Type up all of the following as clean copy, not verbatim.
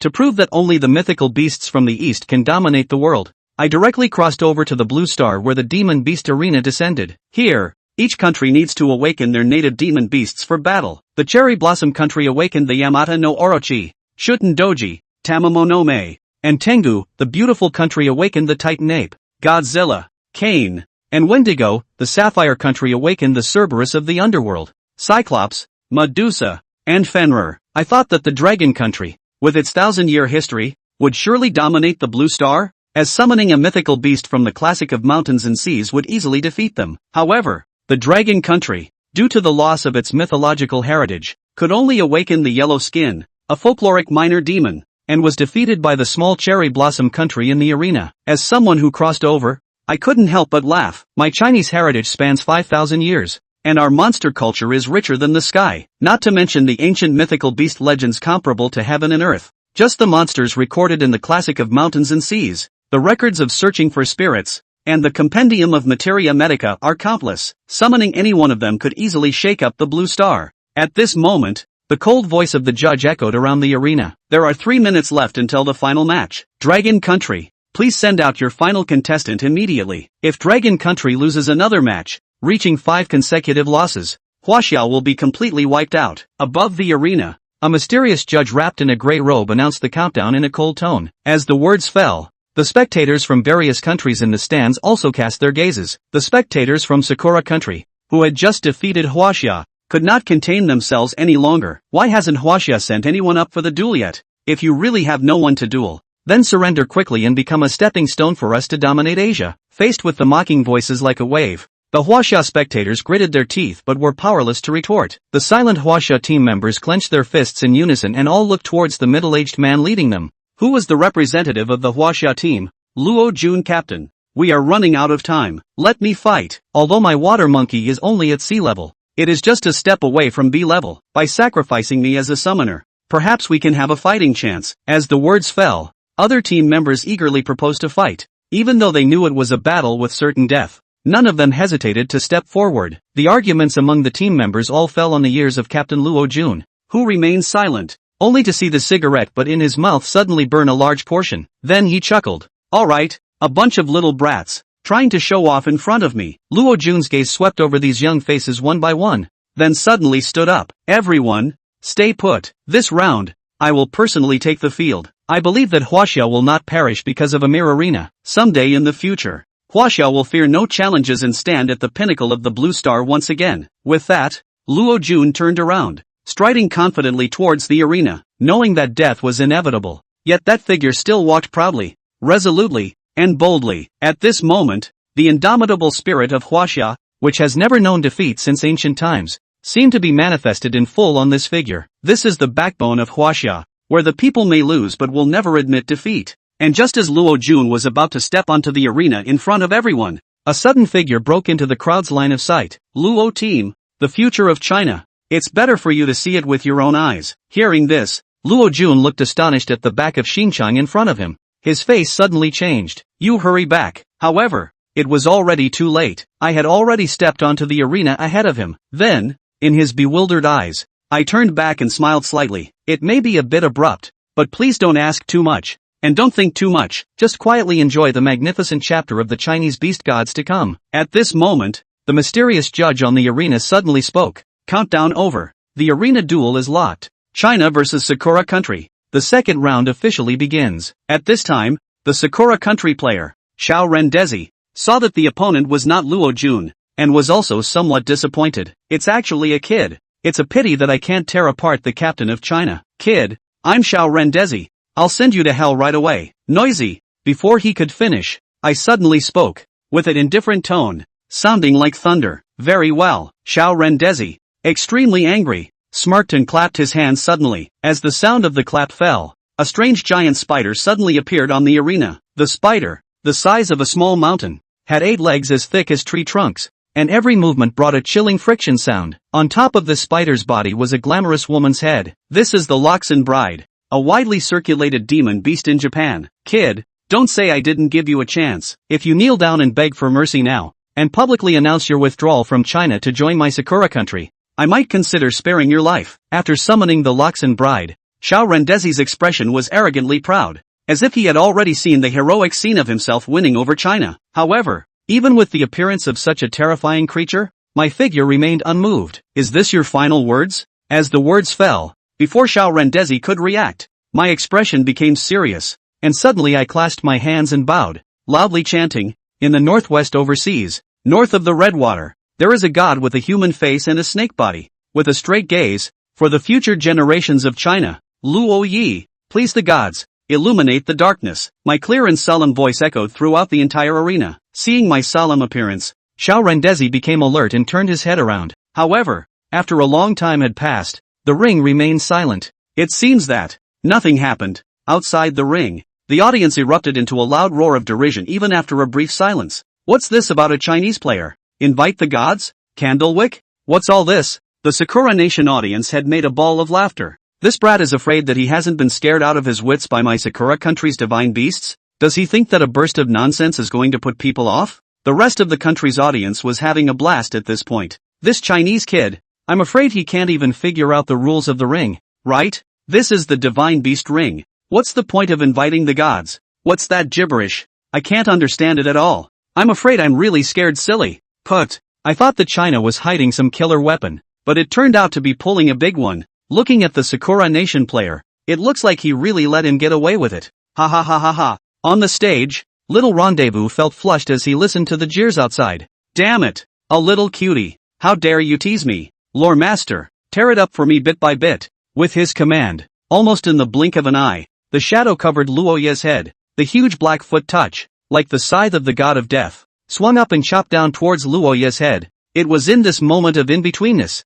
To prove that only the mythical beasts from the east can dominate the world, I directly crossed over to the Blue Star where the demon beast arena descended. Here, each country needs to awaken their native demon beasts for battle. The Cherry Blossom country awakened the Yamata no Orochi, Shuten Doji, Tamamo no Mei, and Tengu. The beautiful country awakened the Titan Ape, Godzilla, Cain, and Wendigo. The Sapphire country awakened the Cerberus of the underworld, Cyclops, Medusa, and Fenrir. I thought that the Dragon country, with its 1,000-year history, would surely dominate the Blue Star, as summoning a mythical beast from the classic of mountains and seas would easily defeat them. However, the Dragon country, due to the loss of its mythological heritage, could only awaken the Yellow Skin, a folkloric minor demon, and was defeated by the small Cherry Blossom country in the arena. As someone who crossed over, I couldn't help but laugh. My Chinese heritage spans 5,000 years, and our monster culture is richer than the sky, not to mention the ancient mythical beast legends comparable to heaven and earth. Just the monsters recorded in the classic of mountains and seas, the records of searching for spirits, and the compendium of materia medica are countless. Summoning any one of them could easily shake up the Blue Star. At this moment, the cold voice of the judge echoed around the arena. There are 3 minutes left until the final match. Dragon Country, please send out your final contestant immediately. If Dragon Country loses another match, reaching 5 consecutive losses, Huaxiao will be completely wiped out. Above the arena, a mysterious judge wrapped in a gray robe announced the countdown in a cold tone. As the words fell, the spectators from various countries in the stands also cast their gazes. The spectators from Sakura Country, who had just defeated Huaxia, could not contain themselves any longer. Why hasn't Huaxia sent anyone up for the duel yet? If you really have no one to duel, then surrender quickly and become a stepping stone for us to dominate Asia. Faced with the mocking voices like a wave, the Huaxia spectators gritted their teeth but were powerless to retort. The silent Huaxia team members clenched their fists in unison and all looked towards the middle-aged man leading them, who was the representative of the Huaxia team, Luo Jun. Captain, we are running out of time. Let me fight. Although my water monkey is only at sea level, it is just a step away from B level. By sacrificing me as a summoner, perhaps we can have a fighting chance. As the words fell, other team members eagerly proposed to fight. Even though they knew it was a battle with certain death, none of them hesitated to step forward. The arguments among the team members all fell on the ears of Captain Luo Jun, who remained silent, only to see the cigarette butt in his mouth suddenly burn a large portion. Then he chuckled. Alright, a bunch of little brats, trying to show off in front of me. Luo Jun's gaze swept over these young faces one by one, then suddenly stood up. Everyone, stay put. This round, I will personally take the field. I believe that Huaxia will not perish because of a mere arena. Someday in the future, Huaxia will fear no challenges and stand at the pinnacle of the Blue Star once again. With that, Luo Jun turned around, striding confidently towards the arena, knowing that death was inevitable. Yet that figure still walked proudly, resolutely, and boldly. At this moment, the indomitable spirit of Huaxia, which has never known defeat since ancient times, seemed to be manifested in full on this figure. This is the backbone of Huaxia, where the people may lose but will never admit defeat. And just as Luo Jun was about to step onto the arena in front of everyone, a sudden figure broke into the crowd's line of sight. Luo team, the future of China. It's better for you to see it with your own eyes. Hearing this, Luo Jun looked astonished at the back of Xinjiang in front of him. His face suddenly changed. You hurry back. However, it was already too late. I had already stepped onto the arena ahead of him. Then, in his bewildered eyes, I turned back and smiled slightly. It may be a bit abrupt, but please don't ask too much. And don't think too much, just quietly enjoy the magnificent chapter of the Chinese beast gods to come. At this moment, the mysterious judge on the arena suddenly spoke. Countdown over. The arena duel is locked. China versus Sakura Country. The second round officially begins. At this time, the Sakura Country player, Xiao Rendezi, saw that the opponent was not Luo Jun, and was also somewhat disappointed. It's actually a kid. It's a pity that I can't tear apart the captain of China. Kid, I'm Xiao Rendezi. I'll send you to hell right away. Noisy. Before he could finish, I suddenly spoke, with an indifferent tone, sounding like thunder. Very well. Xiao Rendezi, extremely angry, smirked and clapped his hands suddenly. As the sound of the clap fell, a strange giant spider suddenly appeared on the arena. The spider, the size of a small mountain, had 8 legs as thick as tree trunks, and every movement brought a chilling friction sound. On top of the spider's body was a glamorous woman's head. This is the Loxin Bride, a widely circulated demon beast in Japan. Kid, don't say I didn't give you a chance. If you kneel down and beg for mercy now, and publicly announce your withdrawal from China to join my Sakura Country, I might consider sparing your life. After summoning the Loxin Bride, Xiao Rendezi's expression was arrogantly proud, as if he had already seen the heroic scene of himself winning over China. However, even with the appearance of such a terrifying creature, my figure remained unmoved. Is this your final words? As the words fell, before Xiao Rendezi could react, my expression became serious, and suddenly I clasped my hands and bowed, loudly chanting, "In the northwest overseas, north of the Red Water, there is a god with a human face and a snake body, with a straight gaze, for the future generations of China. Luo Yi, please the gods, illuminate the darkness." My clear and solemn voice echoed throughout the entire arena. Seeing my solemn appearance, Xiao Rendezi became alert and turned his head around. However, after a long time had passed, the ring remained silent. It seems that nothing happened. Outside the ring, the audience erupted into a loud roar of derision even after a brief silence. What's this about a Chinese player? Invite the gods? Candlewick? What's all this? The Sakura Nation audience had made a ball of laughter. This brat is afraid that he hasn't been scared out of his wits by my Sakura Country's divine beasts? Does he think that a burst of nonsense is going to put people off? The rest of the country's audience was having a blast at this point. This Chinese kid, I'm afraid he can't even figure out the rules of the ring, right? This is the divine beast ring. What's the point of inviting the gods? What's that gibberish? I can't understand it at all. I'm afraid I'm really scared silly. I thought that China was hiding some killer weapon, but it turned out to be pulling a big one. Looking at the Sakura Nation player, it looks like he really let him get away with it. Ha ha ha ha ha. On the stage, Little Rendezvous felt flushed as he listened to the jeers outside. Damn it! A little cutie. How dare you tease me? Lore Master, tear it up for me bit by bit. With his command, almost in the blink of an eye, the shadow covered Luoye's head. The huge black foot touch, like the scythe of the god of death, swung up and chopped down towards Luoye's head. It was in this moment of in-betweenness,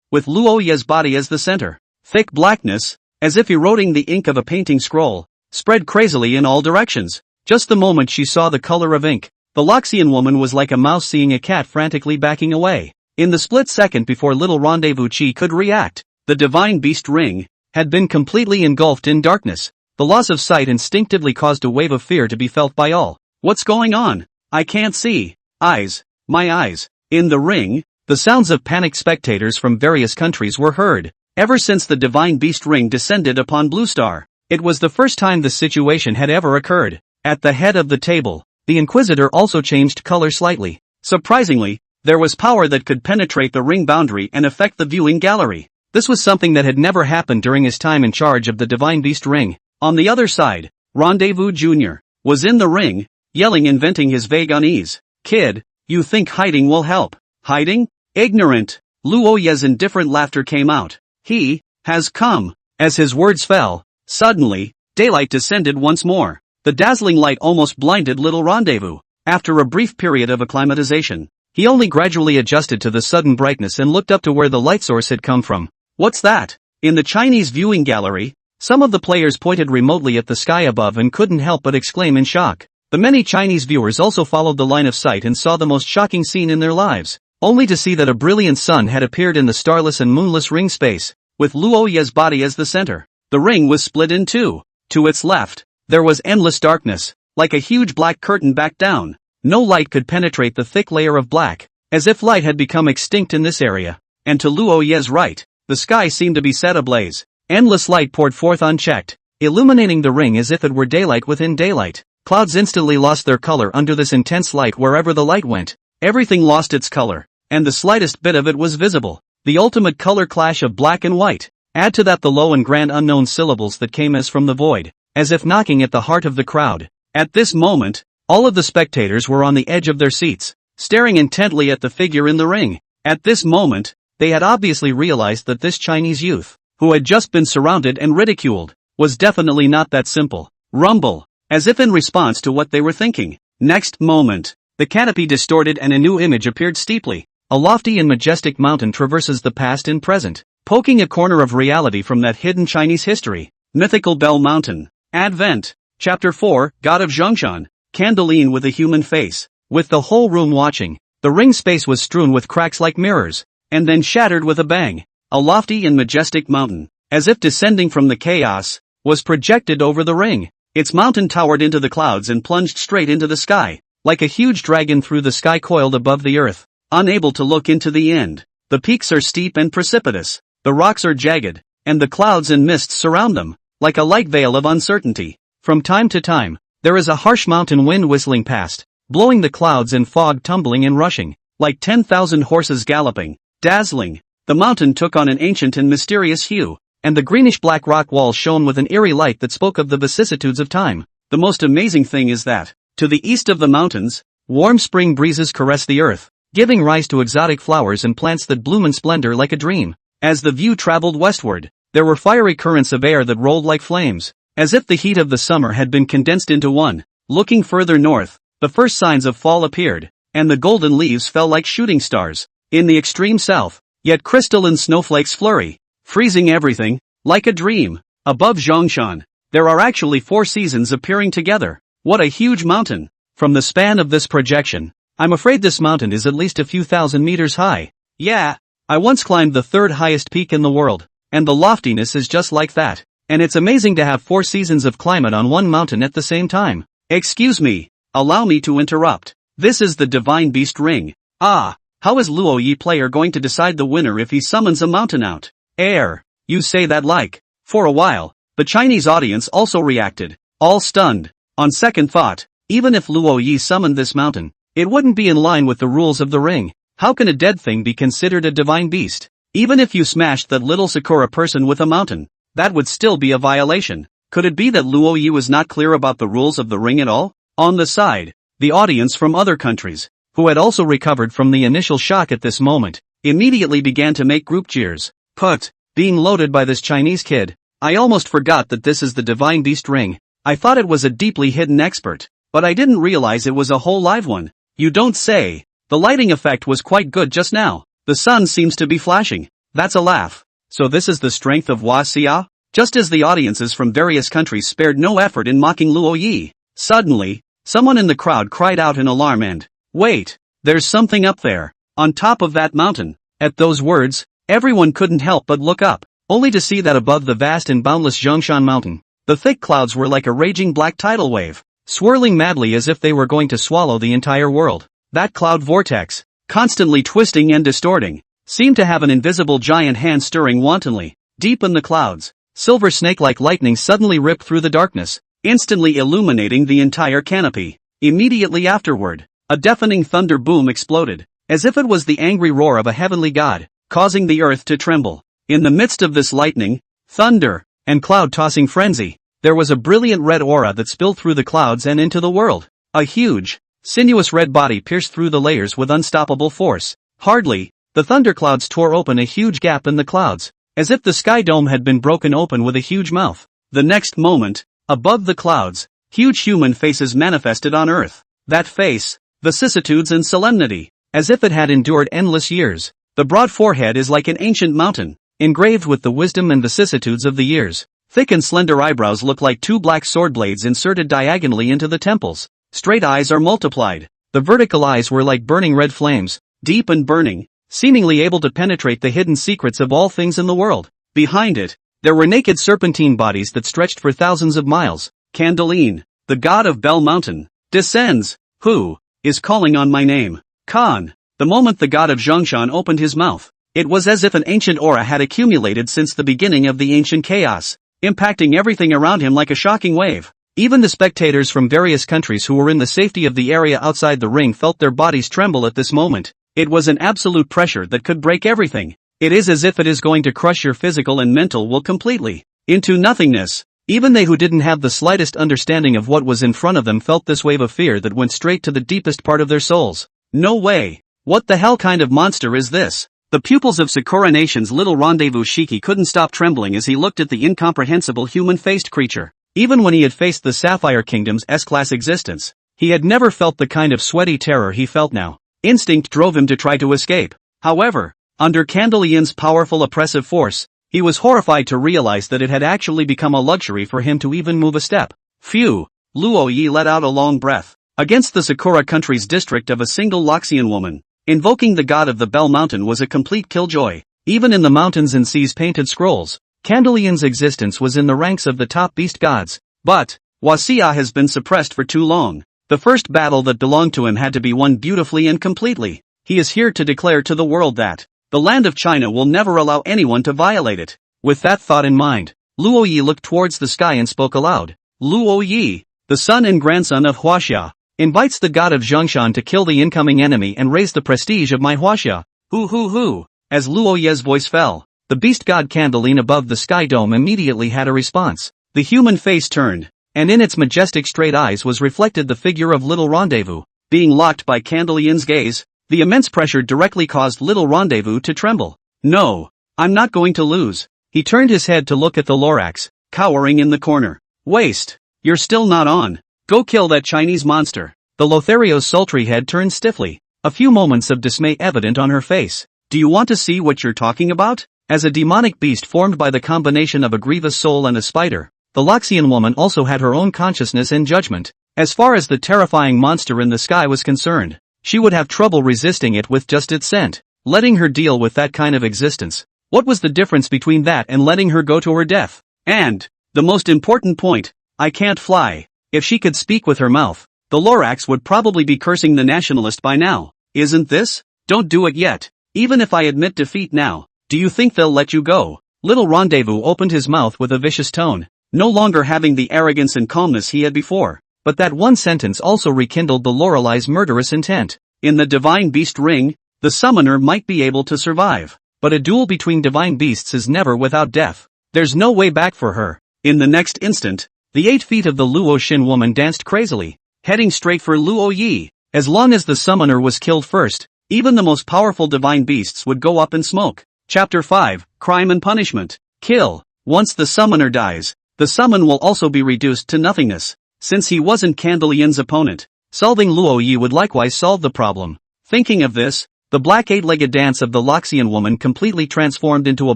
with Luoye's body as the center. Thick blackness, as if eroding the ink of a painting scroll, spread crazily in all directions. Just the moment she saw the color of ink, the Loxian woman was like a mouse seeing a cat frantically backing away. In the split second before Little Rendezvous Chi could react, the divine beast ring had been completely engulfed in darkness. The loss of sight instinctively caused a wave of fear to be felt by all. What's going on? I can't see. Eyes. My eyes. In the ring, the sounds of panicked spectators from various countries were heard. Ever since the divine beast ring descended upon Blue Star, it was the first time this situation had ever occurred. At the head of the table, the Inquisitor also changed color slightly. Surprisingly, there was power that could penetrate the ring boundary and affect the viewing gallery. This was something that had never happened during his time in charge of the divine beast ring. On the other side, Rendezvous Jr. was in the ring, yelling and venting his vague unease. Kid, you think hiding will help? Hiding? Ignorant. Luoye's indifferent laughter came out. He has come. As his words fell, suddenly, daylight descended once more. The dazzling light almost blinded Little Rendezvous. After a brief period of acclimatization, he only gradually adjusted to the sudden brightness and looked up to where the light source had come from. What's that? In the Chinese viewing gallery, some of the players pointed remotely at the sky above and couldn't help but exclaim in shock. The many Chinese viewers also followed the line of sight and saw the most shocking scene in their lives, only to see that a brilliant sun had appeared in the starless and moonless ring space, with Luoye's body as the center. The ring was split in two. To its left, there was endless darkness, like a huge black curtain back down. No light could penetrate the thick layer of black, as if light had become extinct in this area. And to Luoye's right, the sky seemed to be set ablaze. Endless light poured forth unchecked, illuminating the ring as if it were daylight within daylight. Clouds instantly lost their color under this intense light. Wherever the light went, everything lost its color, and the slightest bit of it was visible. The ultimate color clash of black and white. Add to that the low and grand unknown syllables that came as from the void, as if knocking at the heart of the crowd. At this moment, all of the spectators were on the edge of their seats, staring intently at the figure in the ring. At this moment, they had obviously realized that this Chinese youth, who had just been surrounded and ridiculed, was definitely not that simple. Rumble, as if in response to what they were thinking. Next moment, the canopy distorted and a new image appeared steeply. A lofty and majestic mountain traverses the past and present, poking a corner of reality from that hidden Chinese history. Mythical Bell Mountain. Advent. Chapter 4, God of Zhongshan. Candeline with a human face. With the whole room watching, the ring space was strewn with cracks like mirrors, and then shattered with a bang. A lofty and majestic mountain, as if descending from the chaos, was projected over the ring. Its mountain towered into the clouds and plunged straight into the sky, like a huge dragon through the sky coiled above the earth, unable to look into the end. The peaks are steep and precipitous, the rocks are jagged, and the clouds and mists surround them, like a light veil of uncertainty. From time to time, there is a harsh mountain wind whistling past, blowing the clouds and fog tumbling and rushing, like 10,000 horses galloping. Dazzling, the mountain took on an ancient and mysterious hue, and the greenish-black rock walls shone with an eerie light that spoke of the vicissitudes of time. The most amazing thing is that, to the east of the mountains, warm spring breezes caress the earth, giving rise to exotic flowers and plants that bloom in splendor like a dream. As the view traveled westward, there were fiery currents of air that rolled like flames, as if the heat of the summer had been condensed into one. Looking further north, the first signs of fall appeared, and the golden leaves fell like shooting stars. In the extreme south, yet crystalline snowflakes flurry, freezing everything, like a dream. Above Zhongshan, there are actually 4 seasons appearing together. What a huge mountain! From the span of this projection, I'm afraid this mountain is at least a few thousand meters high. Yeah, I once climbed the 3rd highest peak in the world, and the loftiness is just like that. And it's amazing to have 4 seasons of climate on one mountain at the same time. Excuse me, allow me to interrupt. This is the Divine Beast Ring. Ah, how is Luo Yi player going to decide the winner if he summons a mountain out? Air, you say that like. For a while, the Chinese audience also reacted, all stunned. On second thought, even if Luo Yi summoned this mountain, it wouldn't be in line with the rules of the ring. How can a dead thing be considered a divine beast? Even if you smashed that little Sakura person with a mountain, that would still be a violation. Could it be that Luo Yi was not clear about the rules of the ring at all? On the side, the audience from other countries, who had also recovered from the initial shock at this moment, immediately began to make group cheers. Put, being loaded by this Chinese kid, I almost forgot that this is the Divine Beast Ring. I thought it was a deeply hidden expert, but I didn't realize it was a whole live one. You don't say. The lighting effect was quite good just now. The sun seems to be flashing. That's a laugh. So this is the strength of Hua Xia? Just as the audiences from various countries spared no effort in mocking Luo Yi, suddenly, someone in the crowd cried out in alarm and, wait, there's something up there, on top of that mountain. At those words, everyone couldn't help but look up, only to see that above the vast and boundless Zhongshan mountain, the thick clouds were like a raging black tidal wave, swirling madly as if they were going to swallow the entire world. That cloud vortex, constantly twisting and distorting, seemed to have an invisible giant hand stirring wantonly. Deep in the clouds, silver snake-like lightning suddenly ripped through the darkness, instantly illuminating the entire canopy. Immediately afterward, a deafening thunder boom exploded, as if it was the angry roar of a heavenly god, causing the earth to tremble. In the midst of this lightning, thunder, and cloud-tossing frenzy, there was a brilliant red aura that spilled through the clouds and into the world. A huge, sinuous red body pierced through the layers with unstoppable force. Hardly, the thunderclouds tore open a huge gap in the clouds, as if the sky dome had been broken open with a huge mouth. The next moment, above the clouds, huge human faces manifested on earth. That face, vicissitudes and solemnity, as if it had endured endless years. The broad forehead is like an ancient mountain, engraved with the wisdom and vicissitudes of the years. Thick and slender eyebrows look like 2 black sword blades inserted diagonally into the temples. Straight eyes are multiplied. The vertical eyes were like burning red flames, deep and burning, seemingly able to penetrate the hidden secrets of all things in the world. Behind it, there were naked serpentine bodies that stretched for thousands of miles. Candeline, the god of Bell Mountain, descends. Who is calling on my name? Khan. The moment the god of Zhongshan opened his mouth, it was as if an ancient aura had accumulated since the beginning of the ancient chaos, impacting everything around him like a shocking wave. Even the spectators from various countries who were in the safety of the area outside the ring felt their bodies tremble at this moment. It was an absolute pressure that could break everything. It is as if it is going to crush your physical and mental will completely into nothingness. Even they who didn't have the slightest understanding of what was in front of them felt this wave of fear that went straight to the deepest part of their souls. No way. What the hell kind of monster is this? The pupils of Sakura Nation's little rendezvous Shiki couldn't stop trembling as he looked at the incomprehensible human-faced creature. Even when he had faced the Sapphire Kingdom's S-class existence, he had never felt the kind of sweaty terror he felt now. Instinct drove him to try to escape. However, under Candelian's powerful oppressive force, he was horrified to realize that it had actually become a luxury for him to even move a step. Phew! Luo Yi let out a long breath. Against the Sakura Country's district of a single Loxian woman, invoking the god of the Bell Mountain was a complete killjoy. Even in the mountains and seas painted scrolls, Candelian's existence was in the ranks of the top beast gods. But, Wasia has been suppressed for too long. The first battle that belonged to him had to be won beautifully and completely. He is here to declare to the world that the land of China will never allow anyone to violate it. With that thought in mind, Luo Yi looked towards the sky and spoke aloud. Luo Yi, the son and grandson of Huaxia, invites the god of Zhongshan to kill the incoming enemy and raise the prestige of my Huaxia. Hoo. As Luo Yi's voice fell, the beast god Candeline above the sky dome immediately had a response. The human face turned, and in its majestic straight eyes was reflected the figure of Little Rendezvous. Being locked by Candeline's gaze, the immense pressure directly caused Little Rendezvous to tremble. No, I'm not going to lose. He turned his head to look at the Lorax, cowering in the corner. Waste. You're still not on. Go kill that Chinese monster. The Lothario's sultry head turned stiffly, a few moments of dismay evident on her face. Do you want to see what you're talking about? As a demonic beast formed by the combination of a grievous soul and a spider, the Loxian woman also had her own consciousness and judgment. As far as the terrifying monster in the sky was concerned, she would have trouble resisting it with just its scent. Letting her deal with that kind of existence. What was the difference between that and letting her go to her death? And, the most important point, I can't fly. If she could speak with her mouth, the Lorax would probably be cursing the nationalist by now. Isn't this? Don't do it yet. Even if I admit defeat now, do you think they'll let you go? Little Rendezvous opened his mouth with a vicious tone, no longer having the arrogance and calmness he had before. But that one sentence also rekindled the Lorelei's murderous intent. In the divine beast ring, the summoner might be able to survive. But a duel between divine beasts is never without death. There's no way back for her. In the next instant, the 8 feet of the Luo Xin woman danced crazily, heading straight for Luo Yi. As long as the summoner was killed first, even the most powerful divine beasts would go up in smoke. Chapter 5, Crime and Punishment. Kill. Once the summoner dies, the summon will also be reduced to nothingness. Since he wasn't Candeline's opponent, solving Luo Yi would likewise solve the problem. Thinking of this, the black 8-legged dance of the Loxian woman completely transformed into a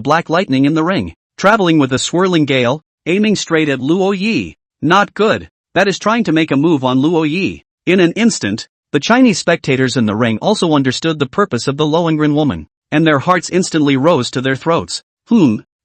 black lightning in the ring, traveling with a swirling gale, aiming straight at Luo Yi. Not good. That is trying to make a move on Luo Yi. In an instant, the Chinese spectators in the ring also understood the purpose of the Lohengrin woman, and their hearts instantly rose to their throats.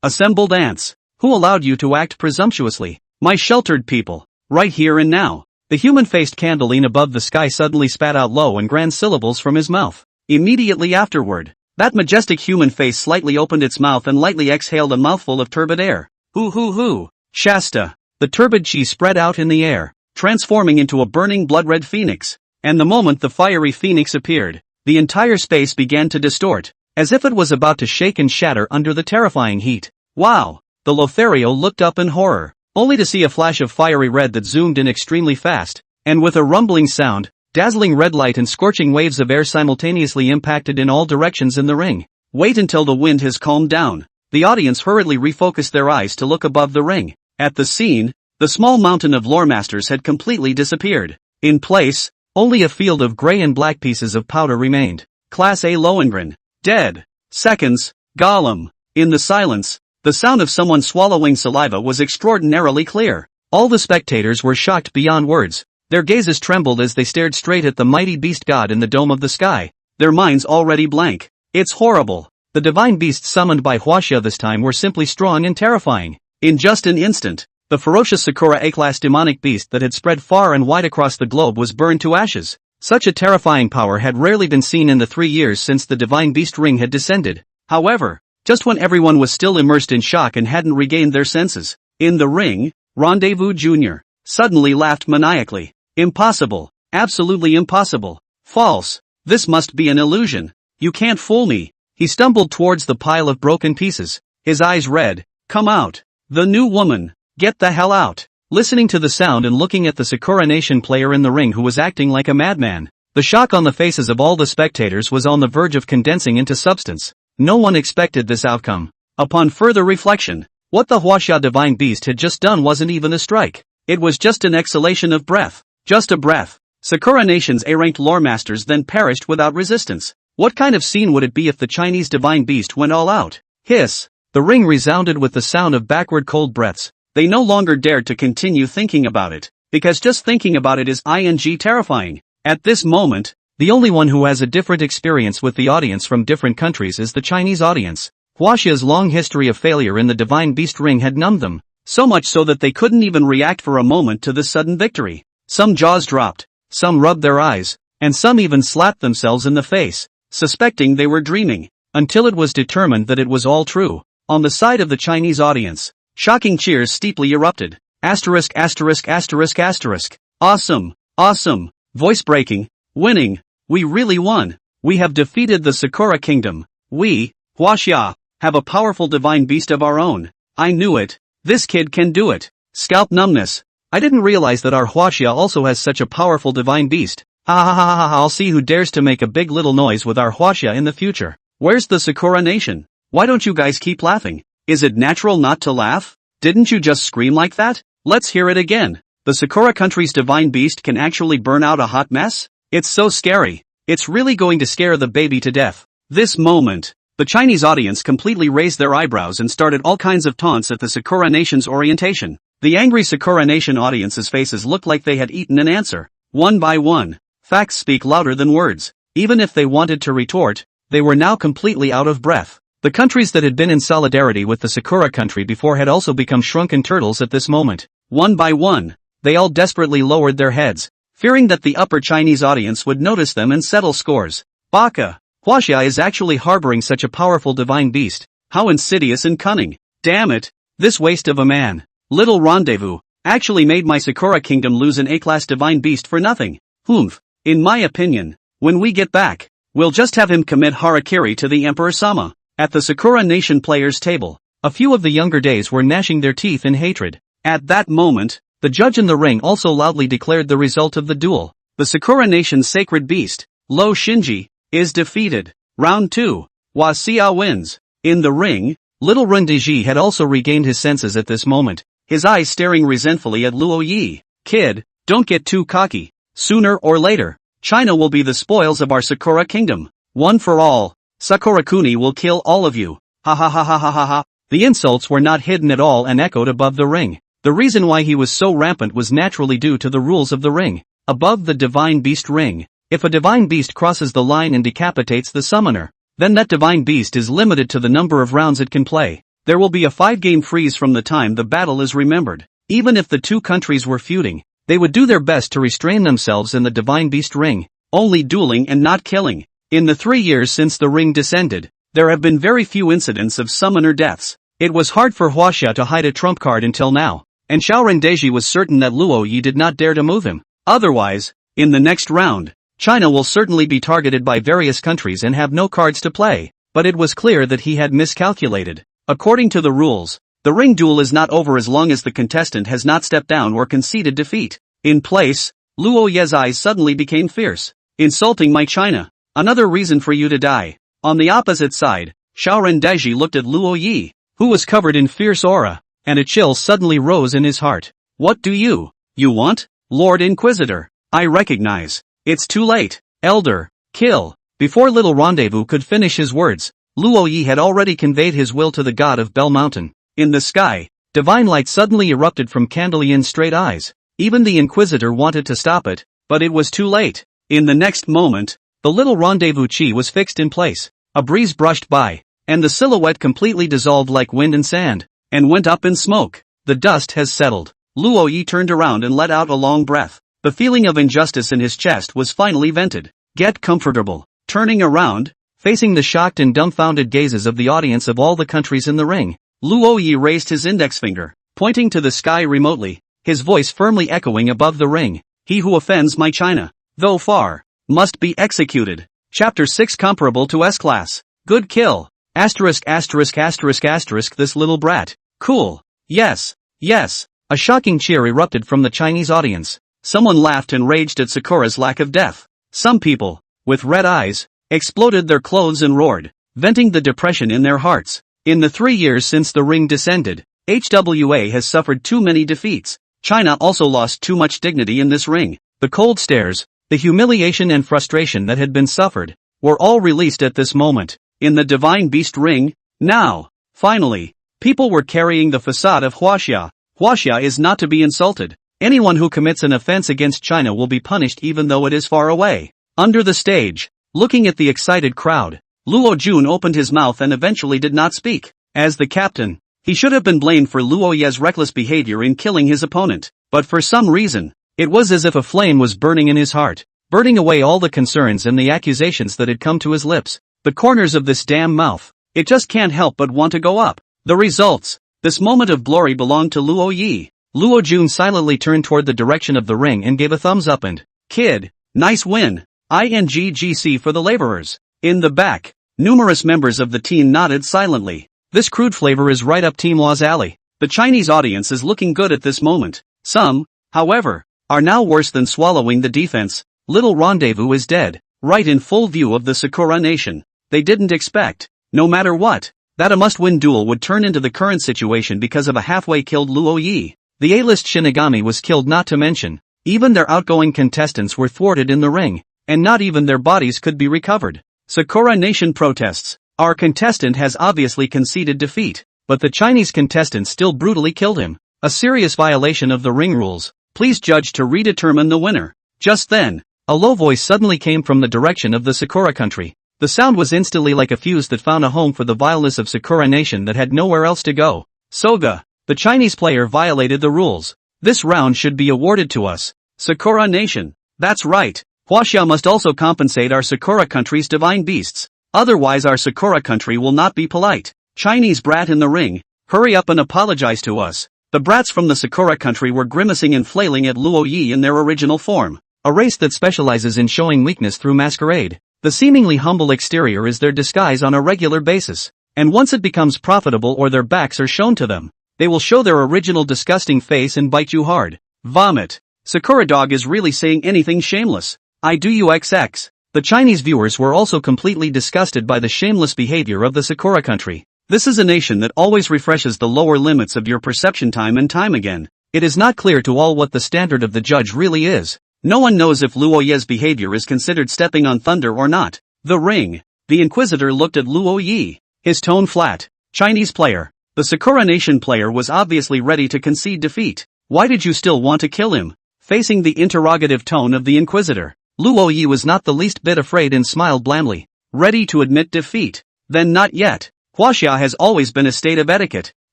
Assembled ants. Who allowed you to act presumptuously? My sheltered people. Right here and now. The human-faced Candeline above the sky suddenly spat out low and grand syllables from his mouth. Immediately afterward, that majestic human face slightly opened its mouth and lightly exhaled a mouthful of turbid air. Hoo. Shasta. The turbid chi spread out in the air, transforming into a burning blood-red phoenix. And the moment the fiery phoenix appeared, the entire space began to distort, as if it was about to shake and shatter under the terrifying heat. Wow! The Lothario looked up in horror, only to see a flash of fiery red that zoomed in extremely fast, and with a rumbling sound, dazzling red light and scorching waves of air simultaneously impacted in all directions in the ring. Wait until the wind has calmed down. The audience hurriedly refocused their eyes to look above the ring. At the scene, the small mountain of lore masters had completely disappeared. In place, only a field of gray and black pieces of powder remained. Class A Lohengrin. Dead. Seconds. Gollum. In the silence, the sound of someone swallowing saliva was extraordinarily clear. All the spectators were shocked beyond words. Their gazes trembled as they stared straight at the mighty beast god in the dome of the sky, their minds already blank. It's horrible. The divine beasts summoned by Huaxia this time were simply strong and terrifying. In just an instant, the ferocious Sakura A-class demonic beast that had spread far and wide across the globe was burned to ashes. Such a terrifying power had rarely been seen in the 3 years since the divine beast ring had descended. However, just when everyone was still immersed in shock and hadn't regained their senses, in the ring, Rendezvous Jr. suddenly laughed maniacally. Impossible. Absolutely impossible. False. This must be an illusion. You can't fool me. He stumbled towards the pile of broken pieces, his eyes red. Come out. The new woman. Get the hell out. Listening to the sound and looking at the Sakura Nation player in the ring who was acting like a madman, the shock on the faces of all the spectators was on the verge of condensing into substance. No one expected this outcome. Upon further reflection, what the Huaxia divine beast had just done wasn't even a strike. It was just an exhalation of breath. Just a breath. Sakura Nation's A-ranked lore masters then perished without resistance. What kind of scene would it be if the Chinese divine beast went all out? Hiss. The ring resounded with the sound of backward cold breaths. They no longer dared to continue thinking about it, because just thinking about it is terrifying. At this moment, the only one who has a different experience with the audience from different countries is the Chinese audience. Huaxia's long history of failure in the divine beast ring had numbed them, so much so that they couldn't even react for a moment to this sudden victory. Some jaws dropped, some rubbed their eyes, and some even slapped themselves in the face, suspecting they were dreaming, until it was determined that it was all true. On the side of the Chinese audience, shocking cheers steeply erupted. Asterisk asterisk asterisk asterisk. Awesome, awesome, voice breaking, winning, we really won. We have defeated the Sakura Kingdom. We, Huaxia, have a powerful divine beast of our own. I knew it. This kid can do it. Scalp numbness. I didn't realize that our Huaxia also has such a powerful divine beast. Ha ha ha ha ha, I'll see who dares to make a big little noise with our Huaxia in the future. Where's the Sakura nation? Why don't you guys keep laughing? Is it natural not to laugh? Didn't you just scream like that? Let's hear it again. The Sakura Country's divine beast can actually burn out a hot mess? It's so scary. It's really going to scare the baby to death. This moment, the Chinese audience completely raised their eyebrows and started all kinds of taunts at the Sakura Nation's orientation. The angry Sakura Nation audience's faces looked like they had eaten an answer. One by one, facts speak louder than words. Even if they wanted to retort, they were now completely out of breath. The countries that had been in solidarity with the Sakura Country before had also become shrunken turtles at this moment. One by one, they all desperately lowered their heads, fearing that the upper Chinese audience would notice them and settle scores. Baka, Huaxia is actually harboring such a powerful divine beast. How insidious and cunning. Damn it, this waste of a man. Little rendezvous, actually made my Sakura Kingdom lose an A-class divine beast for nothing. Humph, in my opinion, when we get back, we'll just have him commit harakiri to the Emperor Sama. At the Sakura Nation players' table, a few of the younger days were gnashing their teeth in hatred. At that moment, the judge in the ring also loudly declared the result of the duel. The Sakura Nation's sacred beast, Lo Shinji, is defeated. Round 2. Huaxia wins. In the ring, little Rendeji had also regained his senses at this moment, his eyes staring resentfully at Luo Yi. Kid, don't get too cocky. Sooner or later, China will be the spoils of our Sakura Kingdom. One for all. Sakura Kuni will kill all of you. Ha ha ha ha ha ha ha. The insults were not hidden at all and echoed above the ring. The reason why he was so rampant was naturally due to the rules of the ring. Above the divine beast ring, if a divine beast crosses the line and decapitates the summoner, then that divine beast is limited to the number of rounds it can play. There will be a 5-game freeze from the time the battle is remembered. Even if the two countries were feuding, they would do their best to restrain themselves in the divine beast ring, only dueling and not killing. In the 3 years since the ring descended, there have been very few incidents of summoner deaths. It was hard for Huaxia to hide a trump card until now, and Xiao Rendeji was certain that Luo Yi did not dare to move him. Otherwise, in the next round, China will certainly be targeted by various countries and have no cards to play, but it was clear that he had miscalculated. According to the rules, the ring duel is not over as long as the contestant has not stepped down or conceded defeat. In place, Luo Ye's eyes suddenly became fierce. Insulting my China. Another reason for you to die. On the opposite side, Xiao Rendeji looked at Luo Yi, who was covered in fierce aura, and a chill suddenly rose in his heart. What do you want? Lord Inquisitor. I recognize. It's too late. Elder, kill. Before little rendezvous could finish his words, Luo Yi had already conveyed his will to the god of Bell Mountain. In the sky, divine light suddenly erupted from Candelion's straight eyes. Even the Inquisitor wanted to stop it, but it was too late. In the next moment, the little rendezvous chi was fixed in place. A breeze brushed by, and the silhouette completely dissolved like wind and sand, and went up in smoke. The dust has settled. Luo Yi turned around and let out a long breath. The feeling of injustice in his chest was finally vented. Get comfortable. Turning around, facing the shocked and dumbfounded gazes of the audience of all the countries in the ring, Luo Yi raised his index finger, pointing to the sky remotely, his voice firmly echoing above the ring. He who offends my China, though far, must be executed. Chapter 6 comparable to S-Class. Good kill. Asterisk asterisk asterisk asterisk this little brat. Cool. Yes. Yes. A shocking cheer erupted from the Chinese audience. Someone laughed and raged at Sakura's lack of death. Some people, with red eyes, exploded their clothes and roared, venting the depression in their hearts. In the 3 years since the ring descended, HWA has suffered too many defeats. China also lost too much dignity in this ring. The cold stares, the humiliation and frustration that had been suffered, were all released at this moment. In the Divine Beast ring, now, finally, people were carrying the facade of Huaxia. Huaxia is not to be insulted. Anyone who commits an offense against China will be punished even though it is far away. Under the stage, looking at the excited crowd, Luo Jun opened his mouth and eventually did not speak. As the captain, he should have been blamed for Luo Ye's reckless behavior in killing his opponent, but for some reason, it was as if a flame was burning in his heart, burning away all the concerns and the accusations that had come to his lips. The corners of this damn mouth, it just can't help but want to go up. The results. This moment of glory belonged to Luo Yi. Luo Jun silently turned toward the direction of the ring and gave a thumbs up and, "Kid, nice win. INGGC for the laborers." In the back, numerous members of the team nodded silently. This crude flavor is right up Team Law's alley. The Chinese audience is looking good at this moment. Some, however, are now worse than swallowing the defense. Little Rendezvous is dead, right in full view of the Sakura nation. They didn't expect, no matter what, that a must-win duel would turn into the current situation because of a halfway killed Luo Yi. The A-list Shinigami was killed, not to mention, even their outgoing contestants were thwarted in the ring, and not even their bodies could be recovered. Sakura Nation protests. Our contestant has obviously conceded defeat, but the Chinese contestant still brutally killed him. A serious violation of the ring rules. Please judge to redetermine the winner. Just then, a low voice suddenly came from the direction of the Sakura Country. The sound was instantly like a fuse that found a home for the vileness of Sakura Nation that had nowhere else to go. Soga, the Chinese player violated the rules. This round should be awarded to us. Sakura Nation. That's right. Huaxia must also compensate our Sakura Country's divine beasts. Otherwise our Sakura Country will not be polite. Chinese brat in the ring, hurry up and apologize to us. The brats from the Sakura Country were grimacing and flailing at Luo Yi in their original form. A race that specializes in showing weakness through masquerade. The seemingly humble exterior is their disguise on a regular basis. And once it becomes profitable or their backs are shown to them, they will show their original disgusting face and bite you hard. Vomit. Sakura dog is really saying anything shameless. I do UXX. The Chinese viewers were also completely disgusted by the shameless behavior of the Sakura Country. This is a nation that always refreshes the lower limits of your perception time and time again. It is not clear to all what the standard of the judge really is. No one knows if Luo Yi's behavior is considered stepping on thunder or not. The ring. The Inquisitor looked at Luo Yi. His tone flat. Chinese player. The Sakura Nation player was obviously ready to concede defeat. Why did you still want to kill him? Facing the interrogative tone of the Inquisitor, Luo Yi was not the least bit afraid and smiled blandly. Ready to admit defeat? Then not yet. Huaxia has always been a state of etiquette,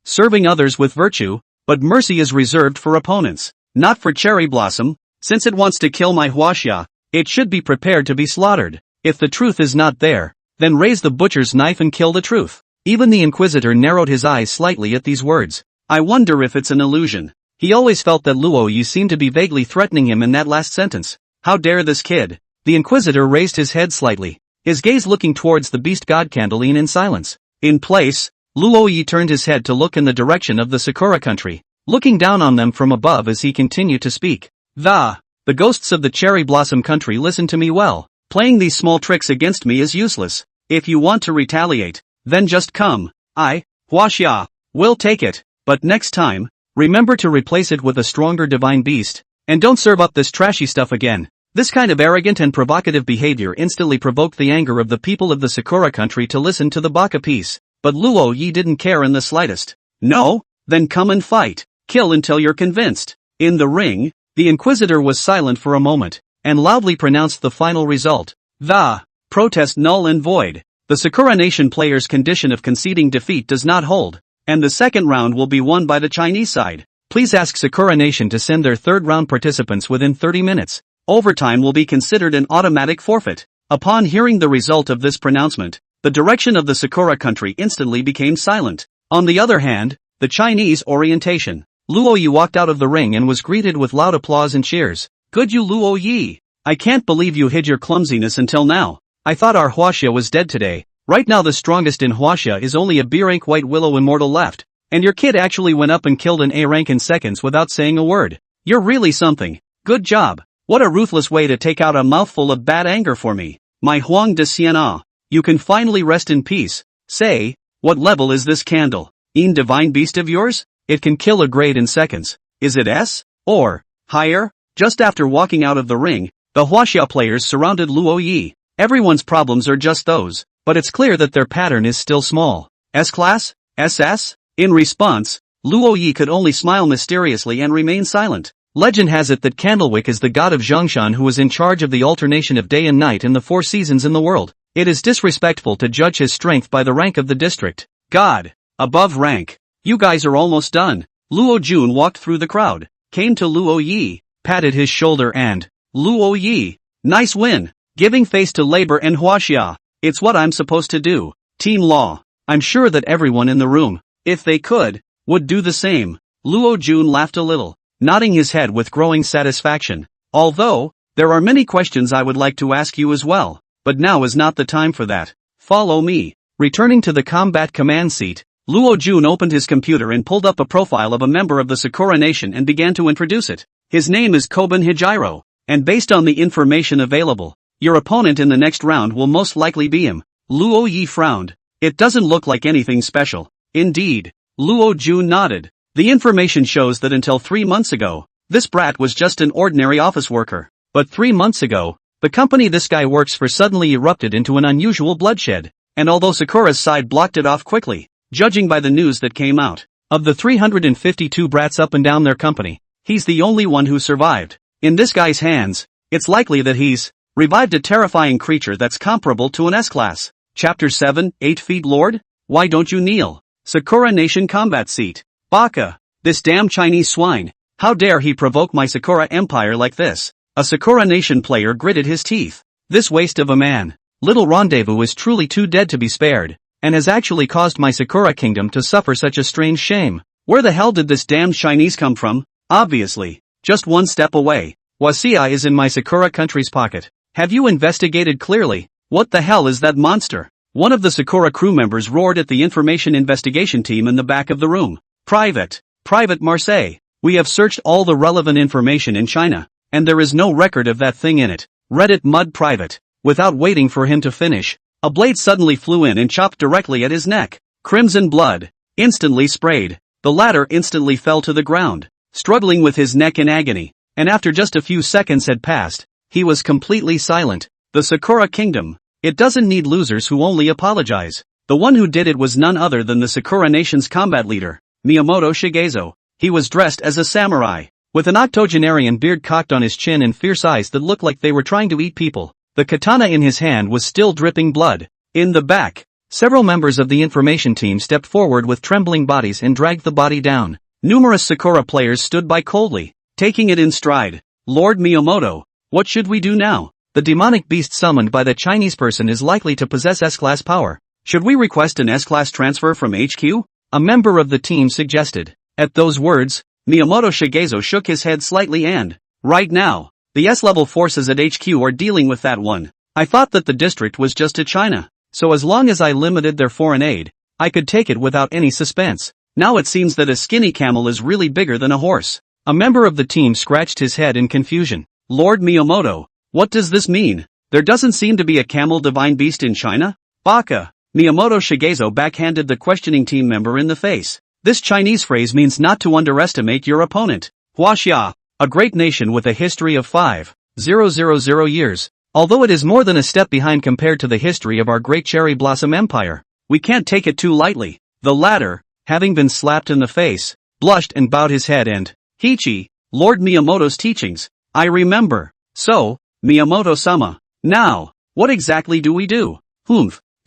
serving others with virtue, but mercy is reserved for opponents, not for cherry blossom. Since it wants to kill my Huaxia, it should be prepared to be slaughtered. If the truth is not there, then raise the butcher's knife and kill the truth. Even the Inquisitor narrowed his eyes slightly at these words. I wonder if it's an illusion. He always felt that Luo Yi seemed to be vaguely threatening him in that last sentence. How dare this kid? The Inquisitor raised his head slightly, his gaze looking towards the beast god Candeline in silence. In place, Luo Yi turned his head to look in the direction of the Sakura Country, looking down on them from above as he continued to speak. The ghosts of the Cherry Blossom Country, listen to me well. Playing these small tricks against me is useless. If you want to retaliate, then just come. I, Huaxia, will take it. But next time, remember to replace it with a stronger divine beast. And don't serve up this trashy stuff again. This kind of arrogant and provocative behavior instantly provoked the anger of the people of the Sakura Country to listen to the baka piece. But Luo Yi didn't care in the slightest. No? Then come and fight. Kill until you're convinced. In the ring, the Inquisitor was silent for a moment, and loudly pronounced the final result. The protest null and void. The Sakura Nation player's condition of conceding defeat does not hold, and the second round will be won by the Chinese side. Please ask Sakura Nation to send their third round participants within 30 minutes. Overtime will be considered an automatic forfeit. Upon hearing the result of this pronouncement, the direction of the Sakura Country instantly became silent. On the other hand, the Chinese orientation. Luo Yi walked out of the ring and was greeted with loud applause and cheers. Good you Luo Yi! I can't believe you hid your clumsiness until now. I thought our Huaxia was dead today. Right now the strongest in Huaxia is only a B-rank White Willow immortal left. And your kid actually went up and killed an A rank in seconds without saying a word. You're really something. Good job. What a ruthless way to take out a mouthful of bad anger for me. My Huang de Siena. You can finally rest in peace. Say, what level is this candle? In divine beast of yours? It can kill a grade in seconds. Is it S? Or higher? Just after walking out of the ring, the Huaxia players surrounded Luo Yi. Everyone's problems are just those, but it's clear that their pattern is still small. S-class? SS? In response, Luo Yi could only smile mysteriously and remain silent. Legend has it that Candlewick is the god of Zhongshan who was in charge of the alternation of day and night in the 4 seasons in the world. It is disrespectful to judge his strength by the rank of the district. God. Above rank. You guys are almost done. Luo Jun walked through the crowd, came to Luo Yi, patted his shoulder and, Luo Yi, nice win. Giving face to labor and Huaxia. It's what I'm supposed to do. Team Law. I'm sure that everyone in the room if they could, would do the same. Luo Jun laughed a little, nodding his head with growing satisfaction. Although, there are many questions I would like to ask you as well, but now is not the time for that. Follow me. Returning to the combat command seat, Luo Jun opened his computer and pulled up a profile of a member of the Sakura Nation and began to introduce it. His name is Koban Hijiro, and based on the information available, your opponent in the next round will most likely be him. Luo Yi frowned. It doesn't look like anything special. Indeed. Luo Jun nodded. The information shows that until 3 months ago, this brat was just an ordinary office worker. But 3 months ago, the company this guy works for suddenly erupted into an unusual bloodshed, and although Sakura's side blocked it off quickly, judging by the news that came out, of the 352 brats up and down their company, he's the only one who survived. In this guy's hands, it's likely that he's revived a terrifying creature that's comparable to an S-class. Chapter 7, 8 Feet Lord? Why don't you kneel? Sakura Nation Combat Seat. Baka. This damn Chinese swine. How dare he provoke my Sakura Empire like this? A Sakura Nation player gritted his teeth. This waste of a man. Little Rendezvous is truly too dead to be spared, and has actually caused my Sakura Kingdom to suffer such a strange shame. Where the hell did this damned Chinese come from? Obviously. Just one step away. Wasia is in my Sakura Country's pocket. Have you investigated clearly? What the hell is that monster? One of the Sakura crew members roared at the information investigation team in the back of the room. Private Marseille. We have searched all the relevant information in China, and there is no record of that thing in it. Reddit mud private. Without waiting for him to finish, a blade suddenly flew in and chopped directly at his neck. Crimson blood instantly sprayed. The latter instantly fell to the ground, struggling with his neck in agony, and after just a few seconds had passed, he was completely silent. The Sakura Kingdom. It doesn't need losers who only apologize. The one who did it was none other than the Sakura Nation's combat leader, Miyamoto Shigezo. He was dressed as a samurai, with an octogenarian beard cocked on his chin and fierce eyes that looked like they were trying to eat people. The katana in his hand was still dripping blood. In the back, several members of the information team stepped forward with trembling bodies and dragged the body down. Numerous Sakura players stood by coldly, taking it in stride. Lord Miyamoto, what should we do now? The demonic beast summoned by the Chinese person is likely to possess S-class power. Should we request an S-class transfer from HQ? A member of the team suggested. At those words, Miyamoto Shigezo shook his head slightly and, right now, the S-level forces at HQ are dealing with that one. I thought that the district was just to China, so as long as I limited their foreign aid, I could take it without any suspense. Now it seems that a skinny camel is really bigger than a horse. A member of the team scratched his head in confusion. Lord Miyamoto, what does this mean? There doesn't seem to be a camel divine beast in China? Baka. Miyamoto Shigezo backhanded the questioning team member in the face. This Chinese phrase means not to underestimate your opponent. Huaxia, a great nation with a history of 5,000 years. Although it is more than a step behind compared to the history of our great cherry blossom empire, we can't take it too lightly. The latter, having been slapped in the face, blushed and bowed his head and, Hichi, Lord Miyamoto's teachings. I remember. So, Miyamoto-sama. Now, what exactly do we do?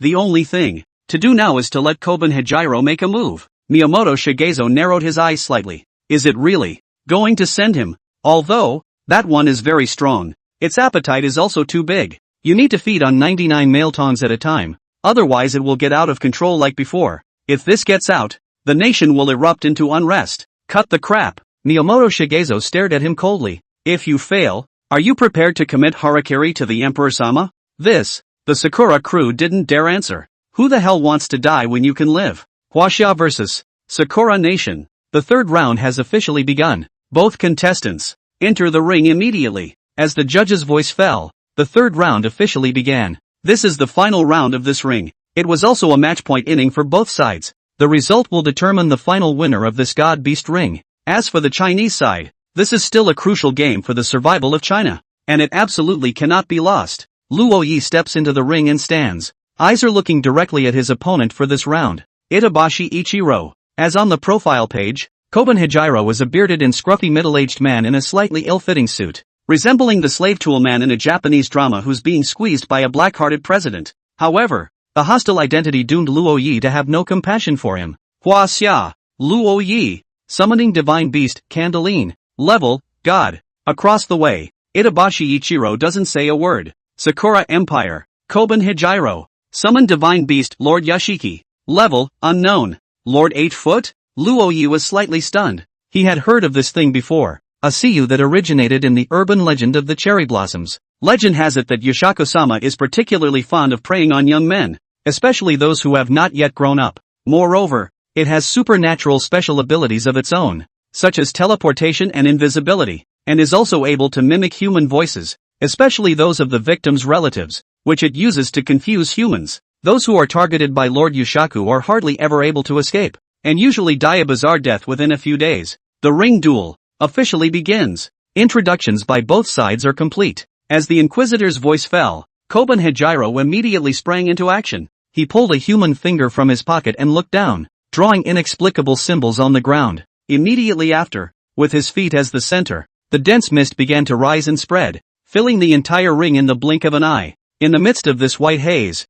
The only thing to do now is to let Koban Hijiro make a move. Miyamoto Shigezo narrowed his eyes slightly. Is it really going to send him? Although, that one is very strong, its appetite is also too big. You need to feed on 99 male tongs at a time, otherwise it will get out of control like before. If this gets out, the nation will erupt into unrest. Cut the crap. Miyamoto Shigezo stared at him coldly. If you fail, are you prepared to commit harakiri to the Emperor-sama? The Sakura crew didn't dare answer. Who the hell wants to die when you can live? Huaxia vs. Sakura Nation. The third round has officially begun. Both contestants enter the ring immediately. As the judge's voice fell, the third round officially began. This is the final round of this ring. It was also a match point inning for both sides. The result will determine the final winner of this God-Beast ring. As for the Chinese side, this is still a crucial game for the survival of China, and it absolutely cannot be lost. Luo Yi steps into the ring and stands. Eyes are looking directly at his opponent for this round. Itabashi Ichiro. As on the profile page, Koban Hijiro was a bearded and scruffy middle-aged man in a slightly ill-fitting suit, resembling the slave tool man in a Japanese drama who's being squeezed by a black-hearted president. However, the hostile identity doomed Luo Yi to have no compassion for him. Huaxia. Luo Yi. Summoning Divine Beast, Candeline. Level, God. Across the way, Itabashi Ichiro doesn't say a word. Sakura Empire. Koban Hijiro. Summon Divine Beast, Lord Yashiki. Level, unknown. Lord 8-foot? Luo Yi was slightly stunned. He had heard of this thing before. A Siyu that originated in the urban legend of the cherry blossoms. Legend has it that Yoshako-sama is particularly fond of preying on young men, especially those who have not yet grown up. Moreover, it has supernatural special abilities of its own, such as teleportation and invisibility, and is also able to mimic human voices, especially those of the victim's relatives, which it uses to confuse humans. Those who are targeted by Lord Yushaku are hardly ever able to escape, and usually die a bizarre death within a few days. The ring duel officially begins. Introductions by both sides are complete. As the Inquisitor's voice fell, Koban Hijiro immediately sprang into action. He pulled a human finger from his pocket and looked down, drawing inexplicable symbols on the ground. Immediately after, with his feet as the center, the dense mist began to rise and spread, filling the entire ring in the blink of an eye. In the midst of this white haze,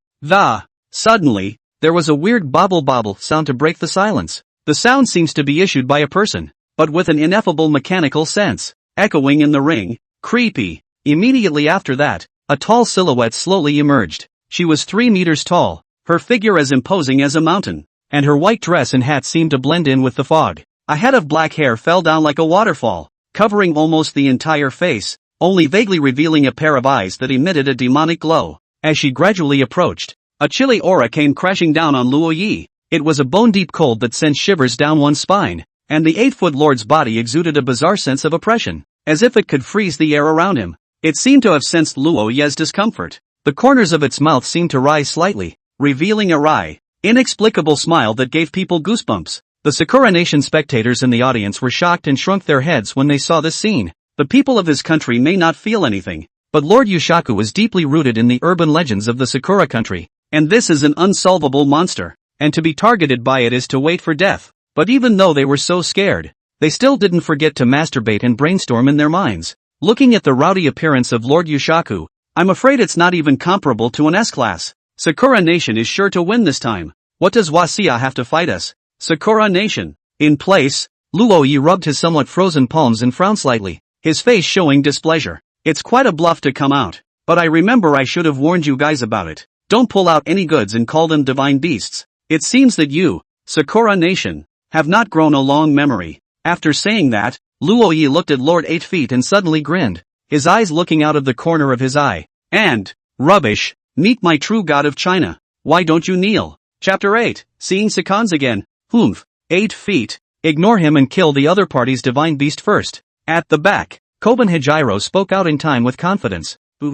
suddenly, there was a weird bobble sound to break the silence. The sound seems to be issued by a person, but with an ineffable mechanical sense, echoing in the ring. Creepy. Immediately after that, a tall silhouette slowly emerged. She was 3 meters tall, her figure as imposing as a mountain, and her white dress and hat seemed to blend in with the fog. A head of black hair fell down like a waterfall, covering almost the entire face, only vaguely revealing a pair of eyes that emitted a demonic glow. As she gradually approached, a chilly aura came crashing down on Luo Yi. It was a bone-deep cold that sent shivers down one's spine, and the 8-foot lord's body exuded a bizarre sense of oppression, as if it could freeze the air around him. It seemed to have sensed Luo Yi's discomfort. The corners of its mouth seemed to rise slightly, revealing a wry, inexplicable smile that gave people goosebumps. The Sakura Nation spectators in the audience were shocked and shrunk their heads when they saw this scene. The people of his country may not feel anything, but Lord Yushaku is deeply rooted in the urban legends of the Sakura Country, and this is an unsolvable monster, and to be targeted by it is to wait for death. But even though they were so scared, they still didn't forget to masturbate and brainstorm in their minds. Looking at the rowdy appearance of Lord Yushaku, I'm afraid it's not even comparable to an S-class. Sakura Nation is sure to win this time. What does Wasiya have to fight us? Sakura Nation. In place, Luo Yi rubbed his somewhat frozen palms and frowned slightly, his face showing displeasure. It's quite a bluff to come out, but I remember I should have warned you guys about it. Don't pull out any goods and call them divine beasts. It seems that you, Sakura Nation, have not grown a long memory. After saying that, Luo Yi looked at Lord 8 Feet and suddenly grinned, his eyes looking out of the corner of his eye. And, rubbish, meet my true god of China. Why don't you kneel? Chapter 8, Seeing Sakans again. 8 Feet, ignore him and kill the other party's divine beast first. At the back, Koban Hijiro spoke out in time with confidence. In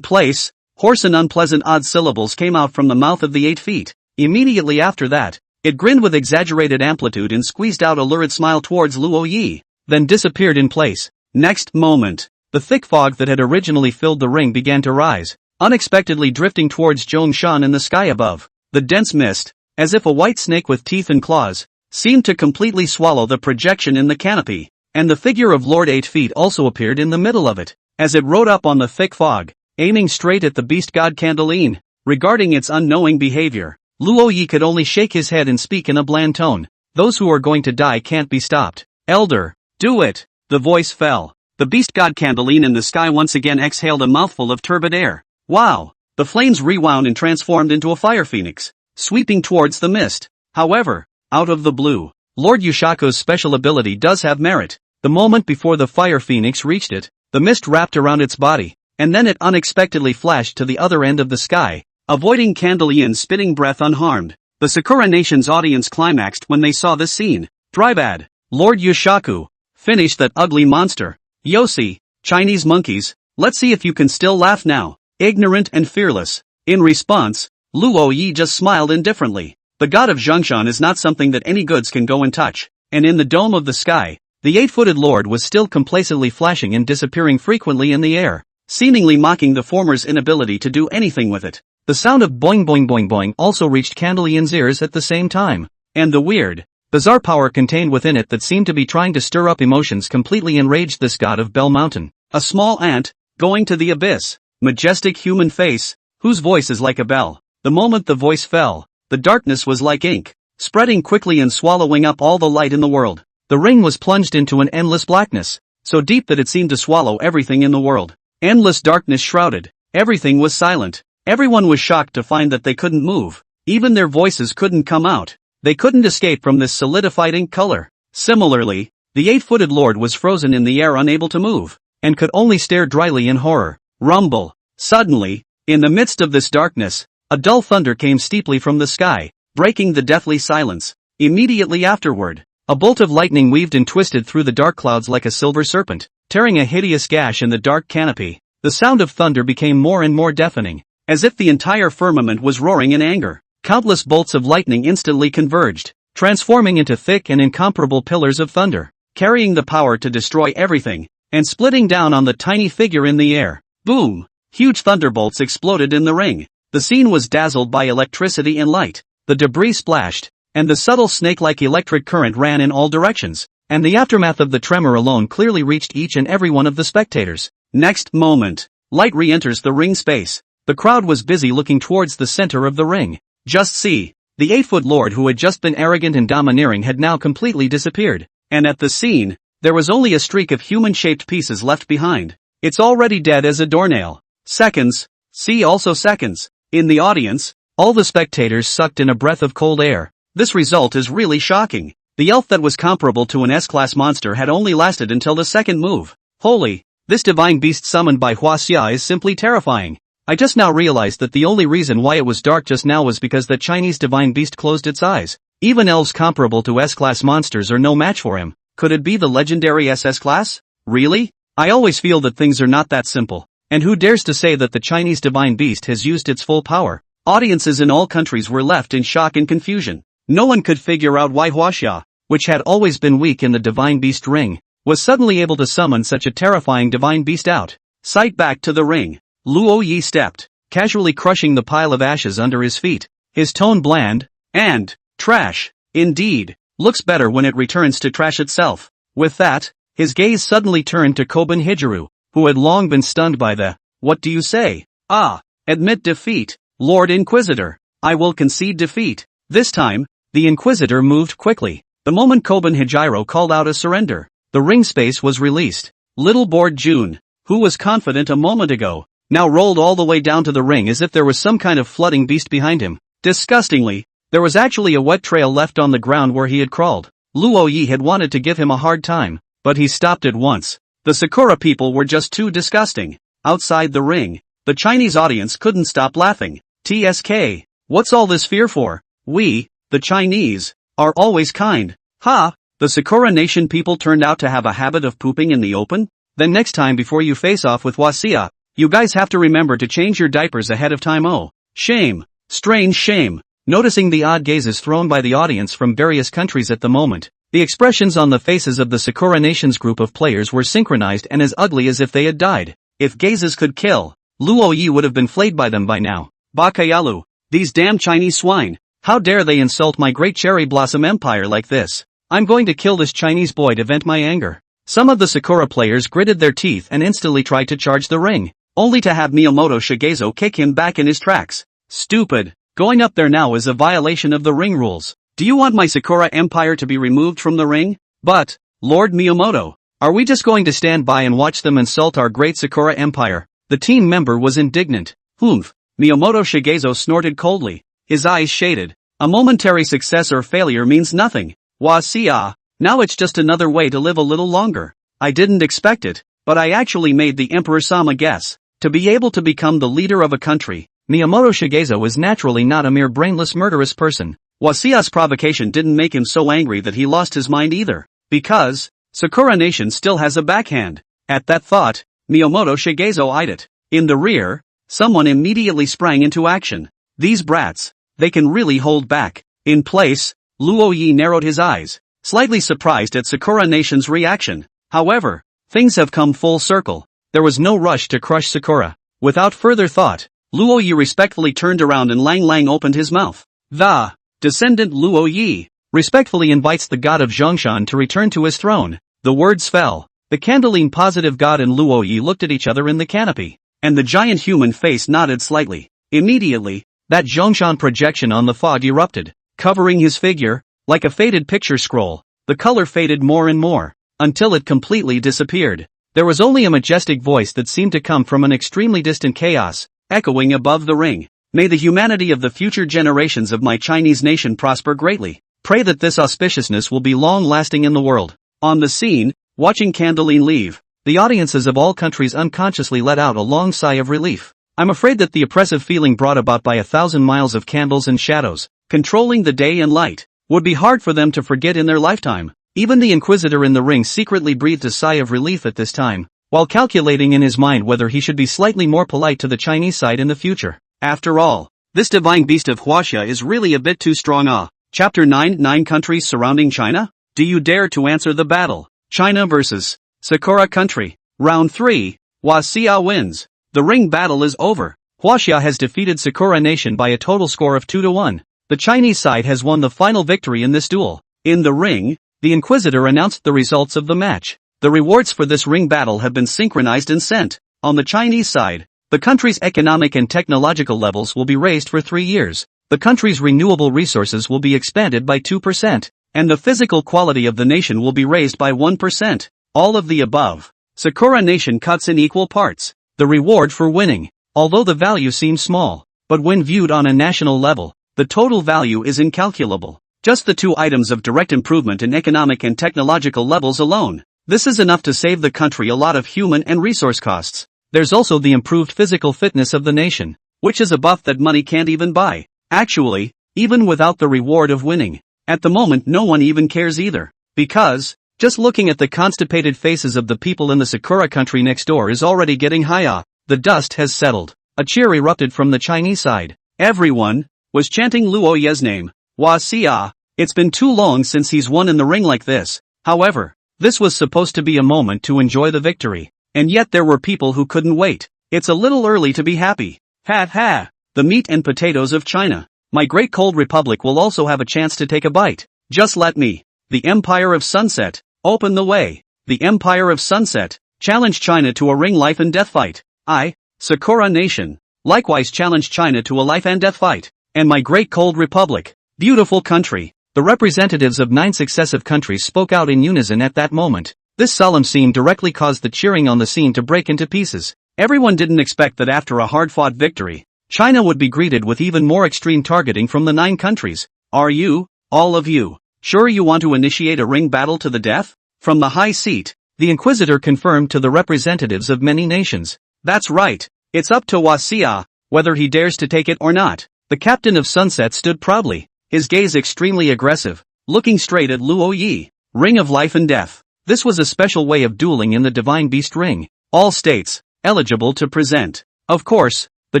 place, hoarse and unpleasant odd syllables came out from the mouth of the 8 Feet. Immediately after that, it grinned with exaggerated amplitude and squeezed out a lurid smile towards Luo Yi, then disappeared in place. Next moment, the thick fog that had originally filled the ring began to rise, unexpectedly drifting towards Zhongshan in the sky above. The dense mist, as if a white snake with teeth and claws, seemed to completely swallow the projection in the canopy, and the figure of Lord 8 Feet also appeared in the middle of it, as it rode up on the thick fog, aiming straight at the beast god Candeline. Regarding its unknowing behavior, Luo Yi could only shake his head and speak in a bland tone. Those who are going to die can't be stopped. Elder, do it! The voice fell. The beast god Candeline in the sky once again exhaled a mouthful of turbid air. Wow! The flames rewound and transformed into a fire phoenix, sweeping towards the mist. However, out of the blue, Lord Yushaku's special ability does have merit. The moment before the fire phoenix reached it, the mist wrapped around its body, and then it unexpectedly flashed to the other end of the sky, avoiding Candeline's spitting breath unharmed. The Sakura Nation's audience climaxed when they saw this scene. Drybad, Lord Yushaku, finish that ugly monster. Yosi, Chinese monkeys, let's see if you can still laugh now. Ignorant and fearless. In response, Luo Yi just smiled indifferently. The god of Zhongshan is not something that any goods can go and touch, and in the dome of the sky, the 8-footed lord was still complacently flashing and disappearing frequently in the air, seemingly mocking the former's inability to do anything with it. The sound of boing boing boing boing also reached Candeline's ears at the same time, and the weird, bizarre power contained within it that seemed to be trying to stir up emotions completely enraged this god of Bell Mountain. A small ant, going to the abyss, majestic human face, whose voice is like a bell. The moment the voice fell, the darkness was like ink, spreading quickly and swallowing up all the light in the world. The ring was plunged into an endless blackness, so deep that it seemed to swallow everything in the world. Endless darkness shrouded, everything was silent. Everyone was shocked to find that they couldn't move. Even their voices couldn't come out. They couldn't escape from this solidified ink color. Similarly, the 8-footed lord was frozen in the air, unable to move, and could only stare dryly in horror. Rumble. Suddenly, in the midst of this darkness, a dull thunder came steeply from the sky, breaking the deathly silence. Immediately afterward, a bolt of lightning weaved and twisted through the dark clouds like a silver serpent, tearing a hideous gash in the dark canopy. The sound of thunder became more and more deafening, as if the entire firmament was roaring in anger. Countless bolts of lightning instantly converged, transforming into thick and incomparable pillars of thunder, carrying the power to destroy everything, and splitting down on the tiny figure in the air. Boom! Huge thunderbolts exploded in the ring. The scene was dazzled by electricity and light. The debris splashed, and the subtle snake-like electric current ran in all directions, and the aftermath of the tremor alone clearly reached each and every one of the spectators. Next moment, light re-enters the ring space. The crowd was busy looking towards the center of the ring. Just see, the 8-foot lord who had just been arrogant and domineering had now completely disappeared, and at the scene, there was only a streak of human-shaped pieces left behind. It's already dead as a doornail. Seconds. See also seconds. In the audience, all the spectators sucked in a breath of cold air. This result is really shocking. The elf that was comparable to an S-class monster had only lasted until the second move. Holy, this divine beast summoned by Huaxia is simply terrifying. I just now realized that the only reason why it was dark just now was because that Chinese divine beast closed its eyes. Even elves comparable to S-class monsters are no match for him. Could it be the legendary SS-class? Really? I always feel that things are not that simple. And who dares to say that the Chinese divine beast has used its full power? Audiences in all countries were left in shock and confusion. No one could figure out why Huaxia, which had always been weak in the divine beast ring, was suddenly able to summon such a terrifying divine beast out. Sight back to the ring. Luo Yi stepped, casually crushing the pile of ashes under his feet. His tone bland, and, trash, indeed, looks better when it returns to trash itself. With that, his gaze suddenly turned to Koban Hijiru, who had long been stunned by the, "What do you say?" "Ah, admit defeat, Lord Inquisitor. I will concede defeat." This time, the Inquisitor moved quickly. The moment Koban Hijiru called out a surrender, the ring space was released. Little bored June, who was confident a moment ago, now rolled all the way down to the ring as if there was some kind of flooding beast behind him. Disgustingly, there was actually a wet trail left on the ground where he had crawled. Luo Yi had wanted to give him a hard time, but he stopped at once. The Sakura people were just too disgusting. Outside the ring, the Chinese audience couldn't stop laughing. TSK, what's all this fear for? We, the Chinese, are always kind. Ha! The Sakura nation people turned out to have a habit of pooping in the open? Then next time before you face off with Huaxia, you guys have to remember to change your diapers ahead of time. Oh, shame. Strange shame. Noticing the odd gazes thrown by the audience from various countries at the moment, the expressions on the faces of the Sakura Nation's group of players were synchronized and as ugly as if they had died. If gazes could kill, Luo Yi would have been flayed by them by now. Bakayalu, these damn Chinese swine, how dare they insult my great cherry blossom empire like this? I'm going to kill this Chinese boy to vent my anger. Some of the Sakura players gritted their teeth and instantly tried to charge the ring, only to have Miyamoto Shigezo kick him back in his tracks. Stupid. Going up there now is a violation of the ring rules. Do you want my Sakura Empire to be removed from the ring? But, Lord Miyamoto, are we just going to stand by and watch them insult our great Sakura Empire? The team member was indignant. Humph. Miyamoto Shigezo snorted coldly, his eyes shaded. A momentary success or failure means nothing. Huaxia, now it's just another way to live a little longer. I didn't expect it, but I actually made the Emperor-sama guess. To be able to become the leader of a country, Miyamoto Shigezo was naturally not a mere brainless murderous person. Huaxia's provocation didn't make him so angry that he lost his mind either, because Sakura Nation still has a backhand. At that thought, Miyamoto Shigezo eyed it. In the rear, someone immediately sprang into action. These brats, they can really hold back. In place, Luo Yi narrowed his eyes, slightly surprised at Sakura Nation's reaction. However, things have come full circle. There was no rush to crush Sakura. Without further thought, Luo Yi respectfully turned around and Lang Lang opened his mouth. The descendant Luo Yi respectfully invites the god of Zhongshan to return to his throne. The words fell. The Candeline positive god and Luo Yi looked at each other in the canopy, and the giant human face nodded slightly. Immediately, that Zhongshan projection on the fog erupted, covering his figure, like a faded picture scroll. The color faded more and more, until it completely disappeared. There was only a majestic voice that seemed to come from an extremely distant chaos, echoing above the ring. May the humanity of the future generations of my Chinese nation prosper greatly. Pray that this auspiciousness will be long-lasting in the world. On the scene, watching Candeline leave, the audiences of all countries unconsciously let out a long sigh of relief. I'm afraid that the oppressive feeling brought about by 1,000 miles of candles and shadows, controlling the day and light, would be hard for them to forget in their lifetime. Even the Inquisitor in the ring secretly breathed a sigh of relief at this time, while calculating in his mind whether he should be slightly more polite to the Chinese side in the future. After all, this divine beast of Huaxia is really a bit too strong. Chapter 9: 9 countries surrounding China? Do you dare to answer the battle? China vs. Sakura Country. Round 3. Huaxia wins. The ring battle is over. Huaxia has defeated Sakura Nation by a total score of 2-1. The Chinese side has won the final victory in this duel. In the ring, the Inquisitor announced the results of the match. The rewards for this ring battle have been synchronized and sent. On the Chinese side, the country's economic and technological levels will be raised for 3 years. The country's renewable resources will be expanded by 2%, and the physical quality of the nation will be raised by 1%. All of the above. Sakura Nation cuts in equal parts. The reward for winning, although the value seems small, but when viewed on a national level, the total value is incalculable. Just the 2 items of direct improvement in economic and technological levels alone. This is enough to save the country a lot of human and resource costs. There's also the improved physical fitness of the nation, which is a buff that money can't even buy. Actually, even without the reward of winning, at the moment no one even cares either. Because, just looking at the constipated faces of the people in the Sakura country next door is already getting high. The dust has settled. A cheer erupted from the Chinese side. Everyone was chanting Luo Ye's name. Huaxia. It's been too long since he's won in the ring like this. However, this was supposed to be a moment to enjoy the victory. And yet there were people who couldn't wait. It's a little early to be happy. Ha ha. The meat and potatoes of China. My great cold republic will also have a chance to take a bite. Just let me. The Empire of Sunset. Open the way. The Empire of Sunset. Challenge China to a ring life and death fight. I, Sakura Nation, likewise challenge China to a life and death fight. And my great cold republic. Beautiful country. The representatives of 9 successive countries spoke out in unison at that moment. This solemn scene directly caused the cheering on the scene to break into pieces. Everyone didn't expect that after a hard-fought victory, China would be greeted with even more extreme targeting from the 9 countries. Are you, all of you, sure you want to initiate a ring battle to the death? From the high seat, the Inquisitor confirmed to the representatives of many nations. That's right, it's up to Huaxia, whether he dares to take it or not. The captain of Sunset stood proudly, his gaze extremely aggressive, looking straight at Luo Yi. Ring of life and death. This was a special way of dueling in the Divine Beast Ring. All states eligible to present. Of course, the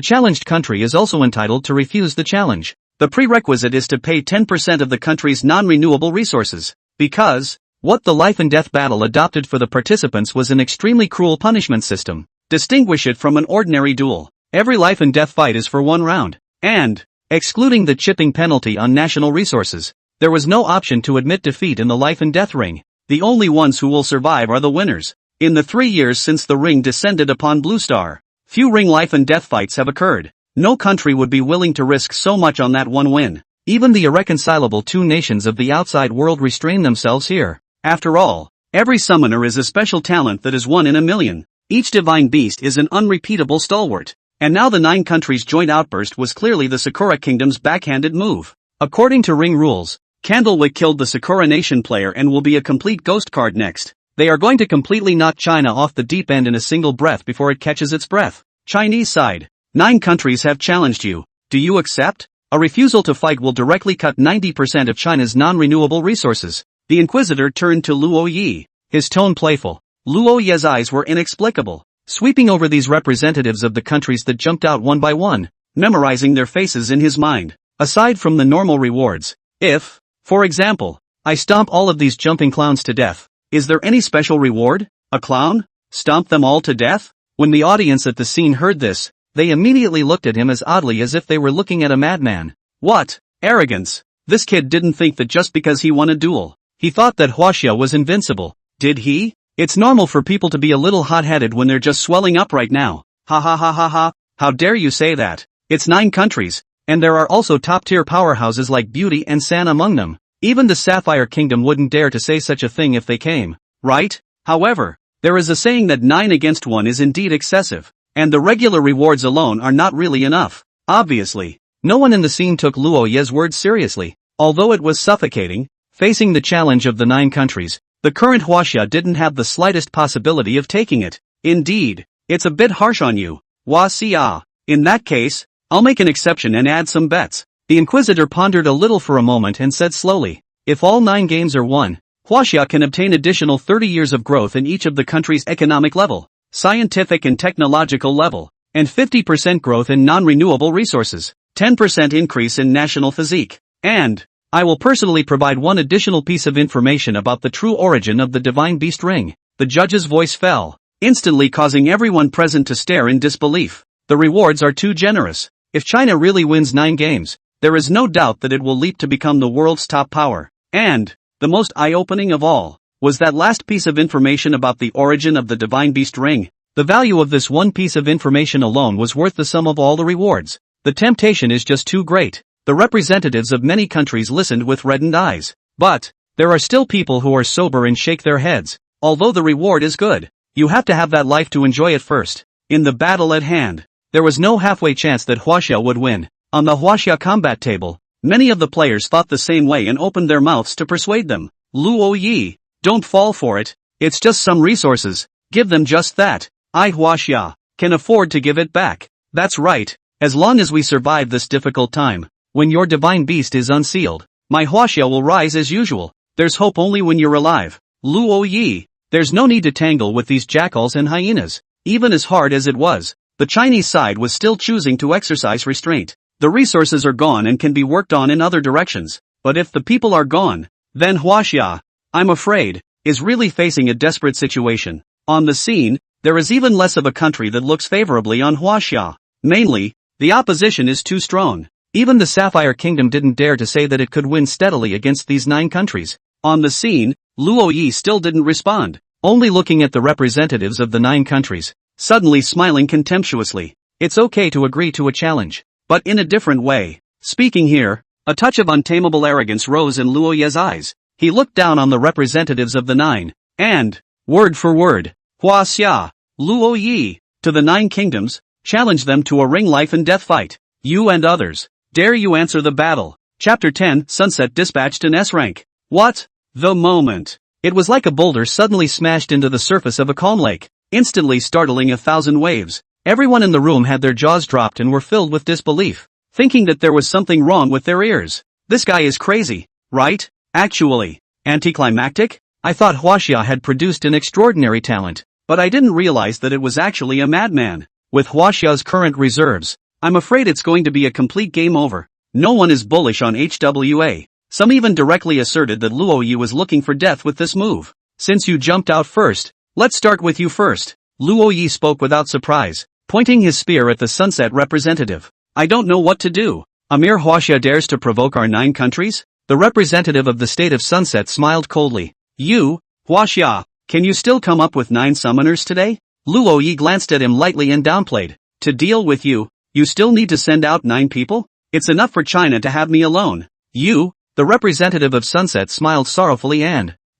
challenged country is also entitled to refuse the challenge. The prerequisite is to pay 10% of the country's non-renewable resources. Because, what the life and death battle adopted for the participants was an extremely cruel punishment system. Distinguish it from an ordinary duel. Every life and death fight is for 1 round. And, excluding the chipping penalty on national resources, there was no option to admit defeat in the life and death ring. The only ones who will survive are the winners. In the 3 years since the ring descended upon Blue Star, few ring life and death fights have occurred. No country would be willing to risk so much on that one win. Even the irreconcilable 2 nations of the outside world restrain themselves here. After all, every summoner is a special talent that is 1 in a million. Each divine beast is an unrepeatable stalwart. And now the 9 countries' joint outburst was clearly the Sakura Kingdom's backhanded move. According to ring rules, Candlewick killed the Sakura Nation player and will be a complete ghost card next. They are going to completely knock China off the deep end in a single breath before it catches its breath. Chinese side. 9 countries have challenged you. Do you accept? A refusal to fight will directly cut 90% of China's non-renewable resources. The Inquisitor turned to Luo Yi, his tone playful. Luo Yi's eyes were inexplicable, sweeping over these representatives of the countries that jumped out one by one, memorizing their faces in his mind. Aside from the normal rewards, if, for example, I stomp all of these jumping clowns to death, is there any special reward? A clown? Stomp them all to death? When the audience at the scene heard this, they immediately looked at him as oddly as if they were looking at a madman. What? Arrogance. This kid didn't think that just because he won a duel, he thought that Huaxia was invincible. Did he? It's normal for people to be a little hot-headed when they're just swelling up right now. Ha ha ha ha ha. How dare you say that? It's 9 countries, and there are also top-tier powerhouses like Beauty and San among them. Even the Sapphire Kingdom wouldn't dare to say such a thing if they came, right? However, there is a saying that 9 against 1 is indeed excessive, and the regular rewards alone are not really enough. Obviously, no one in the scene took Luo Ye's words seriously. Although it was suffocating, facing the challenge of the 9 countries, the current Huaxia didn't have the slightest possibility of taking it. Indeed, it's a bit harsh on you, Huaxia. In that case, I'll make an exception and add some bets. The Inquisitor pondered a little for a moment and said slowly, if all 9 games are won, Huaxia can obtain additional 30 years of growth in each of the country's economic level, scientific and technological level, and 50% growth in non-renewable resources, 10% increase in national physique, and I will personally provide one additional piece of information about the true origin of the Divine Beast Ring. The judge's voice fell, instantly causing everyone present to stare in disbelief. The rewards are too generous. If China really wins 9 games, there is no doubt that it will leap to become the world's top power. And the most eye-opening of all was that last piece of information about the origin of the Divine Beast Ring. The value of this one piece of information alone was worth the sum of all the rewards. The temptation is just too great. The representatives of many countries listened with reddened eyes. But there are still people who are sober and shake their heads. Although the reward is good, you have to have that life to enjoy it first. In the battle at hand, there was no halfway chance that Huaxia would win. On the Huaxia combat table, many of the players thought the same way and opened their mouths to persuade them. Luo Yi, don't fall for it. It's just some resources. Give them just that. I, Huaxia, can afford to give it back. That's right. As long as we survive this difficult time, when your divine beast is unsealed, my Huaxia will rise as usual. There's hope only when you're alive. Luo Yi, there's no need to tangle with these jackals and hyenas. Even as hard as it was, the Chinese side was still choosing to exercise restraint. The resources are gone and can be worked on in other directions. But if the people are gone, then Huaxia, I'm afraid, is really facing a desperate situation. On the scene, there is even less of a country that looks favorably on Huaxia. Mainly, the opposition is too strong. Even the Sapphire Kingdom didn't dare to say that it could win steadily against these 9 countries. On the scene, Luo Yi still didn't respond, only looking at the representatives of the 9 countries, suddenly smiling contemptuously. It's okay to agree to a challenge, but in a different way. Speaking here, a touch of untamable arrogance rose in Luo Yi's eyes. He looked down on the representatives of the 9, and, word for word, Huaxia, Luo Yi, to the 9 kingdoms, challenge them to a ring life and death fight. You and others, dare you answer the battle? Chapter 10, Sunset dispatched an S-rank. What? The moment. It was like a boulder suddenly smashed into the surface of a calm lake, instantly startling 1,000 waves. Everyone in the room had their jaws dropped and were filled with disbelief, thinking that there was something wrong with their ears. This guy is crazy, right? Actually, anticlimactic? I thought Huaxia had produced an extraordinary talent, but I didn't realize that it was actually a madman. With Huaxia's current reserves, I'm afraid it's going to be a complete game over. No one is bullish on HWA. Some even directly asserted that Luo Yi was looking for death with this move. Since you jumped out first, let's start with you first. Luo Yi spoke without surprise, pointing his spear at the Sunset representative. I don't know what to do. A mere Huaxia dares to provoke our 9 countries? The representative of the state of Sunset smiled coldly. You, Huaxia, can you still come up with 9 summoners today? Luo Yi glanced at him lightly and downplayed. To deal with you, you still need to send out 9 people? It's enough for China to have me alone. You, the representative of Sunset smiled sorrowfully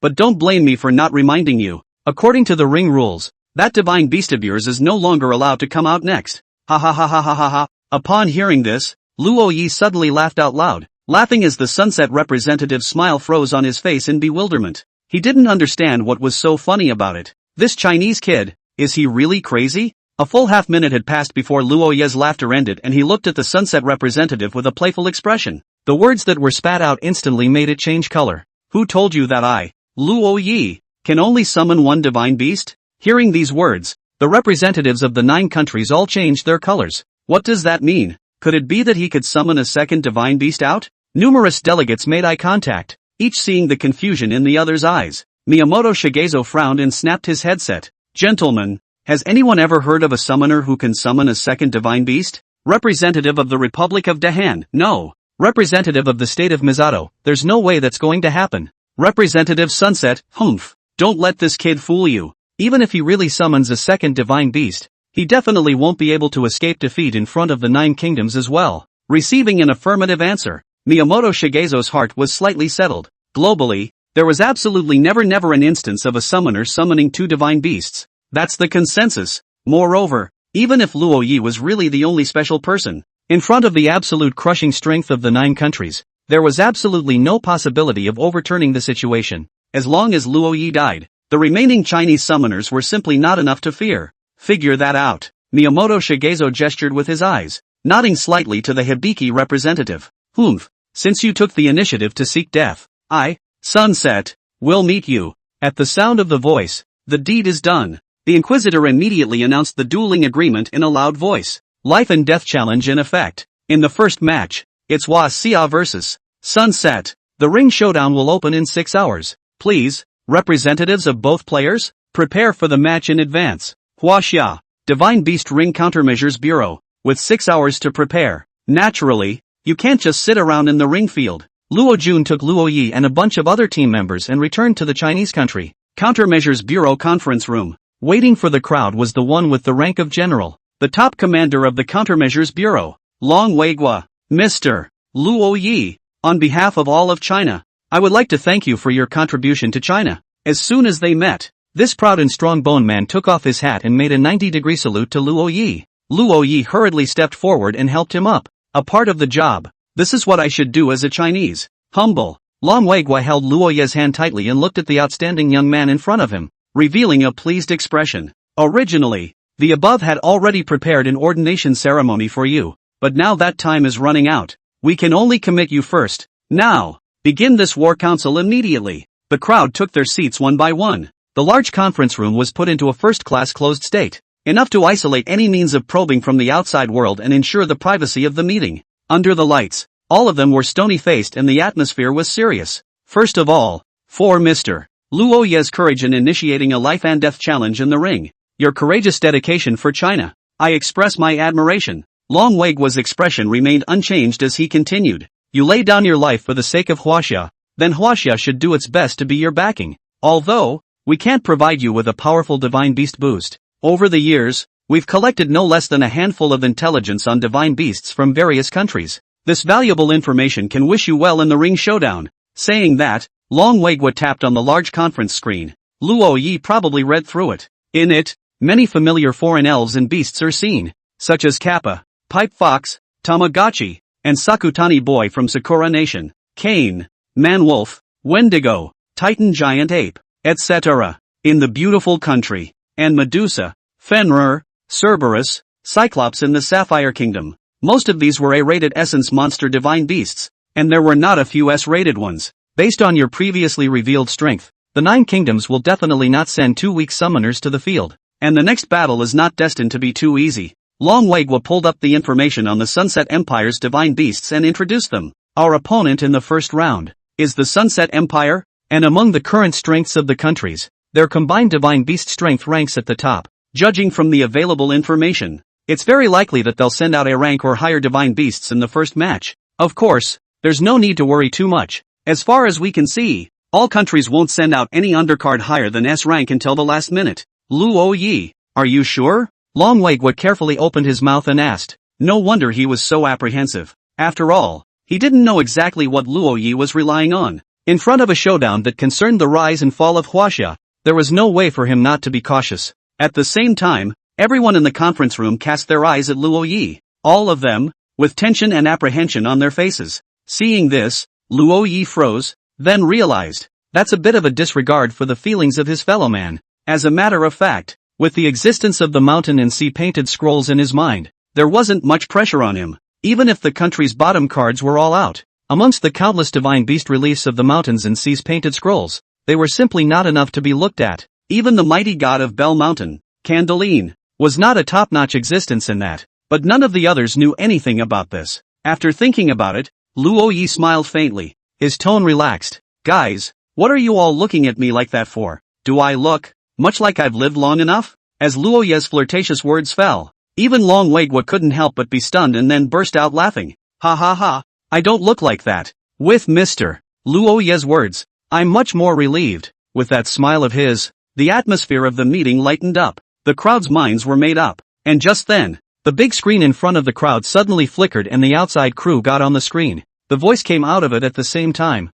but don't blame me for not reminding you. According to the ring rules, that divine beast of yours is no longer allowed to come out next. Ha ha ha ha ha ha ha. Upon hearing this, Luo Yi suddenly laughed out loud, laughing as the Sunset representative's smile froze on his face in bewilderment. He didn't understand what was so funny about it. This Chinese kid, is he really crazy? A full half-minute had passed before Luo Yi's laughter ended and he looked at the Sunset representative with a playful expression. The words that were spat out instantly made it change color. Who told you that I, Luo Yi, can only summon one divine beast? Hearing these words, the representatives of the 9 countries all changed their colors. What does that mean? Could it be that he could summon a second divine beast out? Numerous delegates made eye contact, each seeing the confusion in the other's eyes. Miyamoto Shigezo frowned and snapped his headset. Gentlemen, has anyone ever heard of a summoner who can summon a second divine beast? Representative of the Republic of Dahan, no. Representative of the state of Misato, there's no way that's going to happen. Representative Sunset, humph. Don't let this kid fool you. Even if he really summons a second divine beast, he definitely won't be able to escape defeat in front of the 9 kingdoms as well. Receiving an affirmative answer, Miyamoto Shigezo's heart was slightly settled. Globally, there was absolutely never an instance of a summoner summoning 2 divine beasts. That's the consensus. Moreover, even if Luo Yi was really the only special person, In front of the absolute crushing strength of the 9 countries, there was absolutely no possibility of overturning the situation. As long as Luo Yi died, the remaining Chinese summoners were simply not enough to fear. Figure that out. Miyamoto Shigezo gestured with his eyes, nodding slightly to the Hibiki representative. Humph. Since you took the initiative to seek death, I, Sunset, will meet you. At the sound of the voice, the deed is done. The Inquisitor immediately announced the dueling agreement in a loud voice. Life and death challenge in effect. In the first match, it's Hua Xia versus Sunset. The ring showdown will open in 6 hours. Please, representatives of both players, prepare for the match in advance. Hua Xia, Divine Beast Ring Countermeasures Bureau, with 6 hours to prepare. Naturally, you can't just sit around in the ring field. Luo Jun took Luo Yi and a bunch of other team members and returned to the Chinese country Countermeasures Bureau conference room. Waiting for the crowd was the one with the rank of general, the top commander of the Countermeasures Bureau, Long Weigua. Mr. Luo Yi, on behalf of all of China, I would like to thank you for your contribution to China. As soon as they met, this proud and strong-boned man took off his hat and made a 90-degree salute to Luo Yi. Luo Yi hurriedly stepped forward and helped him up. A part of the job. This is what I should do as a Chinese. Humble. Long Weigua held Luo Yi's hand tightly and looked at the outstanding young man in front of him, revealing a pleased expression. Originally, the above had already prepared an ordination ceremony for you, but now that time is running out. We can only commit you first. Now, begin this war council immediately. The crowd took their seats one by one. The large conference room was put into a first-class closed state, enough to isolate any means of probing from the outside world and ensure the privacy of the meeting. Under the lights, all of them were stony-faced and the atmosphere was serious. First of all, for Mr. Luo Yi's courage in initiating a life and death challenge in the ring. Your courageous dedication for China. I express my admiration. Long Weigua's expression remained unchanged as he continued. You lay down your life for the sake of Hua Xia, then Hua Xia should do its best to be your backing. Although, we can't provide you with a powerful divine beast boost. Over the years, we've collected no less than a handful of intelligence on divine beasts from various countries. This valuable information can wish you well in the ring showdown. Saying that, Long Weigua tapped on the large conference screen. Luo Yi probably read through it. In it, many familiar foreign elves and beasts are seen, such as Kappa, Pipe Fox, Tamagotchi, and Sakutani Boy from Sakura Nation, Kane, Man-Wolf, Wendigo, Titan Giant Ape, etc. In the beautiful country, and Medusa, Fenrir, Cerberus, Cyclops in the Sapphire Kingdom. Most of these were A-rated essence monster divine beasts, and there were not a few S-rated ones. Based on your previously revealed strength, the 9 kingdoms will definitely not send 2 weak summoners to the field, and the next battle is not destined to be too easy. Long Weigua pulled up the information on the Sunset Empire's divine beasts and introduced them. Our opponent in the first round is the Sunset Empire, and among the current strengths of the countries, their combined divine beast strength ranks at the top. Judging from the available information, it's very likely that they'll send out a rank or higher divine beasts in the first match. Of course, there's no need to worry too much. As far as we can see, all countries won't send out any undercard higher than S rank until the last minute. Luo Yi, are you sure? Long Weigua carefully opened his mouth and asked. No wonder he was so apprehensive. After all, he didn't know exactly what Luo Yi was relying on. In front of a showdown that concerned the rise and fall of Hua Xia, there was no way for him not to be cautious. At the same time, everyone in the conference room cast their eyes at Luo Yi, all of them, with tension and apprehension on their faces. Seeing this, Luo Yi froze, then realized, that's a bit of a disregard for the feelings of his fellow man. As a matter of fact, with the existence of the mountain and sea painted scrolls in his mind, there wasn't much pressure on him, even if the country's bottom cards were all out. Amongst the countless divine beast reliefs of the mountains and seas painted scrolls, they were simply not enough to be looked at. Even the mighty god of Bell Mountain, Candeline, was not a top-notch existence in that, but none of the others knew anything about this. After thinking about it, Luo Yi smiled faintly, his tone relaxed. Guys, what are you all looking at me like that for? Do I look much like I've lived long enough? As Luo Yi's flirtatious words fell, even Long Weigua couldn't help but be stunned and then burst out laughing. Ha ha ha, I don't look like that. With Mr. Luo Yi's words, I'm much more relieved. With that smile of his, the atmosphere of the meeting lightened up. The crowd's minds were made up. And just then, the big screen in front of the crowd suddenly flickered and the outside crew got on the screen. The voice came out of it at the same time.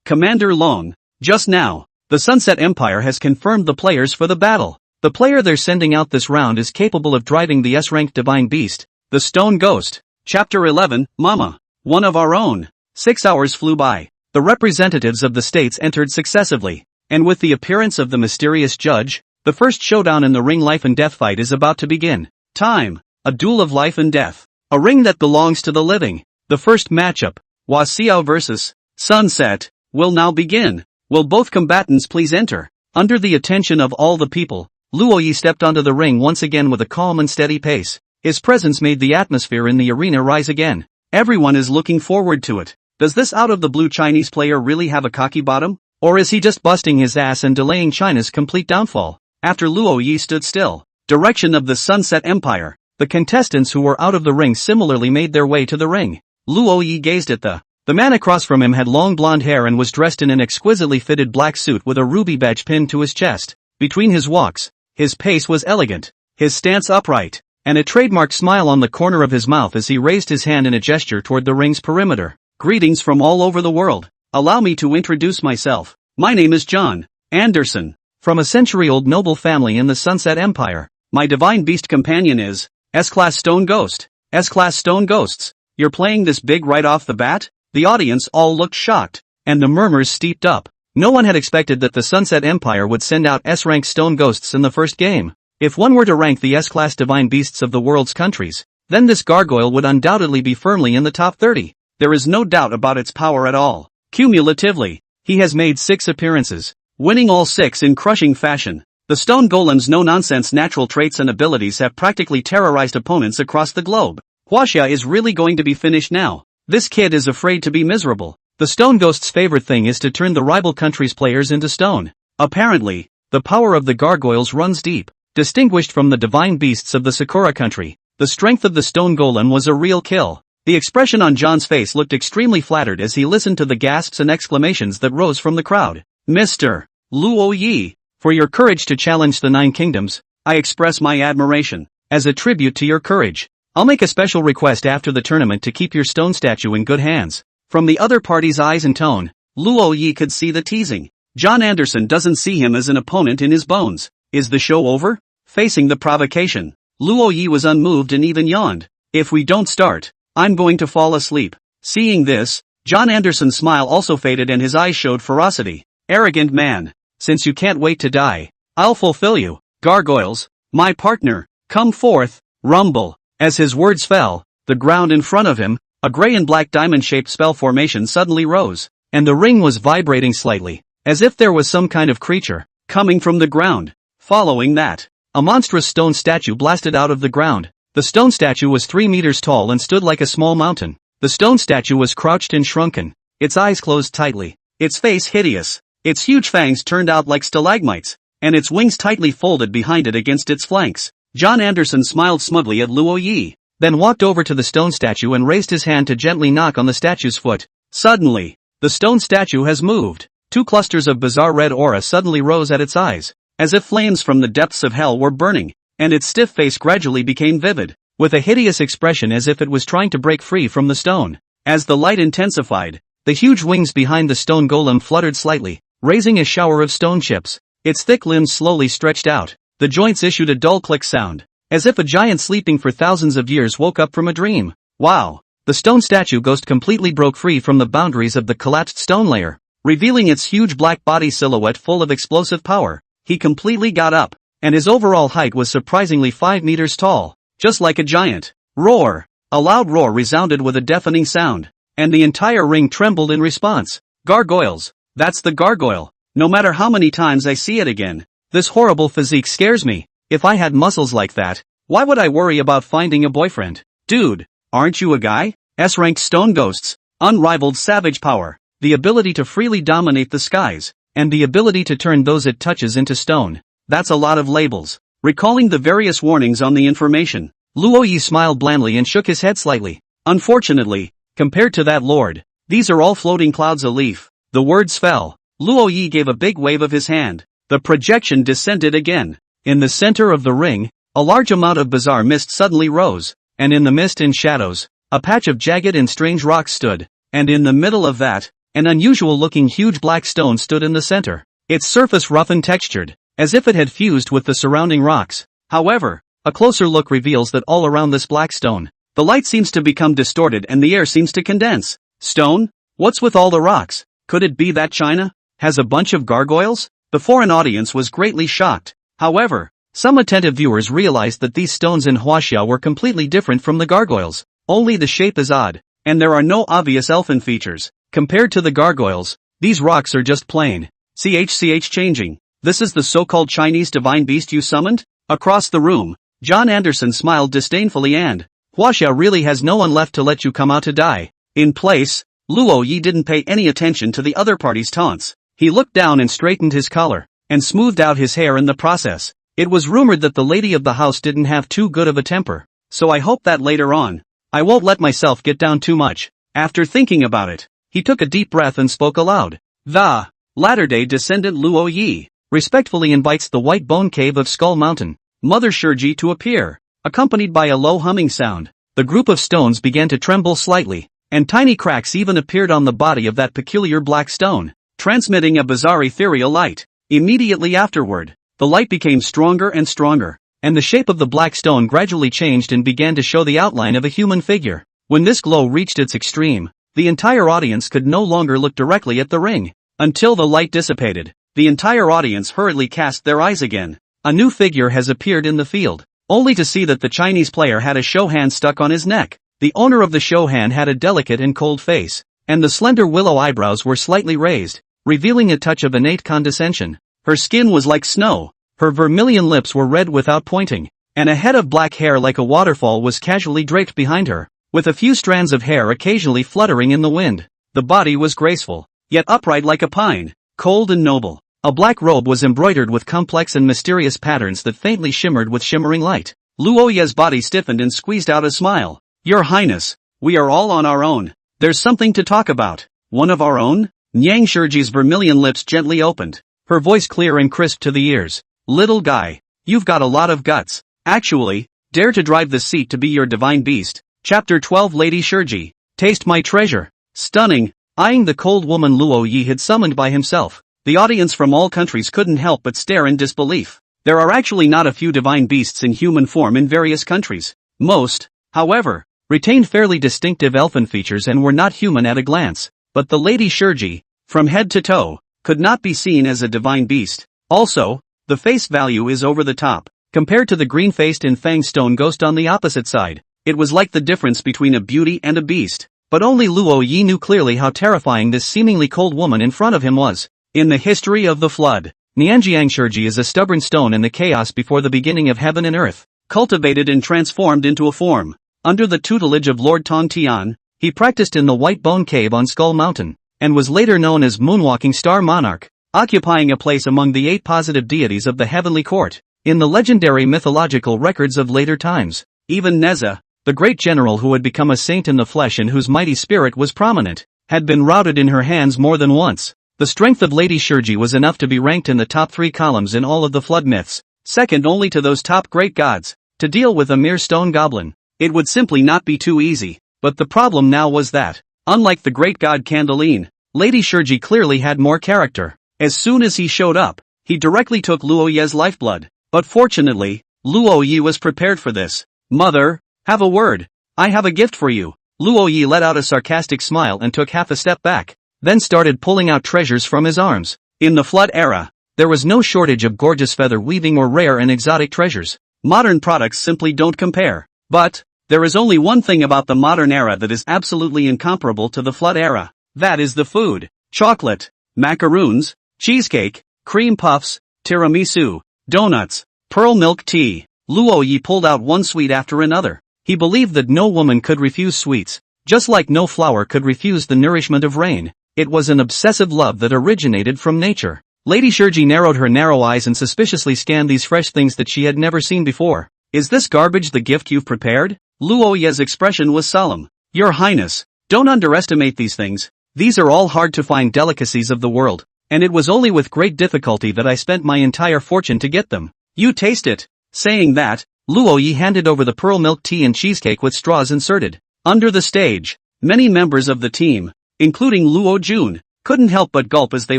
Commander Long, just now, the Sunset Empire has confirmed the players for the battle. The player they're sending out this round is capable of driving the S-ranked divine beast, the Stone Ghost. Chapter 11, Mama. One of our own. 6 hours flew by. The representatives of the states entered successively, and with the appearance of the mysterious judge, the first showdown in the ring life and death fight is about to begin. Time. A duel of life and death. A ring that belongs to the living. The first matchup, Hua Xiao vs. Sunset, will now begin. Will both combatants please enter? Under the attention of all the people, Luo Yi stepped onto the ring once again with a calm and steady pace. His presence made the atmosphere in the arena rise again. Everyone is looking forward to it. Does this out-of-the-blue Chinese player really have a cocky bottom? Or is he just busting his ass and delaying China's complete downfall? After Luo Yi stood still, direction of the Sunset Empire, the contestants who were out of the ring similarly made their way to the ring. Luo Yi gazed at the man across from him had long blonde hair and was dressed in an exquisitely fitted black suit with a ruby badge pinned to his chest. Between his walks, his pace was elegant, his stance upright, and a trademark smile on the corner of his mouth as he raised his hand in a gesture toward the ring's perimeter. Greetings from all over the world. Allow me to introduce myself. My name is John Anderson, from a century-old noble family in the Sunset Empire. My divine beast companion is S-Class Stone Ghost. S-Class Stone Ghosts. You're playing this big right off the bat? The audience all looked shocked, and the murmurs steeped up. No one had expected that the Sunset Empire would send out S-rank Stone Ghosts in the first game. If one were to rank the S-Class divine beasts of the world's countries, then this gargoyle would undoubtedly be firmly in the top 30. There is no doubt about its power at all. Cumulatively, he has made 6 appearances, winning all 6 in crushing fashion. The Stone Golem's no-nonsense natural traits and abilities have practically terrorized opponents across the globe. Huaxia is really going to be finished now. This kid is afraid to be miserable. The Stone Ghost's favorite thing is to turn the rival country's players into stone. Apparently, the power of the gargoyles runs deep. Distinguished from the divine beasts of the Sakura Country, the strength of the Stone Golem was a real kill. The expression on John's face looked extremely flattered as he listened to the gasps and exclamations that rose from the crowd. Mr. Luo Yi, for your courage to challenge the 9 kingdoms, I express my admiration. As a tribute to your courage, I'll make a special request after the tournament to keep your stone statue in good hands. From the other party's eyes and tone, Luo Yi could see the teasing. John Anderson doesn't see him as an opponent in his bones. Is the show over? Facing the provocation, Luo Yi was unmoved and even yawned. If we don't start, I'm going to fall asleep. Seeing this, John Anderson's smile also faded and his eyes showed ferocity. Arrogant man, since you can't wait to die, I'll fulfill you. Gargoyles, my partner, come forth, rumble. As his words fell, the ground in front of him, a gray and black diamond-shaped spell formation suddenly rose, and the ring was vibrating slightly, as if there was some kind of creature coming from the ground. Following that, a monstrous stone statue blasted out of the ground. The stone statue was 3 meters tall and stood like a small mountain. The stone statue was crouched and shrunken, its eyes closed tightly, its face hideous, its huge fangs turned out like stalagmites, and its wings tightly folded behind it against its flanks. John Anderson smiled smugly at Luo Yi, then walked over to the stone statue and raised his hand to gently knock on the statue's foot. Suddenly, the stone statue has moved. 2 clusters of bizarre red aura suddenly rose at its eyes, as if flames from the depths of hell were burning, and its stiff face gradually became vivid, with a hideous expression as if it was trying to break free from the stone. As the light intensified, the huge wings behind the stone golem fluttered slightly, raising a shower of stone chips. Its thick limbs slowly stretched out, the joints issued a dull click sound, as if a giant sleeping for thousands of years woke up from a dream. Wow! The stone statue ghost completely broke free from the boundaries of the collapsed stone layer, revealing its huge black body silhouette full of explosive power. He completely got up, and his overall height was surprisingly 5 meters tall, just like a giant. Roar! A loud roar resounded with a deafening sound, and the entire ring trembled in response. Gargoyles! That's the gargoyle! No matter how many times I see it again, this horrible physique scares me. If I had muscles like that, why would I worry about finding a boyfriend? Dude, aren't you a guy? S-rank stone ghosts, unrivaled savage power, the ability to freely dominate the skies, and the ability to turn those it touches into stone. That's a lot of labels. Recalling the various warnings on the information, Luo Yi smiled blandly and shook his head slightly. Unfortunately, compared to that lord, these are all floating clouds a leaf. The words fell. Luo Yi gave a big wave of his hand. The projection descended again. In the center of the ring, a large amount of bizarre mist suddenly rose, and in the mist and shadows, a patch of jagged and strange rocks stood, and in the middle of that, an unusual-looking huge black stone stood in the center, its surface rough and textured, as if it had fused with the surrounding rocks. However, a closer look reveals that all around this black stone, The light seems to become distorted and the air seems to condense. Stone? What's with all the rocks? Could it be that China has a bunch of gargoyles? The foreign audience was greatly shocked. However, some attentive viewers realized that these stones in Huaxia were completely different from the gargoyles. Only the shape is odd, and there are no obvious elfin features. Compared to the gargoyles, these rocks are just plain CHCH changing. This is the so-called Chinese divine beast you summoned? Across the room, John Anderson smiled disdainfully and, Huaxia really has no one left to let you come out to die. In place, Luo Yi didn't pay any attention to the other party's taunts. He looked down and straightened his collar, and smoothed out his hair in the process. It was rumored that the lady of the house didn't have too good of a temper, so I hope that later on, I won't let myself get down too much. After thinking about it, he took a deep breath and spoke aloud. The latter-day descendant Luo Yi respectfully invites the white bone cave of Skull Mountain, Mother Shurji to appear, accompanied by a low humming sound. The group of stones began to tremble slightly, and tiny cracks even appeared on the body of that peculiar black stone, transmitting a bizarre ethereal light. Immediately afterward, the light became stronger and stronger, and the shape of the black stone gradually changed and began to show the outline of a human figure. When this glow reached its extreme, the entire audience could no longer look directly at the ring. Until the light dissipated, the entire audience hurriedly cast their eyes again. A new figure has appeared in the field, only to see that the Chinese player had a show hand stuck on his neck. The owner of the show hand had a delicate and cold face, and the slender willow eyebrows were slightly raised, revealing a touch of innate condescension. Her skin was like snow, her vermilion lips were red without pointing, and a head of black hair like a waterfall was casually draped behind her, with a few strands of hair occasionally fluttering in the wind. The body was graceful, yet upright like a pine, cold and noble. A black robe was embroidered with complex and mysterious patterns that faintly shimmered with shimmering light. Luo Ye's body stiffened and squeezed out a smile. Your Highness, we are all on our own. There's something to talk about. One of our own? Nyang Shurji's vermilion lips gently opened, her voice clear and crisp to the ears. Little guy, you've got a lot of guts. Actually, dare to drive the seat to be your divine beast. Chapter 12 Lady Shurji, taste my treasure. Stunning, eyeing the cold woman Luo Yi had summoned by himself. The audience from all countries couldn't help but stare in disbelief. There are actually not a few divine beasts in human form in various countries. Most, however, retained fairly distinctive elfin features and were not human at a glance. But the Lady Shurji, from head to toe, could not be seen as a divine beast. Also, the face value is over the top. Compared to the green-faced and fang stone ghost on the opposite side, it was like the difference between a beauty and a beast. But only Luo Yi knew clearly how terrifying this seemingly cold woman in front of him was. In the history of the flood, Nianjiang Shurji is a stubborn stone in the chaos before the beginning of heaven and earth, cultivated and transformed into a form. Under the tutelage of Lord Tong Tian, he practiced in the White Bone Cave on Skull Mountain, and was later known as Moonwalking Star Monarch, occupying a place among the 8 positive deities of the heavenly court. In the legendary mythological records of later times, even Neza, the great general who had become a saint in the flesh and whose mighty spirit was prominent, had been routed in her hands more than once. The strength of Lady Shurji was enough to be ranked in the top 3 columns in all of the flood myths, second only to those top great gods. To deal with a mere stone goblin, it would simply not be too easy. But the problem now was that, unlike the great god Candeline, Lady Shurji clearly had more character. As soon as he showed up, he directly took Luo Ye's lifeblood. But fortunately, Luo Yi was prepared for this. Mother, have a word. I have a gift for you. Luo Yi let out a sarcastic smile and took half a step back, then started pulling out treasures from his arms. In the flood era, there was no shortage of gorgeous feather weaving or rare and exotic treasures. Modern products simply don't compare. But there is only one thing about the modern era that is absolutely incomparable to the flood era. That is the food. Chocolate, macaroons, cheesecake, cream puffs, tiramisu, donuts, pearl milk tea. Luo Yi pulled out one sweet after another. He believed that no woman could refuse sweets, just like no flower could refuse the nourishment of rain. It was an obsessive love that originated from nature. Lady Shurji narrowed her narrow eyes and suspiciously scanned these fresh things that she had never seen before. Is this garbage the gift you've prepared? Luo Ye's expression was solemn. Your Highness, don't underestimate these things. These are all hard-to-find delicacies of the world, and it was only with great difficulty that I spent my entire fortune to get them. You taste it. Saying that, Luo Yi handed over the pearl milk tea and cheesecake with straws inserted. Under the stage, many members of the team, including Luo Jun, couldn't help but gulp as they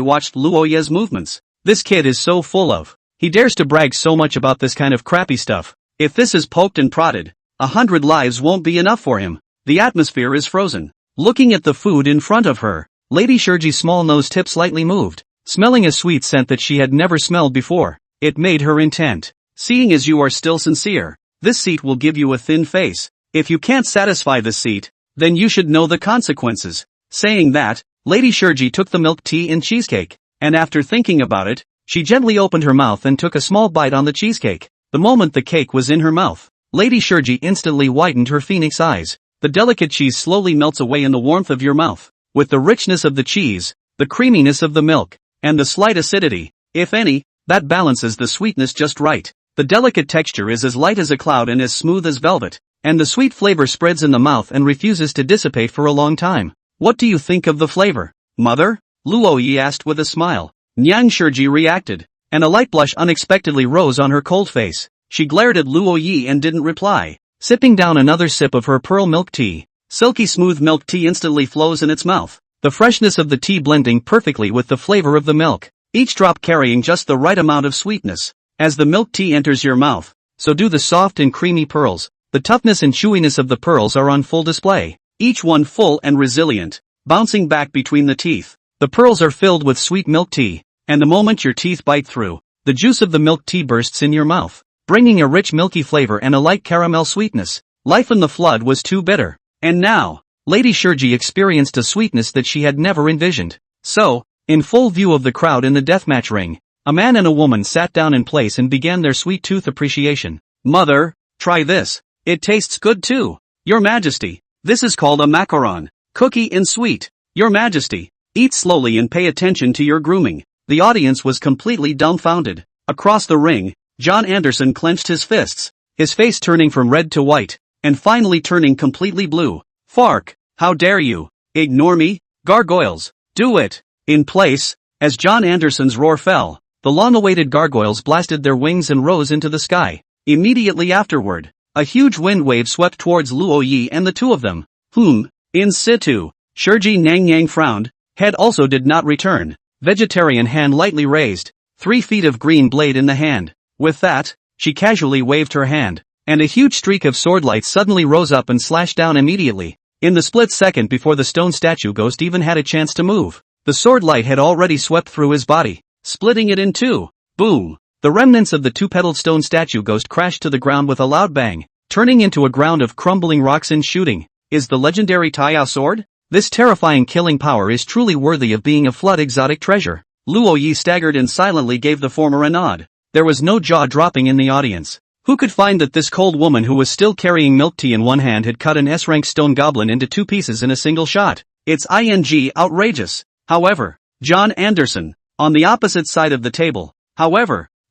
watched Luo Ye's movements. This kid is so full of. He dares to brag so much about this kind of crappy stuff. If this is poked and prodded, 100 lives won't be enough for him. The atmosphere is frozen. Looking at the food in front of her, Lady Shurji's small nose tip slightly moved, smelling a sweet scent that she had never smelled before. It made her intent. Seeing as you are still sincere, this seat will give you a thin face. If you can't satisfy the seat, then you should know the consequences. Saying that, Lady Shurji took the milk tea and cheesecake, and after thinking about it, she gently opened her mouth and took a small bite on the cheesecake. The moment the cake was in her mouth, Lady Shurji instantly widened her phoenix eyes. The delicate cheese slowly melts away in the warmth of your mouth. With the richness of the cheese, the creaminess of the milk, and the slight acidity, if any, that balances the sweetness just right. The delicate texture is as light as a cloud and as smooth as velvet, and the sweet flavor spreads in the mouth and refuses to dissipate for a long time. What do you think of the flavor, mother? Luo Yi asked with a smile. Nyang Shurji reacted, and a light blush unexpectedly rose on her cold face. She glared at Luo Yi and didn't reply. Sipping down another sip of her pearl milk tea, silky smooth milk tea instantly flows in its mouth, the freshness of the tea blending perfectly with the flavor of the milk, each drop carrying just the right amount of sweetness. As the milk tea enters your mouth, so do the soft and creamy pearls. The toughness and chewiness of the pearls are on full display, each one full and resilient, bouncing back between the teeth. The pearls are filled with sweet milk tea, and the moment your teeth bite through, the juice of the milk tea bursts in your mouth, bringing a rich milky flavor and a light caramel sweetness. Life in the flood was too bitter. And now, Lady Shurji experienced a sweetness that she had never envisioned. So, in full view of the crowd in the deathmatch ring, a man and a woman sat down in place and began their sweet tooth appreciation. Mother, try this. It tastes good too. Your Majesty, this is called a macaron, cookie and sweet. Your Majesty, eat slowly and pay attention to your grooming. The audience was completely dumbfounded. Across the ring, John Anderson clenched his fists, his face turning from red to white, and finally turning completely blue. Fark, how dare you? Ignore me? Gargoyles, do it! In place, as John Anderson's roar fell, the long-awaited gargoyles blasted their wings and rose into the sky. Immediately afterward, a huge wind wave swept towards Luo Yi and the two of them. In situ. Shurji Nang Yang frowned, head also did not return. Vegetarian hand lightly raised, 3 feet of green blade in the hand. With that, she casually waved her hand, and a huge streak of swordlight suddenly rose up and slashed down immediately. In the split second before the stone statue ghost even had a chance to move, the swordlight had already swept through his body, splitting it in two. Boom! The remnants of the two-petaled stone statue ghost crashed to the ground with a loud bang, turning into a ground of crumbling rocks and shooting. Is the legendary Taiyao sword? This terrifying killing power is truly worthy of being a flood exotic treasure. Luo Yi staggered and silently gave the former a nod. There was no jaw-dropping in the audience. Who could find that this cold woman who was still carrying milk tea in one hand had cut an S-rank stone goblin into 2 pieces in a single shot? It's outrageous. However, John Anderson, on the opposite side of the table,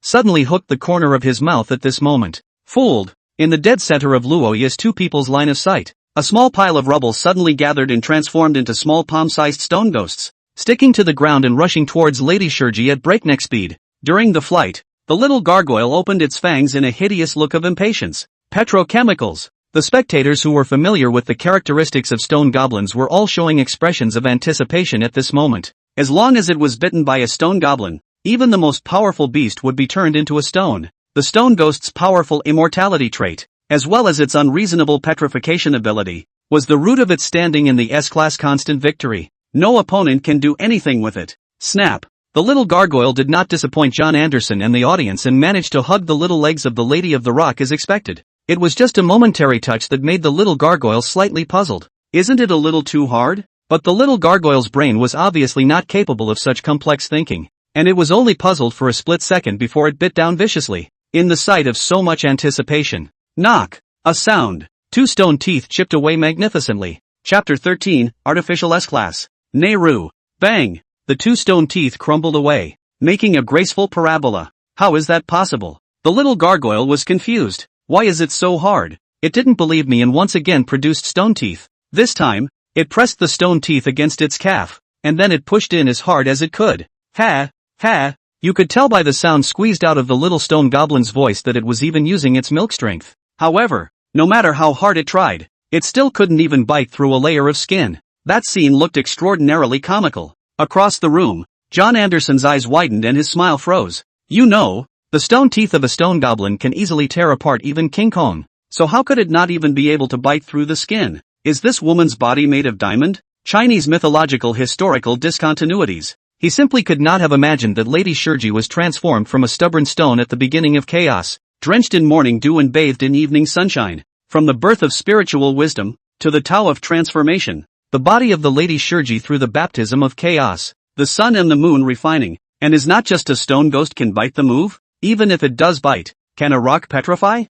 suddenly hooked the corner of his mouth at this moment. Fooled. In the dead center of Luo Yi's 2 people's line of sight, a small pile of rubble suddenly gathered and transformed into small palm-sized stone ghosts, sticking to the ground and rushing towards Lady Shurji at breakneck speed. During the flight, the little gargoyle opened its fangs in a hideous look of impatience. Petrochemicals. The spectators who were familiar with the characteristics of stone goblins were all showing expressions of anticipation at this moment. As long as it was bitten by a stone goblin, even the most powerful beast would be turned into a stone. The stone ghost's powerful immortality trait, as well as its unreasonable petrification ability, was the root of its standing in the S-class constant victory. No opponent can do anything with it. Snap. The little gargoyle did not disappoint John Anderson and the audience and managed to hug the little legs of the Lady of the Rock as expected. It was just a momentary touch that made the little gargoyle slightly puzzled. Isn't it a little too hard? But the little gargoyle's brain was obviously not capable of such complex thinking, and it was only puzzled for a split second before it bit down viciously. In the sight of so much anticipation. Knock. A sound. 2 stone teeth chipped away magnificently. Chapter 13, Artificial S-Class. Nehru. Bang. The 2 stone teeth crumbled away, making a graceful parabola. How is that possible? The little gargoyle was confused. Why is it so hard? It didn't believe me and once again produced stone teeth. This time, it pressed the stone teeth against its calf, and then it pushed in as hard as it could. Ha! Ha! You could tell by the sound squeezed out of the little stone goblin's voice that it was even using its milk strength. However, no matter how hard it tried, it still couldn't even bite through a layer of skin. That scene looked extraordinarily comical. Across the room, John Anderson's eyes widened and his smile froze. You know, the stone teeth of a stone goblin can easily tear apart even King Kong. so how could it not even be able to bite through the skin? Is this woman's body made of diamond? Chinese mythological historical discontinuities. He simply could not have imagined that Lady Shurji was transformed from a stubborn stone at the beginning of chaos, drenched in morning dew and bathed in evening sunshine. From the birth of spiritual wisdom, to the Tao of transformation, the body of the Lady Shurji through the baptism of chaos, the sun and the moon refining, and is not just a stone ghost can bite the move? Even if it does bite, can a rock petrify?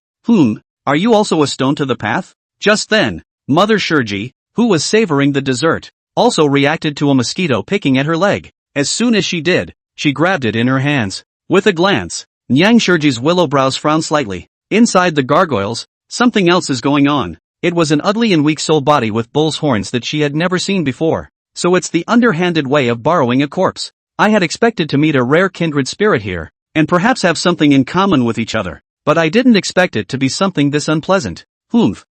Are you also a stone to the path? Just then, Mother Shurji, who was savoring the dessert, also reacted to a mosquito picking at her leg. As soon as she did, she grabbed it in her hands. With a glance, Nyang Shurji's willow brows frowned slightly. Inside the gargoyles, something else is going on. It was an ugly and weak soul body with bull's horns that she had never seen before. So it's the underhanded way of borrowing a corpse. I had expected to meet a rare kindred spirit here, and perhaps have something in common with each other, but I didn't expect it to be something this unpleasant.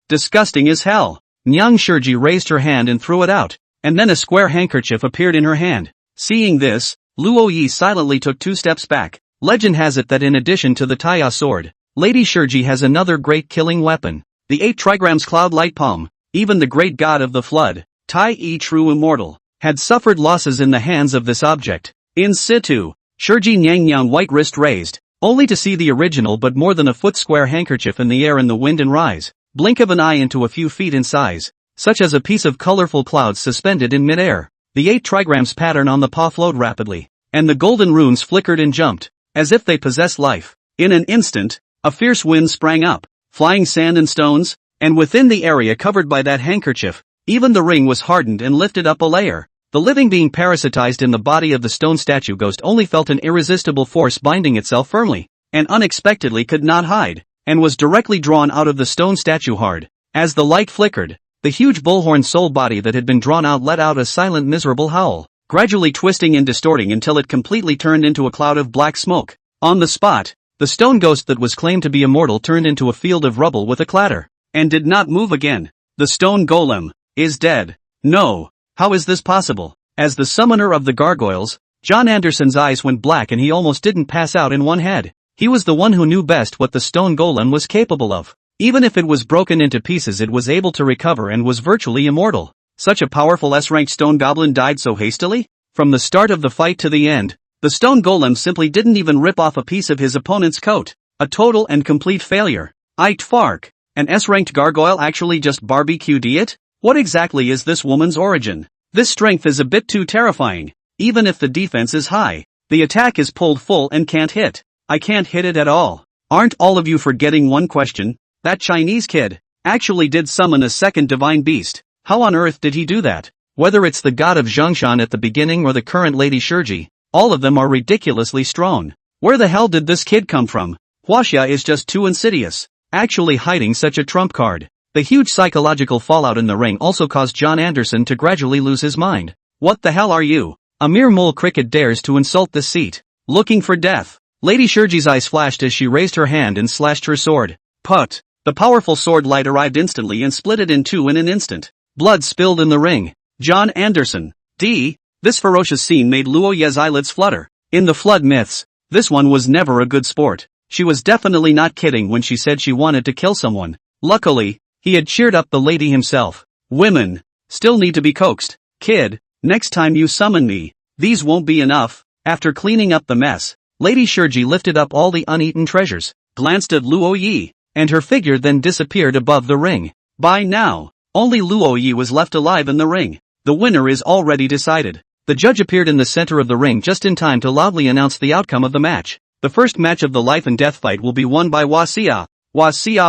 Disgusting as hell. Nyang Shurji raised her hand and threw it out, and then a square handkerchief appeared in her hand. Seeing this, Luo Yi silently took 2 steps back. Legend has it that in addition to the Taya sword, Lady Shurji has another great killing weapon, the 8 trigrams cloud light palm. Even the great god of the flood, Tai Yi true immortal, had suffered losses in the hands of this object. In situ, Shurji Nyang white wrist raised, only to see the original but more than a foot square handkerchief in the air in the wind and rise, blink of an eye into a few feet in size, such as a piece of colorful clouds suspended in midair. The 8 trigrams pattern on the paw flowed rapidly, and the golden runes flickered and jumped, as if they possessed life. In an instant, a fierce wind sprang up, flying sand and stones, and within the area covered by that handkerchief, even the ring was hardened and lifted up a layer. The living being parasitized in the body of the stone statue ghost only felt an irresistible force binding itself firmly, and unexpectedly could not hide, and was directly drawn out of the stone statue hard. As the light flickered, the huge bullhorn soul body that had been drawn out let out a silent miserable howl, gradually twisting and distorting until it completely turned into a cloud of black smoke. On the spot, the stone ghost that was claimed to be immortal turned into a field of rubble with a clatter, and did not move again. The stone golem is dead. No. How is this possible? As the summoner of the gargoyles, John Anderson's eyes went black and he almost didn't pass out in one head. He was the one who knew best what the stone golem was capable of. Even if it was broken into pieces, it was able to recover and was virtually immortal. Such a powerful S-ranked stone goblin died so hastily? From the start of the fight to the end, the stone golem simply didn't even rip off a piece of his opponent's coat. A total and complete failure. Fark. An S-ranked gargoyle actually just barbecued it? What exactly is this woman's origin? This strength is a bit too terrifying. Even if the defense is high, the attack is pulled full and can't hit. I can't hit it at all. Aren't all of you forgetting one question? That Chinese kid actually did summon a second divine beast. How on earth did he do that? Whether it's the god of Zhongshan at the beginning or the current Lady Shurji, all of them are ridiculously strong. Where the hell did this kid come from? Huaxia is just too insidious, actually hiding such a trump card. The huge psychological fallout in the ring also caused John Anderson to gradually lose his mind. What the hell are you? A mere mole cricket dares to insult this seat. Looking for death. Lady Shurji's eyes flashed as she raised her hand and slashed her sword. Put. The powerful sword light arrived instantly and split it in two in an instant. Blood spilled in the ring. John Anderson. This ferocious scene made Luo Ye's eyelids flutter. In the flood myths, this one was never a good sport. She was definitely not kidding when she said she wanted to kill someone. Luckily, he had cheered up the lady himself. Women still need to be coaxed. Kid, next time you summon me, these won't be enough. After cleaning up the mess, Lady Shurji lifted up all the uneaten treasures, glanced at Luo Yi, and her figure then disappeared above the ring. By now, only Luo Yi was left alive in the ring. The winner is already decided. The judge appeared in the center of the ring just in time to loudly announce the outcome of the match. The first match of the life and death fight will be won by Huaxia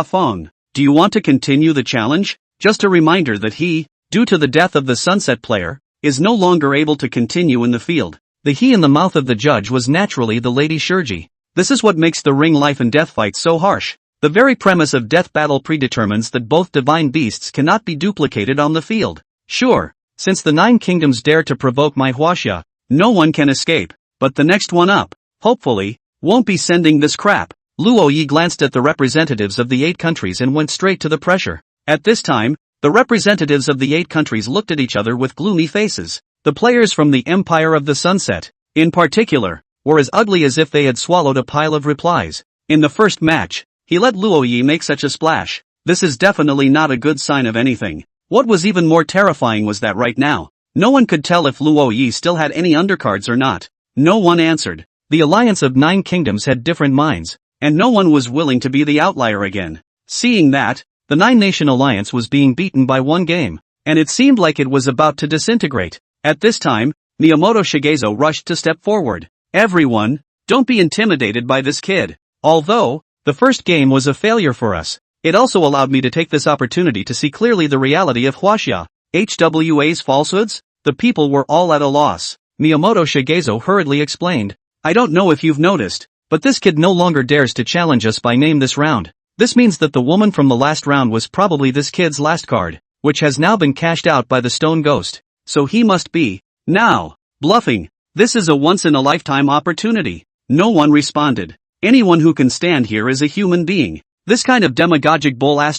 Feng. Do you want to continue the challenge? Just a reminder that he, due to the death of the Sunset player, is no longer able to continue in the field. The he in the mouth of the judge was naturally the Lady Shurji. This is what makes the ring life and death fight so harsh. The very premise of death battle predetermines that both divine beasts cannot be duplicated on the field. Sure, since the 9 kingdoms dare to provoke my Huaxia, no one can escape, but the next one up, hopefully, won't be sending this crap. Luo Yi glanced at the representatives of the 8 countries and went straight to the pressure. At this time, the representatives of the 8 countries looked at each other with gloomy faces. The players from the Empire of the Sunset, in particular, were as ugly as if they had swallowed a pile of replies. In the first match, he let Luo Yi make such a splash. This is definitely not a good sign of anything. What was even more terrifying was that right now, no one could tell if Luo Yi still had any undercards or not. No one answered. The alliance of 9 kingdoms had different minds, and no one was willing to be the outlier again. Seeing that, the 9-nation alliance was being beaten by one game, and it seemed like it was about to disintegrate. At this time, Miyamoto Shigezo rushed to step forward. Everyone, don't be intimidated by this kid. Although, the first game was a failure for us, it also allowed me to take this opportunity to see clearly the reality of Huaxia. HWA's falsehoods? The people were all at a loss. Miyamoto Shigezo hurriedly explained. I don't know if you've noticed, but this kid no longer dares to challenge us by name this round. This means that the woman from the last round was probably this kid's last card, which has now been cashed out by the stone ghost. So he must be, now, bluffing. This is a once-in-a-lifetime opportunity. No one responded. Anyone who can stand here is a human being. This kind of demagogic bull *****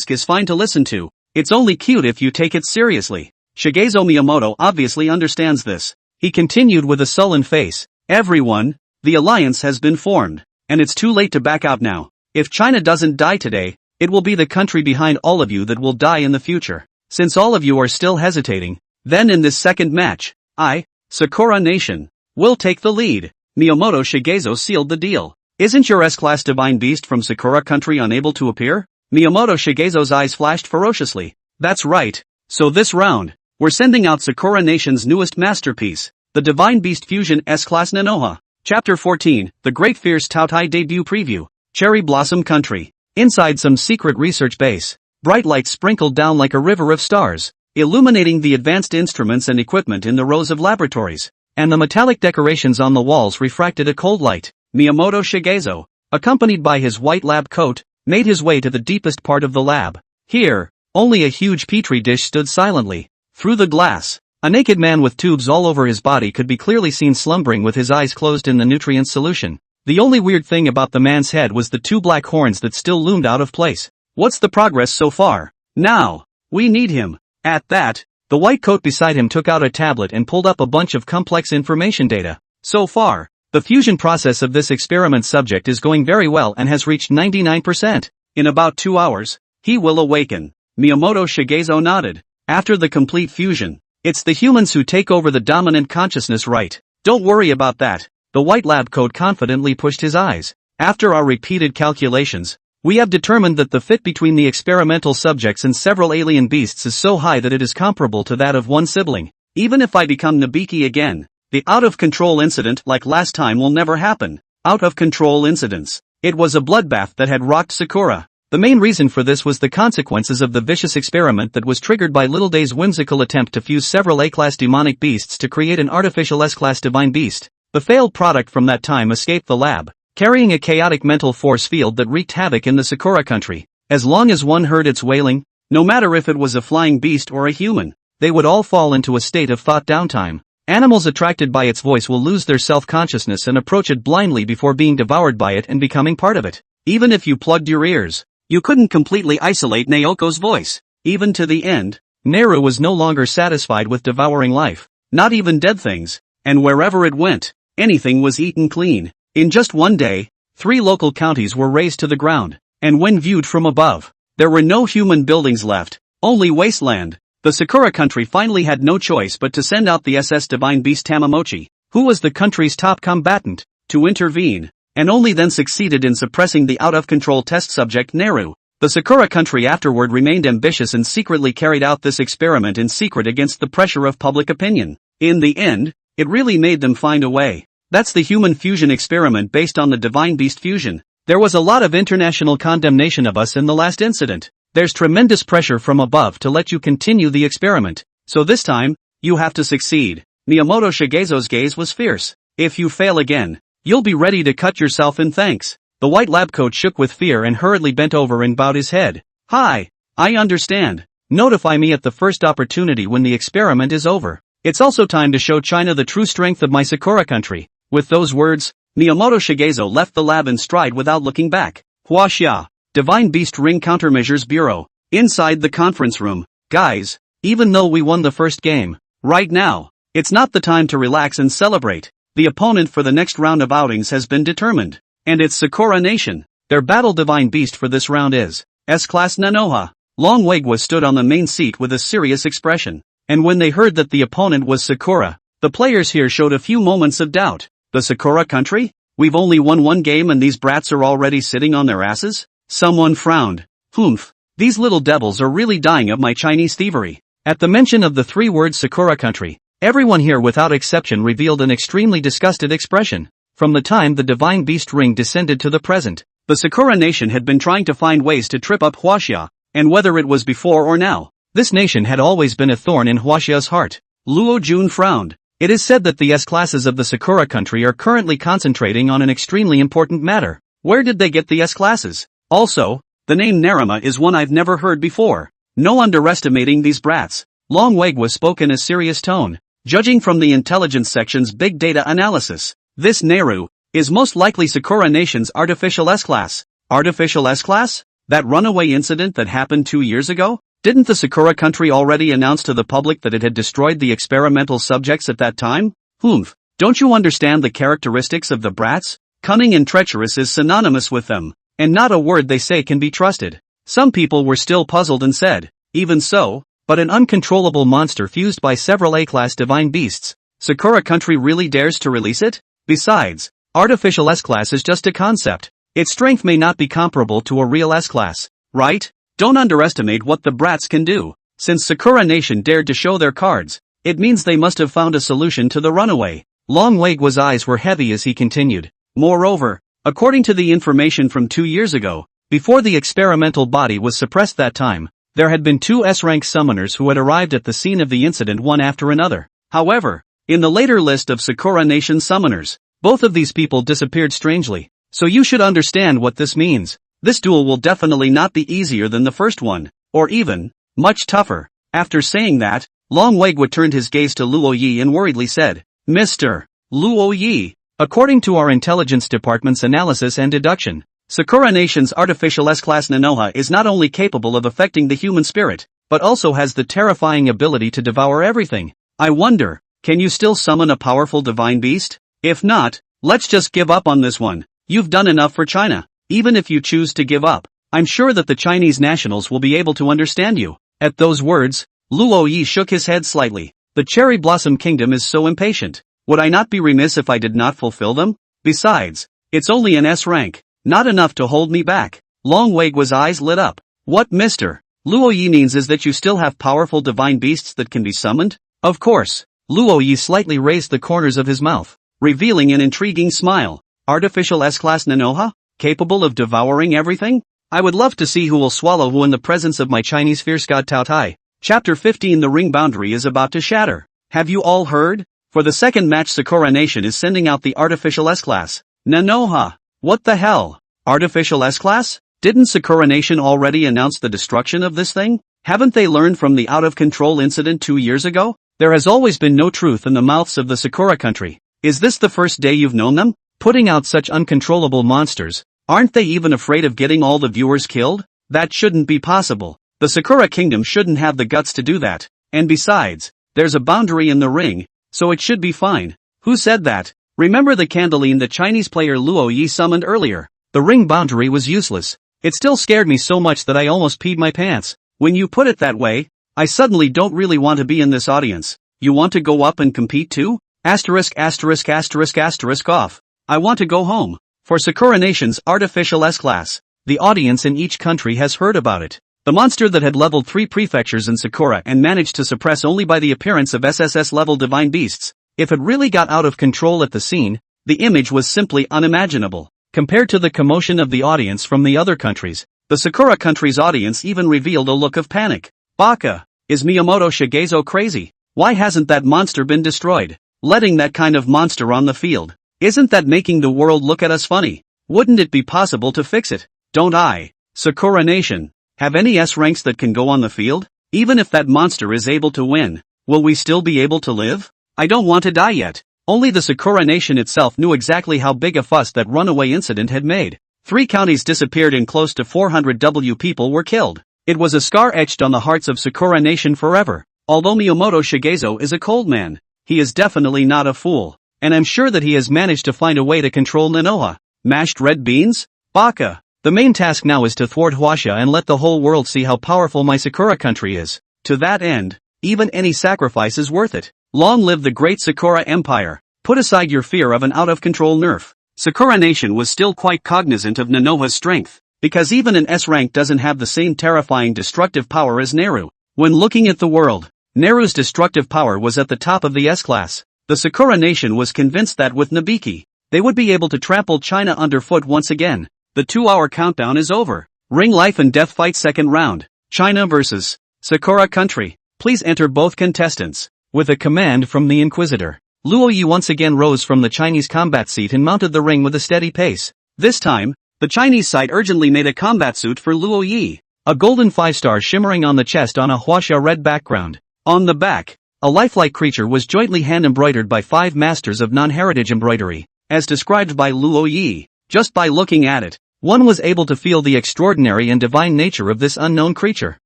is fine to listen to. It's only cute if you take it seriously. Shigezo Miyamoto obviously understands this. He continued with a sullen face. Everyone, the alliance has been formed, and it's too late to back out now. If China doesn't die today, it will be the country behind all of you that will die in the future. Since all of you are still hesitating, then in this second match, I, Sakura Nation, will take the lead. Miyamoto Shigezo sealed the deal. Isn't your S-class divine beast from Sakura Country unable to appear? Miyamoto Shigezo's eyes flashed ferociously. That's right. So this round, we're sending out Sakura Nation's newest masterpiece, the Divine Beast Fusion S-Class Nanoha. Chapter 14, The Great Fierce Taotai Debut Preview. Cherry Blossom Country. Inside some secret research base, bright lights sprinkled down like a river of stars, illuminating the advanced instruments and equipment in the rows of laboratories, and the metallic decorations on the walls refracted a cold light. Miyamoto Shigezo, accompanied by his white lab coat, made his way to the deepest part of the lab. Here, only a huge petri dish stood silently. Through the glass, a naked man with tubes all over his body could be clearly seen slumbering with his eyes closed in the nutrient solution. The only weird thing about the man's head was the 2 black horns that still loomed out of place. What's the progress so far? Now, we need him. At that, the white coat beside him took out a tablet and pulled up a bunch of complex information data. So far, the fusion process of this experiment subject is going very well and has reached 99%. In about 2 hours, he will awaken. Miyamoto Shigezo nodded. After the complete fusion, it's the humans who take over the dominant consciousness, right? Don't worry about that. The white lab coat confidently pushed his eyes. After our repeated calculations, we have determined that the fit between the experimental subjects and several alien beasts is so high that it is comparable to that of one sibling. Even if I become Nabiki again, the out-of-control incident like last time will never happen. Out-of-control incidents. It was a bloodbath that had rocked Sakura. The main reason for this was the consequences of the vicious experiment that was triggered by Little Day's whimsical attempt to fuse several A-class demonic beasts to create an artificial S-class divine beast. The failed product from that time escaped the lab, carrying a chaotic mental force field that wreaked havoc in the Sakura Country. As long as one heard its wailing, no matter if it was a flying beast or a human, they would all fall into a state of thought downtime. Animals attracted by its voice will lose their self-consciousness and approach it blindly before being devoured by it and becoming part of it. Even if you plugged your ears, you couldn't completely isolate Naoko's voice. Even to the end, Neru was no longer satisfied with devouring life, not even dead things, and wherever it went, anything was eaten clean. In just one day, 3 local counties were razed to the ground, and when viewed from above, there were no human buildings left, only wasteland. The Sakura Country finally had no choice but to send out the SS Divine Beast Tamamochi, who was the country's top combatant, to intervene, and only then succeeded in suppressing the out-of-control test subject Neru. The Sakura Country afterward remained ambitious and secretly carried out this experiment in secret against the pressure of public opinion. In the end, it really made them find a way. That's the human fusion experiment based on the Divine Beast fusion. There was a lot of international condemnation of us in the last incident. There's tremendous pressure from above to let you continue the experiment. So this time, you have to succeed. Miyamoto Shigezo's gaze was fierce. If you fail again, you'll be ready to cut yourself in thanks. The white lab coat shook with fear and hurriedly bent over and bowed his head. Hi, I understand. Notify me at the first opportunity when the experiment is over. It's also time to show China the true strength of my Sakura Country. With those words, Miyamoto Shigezo left the lab in stride without looking back. Huaxia, Divine Beast Ring Countermeasures Bureau. Inside the conference room. Guys, even though we won the first game, right now, it's not the time to relax and celebrate. The opponent for the next round of outings has been determined. And it's Sakura Nation. Their battle divine beast for this round is S-Class Nanoha. Long Wagwa stood on the main seat with a serious expression. And when they heard that the opponent was Sakura, the players here showed a few moments of doubt. The Sakura Country? We've only won one game and these brats are already sitting on their asses? Someone frowned. Humph. These little devils are really dying of my Chinese thievery. At the mention of the three words Sakura Country, everyone here without exception revealed an extremely disgusted expression. From the time the divine beast ring descended to the present, the Sakura nation had been trying to find ways to trip up Huaxia, and whether it was before or now, this nation had always been a thorn in Huaxia's heart. Luo Jun frowned. It is said that the S-classes of the Sakura Country are currently concentrating on an extremely important matter. Where did they get the S-classes? Also, the name Narama is one I've never heard before. No underestimating these brats. Long Wagwa spoke in a serious tone. Judging from the intelligence section's big data analysis, this Neru is most likely Sakura Nation's artificial S-class. Artificial S-class? That runaway incident that happened 2 years ago? Didn't the Sakura Country already announce to the public that it had destroyed the experimental subjects at that time? Humph. Don't you understand the characteristics of the brats? Cunning and treacherous is synonymous with them, and not a word they say can be trusted. Some people were still puzzled and said, even so, but an uncontrollable monster fused by several A-class divine beasts. Sakura Country really dares to release it? Besides, artificial S-class is just a concept. Its strength may not be comparable to a real S-class, right? Don't underestimate what the brats can do. Since Sakura Nation dared to show their cards, it means they must have found a solution to the runaway. Long Wagwa's eyes were heavy as he continued. Moreover, according to the information from 2 years ago, before the experimental body was suppressed that time, there had been 2 S-rank summoners who had arrived at the scene of the incident one after another. However, in the later list of Sakura Nation summoners, both of these people disappeared strangely. So you should understand what this means. This duel will definitely not be easier than the first one, or even, much tougher. After saying that, Long Wagwa turned his gaze to Luo Yi and worriedly said, Mr. Luo Yi, according to our intelligence department's analysis and deduction, Sakura Nation's artificial S-class Nanoha is not only capable of affecting the human spirit, but also has the terrifying ability to devour everything. I wonder, can you still summon a powerful divine beast? If not, let's just give up on this one. You've done enough for China. Even if you choose to give up, I'm sure that the Chinese nationals will be able to understand you. At those words, Luo Yi shook his head slightly. The Cherry Blossom Kingdom is so impatient. Would I not be remiss if I did not fulfill them? Besides, it's only an S rank, not enough to hold me back. Long Wagwa's eyes lit up. What Mr. Luo Yi means is that you still have powerful divine beasts that can be summoned? Of course. Luo Yi slightly raised the corners of his mouth, revealing an intriguing smile. Artificial S-class Nanoha? Capable of devouring everything? I would love to see who will swallow who in the presence of my Chinese fierce god Tao Tai. Chapter 15. The ring boundary is about to shatter. Have you all heard? For the second match Sakura Nation is sending out the artificial S-class. Nanoha. What the hell? Artificial S-class? Didn't Sakura Nation already announce the destruction of this thing? Haven't they learned from the out-of-control incident 2 years ago? There has always been no truth in the mouths of the Sakura Country. Is this the first day you've known them? Putting out such uncontrollable monsters, aren't they even afraid of getting all the viewers killed? That shouldn't be possible. The Sakura Kingdom shouldn't have the guts to do that. And besides, there's a boundary in the ring, so it should be fine. Who said that? Remember the Candeline the Chinese player Luo Yi summoned earlier? The ring boundary was useless. It still scared me so much that I almost peed my pants. When you put it that way, I suddenly don't really want to be in this audience. You want to go up and compete too? Asterisk asterisk asterisk asterisk off. I want to go home. For Sakura Nation's artificial S-class, the audience in each country has heard about it. The monster that had leveled 3 prefectures in Sakura and managed to suppress only by the appearance of SSS-level divine beasts. If it really got out of control at the scene, the image was simply unimaginable. Compared to the commotion of the audience from the other countries, the Sakura Country's audience even revealed a look of panic. Baka, is Miyamoto Shigezo crazy? Why hasn't that monster been destroyed? Letting that kind of monster on the field. Isn't that making the world look at us funny? Wouldn't it be possible to fix it? Don't I, Sakura Nation, have any S ranks that can go on the field? Even if that monster is able to win, will we still be able to live? I don't want to die yet. Only the Sakura Nation itself knew exactly how big a fuss that runaway incident had made. 3 counties disappeared and close to 400 people were killed. It was a scar etched on the hearts of Sakura Nation forever. Although Miyamoto Shigezo is a cold man, he is definitely not a fool. And I'm sure that he has managed to find a way to control Nanoha. Mashed red beans? Baka. The main task now is to thwart Huaxia and let the whole world see how powerful my Sakura country is. To that end, even any sacrifice is worth it. Long live the great Sakura Empire. Put aside your fear of an out-of-control nerf. Sakura Nation was still quite cognizant of Nanoha's strength, because even an S rank doesn't have the same terrifying destructive power as Neru. When looking at the world, Neru's destructive power was at the top of the S-class. The Sakura Nation was convinced that with Nabiki, they would be able to trample China underfoot once again. The 2-hour countdown is over. Ring life and death fight second round. China vs. Sakura Country. Please enter both contestants. With a command from the Inquisitor, Luo Yi once again rose from the Chinese combat seat and mounted the ring with a steady pace. This time, the Chinese side urgently made a combat suit for Luo Yi. A golden 5-star shimmering on the chest on a Huaxia red background. On the back, a lifelike creature was jointly hand-embroidered by 5 masters of non-heritage embroidery, as described by Luo Yi. Just by looking at it, one was able to feel the extraordinary and divine nature of this unknown creature.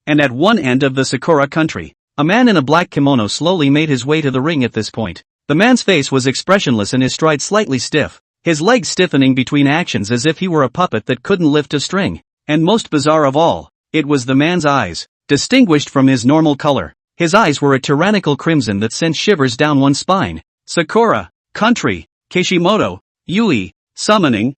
And at one end of the Sakura country, a man in a black kimono slowly made his way to the ring at this point. The man's face was expressionless and his stride slightly stiff, his legs stiffening between actions as if he were a puppet that couldn't lift a string. And most bizarre of all, it was the man's eyes, distinguished from his normal color. His eyes were a tyrannical crimson that sent shivers down one's spine. Sakura Country, Kishimoto, Yui, summoning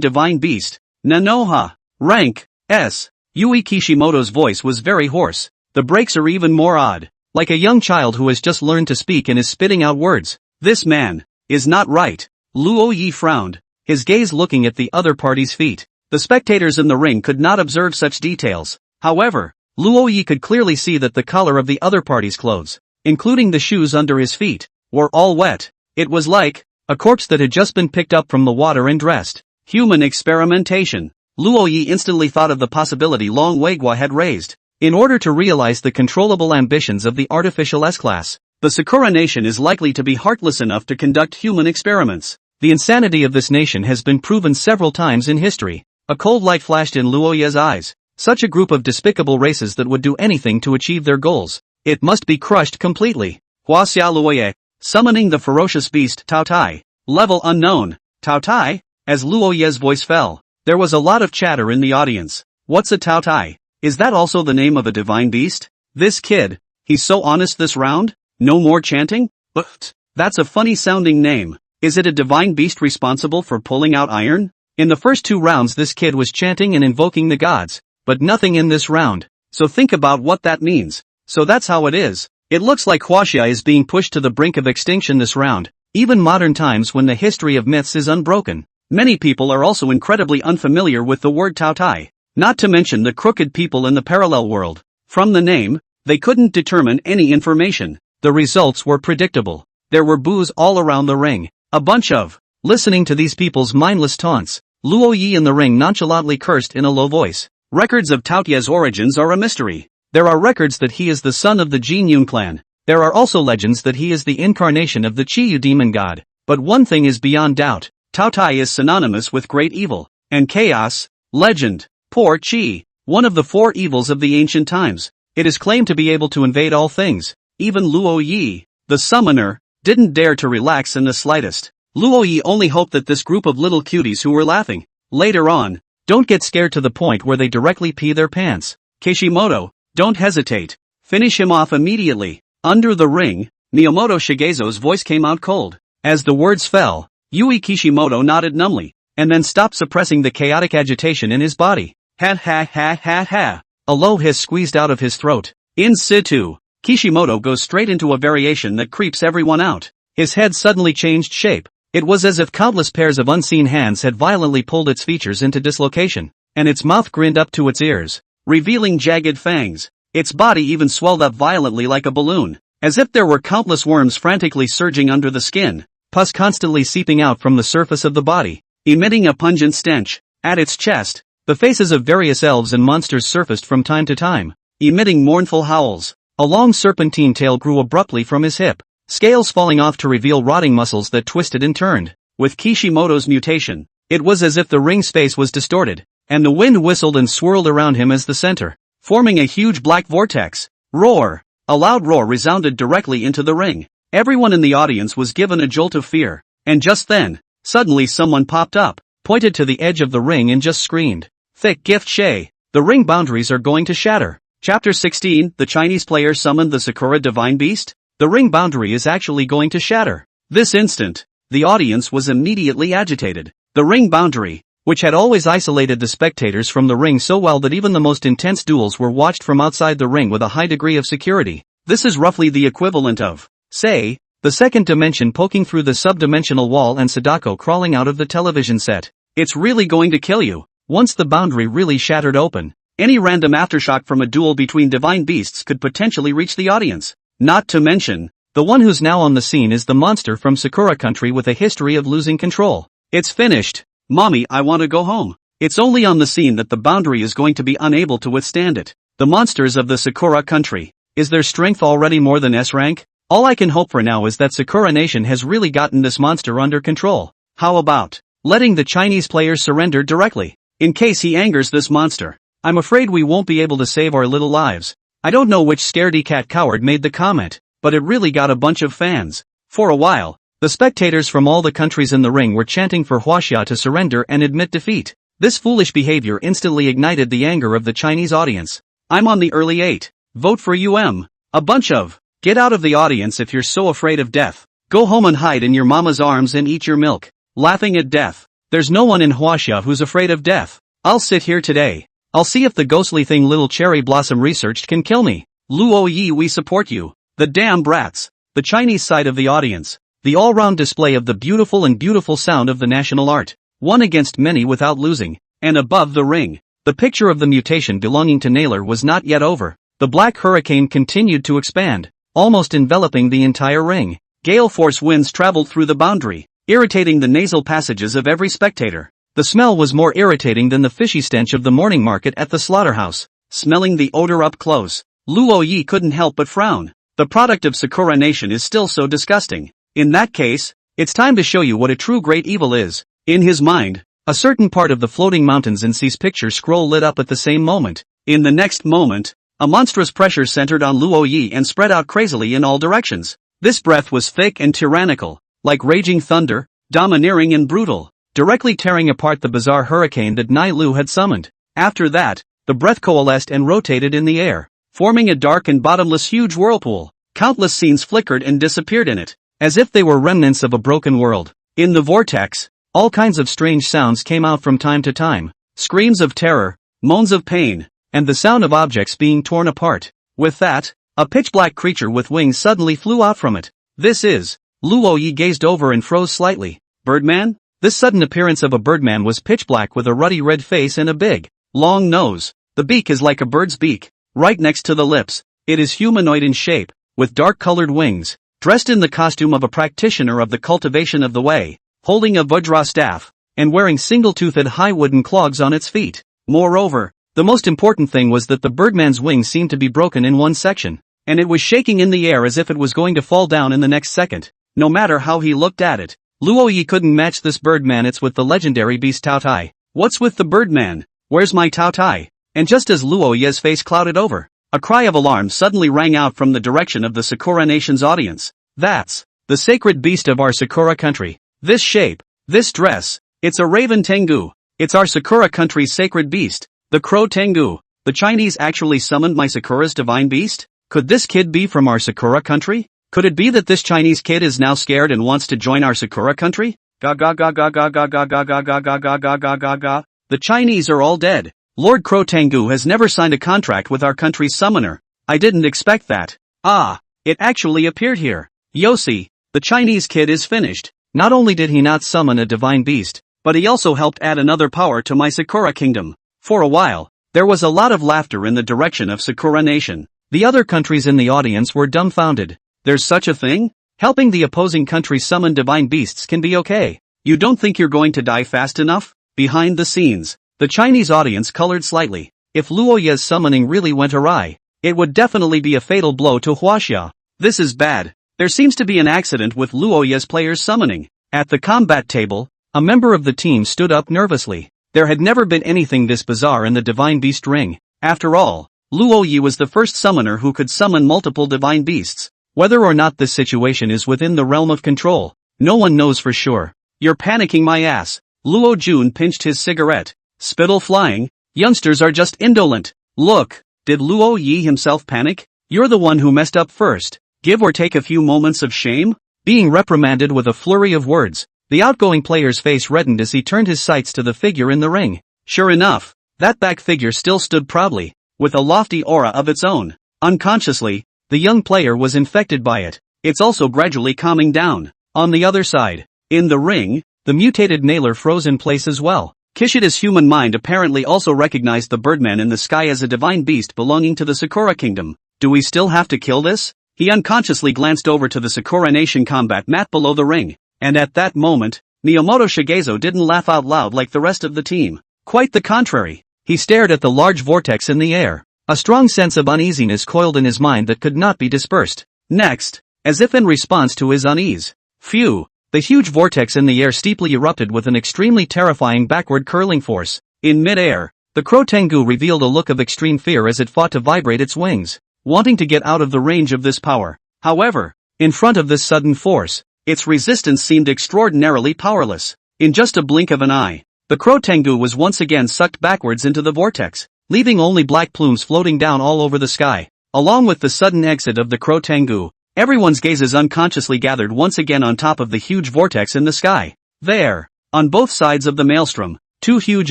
divine beast, Nanoha, rank, S. Yui Kishimoto's voice was very hoarse. The breaks are even more odd, like a young child who has just learned to speak and is spitting out words. This man is not right. Luo Yi frowned, his gaze looking at the other party's feet. The spectators in the ring could not observe such details. However, Luo Yi could clearly see that the color of the other party's clothes, including the shoes under his feet, were all wet. It was like a corpse that had just been picked up from the water and dressed. Human experimentation. Luo Yi instantly thought of the possibility Long Weigua had raised. In order to realize the controllable ambitions of the artificial S-class, the Sakura Nation is likely to be heartless enough to conduct human experiments. The insanity of this nation has been proven several times in history. A cold light flashed in Luo Yi's eyes. Such a group of despicable races that would do anything to achieve their goals. It must be crushed completely. Huaxia Luo Yi, summoning the ferocious beast Tao Tai. Level unknown. Tao Tai? As Luo Yi's voice fell, there was a lot of chatter in the audience. What's a Tao Tai? Is that also the name of a divine beast? This kid, he's so honest this round? No more chanting? But that's a funny sounding name. Is it a divine beast responsible for pulling out iron? In the first 2 rounds this kid was chanting and invoking the gods, but nothing in this round. So think about what that means. So that's how it is. It looks like Huaxia is being pushed to the brink of extinction this round, even modern times when the history of myths is unbroken. Many people are also incredibly unfamiliar with the word Tao Tai, not to mention the crooked people in the parallel world. From the name, they couldn't determine any information. The results were predictable. There were boos all around the ring. A bunch of. Listening to these people's mindless taunts, Luo Yi in the ring nonchalantly cursed in a low voice. Records of Tao Tai's origins are a mystery. There are records that he is the son of the Jin Yun clan. There are also legends that he is the incarnation of the Chiyu demon god. But one thing is beyond doubt. Tao Tai is synonymous with great evil and chaos. Legend. Poor Qi, one of the 4 evils of the ancient times. It is claimed to be able to invade all things. Even Luo Yi, the summoner, didn't dare to relax in the slightest. Luo Yi only hoped that this group of little cuties who were laughing later on don't get scared to the point where they directly pee their pants. Kishimoto, don't hesitate. Finish him off immediately. Under the ring, Miyamoto Shigezo's voice came out cold. As the words fell, Yui Kishimoto nodded numbly, and then stopped suppressing the chaotic agitation in his body. Ha ha ha ha ha. A low hiss squeezed out of his throat. In situ, Kishimoto goes straight into a variation that creeps everyone out. His head suddenly changed shape. It was as if countless pairs of unseen hands had violently pulled its features into dislocation, and its mouth grinned up to its ears, revealing jagged fangs. Its body even swelled up violently like a balloon, as if there were countless worms frantically surging under the skin. Pus constantly seeping out from the surface of the body, emitting a pungent stench. At its chest, the faces of various elves and monsters surfaced from time to time, emitting mournful howls. A long serpentine tail grew abruptly from his hip, scales falling off to reveal rotting muscles that twisted and turned. With Kishimoto's mutation, it was as if the ring space was distorted, and the wind whistled and swirled around him as the center, forming a huge black vortex. Roar! A loud roar resounded directly into the ring. Everyone in the audience was given a jolt of fear, and just then, suddenly someone popped up, pointed to the edge of the ring and just screamed, "Thick gift Shay! The ring boundaries are going to shatter." Chapter 16, the Chinese player summoned the Sakura Divine Beast? The ring boundary is actually going to shatter. This instant, the audience was immediately agitated. The ring boundary, which had always isolated the spectators from the ring so well that even the most intense duels were watched from outside the ring with a high degree of security. This is roughly the equivalent of, say, the second dimension poking through the subdimensional wall and Sadako crawling out of the television set. It's really going to kill you. Once the boundary really shattered open, any random aftershock from a duel between divine beasts could potentially reach the audience. Not to mention, the one who's now on the scene is the monster from Sakura Country with a history of losing control. It's finished. Mommy, I want to go home. It's only on the scene that the boundary is going to be unable to withstand it. The monsters of the Sakura Country. Is their strength already more than S rank? All I can hope for now is that Sakura Nation has really gotten this monster under control. How about letting the Chinese players surrender directly, in case he angers this monster? I'm afraid we won't be able to save our little lives. I don't know which scaredy cat coward made the comment, but it really got a bunch of fans. For a while, the spectators from all the countries in the ring were chanting for Huaxia to surrender and admit defeat. This foolish behavior instantly ignited the anger of the Chinese audience. I'm on the early 8. Vote for a bunch of. Get out of the audience if you're so afraid of death. Go home and hide in your mama's arms and eat your milk. Laughing at death. There's no one in Huaxia who's afraid of death. I'll sit here today. I'll see if the ghostly thing little cherry blossom researched can kill me. Luo Yi, we support you. The damn brats. The Chinese side of the audience. The all-round display of the beautiful sound of the national art. One against many without losing. And above the ring, the picture of the mutation belonging to Naylor was not yet over. The black hurricane continued to expand, almost enveloping the entire ring. Gale force winds traveled through the boundary, irritating the nasal passages of every spectator. The smell was more irritating than the fishy stench of the morning market at the slaughterhouse. Smelling the odor up close, Luo Yi couldn't help but frown. The product of Sakura Nation is still so disgusting. In that case, it's time to show you what a true great evil is. In his mind, a certain part of the floating mountains in C's picture scroll lit up at the same moment. In the next moment, a monstrous pressure centered on Luo Yi and spread out crazily in all directions. This breath was thick and tyrannical, like raging thunder, domineering and brutal, directly tearing apart the bizarre hurricane that Nai Lu had summoned. After that, the breath coalesced and rotated in the air, forming a dark and bottomless huge whirlpool. Countless scenes flickered and disappeared in it, as if they were remnants of a broken world. In the vortex, all kinds of strange sounds came out from time to time, screams of terror, moans of pain, and the sound of objects being torn apart. With that, a pitch-black creature with wings suddenly flew out from it. This is. Luo Yi gazed over and froze slightly. Birdman? This sudden appearance of a birdman was pitch-black with a ruddy red face and a big, long nose. The beak is like a bird's beak, right next to the lips. It is humanoid in shape, with dark-colored wings, dressed in the costume of a practitioner of the cultivation of the way, holding a vajra staff, and wearing single-toothed high wooden clogs on its feet. Moreover, the most important thing was that the birdman's wings seemed to be broken in one section, and it was shaking in the air as if it was going to fall down in the next second. No matter how he looked at it, Luo Yi couldn't match this birdman. It's with the legendary beast Tao Tai. What's with the birdman? Where's my Tao Tai? And just as Luo Yi's face clouded over, a cry of alarm suddenly rang out from the direction of the Sakura Nation's audience. That's the sacred beast of our Sakura Country. This shape, this dress, it's a raven tengu. It's our Sakura Country's sacred beast. The crow tengu. The Chinese actually summoned my Sakura's divine beast? Could this kid be from our Sakura Country? Could it be that this Chinese kid is now scared and wants to join our Sakura Country? Ga ga ga ga ga ga ga ga ga ga ga ga ga ga ga ga. The Chinese are all dead. Lord Crow Tengu has never signed a contract with our country's summoner. I didn't expect that. Ah, it actually appeared here. Yossi, the Chinese kid is finished. Not only did he not summon a divine beast, but he also helped add another power to my Sakura kingdom. For a while, there was a lot of laughter in the direction of Sakura Nation. The other countries in the audience were dumbfounded. There's such a thing? Helping the opposing country summon divine beasts can be okay. You don't think you're going to die fast enough? Behind the scenes, the Chinese audience colored slightly. If Luo Yi's summoning really went awry, it would definitely be a fatal blow to Huaxia. This is bad. There seems to be an accident with Luo Yi's players summoning. At the combat table, a member of the team stood up nervously. There had never been anything this bizarre in the Divine Beast Ring. After all, Luo Yi was the first summoner who could summon multiple divine beasts. Whether or not this situation is within the realm of control, no one knows for sure. You're panicking my ass. Luo Jun pinched his cigarette. Spittle flying. Youngsters are just indolent. Look, did Luo Yi himself panic? You're the one who messed up first. Give or take a few moments of shame? Being reprimanded with a flurry of words, the outgoing player's face reddened as he turned his sights to the figure in the ring. Sure enough, that back figure still stood proudly, with a lofty aura of its own. Unconsciously, the young player was infected by it. It's also gradually calming down. On the other side, in the ring, the mutated nailer froze in place as well. Kishida's human mind apparently also recognized the birdman in the sky as a divine beast belonging to the Sakura kingdom. Do we still have to kill this? He unconsciously glanced over to the Sakura Nation combat mat below the ring, and at that moment, Miyamoto Shigezo didn't laugh out loud like the rest of the team. Quite the contrary. He stared at the large vortex in the air. A strong sense of uneasiness coiled in his mind that could not be dispersed. Next, as if in response to his unease, phew, the huge vortex in the air steeply erupted with an extremely terrifying backward curling force. In mid-air, the crow Tengu revealed a look of extreme fear as it fought to vibrate its wings, wanting to get out of the range of this power. However, in front of this sudden force, its resistance seemed extraordinarily powerless. In just a blink of an eye, the crow Tengu was once again sucked backwards into the vortex, leaving only black plumes floating down all over the sky. Along with the sudden exit of the crow Tengu, everyone's gazes unconsciously gathered once again on top of the huge vortex in the sky. There, on both sides of the maelstrom, two huge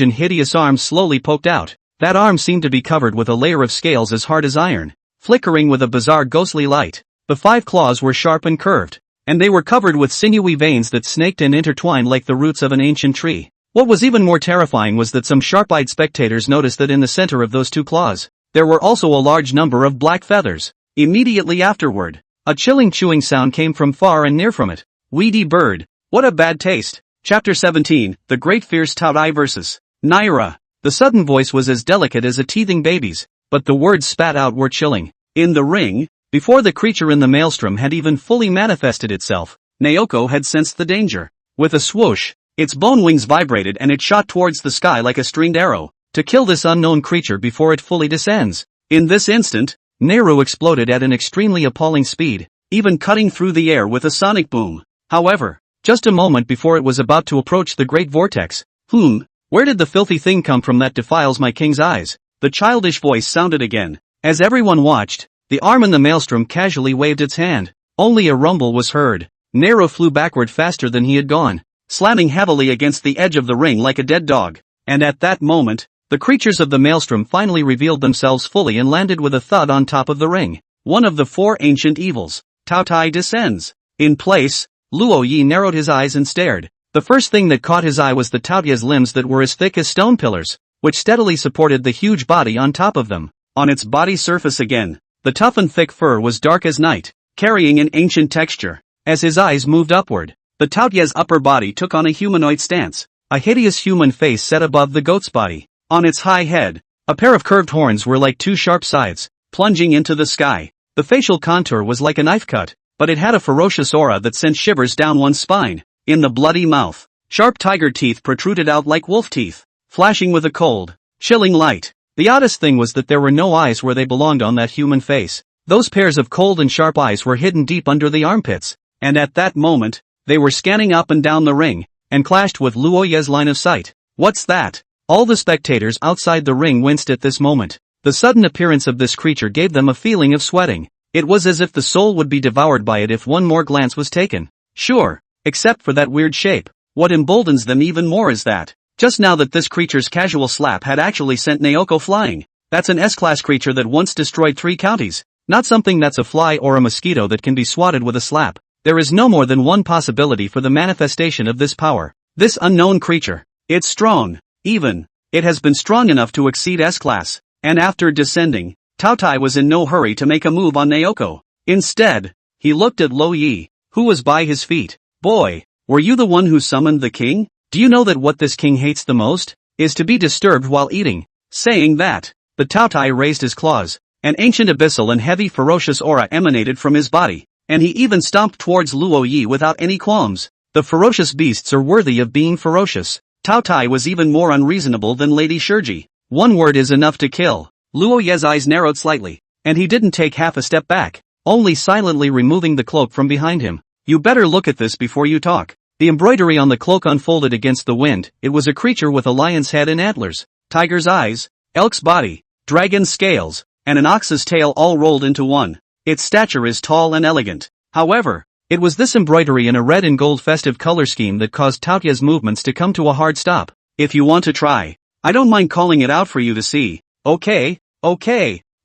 and hideous arms slowly poked out. That arm seemed to be covered with a layer of scales as hard as iron, flickering with a bizarre ghostly light. The 5 claws were sharp and curved, and they were covered with sinewy veins that snaked and intertwined like the roots of an ancient tree. What was even more terrifying was that some sharp-eyed spectators noticed that in the center of those 2 claws, there were also a large number of black feathers. Immediately afterward, a chilling chewing sound came from far and near from it. Weedy bird, what a bad taste. Chapter 17, The Great Fierce Taotai vs. Naira. The sudden voice was as delicate as a teething baby's, but the words spat out were chilling. In the ring, before the creature in the maelstrom had even fully manifested itself, Naoko had sensed the danger. With a swoosh, its bone wings vibrated and it shot towards the sky like a stringed arrow, to kill this unknown creature before it fully descends. In this instant, Nehru exploded at an extremely appalling speed, even cutting through the air with a sonic boom. However, just a moment before it was about to approach the great vortex, where did the filthy thing come from that defiles my king's eyes? The childish voice sounded again. As everyone watched, the arm in the maelstrom casually waved its hand. Only a rumble was heard. Nehru flew backward faster than he had gone, slamming heavily against the edge of the ring like a dead dog. And at that moment, the creatures of the maelstrom finally revealed themselves fully and landed with a thud on top of the ring. One of the 4 ancient evils, Taotai, descends. In place, Luo Yi narrowed his eyes and stared. The first thing that caught his eye was the Taotia's limbs that were as thick as stone pillars, which steadily supported the huge body on top of them. On its body surface again, the tough and thick fur was dark as night, carrying an ancient texture. As his eyes moved upward, the Taotia's upper body took on a humanoid stance, a hideous human face set above the goat's body. On its high head, a pair of curved horns were like 2 sharp scythes, plunging into the sky. The facial contour was like a knife cut, but it had a ferocious aura that sent shivers down one's spine. In the bloody mouth, sharp tiger teeth protruded out like wolf teeth, flashing with a cold, chilling light. The oddest thing was that there were no eyes where they belonged on that human face. Those pairs of cold and sharp eyes were hidden deep under the armpits, and at that moment, they were scanning up and down the ring, and clashed with Luo Ye's line of sight. What's that? All the spectators outside the ring winced at this moment. The sudden appearance of this creature gave them a feeling of sweating. It was as if the soul would be devoured by it if one more glance was taken. Sure, except for that weird shape. What emboldens them even more is that, just now that this creature's casual slap had actually sent Naoko flying. That's an S-class creature that once destroyed 3 counties. Not something that's a fly or a mosquito that can be swatted with a slap. There is no more than one possibility for the manifestation of this power. This unknown creature. It's strong. Even, it has been strong enough to exceed S-class. And after descending, Taotai was in no hurry to make a move on Naoko. Instead, he looked at Lo Yi, who was by his feet. Boy, were you the one who summoned the king? Do you know that what this king hates the most is to be disturbed while eating? Saying that, the Taotai raised his claws. An ancient abyssal and heavy ferocious aura emanated from his body, and he even stomped towards Luo Yi without any qualms. The ferocious beasts are worthy of being ferocious. Taotai was even more unreasonable than Lady Shurji. One word is enough to kill. Luo Ye's eyes narrowed slightly, and he didn't take half a step back, only silently removing the cloak from behind him. You better look at this before you talk. The embroidery on the cloak unfolded against the wind. It was a creature with a lion's head and antlers, tiger's eyes, elk's body, dragon's scales, and an ox's tail all rolled into one. Its stature is tall and elegant. However, it was this embroidery in a red and gold festive color scheme that caused Taotia's movements to come to a hard stop. If you want to try, I don't mind calling it out for you to see. Okay.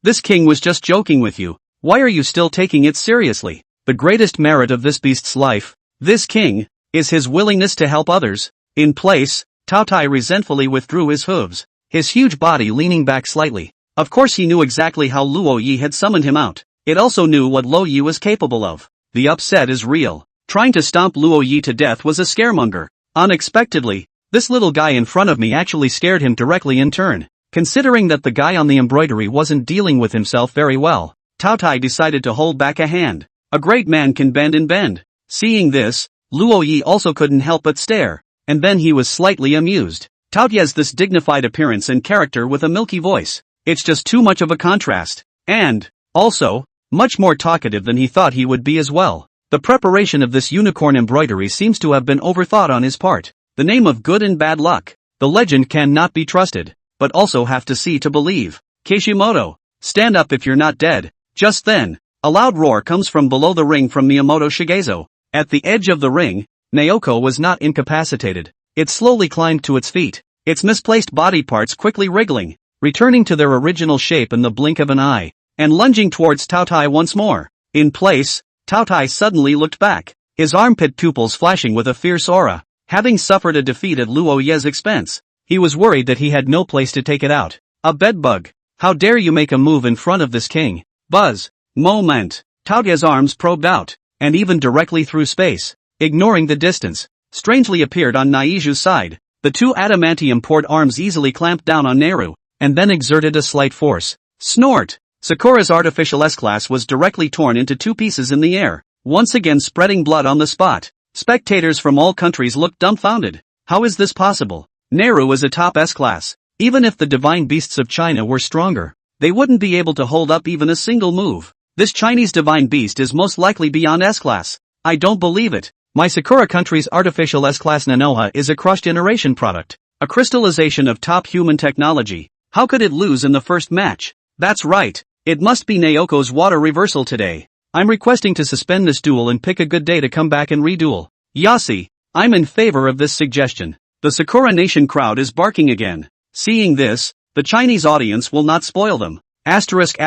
This king was just joking with you. Why are you still taking it seriously? The greatest merit of this beast's life, this king, is his willingness to help others. In place, Tao Tai resentfully withdrew his hooves, his huge body leaning back slightly. Of course he knew exactly how Luo Yi had summoned him out. It also knew what Luo Yi was capable of. The upset is real. Trying to stomp Luo Yi to death was a scaremonger. Unexpectedly, this little guy in front of me actually scared him directly in turn. Considering that the guy on the embroidery wasn't dealing with himself very well, Tao Tai decided to hold back a hand. A great man can bend and bend. Seeing this, Luo Yi also couldn't help but stare, and then he was slightly amused. Taotia's this dignified appearance and character with a milky voice. It's just too much of a contrast. And, also, much more talkative than he thought he would be as well. The preparation of this unicorn embroidery seems to have been overthought on his part. The name of good and bad luck. The legend cannot be trusted, but also have to see to believe. Kishimoto, stand up if you're not dead. Just then, a loud roar comes from below the ring from Miyamoto Shigezo. At the edge of the ring, Naoko was not incapacitated. It slowly climbed to its feet, its misplaced body parts quickly wriggling, returning to their original shape in the blink of an eye, and lunging towards Tao Tai once more. In place, Tao Tai suddenly looked back, his armpit pupils flashing with a fierce aura. Having suffered a defeat at Luo Ye's expense, he was worried that he had no place to take it out. A bedbug. How dare you make a move in front of this king? Buzz. Moment. Taotia's arms probed out, and even directly through space, ignoring the distance, strangely appeared on Naiju's side. The two adamantium-poured arms easily clamped down on Neru, and then exerted a slight force. Snort! Sakura's artificial S-class was directly torn into two pieces in the air, once again spreading blood on the spot. Spectators from all countries looked dumbfounded. How is this possible? Neru is a top S-class. Even if the divine beasts of China were stronger, they wouldn't be able to hold up even a single move. This Chinese divine beast is most likely beyond S-class. I don't believe it. My Sakura Country's artificial S-class Nanoha is a crushed iteration product, a crystallization of top human technology. How could it lose in the first match? That's right, it must be Naoko's water reversal today. I'm requesting to suspend this duel and pick a good day to come back and reduel. Yasi, I'm in favor of this suggestion. The Sakura Nation crowd is barking again. Seeing this, the Chinese audience will not spoil them. Asterisk.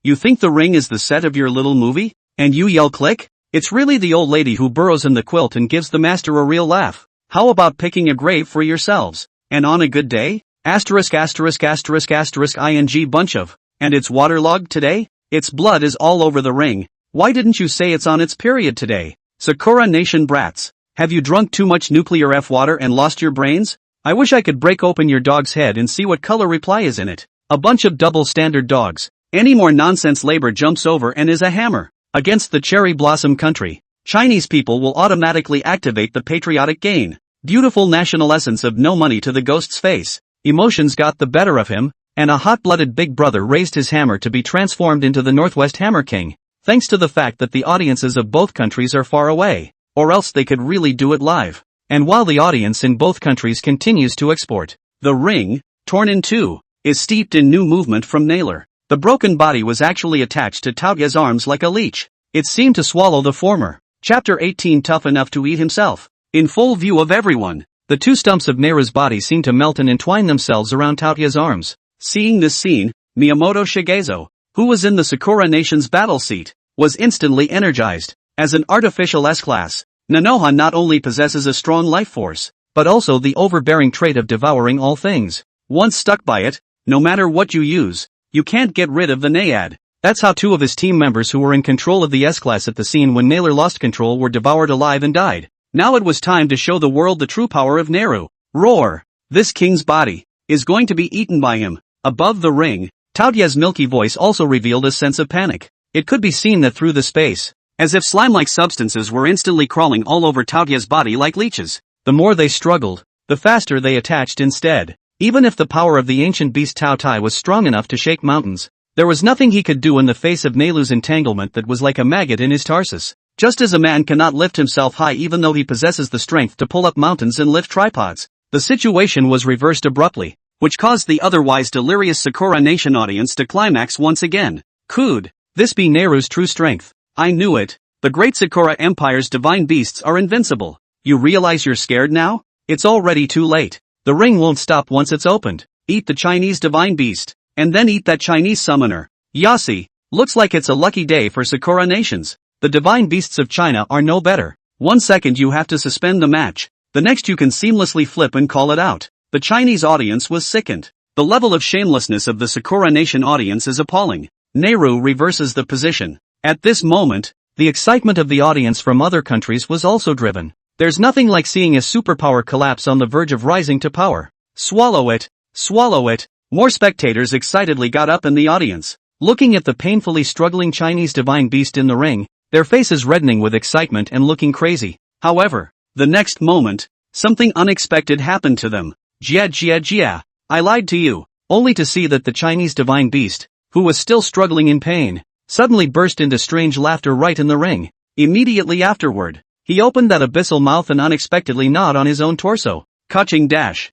You think the ring is the set of your little movie? And you yell click? It's really the old lady who burrows in the quilt and gives the master a real laugh. How about picking a grave for yourselves? And on a good day? Asterisk ing bunch of. And it's waterlogged today? Its blood is all over the ring. Why didn't you say it's on its period today? Sakura Nation brats. Have you drunk too much nuclear F water and lost your brains? I wish I could break open your dog's head and see what color reply is in it. A bunch of double standard dogs. Any more nonsense labor jumps over and is a hammer. Against the cherry blossom country, Chinese people will automatically activate the patriotic gain. Beautiful national essence of no money to the ghost's face. Emotions got the better of him, and a hot-blooded big brother raised his hammer to be transformed into the Northwest Hammer King, thanks to the fact that the audiences of both countries are far away, or else they could really do it live. And while the audience in both countries continues to export, the ring, torn in two, is steeped in new movement from Naylor. The broken body was actually attached to Taotia's arms like a leech. It seemed to swallow the former. Chapter 18 Tough enough to eat himself. In full view of everyone, the two stumps of Neiru's body seemed to melt and entwine themselves around Taotia's arms. Seeing this scene, Miyamoto Shigezo, who was in the Sakura Nation's battle seat, was instantly energized. As an artificial S-class, Nanoha not only possesses a strong life force, but also the overbearing trait of devouring all things. Once stuck by it, no matter what you use, you can't get rid of the Naiad. That's how two of his team members who were in control of the S-class at the scene when Naylor lost control were devoured alive and died. Now it was time to show the world the true power of Neru. Roar! This king's body is going to be eaten by him. Above the ring, Taotia's milky voice also revealed a sense of panic. It could be seen that through the space, as if slime-like substances were instantly crawling all over Taotia's body like leeches. The more they struggled, the faster they attached instead. Even if the power of the ancient beast Tao Tai was strong enough to shake mountains, there was nothing he could do in the face of Neilu's entanglement that was like a maggot in his tarsus. Just as a man cannot lift himself high even though he possesses the strength to pull up mountains and lift tripods, the situation was reversed abruptly, which caused the otherwise delirious Sakura Nation audience to climax once again. Could this be Nehru's true strength? I knew it. The great Sakura Empire's divine beasts are invincible. You realize you're scared now? It's already too late. The ring won't stop once it's opened. Eat the Chinese divine beast, and then eat that Chinese summoner. Yassi, looks like it's a lucky day for Sakura nations. The divine beasts of China are no better. 1 second you have to suspend the match, the next you can seamlessly flip and call it out. The Chinese audience was sickened. The level of shamelessness of the Sakura Nation audience is appalling. Nehru reverses the position. At this moment, the excitement of the audience from other countries was also driven. There's nothing like seeing a superpower collapse on the verge of rising to power. Swallow it. Swallow it. More spectators excitedly got up in the audience, looking at the painfully struggling Chinese divine beast in the ring, their faces reddening with excitement and looking crazy. However, the next moment, something unexpected happened to them. Jia, I lied to you, only to see that the Chinese divine beast, who was still struggling in pain, suddenly burst into strange laughter right in the ring. Immediately afterward, he opened that abyssal mouth and unexpectedly gnawed on his own torso. Kaching dash.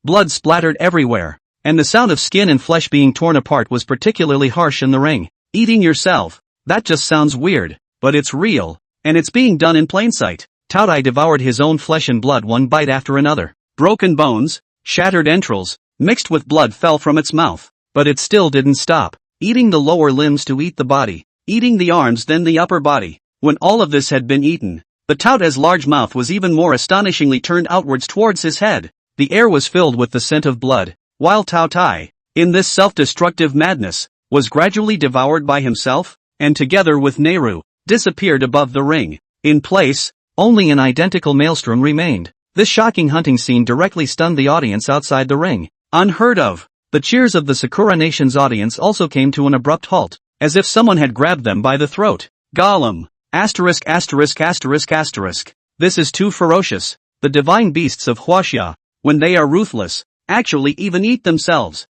Blood splattered everywhere, and the sound of skin and flesh being torn apart was particularly harsh in the ring. Eating yourself. That just sounds weird, but it's real, and it's being done in plain sight. Tao Dai devoured his own flesh and blood one bite after another. Broken bones, shattered entrails, mixed with blood fell from its mouth, but it still didn't stop. Eating the lower limbs to eat the body, eating the arms then the upper body. When all of this had been eaten, the Tao Dai's large mouth was even more astonishingly turned outwards towards his head. The air was filled with the scent of blood, while Tao Tai, in this self-destructive madness, was gradually devoured by himself, and together with Nehru, disappeared above the ring. In place, only an identical maelstrom remained. This shocking hunting scene directly stunned the audience outside the ring. Unheard of. The cheers of the Sakura Nation's audience also came to an abrupt halt, as if someone had grabbed them by the throat. Gollum. Asterisk. This is too ferocious. The divine beasts of Huaxia, when they are ruthless, actually even eat themselves.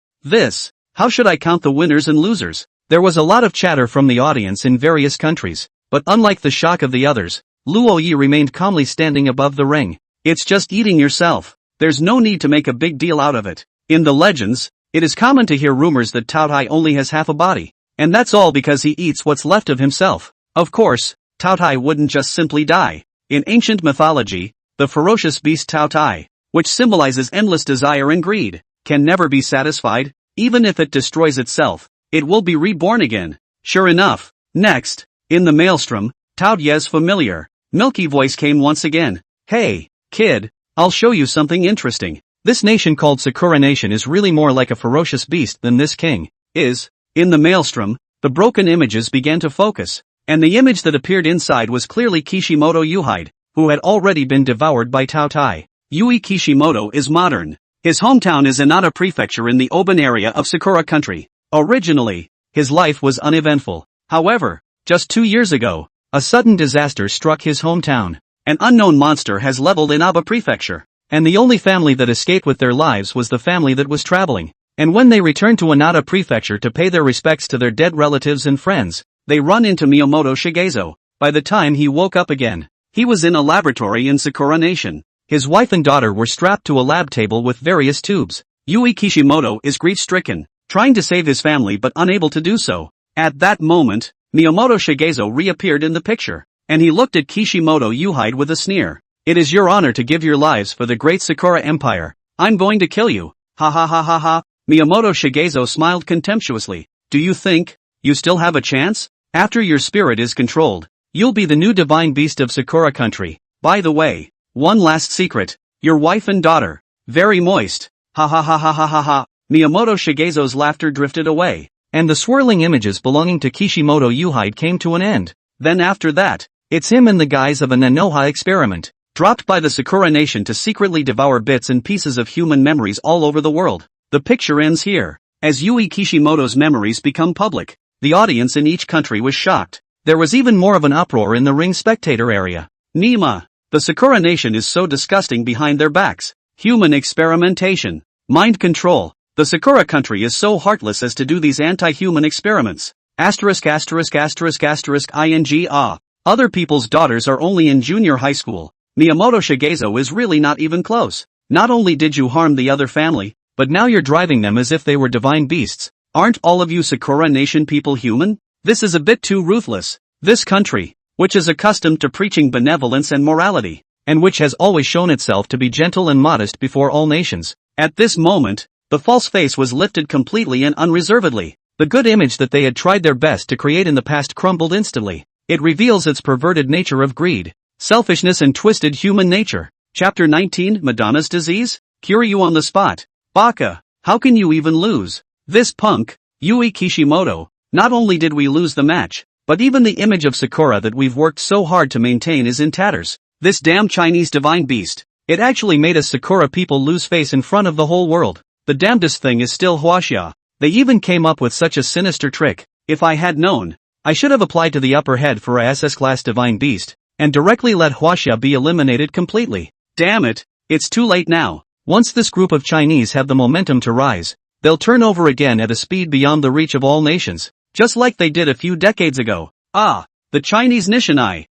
How should I count the winners and losers? There was a lot of chatter from the audience in various countries, but unlike the shock of the others, Luo Yi remained calmly standing above the ring. It's just eating yourself. There's no need to make a big deal out of it. In the legends, it is common to hear rumors that Tao Tai only has half a body, and that's all because he eats what's left of himself. Of course, Tao Tai wouldn't just simply die. In ancient mythology, the ferocious beast Tao Tai, which symbolizes endless desire and greed, can never be satisfied. Even if it destroys itself, it will be reborn again. Sure enough, next, in the maelstrom, Tao Ye's familiar, milky voice came once again. Hey, kid, I'll show you something interesting. This nation called Sakura Nation is really more like a ferocious beast than this king is. In the maelstrom, the broken images began to focus, and the image that appeared inside was clearly Kishimoto Yuhide, who had already been devoured by Tao Tai. Yui Kishimoto is modern. His hometown is Inada Prefecture in the Oban area of Sakura Country. Originally, his life was uneventful. However, just 2 years ago, a sudden disaster struck his hometown. An unknown monster has leveled Inaba Prefecture, and the only family that escaped with their lives was the family that was traveling. And when they returned to Inada Prefecture to pay their respects to their dead relatives and friends, they run into Miyamoto Shigezo. By the time he woke up again, he was in a laboratory in Sakura Nation. His wife and daughter were strapped to a lab table with various tubes. Yui Kishimoto is grief-stricken, trying to save his family but unable to do so. At that moment, Miyamoto Shigezo reappeared in the picture, and he looked at Kishimoto Yuhide with a sneer. It is your honor to give your lives for the great Sakura Empire. I'm going to kill you. Ha ha ha ha ha. Miyamoto Shigezo smiled contemptuously. Do you think you still have a chance? After your spirit is controlled, you'll be the new divine beast of Sakura Country. By the way, one last secret. Your wife and daughter. Very moist. Ha ha ha ha ha ha ha. Miyamoto Shigezo's laughter drifted away, and the swirling images belonging to Kishimoto Yuhide came to an end. Then after that, it's him in the guise of a Nanoha experiment, dropped by the Sakura Nation to secretly devour bits and pieces of human memories all over the world. The picture ends here. As Yui Kishimoto's memories become public, the audience in each country was shocked. There was even more of an uproar in the ring spectator area. Nima. The Sakura Nation is so disgusting behind their backs. Human experimentation. Mind control. The Sakura Country is so heartless as to do these anti-human experiments. ************************************************************************************************************************************************************************************************************************************************************************************************************************************************** Other people's daughters are only in junior high school. Miyamoto Shigezo is really not even close. Not only did you harm the other family, but now you're driving them as if they were divine beasts. Aren't all of you Sakura Nation people human? This is a bit too ruthless. This country, which is accustomed to preaching benevolence and morality, and which has always shown itself to be gentle and modest before all nations. At this moment, the false face was lifted completely and unreservedly. The good image that they had tried their best to create in the past crumbled instantly. It reveals its perverted nature of greed, selfishness and twisted human nature. Chapter 19, Madonna's Disease? Kiryu on the spot. Baka, how can you even lose? This punk, Yui Kishimoto. Not only did we lose the match, but even the image of Sakura that we've worked so hard to maintain is in tatters. This damn Chinese divine beast. It actually made us Sakura people lose face in front of the whole world. The damnedest thing is still Huaxia. They even came up with such a sinister trick. If I had known, I should have applied to the upper head for a SS-class divine beast, and directly let Huaxia be eliminated completely. Damn it, it's too late now. Once this group of Chinese have the momentum to rise, they'll turn over again at a speed beyond the reach of all nations, just like they did a few decades ago. The Chinese Nishinai.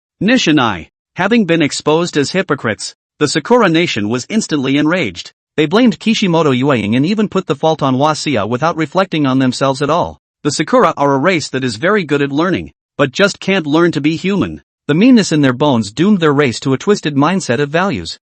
Having been exposed as hypocrites, the Sakura nation was instantly enraged. They blamed Kishimoto Yueying and even put the fault on Huaxia without reflecting on themselves at all. The Sakura are a race that is very good at learning, but just can't learn to be human. The meanness in their bones doomed their race to a twisted mindset of values.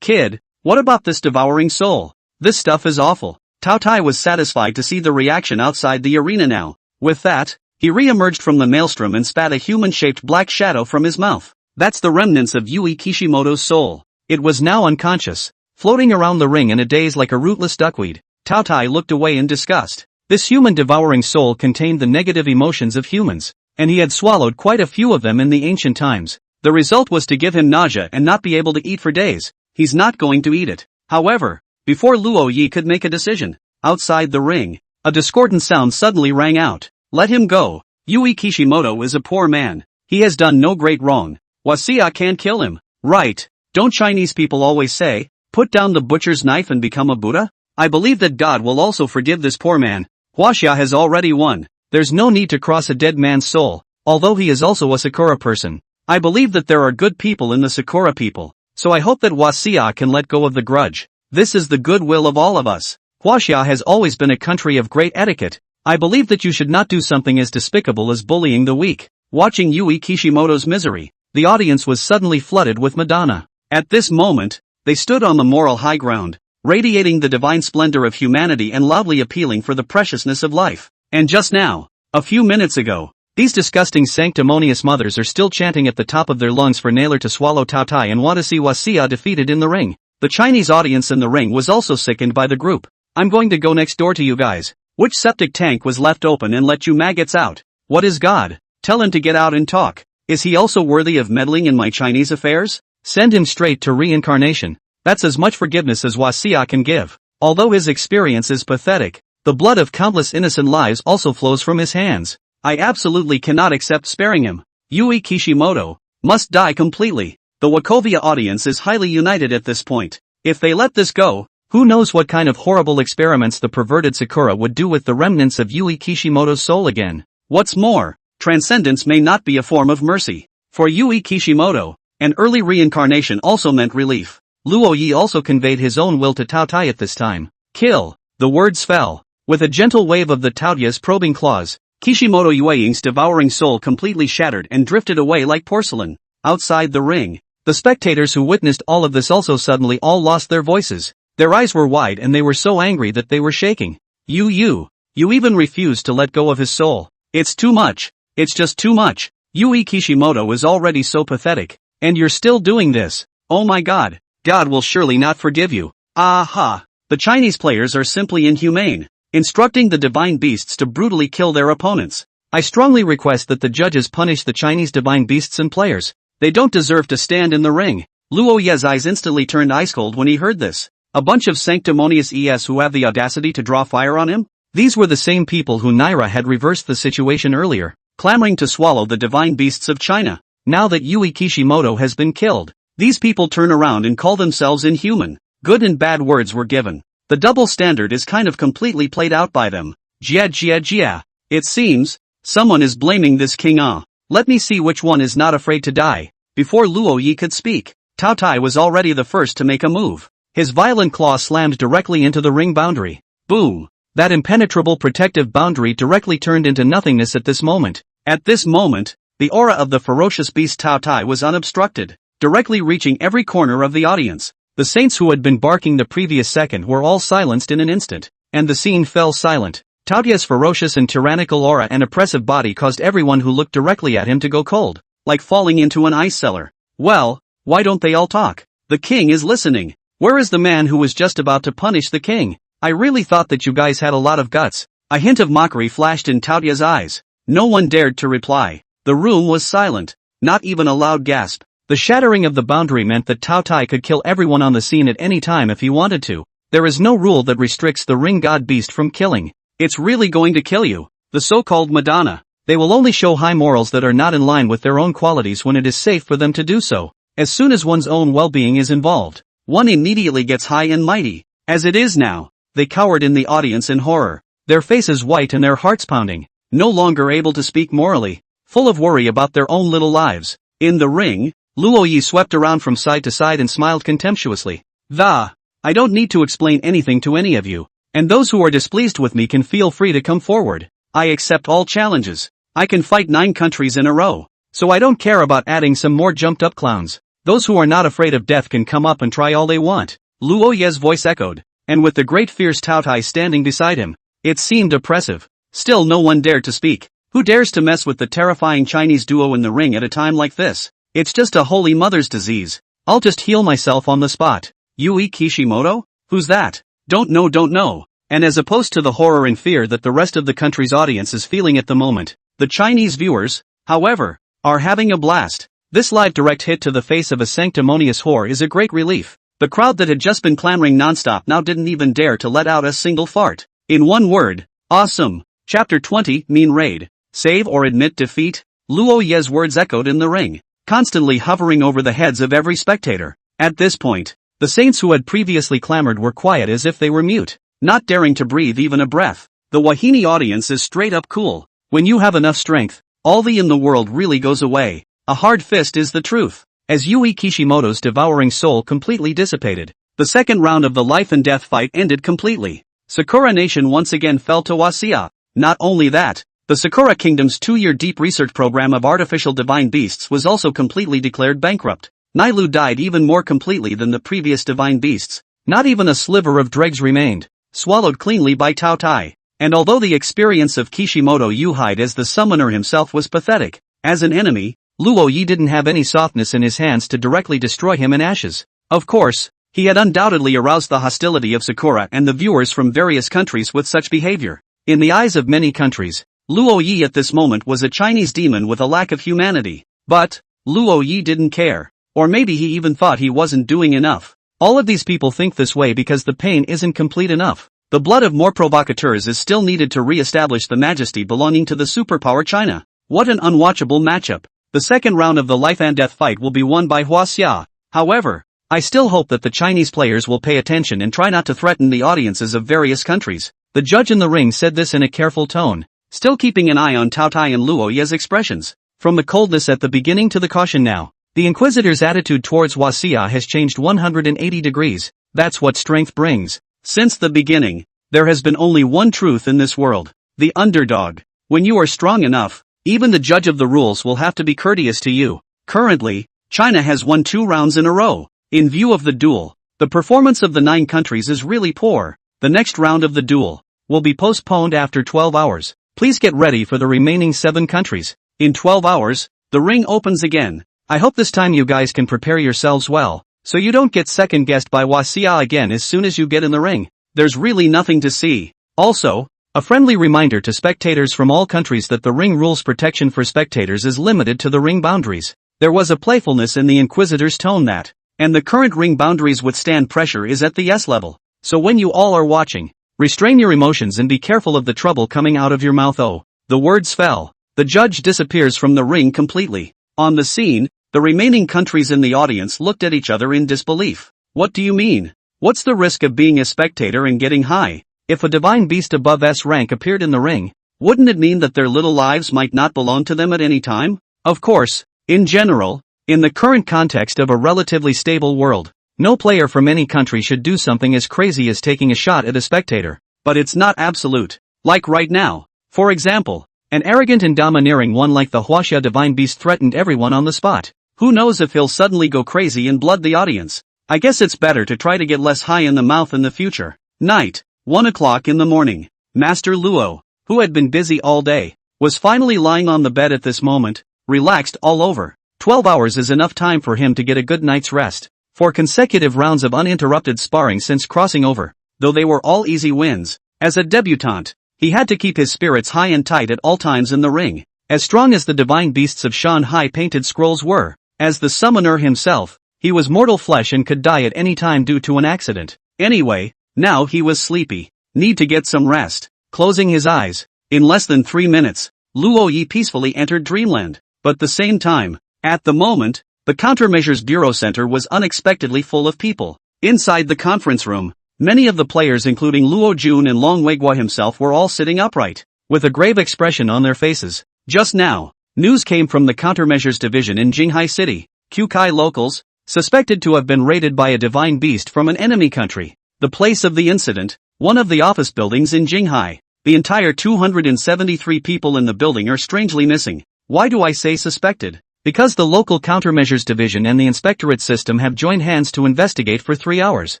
Kid, what about this devouring soul? This stuff is awful. Tao Tai was satisfied to see the reaction outside the arena now. With that, he re-emerged from the maelstrom and spat a human-shaped black shadow from his mouth. That's the remnants of Yui Kishimoto's soul. It was now unconscious, floating around the ring in a daze like a rootless duckweed. Tao Tai looked away in disgust. This human-devouring soul contained the negative emotions of humans, and he had swallowed quite a few of them in the ancient times. The result was to give him nausea and not be able to eat for days. He's not going to eat it. However, before Luo Yi could make a decision, outside the ring, a discordant sound suddenly rang out. Let him go. Yui Kishimoto is a poor man. He has done no great wrong. Huaxia can't kill him. Right. Don't Chinese people always say, put down the butcher's knife and become a Buddha? I believe that God will also forgive this poor man. Huaxia has already won. There's no need to cross a dead man's soul, although he is also a Sakura person. I believe that there are good people in the Sakura people, so I hope that Huaxia can let go of the grudge. This is the goodwill of all of us. Huaxia has always been a country of great etiquette. I believe that you should not do something as despicable as bullying the weak. Watching Yui Kishimoto's misery, the audience was suddenly flooded with Madonna. At this moment, they stood on the moral high ground, radiating the divine splendor of humanity and loudly appealing for the preciousness of life. And just now, a few minutes ago, these disgusting sanctimonious mothers are still chanting at the top of their lungs for Naylor to swallow Tao Tai and want to see Huaxia defeated in the ring. The Chinese audience in the ring was also sickened by the group. I'm going to go next door to you guys. Which septic tank was left open and let you maggots out? What is God? Tell him to get out and talk. Is he also worthy of meddling in my Chinese affairs? Send him straight to reincarnation. That's as much forgiveness as Huaxia can give. Although his experience is pathetic, the blood of countless innocent lives also flows from his hands. I absolutely cannot accept sparing him. Yui Kishimoto must die completely. The Wachovia audience is highly united at this point. If they let this go, who knows what kind of horrible experiments the perverted Sakura would do with the remnants of Yui Kishimoto's soul again. What's more, transcendence may not be a form of mercy. For Yui Kishimoto, an early reincarnation also meant relief. Luo Yi also conveyed his own will to Tao Tai at this time. Kill. The words fell. With a gentle wave of the Taoya's probing claws, Kishimoto Yueying's devouring soul completely shattered and drifted away like porcelain. Outside the ring, the spectators who witnessed all of this also suddenly all lost their voices. Their eyes were wide and they were so angry that they were shaking. You even refused to let go of his soul. It's too much. It's just too much. Yui Kishimoto is already so pathetic, and you're still doing this. Oh my God. God will surely not forgive you. Aha. The Chinese players are simply inhumane, instructing the divine beasts to brutally kill their opponents. I strongly request that the judges punish the Chinese divine beasts and players. They don't deserve to stand in the ring. Luo Ye's eyes instantly turned ice cold when he heard this. A bunch of sanctimonious ES who have the audacity to draw fire on him? These were the same people who Naira had reversed the situation earlier, clamoring to swallow the divine beasts of China. Now that Yui Kishimoto has been killed, these people turn around and call themselves inhuman. Good and bad words were given. The double standard is kind of completely played out by them. Jia. It seems, someone is blaming this King Ah. Let me see which one is not afraid to die. Before Luo Yi could speak, Tao Tai was already the first to make a move. His violent claw slammed directly into the ring boundary. Boom! That impenetrable protective boundary directly turned into nothingness at this moment. At this moment, the aura of the ferocious beast Tao Tai was unobstructed, directly reaching every corner of the audience. The saints who had been barking the previous second were all silenced in an instant, and the scene fell silent. Tao Tai's ferocious and tyrannical aura and oppressive body caused everyone who looked directly at him to go cold, like falling into an ice cellar. Well, why don't they all talk? The king is listening. Where is the man who was just about to punish the king? I really thought that you guys had a lot of guts. A hint of mockery flashed in Tao Tai's eyes. No one dared to reply. The room was silent. Not even a loud gasp. The shattering of the boundary meant that Tao Tai could kill everyone on the scene at any time if he wanted to. There is no rule that restricts the ring god beast from killing. It's really going to kill you. The so-called Madonna. They will only show high morals that are not in line with their own qualities when it is safe for them to do so. As soon as one's own well-being is involved, one immediately gets high and mighty. As it is now, they cowered in the audience in horror, their faces white and their hearts pounding, no longer able to speak morally, full of worry about their own little lives. In the ring, Luo Yi swept around from side to side and smiled contemptuously. I don't need to explain anything to any of you, and those who are displeased with me can feel free to come forward. I accept all challenges. I can fight 9 countries in a row, so I don't care about adding some more jumped-up clowns. Those who are not afraid of death can come up and try all they want. Luo Yi's voice echoed, and with the great fierce Tao Tai standing beside him, it seemed oppressive. Still no one dared to speak. Who dares to mess with the terrifying Chinese duo in the ring at a time like this? It's just a holy mother's disease. I'll just heal myself on the spot. Yui Kishimoto? Who's that? Don't know. And as opposed to the horror and fear that the rest of the country's audience is feeling at the moment, the Chinese viewers, however, are having a blast. This live direct hit to the face of a sanctimonious whore is a great relief. The crowd that had just been clamoring nonstop now didn't even dare to let out a single fart. In one word, awesome. Chapter 20, Mean Raid. Save or admit defeat? Luo Yi's words echoed in the ring, constantly hovering over the heads of every spectator. At this point, the saints who had previously clamored were quiet as if they were mute, not daring to breathe even a breath. The Wahini audience is straight up cool. When you have enough strength, all the in the world really goes away. A hard fist is the truth. As Yui Kishimoto's devouring soul completely dissipated, the second round of the life and death fight ended completely. Sakura Nation once again fell to Wasia. Not only that, the Sakura Kingdom's 2-year deep research program of artificial divine beasts was also completely declared bankrupt. Nailu died even more completely than the previous divine beasts. Not even a sliver of dregs remained, swallowed cleanly by Tao Tai. And although the experience of Kishimoto Yuhide as the summoner himself was pathetic, as an enemy, Luo Yi didn't have any softness in his hands to directly destroy him in ashes. Of course, he had undoubtedly aroused the hostility of Sakura and the viewers from various countries with such behavior. In the eyes of many countries, Luo Yi at this moment was a Chinese demon with a lack of humanity. But, Luo Yi didn't care. Or maybe he even thought he wasn't doing enough. All of these people think this way because the pain isn't complete enough. The blood of more provocateurs is still needed to re-establish the majesty belonging to the superpower China. What an unwatchable matchup. The second round of the life and death fight will be won by Huaxia. However, I still hope that the Chinese players will pay attention and try not to threaten the audiences of various countries. The judge in the ring said this in a careful tone, still keeping an eye on Tao Tai and Luo Yi's expressions. From the coldness at the beginning to the caution now, the Inquisitor's attitude towards Huaxia has changed 180 degrees. That's what strength brings. Since the beginning, there has been only one truth in this world: the underdog. When you are strong enough, even the judge of the rules will have to be courteous to you. Currently, China has won 2 rounds in a row. In view of the duel, the performance of the 9 countries is really poor. The next round of the duel will be postponed after 12 hours. Please get ready for the remaining 7 countries. In 12 hours, the ring opens again. I hope this time you guys can prepare yourselves well, so you don't get second-guessed by Huaxia again as soon as you get in the ring. There's really nothing to see. Also, a friendly reminder to spectators from all countries that the ring rules protection for spectators is limited to the ring boundaries. There was a playfulness in the Inquisitor's tone that, and the current ring boundaries withstand pressure is at the S level. So when you all are watching, restrain your emotions and be careful of the trouble coming out of your mouth. Oh, the words fell. The judge disappears from the ring completely. On the scene, the remaining countries in the audience looked at each other in disbelief. What do you mean? What's the risk of being a spectator and getting high? If a divine beast above S rank appeared in the ring, wouldn't it mean that their little lives might not belong to them at any time? Of course, in general, in the current context of a relatively stable world, no player from any country should do something as crazy as taking a shot at a spectator. But it's not absolute. Like right now. For example, an arrogant and domineering one like the Huaxia divine beast threatened everyone on the spot. Who knows if he'll suddenly go crazy and blood the audience. I guess it's better to try to get less high in the mouth in the future. Night. 1 o'clock in the morning. Master Luo, who had been busy all day, was finally lying on the bed at this moment, relaxed all over. 12 hours is enough time for him to get a good night's rest. 4 consecutive rounds of uninterrupted sparring since crossing over, though they were all easy wins. As a debutante, he had to keep his spirits high and tight at all times in the ring. As strong as the divine beasts of Shanghai painted scrolls were, as the summoner himself, he was mortal flesh and could die at any time due to an accident. Anyway, now he was sleepy. Need to get some rest. Closing his eyes, in less than 3 minutes, Luo Yi peacefully entered dreamland. But the same time, at the moment, the Countermeasures Bureau Center was unexpectedly full of people. Inside the conference room, many of the players including Luo Jun and Long Weiguo himself were all sitting upright, with a grave expression on their faces. Just now, news came from the Countermeasures Division in Jinghai City. Kukai locals, suspected to have been raided by a divine beast from an enemy country. The place of the incident, one of the office buildings in Jinghai. The entire 273 people in the building are strangely missing. Why do I say suspected? Because the local Countermeasures Division and the Inspectorate system have joined hands to investigate for 3 hours,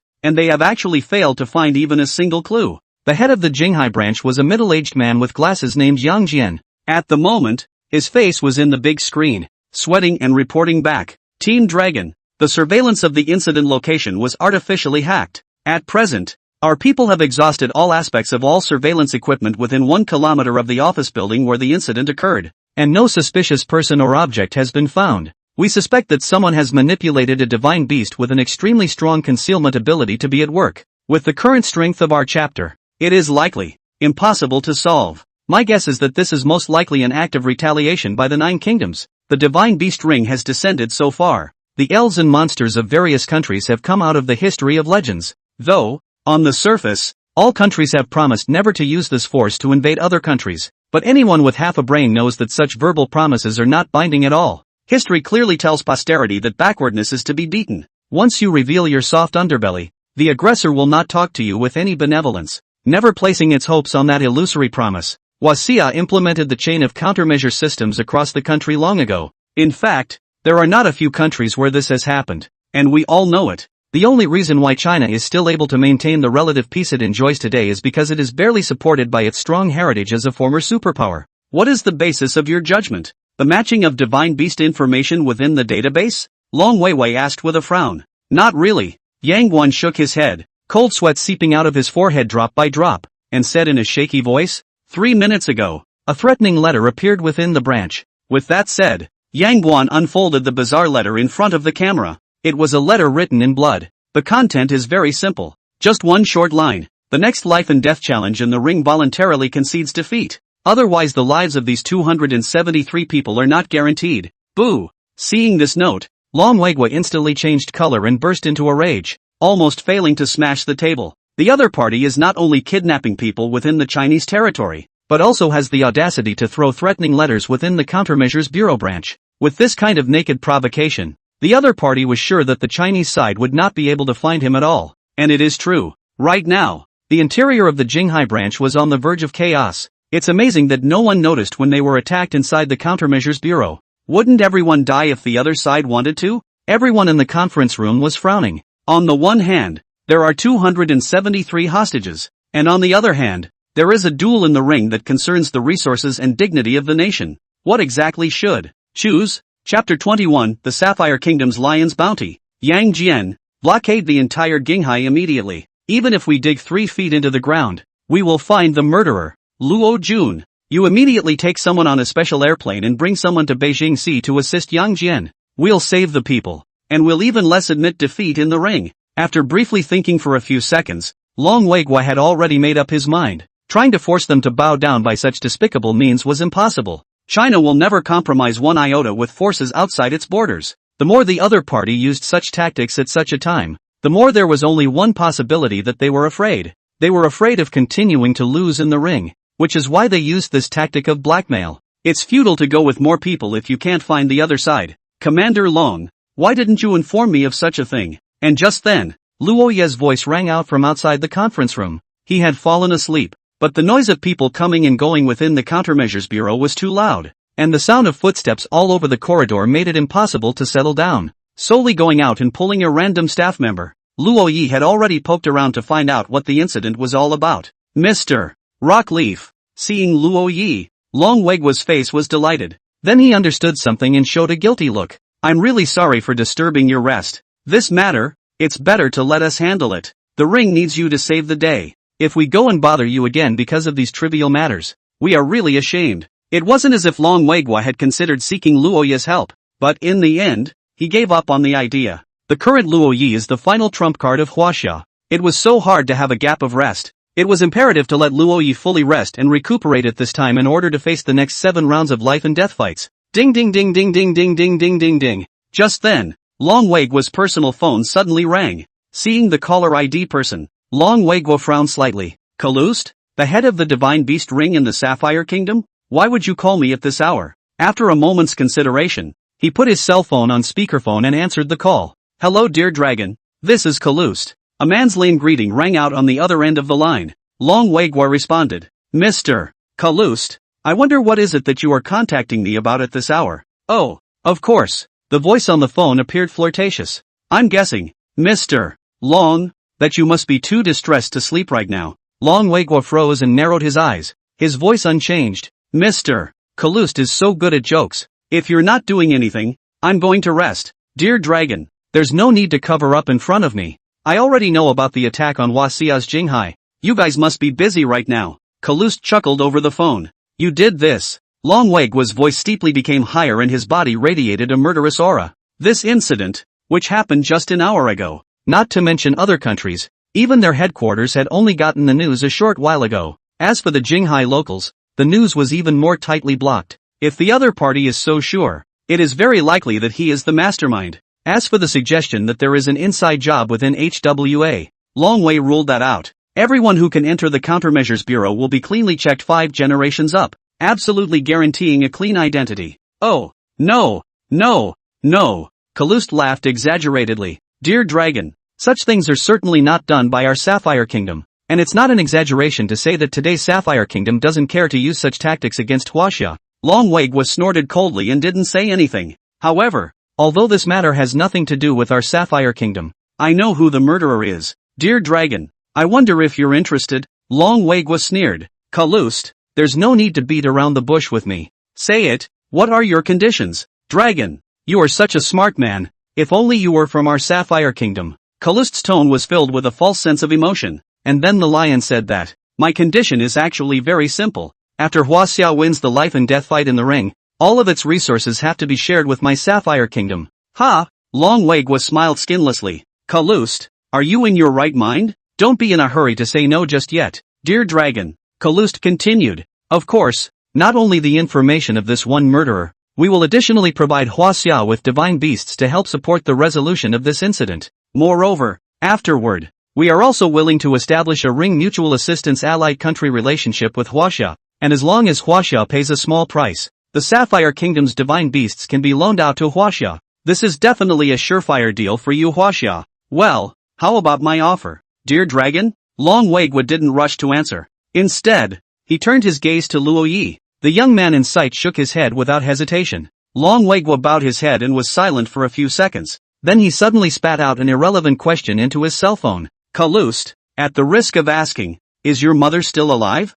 and they have actually failed to find even a single clue. The head of the Jinghai branch was a middle-aged man with glasses named Yang Jian. At the moment, his face was in the big screen, sweating and reporting back. Team Dragon, the surveillance of the incident location was artificially hacked. At present, our people have exhausted all aspects of all surveillance equipment within 1 kilometer of the office building where the incident occurred, and no suspicious person or object has been found. We suspect that someone has manipulated a divine beast with an extremely strong concealment ability to be at work. With the current strength of our chapter, it is likely impossible to solve. My guess is that this is most likely an act of retaliation by the 9 kingdoms. The divine beast ring has descended so far. The elves and monsters of various countries have come out of the history of legends. Though, on the surface, all countries have promised never to use this force to invade other countries, but anyone with half a brain knows that such verbal promises are not binding at all. History clearly tells posterity that backwardness is to be beaten. Once you reveal your soft underbelly, the aggressor will not talk to you with any benevolence. Never placing its hopes on that illusory promise, Huaxia implemented the chain of countermeasure systems across the country long ago. In fact, there are not a few countries where this has happened, and we all know it. The only reason why China is still able to maintain the relative peace it enjoys today is because it is barely supported by its strong heritage as a former superpower. What is the basis of your judgment? The matching of divine beast information within the database? Long Weiwei asked with a frown. Not really. Yang Guan shook his head, cold sweat seeping out of his forehead drop by drop, and said in a shaky voice, 3 minutes ago, a threatening letter appeared within the branch. With that said, Yang Guan unfolded the bizarre letter in front of the camera. It was a letter written in blood. The content is very simple. Just one short line. The next life and death challenge in the ring voluntarily concedes defeat. Otherwise the lives of these 273 people are not guaranteed. Boo! Seeing this note, Long Weigua instantly changed color and burst into a rage, almost failing to smash the table. The other party is not only kidnapping people within the Chinese territory, but also has the audacity to throw threatening letters within the Countermeasures Bureau branch. With this kind of naked provocation, the other party was sure that the Chinese side would not be able to find him at all. And it is true. Right now, the interior of the Jinghai branch was on the verge of chaos. It's amazing that no one noticed when they were attacked inside the Countermeasures Bureau. Wouldn't everyone die if the other side wanted to? Everyone in the conference room was frowning. On the one hand, there are 273 hostages, and on the other hand, there is a duel in the ring that concerns the resources and dignity of the nation. What exactly should choose? Chapter 21, The Sapphire Kingdom's Lion's Bounty. Yang Jian, blockade the entire Jinghai immediately. Even if we dig 3 feet into the ground, we will find the murderer. Luo Jun, you immediately take someone on a special airplane and bring someone to Beijing Sea to assist Yang Jian. We'll save the people, and we'll even less admit defeat in the ring. After briefly thinking for a few seconds, Long Weigua had already made up his mind. Trying to force them to bow down by such despicable means was impossible. China will never compromise one iota with forces outside its borders. The more the other party used such tactics at such a time, the more there was only one possibility that they were afraid. They were afraid of continuing to lose in the ring, which is why they used this tactic of blackmail. It's futile to go with more people if you can't find the other side. Commander Long, why didn't you inform me of such a thing? And just then, Luo Ye's voice rang out from outside the conference room. He had fallen asleep, but the noise of people coming and going within the countermeasures bureau was too loud, and the sound of footsteps all over the corridor made it impossible to settle down. Solely going out and pulling a random staff member, Luo Yi had already poked around to find out what the incident was all about. Mr. Rockleaf. Seeing Luo Yi, Long Weiguo's face was delighted. Then he understood something and showed a guilty look. I'm really sorry for disturbing your rest. This matter, it's better to let us handle it. The ring needs you to save the day. If we go and bother you again because of these trivial matters, we are really ashamed. It wasn't as if Long Weiguo had considered seeking Luo Yi's help, but in the end, he gave up on the idea. The current Luo Yi is the final trump card of Huaxia. It was so hard to have a gap of rest. It was imperative to let Luo Yi fully rest and recuperate at this time in order to face the next 7 rounds of life and death fights. Ding ding ding ding ding ding ding ding ding ding. Just then, Long Weiguo's personal phone suddenly rang. Seeing the caller ID person, Long Weiguo frowned slightly. Kalust? The head of the Divine Beast Ring in the Sapphire Kingdom? Why would you call me at this hour? After a moment's consideration, he put his cell phone on speakerphone and answered the call. Hello dear dragon, this is Kalust. A man's lame greeting rang out on the other end of the line. Long Weiguo responded. Mr. Kalust, I wonder what is it that you are contacting me about at this hour? Oh, of course. The voice on the phone appeared flirtatious. I'm guessing, Mr. Long, that you must be too distressed to sleep right now. Long Weiguo froze and narrowed his eyes, his voice unchanged. Mr. Kalust is so good at jokes. If you're not doing anything, I'm going to rest. Dear dragon, there's no need to cover up in front of me. I already know about the attack on Huaxia's Jinghai. You guys must be busy right now. Kalust chuckled over the phone. You did this. Long Weiguo's voice steeply became higher and his body radiated a murderous aura. This incident, which happened just an hour ago, not to mention other countries, even their headquarters had only gotten the news a short while ago. As for the Jinghai locals, the news was even more tightly blocked. If the other party is so sure, it is very likely that he is the mastermind. As for the suggestion that there is an inside job within HWA, Long Wei ruled that out. Everyone who can enter the Countermeasures Bureau will be cleanly checked 5 generations up, absolutely guaranteeing a clean identity. Oh, no, no, no. Kalust laughed exaggeratedly. Dear dragon, such things are certainly not done by our Sapphire Kingdom, and it's not an exaggeration to say that today's Sapphire Kingdom doesn't care to use such tactics against Huaxia. Long Weiguo snorted coldly and didn't say anything. However, although this matter has nothing to do with our Sapphire Kingdom, I know who the murderer is. Dear dragon, I wonder if you're interested. Long Weiguo sneered. Kalust, there's no need to beat around the bush with me. Say it, what are your conditions? Dragon, you are such a smart man. If only you were from our Sapphire Kingdom. Kalust's tone was filled with a false sense of emotion, and then the lion said that, my condition is actually very simple. After Huaxia wins the life and death fight in the ring, all of its resources have to be shared with my Sapphire Kingdom. Ha! Long Weiguo smiled skinlessly. Kalust, are you in your right mind? Don't be in a hurry to say no just yet. Dear dragon, Kalust continued. Of course, not only the information of this one murderer, we will additionally provide Huaxia with divine beasts to help support the resolution of this incident. Moreover, afterward, we are also willing to establish a ring mutual assistance allied country relationship with Huaxia, and as long as Huaxia pays a small price, the Sapphire Kingdom's divine beasts can be loaned out to Huaxia. This is definitely a surefire deal for you Huaxia. Well, how about my offer? Dear dragon? Long Weiguo didn't rush to answer. Instead, he turned his gaze to Luo Yi. The young man in sight shook his head without hesitation. Long Weiguo bowed his head and was silent for a few seconds. Then he suddenly spat out an irrelevant question into his cell phone. Kalust, at the risk of asking, is your mother still alive?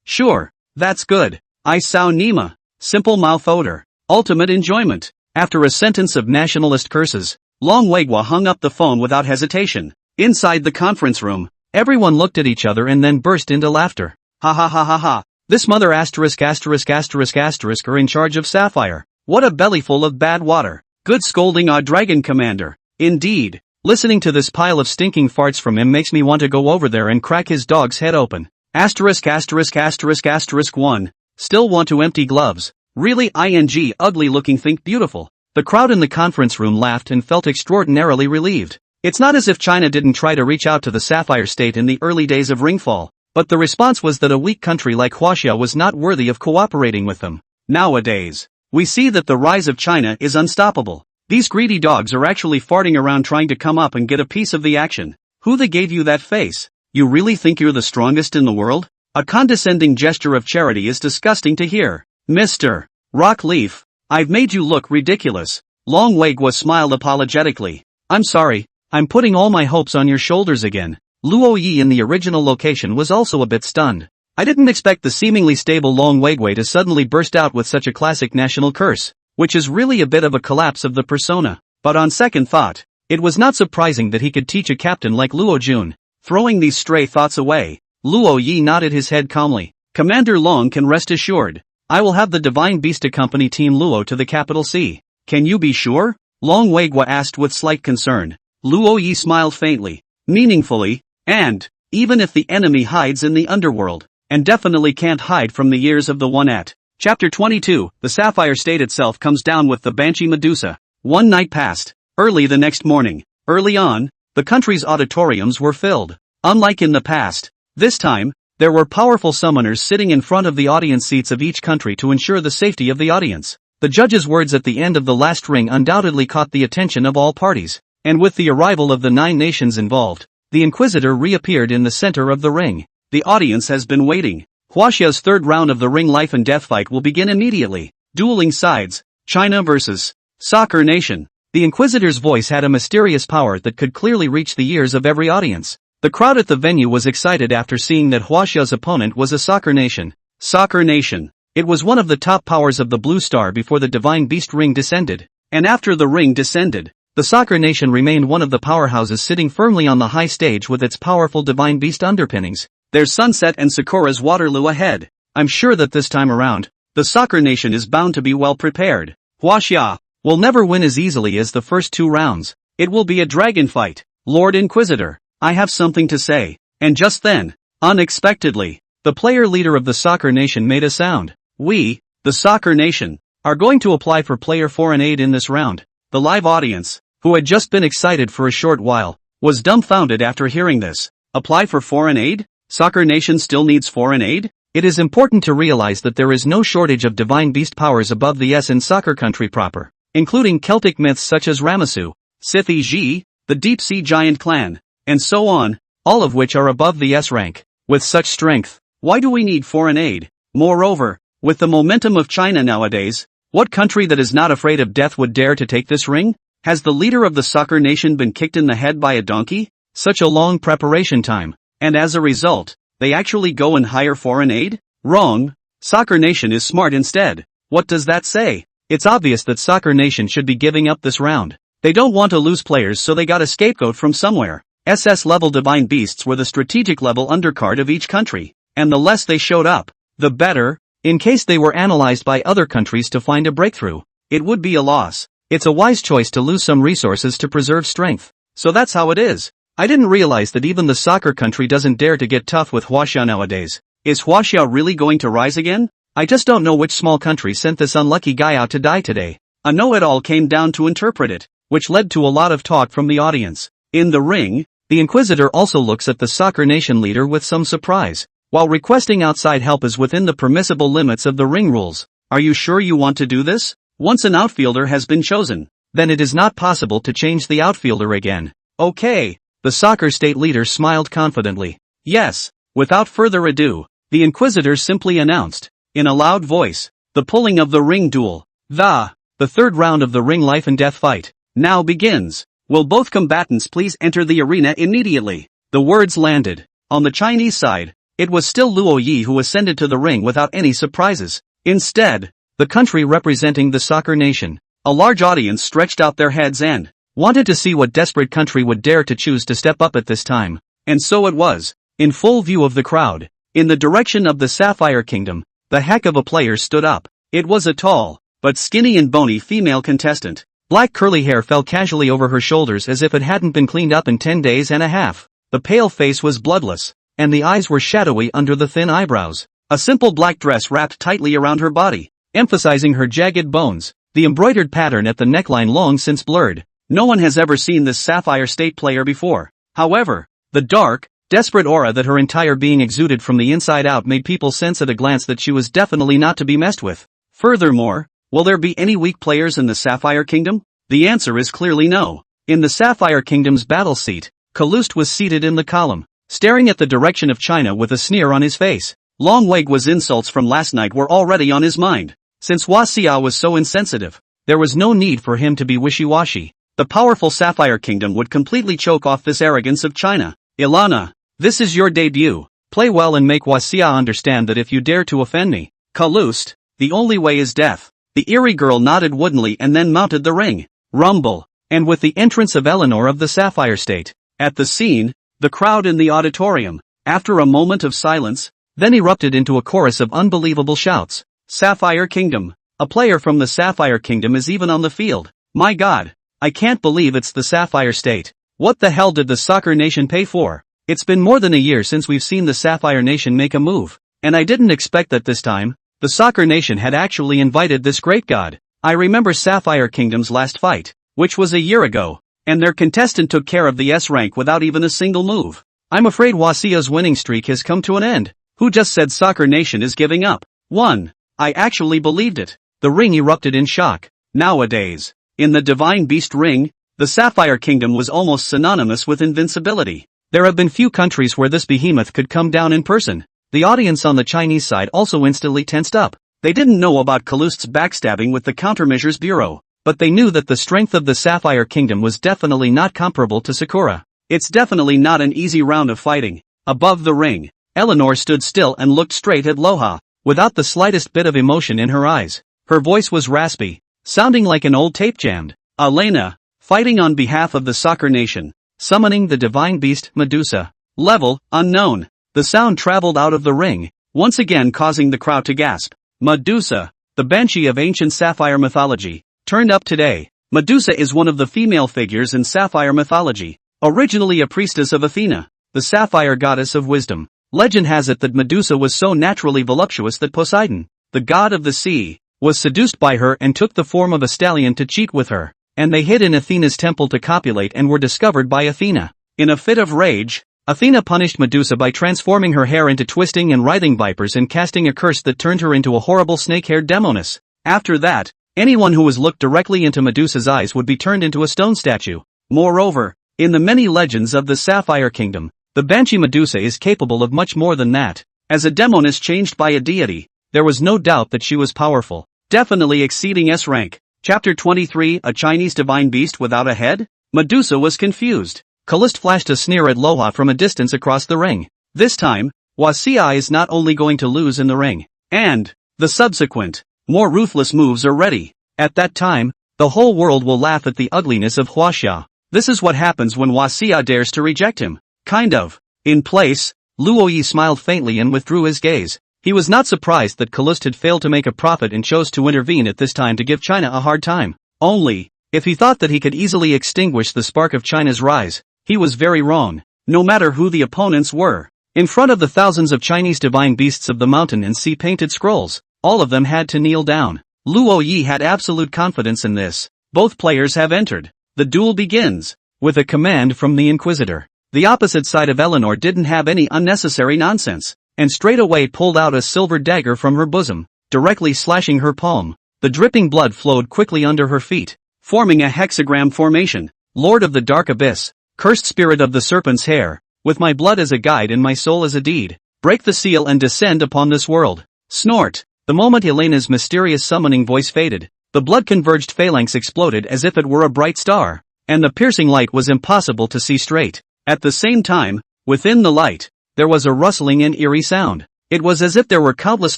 Sure, that's good. I saw Nima. Simple mouth odor. Ultimate enjoyment. After a sentence of nationalist curses, Long Weiguo hung up the phone without hesitation. Inside the conference room, everyone looked at each other and then burst into laughter. Ha ha ha ha ha. This mother asterisk asterisk asterisk asterisk are in charge of Sapphire. What a bellyful of bad water. Good scolding, our dragon commander. Indeed. Listening to this pile of stinking farts from him makes me want to go over there and crack his dog's head open. Asterisk asterisk asterisk asterisk 1. Still want to empty gloves. Really ugly looking think beautiful. The crowd in the conference room laughed and felt extraordinarily relieved. It's not as if China didn't try to reach out to the Sapphire State in the early days of Ringfall, but the response was that a weak country like Huaxia was not worthy of cooperating with them. Nowadays, we see that the rise of China is unstoppable. These greedy dogs are actually farting around trying to come up and get a piece of the action. Who they gave you that face? You really think you're the strongest in the world? A condescending gesture of charity is disgusting to hear. Mr. Rock Leaf, I've made you look ridiculous. Long Wagwa smiled apologetically. I'm sorry, I'm putting all my hopes on your shoulders again. Luo Yi in the original location was also a bit stunned. I didn't expect the seemingly stable Long Wagwa to suddenly burst out with such a classic national curse, which is really a bit of a collapse of the persona. But on second thought, it was not surprising that he could teach a captain like Luo Jun. Throwing these stray thoughts away, Luo Yi nodded his head calmly. Commander Long can rest assured. I will have the Divine Beast accompany Team Luo to the capital C. Can you be sure? Long Wagwa asked with slight concern. Luo Yi smiled faintly, meaningfully, and, even if the enemy hides in the underworld, and definitely can't hide from the ears of the one at. Chapter 22, the Sapphire State itself comes down with the Banshee Medusa. One night passed. Early the next morning. Early on, the country's auditoriums were filled. Unlike in the past, this time, there were powerful summoners sitting in front of the audience seats of each country to ensure the safety of the audience. The judge's words at the end of the last ring undoubtedly caught the attention of all parties, and with the arrival of the 9 nations involved, the Inquisitor reappeared in the center of the ring. The audience has been waiting. Huaxia's third round of the ring life and death fight will begin immediately. Dueling sides, China versus Sakura Nation. The Inquisitor's voice had a mysterious power that could clearly reach the ears of every audience. The crowd at the venue was excited after seeing that Huaxia's opponent was a Sakura Nation. Sakura Nation. It was one of the top powers of the Blue Star before the Divine Beast ring descended. And after the ring descended, the Sakura Nation remained one of the powerhouses sitting firmly on the high stage with its powerful Divine Beast underpinnings. There's Sunset and Sakura's Waterloo ahead. I'm sure that this time around, the Sakura Nation is bound to be well prepared. Huaxia will never win as easily as the first 2 rounds. It will be a dragon fight. Lord Inquisitor, I have something to say. And just then, unexpectedly, the player leader of the Sakura Nation made a sound. We, the Sakura Nation, are going to apply for player foreign aid in this round. The live audience, who had just been excited for a short while, was dumbfounded after hearing this. Apply for foreign aid? Sakura Nation still needs foreign aid? It is important to realize that there is no shortage of divine beast powers above the S in Sakura Country proper, including Celtic myths such as Ramasu, Scythi Ji, the Deep Sea Giant Clan, and so on, all of which are above the S rank. With such strength, why do we need foreign aid? Moreover, with the momentum of China nowadays, what country that is not afraid of death would dare to take this ring? Has the leader of the Sakura Nation been kicked in the head by a donkey? Such a long preparation time, and as a result, they actually go and hire foreign aid? Wrong. Sakura Nation is smart instead. What does that say? It's obvious that Sakura Nation should be giving up this round. They don't want to lose players, so they got a scapegoat from somewhere. SS level divine beasts were the strategic level undercard of each country, and the less they showed up, the better. In case they were analyzed by other countries to find a breakthrough, it would be a loss. It's a wise choice to lose some resources to preserve strength. So that's how it is. I didn't realize that even the Sakura Country doesn't dare to get tough with Huaxia nowadays. Is Huaxia really going to rise again? I just don't know which small country sent this unlucky guy out to die today. A know-it-all came down to interpret it, which led to a lot of talk from the audience. In the ring, the Inquisitor also looks at the Sakura Nation leader with some surprise. While requesting outside help is within the permissible limits of the ring rules, are you sure you want to do this? Once an outfielder has been chosen, then it is not possible to change the outfielder again. Okay, the Sakura state leader smiled confidently. Yes, without further ado, the Inquisitor simply announced, in a loud voice, the pulling of the ring duel. The third round of the ring life and death fight now begins. Will both combatants please enter the arena immediately? The words landed. On the Chinese side, it was still Luo Yi who ascended to the ring without any surprises. Instead, the country representing the Sakura Nation, a large audience stretched out their heads and wanted to see what desperate country would dare to choose to step up at this time. And so it was, in full view of the crowd. In the direction of the Sapphire Kingdom, the heck of a player stood up. It was a tall, but skinny and bony female contestant. Black curly hair fell casually over her shoulders as if it hadn't been cleaned up in 10 days and a half. The pale face was bloodless, and the eyes were shadowy under the thin eyebrows. A simple black dress wrapped tightly around her body, emphasizing her jagged bones, the embroidered pattern at the neckline long since blurred. No one has ever seen this Sapphire State player before. However, the dark, desperate aura that her entire being exuded from the inside out made people sense at a glance that she was definitely not to be messed with. Furthermore, will there be any weak players in the Sapphire Kingdom? The answer is clearly no. In the Sapphire Kingdom's battle seat, Kalust was seated in the column, staring at the direction of China with a sneer on his face. Long Wei-Guo's insults from last night were already on his mind. Since Hua Xia was so insensitive, there was no need for him to be wishy-washy. The powerful Sapphire Kingdom would completely choke off this arrogance of China. Ilana, this is your debut. Play well and make Hua Xia understand that if you dare to offend me, Kalust, the only way is death. The eerie girl nodded woodenly and then mounted the ring. Rumble. And with the entrance of Eleanor of the Sapphire State, at the scene, the crowd in the auditorium, after a moment of silence, then erupted into a chorus of unbelievable shouts. Sapphire Kingdom. A player from the Sapphire Kingdom is even on the field. My god. I can't believe it's the Sapphire State. What the hell did the soccer nation pay for? It's been more than a year since we've seen the Sapphire Nation make a move. And I didn't expect that this time, the soccer nation had actually invited this great god. I remember Sapphire Kingdom's last fight, which was a year ago, and their contestant took care of the S rank without even a single move. I'm afraid Hua Xia's winning streak has come to an end. Who just said soccer nation is giving up? 1. I actually believed it. The ring erupted in shock. Nowadays, in the Divine Beast ring, the Sapphire Kingdom was almost synonymous with invincibility. There have been few countries where this behemoth could come down in person. The audience on the Chinese side also instantly tensed up. They didn't know about Kalust's backstabbing with the Countermeasures Bureau, but they knew that the strength of the Sapphire Kingdom was definitely not comparable to Sakura. It's definitely not an easy round of fighting. Above the ring, Eleanor stood still and looked straight at Loha, without the slightest bit of emotion in her eyes. Her voice was raspy, sounding like an old tape jammed. Elena, fighting on behalf of the soccer nation, summoning the divine beast Medusa. Level, unknown. The sound traveled out of the ring, once again causing the crowd to gasp. Medusa, the banshee of ancient Sapphire mythology, turned up today. Medusa is one of the female figures in Sapphire mythology, originally a priestess of Athena, the Sapphire goddess of wisdom. Legend has it that Medusa was so naturally voluptuous that Poseidon, the god of the sea, was seduced by her and took the form of a stallion to cheat with her, and they hid in Athena's temple to copulate and were discovered by Athena. In a fit of rage, Athena punished Medusa by transforming her hair into twisting and writhing vipers and casting a curse that turned her into a horrible snake-haired demoness. After that, anyone who was looked directly into Medusa's eyes would be turned into a stone statue. Moreover, in the many legends of the Sapphire Kingdom, the Banshee Medusa is capable of much more than that. As a demoness changed by a deity, there was no doubt that she was powerful, definitely exceeding S rank. Chapter 23, A Chinese Divine Beast Without a Head? Medusa was confused. Kalust flashed a sneer at Loha from a distance across the ring. This time, Hua Xia is not only going to lose in the ring, and the subsequent, more ruthless moves are ready. At that time, the whole world will laugh at the ugliness of Hua Xia. This is what happens when Hua Xia dares to reject him. Kind of. In place, Luoyi smiled faintly and withdrew his gaze. He was not surprised that Kalust had failed to make a profit and chose to intervene at this time to give China a hard time. Only, if he thought that he could easily extinguish the spark of China's rise, he was very wrong. No matter who the opponents were, in front of the thousands of Chinese divine beasts of the mountain and sea painted scrolls, all of them had to kneel down. Luo Yi had absolute confidence in this. Both players have entered. The duel begins. With a command from the Inquisitor, the opposite side of Eleanor didn't have any unnecessary nonsense, and straight away pulled out a silver dagger from her bosom, directly slashing her palm. The dripping blood flowed quickly under her feet, forming a hexagram formation. Lord of the Dark Abyss, cursed spirit of the serpent's hair, with my blood as a guide and my soul as a deed, break the seal and descend upon this world. Snort. The moment Elena's mysterious summoning voice faded, the blood-converged phalanx exploded as if it were a bright star, and the piercing light was impossible to see straight. At the same time, within the light, there was a rustling and eerie sound. It was as if there were countless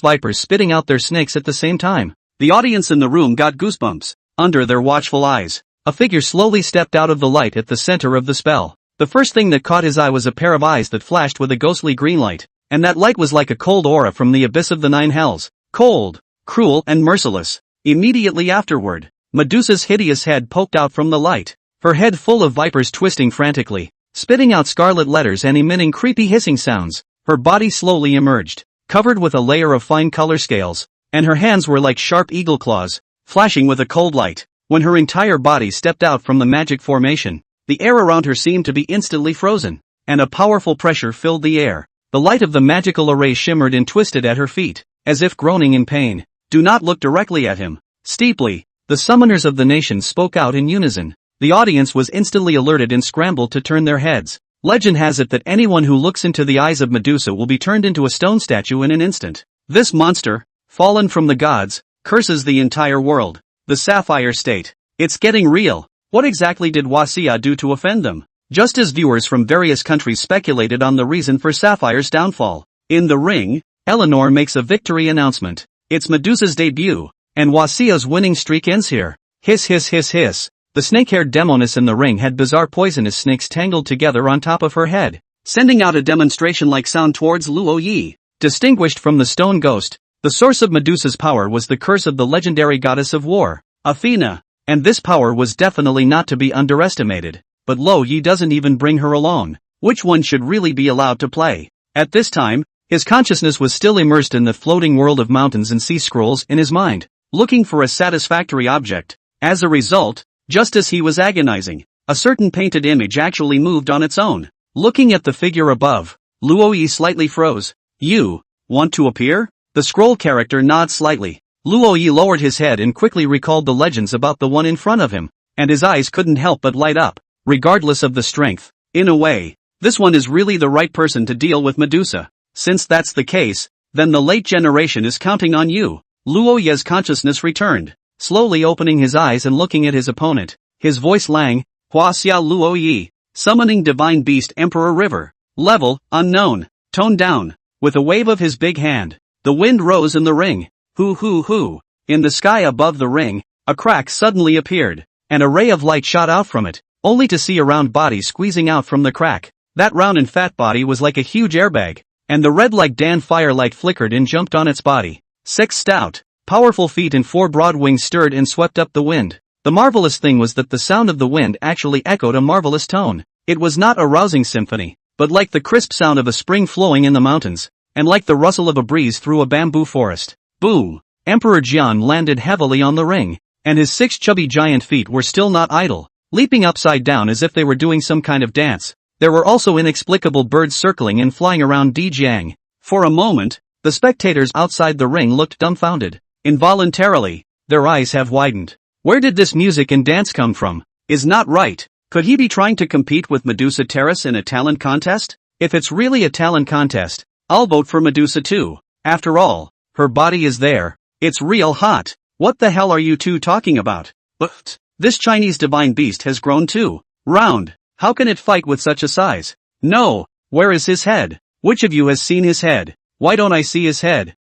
vipers spitting out their snakes at the same time. The audience in the room got goosebumps. Under their watchful eyes, a figure slowly stepped out of the light at the center of the spell. The first thing that caught his eye was a pair of eyes that flashed with a ghostly green light, and that light was like a cold aura from the abyss of the nine hells. Cold, cruel and merciless. Immediately afterward, Medusa's hideous head poked out from the light, her head full of vipers twisting frantically, spitting out scarlet letters and emitting creepy hissing sounds. Her body slowly emerged, covered with a layer of fine color scales, and her hands were like sharp eagle claws, flashing with a cold light. When her entire body stepped out from the magic formation, the air around her seemed to be instantly frozen, and a powerful pressure filled the air. The light of the magical array shimmered and twisted at her feet, as if groaning in pain. Do not look directly at him. Steeply, the summoners of the nation spoke out in unison. The audience was instantly alerted and scrambled to turn their heads. Legend has it that anyone who looks into the eyes of Medusa will be turned into a stone statue in an instant. This monster, fallen from the gods, curses the entire world. The Sapphire State. It's getting real. What exactly did Wasia do to offend them? Just as viewers from various countries speculated on the reason for Sapphire's downfall. In the ring, Eleanor makes a victory announcement. It's Medusa's debut, and Wasia's winning streak ends here. Hiss hiss hiss hiss. The snake-haired demoness in the ring had bizarre poisonous snakes tangled together on top of her head, sending out a demonstration-like sound towards Luo Yi. Distinguished from the stone ghost, the source of Medusa's power was the curse of the legendary goddess of war, Athena, and this power was definitely not to be underestimated. But Luo Yi doesn't even bring her along. Which one should really be allowed to play? At this time, his consciousness was still immersed in the floating world of mountains and sea scrolls in his mind, looking for a satisfactory object. As a result, just as he was agonizing, a certain painted image actually moved on its own. Looking at the figure above, Luo Yi slightly froze. You want to appear? The scroll character nods slightly. Luo Yi lowered his head and quickly recalled the legends about the one in front of him, and his eyes couldn't help but light up, regardless of the strength. In a way, this one is really the right person to deal with Medusa. Since that's the case, then the late generation is counting on you. Luo Yi's consciousness returned, slowly opening his eyes and looking at his opponent. His voice rang, Huaxia Luo Yi, summoning Divine Beast Emperor River. Level, unknown. Tone down. With a wave of his big hand, the wind rose in the ring. Hoo hoo hoo. In the sky above the ring, a crack suddenly appeared, and a ray of light shot out from it, only to see a round body squeezing out from the crack. That round and fat body was like a huge airbag, and the red-like Dan firelight flickered and jumped on its body. 6 stout, powerful feet and 4 broad wings stirred and swept up the wind. The marvelous thing was that the sound of the wind actually echoed a marvelous tone. It was not a rousing symphony, but like the crisp sound of a spring flowing in the mountains, and like the rustle of a breeze through a bamboo forest. Boom! Emperor Jian landed heavily on the ring, and his 6 chubby giant feet were still not idle, leaping upside down as if they were doing some kind of dance. There were also inexplicable birds circling and flying around Di Jiang. For a moment, the spectators outside the ring looked dumbfounded. Involuntarily, their eyes have widened. Where did this music and dance come from? Is not right. Could he be trying to compete with Medusa Terrace in a talent contest? If it's really a talent contest, I'll vote for Medusa too. After all, her body is there. It's real hot. What the hell are you two talking about? But this Chinese divine beast has grown too. Round. How can it fight with such a size? No. Where is his head? Which of you has seen his head? Why don't I see his head?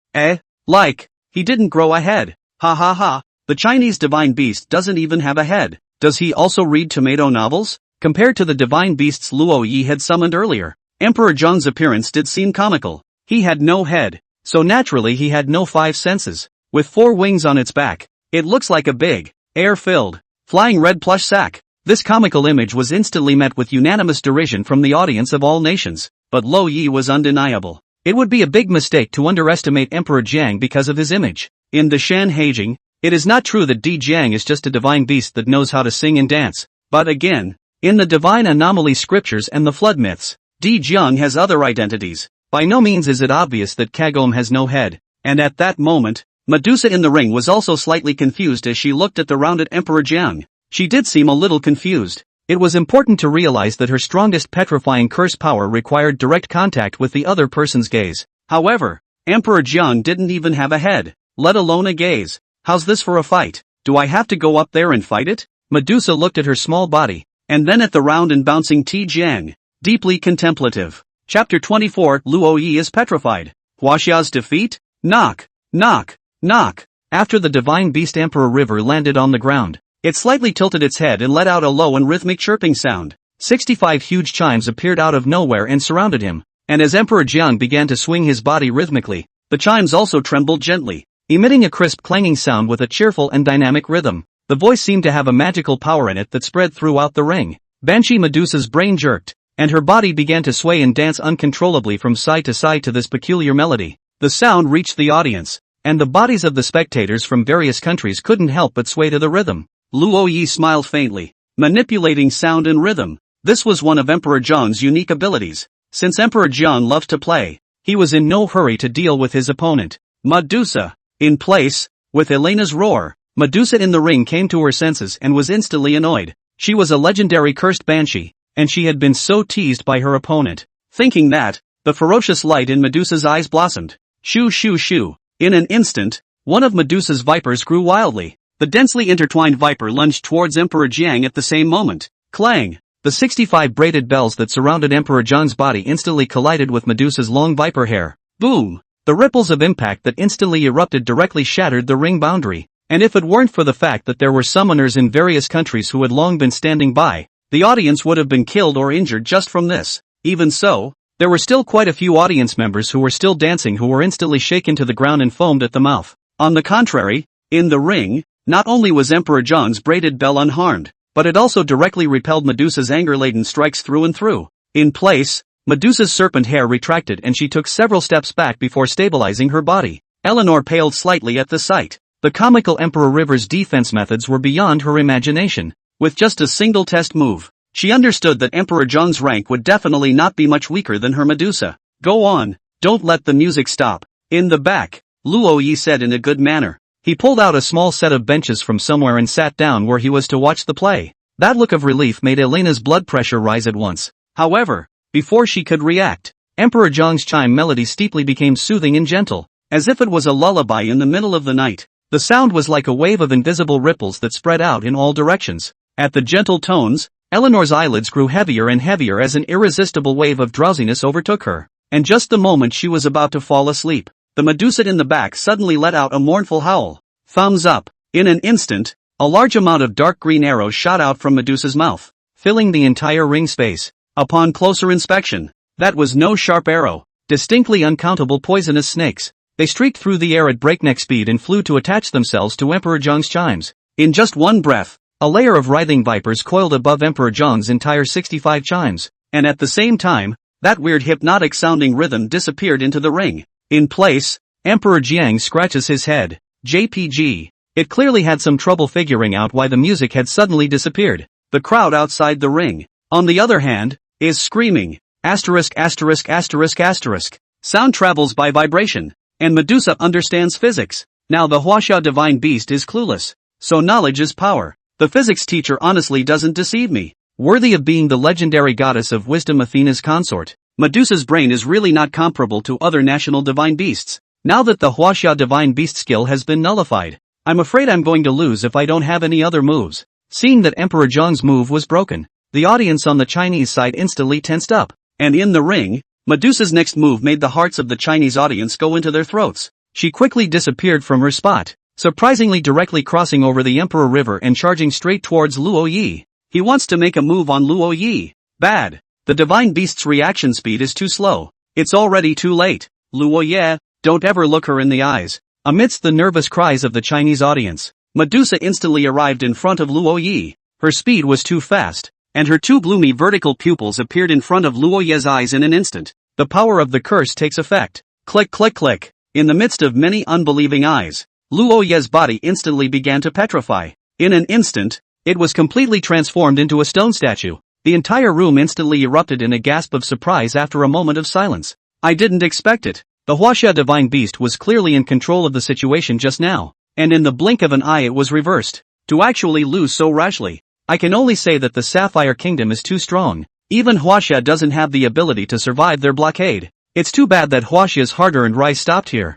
Like, he didn't grow a head. Ha ha ha. The Chinese divine beast doesn't even have a head. Does he also read tomato novels? Compared to the divine beasts Luo Yi had summoned earlier, Emperor Zheng's appearance did seem comical. He had no head, so naturally he had no 5 senses. With 4 wings on its back, it looks like a big, air-filled, flying red plush sack. This comical image was instantly met with unanimous derision from the audience of all nations, but Luo Yi was undeniable. It would be a big mistake to underestimate Emperor Jiang because of his image. In the Shan Heijing, it is not true that Di Jiang is just a divine beast that knows how to sing and dance. But again, in the divine anomaly scriptures and the flood myths, Di Jiang has other identities. By no means is it obvious that Kagome has no head. And at that moment, Medusa in the ring was also slightly confused as she looked at the rounded Emperor Jiang. She did seem a little confused. It was important to realize that her strongest petrifying curse power required direct contact with the other person's gaze. However, Emperor Jiang didn't even have a head, let alone a gaze. How's this for a fight? Do I have to go up there and fight it? Medusa looked at her small body, and then at the round and bouncing Ti Jiang, deeply contemplative. Chapter 24 Luo Yi is petrified. Huaxia's defeat? Knock, knock, knock. After the divine beast Emperor River landed on the ground, it slightly tilted its head and let out a low and rhythmic chirping sound. 65 huge chimes appeared out of nowhere and surrounded him, and as Emperor Jiang began to swing his body rhythmically, the chimes also trembled gently, emitting a crisp clanging sound with a cheerful and dynamic rhythm. The voice seemed to have a magical power in it that spread throughout the ring. Banshee Medusa's brain jerked, and her body began to sway and dance uncontrollably from side to this peculiar melody. The sound reached the audience, and the bodies of the spectators from various countries couldn't help but sway to the rhythm. Luo Yi smiled faintly, manipulating sound and rhythm. This was one of Emperor Zheng's unique abilities. Since Emperor Zheng loved to play, he was in no hurry to deal with his opponent. Medusa, In place, with Elena's roar, Medusa in the ring came to her senses and was instantly annoyed. She was a legendary cursed banshee, and she had been so teased by her opponent. Thinking that, the ferocious light in Medusa's eyes blossomed. Shoo shoo shoo. In an instant, one of Medusa's vipers grew wildly. The densely intertwined viper lunged towards Emperor Jiang at the same moment. Clang! The 65 braided bells that surrounded Emperor Jiang's body instantly collided with Medusa's long viper hair. Boom! The ripples of impact that instantly erupted directly shattered the ring boundary. And if it weren't for the fact that there were summoners in various countries who had long been standing by, the audience would have been killed or injured just from this. Even so, there were still quite a few audience members who were still dancing who were instantly shaken to the ground and foamed at the mouth. On the contrary, in the ring, not only was Emperor Jiang's braided bell unharmed, but it also directly repelled Medusa's anger-laden strikes through and through. In place, Medusa's serpent hair retracted and she took several steps back before stabilizing her body. Eleanor paled slightly at the sight. The comical Emperor River's defense methods were beyond her imagination. With just a single test move, she understood that Emperor Jiang's rank would definitely not be much weaker than her Medusa. Go on, don't let the music stop. In the back, Luo Yi said in a good manner. He pulled out a small set of benches from somewhere and sat down where he was to watch the play. That look of relief made Elena's blood pressure rise at once. However, before she could react, Emperor Jiang's chime melody steeply became soothing and gentle, as if it was a lullaby in the middle of the night. The sound was like a wave of invisible ripples that spread out in all directions. At the gentle tones, Eleanor's eyelids grew heavier and heavier as an irresistible wave of drowsiness overtook her. And just the moment she was about to fall asleep, the Medusa in the back suddenly let out a mournful howl. Thumbs up. In an instant, a large amount of dark green arrows shot out from Medusa's mouth, filling the entire ring space. Upon closer inspection, that was no sharp arrow, distinctly uncountable poisonous snakes. They streaked through the air at breakneck speed and flew to attach themselves to Emperor Jiang's chimes. In just one breath, a layer of writhing vipers coiled above Emperor Jiang's entire 65 chimes, and at the same time, that weird hypnotic-sounding rhythm disappeared into the ring. In place, Emperor Jiang scratches his head. JPG. It clearly had some trouble figuring out why the music had suddenly disappeared. The crowd outside the ring, on the other hand, is screaming. Asterisk asterisk asterisk asterisk. Sound travels by vibration, and Medusa understands physics. Now the Huaxia divine beast is clueless. So knowledge is power. The physics teacher honestly doesn't deceive me. Worthy of being the legendary goddess of wisdom Athena's consort, Medusa's brain is really not comparable to other national divine beasts. Now that the Huaxia divine beast skill has been nullified, I'm afraid I'm going to lose if I don't have any other moves. Seeing that Emperor Jiang's move was broken, the audience on the Chinese side instantly tensed up. And in the ring, Medusa's next move made the hearts of the Chinese audience go into their throats. She quickly disappeared from her spot, surprisingly directly crossing over the Emperor River and charging straight towards Luo Yi. He wants to make a move on Luo Yi. Bad. The divine beast's reaction speed is too slow. It's already too late. Luo Yi, don't ever look her in the eyes. Amidst the nervous cries of the Chinese audience, Medusa instantly arrived in front of Luo Yi. Her speed was too fast, and her two gloomy vertical pupils appeared in front of Luo Yi's eyes in an instant. The power of the curse takes effect. Click click click. In the midst of many unbelieving eyes, Luo Yi's body instantly began to petrify. In an instant, it was completely transformed into a stone statue. The entire room instantly erupted in a gasp of surprise after a moment of silence. I didn't expect it. The Huaxia divine beast was clearly in control of the situation just now, and in the blink of an eye it was reversed. To actually lose so rashly, I can only say that the Sapphire Kingdom is too strong. Even Huaxia doesn't have the ability to survive their blockade. It's too bad that Huaxia's hard-earned rise stopped here.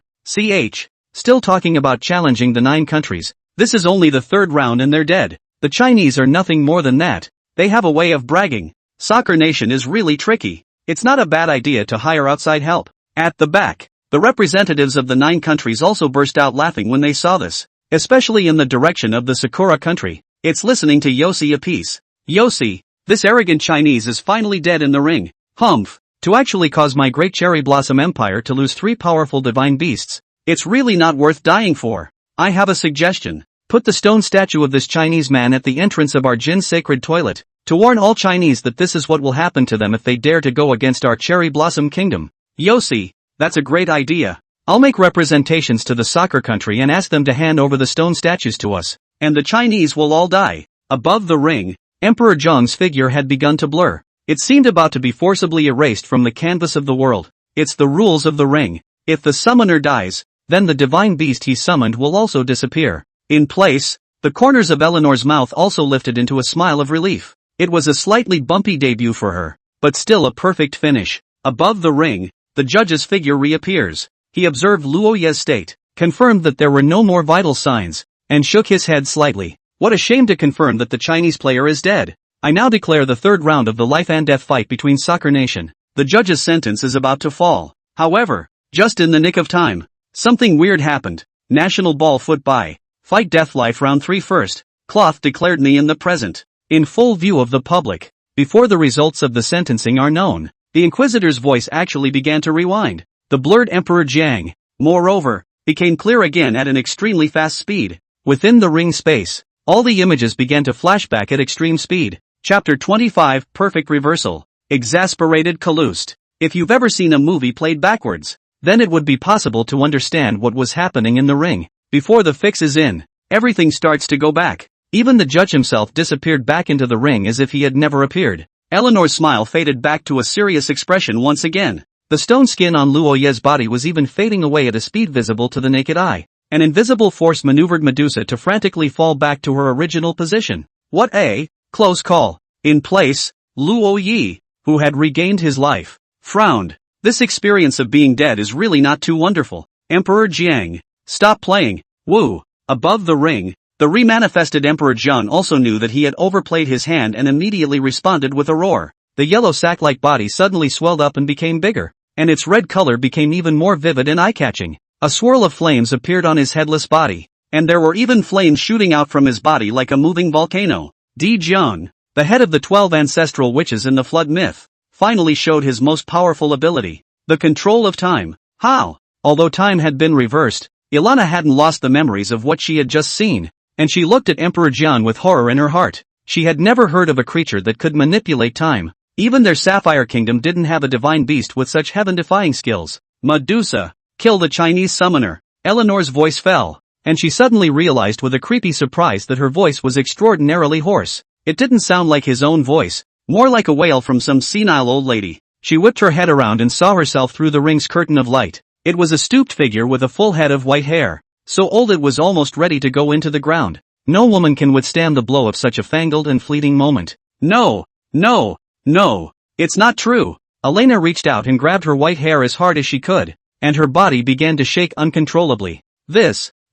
Still talking about challenging the 9 countries. This is only the 3rd round and they're dead. The Chinese are nothing more than that. They have a way of bragging. Soccer Nation is really tricky. It's not a bad idea to hire outside help. At the back, the representatives of the 9 countries also burst out laughing when they saw this, especially in the direction of the Sakura Country. It's listening to Yossi apiece. Yossi, this arrogant Chinese is finally dead in the ring. Humph. To actually cause my great cherry blossom empire to lose 3 powerful divine beasts, it's really not worth dying for. I have a suggestion. Put the stone statue of this Chinese man at the entrance of our Jin sacred toilet, to warn all Chinese that this is what will happen to them if they dare to go against our cherry blossom kingdom. Yossi, that's a great idea. I'll make representations to the Sakura Country and ask them to hand over the stone statues to us, and the Chinese will all die. Above the ring, Emperor Jiang's figure had begun to blur. It seemed about to be forcibly erased from the canvas of the world. It's the rules of the ring. If the summoner dies, then the divine beast he summoned will also disappear. In place, the corners of Eleanor's mouth also lifted into a smile of relief. It was a slightly bumpy debut for her, but still a perfect finish. Above the ring, the judge's figure reappears. He observed Luo Ye's state, confirmed that there were no more vital signs, and shook his head slightly. What a shame to confirm that the Chinese player is dead. I now declare the third round of the life and death fight between Soccer Nation. The judge's sentence is about to fall. However, just in the nick of time, something weird happened. National ball foot by. Fight death life round 3 first. Cloth declared me in the present. In full view of the public. Before the results of the sentencing are known, the Inquisitor's voice actually began to rewind. The blurred Emperor Jiang, moreover, became clear again at an extremely fast speed. Within the ring space, all the images began to flash back at extreme speed. Chapter 25, Perfect Reversal. Exasperated Calouste. If you've ever seen a movie played backwards, then it would be possible to understand what was happening in the ring. Before the fix is in, everything starts to go back. Even the judge himself disappeared back into the ring as if he had never appeared. Eleanor's smile faded back to a serious expression once again. The stone skin on Luo Ye's body was even fading away at a speed visible to the naked eye. An invisible force maneuvered Medusa to frantically fall back to her original position. What a close call. In place, Luo Yi, who had regained his life, frowned. This experience of being dead is really not too wonderful. Emperor Jiang, stop playing. Woo. Above the ring, the remanifested Emperor Jiang also knew that he had overplayed his hand and immediately responded with a roar. The yellow sack-like body suddenly swelled up and became bigger, and its red color became even more vivid and eye-catching. A swirl of flames appeared on his headless body, and there were even flames shooting out from his body like a moving volcano. Di Jiang, the head of the 12 ancestral witches in the flood myth, finally showed his most powerful ability, the control of time. How? Although time had been reversed, Ilana hadn't lost the memories of what she had just seen, and she looked at Emperor Jiang with horror in her heart. She had never heard of a creature that could manipulate time. Even their Sapphire Kingdom didn't have a divine beast with such heaven-defying skills. Medusa, kill the Chinese summoner. Eleanor's voice fell, and she suddenly realized with a creepy surprise that her voice was extraordinarily hoarse. It didn't sound like his own voice, more like a wail from some senile old lady. She whipped her head around and saw herself through the ring's curtain of light. It was a stooped figure with a full head of white hair, so old it was almost ready to go into the ground. No woman can withstand the blow of such a fangled and fleeting moment. No, no, no, it's not true. Elena reached out and grabbed her white hair as hard as she could, and her body began to shake uncontrollably.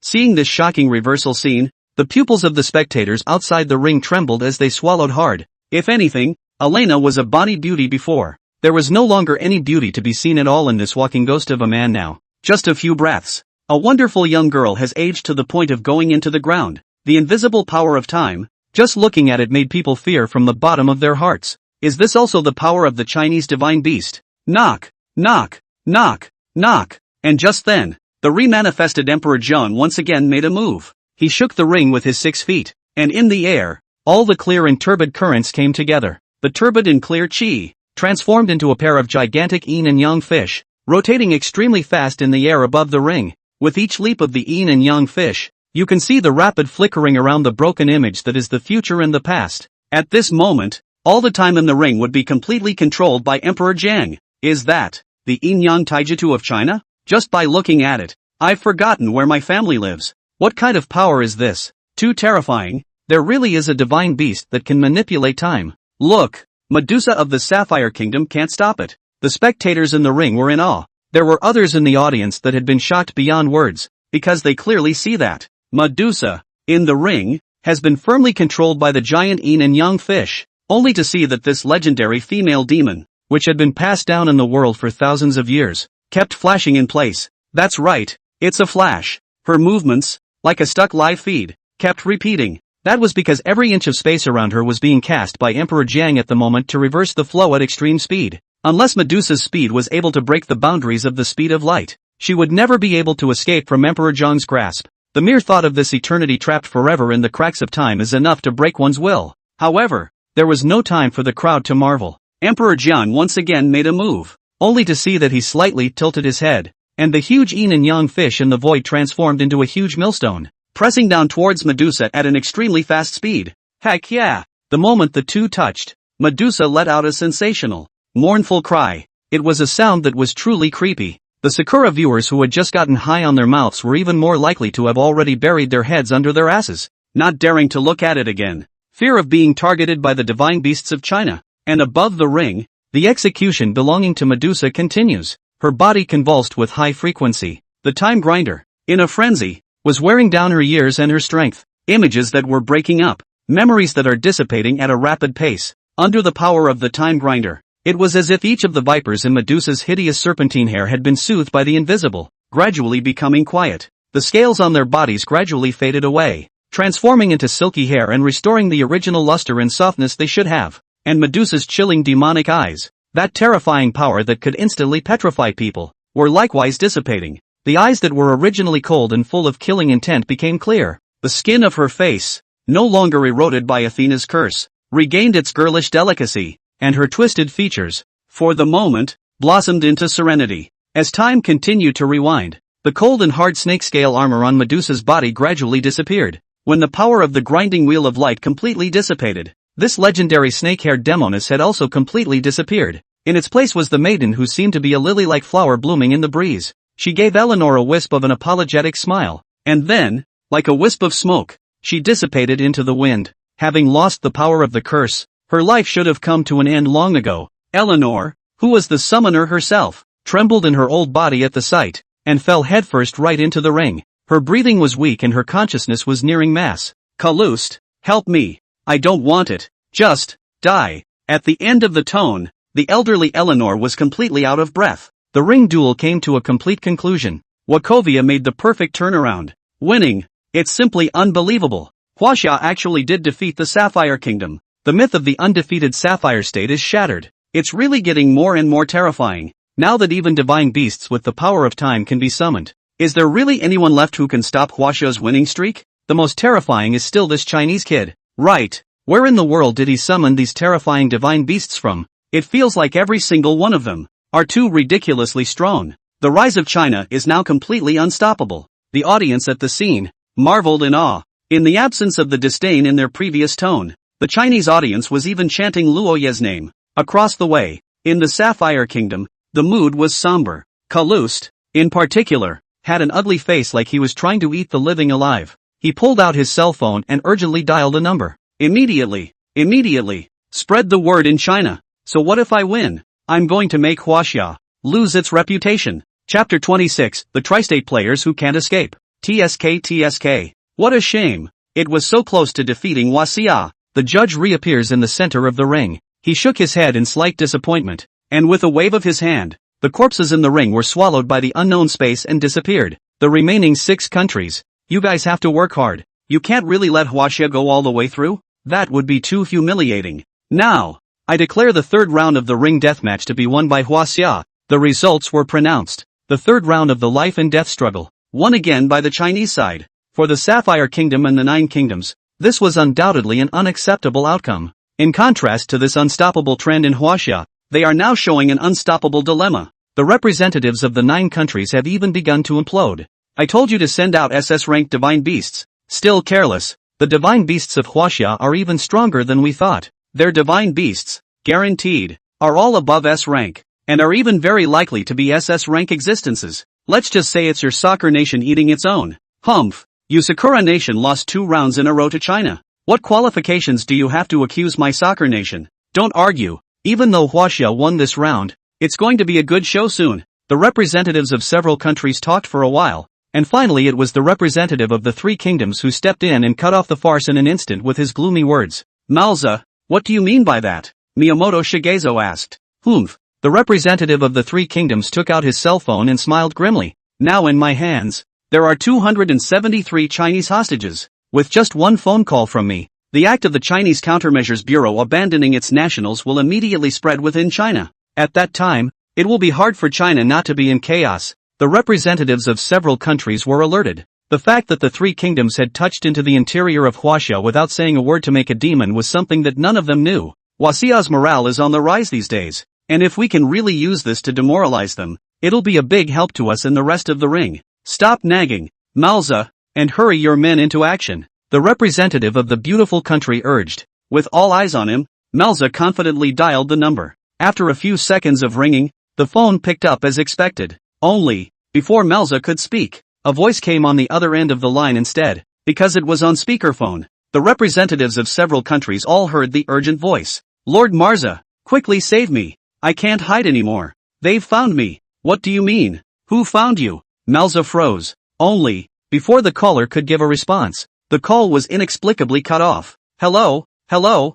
Seeing this shocking reversal scene, the pupils of the spectators outside the ring trembled as they swallowed hard. If anything, Elena was a bonny beauty before. There was no longer any beauty to be seen at all in this walking ghost of a man now. Just a few breaths. A wonderful young girl has aged to the point of going into the ground. The invisible power of time, just looking at it made people fear from the bottom of their hearts. Is this also the power of the Chinese divine beast? Knock, knock, knock, knock. And just then, the remanifested Emperor Jiang once again made a move. He shook the ring with his 6 feet, and in the air, all the clear and turbid currents came together. The turbid and clear qi transformed into a pair of gigantic yin and yang fish, rotating extremely fast in the air above the ring. With each leap of the yin and yang fish, you can see the rapid flickering around the broken image that is the future and the past. At this moment, all the time in the ring would be completely controlled by Emperor Jiang. Is that the yin-yang taijutsu of China? Just by looking at it, I've forgotten where my family lives. What kind of power is this? Too terrifying. There really is a divine beast that can manipulate time. Look, Medusa of the Sapphire Kingdom can't stop it. The spectators in the ring were in awe. There were others in the audience that had been shocked beyond words, because they clearly see that Medusa, in the ring, has been firmly controlled by the giant yin and yang fish, only to see that this legendary female demon, which had been passed down in the world for thousands of years, kept flashing in place. That's right, it's a flash. Her movements, like a stuck live feed, kept repeating. That was because every inch of space around her was being cast by Emperor Jiang at the moment to reverse the flow at extreme speed. Unless Medusa's speed was able to break the boundaries of the speed of light, she would never be able to escape from Emperor Jiang's grasp. The mere thought of this eternity trapped forever in the cracks of time is enough to break one's will. However, there was no time for the crowd to marvel. Emperor Jiang once again made a move, only to see that he slightly tilted his head, and the huge yin and yang fish in the void transformed into a huge millstone, pressing down towards Medusa at an extremely fast speed. Heck yeah! The moment the two touched, Medusa let out a sensational, mournful cry. It was a sound that was truly creepy. The Sakura viewers who had just gotten high on their mouths were even more likely to have already buried their heads under their asses, not daring to look at it again. Fear of being targeted by the divine beasts of China. And above the ring, the execution belonging to Medusa continues. Her body convulsed with high frequency. The time grinder, in a frenzy, was wearing down her years and her strength. Images that were breaking up. Memories that are dissipating at a rapid pace. Under the power of the time grinder, it was as if each of the vipers in Medusa's hideous serpentine hair had been soothed by the invisible, gradually becoming quiet. The scales on their bodies gradually faded away, transforming into silky hair and restoring the original luster and softness they should have. And Medusa's chilling demonic eyes, that terrifying power that could instantly petrify people, were likewise dissipating. The eyes that were originally cold and full of killing intent became clear. The skin of her face, no longer eroded by Athena's curse, regained its girlish delicacy, and her twisted features, for the moment, blossomed into serenity. As time continued to rewind, the cold and hard snakescale armor on Medusa's body gradually disappeared. When the power of the grinding wheel of light completely dissipated, this legendary snake-haired demoness had also completely disappeared. In its place was the maiden who seemed to be a lily-like flower blooming in the breeze. She gave Eleanor a wisp of an apologetic smile, and then, like a wisp of smoke, she dissipated into the wind. Having lost the power of the curse, her life should have come to an end long ago. Eleanor, who was the summoner herself, trembled in her old body at the sight, and fell headfirst right into the ring. Her breathing was weak and her consciousness was nearing mass. Calouste, help me. I don't want it. Just die. At the end of the tone, the elderly Eleanor was completely out of breath. The ring duel came to a complete conclusion. Wachovia made the perfect turnaround, winning. It's simply unbelievable. Huaxia actually did defeat the Sapphire Kingdom. The myth of the undefeated Sapphire State is shattered. It's really getting more and more terrifying, now that even divine beasts with the power of time can be summoned. Is there really anyone left who can stop Huaxia's winning streak? The most terrifying is still this Chinese kid. Right. Where in the world did he summon these terrifying divine beasts from? It feels like every single one of them are too ridiculously strong. The rise of China is now completely unstoppable. The audience at the scene marveled in awe. In the absence of the disdain in their previous tone, the Chinese audience was even chanting Luoye's name. Across the way, in the Sapphire Kingdom, the mood was somber. Calouste, in particular, had an ugly face like he was trying to eat the living alive. He pulled out his cell phone and urgently dialed a number. Immediately. Spread the word in China. So what if I win? I'm going to make Huaxia lose its reputation. Chapter 26, The Tri-State Players Who Can't Escape. TSK. What a shame. It was so close to defeating Huaxia. The judge reappears in the center of the ring. He shook his head in slight disappointment, and with a wave of his hand, the corpses in the ring were swallowed by the unknown space and disappeared. The remaining 6 countries. You guys have to work hard. You can't really let Huaxia go all the way through? That would be too humiliating. Now, I declare the third round of the ring deathmatch to be won by Huaxia. The results were pronounced. The third round of the life and death struggle, won again by the Chinese side. For the Sapphire Kingdom and the 9 Kingdoms, this was undoubtedly an unacceptable outcome. In contrast to this unstoppable trend in Huaxia, they are now showing an unstoppable dilemma. The representatives of the 9 countries have even begun to implode. I told you to send out SS-ranked divine beasts. Still careless. The divine beasts of Huaxia are even stronger than we thought. Their divine beasts, guaranteed, are all above S rank, and are even very likely to be SS rank existences. Let's just say it's your soccer nation eating its own. Humph. You Sakura nation lost 2 rounds in a row to China. What qualifications do you have to accuse my soccer nation? Don't argue. Even though Huaxia won this round, it's going to be a good show soon. The representatives of several countries talked for a while, and finally it was the representative of the 3 kingdoms who stepped in and cut off the farce in an instant with his gloomy words. Malza, what do you mean by that? Miyamoto Shigezo asked. Humph. The representative of the 3 kingdoms took out his cell phone and smiled grimly. Now in my hands, there are 273 Chinese hostages. With just one phone call from me, the act of the Chinese Countermeasures Bureau abandoning its nationals will immediately spread within China. At that time, it will be hard for China not to be in chaos. The representatives of several countries were alerted. The fact that the 3 kingdoms had touched into the interior of Huaxia without saying a word to make a demon was something that none of them knew. Huaxia's morale is on the rise these days, and if we can really use this to demoralize them, it'll be a big help to us in the rest of the ring. Stop nagging, Malza, and hurry your men into action, the representative of the beautiful country urged. With all eyes on him, Malza confidently dialed the number. After a few seconds of ringing, the phone picked up as expected. Only, before Melza could speak, a voice came on the other end of the line instead, because it was on speakerphone. The representatives of several countries all heard the urgent voice. Lord Marza, quickly save me. I can't hide anymore. They've found me. What do you mean? Who found you? Melza froze. Only, before the caller could give a response, the call was inexplicably cut off. Hello, hello,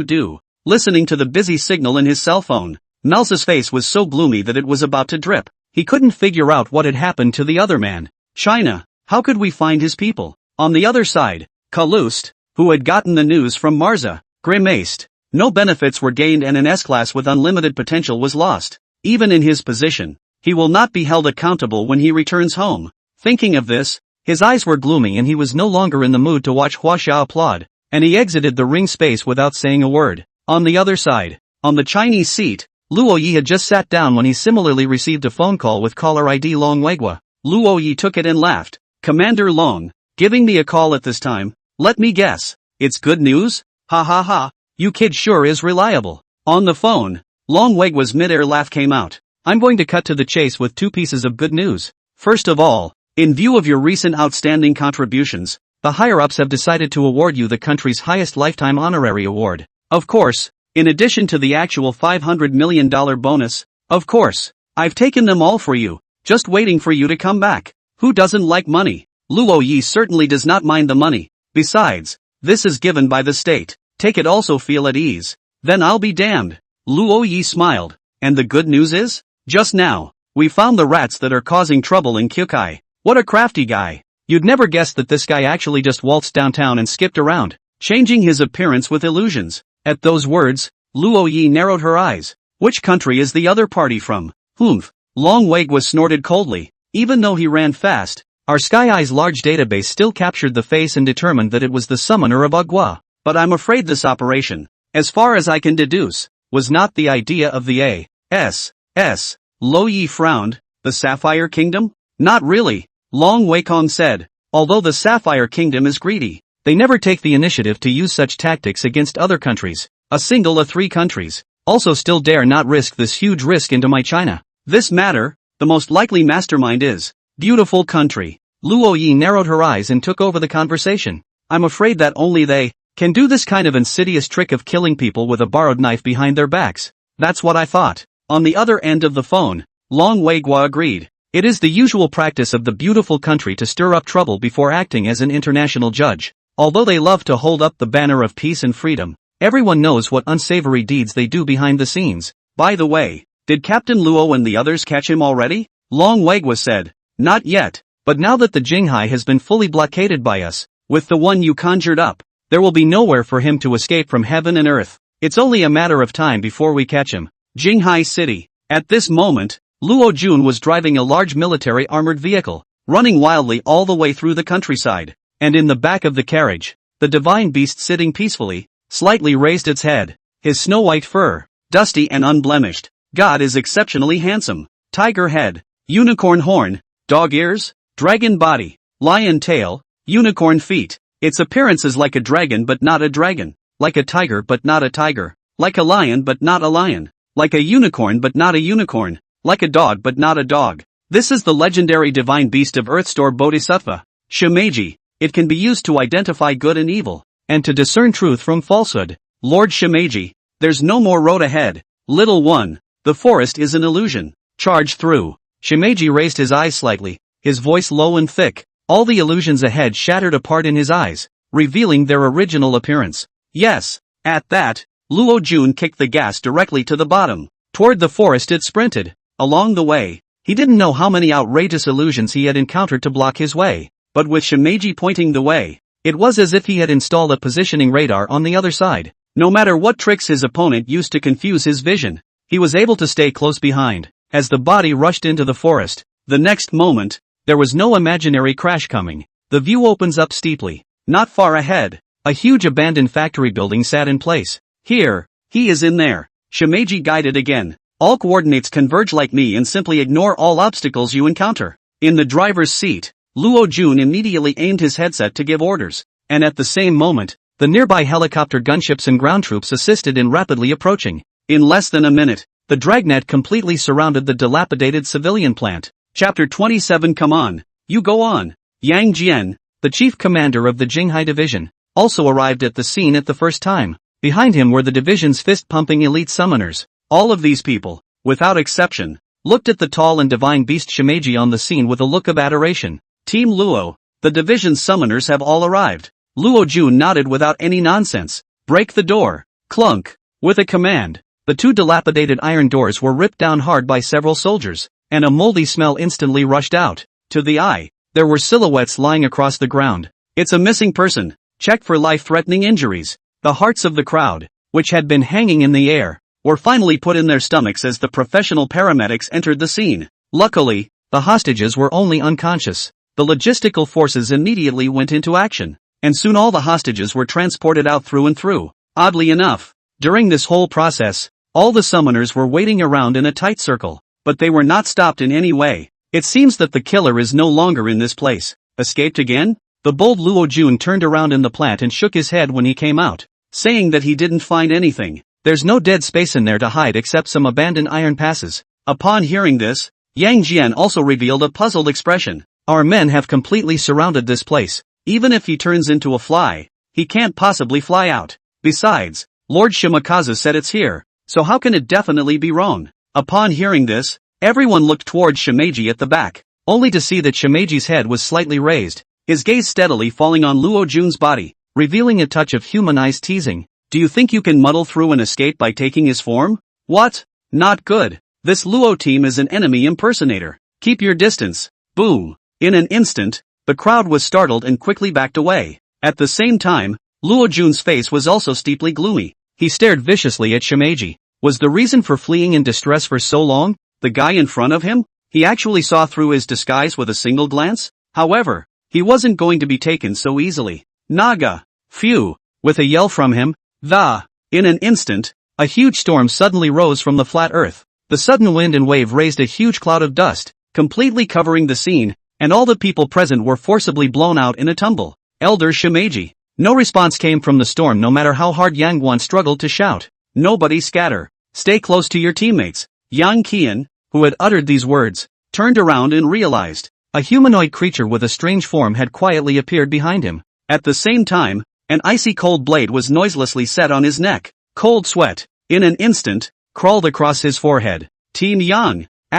do. Listening to the busy signal in his cell phone, Melza's face was so gloomy that it was about to drip. He couldn't figure out what had happened to the other man. China, how could we find his people? On the other side, Kalust, who had gotten the news from Marza, grimaced. No benefits were gained and an S-class with unlimited potential was lost. Even in his position, he will not be held accountable when he returns home. Thinking of this, his eyes were gloomy and he was no longer in the mood to watch Huaxia applaud, and he exited the ring space without saying a word. On the other side, on the Chinese seat, Luo Yi had just sat down when he similarly received a phone call with caller ID Long Weigua. Luo Yi took it and laughed. Commander Long, giving me a call at this time? Let me guess. It's good news? Ha ha ha, you kid sure is reliable. On the phone, Long Weigua's mid-air laugh came out. I'm going to cut to the chase with two pieces of good news. First of all, in view of your recent outstanding contributions, the higher-ups have decided to award you the country's highest lifetime honorary award. Of course, in addition to the actual $500 million bonus, of course, I've taken them all for you, just waiting for you to come back. Who doesn't like money? Luo Yi certainly does not mind the money. Besides, this is given by the state. Take it also feel at ease. Then I'll be damned. Luo Yi smiled. And the good news is? Just now, we found the rats that are causing trouble in Kyukai. What a crafty guy. You'd never guess that this guy actually just waltzed downtown and skipped around, changing his appearance with illusions. At those words, Luo Yi narrowed her eyes. Which country is the other party from? Humph. Long Weigua snorted coldly. Even though he ran fast, our Sky Eye's large database still captured the face and determined that it was the summoner of Agua. But I'm afraid this operation, as far as I can deduce, was not the idea of the A.S.S. Lo Yi frowned. The Sapphire Kingdom? Not really, Long Weikong said. Although the Sapphire Kingdom is greedy, they never take the initiative to use such tactics against other countries. A single of three countries also still dare not risk this huge risk into my China. This matter, the most likely mastermind is beautiful country. Luo Yi narrowed her eyes and took over the conversation. I'm afraid that only they can do this kind of insidious trick of killing people with a borrowed knife behind their backs. That's what I thought. On the other end of the phone, Long Weigua agreed. It is the usual practice of the beautiful country to stir up trouble before acting as an international judge. Although they love to hold up the banner of peace and freedom, everyone knows what unsavory deeds they do behind the scenes. By the way, did Captain Luo and the others catch him already? Long Weigua said. Not yet, but now that the Jinghai has been fully blockaded by us, with the one you conjured up, there will be nowhere for him to escape from heaven and earth. It's only a matter of time before we catch him. Jinghai City. At this moment, Luo Jun was driving a large military armored vehicle, running wildly all the way through the countryside, and in the back of the carriage, the divine beast sitting peacefully, slightly raised its head, his snow-white fur, dusty and unblemished. God is exceptionally handsome. Tiger head, unicorn horn, dog ears, dragon body, lion tail, unicorn feet. Its appearance is like a dragon but not a dragon, like a tiger but not a tiger, like a lion but not a lion, like a unicorn but not a unicorn, like a dog but not a dog. This is the legendary divine beast of Earthstore Bodhisattva, Shimeji. It can be used to identify good and evil, and to discern truth from falsehood. Lord Shimeji, there's no more road ahead. Little one, the forest is an illusion. Charge through. Shimeji raised his eyes slightly, his voice low and thick. All the illusions ahead shattered apart in his eyes, revealing their original appearance. Yes. At that, Luo Jun kicked the gas directly to the bottom. Toward the forest it sprinted. Along the way, he didn't know how many outrageous illusions he had encountered to block his way, but with Shimeji pointing the way, it was as if he had installed a positioning radar on the other side. No matter what tricks his opponent used to confuse his vision, he was able to stay close behind. As the body rushed into the forest, the next moment, there was no imaginary crash coming. The view opens up steeply. Not far ahead, a huge abandoned factory building sat in place. Here, he is in there. Shimeji guided again. All coordinates converge like me and simply ignore all obstacles you encounter. In the driver's seat, Luo Jun immediately aimed his headset to give orders, and at the same moment, the nearby helicopter gunships and ground troops assisted in rapidly approaching. In less than a minute, The dragnet completely surrounded the dilapidated civilian plant. Chapter 27. Come on, you go on. Yang Jian, the chief commander of the Jinghai division, also arrived at the scene at the first time. Behind him were the division's fist-pumping elite summoners. All of these people, without exception, looked at the tall and divine beast Shimeji on the scene with a look of adoration. Team Luo, the division's summoners have all arrived. Luo Jun nodded without any nonsense. Break the door. Clunk. With a command, the two dilapidated iron doors were ripped down hard by several soldiers, and a moldy smell instantly rushed out. To the eye, there were silhouettes lying across the ground. It's a missing person. Check for life-threatening injuries. The hearts of the crowd, which had been hanging in the air, were finally put in their stomachs as the professional paramedics entered the scene. Luckily, the hostages were only unconscious. The logistical forces immediately went into action, and soon all the hostages were transported out through and through. Oddly enough, during this whole process, all the summoners were waiting around in a tight circle, but they were not stopped in any way. It seems that the killer is no longer in this place. Escaped again? The bold Luo Jun turned around in the plant and shook his head when he came out, saying that he didn't find anything. There's no dead space in there to hide except some abandoned iron passes. Upon hearing this, Yang Jian also revealed a puzzled expression. Our men have completely surrounded this place. Even if he turns into a fly, he can't possibly fly out. Besides, Lord Shimakazu said it's here, so how can it definitely be wrong? Upon hearing this, everyone looked towards Shimeji at the back, only to see that Shimeji's head was slightly raised, his gaze steadily falling on Luo Jun's body, revealing a touch of humanized teasing. Do you think you can muddle through and escape by taking his form? What? Not good. This Luo team is an enemy impersonator. Keep your distance. Boom. In an instant, the crowd was startled and quickly backed away. At the same time, Luo Jun's face was also steeply gloomy. He stared viciously at Shimeji. Was the reason for fleeing in distress for so long the guy in front of him? He actually saw through his disguise with a single glance? However, he wasn't going to be taken so easily. Naga! Phew! With a yell from him, in an instant, a huge storm suddenly rose from the flat earth. The sudden wind and wave raised a huge cloud of dust, completely covering the scene, and all the people present were forcibly blown out in a tumble. Elder Shimeji. No response came from the storm no matter how hard Yang Guan struggled to shout. Nobody scatter. Stay close to your teammates. Yang Qian, who had uttered these words, turned around and realized a humanoid creature with a strange form had quietly appeared behind him. At the same time, an icy cold blade was noiselessly set on his neck. Cold sweat, in an instant, crawled across his forehead. Team Yang, *******,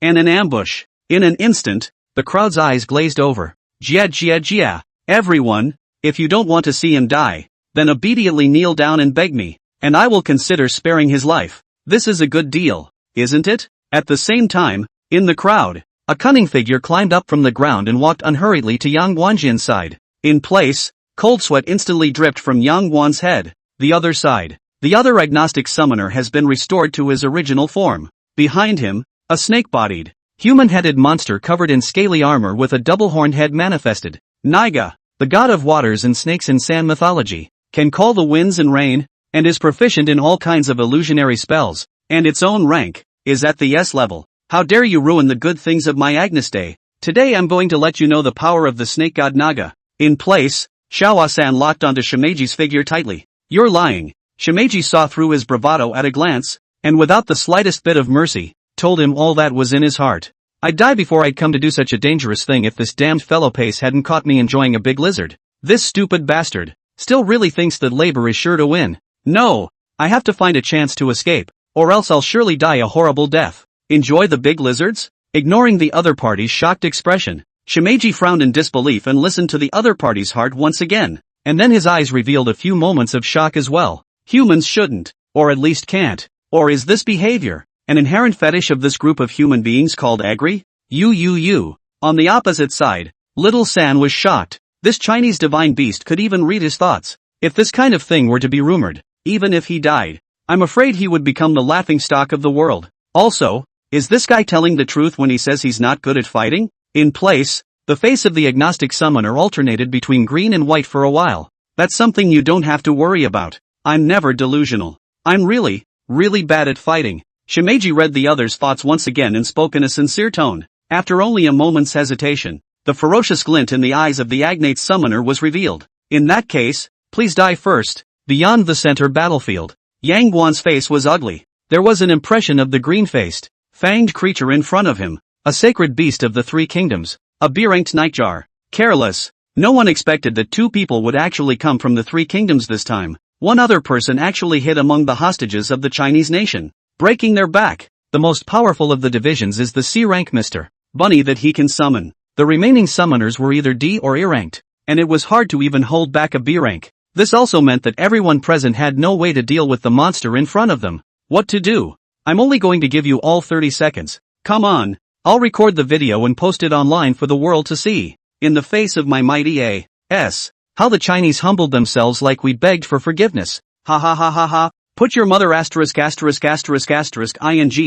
and an ambush. In an instant, the crowd's eyes glazed over. Jia. Everyone, if you don't want to see him die, then obediently kneel down and beg me, and I will consider sparing his life. This is a good deal, isn't it? At the same time, in the crowd, a cunning figure climbed up from the ground and walked unhurriedly to Yang Guanjin's side. In place, cold sweat instantly dripped from Yang Guan's head. The other side. The other agnostic summoner has been restored to his original form. Behind him, a snake-bodied, human-headed monster covered in scaly armor with a double-horned head manifested. Niga, the god of waters and snakes in San mythology, can call the winds and rain, and is proficient in all kinds of illusionary spells, and its own rank is at the S level. How dare you ruin the good things of my Agnes Day? Today I'm going to let you know the power of the snake god Naga. In place, Xiaosan locked onto Shimeji's figure tightly. You're lying. Shimeji saw through his bravado at a glance, and without the slightest bit of mercy, told him all that was in his heart. I'd die before I'd come to do such a dangerous thing if this damned fellow Pace hadn't caught me enjoying a big lizard. This stupid bastard still really thinks that labor is sure to win. No, I have to find a chance to escape, or else I'll surely die a horrible death. Enjoy the big lizards? Ignoring the other party's shocked expression, Shimeji frowned in disbelief and listened to the other party's heart once again, and then his eyes revealed a few moments of shock as well. Humans shouldn't, or at least can't, or is this behavior an inherent fetish of this group of human beings called Agri? On the opposite side, Little San was shocked. This Chinese divine beast could even read his thoughts. If this kind of thing were to be rumored, even if he died, I'm afraid he would become the laughingstock of the world. Also, is this guy telling the truth when he says he's not good at fighting? In place, the face of the agnostic summoner alternated between green and white for a while. That's something you don't have to worry about. I'm never delusional. I'm really bad at fighting. Shimeji read the other's thoughts once again and spoke in a sincere tone. After only a moment's hesitation, the ferocious glint in the eyes of the agnate summoner was revealed. In that case, please die first, beyond the center battlefield. Yang Guan's face was ugly. There was an impression of the green-faced, fanged creature in front of him, a sacred beast of the three kingdoms, a beer-inked nightjar. Careless. No one expected that two people would actually come from the three kingdoms this time. One other person actually hid among the hostages of the Chinese nation, breaking their back. The most powerful of the divisions is the C-rank Mr. Bunny that he can summon. The remaining summoners were either D or E-ranked, and it was hard to even hold back a B-rank. This also meant that everyone present had no way to deal with the monster in front of them. What to do? I'm only going to give you all 30 seconds. Come on. I'll record the video and post it online for the world to see. In the face of my mighty A.S. How the Chinese humbled themselves like we begged for forgiveness. Ha ha ha ha ha. Put your mother ********* ing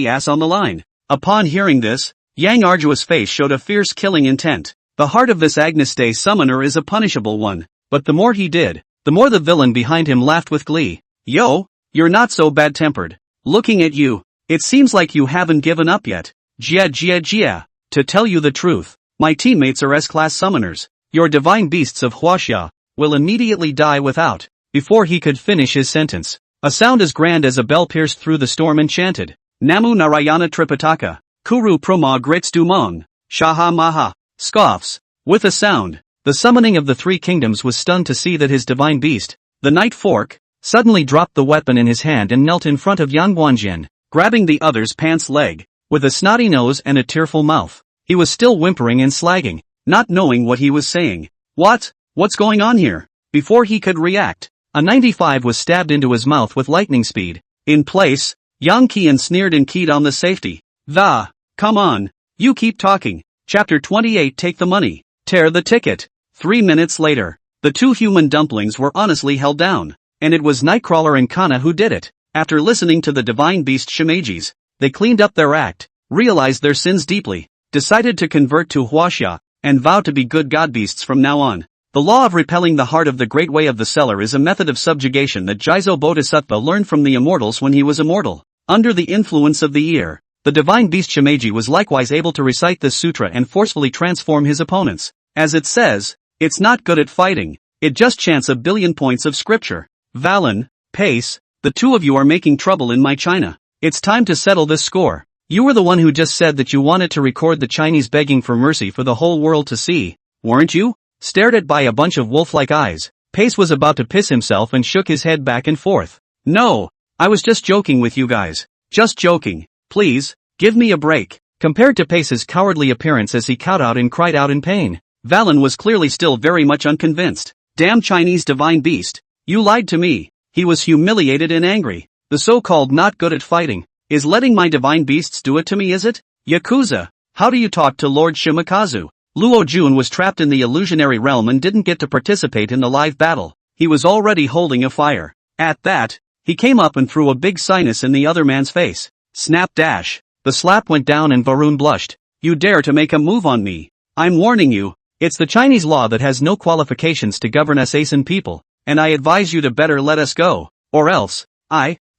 ass on the line. Upon hearing this, Yang Arduous face showed a fierce killing intent. The heart of this Agnes Day summoner is a punishable one. But the more he did, the more the villain behind him laughed with glee. Yo, you're not so bad-tempered. Looking at you, it seems like you haven't given up yet. Jia. To tell you the truth, my teammates are S-class summoners. Your divine beasts of Huaxia will immediately die without. Before he could finish his sentence, a sound as grand as a bell pierced through the storm and chanted, Namu Narayana Tripitaka, Kuru Prama Grits Dumong, Shaha Maha, scoffs. With a sound, the summoning of the three kingdoms was stunned to see that his divine beast, the Night Fork, suddenly dropped the weapon in his hand and knelt in front of Yang Guanjian, grabbing the other's pants leg. With a snotty nose and a tearful mouth, he was still whimpering and slagging, not knowing what he was saying. What's going on here? Before he could react, a 95 was stabbed into his mouth with lightning speed. In place, Yang Qian sneered and keyed on the safety. Come on, you keep talking. Chapter 28 Take the money. Tear the ticket. 3 minutes later, the two human dumplings were honestly held down, and it was Nightcrawler and Kana who did it. After listening to the divine beast Shimagis, they cleaned up their act, realized their sins deeply, decided to convert to Huaxia, and vowed to be good godbeasts from now on. The law of repelling the heart of the great way of the seller is a method of subjugation that Jizo Bodhisattva learned from the immortals when he was immortal. Under the influence of the ear, the divine beast Shimeji was likewise able to recite this sutra and forcefully transform his opponents. As it says, it's not good at fighting, it just chants a billion points of scripture. Valen, Pace, the two of you are making trouble in my China. It's time to settle this score. You were the one who just said that you wanted to record the Chinese begging for mercy for the whole world to see, weren't you? Stared at by a bunch of wolf-like eyes, Pace was about to piss himself and shook his head back and forth. No, I was just joking with you guys. Just joking. Please, give me a break. Compared to Pace's cowardly appearance as he cowed and cried out in pain, Valen was clearly still very much unconvinced. Damn Chinese divine beast. You lied to me. He was humiliated and angry. The so-called not good at fighting is letting my divine beasts do it to me, is it? Yakuza, how do you talk to Lord Shimakazu? Luo Jun was trapped in the illusionary realm and didn't get to participate in the live battle. He was already holding a fire. At that, he came up and threw a big sinus in the other man's face. Snap dash. The slap went down and Varun blushed. You dare to make a move on me. I'm warning you, it's the Chinese law that has no qualifications to govern us Asian people, and I advise you to better let us go, or else,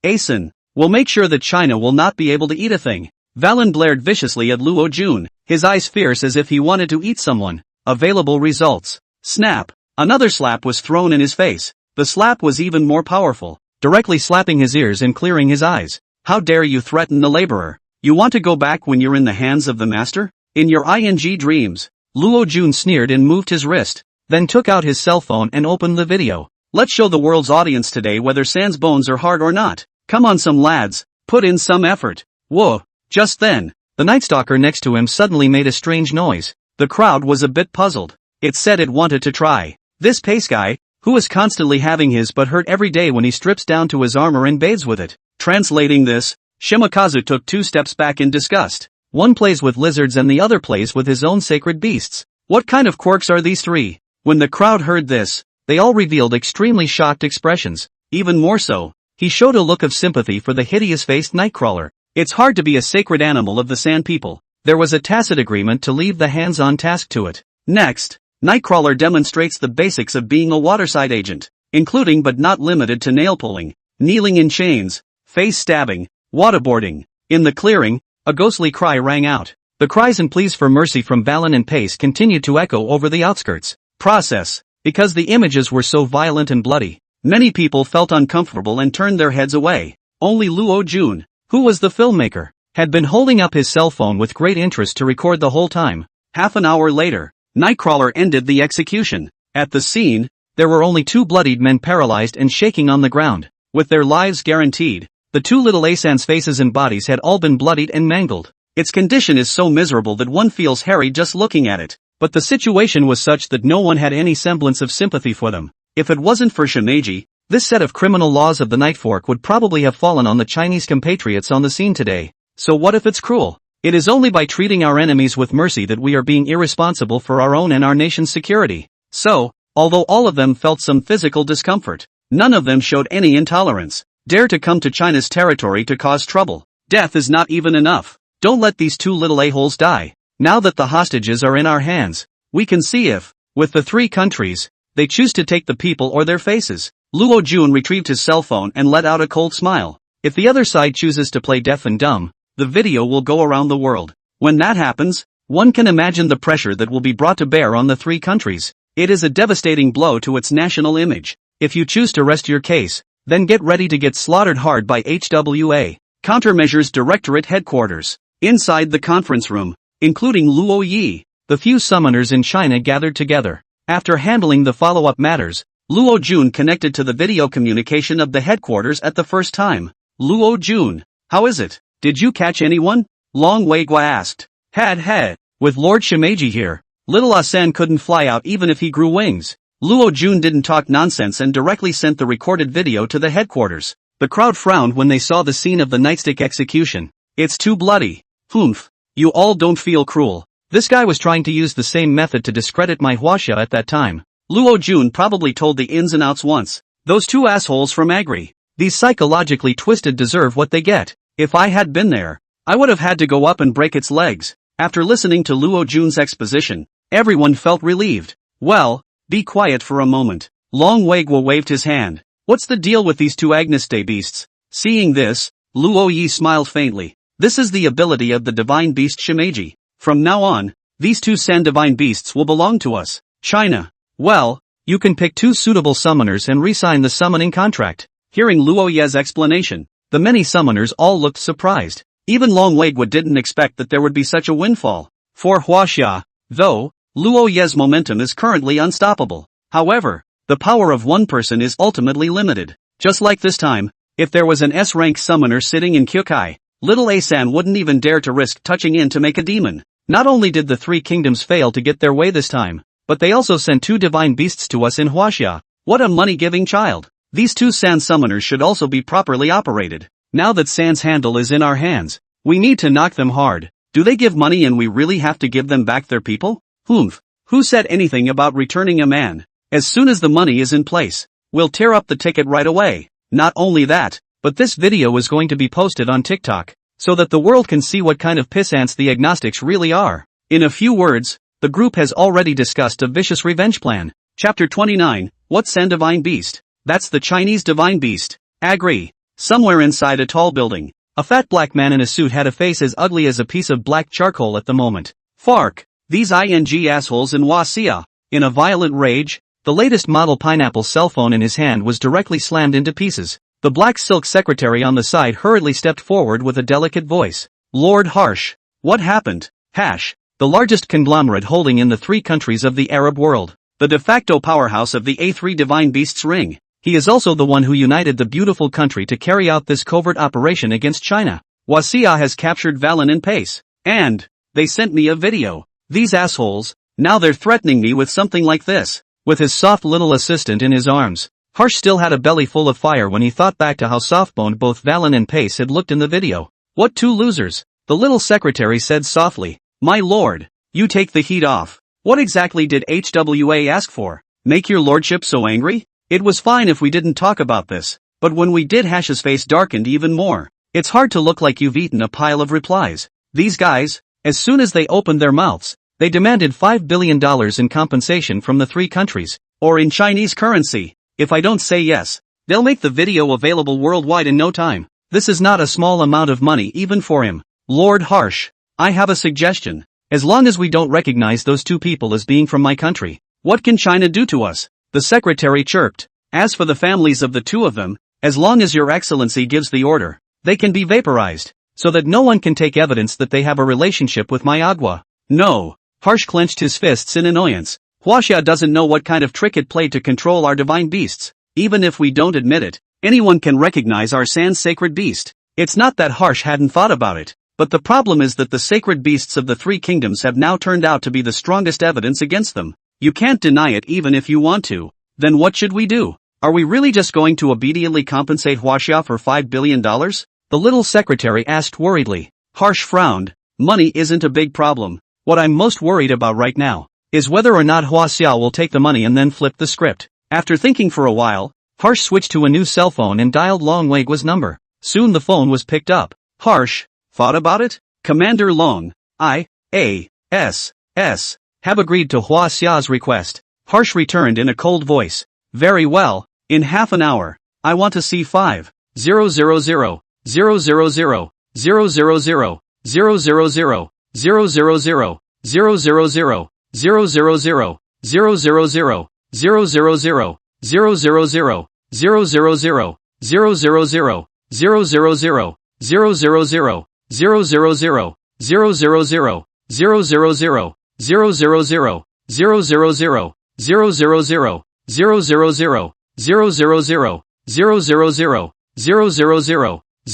Asian, will make sure that China will not be able to eat a thing. Valen blared viciously at Luo Jun, his eyes fierce as if he wanted to eat someone. Available results. Snap. Another slap was thrown in his face. The slap was even more powerful, directly slapping his ears and clearing his eyes. How dare you threaten the laborer? You want to go back when you're in the hands of the master? In your ing dreams. Luo Jun sneered and moved his wrist, then took out his cell phone and opened the video. Let's show the world's audience today whether Sans bones are hard or not. Come on some lads, put in some effort. Whoa. Just then, the Night Stalker next to him suddenly made a strange noise. The crowd was a bit puzzled. It said it wanted to try. This Pace guy, who is constantly having his butt hurt every day when he strips down to his armor and bathes with it. Translating this, Shimakazu took 2 steps back in disgust. One plays with lizards and the other plays with his own sacred beasts. What kind of quirks are these three? When the crowd heard this, they all revealed extremely shocked expressions. Even more so, he showed a look of sympathy for the hideous-faced Nightcrawler. It's hard to be a sacred animal of the Sand People. There was a tacit agreement to leave the hands-on task to it. Next, Nightcrawler demonstrates the basics of being a waterside agent, including but not limited to nail pulling, kneeling in chains, face stabbing, waterboarding. In the clearing, a ghostly cry rang out. The cries and pleas for mercy from Valen and Pace continued to echo over the outskirts. Process. Because the images were so violent and bloody, Many people felt uncomfortable and turned their heads away. Only Luo Jun, who was the filmmaker, had been holding up his cell phone with great interest to record the whole time. Half an hour later, Nightcrawler ended the execution. At the scene, there were only 2 bloodied men paralyzed and shaking on the ground. With their lives guaranteed, the 2 little Asan's faces and bodies had all been bloodied and mangled. Its condition is so miserable that one feels hairy just looking at it. But the situation was such that no one had any semblance of sympathy for them. If it wasn't for Shimeji, this set of criminal laws of the Night Fork would probably have fallen on the Chinese compatriots on the scene today. So what if it's cruel? It is only by treating our enemies with mercy that we are being irresponsible for our own and our nation's security. So, although all of them felt some physical discomfort, none of them showed any intolerance. Dare to come to China's territory to cause trouble. Death is not even enough. Don't let these 2 little a-holes die. Now that the hostages are in our hands, we can see if, with the 3 countries, they choose to take the people or their faces. Luo Jun retrieved his cell phone and let out a cold smile. If the other side chooses to play deaf and dumb, the video will go around the world. When that happens, one can imagine the pressure that will be brought to bear on the 3 countries. It is a devastating blow to its national image. If you choose to rest your case, then get ready to get slaughtered hard by HWA. Countermeasures Directorate Headquarters. Inside the conference room, including Luo Yi, the few summoners in China gathered together. After handling the follow-up matters, Luo Jun connected to the video communication of the headquarters at the first time. Luo Jun, how is it? Did you catch anyone? Long Weigua asked. Had. With Lord Shimeji here, little Asan couldn't fly out even if he grew wings. Luo Jun didn't talk nonsense and directly sent the recorded video to the headquarters. The crowd frowned when they saw the scene of the nightstick execution. It's too bloody. Humph. You all don't feel cruel. This guy was trying to use the same method to discredit my Huaxia at that time. Luo Jun probably told the ins and outs once. Those 2 assholes from Agri. These psychologically twisted deserve what they get. If I had been there, I would have had to go up and break its legs. After listening to Luo Jun's exposition, everyone felt relieved. Well, be quiet for a moment. Long Weigua waved his hand. What's the deal with these 2 Agnes Day beasts? Seeing this, Luo Yi smiled faintly. This is the ability of the divine beast Shimeji. From now on, these 2 San divine beasts will belong to us. China. Well, you can pick 2 suitable summoners and re-sign the summoning contract. Hearing Luo Ye's explanation, the many summoners all looked surprised. Even Long Weigua didn't expect that there would be such a windfall. For Huaxia, though, Luo Ye's momentum is currently unstoppable. However, the power of one person is ultimately limited. Just like this time, if there was an S-rank summoner sitting in Kyukai, little Asan wouldn't even dare to risk touching in to make a demon. Not only did the 3 kingdoms fail to get their way this time, but they also sent 2 divine beasts to us in Huaxia. What a money-giving child. These 2 San summoners should also be properly operated. Now that San's handle is in our hands, we need to knock them hard. Do they give money and we really have to give them back their people? Humph. Who said anything about returning a man? As soon as the money is in place, we'll tear up the ticket right away. Not only that, but this video is going to be posted on TikTok, so that the world can see what kind of pissants the agnostics really are. In a few words, the group has already discussed a vicious revenge plan. Chapter 29, What's San Divine Beast? That's the Chinese Divine Beast. Agri. Somewhere inside a tall building, a fat black man in a suit had a face as ugly as a piece of black charcoal at the moment. Fark. These ing assholes in Huaxia. In a violent rage, the latest model pineapple cell phone in his hand was directly slammed into pieces. The black silk secretary on the side hurriedly stepped forward with a delicate voice. Lord Harsh. What happened? Hash. The largest conglomerate holding in the 3 countries of the Arab world. The de facto powerhouse of the A3 Divine Beasts ring. He is also the one who united the beautiful country to carry out this covert operation against China. Huaxia has captured Valen and Pace. And they sent me a video. These assholes, now they're threatening me with something like this. With his soft little assistant in his arms, Harsh still had a belly full of fire when he thought back to how soft-boned both Valen and Pace had looked in the video. What 2 losers? The little secretary said softly. My lord, you take the heat off. What exactly did HWA ask for? Make your lordship so angry? It was fine if we didn't talk about this, but when we did, Hash's face darkened even more. It's hard to look like you've eaten a pile of replies. These guys, as soon as they opened their mouths, they demanded $5 billion in compensation from the 3 countries, or in Chinese currency. If I don't say yes, they'll make the video available worldwide in no time. This is not a small amount of money even for him. Lord Harsh, I have a suggestion. As long as we don't recognize those 2 people as being from my country, what can China do to us? The secretary chirped. As for the families of the two of them, as long as your excellency gives the order, they can be vaporized, so that no one can take evidence that they have a relationship with my agua. No. Harsh clenched his fists in annoyance. Huaxia doesn't know what kind of trick it played to control our divine beasts. Even if we don't admit it, anyone can recognize our sans sacred beast. It's not that Harsh hadn't thought about it, but the problem is that the sacred beasts of the three kingdoms have now turned out to be the strongest evidence against them. You can't deny it even if you want to. Then what should we do? Are we really just going to obediently compensate Huaxia for $5 billion? The little secretary asked worriedly. Harsh frowned. Money isn't a big problem. What I'm most worried about right now is whether or not Huaxia will take the money and then flip the script. After thinking for a while, Harsh switched to a new cell phone and dialed Long Weigua's number. Soon the phone was picked up. Harsh, thought about it? Commander Long, I.A.S.S. have agreed to Huaxia's request. Harsh returned in a cold voice. Very well, in half an hour. I want to see 5. 000 000 000 000 000 000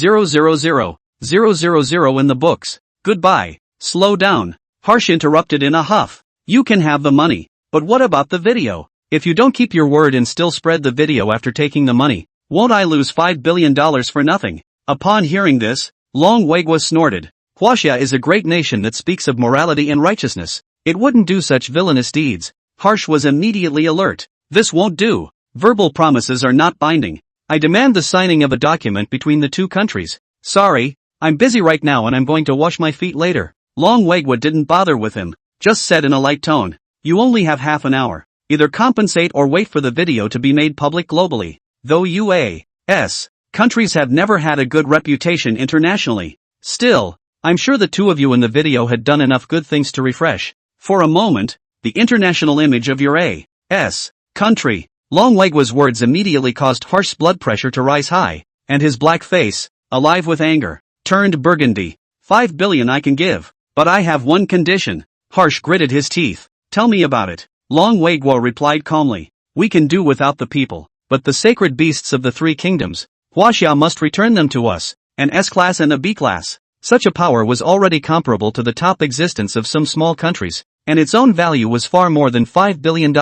000 000 000 000 000 000 000 000 in the books. Goodbye. Slow down. Harsh interrupted in a huff. You can have the money, but what about the video? If you don't keep your word and still spread the video after taking the money, won't I lose $5 billion for nothing? Upon hearing this, Long Weigua snorted. Huaxia is a great nation that speaks of morality and righteousness. It wouldn't do such villainous deeds. Harsh was immediately alert. This won't do. Verbal promises are not binding. I demand the signing of a document between the two countries. Sorry, I'm busy right now and I'm going to wash my feet later. Long Weigua didn't bother with him, just said in a light tone. You only have half an hour. Either compensate or wait for the video to be made public globally. Though U.S. countries have never had a good reputation internationally. Still, I'm sure the two of you in the video had done enough good things to refresh, for a moment, the international image of your A.S. country. Long Weigua's words immediately caused Harsh's blood pressure to rise high, and his black face, alive with anger, turned burgundy. 5 billion I can give, but I have one condition. Harsh gritted his teeth. Tell me about it. Long Weigua replied calmly. We can do without the people, but the sacred beasts of the three kingdoms, Huaxia must return them to us, an S-class and a B-class. Such a power was already comparable to the top existence of some small countries, and its own value was far more than $5 billion.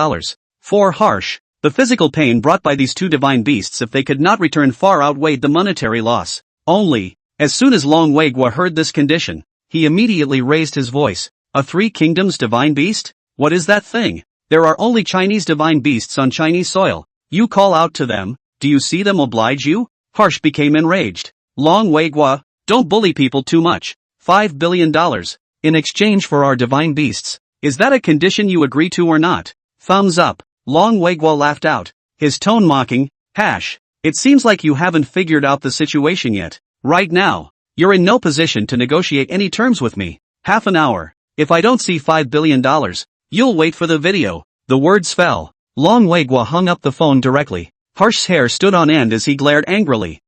For Harsh, the physical pain brought by these two divine beasts if they could not return far outweighed the monetary loss. Only, as soon as Long Weigua heard this condition, he immediately raised his voice. A three kingdoms divine beast? What is that thing? There are only Chinese divine beasts on Chinese soil. You call out to them, do you see them oblige you? Harsh became enraged. Long Weigua, don't bully people too much. $5 billion. In exchange for our divine beasts. Is that a condition you agree to or not? Thumbs up. Long Weigua laughed out, his tone mocking. It seems like you haven't figured out the situation yet. Right now, you're in no position to negotiate any terms with me. Half an hour. If I don't see $5 billion, you'll wait for the video. The words fell. Long Weigua hung up the phone directly. Harsh's hair stood on end as he glared angrily.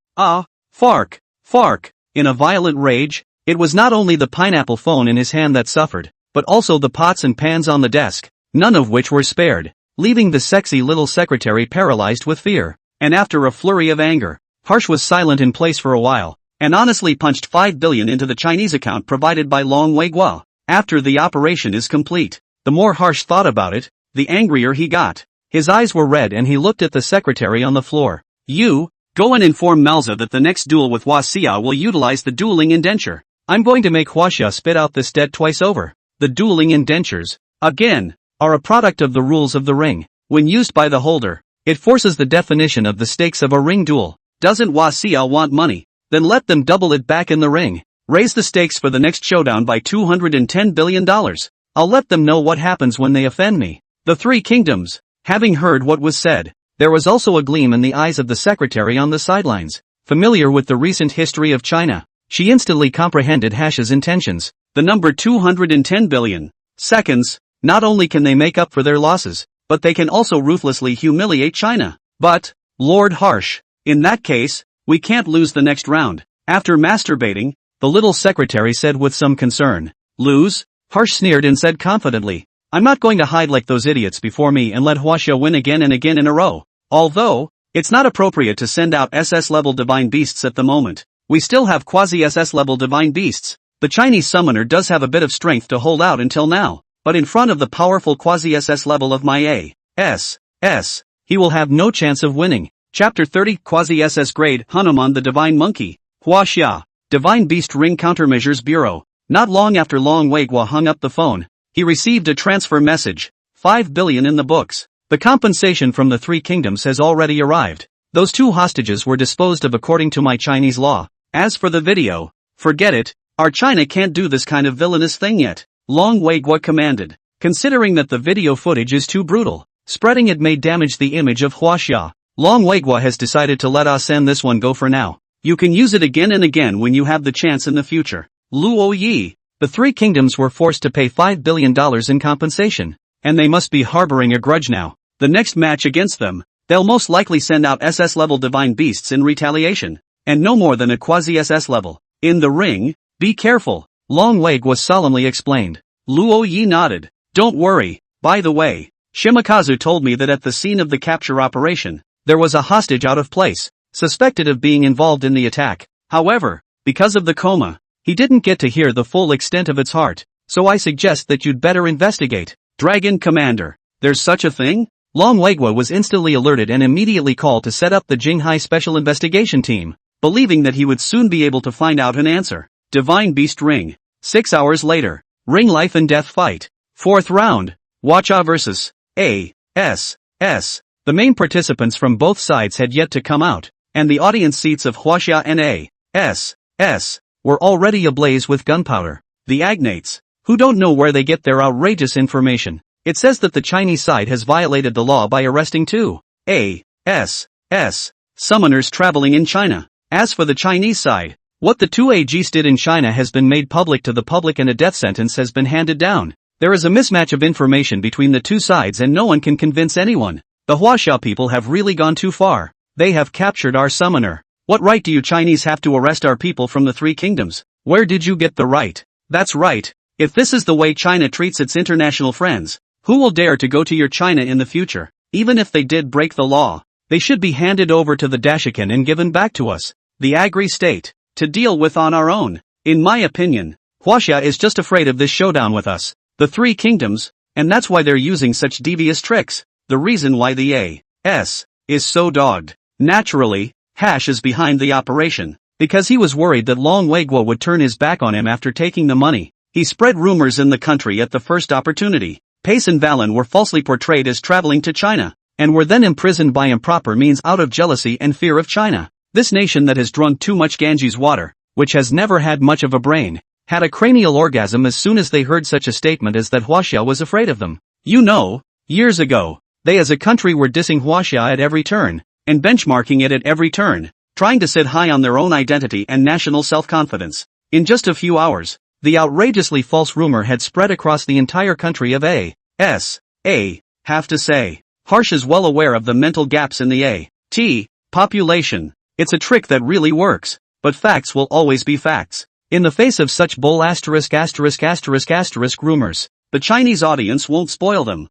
Fark. In a violent rage, it was not only the pineapple phone in his hand that suffered, but also the pots and pans on the desk, none of which were spared, leaving the sexy little secretary paralyzed with fear. And after a flurry of anger, Harsh was silent in place for a while, and honestly punched 5 billion into the Chinese account provided by Long Weigua. After the operation is complete, the more Harsh thought about it, the angrier he got. His eyes were red and he looked at the secretary on the floor. You, go and inform Malza that the next duel with Huaxia will utilize the dueling indenture. I'm going to make Huaxia spit out this debt twice over. The dueling indentures, again, are a product of the rules of the ring. When used by the holder, it forces the definition of the stakes of a ring duel. Doesn't Huaxia want money? Then let them double it back in the ring. Raise the stakes for the next showdown by $210 billion. I'll let them know what happens when they offend me. The three kingdoms, having heard what was said, there was also a gleam in the eyes of the secretary on the sidelines. Familiar with the recent history of China, she instantly comprehended Hash's intentions. The number 210 billion seconds, not only can they make up for their losses, but they can also ruthlessly humiliate China. But, Lord Harsh. In that case, we can't lose the next round. After masturbating, the little secretary said with some concern. Lose? Harsh sneered and said confidently. I'm not going to hide like those idiots before me and let Huaxia win again and again in a row. Although, it's not appropriate to send out SS-level divine beasts at the moment. We still have quasi-SS level divine beasts. The Chinese summoner does have a bit of strength to hold out until now, but in front of the powerful quasi-SS level of my A.S.S., he will have no chance of winning. Chapter 30 Quasi-SS Grade Hanuman the Divine Monkey. Huaxia. Divine Beast Ring Countermeasures Bureau. Not long after Long Weiguo hung up the phone, he received a transfer message. 5 billion in the books. The compensation from the Three Kingdoms has already arrived. Those 2 hostages were disposed of according to my Chinese law. As for the video, forget it, our China can't do this kind of villainous thing yet. Long Weiguo commanded. Considering that the video footage is too brutal, spreading it may damage the image of Huaxia. Long Weiguo has decided to let us end this one go for now. You can use it again and again when you have the chance in the future. Luo Yi. The Three Kingdoms were forced to pay $5 billion in compensation, and they must be harboring a grudge now. The next match against them, they'll most likely send out SS-level divine beasts in retaliation, and no more than a quasi-SS level. In the ring, be careful, Long Weiguo solemnly explained. Luo Yi nodded. Don't worry. By the way, Shimakazu told me that at the scene of the capture operation, there was a hostage out of place, suspected of being involved in the attack. However, because of the coma, he didn't get to hear the full extent of its heart, so I suggest that you'd better investigate. Dragon Commander. There's such a thing? Long Weiguo was instantly alerted and immediately called to set up the Jinghai Special Investigation Team, believing that he would soon be able to find out an answer. Divine Beast Ring. 6 hours later. Ring Life and Death Fight. 4th round. Huaxia vs. A.S.S. The main participants from both sides had yet to come out, and the audience seats of Huaxia and A.S.S. were already ablaze with gunpowder. The agnates, who don't know where they get their outrageous information. It says that the Chinese side has violated the law by arresting 2 A.S.S. summoners traveling in China. As for the Chinese side, what the 2 AGs did in China has been made public to the public and a death sentence has been handed down. There is a mismatch of information between the two sides and no one can convince anyone. The Huaxia people have really gone too far. They have captured our summoner. What right do you Chinese have to arrest our people from the Three Kingdoms? Where did you get the right? That's right. If this is the way China treats its international friends, who will dare to go to your China in the future? Even if they did break the law, they should be handed over to the Dashikan and given back to us, the Agri state, to deal with on our own. In my opinion, Huaxia is just afraid of this showdown with us, the Three Kingdoms, and that's why they're using such devious tricks. The reason why the A.S. is so dogged. Naturally, Hash is behind the operation, because he was worried that Long Weiguo would turn his back on him after taking the money. He spread rumors in the country at the first opportunity. Pace and Valen were falsely portrayed as traveling to China, and were then imprisoned by improper means out of jealousy and fear of China. This nation that has drunk too much Ganges water, which has never had much of a brain, had a cranial orgasm as soon as they heard such a statement as that Huaxia was afraid of them. You know, years ago, they as a country were dissing Huaxia at every turn, and benchmarking it at every turn, trying to sit high on their own identity and national self-confidence. In just a few hours, the outrageously false rumor had spread across the entire country of A.S.A. Have to say, Harsh is well aware of the mental gaps in the A.T. population. It's a trick that really works, but facts will always be facts. In the face of such bull **** rumors, the Chinese audience won't spoil them.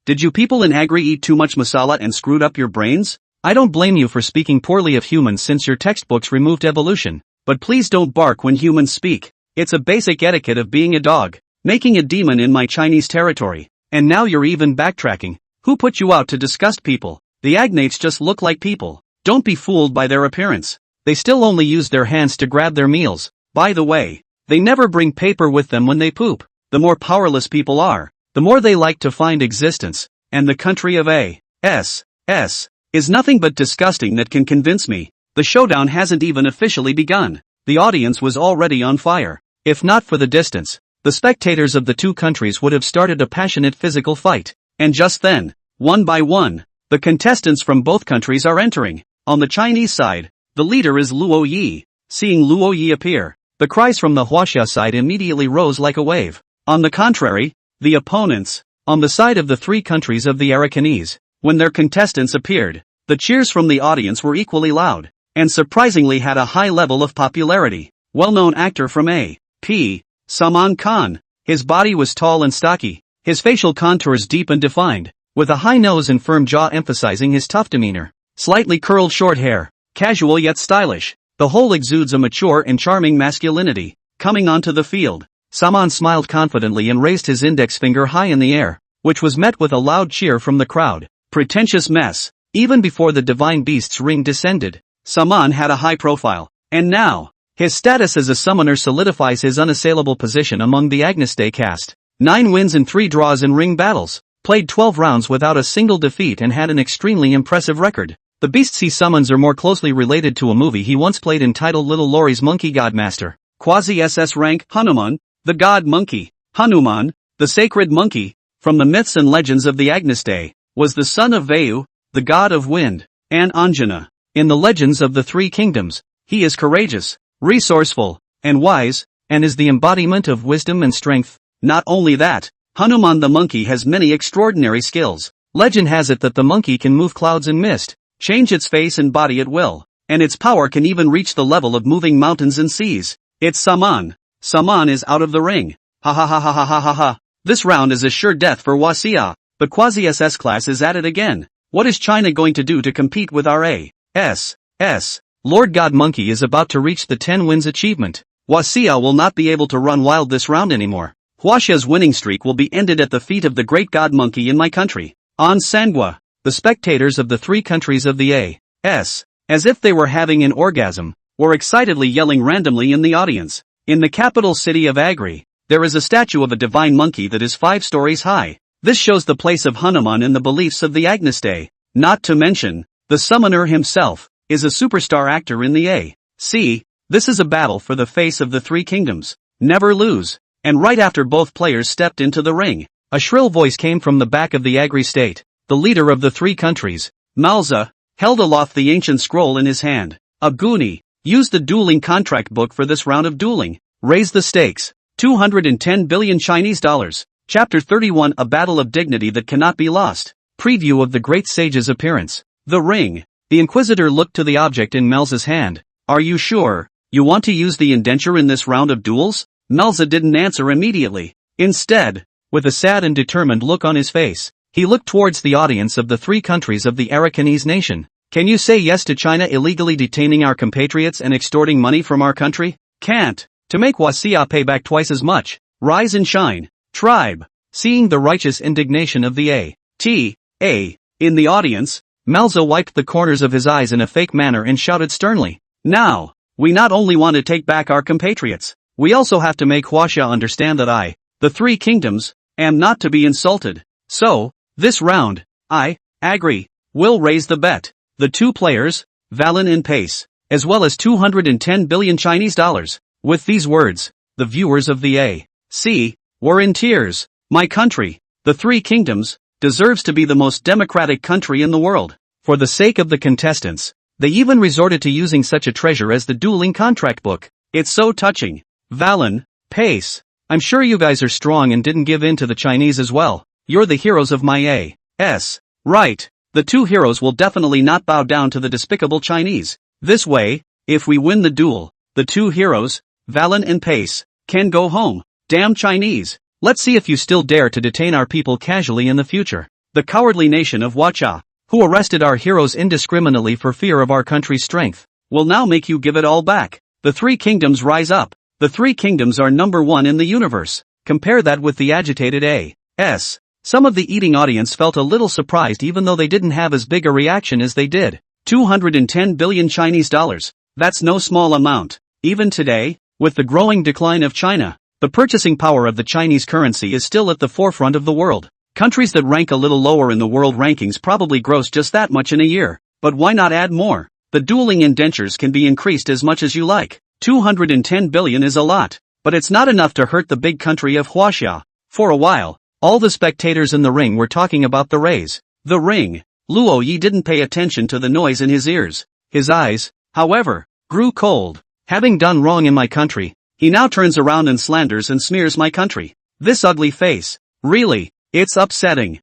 Did you people in Agri eat too much masala and screwed up your brains? I don't blame you for speaking poorly of humans since your textbooks removed evolution, but please don't bark when humans speak. It's a basic etiquette of being a dog, making a demon in my Chinese territory, and now you're even backtracking. Who put you out to disgust people? The agnates just look like people. Don't be fooled by their appearance. They still only use their hands to grab their meals. By the way, they never bring paper with them when they poop. The more powerless people are, the more they like to find existence, and the country of A.S.S. is nothing but disgusting that can convince me. The showdown hasn't even officially begun. The audience was already on fire. If not for the distance, the spectators of the two countries would have started a passionate physical fight. And just then, one by one, the contestants from both countries are entering. On the Chinese side, the leader is Luo Yi. Seeing Luo Yi appear, the cries from the Huaxia side immediately rose like a wave. On the contrary, the opponents, on the side of the three countries of the Arakanese, when their contestants appeared, The cheers from the audience were equally loud, and surprisingly had a high level of popularity. Well-known actor from A.P. Salman Khan. His body was tall and stocky, his facial contours deep and defined, with a high nose and firm jaw emphasizing his tough demeanor. Slightly curled short hair, casual yet stylish, the whole exudes a mature and charming masculinity. Coming onto the field, Salman smiled confidently and raised his index finger high in the air, which was met with a loud cheer from the crowd. Pretentious mess. Even before the Divine Beast's ring descended, Salman had a high profile, and now, his status as a summoner solidifies his unassailable position among the Agnesday caste. 9 wins and 3 draws in ring battles, played 12 rounds without a single defeat and had an extremely impressive record. The beasts he summons are more closely related to a movie he once played entitled Little Laurie's Monkey Godmaster. Quasi SS rank, Hanuman, the god monkey. Hanuman, the sacred monkey, from the myths and legends of the Agnesday, was the son of Vayu, the god of wind, and Anjana. In the legends of the 3 kingdoms, he is courageous, resourceful, and wise, and is the embodiment of wisdom and strength. Not only that, Hanuman the monkey has many extraordinary skills. Legend has it that the monkey can move clouds and mist, change its face and body at will, and its power can even reach the level of moving mountains and seas. It's Salman. Salman is out of the ring. Ha ha ha ha ha ha ha ha. This round is a sure death for Wasia. The Quasi-SS class is at it again. What is China going to do to compete with our A.S.? Lord God Monkey is about to reach the 10 wins achievement. Wasia will not be able to run wild this round anymore. Huaxia's winning streak will be ended at the feet of the great god monkey in my country. On Manhwa, the spectators of the 3 countries of the A.S., as if they were having an orgasm, were excitedly yelling randomly in the audience. In the capital city of Agri, there is a statue of a divine monkey that is 5 stories high. This shows the place of Hanuman in the beliefs of the Agnesday. Not to mention, the summoner himself is a superstar actor in the A.C. This is a battle for the face of the 3 kingdoms. Never lose. And right after both players stepped into the ring, a shrill voice came from the back of the Agri state. The leader of the 3 countries, Malza, held aloft the ancient scroll in his hand. A Goonie used the dueling contract book for this round of dueling. Raise the stakes. 210 billion Chinese dollars. Chapter 31, A Battle of Dignity That Cannot Be Lost. Preview of the Great Sage's appearance. The ring. The Inquisitor looked to the object in Malza's hand. Are you sure you want to use the indenture in this round of duels? Malza didn't answer immediately. Instead, with a sad and determined look on his face, he looked towards the audience of the 3 countries of the Arakanese nation. Can you say yes to China illegally detaining our compatriots and extorting money from our country? Can't. To make Wasia pay back twice as much. Rise and shine, tribe. Seeing the righteous indignation of the A.T.A. in the audience, Malza wiped the corners of his eyes in a fake manner and shouted sternly. Now, we not only want to take back our compatriots, we also have to make Huaxia understand that I, the 3 kingdoms, am not to be insulted. So, this round, I, Agri, will raise the bet. The 2 players, Valen and Pace, as well as 210 billion Chinese dollars. With these words, the viewers of the A.C. were in tears. My country, the 3 kingdoms, deserves to be the most democratic country in the world. For the sake of the contestants, they even resorted to using such a treasure as the dueling contract book. It's so touching. Valen, Pace, I'm sure you guys are strong and didn't give in to the Chinese as well. You're the heroes of my A.S. Right. The 2 heroes will definitely not bow down to the despicable Chinese. This way, if we win the duel, the 2 heroes, Valen and Pace, can go home. Damn Chinese. Let's see if you still dare to detain our people casually in the future. The cowardly nation of Huaxia, who arrested our heroes indiscriminately for fear of our country's strength, will now make you give it all back. The 3 kingdoms rise up. The 3 kingdoms are number 1 in the universe. Compare that with the agitated A.S. Some of the eating audience felt a little surprised even though they didn't have as big a reaction as they did. 210 billion Chinese dollars. That's no small amount. Even today, with the growing decline of China, the purchasing power of the Chinese currency is still at the forefront of the world. Countries that rank a little lower in the world rankings probably gross just that much in a year. But why not add more? The dueling indentures can be increased as much as you like. 210 billion is a lot, but it's not enough to hurt the big country of Huaxia. For a while, all the spectators in the ring were talking about the raise. The ring. Luo Yi didn't pay attention to the noise in his ears. His eyes, however, grew cold. Having done wrong in my country, he now turns around and slanders and smears my country. This ugly face. Really, it's upsetting.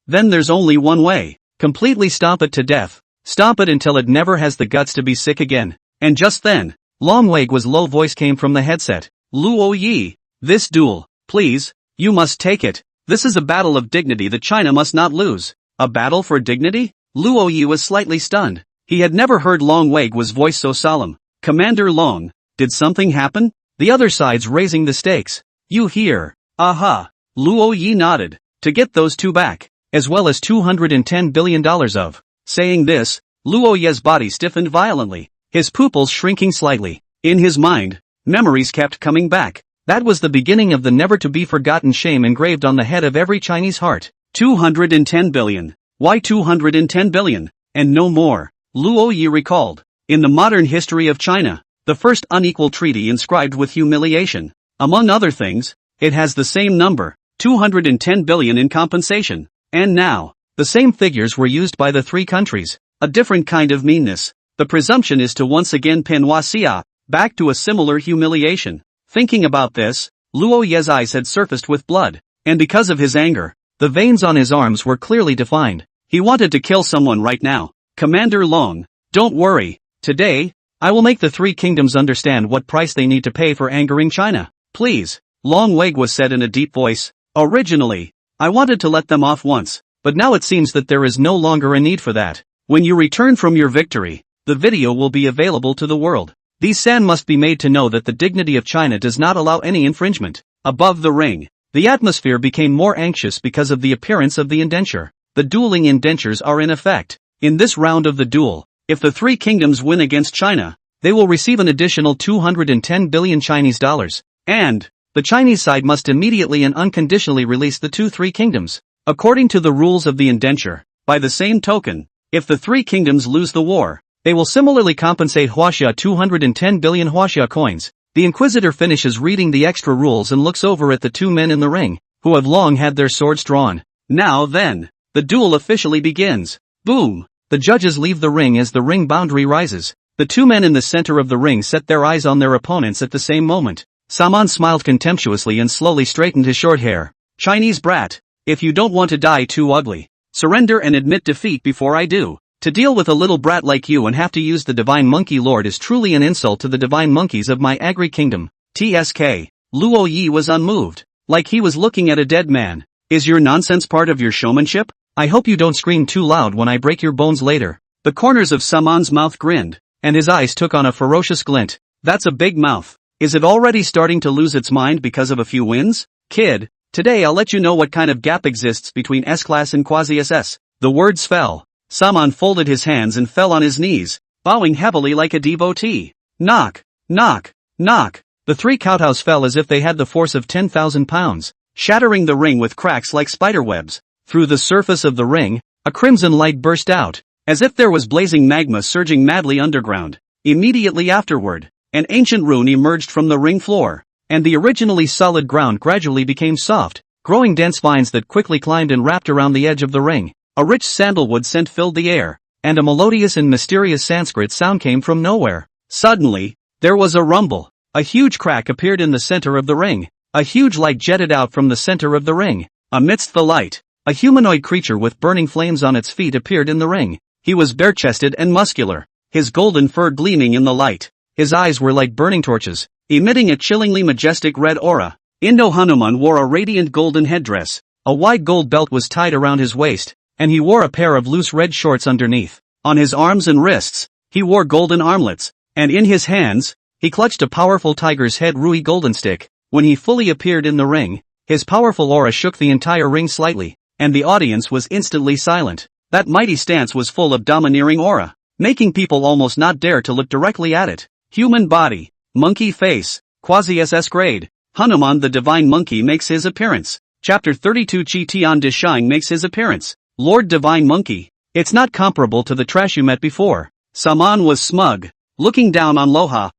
Then there's only one way. Completely stomp it to death. Stomp it until it never has the guts to be sick again. And just then, Long Weigu's low voice came from the headset. Luo Yi, this duel, please, you must take it. This is a battle of dignity that China must not lose. A battle for dignity? Luo Yi was slightly stunned. He had never heard Long Weigu's voice so solemn. Commander Long, did something happen? The other side's raising the stakes. You hear? Aha. Luo Yi nodded. To get those two back, as well as $210 billion of. Saying this, Luo Ye's body stiffened violently, his pupils shrinking slightly. In his mind, memories kept coming back. That was the beginning of the never-to-be-forgotten shame engraved on the head of every Chinese heart. 210 billion. Why 210 billion? And no more. Luo Yi recalled. In the modern history of China, the first unequal treaty inscribed with humiliation. Among other things, it has the same number, 210 billion in compensation. And now, the same figures were used by the three countries. A different kind of meanness. The presumption is to once again pin Xia back to a similar humiliation. Thinking about this, Luo Ye's eyes had surfaced with blood, and because of his anger, the veins on his arms were clearly defined. He wanted to kill someone right now. Commander Long, don't worry. Today, I will make the three kingdoms understand what price they need to pay for angering China. Please, Long Weigua said in a deep voice. Originally, I wanted to let them off once, but now it seems that there is no longer a need for that. When you return from your victory, the video will be available to the world. These San must be made to know that the dignity of China does not allow any infringement. Above the ring, the atmosphere became more anxious because of the appearance of the indenture. The dueling indentures are in effect. In this round of the duel, if the three kingdoms win against China, they will receive an additional 210 billion Chinese dollars. And the Chinese side must immediately and unconditionally release the three kingdoms, according to the rules of the indenture. By the same token, if the three kingdoms lose the war, they will similarly compensate Huaxia 210 billion Huaxia coins. The Inquisitor finishes reading the extra rules and looks over at the two men in the ring, who have long had their swords drawn. Now then, the duel officially begins. Boom! The judges leave the ring as the ring boundary rises. The two men in the center of the ring set their eyes on their opponents at the same moment. Saman smiled contemptuously and slowly straightened his short hair. Chinese brat, if you don't want to die too ugly, surrender and admit defeat before I do. To deal with a little brat like you and have to use the Divine Monkey Lord is truly an insult to the divine monkeys of my Agri Kingdom. TSK. Luo Yi was unmoved, like he was looking at a dead man. Is your nonsense part of your showmanship? I hope you don't scream too loud when I break your bones later. The corners of Saman's mouth grinned, and his eyes took on a ferocious glint. That's a big mouth. Is it already starting to lose its mind because of a few wins? Kid, today I'll let you know what kind of gap exists between S-Class and Quasi-SS. The words fell. Saman folded his hands and fell on his knees, bowing heavily like a devotee. Knock, knock, knock. The three kowtows fell as if they had the force of 10,000 pounds, shattering the ring with cracks like spiderwebs. Through the surface of the ring, a crimson light burst out, as if there was blazing magma surging madly underground. Immediately afterward, an ancient rune emerged from the ring floor, and the originally solid ground gradually became soft, growing dense vines that quickly climbed and wrapped around the edge of the ring. A rich sandalwood scent filled the air, and a melodious and mysterious Sanskrit sound came from nowhere. Suddenly, there was a rumble. A huge crack appeared in the center of the ring. A huge light jetted out from the center of the ring. Amidst the light, a humanoid creature with burning flames on its feet appeared in the ring. He was bare-chested and muscular, his golden fur gleaming in the light. His eyes were like burning torches, emitting a chillingly majestic red aura. Indo Hanuman wore a radiant golden headdress. A wide gold belt was tied around his waist, and he wore a pair of loose red shorts underneath. On his arms and wrists, he wore golden armlets, and in his hands, he clutched a powerful tiger's head Rui golden stick. When he fully appeared in the ring, his powerful aura shook the entire ring slightly, and the audience was instantly silent. That mighty stance was full of domineering aura, making people almost not dare to look directly at it. Human body, monkey face, quasi-SS grade. Hanuman the divine monkey makes his appearance. Chapter 32 Chi Tian De Shang makes his appearance. Lord Divine Monkey. It's not comparable to the trash you met before. Saman was smug, looking down on Loha.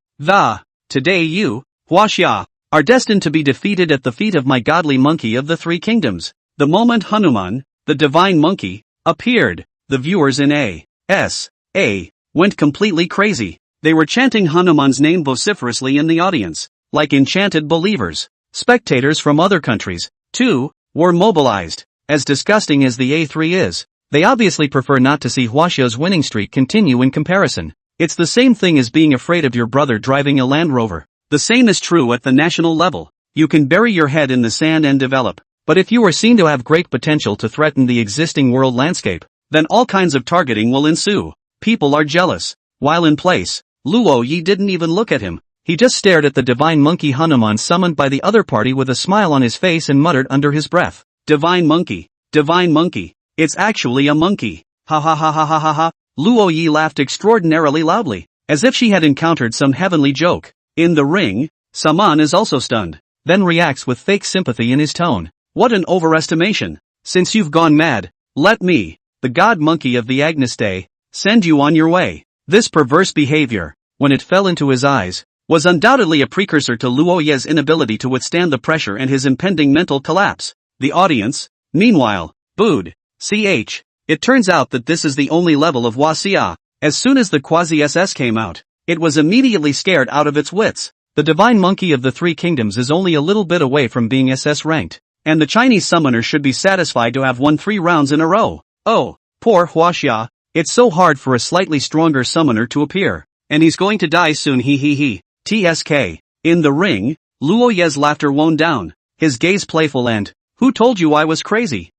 Today you, Huaxia, are destined to be defeated at the feet of my godly monkey of the three kingdoms. The moment Hanuman, the divine monkey, appeared, the viewers in A.S.A. went completely crazy. They were chanting Hanuman's name vociferously in the audience, like enchanted believers. Spectators from other countries, too, were mobilized. As disgusting as the A3 is, They obviously prefer not to see Huaxia's winning streak continue in comparison. It's the same thing as being afraid of your brother driving a Land Rover. The same is true at the national level. You can bury your head in the sand and develop. But if you are seen to have great potential to threaten the existing world landscape, then all kinds of targeting will ensue. People are jealous. While in place, Luo Yi didn't even look at him. He just stared at the divine monkey Hanuman summoned by the other party with a smile on his face and muttered under his breath. Divine monkey. Divine monkey. It's actually a monkey. Ha ha ha ha ha ha ha. Luo Yi laughed extraordinarily loudly, as if she had encountered some heavenly joke. In the ring, Saman is also stunned, then reacts with fake sympathy in his tone. What an overestimation. Since you've gone mad, let me, the god monkey of the Agnes Day, send you on your way. This perverse behavior, when it fell into his eyes, was undoubtedly a precursor to Luo Ye's inability to withstand the pressure and his impending mental collapse. The audience, meanwhile, booed. It turns out that this is the only level of Huaxia. As soon as the quasi-SS came out, it was immediately scared out of its wits. The divine monkey of the three kingdoms is only a little bit away from being SS ranked, and the Chinese summoner should be satisfied to have won 3 rounds in a row. Oh, poor Huaxia, it's so hard for a slightly stronger summoner to appear, and he's going to die soon TSK. In the ring, Luo Ye's laughter wound down, his gaze playful and, who told you I was crazy?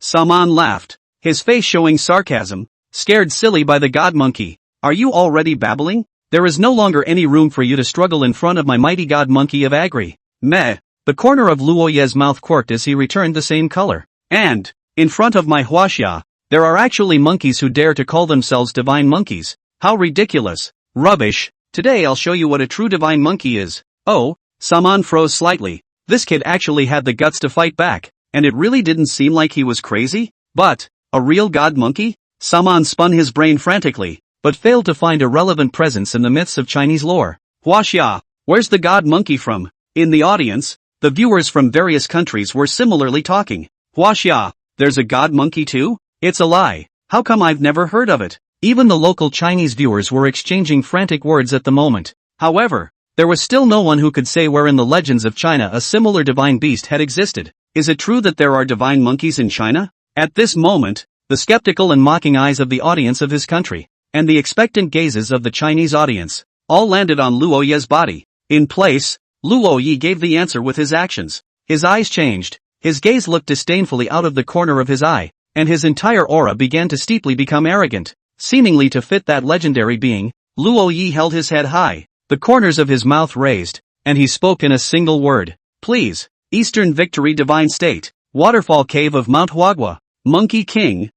Saman laughed, his face showing sarcasm, scared silly by the god monkey. Are you already babbling? There is no longer any room for you to struggle in front of my mighty god monkey of Agri. Meh. The corner of Luo Ye's mouth quirked as he returned the same color. And, in front of my Huaxia, there are actually monkeys who dare to call themselves divine monkeys. How ridiculous. Rubbish. Today I'll show you what a true divine monkey is. Oh, Saman froze slightly. This kid actually had the guts to fight back, and it really didn't seem like he was crazy? But, a real god monkey? Saman spun his brain frantically, but failed to find a relevant presence in the myths of Chinese lore. Huaxia, where's the god monkey from? In the audience, the viewers from various countries were similarly talking. Huaxia, there's a god monkey too? It's a lie. How come I've never heard of it? Even the local Chinese viewers were exchanging frantic words at the moment. However, there was still no one who could say where in the legends of China a similar divine beast had existed. Is it true that there are divine monkeys in China? At this moment, the skeptical and mocking eyes of the audience of his country, and the expectant gazes of the Chinese audience, all landed on Luo Ye's body. In place, Luo Ye gave the answer with his actions. His eyes changed, his gaze looked disdainfully out of the corner of his eye, and his entire aura began to steeply become arrogant. Seemingly to fit that legendary being, Luo Ye held his head high, the corners of his mouth raised, and he spoke in a single word. Please. Eastern Victory Divine State, Waterfall Cave of Mount Huagua, Monkey King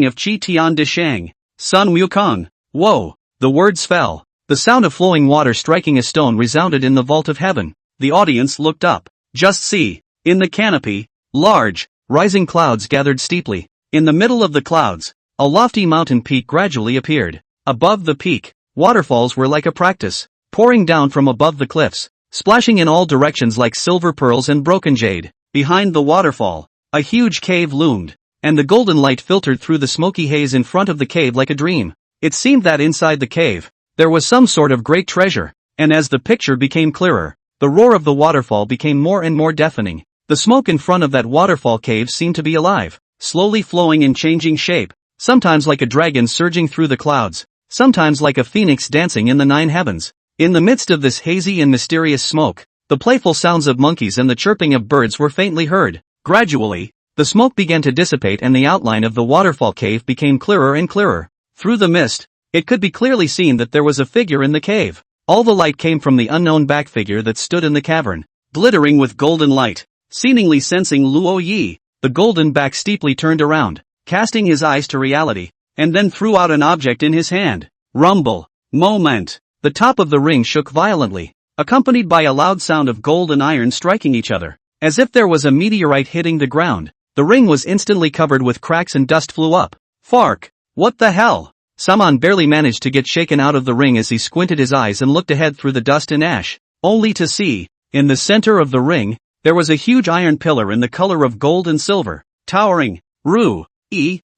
of Chi Tian de Shang, Sun Wukong. Whoa, the words fell. The sound of flowing water striking a stone resounded in the vault of heaven. The audience looked up. Just see, in the canopy, large, rising clouds gathered steeply. In the middle of the clouds, a lofty mountain peak gradually appeared. Above the peak, waterfalls were like a practice, pouring down from above the cliffs, splashing in all directions like silver pearls and broken jade. Behind the waterfall, a huge cave loomed, and the golden light filtered through the smoky haze in front of the cave like a dream. It seemed that inside the cave, there was some sort of great treasure, and as the picture became clearer, the roar of the waterfall became more and more deafening. The smoke in front of that waterfall cave seemed to be alive, slowly flowing and changing shape, sometimes like a dragon surging through the clouds, sometimes like a phoenix dancing in the 9 heavens. In the midst of this hazy and mysterious smoke, the playful sounds of monkeys and the chirping of birds were faintly heard. Gradually, the smoke began to dissipate and the outline of the waterfall cave became clearer and clearer. Through the mist, it could be clearly seen that there was a figure in the cave. All the light came from the unknown back figure that stood in the cavern, glittering with golden light. Seemingly sensing Luo Yi, the golden back steeply turned around, casting his eyes to reality, and then threw out an object in his hand. Rumble. Moment. The top of the ring shook violently, accompanied by a loud sound of gold and iron striking each other, as if there was a meteorite hitting the ground. The ring was instantly covered with cracks and dust flew up. Fark! What the hell? Saman barely managed to get shaken out of the ring as he squinted his eyes and looked ahead through the dust and ash, only to see, in the center of the ring, there was a huge iron pillar in the color of gold and silver, towering,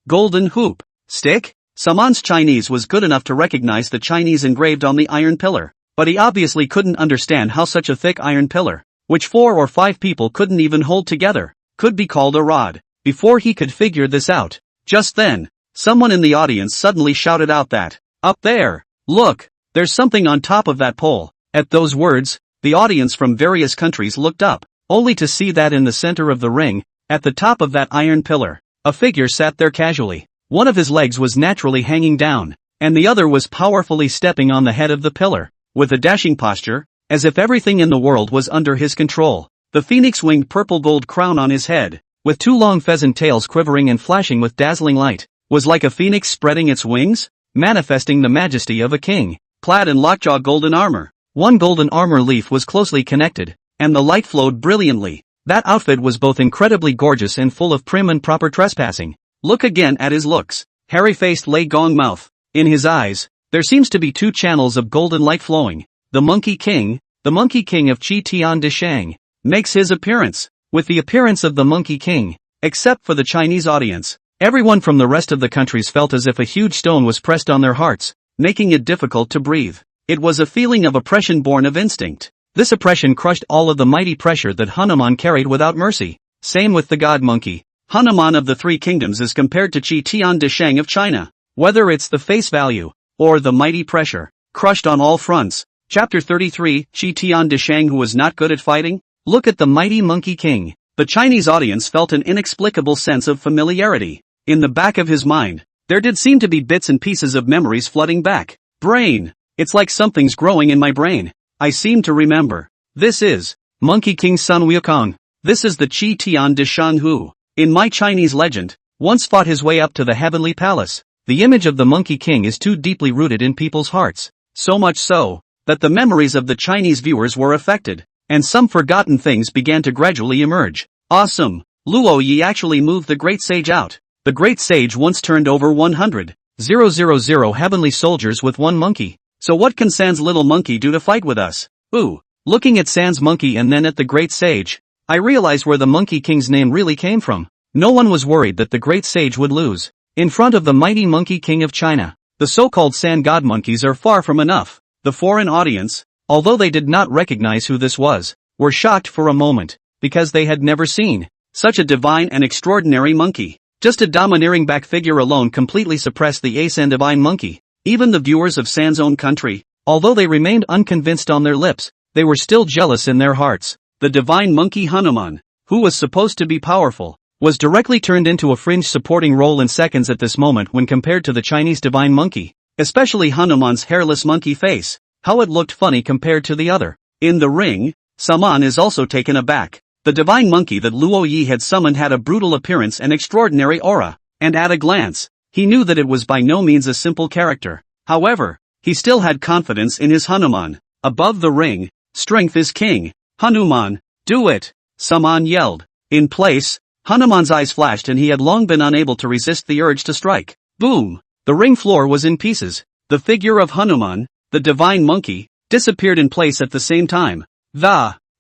golden hoop, stick? Saman's Chinese was good enough to recognize the Chinese engraved on the iron pillar, but he obviously couldn't understand how such a thick iron pillar, which 4 or 5 people couldn't even hold together, could be called a rod. Before he could figure this out, Just then, someone in the audience suddenly shouted out that, "Up there! Look! There's something on top of that pole." At those words, the audience from various countries looked up, only to see that in the center of the ring, at the top of that iron pillar, a figure sat there casually. One of his legs was naturally hanging down, and the other was powerfully stepping on the head of the pillar, with a dashing posture, as if everything in the world was under his control. The phoenix-winged purple-gold crown on his head, with two long pheasant tails quivering and flashing with dazzling light, was like a phoenix spreading its wings, manifesting the majesty of a king, clad in lockjaw golden armor. One golden armor leaf was closely connected, and the light flowed brilliantly. That outfit was both incredibly gorgeous and full of prim and proper trespassing. Look again at his looks. Hairy-faced Lei Gong mouth. In his eyes, there seems to be two channels of golden light flowing. The Monkey King of Qi Tian de Shang, makes his appearance. With the appearance of the Monkey King, except for the Chinese audience, everyone from the rest of the countries felt as if a huge stone was pressed on their hearts, making it difficult to breathe. It was a feeling of oppression born of instinct. This oppression crushed all of the mighty pressure that Hanuman carried without mercy. Same with the god monkey. Hanuman of the Three Kingdoms is compared to Qi Tian de Shang of China. Whether it's the face value, or the mighty pressure, crushed on all fronts. Chapter 33, Qi Tian de Shang who was not good at fighting? Look at the mighty Monkey King. The Chinese audience felt an inexplicable sense of familiarity. In the back of his mind, there did seem to be bits and pieces of memories flooding back. Brain. It's like something's growing in my brain. I seem to remember. This is Monkey King Sun Wukong. This is the Qi Tian de Shang who, in my Chinese legend, once fought his way up to the heavenly palace. The image of the Monkey King is too deeply rooted in people's hearts. So much so, that the memories of the Chinese viewers were affected, and some forgotten things began to gradually emerge. Awesome! Luo Yi actually moved the great sage out. The great sage once turned over 100,000 heavenly soldiers with one monkey. So what can San's little monkey do to fight with us? Ooh, looking at San's monkey and then at the great sage, I realized where the Monkey King's name really came from. No one was worried that the great sage would lose. In front of the mighty Monkey King of China, the so-called San God monkeys are far from enough. The foreign audience, although they did not recognize who this was, were shocked for a moment, because they had never seen such a divine and extraordinary monkey. Just a domineering back figure alone completely suppressed the ace and divine monkey. Even the viewers of San's own country, although they remained unconvinced on their lips, they were still jealous in their hearts. The divine monkey Hanuman, who was supposed to be powerful, was directly turned into a fringe supporting role in seconds at this moment when compared to the Chinese divine monkey. Especially Hanuman's hairless monkey face, how it looked funny compared to the other. In the ring, Saman is also taken aback. The divine monkey that Luo Yi had summoned had a brutal appearance and extraordinary aura, and at a glance, he knew that it was by no means a simple character. However, he still had confidence in his Hanuman. Above the ring, strength is king. Hanuman, do it! Saman yelled. In place, Hanuman's eyes flashed and he had long been unable to resist the urge to strike. Boom! The ring floor was in pieces. The figure of Hanuman, the divine monkey, disappeared in place at the same time.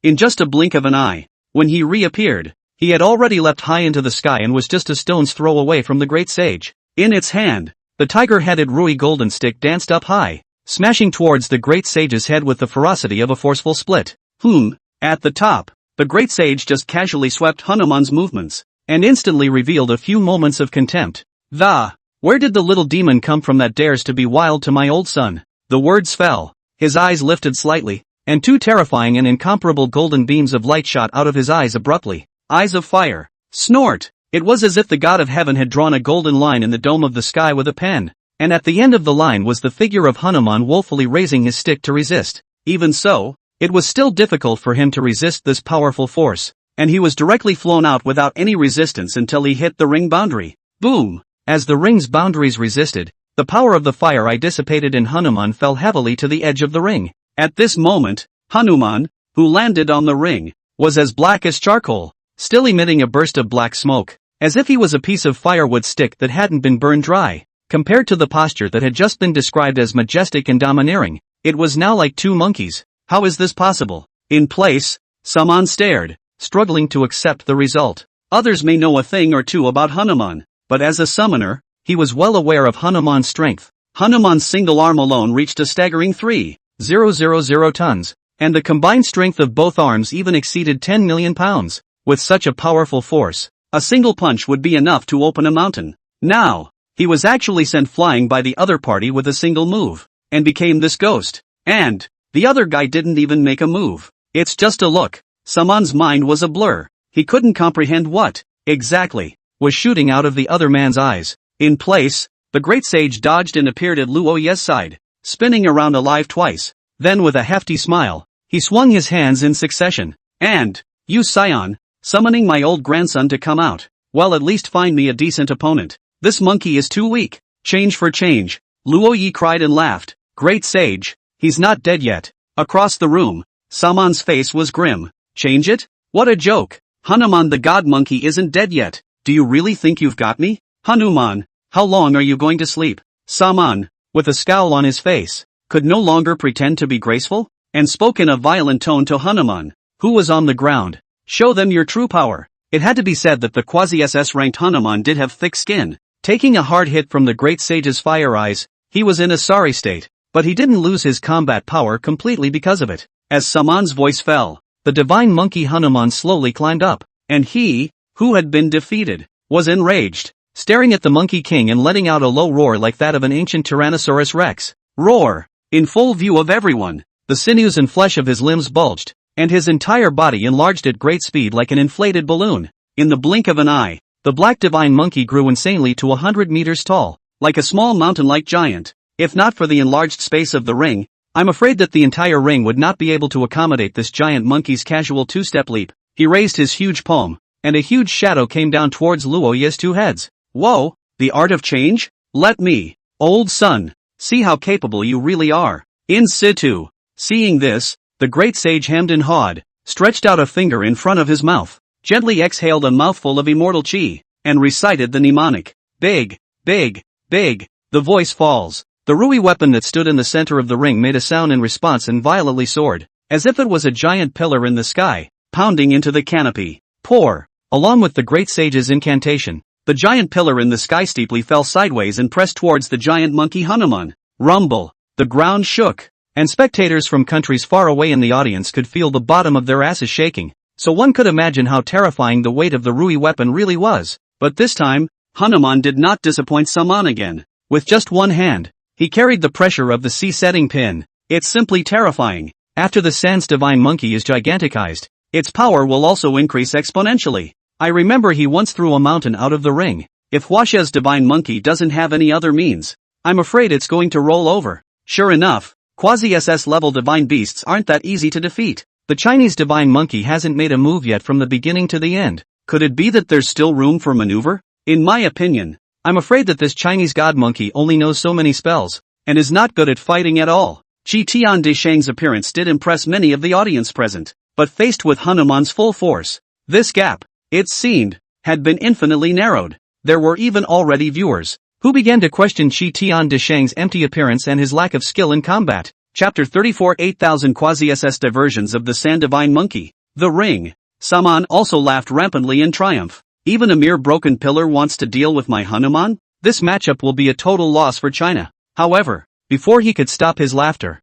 In just a blink of an eye, when he reappeared, he had already leapt high into the sky and was just a stone's throw away from the great sage. In its hand, the tiger-headed Rui golden stick danced up high, smashing towards the great sage's head with the ferocity of a forceful split. At the top, the great sage just casually swept Hanuman's movements, and instantly revealed a few moments of contempt. Where did the little demon come from that dares to be wild to my old son? The words fell, his eyes lifted slightly, and two terrifying and incomparable golden beams of light shot out of his eyes abruptly. Eyes of fire. Snort! It was as if the god of heaven had drawn a golden line in the dome of the sky with a pen, and at the end of the line was the figure of Hanuman woefully raising his stick to resist. Even so, it was still difficult for him to resist this powerful force, and he was directly flown out without any resistance until he hit the ring boundary. Boom! As the ring's boundaries resisted, the power of the fire I dissipated in Hanuman fell heavily to the edge of the ring. At this moment, Hanuman, who landed on the ring, was as black as charcoal, still emitting a burst of black smoke, as if he was a piece of firewood stick that hadn't been burned dry. Compared to the posture that had just been described as majestic and domineering, it was now like two monkeys. How is this possible? In place, Saman stared, struggling to accept the result. Others may know a thing or two about Hanuman, but as a summoner, he was well aware of Hanuman's strength. Hanuman's single arm alone reached a staggering 3,000 tons, and the combined strength of both arms even exceeded 10 million pounds. With such a powerful force, a single punch would be enough to open a mountain. Now, he was actually sent flying by the other party with a single move, and became this ghost. And the other guy didn't even make a move. It's just a look. Saman's mind was a blur. He couldn't comprehend what, exactly, was shooting out of the other man's eyes. In place, the great sage dodged and appeared at Luo Ye's side, spinning around alive twice. Then with a hefty smile, he swung his hands in succession. And, you scion, summoning my old grandson to come out. Well, at least find me a decent opponent. This monkey is too weak. Change for change. Luo Yi cried and laughed. Great sage, he's not dead yet. Across the room, Saman's face was grim. Change it? What a joke. Hanuman the god monkey isn't dead yet. Do you really think you've got me? Hanuman, how long are you going to sleep? Saman, with a scowl on his face, could no longer pretend to be graceful, and spoke in a violent tone to Hanuman, who was on the ground. Show them your true power. It had to be said that the quasi-SS ranked Hanuman did have thick skin. Taking a hard hit from the great sage's fire eyes, he was in a sorry state, but he didn't lose his combat power completely because of it. As Saman's voice fell, the divine monkey Hanuman slowly climbed up, and he, who had been defeated, was enraged, staring at the Monkey King and letting out a low roar like that of an ancient Tyrannosaurus Rex. Roar! In full view of everyone, the sinews and flesh of his limbs bulged, and his entire body enlarged at great speed like an inflated balloon. In the blink of an eye, the black divine monkey grew insanely to 100 meters tall, like a small mountain-like giant. If not for the enlarged space of the ring, I'm afraid that the entire ring would not be able to accommodate this giant monkey's casual two-step leap. He raised his huge palm, and a huge shadow came down towards Luo Ye's two heads. Whoa, the art of change? Let me, old son, see how capable you really are. In situ. Seeing this, the great sage hemmed and hawed, stretched out a finger in front of his mouth, gently exhaled a mouthful of immortal chi, and recited the mnemonic. Big, big, big. The voice falls. The Rui weapon that stood in the center of the ring made a sound in response and violently soared, as if it was a giant pillar in the sky, pounding into the canopy. Pour. Along with the great sage's incantation, the giant pillar in the sky steeply fell sideways and pressed towards the giant monkey Hanuman. Rumble. The ground shook, and spectators from countries far away in the audience could feel the bottom of their asses shaking, so one could imagine how terrifying the weight of the Rui weapon really was. But this time, Hanuman did not disappoint Saman again. With just one hand, he carried the pressure of the sea-setting pin. It's simply terrifying. After the Sans divine monkey is giganticized, its power will also increase exponentially. I remember he once threw a mountain out of the ring. If Huasha's divine monkey doesn't have any other means, I'm afraid it's going to roll over. Sure enough, quasi-SS level divine beasts aren't that easy to defeat. The Chinese divine monkey hasn't made a move yet from the beginning to the end. Could it be that there's still room for maneuver? In my opinion, I'm afraid that this Chinese god monkey only knows so many spells, and is not good at fighting at all. Qi Tian De Sheng's appearance did impress many of the audience present, but faced with Hanuman's full force, this gap, it seemed, had been infinitely narrowed. There were even already viewers who began to question Qi Tian De Sheng's empty appearance and his lack of skill in combat. Chapter 34 8,000 Quasi-SS Diversions of the Sand Divine Monkey. The Ring. Saman also laughed rampantly in triumph. Even a mere broken pillar wants to deal with my Hanuman? This matchup will be a total loss for China. However, before he could stop his laughter,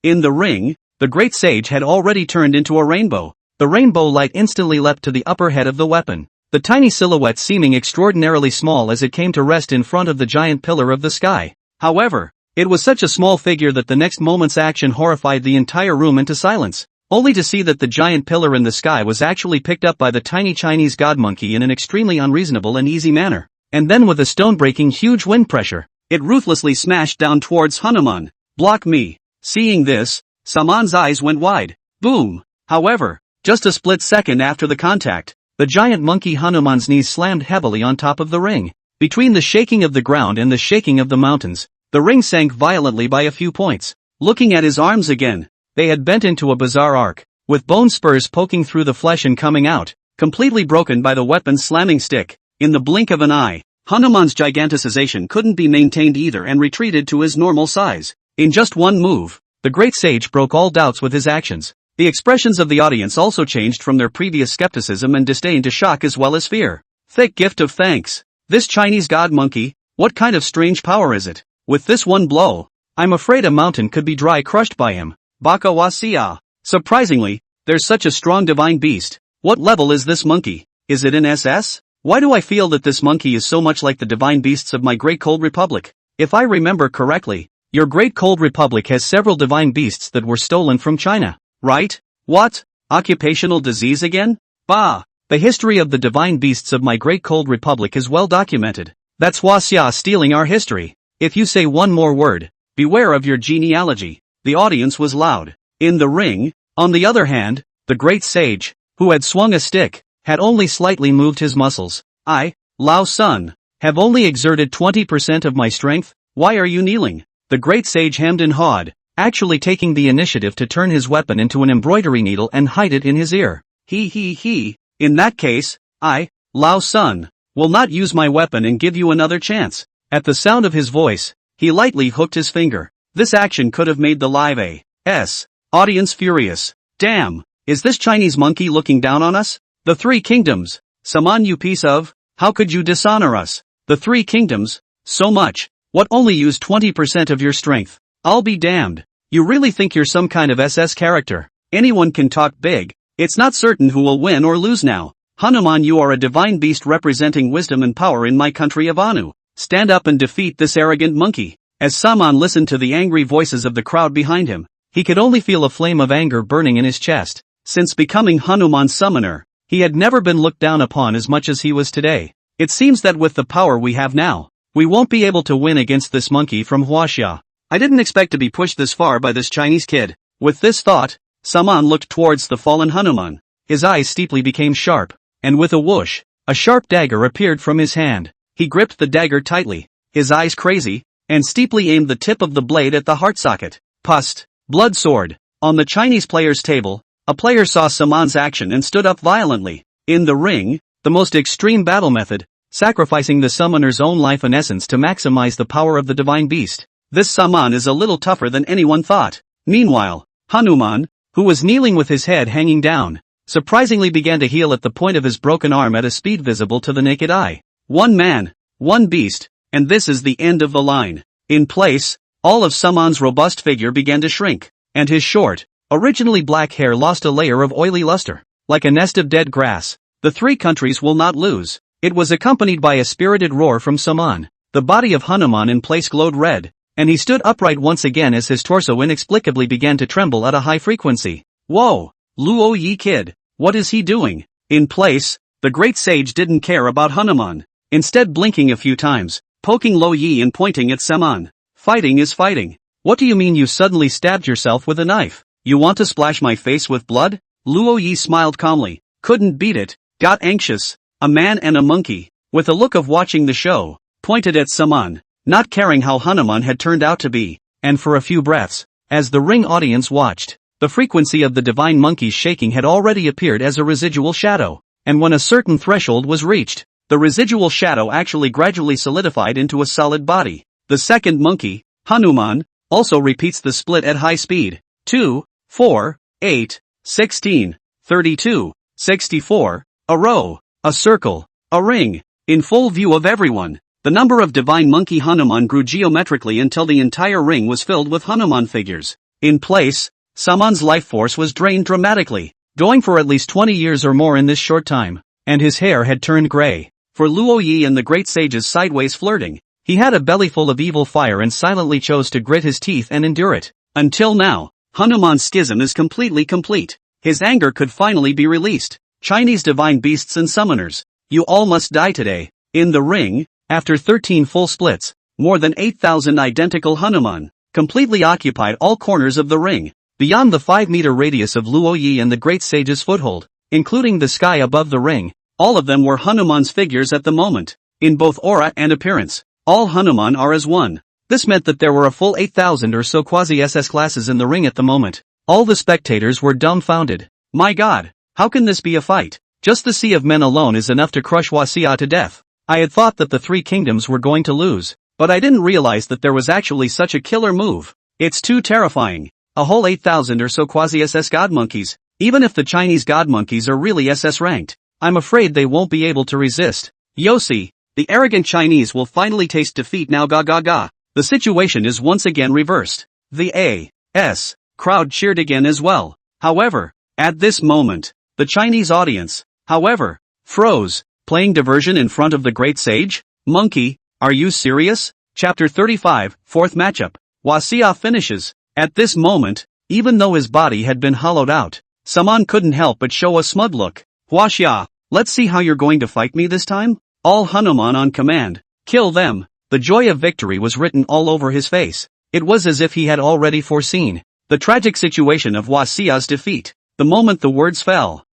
in the ring, the great sage had already turned into a rainbow. The rainbow light instantly leapt to the upper head of the weapon, the tiny silhouette seeming extraordinarily small as it came to rest in front of the giant pillar of the sky. However, it was such a small figure that the next moment's action horrified the entire room into silence, only to see that the giant pillar in the sky was actually picked up by the tiny Chinese god monkey in an extremely unreasonable and easy manner, and then with a stone-breaking huge wind pressure, it ruthlessly smashed down towards Hanuman. Block me. Seeing this, Saman's eyes went wide. Boom. However, just a split second after the contact, the giant monkey Hanuman's knees slammed heavily on top of the ring. Between the shaking of the ground and the shaking of the mountains, the ring sank violently by a few points. Looking at his arms again, they had bent into a bizarre arc, with bone spurs poking through the flesh and coming out, completely broken by the weapon's slamming stick. In the blink of an eye, Hanuman's giganticization couldn't be maintained either and retreated to his normal size. In just one move, the great sage broke all doubts with his actions. The expressions of the audience also changed from their previous skepticism and disdain to shock as well as fear. Thick gift of thanks. This Chinese god monkey, what kind of strange power is it? With this one blow, I'm afraid a mountain could be dry crushed by him. Baka wa siya. Surprisingly, there's such a strong divine beast. What level is this monkey? Is it an SS? Why do I feel that this monkey is so much like the divine beasts of my Great Cold Republic? If I remember correctly, your Great Cold Republic has several divine beasts that were stolen from China, right? What? Occupational disease again? Bah! The history of the divine beasts of my Great Cold Republic is well documented. That's Huaxia stealing our history. If you say one more word, beware of your genealogy. The audience was loud. In the ring, on the other hand, the great sage, who had swung a stick, had only slightly moved his muscles. I, Lao Sun, have only exerted 20% of my strength. Why are you kneeling? The great sage hemmed and hawed, actually taking the initiative to turn his weapon into an embroidery needle and hide it in his ear. He. In that case, I, Lao Sun, will not use my weapon and give you another chance. At the sound of his voice, he lightly hooked his finger. This action could have made the live A.S. audience furious. Damn, is this Chinese monkey looking down on us? The Three Kingdoms. Saman, you piece of, how could you dishonor us? The Three Kingdoms, so much, what only used 20% of your strength? I'll be damned. You really think you're some kind of SS character? Anyone can talk big. It's not certain who will win or lose now. Hanuman, you are a divine beast representing wisdom and power in my country of Anu. Stand up and defeat this arrogant monkey. As Saman listened to the angry voices of the crowd behind him, he could only feel a flame of anger burning in his chest. Since becoming Hanuman's summoner, he had never been looked down upon as much as he was today. It seems that with the power we have now, we won't be able to win against this monkey from Huaxia. I didn't expect to be pushed this far by this Chinese kid. With this thought, Saman looked towards the fallen Hanuman. His eyes steeply became sharp, and with a whoosh, a sharp dagger appeared from his hand. He gripped the dagger tightly, his eyes crazy, and steeply aimed the tip of the blade at the heart socket. Pust. Blood sword. On the Chinese player's table, a player saw Saman's action and stood up violently. In the ring, the most extreme battle method, sacrificing the summoner's own life and essence to maximize the power of the divine beast. This Saman is a little tougher than anyone thought. Meanwhile, Hanuman, who was kneeling with his head hanging down, surprisingly began to heal at the point of his broken arm at a speed visible to the naked eye. One man, one beast, and this is the end of the line. In place, all of Saman's robust figure began to shrink, and his short, originally black hair lost a layer of oily luster. Like a nest of dead grass, the three countries will not lose. It was accompanied by a spirited roar from Saman. The body of Hanuman in place glowed red, and he stood upright once again as his torso inexplicably began to tremble at a high frequency. Whoa! Luo Yi kid, what is he doing? In place, the great sage didn't care about Hanuman, instead blinking a few times, poking Luo Yi and pointing at Saman. Fighting is fighting. What do you mean you suddenly stabbed yourself with a knife? You want to splash my face with blood? Luo Yi smiled calmly, couldn't beat it, got anxious. A man and a monkey, with a look of watching the show, pointed at Saman, not caring how Hanuman had turned out to be, and for a few breaths, as the ring audience watched, the frequency of the divine monkey's shaking had already appeared as a residual shadow, and when a certain threshold was reached, the residual shadow actually gradually solidified into a solid body. The second monkey, Hanuman, also repeats the split at high speed. 2, 4, 8, 16, 32, 64, a row, a circle, a ring, in full view of everyone. The number of divine monkey Hanuman grew geometrically until the entire ring was filled with Hanuman figures. In place, Saman's life force was drained dramatically, going for at least 20 years or more in this short time, and his hair had turned gray. For Luo Yi and the great sage's sideways flirting, he had a belly full of evil fire and silently chose to grit his teeth and endure it. Until now, Hanuman's schism is completely complete. His anger could finally be released. Chinese divine beasts and summoners, you all must die today. In the ring, after 13 full splits, more than 8,000 identical Hanuman completely occupied all corners of the ring, beyond the 5-meter radius of Luo Yi and the great sage's foothold, including the sky above the ring. All of them were Hanuman's figures at the moment. In both aura and appearance, all Hanuman are as one. This meant that there were a full 8,000 or so quasi-SS classes in the ring at the moment. All the spectators were dumbfounded. My god, how can this be a fight? Just the sea of men alone is enough to crush Huaxia to death. I had thought that the three kingdoms were going to lose, but I didn't realize that there was actually such a killer move. It's too terrifying. A whole 8,000 or so quasi-SS god monkeys. Even if the Chinese god monkeys are really SS ranked, I'm afraid they won't be able to resist. Yossi, the arrogant Chinese will finally taste defeat now. Ga ga ga. The situation is once again reversed. The A.S. crowd cheered again as well. However, at this moment, the Chinese audience, however, froze. Playing diversion in front of the great sage? Monkey, are you serious? Chapter 35, Fourth Matchup. Hwa finishes. At this moment, even though his body had been hollowed out, Saman couldn't help but show a smug look. Hwa, let's see how you're going to fight me this time? All Hanuman on command. Kill them. The joy of victory was written all over his face. It was as if he had already foreseen the tragic situation of Hwa's defeat. The moment the words fell,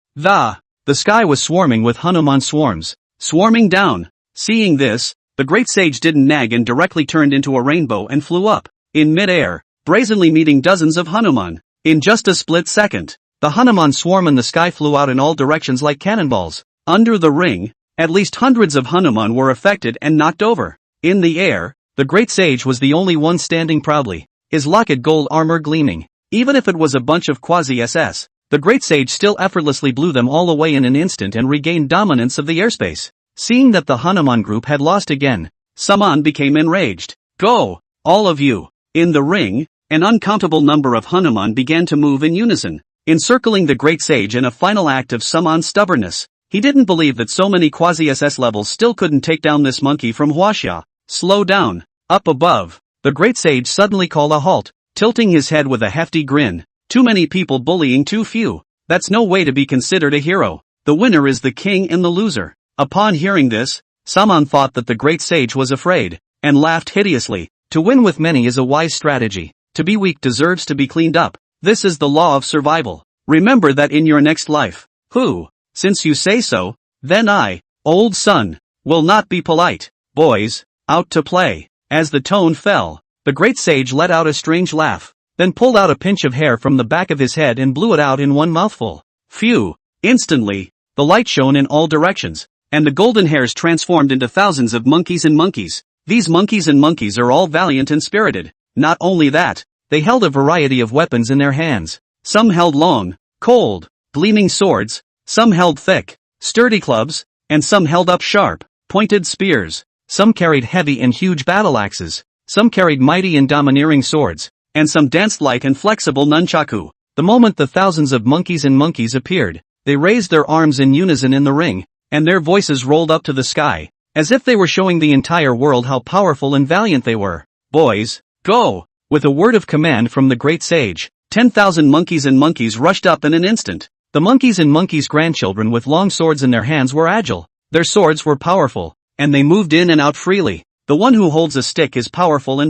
the sky was swarming with Hanuman swarms, swarming down. Seeing this, the great sage didn't nag and directly turned into a rainbow and flew up, in mid-air, brazenly meeting dozens of Hanuman. In just a split second, the Hanuman swarm in the sky flew out in all directions like cannonballs. Under the ring, at least hundreds of Hanuman were affected and knocked over. In the air, the great sage was the only one standing proudly, his locket gold armor gleaming. Even if it was a bunch of quasi-SS, the great sage still effortlessly blew them all away in an instant and regained dominance of the airspace. Seeing that the Hanuman group had lost again, Saman became enraged. Go, all of you. In the ring, an uncountable number of Hanuman began to move in unison, encircling the great sage in a final act of Saman's stubbornness. He didn't believe that so many quasi-SS levels still couldn't take down this monkey from Hwa. Slow down. Up above, the great sage suddenly called a halt, tilting his head with a hefty grin. Too many people bullying too few. That's no way to be considered a hero. The winner is the king and the loser. Upon hearing this, Saman thought that the great sage was afraid, and laughed hideously. To win with many is a wise strategy. To be weak deserves to be cleaned up. This is the law of survival. Remember that in your next life. Since you say so, then I, old son, will not be polite. Boys, out to play. As the tone fell, the great sage let out a strange laugh, then pulled out a pinch of hair from the back of his head and blew it out in one mouthful. Phew! Instantly, the light shone in all directions, and the golden hairs transformed into thousands of monkeys and monkeys. These monkeys and monkeys are all valiant and spirited. Not only that, they held a variety of weapons in their hands. Some held long, cold, gleaming swords, some held thick, sturdy clubs, and some held up sharp, pointed spears. Some carried heavy and huge battle axes, some carried mighty and domineering swords, and some danced light and flexible nunchaku. The moment the thousands of monkeys and monkeys appeared, they raised their arms in unison in the ring, and their voices rolled up to the sky, as if they were showing the entire world how powerful and valiant they were. Boys, go! With a word of command from the great sage, 10,000 monkeys and monkeys rushed up in an instant. The monkeys and monkeys' grandchildren with long swords in their hands were agile. Their swords were powerful, and they moved in and out freely. The one who holds a stick is powerful,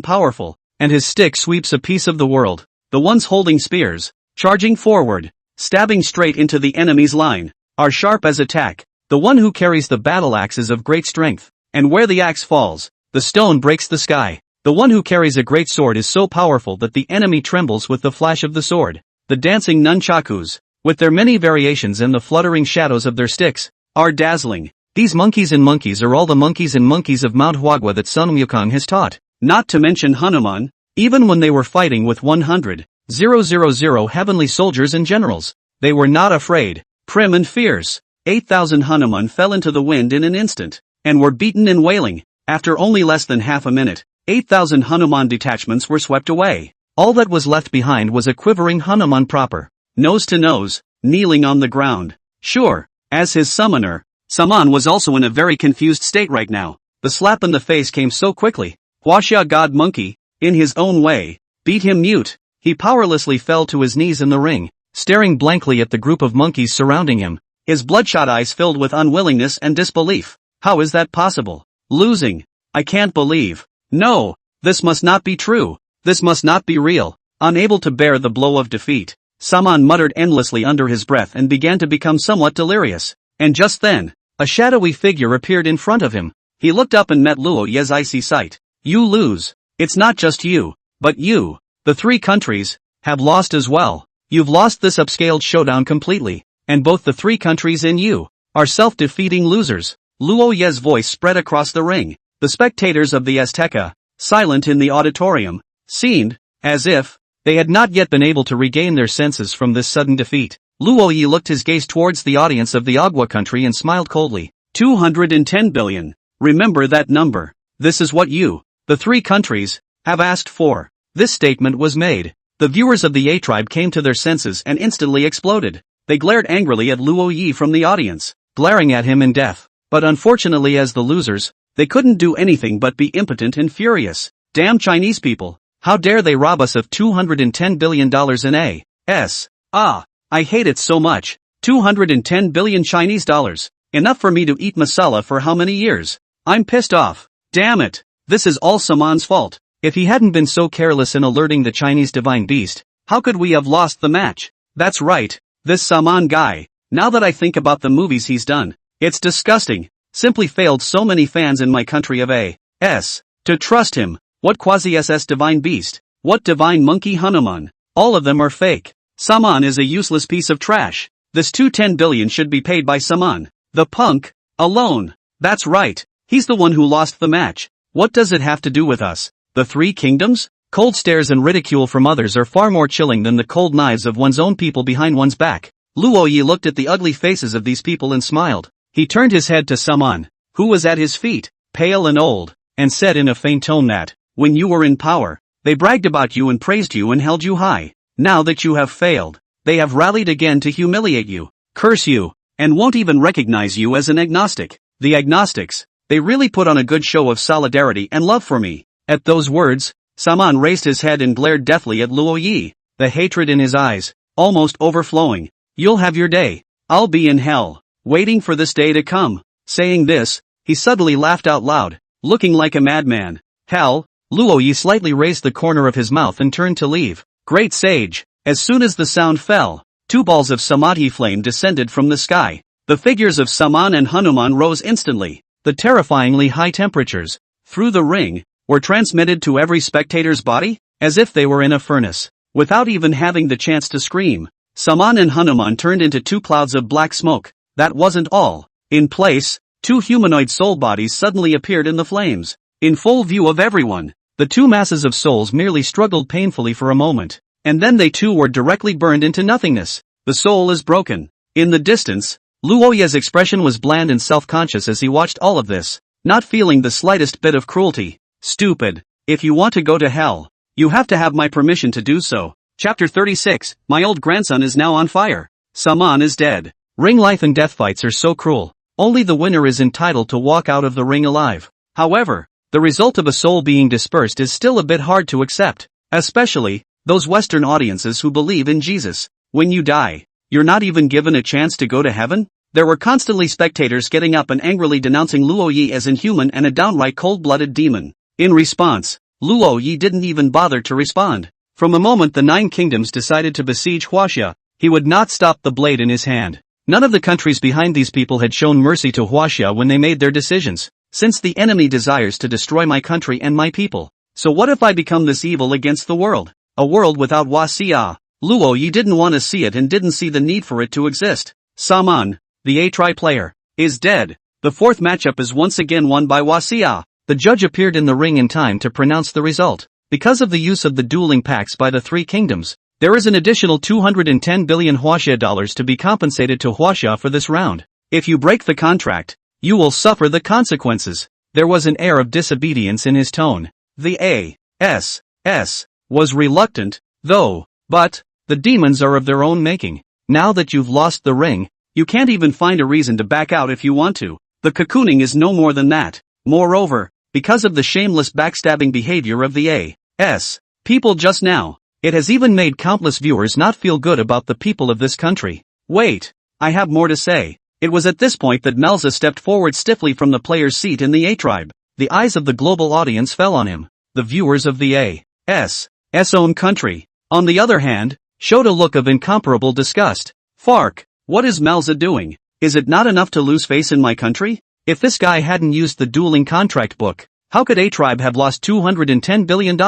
and his stick sweeps a piece of the world. The ones holding spears, charging forward, stabbing straight into the enemy's line, are sharp as attack. The one who carries the battle axe is of great strength, and where the axe falls, the stone breaks the sky. The one who carries a great sword is so powerful that the enemy trembles with the flash of the sword. The dancing nunchakus, with their many variations and the fluttering shadows of their sticks, are dazzling. These monkeys and monkeys are all the monkeys and monkeys of Manhwa that Sun Wukong has taught. Not to mention Hanuman, even when they were fighting with 100,000 heavenly soldiers and generals, they were not afraid, prim and fierce. 8,000 Hanuman fell into the wind in an instant, and were beaten and wailing. After only less than half a minute, 8,000 Hanuman detachments were swept away. All that was left behind was a quivering Hanuman proper, nose to nose, kneeling on the ground. Sure, as his summoner, Saman was also in a very confused state right now. The slap in the face came so quickly. Hwa God Monkey, in his own way, beat him mute. He powerlessly fell to his knees in the ring, staring blankly at the group of monkeys surrounding him, his bloodshot eyes filled with unwillingness and disbelief. How is that possible? Losing? I can't believe. No, this must not be true. This must not be real. Unable to bear the blow of defeat, Saman muttered endlessly under his breath and began to become somewhat delirious. And just then, a shadowy figure appeared in front of him. He looked up and met Luo Ye's icy sight. You lose. It's not just you, but you, the three countries, have lost as well. You've lost this upscaled showdown completely, and both the three countries and you are self-defeating losers. Luo Ye's voice spread across the ring. The spectators of the Azteca, silent in the auditorium, seemed as if they had not yet been able to regain their senses from this sudden defeat. Luo Ye looked his gaze towards the audience of the Agua country and smiled coldly. 210 billion. Remember that number. This is what you, the three countries, have asked for. This statement was made. The viewers of the A tribe came to their senses and instantly exploded. They glared angrily at Luo Ye from the audience, glaring at him in death. But unfortunately as the losers, they couldn't do anything but be impotent and furious. Damn Chinese people, how dare they rob us of $210 billion in A.S. I hate it so much. 210 billion Chinese dollars. Enough for me to eat masala for how many years? I'm pissed off. Damn it. This is all Saman's fault. If he hadn't been so careless in alerting the Chinese divine beast, how could we have lost the match? That's right. This Saman guy. Now that I think about the movies he's done, it's disgusting. Simply failed so many fans in my country of A.S. to trust him. What quasi-SS divine beast? What divine monkey Hanuman? All of them are fake. Saman is a useless piece of trash. This 210 billion should be paid by Saman, the punk, alone. That's right. He's the one who lost the match. What does it have to do with us? The Three Kingdoms? Cold stares and ridicule from others are far more chilling than the cold knives of one's own people behind one's back. Luo Yi looked at the ugly faces of these people and smiled. He turned his head to Saman, who was at his feet, pale and old, and said in a faint tone that, when you were in power, they bragged about you and praised you and held you high. Now that you have failed, they have rallied again to humiliate you, curse you, and won't even recognize you as an agnostic. The agnostics, they really put on a good show of solidarity and love for me. At those words, Saman raised his head and glared deathly at Luo Yi, the hatred in his eyes, almost overflowing. You'll have your day. I'll be in hell, waiting for this day to come. Saying this, he suddenly laughed out loud, looking like a madman. Hell? Luo Yi slightly raised the corner of his mouth and turned to leave. Great sage. As soon as the sound fell, two balls of samadhi flame descended from the sky. The figures of Saman and Hanuman rose instantly. The terrifyingly high temperatures, through the ring, were transmitted to every spectator's body, as if they were in a furnace. Without even having the chance to scream, Saman and Hanuman turned into two clouds of black smoke. That wasn't all. In place, two humanoid soul bodies suddenly appeared in the flames. In full view of everyone, the two masses of souls merely struggled painfully for a moment. And then they too were directly burned into nothingness. The soul is broken. In the distance, Luo Yi's expression was bland and self-conscious as he watched all of this, not feeling the slightest bit of cruelty. Stupid. If you want to go to hell, you have to have my permission to do so. Chapter 36, My old grandson is now on fire. Saman is dead. Ring life and death fights are so cruel. Only the winner is entitled to walk out of the ring alive. However, the result of a soul being dispersed is still a bit hard to accept, especially those Western audiences who believe in Jesus. When you die, you're not even given a chance to go to heaven? There were constantly spectators getting up and angrily denouncing Luo Yi as inhuman and a downright cold-blooded demon. In response, Luo Yi didn't even bother to respond. From the moment the 9 kingdoms decided to besiege Huaxia, he would not stop the blade in his hand. None of the countries behind these people had shown mercy to Huaxia when they made their decisions. Since the enemy desires to destroy my country and my people, so what if I become this evil against the world? A world without Huaxia. Luo Yi didn't want to see it and didn't see the need for it to exist. Saman, the A-Tri player, is dead. The 4th matchup is once again won by Huaxia. The judge appeared in the ring in time to pronounce the result. Because of the use of the dueling packs by the 3 kingdoms, there is an additional 210 billion Huaxia dollars to be compensated to Huaxia for this round. If you break the contract, you will suffer the consequences. There was an air of disobedience in his tone. The A.S.S. was reluctant, though, but the demons are of their own making. Now that you've lost the ring, you can't even find a reason to back out if you want to. The cocooning is no more than that. Moreover, because of the shameless backstabbing behavior of the A.S. people just now, it has even made countless viewers not feel good about the people of this country. Wait, I have more to say. It was at this point that Melza stepped forward stiffly from the player's seat in the A-Tribe. The eyes of the global audience fell on him. The viewers of the A.S. own country, on the other hand, showed a look of incomparable disgust. Fark, what is Melza doing? Is it not enough to lose face in my country? If this guy hadn't used the dueling contract book, how could A-Tribe have lost $210 billion?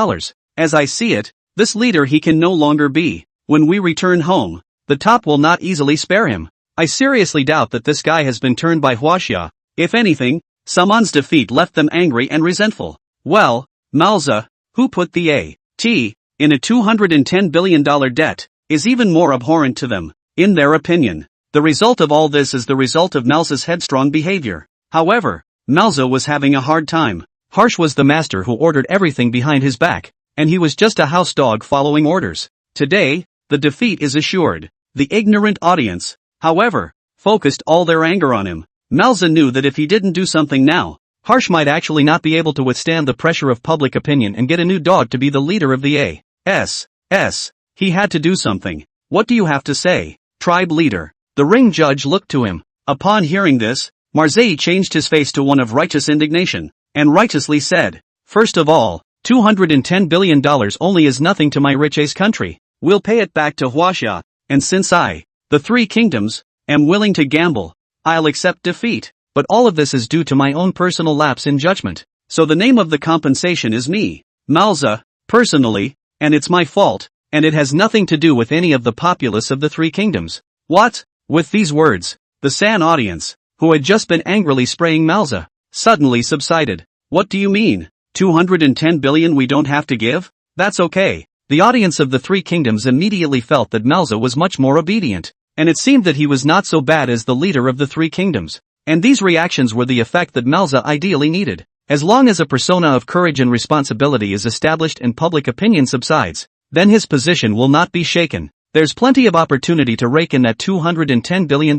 As I see it, this leader he can no longer be. When we return home, the top will not easily spare him. I seriously doubt that this guy has been turned by Huaxia. If anything, Saman's defeat left them angry and resentful. Well, Melza, who put the A.T. in a $210 billion debt, is even more abhorrent to them. In their opinion, the result of all this is the result of Melza's headstrong behavior. However, Melza was having a hard time. Harsh was the master who ordered everything behind his back, and he was just a house dog following orders. Today, the defeat is assured. The ignorant audience, however, focused all their anger on him. Malza knew that if he didn't do something now, Harsh might actually not be able to withstand the pressure of public opinion and get a new dog to be the leader of the A.S.S. He had to do something. What do you have to say, tribe leader? The ring judge looked to him. Upon hearing this, Marzei changed his face to one of righteous indignation, and righteously said, "First of all, $210 billion only is nothing to my rich ace country. We'll pay it back to Huaxia, and since I, the Three Kingdoms, am willing to gamble, I'll accept defeat. But all of this is due to my own personal lapse in judgment. So the name of the compensation is me, Malza, personally, and it's my fault, and it has nothing to do with any of the populace of the Three Kingdoms." What? With these words, the San audience, who had just been angrily spraying Malza, suddenly subsided. What do you mean? 210 billion we don't have to give? That's okay. The audience of the Three Kingdoms immediately felt that Malza was much more obedient, and it seemed that he was not so bad as the leader of the Three Kingdoms. And these reactions were the effect that Malza ideally needed. As long as a persona of courage and responsibility is established and public opinion subsides, then his position will not be shaken. There's plenty of opportunity to rake in that $210 billion.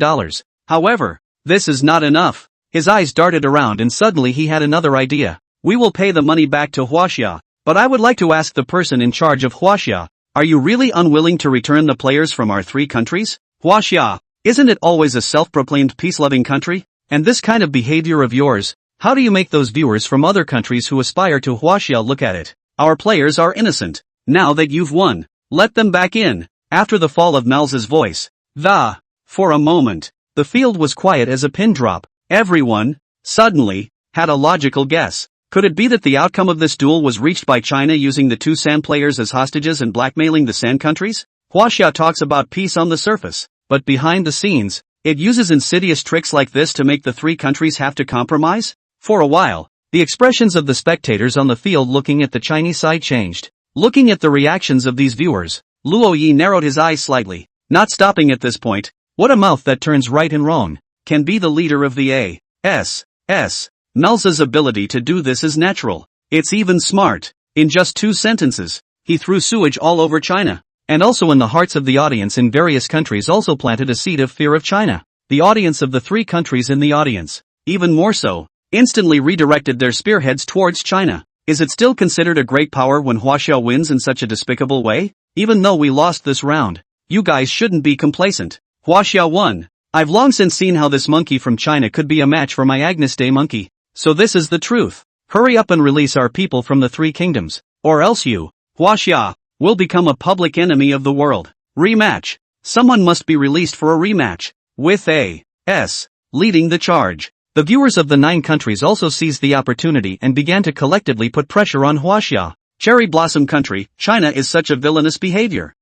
However, this is not enough. His eyes darted around and suddenly he had another idea. We will pay the money back to Huaxia, but I would like to ask the person in charge of Huaxia, are you really unwilling to return the players from our three countries? Huaxia, isn't it always a self-proclaimed peace-loving country? And this kind of behavior of yours, how do you make those viewers from other countries who aspire to Huaxia look at it? Our players are innocent. Now that you've won, let them back in. After the fall of Malza's voice, for a moment, the field was quiet as a pin drop. Everyone, suddenly, had a logical guess. Could it be that the outcome of this duel was reached by China using the two San players as hostages and blackmailing the San countries? Huaxia talks about peace on the surface, but behind the scenes, it uses insidious tricks like this to make the three countries have to compromise? For a while, the expressions of the spectators on the field looking at the Chinese side changed. Looking at the reactions of these viewers, Luo Yi narrowed his eyes slightly, not stopping at this point. What a mouth that turns right and wrong. Can be the leader of the A.S.S. Malza's ability to do this is natural. It's even smart. In just 2 sentences, he threw sewage all over China. And also in the hearts of the audience in various countries also planted a seed of fear of China. The audience of the three countries in the audience, even more so, instantly redirected their spearheads towards China. Is it still considered a great power when Huaxia wins in such a despicable way? Even though we lost this round, you guys shouldn't be complacent. Huaxia won. I've long since seen how this monkey from China could be a match for my Agnes Day monkey. So this is the truth. Hurry up and release our people from the Three Kingdoms, or else you, Huaxia, will become a public enemy of the world. Rematch. Someone must be released for a rematch. With A.S. leading the charge, the viewers of the 9 countries also seized the opportunity and began to collectively put pressure on Huaxia. Cherry Blossom Country, China is such a villainous behavior.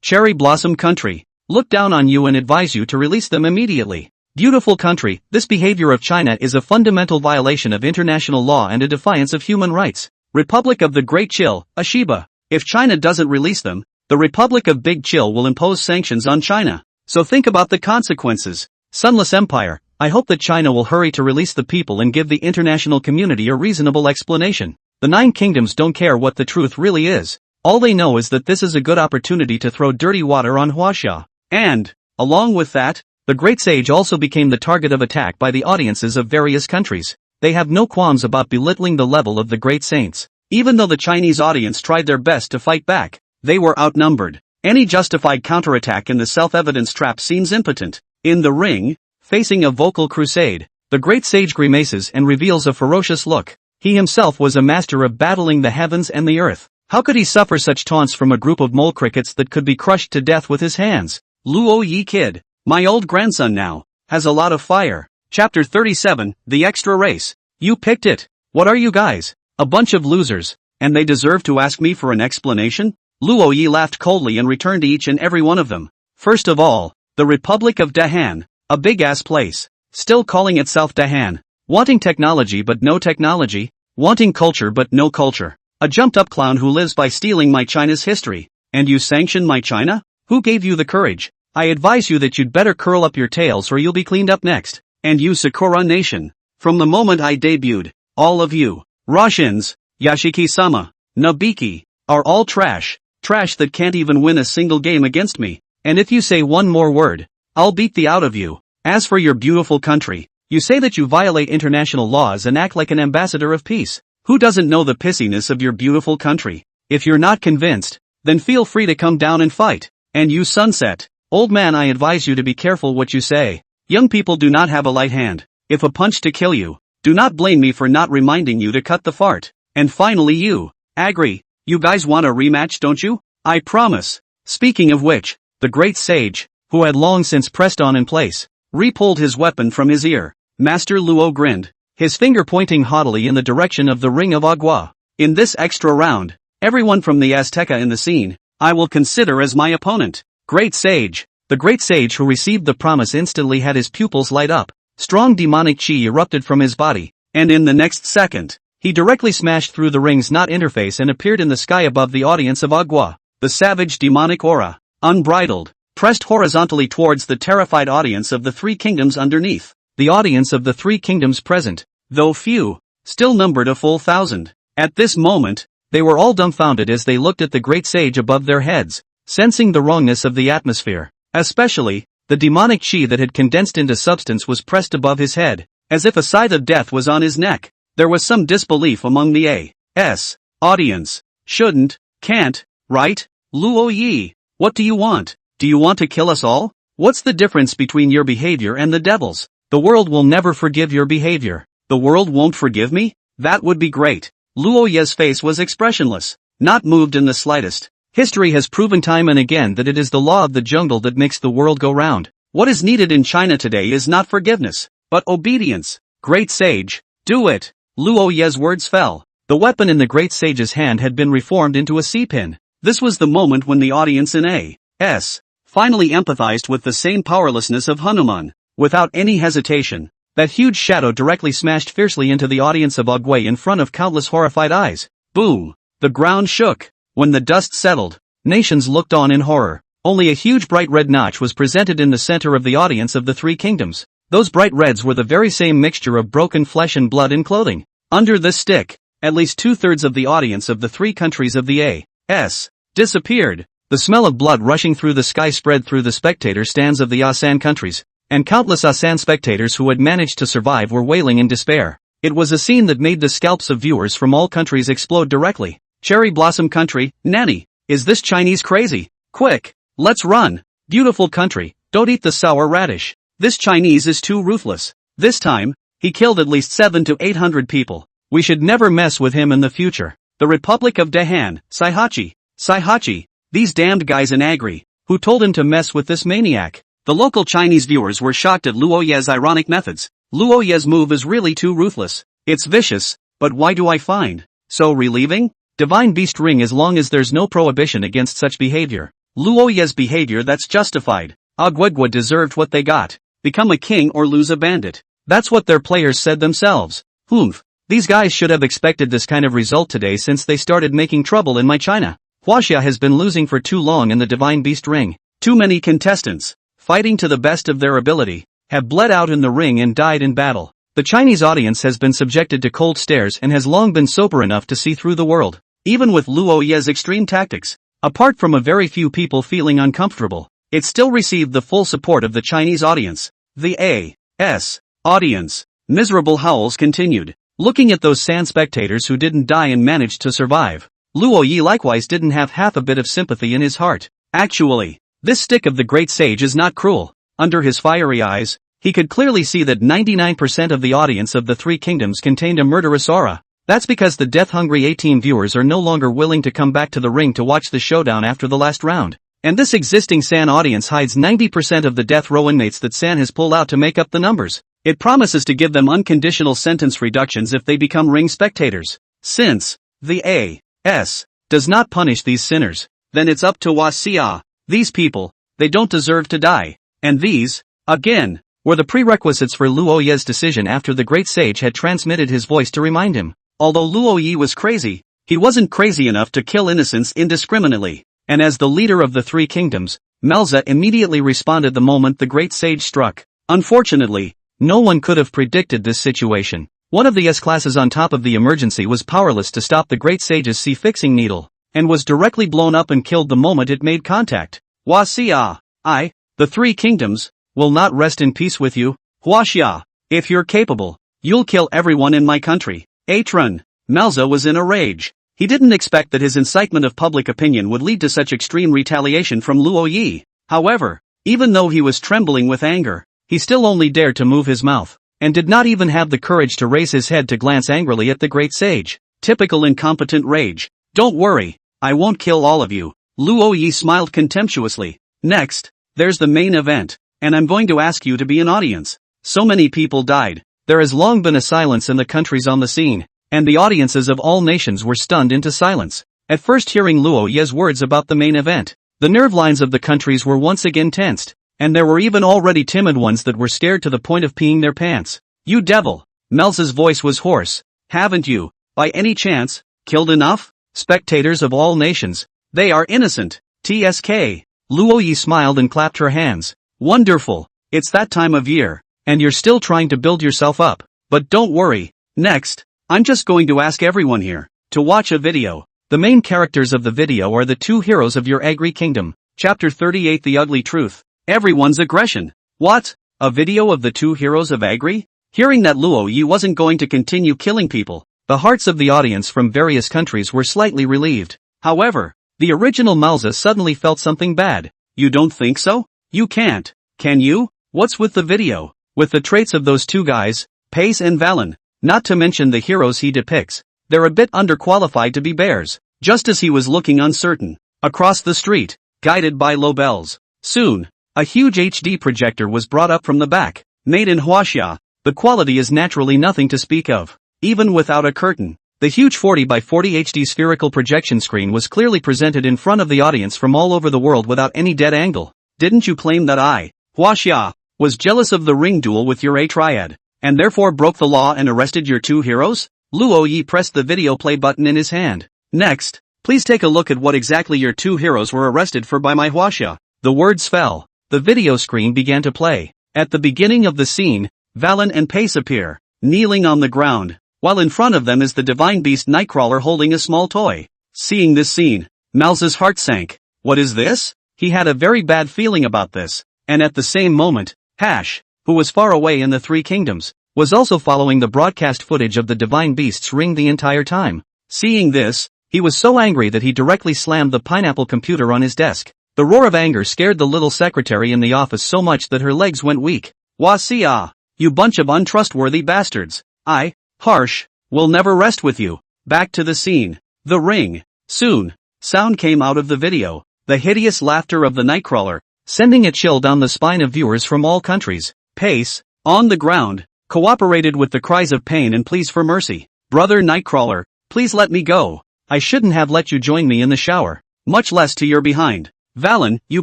Cherry Blossom Country, look down on you and advise you to release them immediately. Beautiful country, this behavior of China is a fundamental violation of international law and a defiance of human rights. Republic of the Great Chill, Ashiba. If China doesn't release them, the Republic of Big Chill will impose sanctions on China. So think about the consequences. Sunless Empire, I hope that China will hurry to release the people and give the international community a reasonable explanation. The 9 kingdoms don't care what the truth really is. All they know is that this is a good opportunity to throw dirty water on Huaxia. And, along with that, the Great Sage also became the target of attack by the audiences of various countries. They have no qualms about belittling the level of the great saints. Even though the Chinese audience tried their best to fight back, they were outnumbered. Any justified counterattack in the self-evidence trap seems impotent. In the ring, facing a vocal crusade, the Great Sage grimaces and reveals a ferocious look. He himself was a master of battling the heavens and the earth. How could he suffer such taunts from a group of mole crickets that could be crushed to death with his hands? Luo Yi kid, my old grandson now, has a lot of fire. Chapter 37, The Extra Race. You picked it. What are you guys? A bunch of losers, and they deserve to ask me for an explanation? Luo Yi laughed coldly and returned to each and every one of them. First of all, the Republic of Dahan, a big-ass place, still calling itself Dahan, wanting technology but no technology, wanting culture but no culture, a jumped-up clown who lives by stealing my China's history. And you sanction my China? Who gave you the courage? I advise you that you'd better curl up your tails or you'll be cleaned up next. And you Sakura Nation, from the moment I debuted, all of you, Russians, Yashiki-sama, Nabiki, are all trash that can't even win a single game against me. And if you say one more word, I'll beat the out of you. As for your beautiful country, You say that you violate international laws and act like an ambassador of peace. Who doesn't know the pissiness of your beautiful country? If you're not convinced, then feel free to come down and fight. And you Sunset. Old man, I advise you to be careful what you say. Young people do not have a light hand. If a punch to kill you, do not blame me for not reminding you to cut the fart. And finally you, Agri, you guys want a rematch, don't you? I promise. Speaking of which, the great sage, who had long since pressed on in place, re-pulled his weapon from his ear. Master Luo grinned, his finger pointing haughtily in the direction of the Ring of Agua. In this extra round, everyone from the Azteca in the scene, I will consider as my opponent. Great sage. The great sage who received the promise instantly had his pupils light up. Strong demonic chi erupted from his body, and in the next second, he directly smashed through the ring's knot interface and appeared in the sky above the audience of Agua. The savage demonic aura, unbridled, pressed horizontally towards the terrified audience of the three kingdoms underneath. The audience of the three kingdoms present, though few, still numbered a full 1,000. At this moment, they were all dumbfounded as they looked at the great sage above their heads, sensing the wrongness of the atmosphere. Especially, the demonic chi that had condensed into substance was pressed above his head, as if a scythe of death was on his neck. There was some disbelief among the A.S. audience. Shouldn't, can't, right? Luo Yi, what do you want? Do you want to kill us all? What's the difference between your behavior and the devil's? The world will never forgive your behavior. The world won't forgive me? That would be great. Luo Ye's face was expressionless, not moved in the slightest. History has proven time and again that it is the law of the jungle that makes the world go round. What is needed in China today is not forgiveness, but obedience. Great sage, do it. Luo Ye's words fell. The weapon in the great sage's hand had been reformed into a C-pin. This was the moment when the audience in A.S. finally empathized with the same powerlessness of Hanuman. Without any hesitation, that huge shadow directly smashed fiercely into the audience of Agui in front of countless horrified eyes. Boom! The ground shook. When the dust settled, nations looked on in horror. Only a huge bright red notch was presented in the center of the audience of the three kingdoms. Those bright reds were the very same mixture of broken flesh and blood in clothing. Under this stick, at least 2/3 of the audience of the three countries of the A.S. disappeared. The smell of blood rushing through the sky spread through the spectator stands of the ASEAN countries, and countless ASEAN spectators who had managed to survive were wailing in despair. It was a scene that made the scalps of viewers from all countries explode directly. Cherry Blossom Country, Nanny, is this Chinese crazy? Quick, let's run. Beautiful country, don't eat the sour radish. This Chinese is too ruthless. This time, he killed at least 700 to 800 people. We should never mess with him in the future. The Republic of Dahan, Saihachi, these damned guys in Agri, who told him to mess with this maniac. The local Chinese viewers were shocked at Luo Ye's ironic methods. Luo Ye's move is really too ruthless. It's vicious, but why do I find so relieving? Divine Beast Ring as long as there's no prohibition against such behavior. Luo Ye's behavior that's justified. Agwegwa deserved what they got. Become a king or lose a bandit. That's what their players said themselves. Humph. These guys should have expected this kind of result today since they started making trouble in my China. Huaxia has been losing for too long in the Divine Beast Ring. Too many contestants, fighting to the best of their ability, have bled out in the ring and died in battle. The Chinese audience has been subjected to cold stares and has long been sober enough to see through the world. Even with Luo Ye's extreme tactics, apart from a very few people feeling uncomfortable, it still received the full support of the Chinese audience. The A.S. audience. Miserable howls continued. Looking at those sand spectators who didn't die and managed to survive, Luo Yi likewise didn't have half a bit of sympathy in his heart. Actually, this stick of the great sage is not cruel. Under his fiery eyes, he could clearly see that 99% of the audience of the three kingdoms contained a murderous aura. That's because the death-hungry A-team viewers are no longer willing to come back to the ring to watch the showdown after the last round. And this existing San audience hides 90% of the death row inmates that San has pulled out to make up the numbers. It promises to give them unconditional sentence reductions if they become ring spectators. Since the A.S. does not punish these sinners, then it's up to Huaxia. These people, they don't deserve to die. And these, again, were the prerequisites for Luo Ye's decision after the great sage had transmitted his voice to remind him. Although Luo Yi was crazy, he wasn't crazy enough to kill innocents indiscriminately. And as the leader of the three kingdoms, Melza immediately responded the moment the great sage struck. Unfortunately, no one could have predicted this situation. One of the S-classes on top of the emergency was powerless to stop the great sage's C-fixing needle, and was directly blown up and killed the moment it made contact. Huaxia, the three kingdoms, will not rest in peace with you. Huaxia, If you're capable, you'll kill everyone in my country. Atron. Malza was in a rage. He didn't expect that his incitement of public opinion would lead to such extreme retaliation from Luo Yi. However, even though he was trembling with anger, he still only dared to move his mouth, and did not even have the courage to raise his head to glance angrily at the great sage. Typical incompetent rage. Don't worry, I won't kill all of you. Luo Yi smiled contemptuously. Next, there's the main event, and I'm going to ask you to be an audience. So many people died. There has long been a silence in the countries on the scene, and the audiences of all nations were stunned into silence. At first hearing Luo Yi's words about the main event, the nerve lines of the countries were once again tensed, and there were even already timid ones that were scared to the point of peeing their pants. You devil! Melza's voice was hoarse. Haven't you, by any chance, killed enough? Spectators of all nations, they are innocent. TSK. Luo Yi smiled and clapped her hands. Wonderful. It's that time of year, and you're still trying to build yourself up. But don't worry. Next, I'm just going to ask everyone here to watch a video. The main characters of the video are the two heroes of your Agri Kingdom. Chapter 38 The Ugly Truth. Everyone's aggression. What? A video of the two heroes of Agri? Hearing that Luo Yi wasn't going to continue killing people, the hearts of the audience from various countries were slightly relieved. However, the original Malza suddenly felt something bad. You don't think so? You can't. Can you? What's with the video? With the traits of those two guys, Pace and Valen, not to mention the heroes he depicts, they're a bit underqualified to be bears. Just as he was looking uncertain, across the street, guided by low bells, soon, a huge HD projector was brought up from the back. Made in Huaxia, the quality is naturally nothing to speak of. Even without a curtain, the huge 40 by 40 HD spherical projection screen was clearly presented in front of the audience from all over the world without any dead angle. Didn't you claim that I, Huaxia, was jealous of the ring duel with your A-triad, and therefore broke the law and arrested your two heroes? Luo Yi pressed the video play button in his hand. Next, please take a look at what exactly your two heroes were arrested for by my Huaxia. The words fell. The video screen began to play. At the beginning of the scene, Valen and Pace appear, kneeling on the ground, while in front of them is the divine beast Nightcrawler holding a small toy. Seeing this scene, Malza's heart sank. What is this? He had a very bad feeling about this, and at the same moment, Hash, who was far away in the Three Kingdoms, was also following the broadcast footage of the divine beast's ring the entire time. Seeing this, he was so angry that he directly slammed the pineapple computer on his desk. The roar of anger scared the little secretary in the office so much that her legs went weak. Wasia! You bunch of untrustworthy bastards! I, Harsh, will never rest with you. Back to the scene. The ring. Soon, sound came out of the video. The hideous laughter of the Nightcrawler, sending a chill down the spine of viewers from all countries. Pace, on the ground, cooperated with the cries of pain and pleas for mercy. Brother Nightcrawler, please let me go. I shouldn't have let you join me in the shower, much less to your behind. Valen, you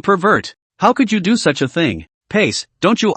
pervert. How could you do such a thing? Pace, don't you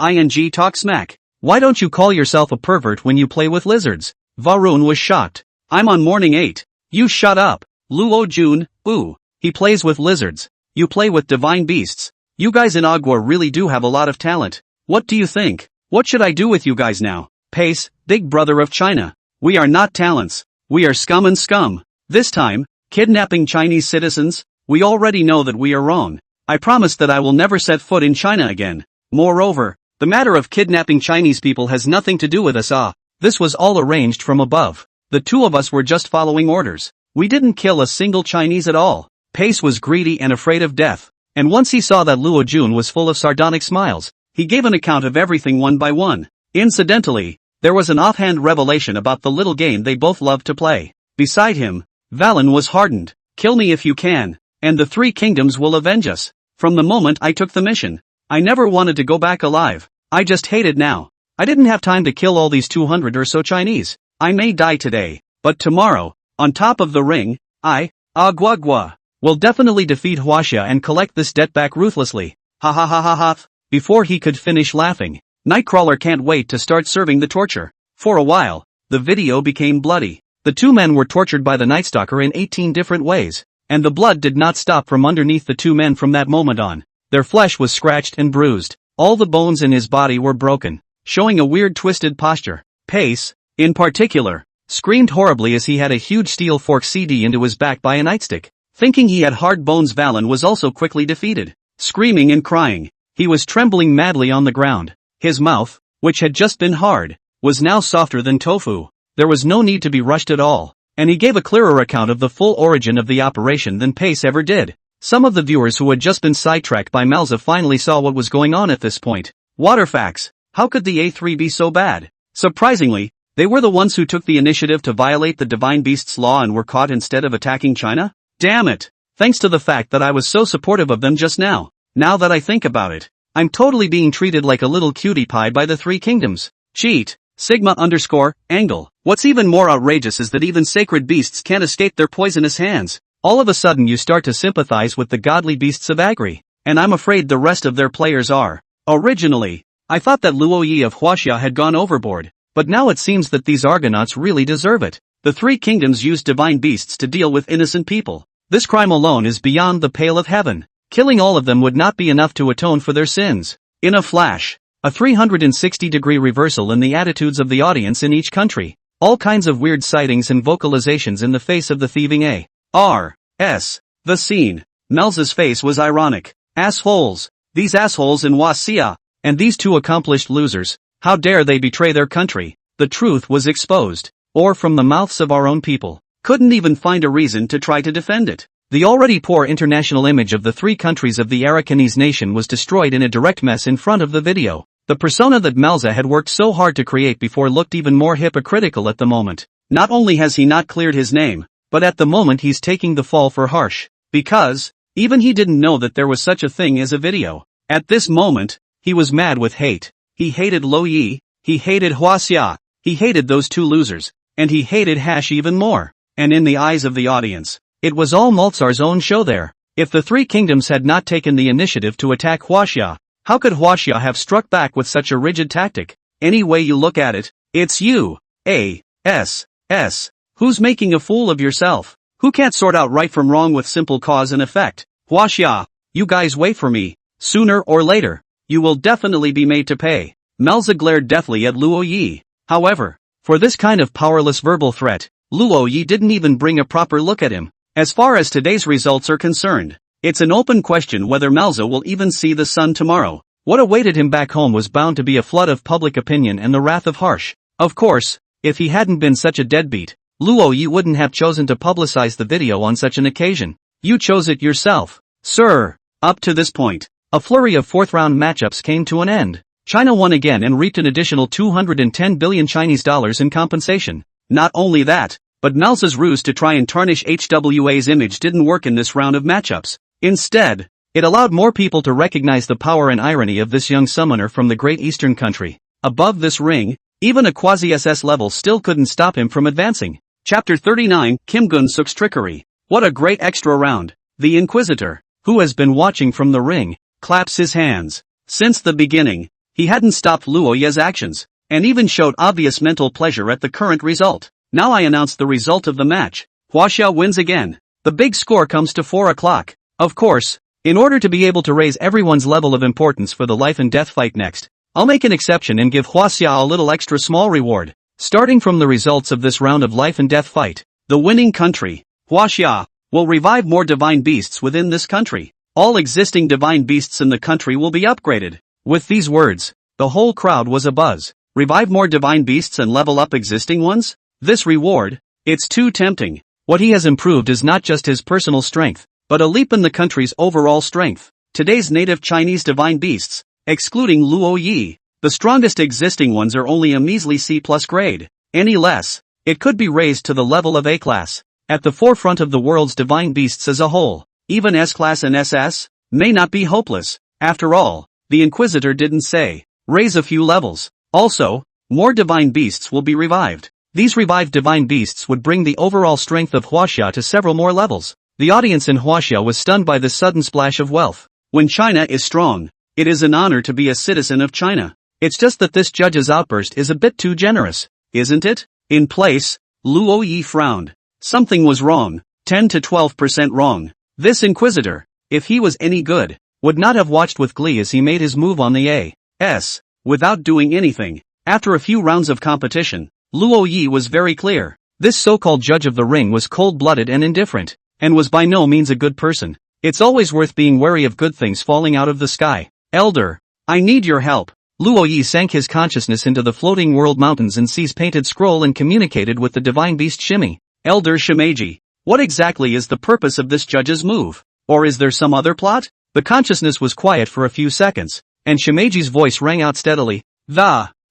talk smack. Why don't you call yourself a pervert when you play with lizards? Varun was shocked. I'm on morning 8. You shut up. Luo Jun, ooh, he plays with lizards. You play with divine beasts. You guys in Agua really do have a lot of talent. What do you think? What should I do with you guys now? Pace, big brother of China. We are not talents. We are scum and scum. This time, kidnapping Chinese citizens, we already know that we are wrong. I promise that I will never set foot in China again. Moreover, the matter of kidnapping Chinese people has nothing to do with us. This was all arranged from above. The two of us were just following orders. We didn't kill a single Chinese at all. Pace was greedy and afraid of death, and once he saw that Luo Jun was full of sardonic smiles, he gave an account of everything one by one. Incidentally, there was an offhand revelation about the little game they both loved to play. Beside him, Valen was hardened. Kill me if you can, and the Three Kingdoms will avenge us. From the moment I took the mission, I never wanted to go back alive. I just hate it now. I didn't have time to kill all these 200 or so Chinese. I may die today, but tomorrow, on top of the ring, I, Aguagua, will definitely defeat Huaxia and collect this debt back ruthlessly. Ha ha ha ha ha. Before he could finish laughing, Nightcrawler can't wait to start serving the torture. For a while, the video became bloody. The two men were tortured by the Nightstalker in 18 different ways, and the blood did not stop from underneath the two men from that moment on. Their flesh was scratched and bruised. All the bones in his body were broken, showing a weird twisted posture. Pace, in particular, screamed horribly as he had a huge steel fork CD into his back by a nightstick. Thinking he had hard bones, Valen was also quickly defeated. Screaming and crying, he was trembling madly on the ground. His mouth, which had just been hard, was now softer than tofu. There was no need to be rushed at all, and he gave a clearer account of the full origin of the operation than Pace ever did. Some of the viewers who had just been sidetracked by Malza finally saw what was going on at this point. Water facts. How could the A3 be so bad? Surprisingly, they were the ones who took the initiative to violate the Divine Beast's law and were caught instead of attacking China? Damn it! Thanks to the fact that I was so supportive of them just now. Now that I think about it, I'm totally being treated like a little cutie pie by the Three Kingdoms. Cheat. Sigma_angle. What's even more outrageous is that even sacred beasts can't escape their poisonous hands. All of a sudden you start to sympathize with the godly beasts of Agri, and I'm afraid the rest of their players are. Originally, I thought that Luo Yi of Huaxia had gone overboard, but now it seems that these Argonauts really deserve it. The Three Kingdoms used divine beasts to deal with innocent people. This crime alone is beyond the pale of heaven. Killing all of them would not be enough to atone for their sins. In a flash, a 360-degree reversal in the attitudes of the audience in each country. All kinds of weird sightings and vocalizations in the face of the thieving A.R.S. The scene. Melza's face was ironic. Assholes. These assholes in Huaxia. And these two accomplished losers. How dare they betray their country? The truth was exposed. Or from the mouths of our own people. Couldn't even find a reason to try to defend it. The already poor international image of the three countries of the Arakanese nation was destroyed in a direct mess in front of the video. The persona that Malza had worked so hard to create before looked even more hypocritical at the moment. Not only has he not cleared his name, but at the moment he's taking the fall for harsh. Because, even he didn't know that there was such a thing as a video. At this moment, he was mad with hate. He hated Luo Yi, he hated Huaxia, he hated those two losers, and he hated Hash even more. And in the eyes of the audience, it was all Maltzar's own show there. If the Three Kingdoms had not taken the initiative to attack Huaxia, how could Huaxia have struck back with such a rigid tactic? Any way you look at it, it's you, A.S.S. Who's making a fool of yourself? Who can't sort out right from wrong with simple cause and effect? Huaxia, you guys wait for me. Sooner or later, you will definitely be made to pay. Malza glared deathly at Luo Yi. However, for this kind of powerless verbal threat, Luo Yi didn't even bring a proper look at him. As far as today's results are concerned, it's an open question whether Malza will even see the sun tomorrow. What awaited him back home was bound to be a flood of public opinion and the wrath of Harsh. Of course, if he hadn't been such a deadbeat, Luo Yi wouldn't have chosen to publicize the video on such an occasion. You chose it yourself, sir. Up to this point, a flurry of fourth-round matchups came to an end. China won again and reaped an additional 210 billion Chinese dollars in compensation. Not only that, but Malza's ruse to try and tarnish HWA's image didn't work in this round of matchups. Instead, it allowed more people to recognize the power and irony of this young summoner from the Great Eastern country. Above this ring, even a quasi-SS level still couldn't stop him from advancing. Chapter 39, Kim Gun-suk's Trickery. What a great extra round. The Inquisitor, who has been watching from the ring, claps his hands. Since the beginning, he hadn't stopped Luo Yi's actions, and even showed obvious mental pleasure at the current result. Now I announce the result of the match. Huaxia wins again. The big score comes to 4 o'clock. Of course, in order to be able to raise everyone's level of importance for the life and death fight next, I'll make an exception and give Huaxia a little extra small reward. Starting from the results of this round of life and death fight, the winning country, Huaxia, will revive more divine beasts within this country. All existing divine beasts in the country will be upgraded. With these words, the whole crowd was abuzz. Revive more divine beasts and level up existing ones? This reward, it's too tempting. What he has improved is not just his personal strength, but a leap in the country's overall strength. Today's native Chinese divine beasts, excluding Luo Yi, the strongest existing ones are only a measly C+ grade. Any less, it could be raised to the level of A class. At the forefront of the world's divine beasts as a whole, even S-class and SS, may not be hopeless. After all, the Inquisitor didn't say, raise a few levels. Also, more divine beasts will be revived. These revived divine beasts would bring the overall strength of Huaxia to several more levels. The audience in Huaxia was stunned by this sudden splash of wealth. When China is strong, it is an honor to be a citizen of China. It's just that this judge's outburst is a bit too generous, isn't it? In place, Luo Yi frowned. Something was wrong, 10 to 12% wrong. This Inquisitor, if he was any good, would not have watched with glee as he made his move on the A.S. without doing anything. After a few rounds of competition, Luo Yi was very clear. This so-called judge of the ring was cold-blooded and indifferent, and was by no means a good person. It's always worth being wary of good things falling out of the sky. Elder, I need your help. Luo Yi sank his consciousness into the floating world mountains and seized painted scroll and communicated with the divine beast Shimi. Elder Shimeji, what exactly is the purpose of this judge's move? Or is there some other plot? The consciousness was quiet for a few seconds, and Shimeji's voice rang out steadily.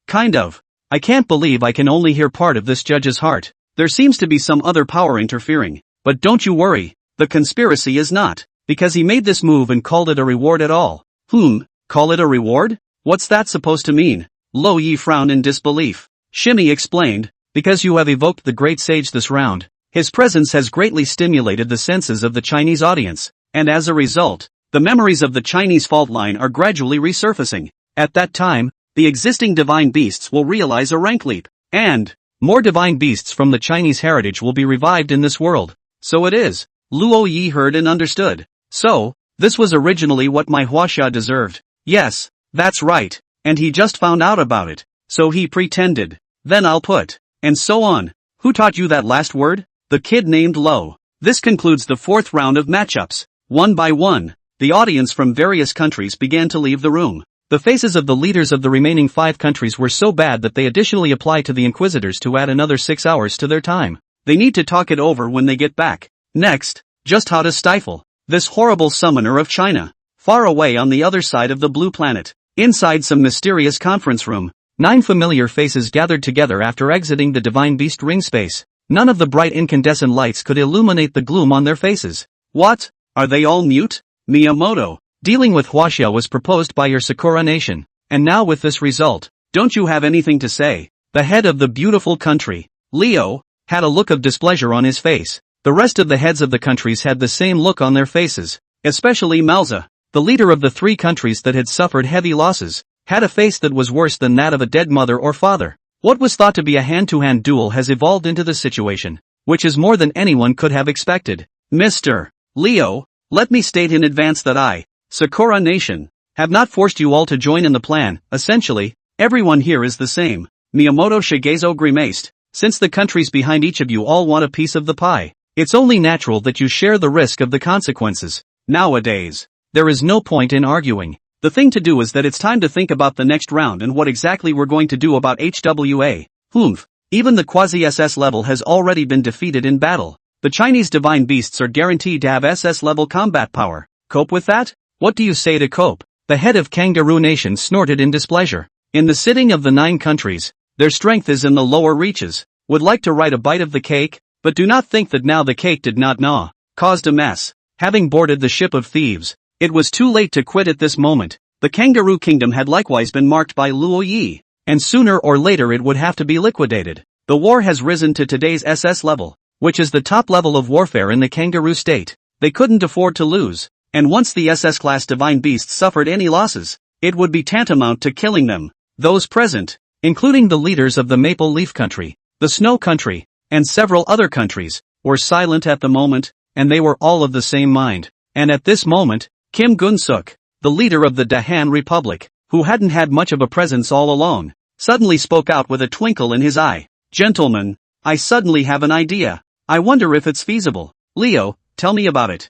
Kind of. I can't believe I can only hear part of this judge's heart. There seems to be some other power interfering. But don't you worry, the conspiracy is not, because he made this move and called it a reward at all. Call it a reward? What's that supposed to mean? Luo Yi frowned in disbelief. Shimi explained, because you have evoked the great sage this round. His presence has greatly stimulated the senses of the Chinese audience, and as a result, the memories of the Chinese fault line are gradually resurfacing. At that time, the existing divine beasts will realize a rank leap, and more divine beasts from the Chinese heritage will be revived in this world. So it is. Luo Yi heard and understood. So, this was originally what Manhwa deserved. Yes, that's right, and he just found out about it. So he pretended. Then I'll put. And so on. Who taught you that last word? The kid named Lo. This concludes the fourth round of matchups. One by one, the audience from various countries began to leave the room. The faces of the leaders of the remaining 5 countries were so bad that they additionally apply to the inquisitors to add another 6 hours to their time. They need to talk it over when they get back. Next, just how to stifle this horrible summoner of China. Far away on the other side of the blue planet, inside some mysterious conference room, 9 familiar faces gathered together after exiting the divine beast ring space. None of the bright incandescent lights could illuminate the gloom on their faces. What? Are they all mute? Miyamoto, dealing with Huaxia was proposed by your Sakura nation, and now with this result, don't you have anything to say? The head of the beautiful country, Leo, had a look of displeasure on his face. The rest of the heads of the countries had the same look on their faces, especially Malza, the leader of the 3 countries that had suffered heavy losses, had a face that was worse than that of a dead mother or father. What was thought to be a hand-to-hand duel has evolved into this situation, which is more than anyone could have expected. Mr. Leo, let me state in advance that I, Sakura Nation, have not forced you all to join in the plan. Essentially, everyone here is the same. Miyamoto Shigezo grimaced. Since the countries behind each of you all want a piece of the pie, it's only natural that you share the risk of the consequences. Nowadays, there is no point in arguing. The thing to do is that it's time to think about the next round and what exactly we're going to do about HWA. Even the quasi-SS level has already been defeated in battle. The Chinese divine beasts are guaranteed to have SS level combat power. Cope with that? What do you say to cope? The head of Kangaroo Nation snorted in displeasure. In the sitting of the 9 countries, their strength is in the lower reaches. Would like to write a bite of the cake, but do not think that now the cake did not gnaw. Caused a mess. Having boarded the ship of thieves, it was too late to quit at this moment. The Kangaroo Kingdom had likewise been marked by Luo Yi, and sooner or later it would have to be liquidated. The war has risen to today's SS level, which is the top level of warfare in the Kangaroo state. They couldn't afford to lose, and once the SS-class divine beasts suffered any losses, it would be tantamount to killing them. Those present, including the leaders of the Maple Leaf Country, the Snow Country, and several other countries, were silent at the moment, and they were all of the same mind. And at this moment, Kim Gun-suk, the leader of the Dahan Republic, who hadn't had much of a presence all along, suddenly spoke out with a twinkle in his eye. Gentlemen, I suddenly have an idea. I wonder if it's feasible. Leo, tell me about it.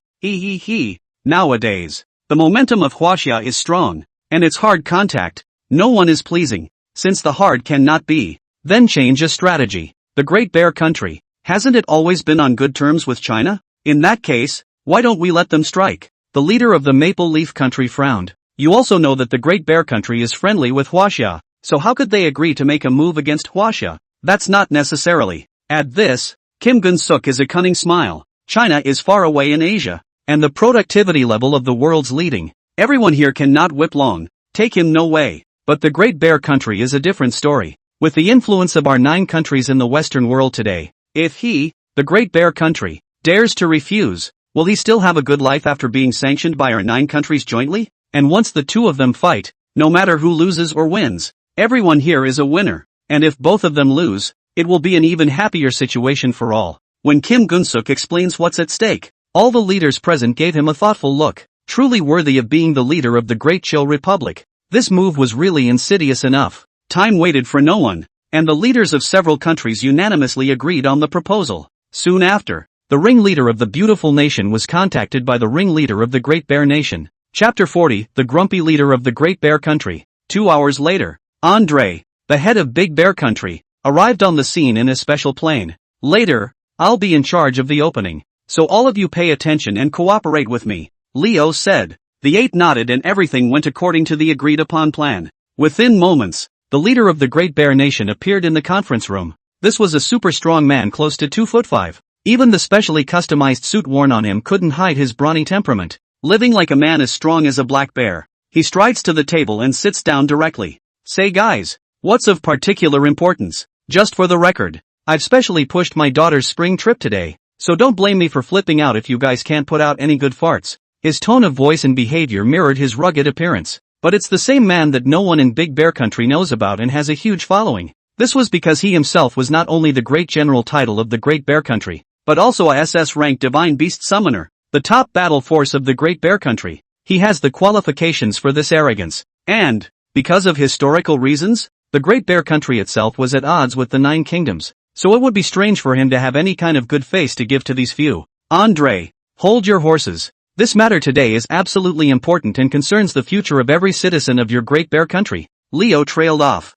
Nowadays, the momentum of Huaxia is strong, and it's hard contact. No one is pleasing, since the hard cannot be. Then change a strategy. The Great Bear Country, hasn't it always been on good terms with China? In that case, why don't we let them strike? The leader of the Maple Leaf Country frowned. You also know that the Great Bear Country is friendly with Huaxia, so how could they agree to make a move against Huaxia? That's not necessarily. At this, Kim Gun-suk is a cunning smile. China is far away in Asia, and the productivity level of the world's leading. Everyone here cannot whip long. Take him no way. But the Great Bear Country is a different story. With the influence of our 9 countries in the Western world today, if he, the Great Bear Country, dares to refuse, will he still have a good life after being sanctioned by our 9 countries jointly? And once the 2 of them fight, no matter who loses or wins, everyone here is a winner. And if both of them lose, it will be an even happier situation for all. When Kim Gun-suk explains what's at stake, all the leaders present gave him a thoughtful look, truly worthy of being the leader of the Great Chill Republic. This move was really insidious enough. Time waited for no one, and the leaders of several countries unanimously agreed on the proposal. Soon after, the ringleader of the beautiful nation was contacted by the ringleader of the Great Bear Nation. Chapter 40, the grumpy leader of the Great Bear Country. 2 hours later, Andre, the head of Big Bear Country, arrived on the scene in a special plane. Later, I'll be in charge of the opening, so all of you pay attention and cooperate with me, Leo said. The 8 nodded and everything went according to the agreed upon plan. Within moments, the leader of the Great Bear Nation appeared in the conference room. This was a super strong man close to 2'5". Even the specially customized suit worn on him couldn't hide his brawny temperament. Living like a man as strong as a black bear, he strides to the table and sits down directly. Say guys, what's of particular importance? Just for the record, I've specially pushed my daughter's spring trip today, so don't blame me for flipping out if you guys can't put out any good farts. His tone of voice and behavior mirrored his rugged appearance. But it's the same man that no one in Big Bear Country knows about and has a huge following. This was because he himself was not only the great general title of the Great Bear Country, but also a SS-ranked Divine Beast Summoner, the top battle force of the Great Bear Country. He has the qualifications for this arrogance. And, because of historical reasons, the Great Bear Country itself was at odds with the 9 kingdoms, so it would be strange for him to have any kind of good face to give to these few. Andre, hold your horses. This matter today is absolutely important and concerns the future of every citizen of your Great Bear Country. Leo trailed off.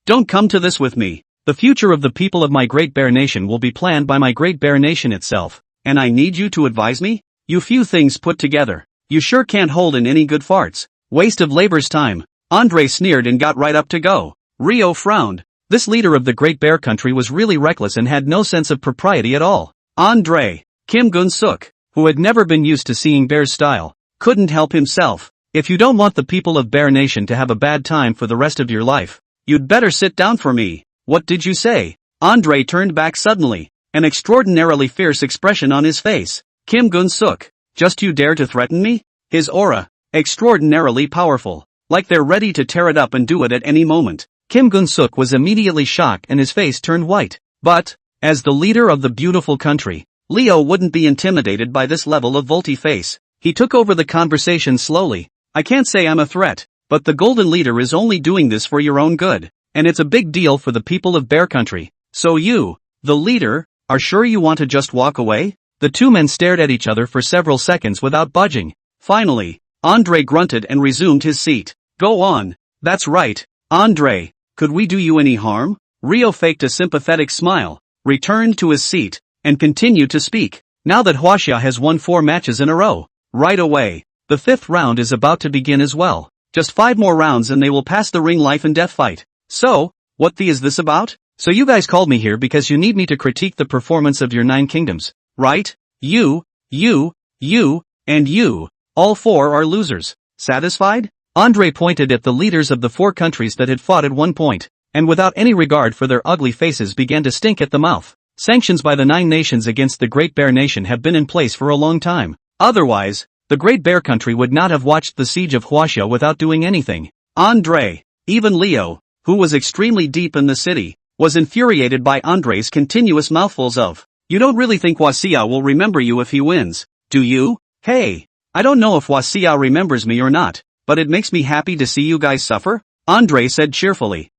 Don't come to this with me. The future of the people of my Great Bear Nation will be planned by my Great Bear Nation itself, and I need you to advise me? You few things put together. You sure can't hold in any good farts. Waste of labor's time. Andre sneered and got right up to go. Rio frowned. This leader of the Great Bear Country was really reckless and had no sense of propriety at all. Andre, Kim Gun-suk, who had never been used to seeing Bear's style, couldn't help himself. If you don't want the people of Bear Nation to have a bad time for the rest of your life, you'd better sit down for me. What did you say? Andre turned back suddenly, an extraordinarily fierce expression on his face. Kim Gun-suk, just you dare to threaten me? His aura, extraordinarily powerful, like they're ready to tear it up and do it at any moment. Kim Gun-suk was immediately shocked and his face turned white. But, as the leader of the beautiful country, Leo wouldn't be intimidated by this level of volte-face. He took over the conversation slowly. I can't say I'm a threat, but the Golden Leader is only doing this for your own good, and it's a big deal for the people of Bear Country. So you, the leader, are sure you want to just walk away? The two men stared at each other for several seconds without budging. Finally, Andre grunted and resumed his seat. Go on. That's right, Andre. Could we do you any harm? Rio faked a sympathetic smile, returned to his seat, and continued to speak. Now that Hwaxia has won 4 matches in a row, right away, the 5th round is about to begin as well. Just 5 more rounds and they will pass the ring life and death fight. So, what is this about? So you guys called me here because you need me to critique the performance of your 9 kingdoms, right? You, and you, all 4 are losers. Satisfied? Andre pointed at the leaders of the 4 countries that had fought at one point, and without any regard for their ugly faces began to stink at the mouth. Sanctions by the 9 nations against the Great Bear Nation have been in place for a long time. Otherwise, the Great Bear Country would not have watched the siege of Hwaxia without doing anything. Andre, even Leo, who was extremely deep in the city, was infuriated by Andre's continuous mouthfuls of, "You don't really think Hwaxia will remember you if he wins, do you? Hey, I don't know if Hwaxia remembers me or not, but it makes me happy to see you guys suffer," Andre said cheerfully.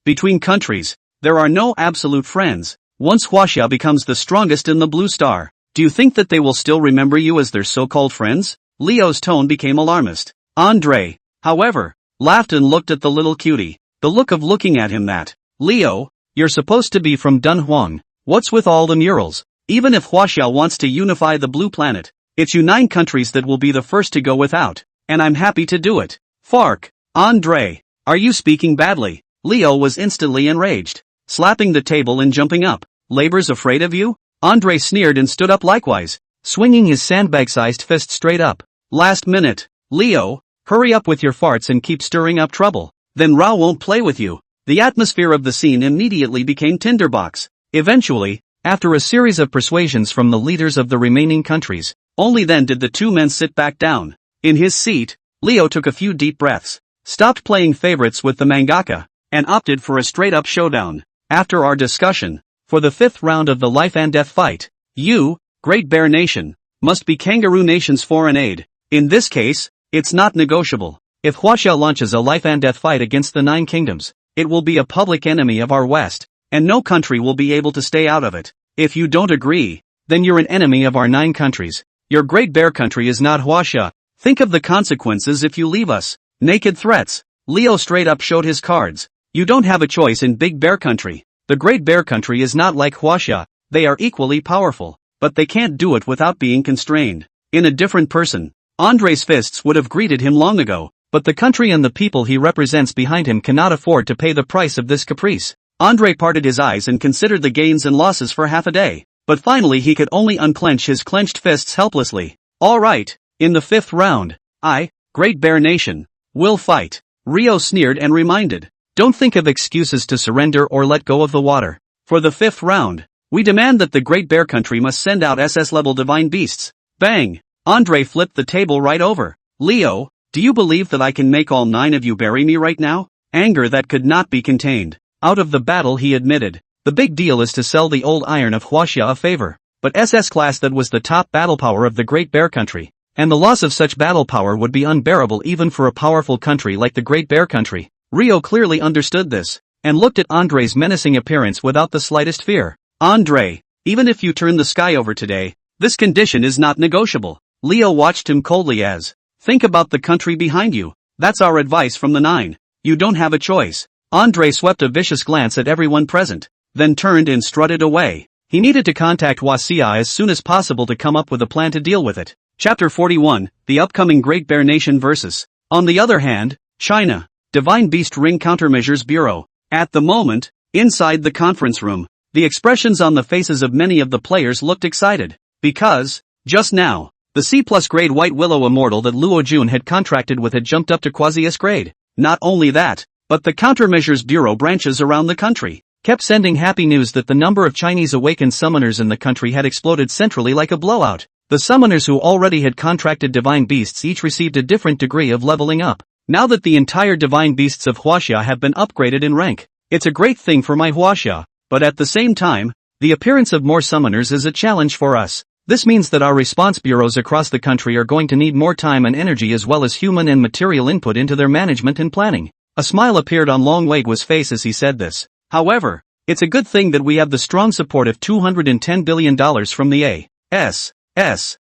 Between countries, there are no absolute friends. Once Hwaxia becomes the strongest in the Blue Star, do you think that they will still remember you as their so-called friends? Leo's tone became alarmist. Andre, however, laughed and looked at the little cutie, the look of looking at him that, Leo, you're supposed to be from Dunhuang. What's with all the murals? Even if Hwaxia wants to unify the blue planet, it's you 9 countries that will be the first to go without, and I'm happy to do it. Fark, Andre, are you speaking badly? Leo was instantly enraged, slapping the table and jumping up. Labor's afraid of you? Andre sneered and stood up likewise, swinging his sandbag-sized fist straight up. Last minute, Leo, hurry up with your farts and keep stirring up trouble. Then Ra won't play with you. The atmosphere of the scene immediately became tinderbox. Eventually, after a series of persuasions from the leaders of the remaining countries, only then did the 2 men sit back down. In his seat, Leo took a few deep breaths, stopped playing favorites with the mangaka, and opted for a straight-up showdown. After our discussion, for the 5th round of the life and death fight, you, Great Bear Nation, must be Kangaroo Nation's foreign aid. In this case, it's not negotiable. If Hwaxia launches a life and death fight against the 9 kingdoms, it will be a public enemy of our West, and no country will be able to stay out of it. If you don't agree, then you're an enemy of our 9 countries. Your Great Bear Country is not Hwaxia. Think of the consequences if you leave us. Naked threats. Leo straight up showed his cards. You don't have a choice in Big Bear Country. The Great Bear Country is not like Huaxia, they are equally powerful, but they can't do it without being constrained. In a different person, Andre's fists would have greeted him long ago, but the country and the people he represents behind him cannot afford to pay the price of this caprice. Andre parted his eyes and considered the gains and losses for half a day, but finally he could only unclench his clenched fists helplessly. Alright, in the 5th round, I, Great Bear Nation, will fight. Rio sneered and reminded. Don't think of excuses to surrender or let go of the water. For the 5th round, we demand that the Great Bear Country must send out SS-level divine beasts. Bang! Andre flipped the table right over. Leo, do you believe that I can make all 9 of you bury me right now? Anger that could not be contained. Out of the battle he admitted. The big deal is to sell the old iron of Huaxia a favor. But SS class that was the top battle power of the Great Bear Country. And the loss of such battle power would be unbearable even for a powerful country like the Great Bear Country. Rio clearly understood this, and looked at Andre's menacing appearance without the slightest fear. Andre, even if you turn the sky over today, this condition is not negotiable. Leo watched him coldly as, think about the country behind you, that's our advice from the 9. You don't have a choice. Andre swept a vicious glance at everyone present, then turned and strutted away. He needed to contact Huaxia as soon as possible to come up with a plan to deal with it. Chapter 41, the upcoming Great Bear Nation vs. On the other hand, China, Divine Beast Ring Countermeasures Bureau. At the moment, inside the conference room, the expressions on the faces of many of the players looked excited, because, just now, the C+ grade White Willow Immortal that Luo Jun had contracted with had jumped up to quasi-S grade. Not only that, but the Countermeasures Bureau branches around the country kept sending happy news that the number of Chinese awakened summoners in the country had exploded centrally like a blowout. The summoners who already had contracted divine beasts each received a different degree of leveling up. Now that the entire divine beasts of Huaxia have been upgraded in rank, it's a great thing for my Huaxia, but at the same time, the appearance of more summoners is a challenge for us. This means that our response bureaus across the country are going to need more time and energy as well as human and material input into their management and planning. A smile appeared on Long Weigu's face as he said this. However, it's a good thing that we have the strong support of $210 billion from the A.S.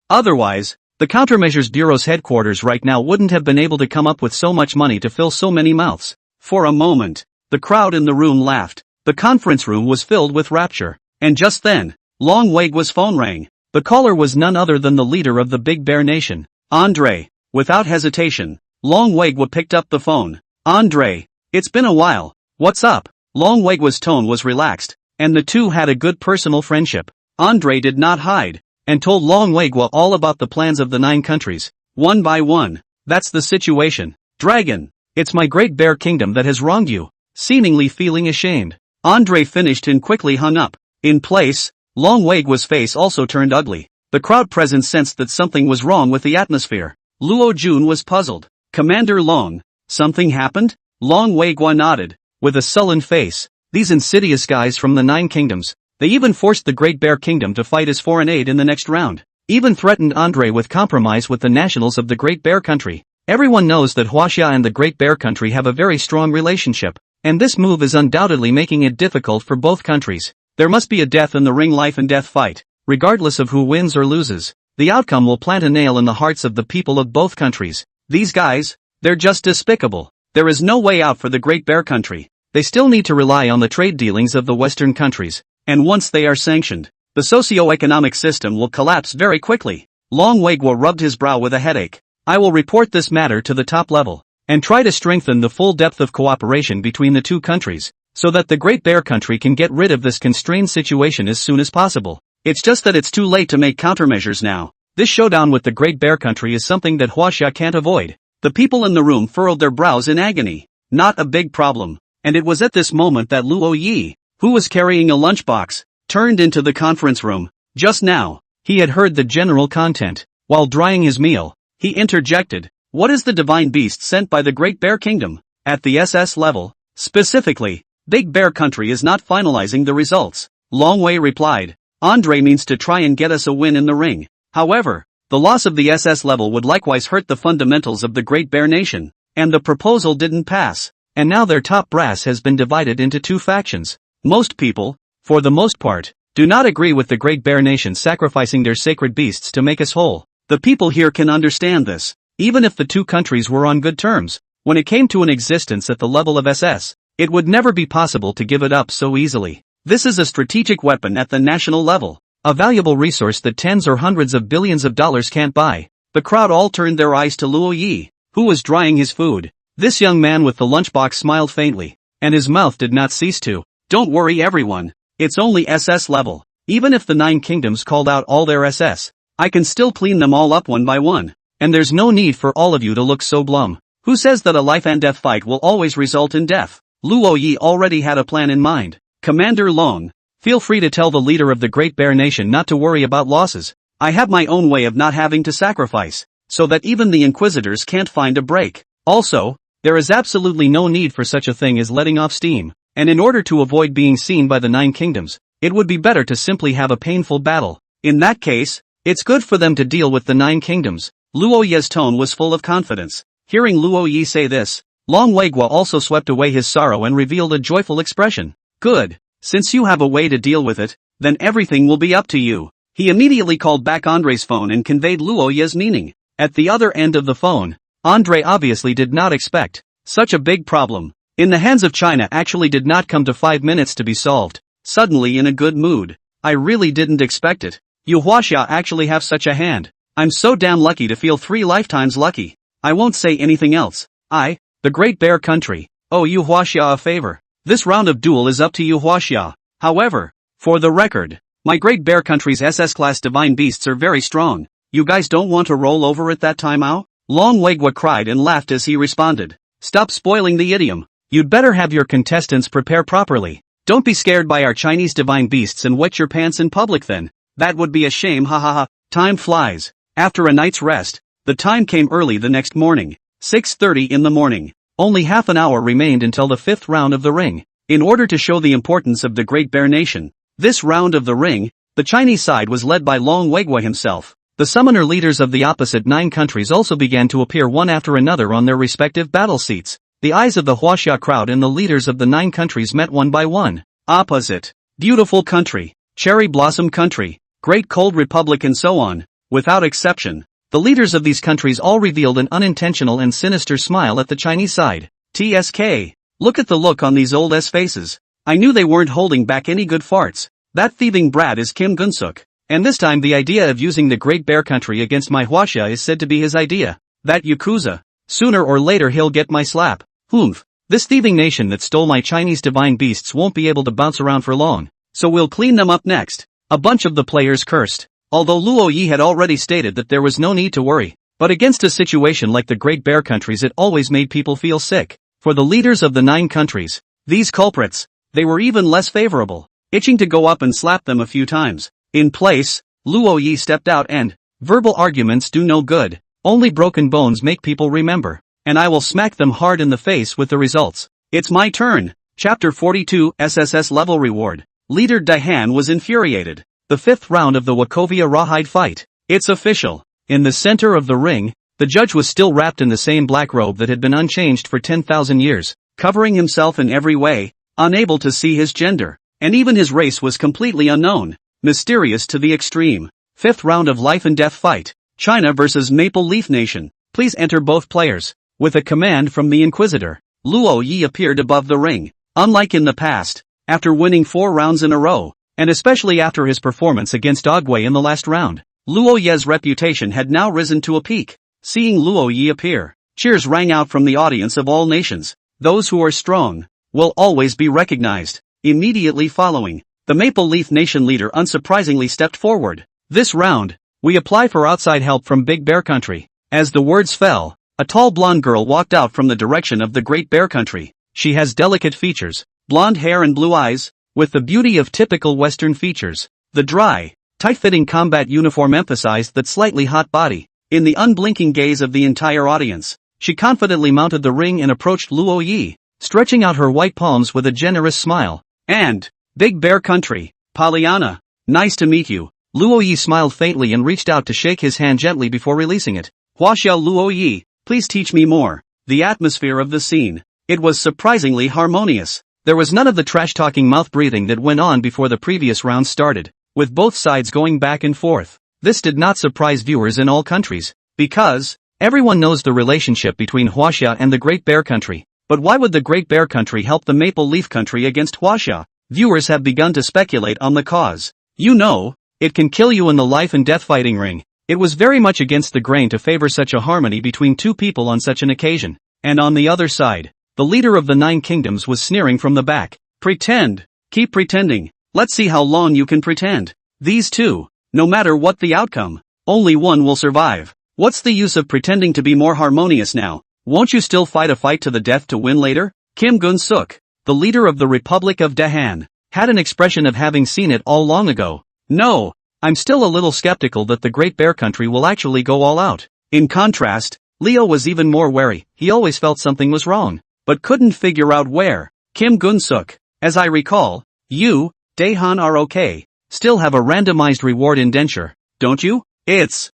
Otherwise, the Countermeasures Bureau's headquarters right now wouldn't have been able to come up with so much money to fill so many mouths. For a moment, the crowd in the room laughed. The conference room was filled with rapture. And just then, Long Weigu's phone rang. The caller was none other than the leader of the Big Bear Nation, Andre. Without hesitation, Long Weigu picked up the phone. Andre, it's been a while. What's up? Long Weigu's tone was relaxed, and the two had a good personal friendship. Andre did not hide, and told Long Weigu all about the plans of the 9 countries, one by one. That's the situation. Dragon, it's my Great Bear Kingdom that has wronged you. Seemingly feeling ashamed, Andre finished and quickly hung up. In place, Long Weigu's face also turned ugly. The crowd present sensed that something was wrong with the atmosphere. Luo Jun was puzzled. Commander Long, something happened? Long Weigu nodded, with a sullen face. These insidious guys from the 9 kingdoms. They even forced the Great Bear Kingdom to fight as foreign aid in the next round. Even threatened Andre with compromise with the nationals of the Great Bear Country. Everyone knows that Huaxia and the Great Bear Country have a very strong relationship, and this move is undoubtedly making it difficult for both countries. There must be a death in the ring life and death fight. Regardless of who wins or loses, the outcome will plant a nail in the hearts of the people of both countries. These guys, they're just despicable. There is no way out for the Great Bear Country. They still need to rely on the trade dealings of the Western countries. And once they are sanctioned, the socio-economic system will collapse very quickly. Long Weiguo rubbed his brow with a headache. I will report this matter to the top level, and try to strengthen the full depth of cooperation between the 2 countries, so that the Great Bear Country can get rid of this constrained situation as soon as possible. It's just that it's too late to make countermeasures now. This showdown with the Great Bear Country is something that Huaxia can't avoid. The people in the room furrowed their brows in agony. Not a big problem. And it was at this moment that Luo Yi, who was carrying a lunchbox, turned into the conference room. Just now, he had heard the general content. While drying his meal, he interjected, what is the divine beast sent by the Great Bear Kingdom? At the SS level, specifically, Big Bear Country is not finalizing the results. Long Wei replied, Andre means to try and get us a win in the ring. However, the loss of the SS level would likewise hurt the fundamentals of the Great Bear Nation, and the proposal didn't pass. And now their top brass has been divided into 2 factions. Most people, for the most part, do not agree with the Great Bear Nation sacrificing their sacred beasts to make us whole. The people here can understand this. Even if the 2 countries were on good terms, when it came to an existence at the level of SS, it would never be possible to give it up so easily. This is a strategic weapon at the national level, a valuable resource that tens or hundreds of billions of dollars can't buy. The crowd all turned their eyes to Luo Yi, who was drying his food. This young man with the lunchbox smiled faintly, and his mouth did not cease to. Don't worry everyone, it's only SS level. Even if the 9 kingdoms called out all their SS, I can still clean them all up one by one. And there's no need for all of you to look so glum. Who says that a life and death fight will always result in death? Luo Yi already had a plan in mind. Commander Long, feel free to tell the leader of the Great Bear Nation not to worry about losses. I have my own way of not having to sacrifice, so that even the Inquisitors can't find a break. Also, there is absolutely no need for such a thing as letting off steam, and in order to avoid being seen by the 9 kingdoms, it would be better to simply have a painful battle. In that case, it's good for them to deal with the 9 kingdoms. Luo Yi's tone was full of confidence. Hearing Luo Yi say this, Long Weigua also swept away his sorrow and revealed a joyful expression. Good. Since you have a way to deal with it, then everything will be up to you. He immediately called back Andre's phone and conveyed Luo Yi's meaning. At the other end of the phone, Andre obviously did not expect such a big problem. In the hands of China actually did not come to 5 minutes to be solved. Suddenly in a good mood. I really didn't expect it. You Huaxia actually have such a hand. I'm so damn lucky to feel 3 lifetimes lucky. I won't say anything else. The Great Bear Country, owe you Huaxia a favor. This round of duel is up to you Huaxia. However, for the record, my Great Bear Country's SS-class divine beasts are very strong. You guys don't want to roll over at that time out? Long Weigua cried and laughed as he responded. Stop spoiling the idiom. You'd better have your contestants prepare properly. Don't be scared by our Chinese divine beasts and wet your pants in public then. That would be a shame, ha ha ha. Time flies. After a night's rest, the time came early the next morning. 6:30 in the morning. Only half an hour remained until the 5th round of the ring. In order to show the importance of the Great Bear Nation, this round of the ring, the Chinese side was led by Long Weigua himself. The summoner leaders of the opposite 9 countries also began to appear one after another on their respective battle seats. The eyes of the Huaxia crowd and the leaders of the 9 countries met one by one. Opposite. Beautiful country. Cherry blossom country. Great cold republic and so on. Without exception, the leaders of these countries all revealed an unintentional and sinister smile at the Chinese side. TSK. Look at the look on these old faces. I knew they weren't holding back any good farts. That thieving brat is Kim Gunsuk. And this time the idea of using the Great Bear Country against my Huaxia is said to be his idea. That Yakuza. Sooner or later he'll get my slap. Humph. This thieving nation that stole my Chinese divine beasts won't be able to bounce around for long. So we'll clean them up next. A bunch of the players cursed. Although Luo Yi had already stated that there was no need to worry. But against a situation like the Great Bear Countries it always made people feel sick. For the leaders of the 9 countries, these culprits, they were even less favorable. Itching to go up and slap them a few times. In place, Luo Yi stepped out and, verbal arguments do no good. Only broken bones make people remember. And I will smack them hard in the face with the results. It's my turn. Chapter 42 SSS Level Reward. Leader Dahan was infuriated. The 5th round of the Wachovia Rawhide fight. It's official. In the center of the ring, the judge was still wrapped in the same black robe that had been unchanged for 10,000 years, covering himself in every way, unable to see his gender, and even his race was completely unknown, mysterious to the extreme. 5th round of life and death fight. China versus Maple Leaf Nation. Please enter both players. With a command from the Inquisitor, Luo Yi appeared above the ring. Unlike in the past, after winning 4 rounds in a row, and especially after his performance against Ogway in the last round, Luo Yi's reputation had now risen to a peak. Seeing Luo Yi appear, cheers rang out from the audience of all nations. Those who are strong will always be recognized. Immediately following, the Maple Leaf Nation leader unsurprisingly stepped forward. This round, we apply for outside help from Big Bear Country. As the words fell, a tall blonde girl walked out from the direction of the Great Bear Country. She has delicate features, blonde hair and blue eyes, with the beauty of typical Western features. The dry, tight-fitting combat uniform emphasized that slightly hot body. In the unblinking gaze of the entire audience, she confidently mounted the ring and approached Luo Yi, stretching out her white palms with a generous smile. And, Big Bear Country, Pollyanna, nice to meet you. Luo Yi smiled faintly and reached out to shake his hand gently before releasing it. Huaxia Luo Yi, please teach me more. The atmosphere of the scene. It was surprisingly harmonious. There was none of the trash-talking mouth-breathing that went on before the previous round started, with both sides going back and forth. This did not surprise viewers in all countries, because, Everyone knows the relationship between Huaxia and the Great Bear Country. But why would the Great Bear Country help the Maple Leaf Country against Huaxia? Viewers have begun to speculate on the cause. You know, it can kill you in the life and death fighting ring. It was very much against the grain to favor such a harmony between two people on such an occasion. And on the other side, the leader of the 9 kingdoms was sneering from the back. Pretend. Keep pretending. Let's see how long you can pretend. These two, no matter what the outcome, only one will survive. What's the use of pretending to be more harmonious now? Won't you still fight a fight to the death to win later? Kim Gun-suk, the leader of the Republic of Dahan, had an expression of having seen it all long ago. No, I'm still a little skeptical that the Great Bear Country will actually go all out. In contrast, Leo was even more wary. He always felt something was wrong, but couldn't figure out where. Kim Gun-suk, as I recall, you, Dahan are okay. Still have a randomized reward indenture, don't you? It's,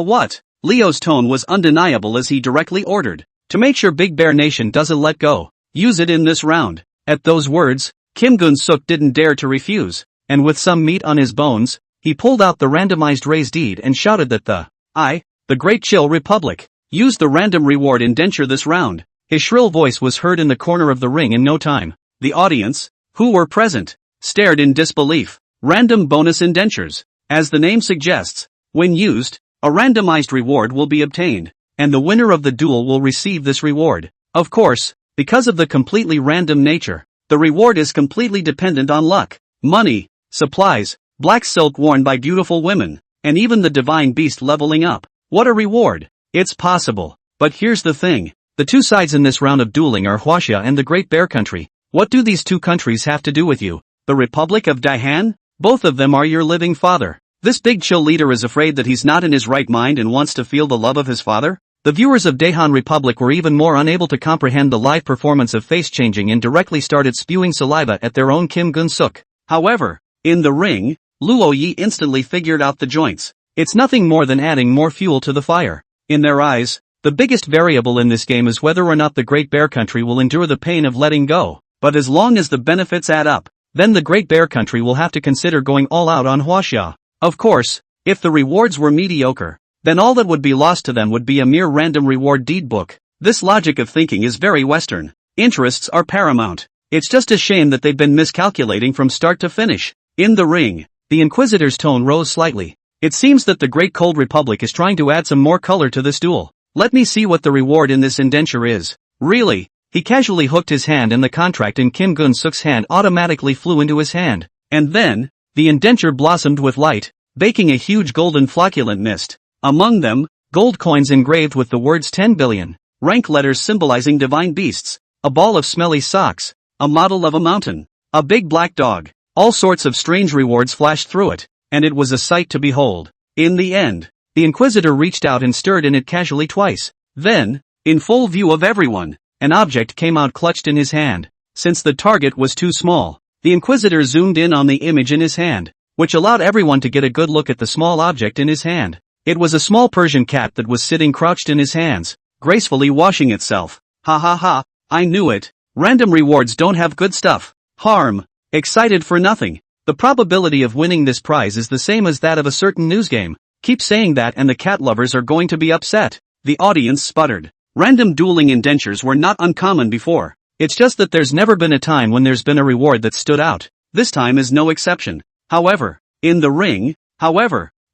what? Leo's tone was undeniable as he directly ordered, to make sure Big Bear Nation doesn't let go, use it in this round. At those words, Kim Gun-suk didn't dare to refuse, and with some meat on his bones, he pulled out the randomized raise deed and shouted that the Great Chill Republic, used the random reward indenture this round. His shrill voice was heard in the corner of the ring in no time. The audience, who were present, stared in disbelief. Random bonus indentures. As the name suggests, when used, a randomized reward will be obtained, and the winner of the duel will receive this reward. Of course, because of the completely random nature, the reward is completely dependent on luck, money, supplies, black silk worn by beautiful women, and even the divine beast leveling up. What a reward! It's possible. But here's the thing. The two sides in this round of dueling are Huaxia and the Great Bear Country. What do these two countries have to do with you? The Republic of Dahan? Both of them are your living father. This big chill leader is afraid that he's not in his right mind and wants to feel the love of his father? The viewers of Dahan Republic were even more unable to comprehend the live performance of face changing and directly started spewing saliva at their own Kim Gun-suk. However, in the ring, Luo Yi instantly figured out the joints. It's nothing more than adding more fuel to the fire. In their eyes, the biggest variable in this game is whether or not the Great Bear Country will endure the pain of letting go. But as long as the benefits add up, then the Great Bear Country will have to consider going all out on Huaxia. Of course, if the rewards were mediocre, then all that would be lost to them would be a mere random reward deed book. This logic of thinking is very Western. Interests are paramount. It's just a shame that they've been miscalculating from start to finish. In the ring, the Inquisitor's tone rose slightly. It seems that the Great Cold Republic is trying to add some more color to this duel. Let me see what the reward in this indenture is. Really? He casually hooked his hand and the contract in Kim Gun-suk's hand automatically flew into his hand. And then, the indenture blossomed with light, baking a huge golden flocculent mist. Among them, gold coins engraved with the words 10 billion, rank letters symbolizing divine beasts, a ball of smelly socks, a model of a mountain, a big black dog. All sorts of strange rewards flashed through it, and it was a sight to behold. In the end, the Inquisitor reached out and stirred in it casually twice. Then, in full view of everyone, an object came out clutched in his hand. Since the target was too small, the Inquisitor zoomed in on the image in his hand, which allowed everyone to get a good look at the small object in his hand. It was a small Persian cat that was sitting crouched in his hands, gracefully washing itself. Ha ha ha, I knew it. Random rewards don't have good stuff. Harm. Excited for nothing. The probability of winning this prize is the same as that of a certain news game. Keep saying that and the cat lovers are going to be upset. The audience sputtered. Random dueling indentures were not uncommon before. It's just that there's never been a time when there's been a reward that stood out. This time is no exception. However, in the ring,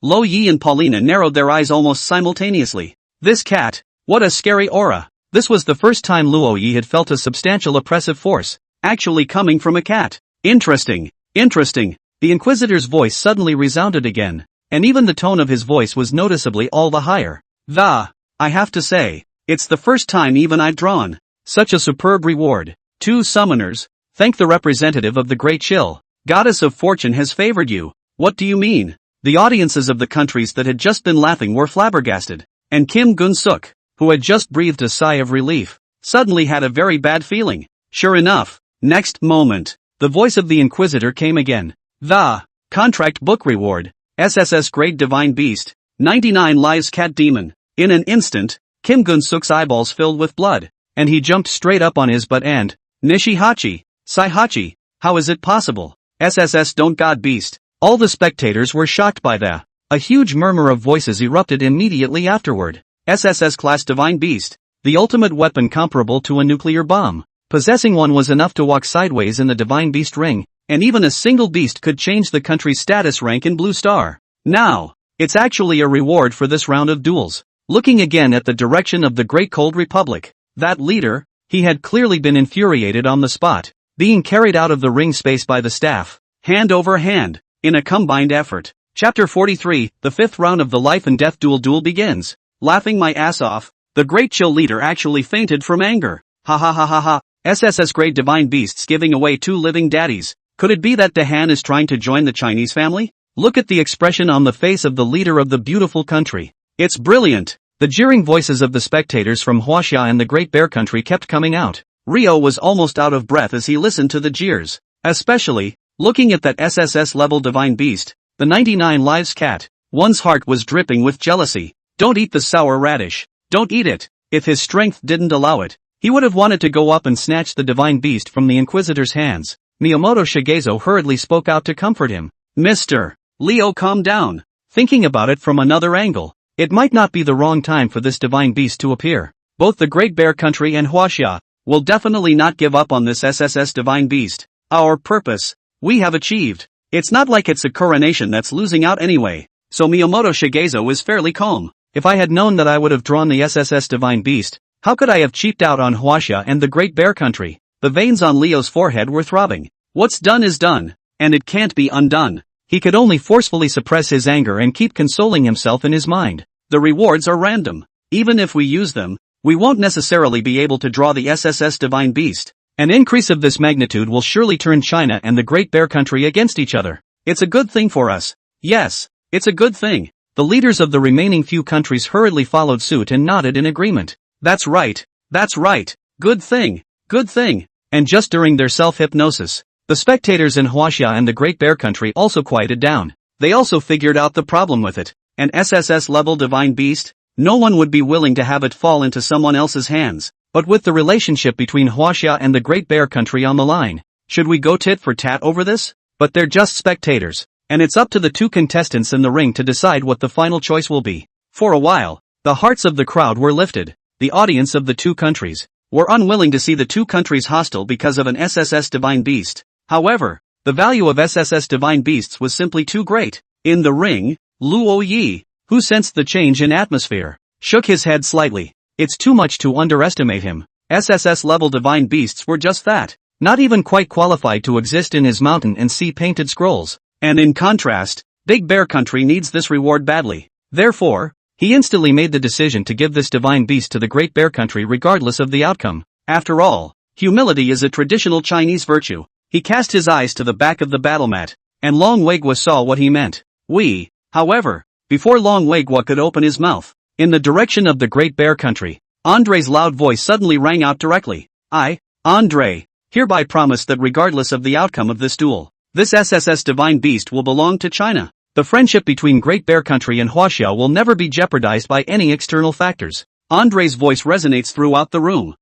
Lo Yi and Paulina narrowed their eyes almost simultaneously. This cat, what a scary aura. This was the first time Luo Yi had felt a substantial oppressive force, actually coming from a cat. Interesting. The Inquisitor's voice suddenly resounded again, and even the tone of his voice was noticeably all the higher. I have to say, it's the first time even I've drawn such a superb reward. 2 summoners, thank the representative of the Great Chill. Goddess of Fortune has favored you. What do you mean? The audiences of the countries that had just been laughing were flabbergasted, and Kim Gun-suk, who had just breathed a sigh of relief, suddenly had a very bad feeling. Sure enough, next moment, the voice of the Inquisitor came again. The contract book reward, SSS Great Divine Beast, 99 Lives Cat Demon. In an instant, Kim Gun-suk's eyeballs filled with blood, and he jumped straight up on his butt and, Nishihachi, Saihachi, how is it possible? SSS Don't God Beast. All the spectators were shocked by that. A huge murmur of voices erupted immediately afterward. SSS-class divine beast, the ultimate weapon comparable to a nuclear bomb. Possessing one was enough to walk sideways in the divine beast ring, and even a single beast could change the country's status rank in Blue Star. Now, it's actually a reward for this round of duels. Looking again at the direction of the Great Cold Republic, that leader, he had clearly been infuriated on the spot, being carried out of the ring space by the staff, hand over hand, in a combined effort. Chapter 43, the fifth round of the life and death duel begins. Laughing my ass off, the Great Chill leader actually fainted from anger. Ha ha ha ha ha, SSS Great Divine Beasts giving away 2 living daddies. Could it be that Dahan is trying to join the Chinese family? Look at the expression on the face of the leader of the beautiful country. It's brilliant. The jeering voices of the spectators from Huaxia and the Great Bear Country kept coming out. Rio was almost out of breath as he listened to the jeers. Especially, looking at that SSS level divine beast, the 99 lives cat. One's heart was dripping with jealousy. Don't eat the sour radish. Don't eat it. If his strength didn't allow it, he would have wanted to go up and snatch the divine beast from the Inquisitor's hands. Miyamoto Shigezo hurriedly spoke out to comfort him. Mr. Leo, calm down. Thinking about it from another angle, it might not be the wrong time for this divine beast to appear. Both the Great Bear Country and Huaxia will definitely not give up on this SSS divine beast. Our purpose, we have achieved. It's not like it's a coronation that's losing out anyway, so Miyamoto Shigezo is fairly calm. If I had known that I would have drawn the SSS divine beast, how could I have cheaped out on Huaxia and the Great Bear Country? The veins on Leo's forehead were throbbing. What's done is done, and it can't be undone. He could only forcefully suppress his anger and keep consoling himself in his mind. The rewards are random. Even if we use them, we won't necessarily be able to draw the SSS divine beast. An increase of this magnitude will surely turn China and the Great Bear Country against each other. It's a good thing for us. Yes, it's a good thing. The leaders of the remaining few countries hurriedly followed suit and nodded in agreement. That's right. That's right. Good thing. Good thing. And just during their self-hypnosis, the spectators in Huaxia and the Great Bear Country also quieted down. They also figured out the problem with it. An SSS-level divine beast? No one would be willing to have it fall into someone else's hands. But with the relationship between Huaxia and the Great Bear Country on the line, should we go tit for tat over this? But they're just spectators, and it's up to the 2 contestants in the ring to decide what the final choice will be. For a while, the hearts of the crowd were lifted. The audience of the 2 countries were unwilling to see the 2 countries hostile because of an SSS divine beast. However, the value of SSS divine beasts was simply too great. In the ring, Luo Yi, who sensed the change in atmosphere, shook his head slightly. It's too much to underestimate him. SSS-level divine beasts were just that, not even quite qualified to exist in his mountain and sea painted scrolls. And in contrast, Big Bear Country needs this reward badly. Therefore, he instantly made the decision to give this divine beast to the Great Bear Country regardless of the outcome. After all, humility is a traditional Chinese virtue. He cast his eyes to the back of the battle mat, and Long Weigua saw what he meant. However, before Long Weigua could open his mouth, in the direction of the Great Bear Country, Andre's loud voice suddenly rang out directly. I, Andre, hereby promise that regardless of the outcome of this duel, this SSS divine beast will belong to China. The friendship between Great Bear Country and Huaxia will never be jeopardized by any external factors. Andre's voice resonates throughout the room.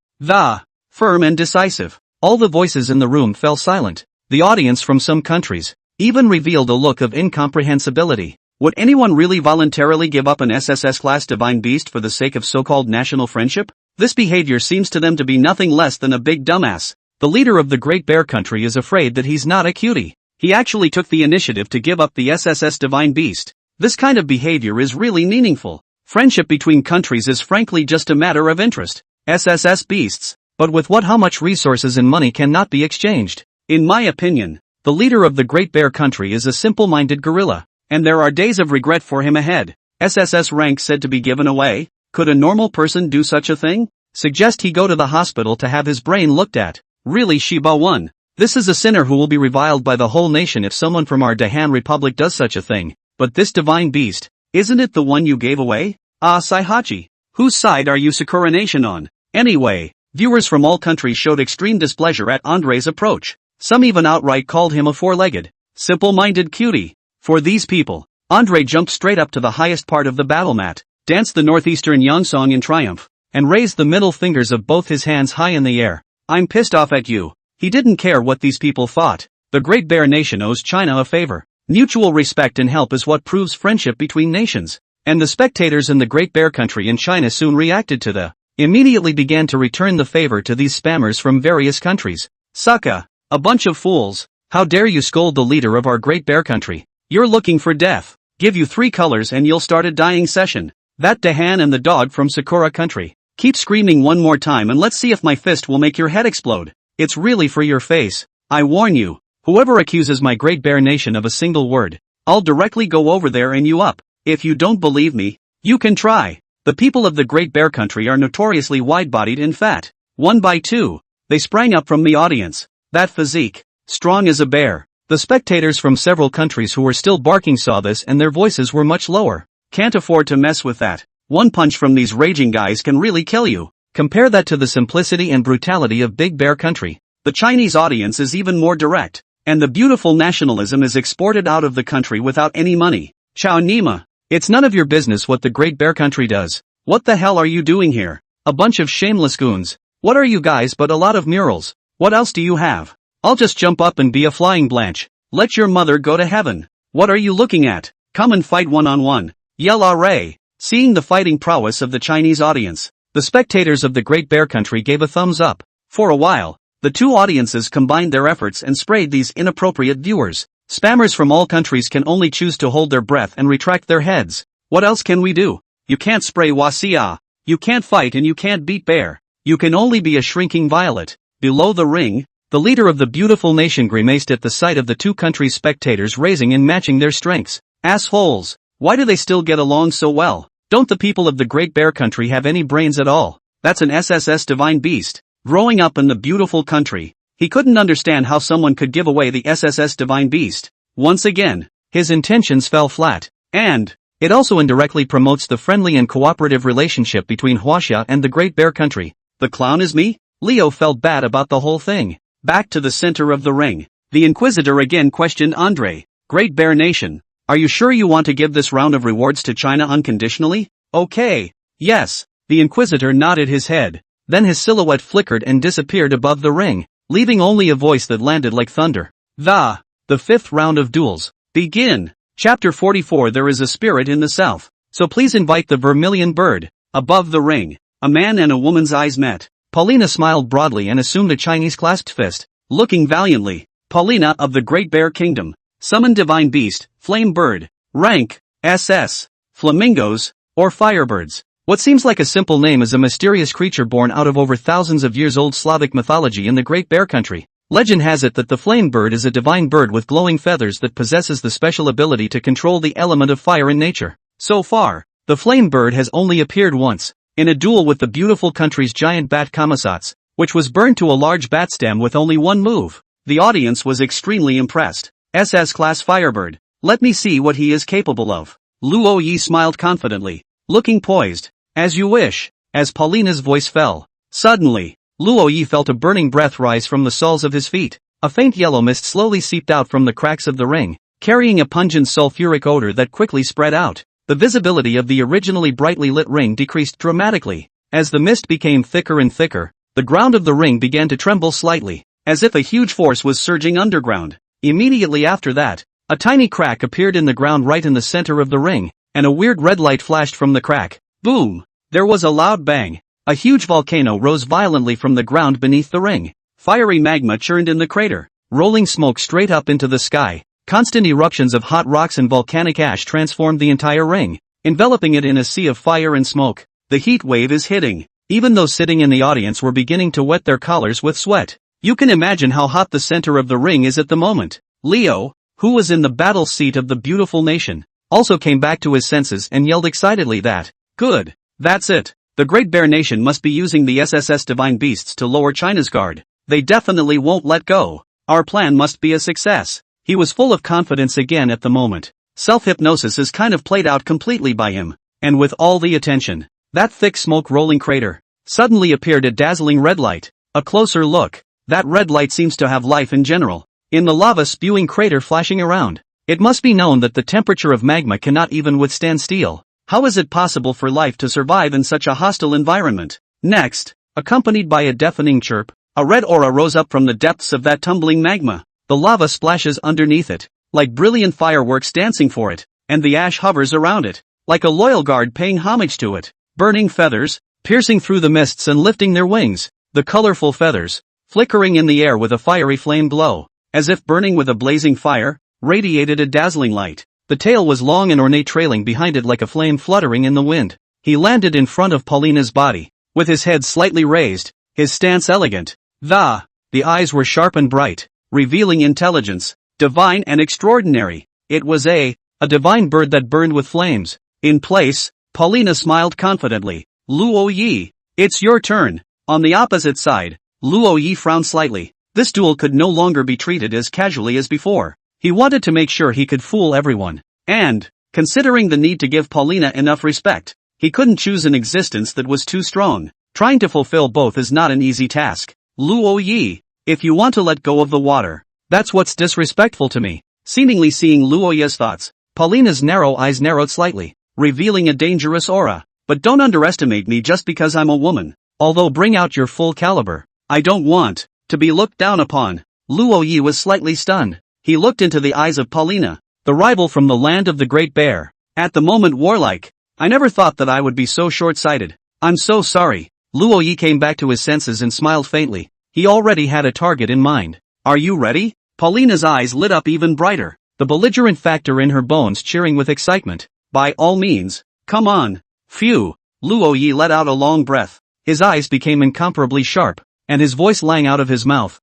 Firm and decisive. All the voices in the room fell silent. The audience from some countries even revealed a look of incomprehensibility. Would anyone really voluntarily give up an SSS-class divine beast for the sake of so-called national friendship? This behavior seems to them to be nothing less than a big dumbass. The leader of the Great Bear Country is afraid that he's not a cutie. He actually took the initiative to give up the SSS divine beast. This kind of behavior is really meaningful. Friendship between countries is frankly just a matter of interest. SSS beasts. But with what, how much resources and money cannot be exchanged? In my opinion, the leader of the Great Bear Country is a simple-minded gorilla, and there are days of regret for him ahead. SSS rank said to be given away? Could a normal person do such a thing? Suggest he go to the hospital to have his brain looked at. Really, Shiba 1. This is a sinner who will be reviled by the whole nation if someone from our Dahan Republic does such a thing. But this divine beast, isn't it the one you gave away? Saihachi. Whose side are you Sakura Nation on? Anyway, viewers from all countries showed extreme displeasure at Andre's approach. Some even outright called him a four-legged, simple-minded cutie. For these people, Andre jumped straight up to the highest part of the battle mat, danced the northeastern Yongsong in triumph, and raised the middle fingers of both his hands high in the air. I'm pissed off at you. He didn't care what these people thought. The Great Bear Nation owes China a favor. Mutual respect and help is what proves friendship between nations. And the spectators in the Great Bear Country in China soon reacted to the immediately began to return the favor to these spammers from various countries. Sucka, a bunch of fools, how dare you scold the leader of our Great Bear Country? You're looking for death. Give you 3 colors and you'll start a dying session. That Dahan and the dog from Sakura Country. Keep screaming one more time and let's see if my fist will make your head explode. It's really for your face. I warn you, whoever accuses my Great Bear Nation of a single word, I'll directly go over there and you up. If you don't believe me, you can try. The people of the Great Bear Country are notoriously wide-bodied and fat. 1 by 2, they sprang up from the audience. That physique, strong as a bear. The spectators from several countries who were still barking saw this and their voices were much lower. Can't afford to mess with that. One punch from these raging guys can really kill you. Compare that to the simplicity and brutality of Big Bear Country. The Chinese audience is even more direct, and the beautiful nationalism is exported out of the country without any money. Chow Nima. It's none of your business what the Great Bear Country does. What the hell are you doing here? A bunch of shameless goons. What are you guys but a lot of murals? What else do you have? I'll just jump up and be a flying Blanche. Let your mother go to heaven. What are you looking at? Come and fight one-on-one. Yell array. Seeing the fighting prowess of the Chinese audience, the spectators of the Great Bear Country gave a thumbs up. For a while, the two audiences combined their efforts and sprayed these inappropriate viewers. Spammers from all countries can only choose to hold their breath and retract their heads. What else can we do? You can't spray Wasia. You can't fight and you can't beat bear. You can only be a shrinking violet. Below the ring, the leader of the beautiful nation grimaced at the sight of the two countries' spectators raising and matching their strengths. Assholes. Why do they still get along so well? Don't the people of the Great Bear Country have any brains at all? That's an SSS divine beast. Growing up in the beautiful country, he couldn't understand how someone could give away the SSS divine beast. Once again, his intentions fell flat. And it also indirectly promotes the friendly and cooperative relationship between Huaxia and the Great Bear Country. The clown is me? Leo felt bad about the whole thing. Back to the center of the ring. The Inquisitor again questioned Andre. Great Bear Nation, are you sure you want to give this round of rewards to China unconditionally? Okay. Yes. The Inquisitor nodded his head. Then his silhouette flickered and disappeared above the ring, leaving only a voice that landed like thunder. The 5th round of duels. Begin. Chapter 44. There is a spirit in the south, so please invite the vermilion bird. Above the ring, a man and a woman's eyes met. Paulina smiled broadly and assumed a Chinese clasped fist. Looking valiantly, Paulina of the Great Bear Kingdom summoned divine beast, flame bird, rank, SS, flamingos, or firebirds. What seems like a simple name is a mysterious creature born out of over thousands of years old Slavic mythology in the Great Bear Country. Legend has it that the flame bird is a divine bird with glowing feathers that possesses the special ability to control the element of fire in nature. So far, the flame bird has only appeared once, in a duel with the beautiful country's giant bat Kamasats, which was burned to a large bat stem with only one move. The audience was extremely impressed. SS class firebird. Let me see what he is capable of. Luo Yi smiled confidently, looking poised. As you wish. As Paulina's voice fell. Suddenly, Luo Yi felt a burning breath rise from the soles of his feet. A faint yellow mist slowly seeped out from the cracks of the ring, carrying a pungent sulfuric odor that quickly spread out. The visibility of the originally brightly lit ring decreased dramatically. As the mist became thicker and thicker, the ground of the ring began to tremble slightly, as if a huge force was surging underground. Immediately after that, a tiny crack appeared in the ground right in the center of the ring, and a weird red light flashed from the crack. Boom! There was a loud bang. A huge volcano rose violently from the ground beneath the ring. Fiery magma churned in the crater, rolling smoke straight up into the sky. Constant eruptions of hot rocks and volcanic ash transformed the entire ring, enveloping it in a sea of fire and smoke. The heat wave is hitting. Even those sitting in the audience were beginning to wet their collars with sweat. You can imagine how hot the center of the ring is at the moment. Leo, who was in the battle seat of the beautiful nation, also came back to his senses and yelled excitedly that, good. That's it. The Great Bear Nation must be using the SSS divine beasts to lower China's guard. They definitely won't let go. Our plan must be a success. He was full of confidence again at the moment. Self-hypnosis is kind of played out completely by him. And with all the attention, that thick smoke-rolling crater suddenly appeared a dazzling red light. A closer look. That red light seems to have life in general. In the lava-spewing crater flashing around. It must be known that the temperature of magma cannot even withstand steel. How is it possible for life to survive in such a hostile environment? Next, accompanied by a deafening chirp, a red aura rose up from the depths of that tumbling magma. The lava splashes underneath it, like brilliant fireworks dancing for it, and the ash hovers around it. like a loyal guard paying homage to it. Burning feathers, piercing through the mists and lifting their wings, the colorful feathers, flickering in the air with a fiery flame glow, as if burning with a blazing fire, radiated a dazzling light. The tail was long and ornate, trailing behind it like a flame fluttering in the wind. He landed in front of Paulina's body, with his head slightly raised, his stance elegant. The eyes were sharp and bright, revealing intelligence, divine and extraordinary. It was a divine bird that burned with flames. In place, Paulina smiled confidently. Luo Yi, it's your turn. On the opposite side, Luo Yi frowned slightly. This duel could no longer be treated as casually as before. He wanted to make sure he could fool everyone. And, considering the need to give Paulina enough respect, he couldn't choose an existence that was too strong. Trying to fulfill both is not an easy task. Luo Yi, if you want to let go of the water, that's what's disrespectful to me. Seemingly seeing Luo Yi's thoughts, Paulina's narrow eyes narrowed slightly, revealing a dangerous aura. But don't underestimate me just because I'm a woman. Although bring out your full caliber. I don't want to be looked down upon. Luo Yi was slightly stunned. He looked into the eyes of Paulina, the rival from the land of the Great Bear. At the moment warlike. I never thought that I would be so short-sighted. I'm so sorry. Luo Yi came back to his senses and smiled faintly. He already had a target in mind. Are you ready? Paulina's eyes lit up even brighter, the belligerent factor in her bones cheering with excitement. By all means, come on. Phew. Luo Yi let out a long breath. His eyes became incomparably sharp, and his voice rang out of his mouth.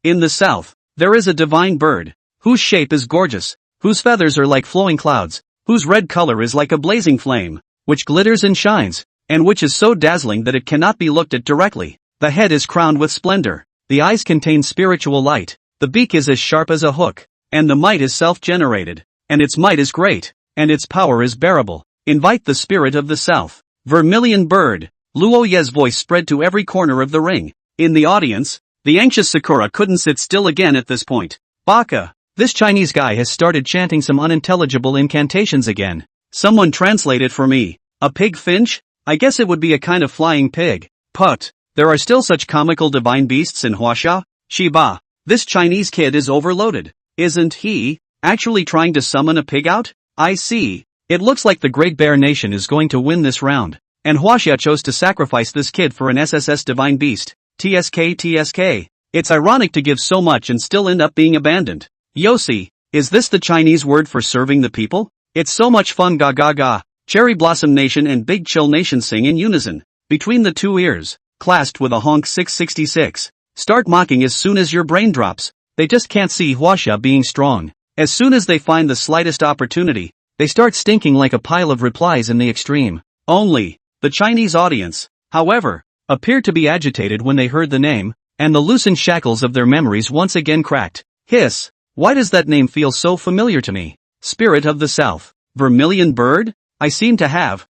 In the south, there is a divine bird, whose shape is gorgeous, whose feathers are like flowing clouds, whose red color is like a blazing flame, which glitters and shines, and which is so dazzling that it cannot be looked at directly. The head is crowned with splendor, the eyes contain spiritual light, the beak is as sharp as a hook, and the might is self-generated, and its might is great, and its power is bearable. Invite the spirit of the south. Vermilion bird. Luo Yi's voice spread to every corner of the ring. In the audience, the anxious Sakura couldn't sit still again at this point. Baka, this Chinese guy has started chanting some unintelligible incantations again. Someone translate it for me. A pig finch? I guess it would be a kind of flying pig. Put. There are still such comical divine beasts in Huaxia? Shiba. This Chinese kid is overloaded. Isn't he actually trying to summon a pig out? I see. It looks like the Great Bear Nation is going to win this round. And Huaxia chose to sacrifice this kid for an SSS divine beast. TSK. It's ironic to give so much and still end up being abandoned. Yosi, is this the Chinese word for serving the people? It's so much fun. Ga. Cherry Blossom Nation and Big Chill Nation sing in unison. Between the two ears, clasped with a honk 666. Start mocking as soon as your brain drops. They just can't see Huaxia being strong. As soon as they find the slightest opportunity, they start stinking like a pile of replies in the extreme. Only, the Chinese audience, however, appeared to be agitated when they heard the name, and the loosened shackles of their memories once again cracked. Hiss, why does that name feel so familiar to me? Spirit of the South. Vermilion bird? I seem to have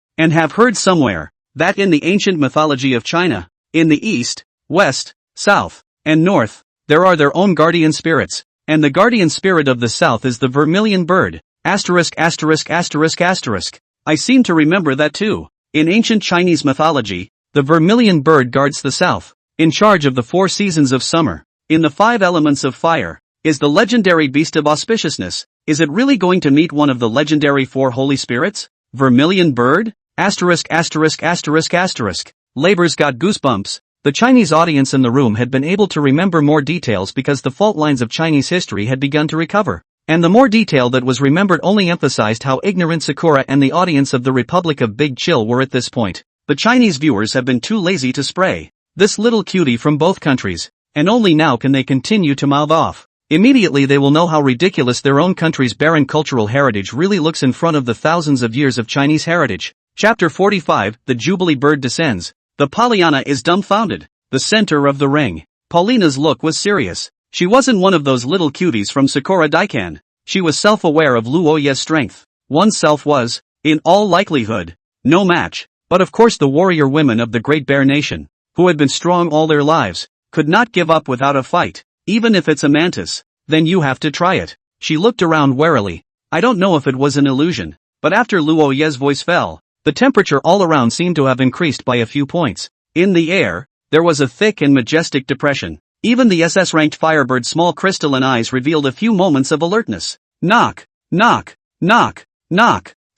heard somewhere, that in the ancient mythology of China, in the east, west, south, and north, there are their own guardian spirits, and the guardian spirit of the south is the vermilion bird. I seem to remember that too. In ancient Chinese mythology, the vermilion bird guards the south, in charge of the 4 seasons of summer. In the 5 elements of fire, is the legendary beast of auspiciousness. Is it really going to meet one of the legendary 4 holy spirits? Vermilion bird? Labor's got goosebumps. The Chinese audience in the room had been able to remember more details because the fault lines of Chinese history had begun to recover. And the more detail that was remembered only emphasized how ignorant Sakura and the audience of the Republic of Big Chill were at this point. The Chinese viewers have been too lazy to spray this little cutie from both countries, and only now can they continue to mouth off. Immediately they will know how ridiculous their own country's barren cultural heritage really looks in front of the thousands of years of Chinese heritage. Chapter 45, The Jubilee Bird Descends. The Pollyanna is dumbfounded. The center of the ring. Paulina's look was serious. She wasn't one of those little cuties from Sakura Daikan. She was self-aware of Luo Yi's strength. Oneself was, in all likelihood, no match. But of course the warrior women of the Great Bear Nation, who had been strong all their lives, could not give up without a fight. Even if it's a mantis, then you have to try it. She looked around warily. I don't know if it was an illusion, but after Luo Yi's voice fell, the temperature all around seemed to have increased by a few points. In the air, there was a thick and majestic depression. Even the SS-ranked Firebird's small crystalline eyes revealed a few moments of alertness. Knock.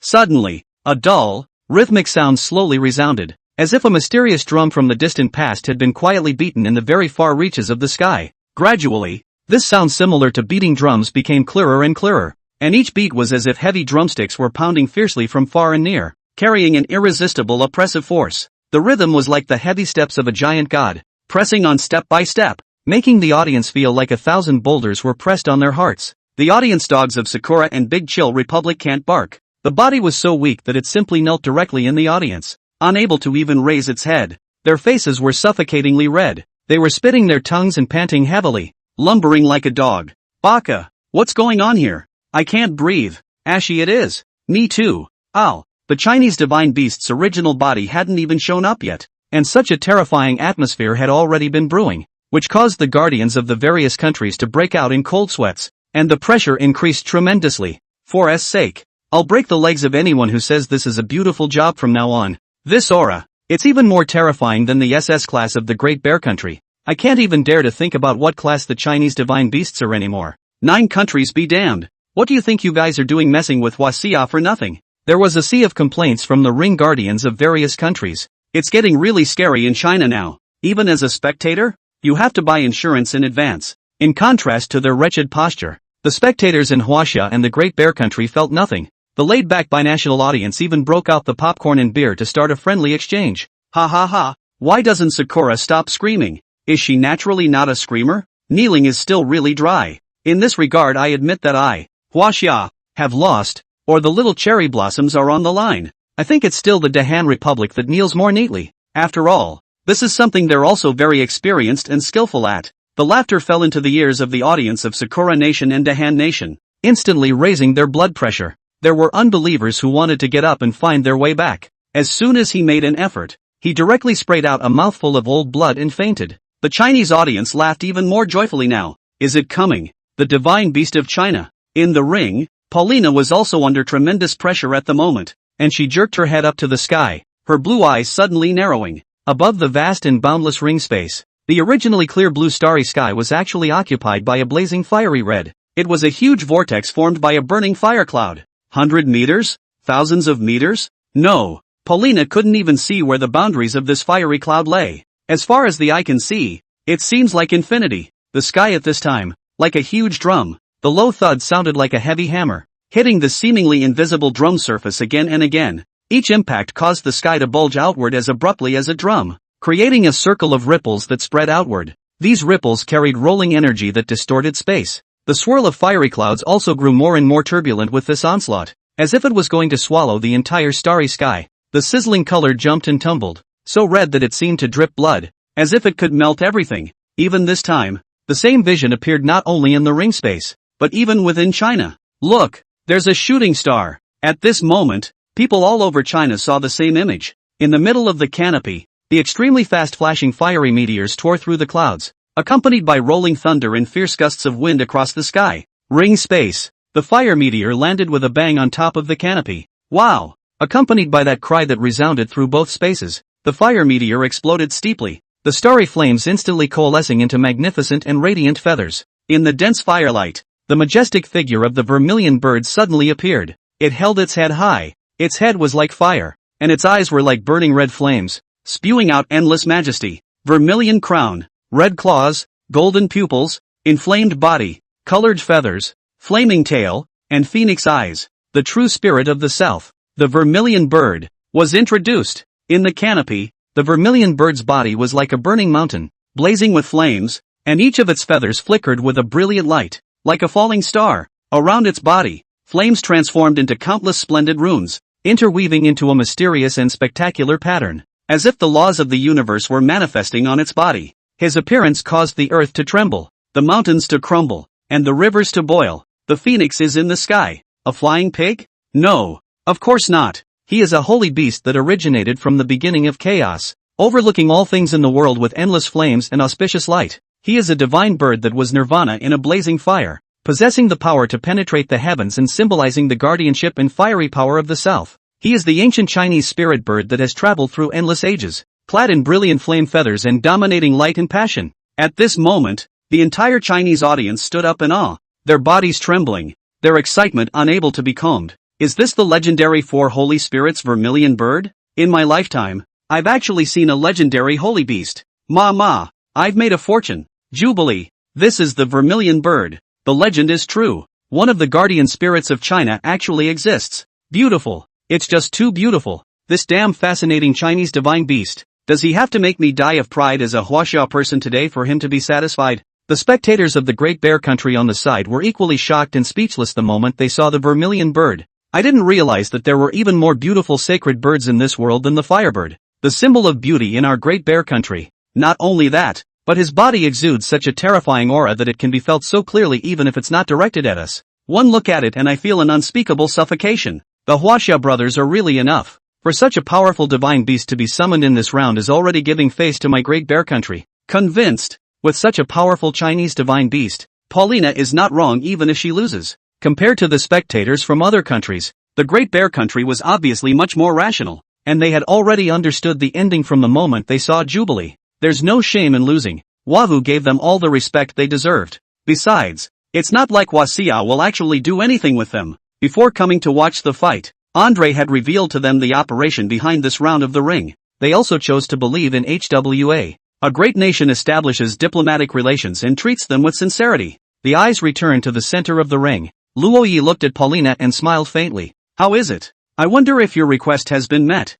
Suddenly, A dull, rhythmic sound slowly resounded, as if a mysterious drum from the distant past had been quietly beaten in the very far reaches of the sky. Gradually, this sound similar to beating drums became clearer and clearer, and each beat was as if heavy drumsticks were pounding fiercely from far and near, carrying an irresistible oppressive force. The rhythm was like the heavy steps of a giant god, pressing on step by step, making the audience feel like 1,000 boulders were pressed on their hearts. The audience dogs of Sakura and Big Chill Republic can't bark. The body was so weak that it simply knelt directly in the audience, unable to even raise its head. Their faces were suffocatingly red. They were spitting their tongues and panting heavily, lumbering like a dog. Baka, what's going on here? I can't breathe. Ashy it is. Me too. Ow. The Chinese divine beast's original body hadn't even shown up yet, and such a terrifying atmosphere had already been brewing, which caused the guardians of the various countries to break out in cold sweats, and the pressure increased tremendously. For S sake, I'll break the legs of anyone who says this is a beautiful job from now on. This aura, it's even more terrifying than the SS class of the Great Bear Country. I can't even dare to think about what class the Chinese divine beasts are anymore. 9 countries be damned. What do you think you guys are doing messing with Wasia for nothing? There was a sea of complaints from the ring guardians of various countries. It's getting really scary in China now. Even as a spectator, you have to buy insurance in advance. In contrast to their wretched posture, the spectators in Huaxia and the Great Bear Country felt nothing. The laid-back binational audience even broke out the popcorn and beer to start a friendly exchange. Ha ha ha, why doesn't Sakura stop screaming? Is she naturally not a screamer? Kneeling is still really dry. In this regard I admit that I, Huaxia, have lost, or the little cherry blossoms are on the line. I think it's still the Dahan Republic that kneels more neatly. After all, this is something they're also very experienced and skillful at. The laughter fell into the ears of the audience of Sakura Nation and Dahan Nation, instantly raising their blood pressure. There were unbelievers who wanted to get up and find their way back. As soon as he made an effort, he directly sprayed out a mouthful of old blood and fainted. The Chinese audience laughed even more joyfully now. Is it coming? The divine beast of China. In the ring, Paulina was also under tremendous pressure at the moment, and she jerked her head up to the sky, her blue eyes suddenly narrowing. Above the vast and boundless ring space, the originally clear blue starry sky was actually occupied by a blazing fiery red. It was a huge vortex formed by a burning fire cloud. 100 meters? Thousands of meters? No, Paulina couldn't even see where the boundaries of this fiery cloud lay. As far as the eye can see, it seems like infinity. The sky at this time, like a huge drum. The low thud sounded like a heavy hammer, hitting the seemingly invisible drum surface again and again. Each impact caused the sky to bulge outward as abruptly as a drum, creating a circle of ripples that spread outward. These ripples carried rolling energy that distorted space. The swirl of fiery clouds also grew more and more turbulent with this onslaught, as if it was going to swallow the entire starry sky. The sizzling color jumped and tumbled, so red that it seemed to drip blood, as if it could melt everything. Even this time, the same vision appeared not only in the ring space, but even within China. Look, there's a shooting star. At this moment, people all over China saw the same image. In the middle of the canopy, the extremely fast flashing fiery meteors tore through the clouds, accompanied by rolling thunder and fierce gusts of wind across the sky. Ring space. The fire meteor landed with a bang on top of the canopy. Wow! Accompanied by that cry that resounded through both spaces, the fire meteor exploded steeply, the starry flames instantly coalescing into magnificent and radiant feathers. In the dense firelight, the majestic figure of the vermilion bird suddenly appeared. It held its head high. Its head was like fire, and its eyes were like burning red flames, spewing out endless majesty. Vermilion crown, red claws, golden pupils, inflamed body, colored feathers, flaming tail, and phoenix eyes. The true spirit of the South, the vermilion bird, was introduced. In the canopy, the vermilion bird's body was like a burning mountain, blazing with flames, and each of its feathers flickered with a brilliant light, like a falling star. Around its body, flames transformed into countless splendid runes, interweaving into a mysterious and spectacular pattern, as if the laws of the universe were manifesting on its body. His appearance caused the earth to tremble, the mountains to crumble, and the rivers to boil. The phoenix is in the sky. A flying pig? No, of course not. He is a holy beast that originated from the beginning of chaos, overlooking all things in the world with endless flames and auspicious light. He is a divine bird that was nirvana in a blazing fire, possessing the power to penetrate the heavens and symbolizing the guardianship and fiery power of the South. He is the ancient Chinese spirit bird that has traveled through endless ages, clad in brilliant flame feathers and dominating light and passion. At this moment, the entire Chinese audience stood up in awe, their bodies trembling, their excitement unable to be calmed. Is this the legendary Four Holy Spirits vermilion bird? In my lifetime, I've actually seen a legendary holy beast. Ma, I've made a fortune. Jubilee. This is the vermilion bird. The legend is true. One of the guardian spirits of China actually exists. Beautiful. It's just too beautiful. This damn fascinating Chinese divine beast. Does he have to make me die of pride as a Huaxia person today for him to be satisfied? The spectators of the Great Bear Country on the side were equally shocked and speechless the moment they saw the vermilion bird. I didn't realize that there were even more beautiful sacred birds in this world than the firebird, the symbol of beauty in our Great Bear Country. Not only that, but his body exudes such a terrifying aura that it can be felt so clearly even if it's not directed at us. One look at it and I feel an unspeakable suffocation. The Huaxia brothers are really enough. For such a powerful divine beast to be summoned in this round is already giving face to my Great Bear Country. Convinced. With such a powerful Chinese divine beast, Paulina is not wrong even if she loses. Compared to the spectators from other countries, the Great Bear Country was obviously much more rational, and they had already understood the ending from the moment they saw Jubilee. There's no shame in losing. Wavu gave them all the respect they deserved. Besides, it's not like Huaxia will actually do anything with them. Before coming to watch the fight, Andre had revealed to them the operation behind this round of the ring. They also chose to believe in HWA. A great nation establishes diplomatic relations and treats them with sincerity. The eyes returned to the center of the ring. Luoyi looked at Paulina and smiled faintly. How is it? I wonder if your request has been met.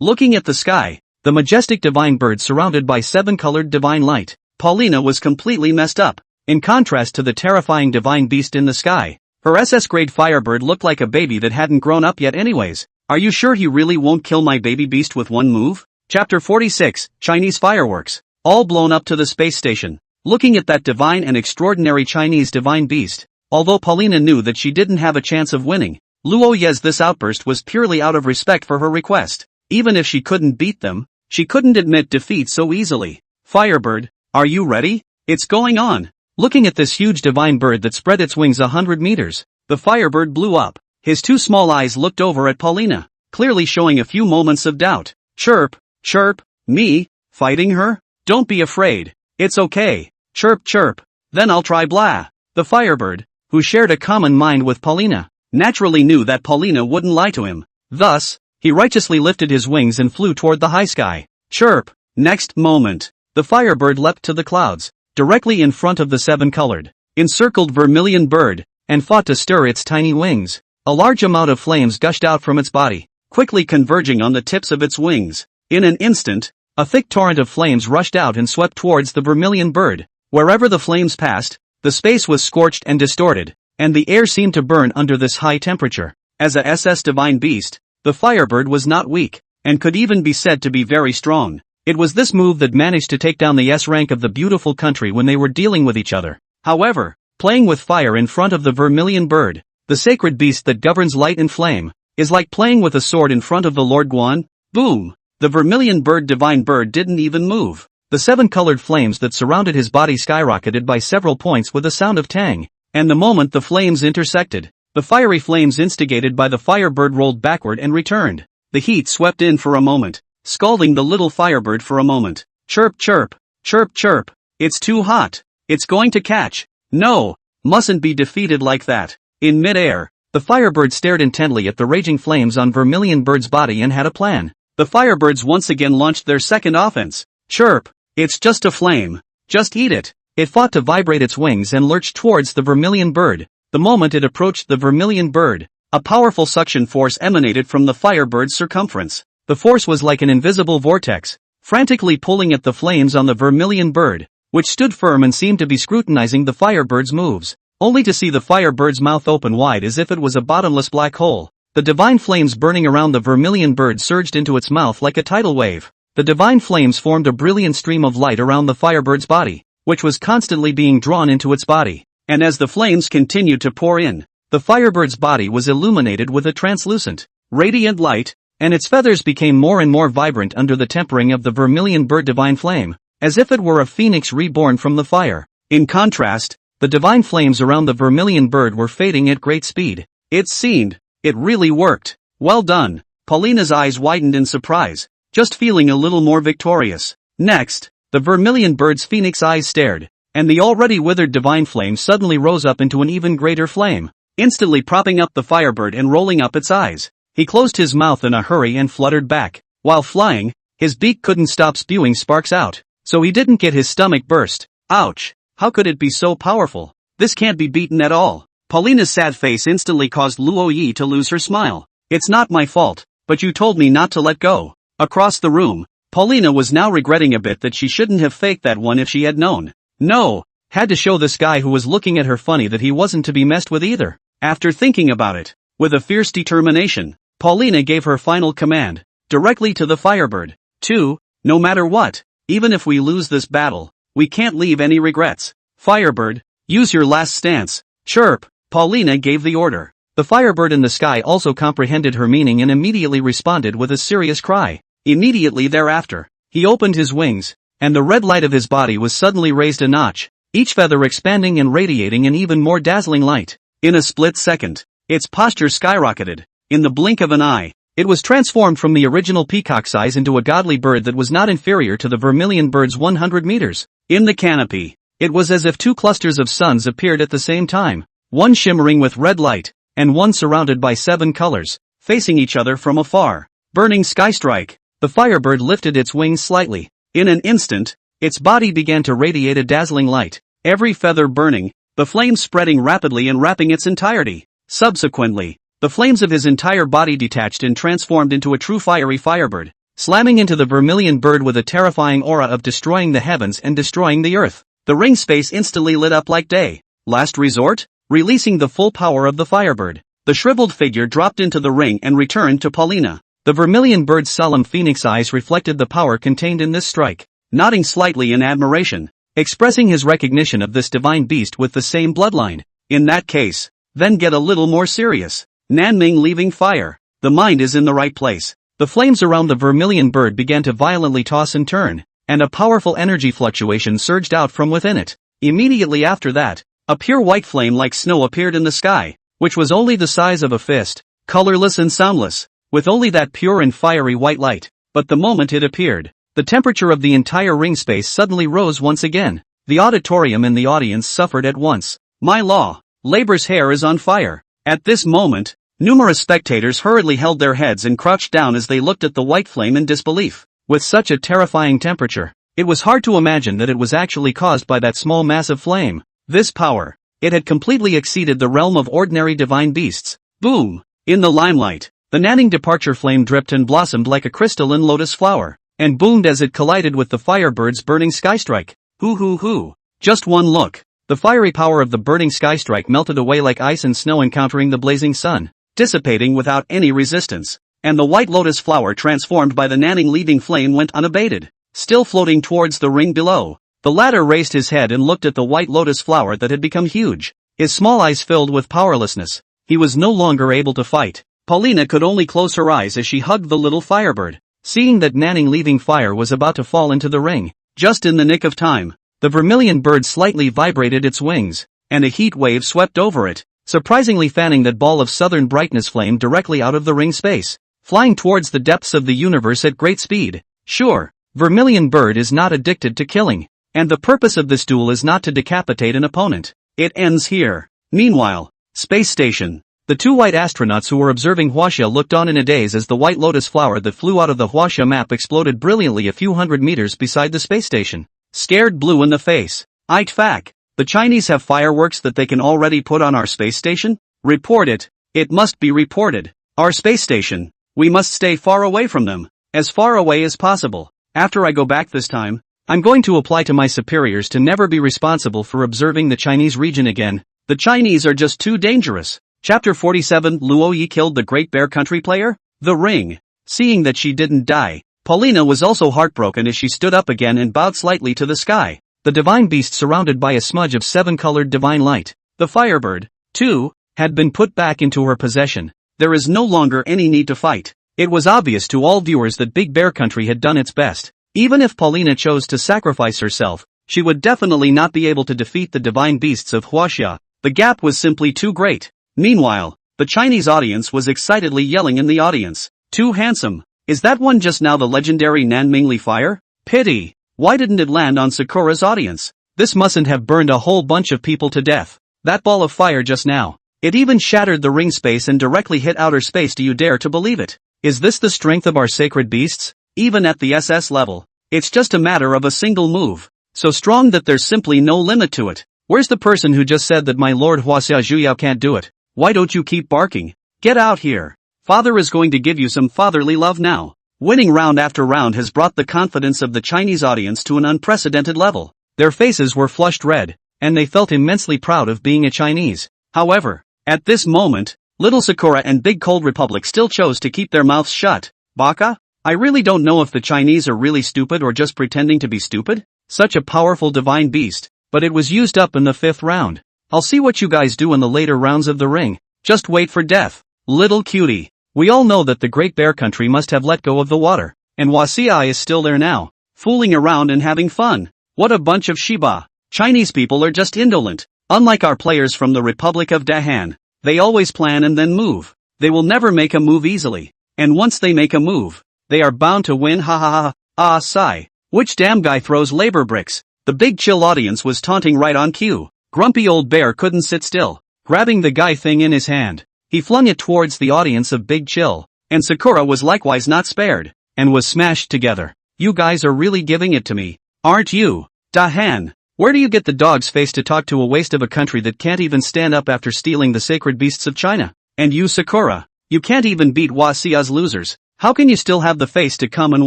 Looking at the sky, the majestic divine bird surrounded by seven-colored divine light, Paulina was completely messed up. In contrast to the terrifying divine beast in the sky, her SS-grade firebird looked like a baby that hadn't grown up yet anyways. Are you sure he really won't kill my baby beast with one move? Chapter 46, Chinese Fireworks. All blown up to the space station. Looking at that divine and extraordinary Chinese divine beast, although Paulina knew that she didn't have a chance of winning, Luoyi's this outburst was purely out of respect for her request. Even if she couldn't beat them, she couldn't admit defeat so easily. Firebird, are you ready? It's going on. Looking at this huge divine bird that spread its wings 100 meters, the firebird blew up. His two small eyes looked over at Paulina, clearly showing a few moments of doubt. Chirp, chirp, me, fighting her? Don't be afraid. It's okay. Chirp chirp. Then I'll try blah. The firebird, who shared a common mind with Paulina, naturally knew that Paulina wouldn't lie to him. Thus, he righteously lifted his wings and flew toward the high sky. Chirp. Next moment, the firebird leapt to the clouds, directly in front of the seven-colored, encircled vermilion bird, and fought to stir its tiny wings. A large amount of flames gushed out from its body, quickly converging on the tips of its wings. In an instant, a thick torrent of flames rushed out and swept towards the vermilion bird. Wherever the flames passed, the space was scorched and distorted, and the air seemed to burn under this high temperature. As a SS divine beast, the firebird was not weak, and could even be said to be very strong. It was this move that managed to take down the S rank of the beautiful country when they were dealing with each other. However, playing with fire in front of the vermilion bird, the sacred beast that governs light and flame, is like playing with a sword in front of the Lord Guan. Boom! The vermilion bird divine bird didn't even move. The seven-colored flames that surrounded his body skyrocketed by several points with a sound of tang, and the moment the flames intersected, the fiery flames instigated by the firebird rolled backward and returned. The heat swept in for a moment, scalding the little firebird for a moment. Chirp chirp, chirp chirp, it's too hot. It's going to catch. No, mustn't be defeated like that. In mid-air, the firebird stared intently at the raging flames on vermilion bird's body and had a plan. The firebirds once again launched their second offense. Chirp, it's just a flame. Just eat it. It fought to vibrate its wings and lurched towards the vermilion bird. The moment it approached the vermilion bird, a powerful suction force emanated from the firebird's circumference. The force was like an invisible vortex, frantically pulling at the flames on the vermilion bird, which stood firm and seemed to be scrutinizing the firebird's moves, only to see the firebird's mouth open wide as if it was a bottomless black hole. The divine flames burning around the vermilion bird surged into its mouth like a tidal wave. The divine flames formed a brilliant stream of light around the firebird's body, which was constantly being drawn into its body. And as the flames continued to pour in, the firebird's body was illuminated with a translucent, radiant light, and its feathers became more and more vibrant under the tempering of the vermilion bird divine flame, as if it were a phoenix reborn from the fire. In contrast, the divine flames around the vermilion bird were fading at great speed. It seemed, it really worked. Well done. Paulina's eyes widened in surprise, just feeling a little more victorious. Next, the vermilion bird's phoenix eyes stared, and the already withered divine flame suddenly rose up into an even greater flame. instantly propping up the firebird and rolling up its eyes. He closed his mouth in a hurry and fluttered back. While flying, his beak couldn't stop spewing sparks out, so he didn't get his stomach burst. Ouch! How could it be so powerful? This can't be beaten at all. Paulina's sad face instantly caused Luo Yi to lose her smile. It's not my fault, but you told me not to let go. Across the room, Paulina was now regretting a bit that she shouldn't have faked that one if she had known. No, had to show this guy who was looking at her funny that he wasn't to be messed with either. After thinking about it, with a fierce determination, Paulina gave her final command, directly to the firebird. 2. No matter what, even if we lose this battle, we can't leave any regrets. Firebird, use your last stance. Chirp, Paulina gave the order. The firebird in the sky also comprehended her meaning and immediately responded with a serious cry. Immediately thereafter, he opened his wings, and the red light of his body was suddenly raised a notch, each feather expanding and radiating an even more dazzling light. In a split second, its posture skyrocketed. In the blink of an eye, it was transformed from the original peacock size into a godly bird that was not inferior to the vermilion bird's 100 meters. In the canopy, it was as if two clusters of suns appeared at the same time, one shimmering with red light, and one surrounded by 7 colors, facing each other from afar. Burning sky strike. The firebird lifted its wings slightly. In an instant, its body began to radiate a dazzling light, every feather burning, the flames spreading rapidly and wrapping its entirety. Subsequently, the flames of his entire body detached and transformed into a true fiery firebird, slamming into the vermilion bird with a terrifying aura of destroying the heavens and destroying the earth. The ring space instantly lit up like day. Last resort? Releasing the full power of the firebird, the shriveled figure dropped into the ring and returned to Paulina. The vermilion bird's solemn phoenix eyes reflected the power contained in this strike, nodding slightly in admiration, expressing his recognition of this divine beast with the same bloodline. In that case, then get a little more serious. Nanming leaving fire. The mind is in the right place. The flames around the vermilion bird began to violently toss and turn, and a powerful energy fluctuation surged out from within it. Immediately after that, a pure white flame like snow appeared in the sky, which was only the size of a fist, colorless and soundless, with only that pure and fiery white light. But the moment it appeared, the temperature of the entire ring space suddenly rose once again. The auditorium and the audience suffered at once. My law, Labor's hair is on fire. At this moment, numerous spectators hurriedly held their heads and crouched down as they looked at the white flame in disbelief. With such a terrifying temperature, it was hard to imagine that it was actually caused by that small mass of flame. This power, it had completely exceeded the realm of ordinary divine beasts. Boom! In the limelight, the Nanning departure flame dripped and blossomed like a crystalline lotus flower, and boomed as it collided with the firebird's burning skystrike. Hoo! Just one look. The fiery power of the burning skystrike melted away like ice and snow encountering the blazing sun, dissipating without any resistance, and the white lotus flower transformed by the Nanning leaving flame went unabated, still floating towards the ring below. The latter raised his head and looked at the white lotus flower that had become huge, his small eyes filled with powerlessness. He was no longer able to fight. Paulina could only close her eyes as she hugged the little firebird, seeing that Nanning leaving fire was about to fall into the ring. Just in the nick of time, the vermilion bird slightly vibrated its wings, and a heat wave swept over it, surprisingly fanning that ball of southern brightness flame directly out of the ring space, flying towards the depths of the universe at great speed. Sure, vermilion bird is not addicted to killing, and the purpose of this duel is not to decapitate an opponent. It ends here. Meanwhile, space station. The two white astronauts who were observing Huaxia looked on in a daze as the white lotus flower that flew out of the Huaxia map exploded brilliantly a few hundred meters beside the space station. Scared blue in the face. Fac. The Chinese have fireworks that they can already put on our space station? Report it. It must be reported. Our space station. We must stay far away from them. As far away as possible. After I go back this time, I'm going to apply to my superiors to never be responsible for observing the Chinese region again. The Chinese are just too dangerous. Chapter 47. Luo Yi killed the Great Bear Country player? The ring. Seeing that she didn't die, Paulina was also heartbroken as she stood up again and bowed slightly to the sky. The divine beast surrounded by a smudge of 7-colored divine light. The firebird, too, had been put back into her possession. There is no longer any need to fight. It was obvious to all viewers that Big Bear Country had done its best. Even if Paulina chose to sacrifice herself, she would definitely not be able to defeat the divine beasts of Huaxia. The gap was simply too great. Meanwhile, the Chinese audience was excitedly yelling in the audience. Too handsome. Is that one just now the legendary Nanmingli fire? Pity. Why didn't it land on Sakura's audience? This mustn't have burned a whole bunch of people to death. That ball of fire just now. It even shattered the ring space and directly hit outer space. Do you dare to believe it? Is this the strength of our sacred beasts? Even at the SS level, it's just a matter of a single move. So strong that there's simply no limit to it. Where's the person who just said that my lord Huaxia Zhuyao can't do it? Why don't you keep barking? Get out here. Father is going to give you some fatherly love now. Winning round after round has brought the confidence of the Chinese audience to an unprecedented level. Their faces were flushed red, and they felt immensely proud of being a Chinese. However, at this moment, Little Sakura and Big Cold Republic still chose to keep their mouths shut. Baka? I really don't know if the Chinese are really stupid or just pretending to be stupid. Such a powerful divine beast, but it was used up in the 5th round. I'll see what you guys do in the later rounds of the ring. Just wait for death. Little cutie. We all know that the Great Bear Country must have let go of the water, and Huaxia is still there now, fooling around and having fun. What a bunch of Shiba. Chinese people are just indolent. Unlike our players from the Republic of Dahan, they always plan and then move. They will never make a move easily. And once they make a move, they are bound to win. Ha ha ha. Ah, sigh. Which damn guy throws labor bricks? The Big Chill audience was taunting right on cue. Grumpy old bear couldn't sit still, grabbing the guy thing in his hand. He flung it towards the audience of Big Chill, and Sakura was likewise not spared, and was smashed together. You guys are really giving it to me, aren't you? Dahan, where do you get the dog's face to talk to a waste of a country that can't even stand up after stealing the sacred beasts of China? And you Sakura, you can't even beat Huaxia's losers. How can you still have the face to come and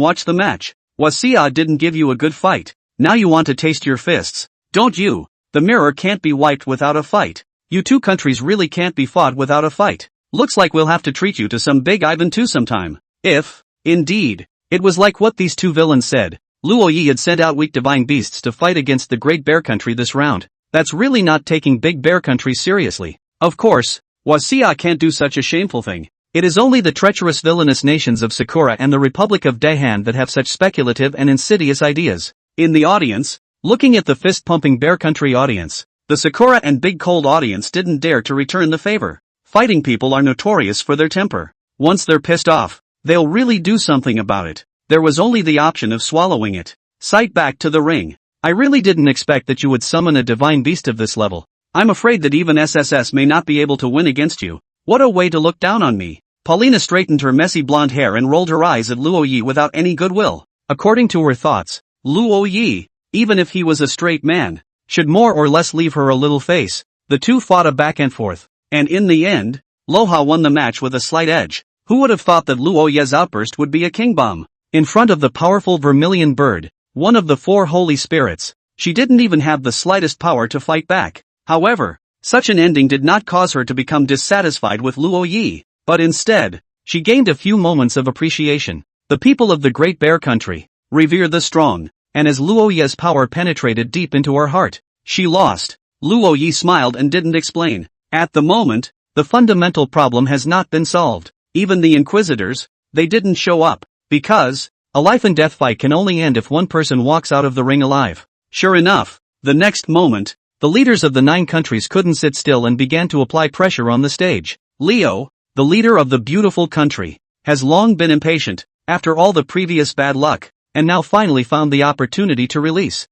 watch the match? Huaxia didn't give you a good fight. Now you want to taste your fists, don't you? The mirror can't be wiped without a fight. You two countries really can't be fought without a fight. Looks like we'll have to treat you to some Big Ivan 2 sometime. If, indeed, it was like what these two villains said, Luo Yi had sent out weak divine beasts to fight against the Great Bear Country this round. That's really not taking Big Bear Country seriously. Of course, Huaxia can't do such a shameful thing. It is only the treacherous villainous nations of Sakura and the Republic of Dahan that have such speculative and insidious ideas. In the audience, looking at the fist-pumping Bear Country audience, the Sakura and Big Cold audience didn't dare to return the favor. Fighting people are notorious for their temper. Once they're pissed off, they'll really do something about it. There was only the option of swallowing it. Sight back to the ring. I really didn't expect that you would summon a divine beast of this level. I'm afraid that even SSS may not be able to win against you. What a way to look down on me. Paulina straightened her messy blonde hair and rolled her eyes at Luo Yi without any goodwill. According to her thoughts, Luo Yi, even if he was a straight man, should more or less leave her a little face. The two fought a back and forth, and in the end, Loha won the match with a slight edge. Who would have thought that Luo Ye's outburst would be a king bomb? In front of the powerful vermilion bird, one of the 4 holy spirits, she didn't even have the slightest power to fight back. However, such an ending did not cause her to become dissatisfied with Luo Yi, but instead, she gained a few moments of appreciation. The people of the Great Bear Country revere the strong, and as Luo Ye's power penetrated deep into her heart, she lost. Luo Yi smiled and didn't explain. At the moment, the fundamental problem has not been solved. Even the Inquisitors, they didn't show up, because a life and death fight can only end if one person walks out of the ring alive. Sure enough, the next moment, the leaders of the 9 countries couldn't sit still and began to apply pressure on the stage. Leo, the leader of the beautiful country, has long been impatient, after all the previous bad luck, and now finally found the opportunity to release.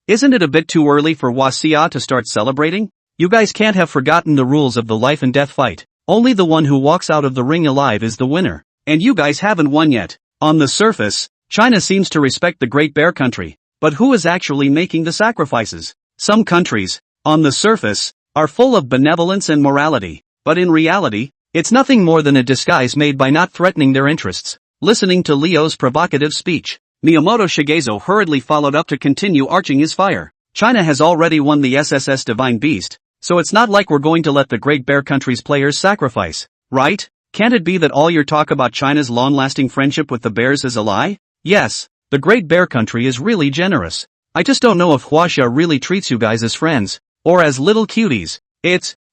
Isn't it a bit too early for Huaxia to start celebrating? You guys can't have forgotten the rules of the life and death fight. Only the one who walks out of the ring alive is the winner. And you guys haven't won yet. On the surface, China seems to respect the Great Bear Country, but who is actually making the sacrifices? Some countries, on the surface, are full of benevolence and morality, but in reality, it's nothing more than a disguise made by not threatening their interests. Listening to Leo's provocative speech, Miyamoto Shigezo hurriedly followed up to continue arching his fire. China has already won the SSS Divine Beast, so it's not like we're going to let the Great Bear Country's players sacrifice, right? Can't it be that all your talk about China's long-lasting friendship with the bears is a lie? Yes, the Great Bear Country is really generous. I just don't know if Huaxia really treats you guys as friends, or as little cuties.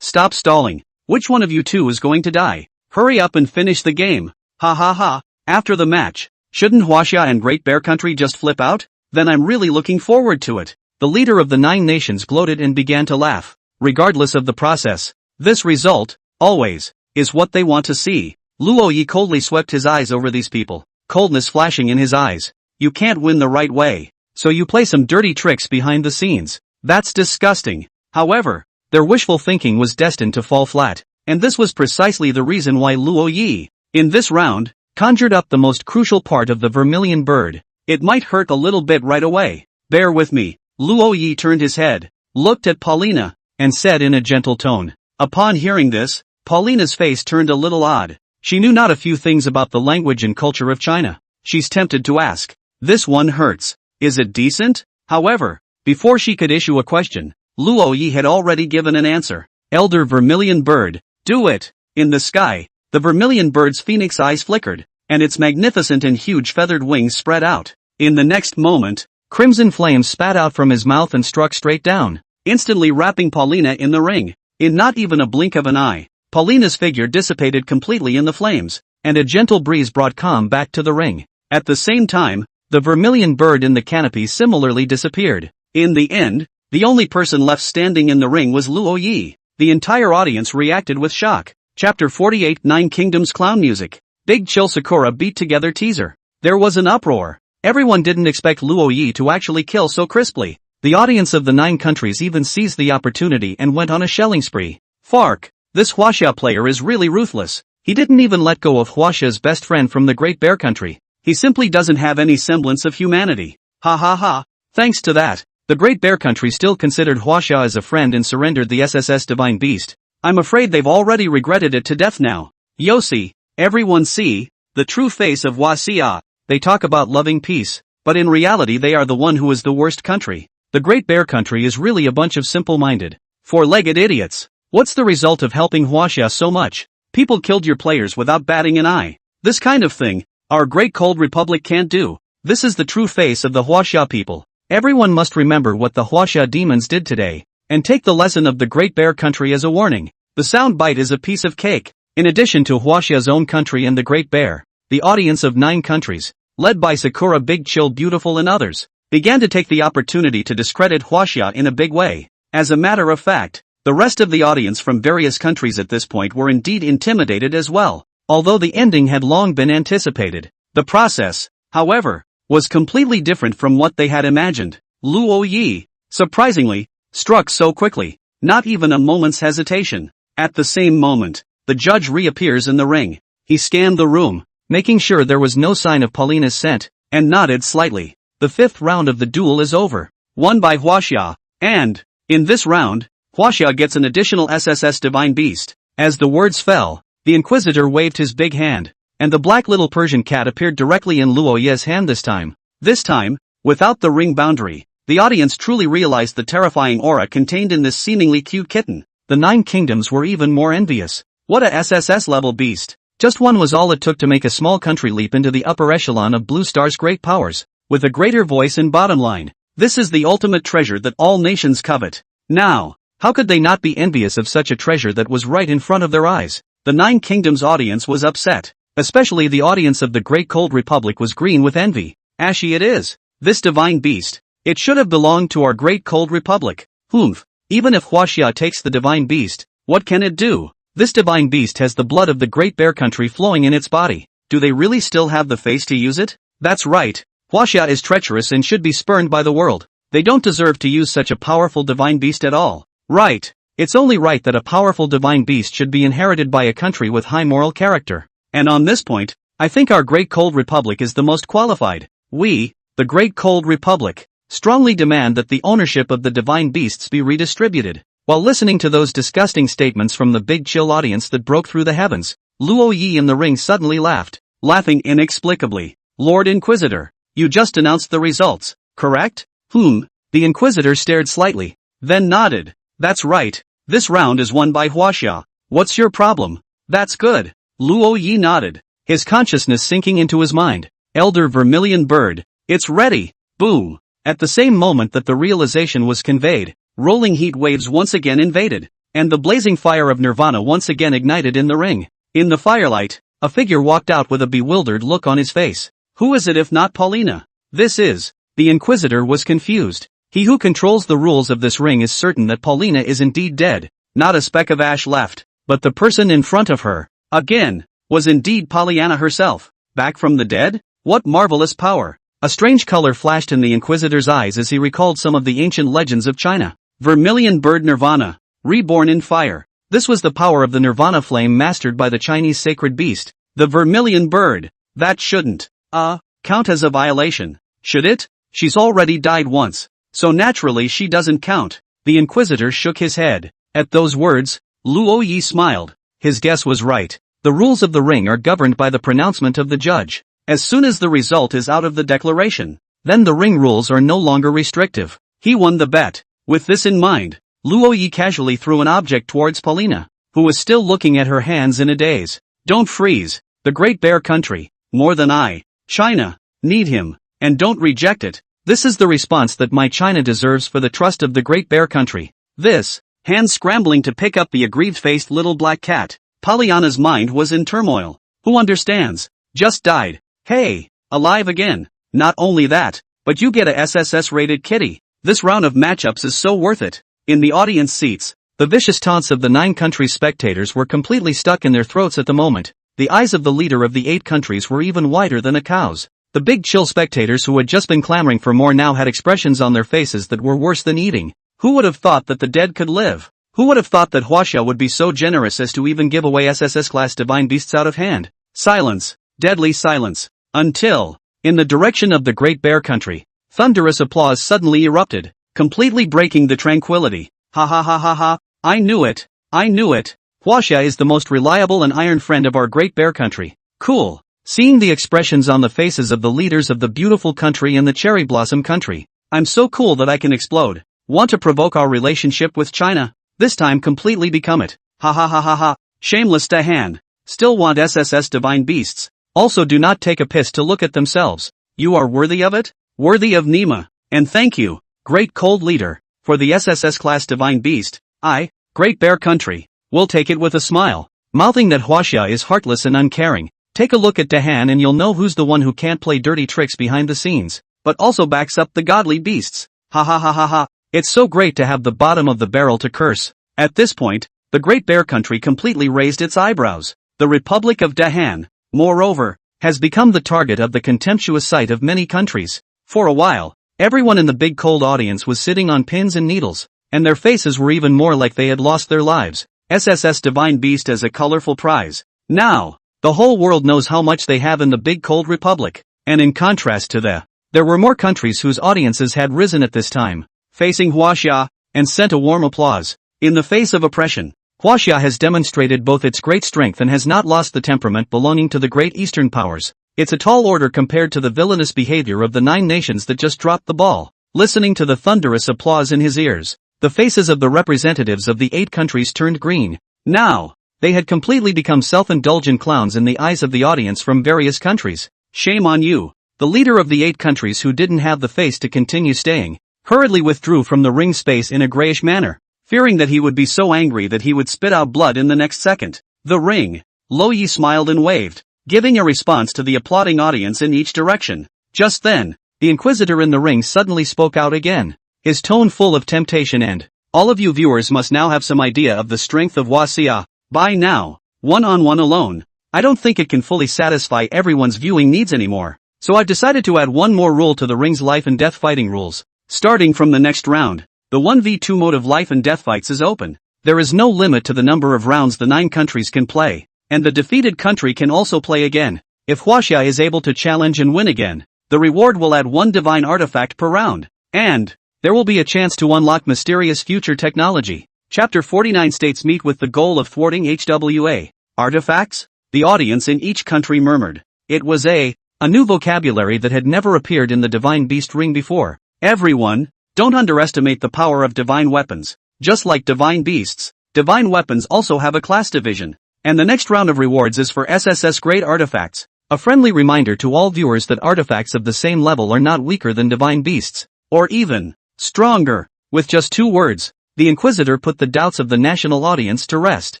Stop stalling. Which one of you two is going to die? Hurry up and finish the game. Ha ha ha. After the match, shouldn't Huaxia and Great Bear Country just flip out? Then I'm really looking forward to it. The leader of the 9 nations gloated and began to laugh. Regardless of the process, this result, always, is what they want to see. Luo Yi coldly swept his eyes over these people, coldness flashing in his eyes. You can't win the right way, so you play some dirty tricks behind the scenes. That's disgusting. However, Their wishful thinking was destined to fall flat, and this was precisely the reason why Luo Yi, in this round, conjured up the most crucial part of the vermilion bird. It might hurt a little bit right away. Bear with me. Luo Yi turned his head, looked at Paulina, and said in a gentle tone. Upon hearing this, Paulina's face turned a little odd. She knew not a few things about the language and culture of China. She's tempted to ask, "This one hurts. Is it decent?" However, before she could issue a question, Luo Yi had already given an answer. Elder Vermilion Bird, do it! In the sky, the vermilion bird's phoenix eyes flickered, and its magnificent and huge feathered wings spread out. In the next moment, crimson flames spat out from his mouth and struck straight down, instantly wrapping Paulina in the ring. In not even a blink of an eye, Paulina's figure dissipated completely in the flames, and a gentle breeze brought calm back to the ring. At the same time, the vermilion bird in the canopy similarly disappeared. In the end, the only person left standing in the ring was Luo Yi. The entire audience reacted with shock. Chapter 48 Nine Kingdoms Clown Music. Big Chill Sakura beat together teaser. There was an uproar. Everyone didn't expect Luo Yi to actually kill so crisply. The audience of the 9 countries even seized the opportunity and went on a shelling spree. Fark, this Huaxia player is really ruthless. He didn't even let go of Huaxia's best friend from the Great Bear Country. He simply doesn't have any semblance of humanity. Ha ha ha. Thanks to that, the Great Bear Country still considered Huaxia as a friend and surrendered the SSS Divine Beast. I'm afraid they've already regretted it to death now. Yosi, everyone see, the true face of Huaxia. They talk about loving peace, but in reality they are the one who is the worst country. The Great Bear Country is really a bunch of simple-minded, four-legged idiots. What's the result of helping Huaxia so much? People killed your players without batting an eye. This kind of thing, our Great Cold Republic can't do. This is the true face of the Huaxia people. Everyone must remember what the Huaxia demons did today, and take the lesson of the Great Bear Country as a warning. The sound bite is a piece of cake. In addition to Huaxia's own country and the Great Bear, the audience of 9 countries, led by Sakura Big Chill Beautiful and others, began to take the opportunity to discredit Huaxia in a big way. As a matter of fact, the rest of the audience from various countries at this point were indeed intimidated as well, although the ending had long been anticipated. The process, however, was completely different from what they had imagined. Luo Yi, surprisingly, struck so quickly, not even a moment's hesitation. At the same moment, the judge reappears in the ring. He scanned the room, making sure there was no sign of Paulina's scent, and nodded slightly. The 5th round of the duel is over, won by Huaxia, and, in this round, Huaxia gets an additional SSS Divine Beast. As the words fell, the Inquisitor waved his big hand, and the black little Persian cat appeared directly in Luo Yi's hand this time. This time, without the ring boundary, the audience truly realized the terrifying aura contained in this seemingly cute kitten. The 9 kingdoms were even more envious. What a SSS level beast. Just one was all it took to make a small country leap into the upper echelon of Blue Star's great powers, with a greater voice and bottom line. This is the ultimate treasure that all nations covet. Now, how could they not be envious of such a treasure that was right in front of their eyes? The 9 kingdoms audience was upset. Especially the audience of the Great Cold Republic was green with envy. Ashy it is. This divine beast. It should have belonged to our Great Cold Republic. Humph. Even if Huaxia takes the divine beast, what can it do? This divine beast has the blood of the Great Bear Country flowing in its body. Do they really still have the face to use it? That's right. Huaxia is treacherous and should be spurned by the world. They don't deserve to use such a powerful divine beast at all. Right. It's only right that a powerful divine beast should be inherited by a country with high moral character. And on this point, I think our Great Cold Republic is the most qualified. We, the Great Cold Republic, strongly demand that the ownership of the divine beasts be redistributed. While listening to those disgusting statements from the Big Chill audience that broke through the heavens, Luo Yi in the ring suddenly laughed, laughing inexplicably. Lord Inquisitor, you just announced the results, correct? The Inquisitor stared slightly, then nodded. That's right. This round is won by Huaxia. What's your problem? That's good. Luo Yi nodded, his consciousness sinking into his mind. Elder Vermilion Bird, it's ready. Boom. At the same moment that the realization was conveyed, rolling heat waves once again invaded, and the blazing fire of Nirvana once again ignited in the ring. In the firelight, a figure walked out with a bewildered look on his face. Who is it if not Paulina? This is. The Inquisitor was confused. He who controls the rules of this ring is certain that Paulina is indeed dead. Not a speck of ash left. But the person in front of her, again, was indeed Pollyanna herself. Back from the dead? What marvelous power. A strange color flashed in the Inquisitor's eyes as he recalled some of the ancient legends of China. Vermilion Bird Nirvana. reborn in fire. This was the power of the Nirvana flame mastered by the Chinese sacred beast, the vermilion bird. That shouldn't, count as a violation, should it? She's already died once, so naturally she doesn't count. The Inquisitor shook his head. At those words, Luo Yi smiled. His guess was right. The rules of the ring are governed by the pronouncement of the judge. As soon as the result is out of the declaration, then the ring rules are no longer restrictive. He won the bet. With this in mind, Luo Yi casually threw an object towards Paulina, who was still looking at her hands in a daze. Don't freeze. The Great Bear Country, more than I, China, need him, and don't reject it. This is the response that my China deserves for the trust of the Great Bear Country. This, hands scrambling to pick up the aggrieved-faced little black cat. Pollyanna's mind was in turmoil. Who understands? Just died. Hey, alive again. Not only that, but you get a SSS-rated kitty. This round of matchups is so worth it. In the audience seats, the vicious taunts of the 9 countries' spectators were completely stuck in their throats at the moment. The eyes of the leader of the 8 countries were even wider than a cow's. The big chill spectators who had just been clamoring for more now had expressions on their faces that were worse than eating. Who would have thought that the dead could live? Who would have thought that Huaxia would be so generous as to even give away SSS-class divine beasts out of hand? Silence. Deadly silence. Until, in the direction of the Great Bear Country, thunderous applause suddenly erupted, completely breaking the tranquility. Ha ha ha ha ha, I knew it. I knew it. Huaxia is the most reliable and iron friend of our Great Bear Country. Cool. Seeing the expressions on the faces of the leaders of the beautiful country and the cherry blossom country, I'm so cool that I can explode. Want to provoke our relationship with China? This time completely become it. Ha ha ha ha ha. Shameless Dahan. Still want SSS divine beasts. Also do not take a piss to look at themselves. You are worthy of it? Worthy of Nima. And thank you, great cold leader, for the SSS class divine beast. I, Great Bear Country, will take it with a smile. Mouthing that Huaxia is heartless and uncaring. Take a look at Dahan and you'll know who's the one who can't play dirty tricks behind the scenes, but also backs up the godly beasts. Ha ha ha ha ha. It's so great to have the bottom of the barrel to curse. At this point, the Great Bear Country completely raised its eyebrows. The Republic of Dahan, moreover, has become the target of the contemptuous sight of many countries. For a while, everyone in the big cold audience was sitting on pins and needles, and their faces were even more like they had lost their lives. SSS Divine Beast as a colorful prize. Now, the whole world knows how much they have in the big cold republic, and in contrast to there were more countries whose audiences had risen at this time, facing Huaxia, and sent a warm applause. In the face of oppression, Huaxia has demonstrated both its great strength and has not lost the temperament belonging to the great Eastern powers. It's a tall order compared to the villainous behavior of the 9 nations that just dropped the ball. Listening to the thunderous applause in his ears, the faces of the representatives of the 8 countries turned green. Now, they had completely become self-indulgent clowns in the eyes of the audience from various countries. Shame on you. The leader of the 8 countries who didn't have the face to continue staying, hurriedly withdrew from the ring space in a grayish manner, fearing that he would be so angry that he would spit out blood in the next second. The ring. Luo Yi smiled and waved, giving a response to the applauding audience in each direction. Just then, the Inquisitor in the ring suddenly spoke out again, his tone full of temptation and, all of you viewers must now have some idea of the strength of Huaxia. By now, one-on-one alone, I don't think it can fully satisfy everyone's viewing needs anymore. So I've decided to add one more rule to the ring's life and death fighting rules. Starting from the next round, the 1v2 mode of life and death fights is open. There is no limit to the number of rounds the 9 countries can play, and the defeated country can also play again. If Huaxia is able to challenge and win again, the reward will add 1 divine artifact per round, and there will be a chance to unlock mysterious future technology. Chapter 49 states meet with the goal of thwarting HWA. Artifacts? The audience in each country murmured. It was a new vocabulary that had never appeared in the Divine Beast ring before. Everyone, don't underestimate the power of divine weapons. Just like divine beasts, divine weapons also have a class division. And the next round of rewards is for SSS grade artifacts. A friendly reminder to all viewers that artifacts of the same level are not weaker than divine beasts, or even stronger. With just 2 words, the Inquisitor put the doubts of the national audience to rest.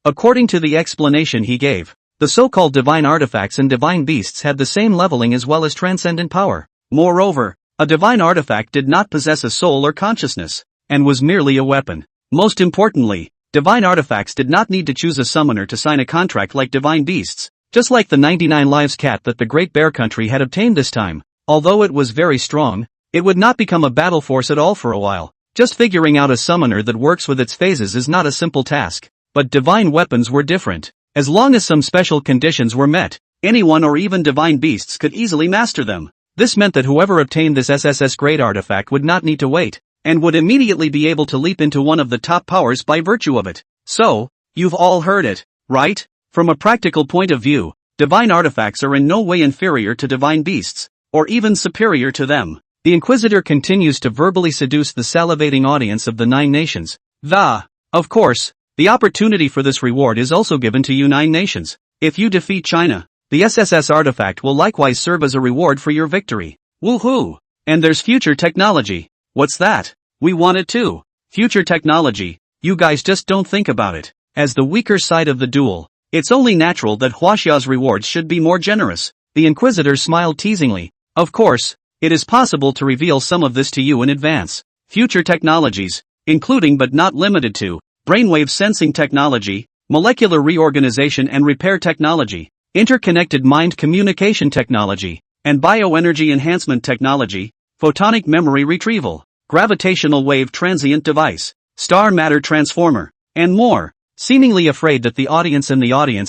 According to the explanation he gave, the so-called divine artifacts and divine beasts had the same leveling as well as transcendent power. Moreover, a divine artifact did not possess a soul or consciousness, and was merely a weapon. Most importantly, divine artifacts did not need to choose a summoner to sign a contract like divine beasts, just like the 99 lives cat that the Great Bear Country had obtained this time. Although it was very strong, it would not become a battle force at all for a while. Just figuring out a summoner that works with its phases is not a simple task. But divine weapons were different. As long as some special conditions were met, anyone or even divine beasts could easily master them. This meant that whoever obtained this SSS grade artifact would not need to wait, and would immediately be able to leap into one of the top powers by virtue of it. So, you've all heard it, right? From a practical point of view, divine artifacts are in no way inferior to divine beasts, or even superior to them. The Inquisitor continues to verbally seduce the salivating audience of the 9 nations. Of course, the opportunity for this reward is also given to you 9 nations. If you defeat China, the SSS artifact will likewise serve as a reward for your victory. Woohoo! And there's future technology. What's that? We want it too. Future technology, you guys just don't think about it. As the weaker side of the duel, it's only natural that Huaxia's rewards should be more generous. The Inquisitor smiled teasingly. Of course, it is possible to reveal some of this to you in advance. Future technologies, including but not limited to, brainwave sensing technology, molecular reorganization and repair technology, interconnected mind communication technology, and bioenergy enhancement technology, photonic memory retrieval, gravitational wave transient device, star matter transformer, and more. Seemingly afraid that the audience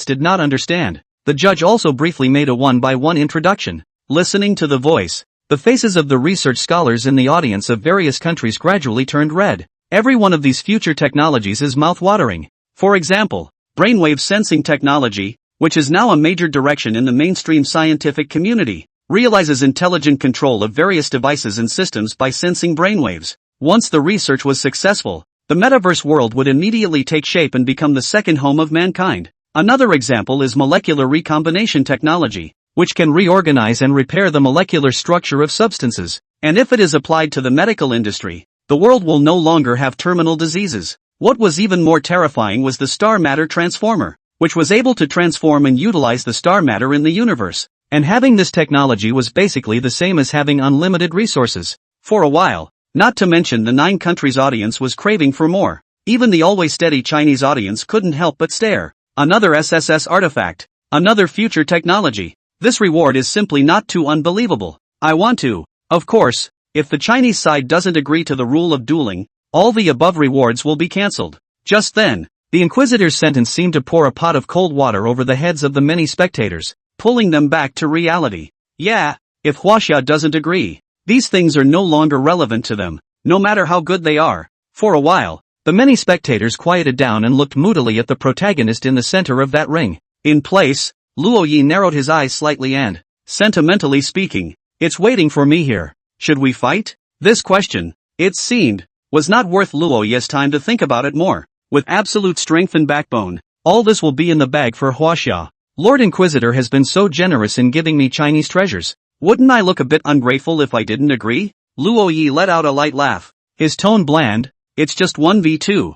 did not understand, the judge also briefly made a one-by-one introduction. Listening to the voice, the faces of the research scholars in the audience of various countries gradually turned red. Every one of these future technologies is mouth-watering. For example, brainwave sensing technology, which is now a major direction in the mainstream scientific community, realizes intelligent control of various devices and systems by sensing brainwaves. Once the research was successful, the metaverse world would immediately take shape and become the second home of mankind. Another example is molecular recombination technology, which can reorganize and repair the molecular structure of substances. And if it is applied to the medical industry, the world will no longer have terminal diseases. What was even more terrifying was the star matter transformer, which was able to transform and utilize the star matter in the universe. And having this technology was basically the same as having unlimited resources. For a while, not to mention the 9 countries' audience was craving for more. Even the always steady Chinese audience couldn't help but stare. Another SSS artifact. Another future technology. This reward is simply not too unbelievable. I want to. Of course, if the Chinese side doesn't agree to the rule of dueling, all the above rewards will be cancelled. Just then, the Inquisitor's sentence seemed to pour a pot of cold water over the heads of the many spectators, pulling them back to reality. Yeah, if Huaxia doesn't agree, these things are no longer relevant to them, no matter how good they are. For a while, the many spectators quieted down and looked moodily at the protagonist in the center of that ring. In place, Luo Yi narrowed his eyes slightly and, sentimentally speaking, it's waiting for me here. Should we fight? This question, it seemed, was not worth Luo Yi's time to think about it more. With absolute strength and backbone, all this will be in the bag for Huaxia. Lord Inquisitor has been so generous in giving me Chinese treasures. Wouldn't I look a bit ungrateful if I didn't agree? Luo Yi let out a light laugh, his tone bland. It's just 1v2.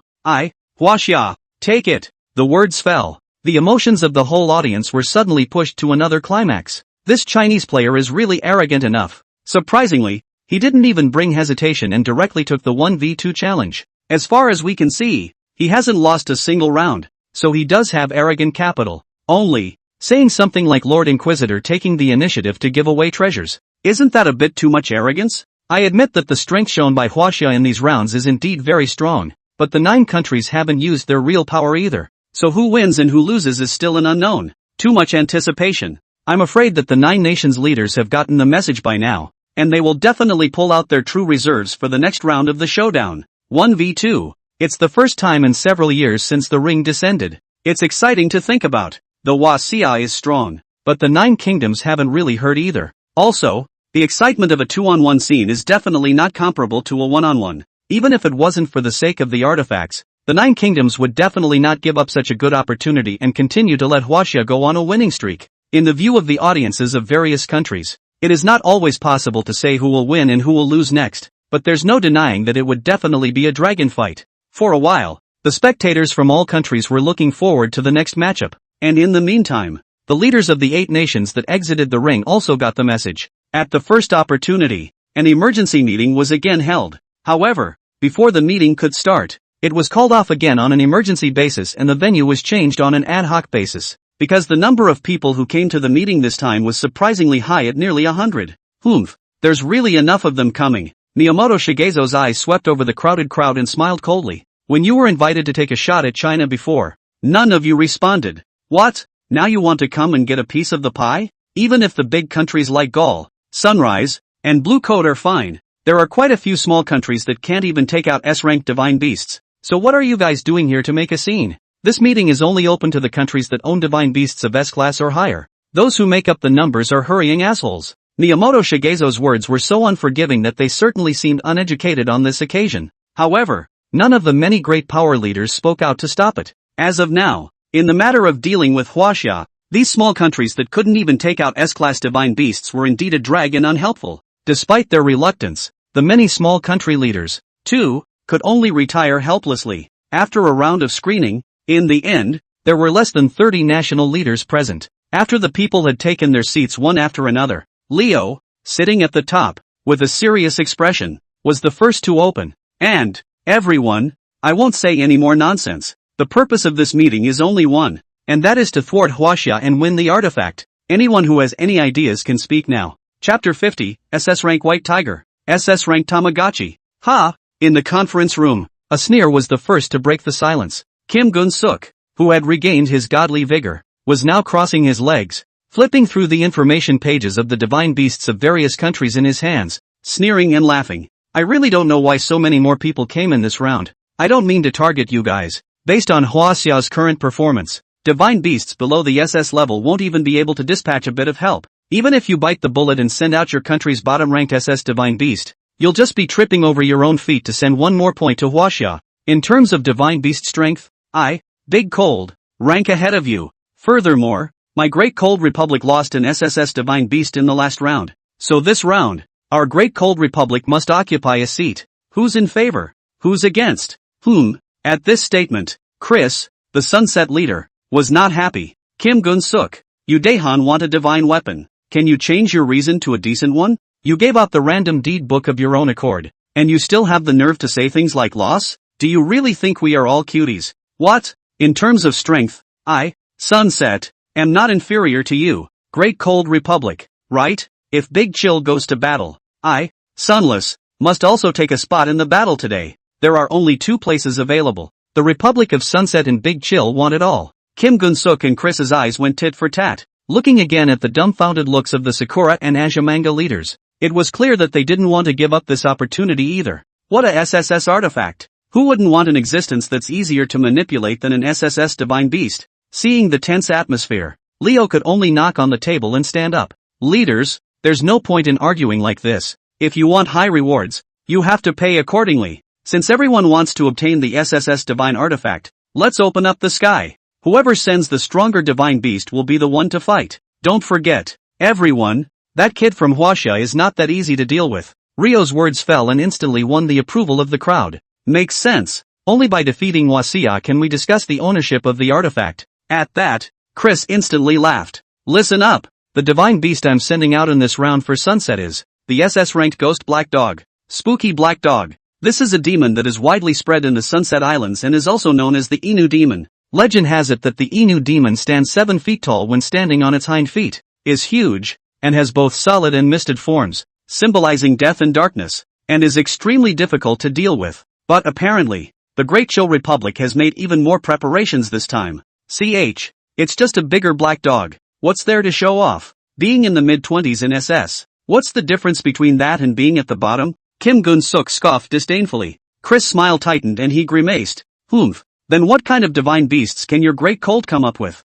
Huaxia, take it. The words fell. The emotions of the whole audience were suddenly pushed to another climax. This Chinese player is really arrogant enough. Surprisingly, he didn't even bring hesitation and directly took the 1v2 challenge. As far as we can see, he hasn't lost a single round, so he does have arrogant capital. Only, saying something like Lord Inquisitor taking the initiative to give away treasures. Isn't that a bit too much arrogance? I admit that the strength shown by Huaxia in these rounds is indeed very strong, but the 9 countries haven't used their real power either. So who wins and who loses is still an unknown. Too much anticipation. I'm afraid that the 9 nations leaders have gotten the message by now, and they will definitely pull out their true reserves for the next round of the showdown. 1v2. It's the first time in several years since the ring descended. It's exciting to think about. The Huaxia is strong, but the 9 kingdoms haven't really heard either. Also, the excitement of a 2-on-1 scene is definitely not comparable to a 1-on-1. Even if it wasn't for the sake of the artifacts, the 9 kingdoms would definitely not give up such a good opportunity and continue to let Huaxia go on a winning streak. In the view of the audiences of various countries, it is not always possible to say who will win and who will lose next, but there's no denying that it would definitely be a dragon fight. For a while, the spectators from all countries were looking forward to the next matchup, and in the meantime, the leaders of the 8 nations that exited the ring also got the message. At the first opportunity, an emergency meeting was again held. However, before the meeting could start, it was called off again on an emergency basis and the venue was changed on an ad hoc basis, because the number of people who came to the meeting this time was surprisingly high at nearly 100. There's really enough of them coming. Miyamoto Shigezo's eyes swept over the crowded crowd and smiled coldly. When you were invited to take a shot at China before, none of you responded. What? Now you want to come and get a piece of the pie? Even if the big countries like Gaul, Sunrise, and Blue Coat are fine, there are quite a few small countries that can't even take out S-ranked divine beasts. So what are you guys doing here to make a scene? This meeting is only open to the countries that own divine beasts of S-class or higher. Those who make up the numbers are hurrying assholes. Miyamoto Shigezo's words were so unforgiving that they certainly seemed uneducated on this occasion. However, none of the many great power leaders spoke out to stop it. As of now, in the matter of dealing with Huaxia, these small countries that couldn't even take out S-class divine beasts were indeed a drag and unhelpful. Despite their reluctance, the many small country leaders, too, could only retire helplessly. After a round of screening, in the end, there were less than 30 national leaders present. After the people had taken their seats one after another, Leo, sitting at the top, with a serious expression, was the first to open. And, everyone, I won't say any more nonsense. The purpose of this meeting is only one, and that is to thwart Huaxia and win the artifact. Anyone who has any ideas can speak now. Chapter 50, SS Rank White Tiger, SS Rank Tamagotchi. Ha! In the conference room, a sneer was the first to break the silence. Kim Gun-suk, who had regained his godly vigor, was now crossing his legs, flipping through the information pages of the divine beasts of various countries in his hands, sneering and laughing. I really don't know why so many more people came in this round. I don't mean to target you guys. Based on Huaxia's current performance, divine beasts below the SS level won't even be able to dispatch a bit of help. Even if you bite the bullet and send out your country's bottom-ranked SS divine beast, you'll just be tripping over your own feet to send one more point to Huaxia. In terms of divine beast strength, I, Big Cold, rank ahead of you. Furthermore, my Great Cold Republic lost an SSS divine beast in the last round. So this round, our Great Cold Republic must occupy a seat. Who's in favor? Who's against? At this statement, Chris, the Sunset leader, was not happy. Kim Gun-suk, you Daehan want a divine weapon. Can you change your reason to a decent one? You gave out the random deed book of your own accord, and you still have the nerve to say things like loss? Do you really think we are all cuties? What? In terms of strength, I, Sunset, am not inferior to you, Great Cold Republic, right? If Big Chill goes to battle, I, Sunless, must also take a spot in the battle today. There are only two places available. The Republic of Sunset and Big Chill want it all. Kim Gun-suk and Chris's eyes went tit for tat, looking again at the dumbfounded looks of the Sakura and Asia manga leaders. It was clear that they didn't want to give up this opportunity either. What a SSS artifact! Who wouldn't want an existence that's easier to manipulate than an SSS divine beast? Seeing the tense atmosphere, Leo could only knock on the table and stand up. Leaders, there's no point in arguing like this. If you want high rewards, you have to pay accordingly. Since everyone wants to obtain the SSS divine artifact, let's open up the sky. Whoever sends the stronger divine beast will be the one to fight. Don't forget, everyone, that kid from Huaxia is not that easy to deal with. Rio's words fell and instantly won the approval of the crowd. Makes sense. Only by defeating Huaxia can we discuss the ownership of the artifact. At that, Chris instantly laughed. Listen up. The divine beast I'm sending out in this round for Sunset is the SS-ranked Ghost Black Dog. Spooky Black Dog. This is a demon that is widely spread in the Sunset Islands and is also known as the Inu demon. Legend has it that the Inu demon stands 7 feet tall when standing on its hind feet, is huge, and has both solid and misted forms, symbolizing death and darkness, and is extremely difficult to deal with. But apparently, the Great Chill Republic has made even more preparations this time. It's just a bigger black dog. What's there to show off? Being in the mid-20s in SS. What's the difference between that and being at the bottom? Kim Gun-suk scoffed disdainfully. Chris' smile tightened and he grimaced. Then what kind of divine beasts can your Great Cold come up with?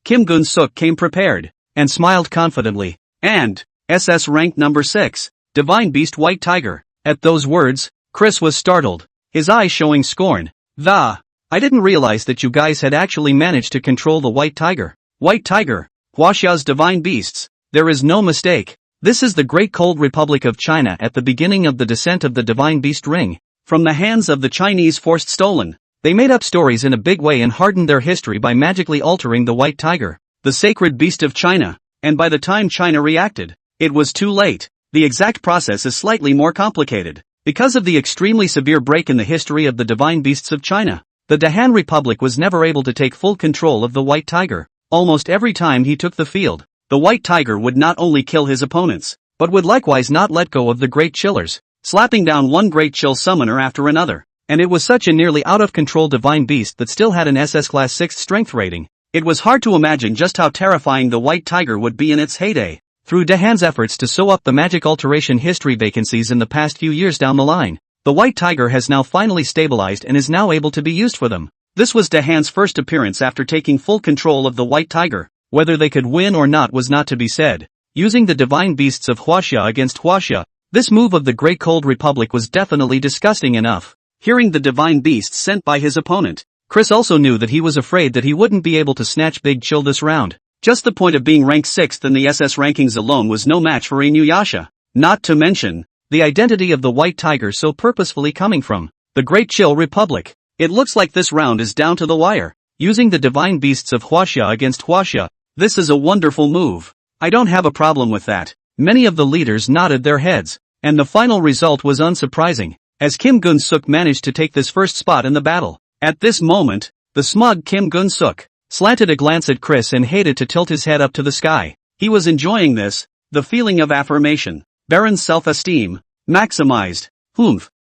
Kim Gun-suk came prepared, and smiled confidently. And, SS rank number 6, Divine Beast White Tiger. At those words, Chris was startled, his eyes showing scorn. I didn't realize that you guys had actually managed to control the White Tiger. White Tiger, Huaxia's divine beasts. There is no mistake. This is the Great Cold Republic of China at the beginning of the descent of the Divine Beast Ring. From the hands of the Chinese forced stolen. They made up stories in a big way and hardened their history by magically altering the White Tiger, the sacred beast of China, and by the time China reacted, it was too late. The exact process is slightly more complicated. Because of the extremely severe break in the history of the divine beasts of China, the Dahan Republic was never able to take full control of the White Tiger. Almost every time he took the field, the White Tiger would not only kill his opponents, but would likewise not let go of the Great Chillers. slapping down one great chill summoner after another. And it was such a nearly out-of-control divine beast that still had an SS Class 6th strength rating. It was hard to imagine just how terrifying the White Tiger would be in its heyday. Through Dahan's efforts to sew up the magic alteration history vacancies in the past few years down the line, the White Tiger has now finally stabilized and is now able to be used for them. This was Dahan's first appearance after taking full control of the White Tiger. Whether they could win or not was not to be said. Using the divine beasts of Huaxia against Huaxia, this move of the Great Cold Republic was definitely disgusting enough. Hearing the divine beasts sent by his opponent, Chris also knew that he was afraid that he wouldn't be able to snatch Big Chill this round. Just the point of being ranked 6th in the SS rankings alone was no match for Inuyasha. Not to mention, the identity of the White Tiger so purposefully coming from the Great Chill Republic. It looks like this round is down to the wire. Using the divine beasts of Huaxia against Huaxia, this is a wonderful move. I don't have a problem with that. Many of the leaders nodded their heads, and the final result was unsurprising, as Kim Gun-suk managed to take this first spot in the battle. At this moment, the smug Kim Gun-suk slanted a glance at Chris and hated to tilt his head up to the sky. He was enjoying this, the feeling of affirmation, Baron's self-esteem, maximized.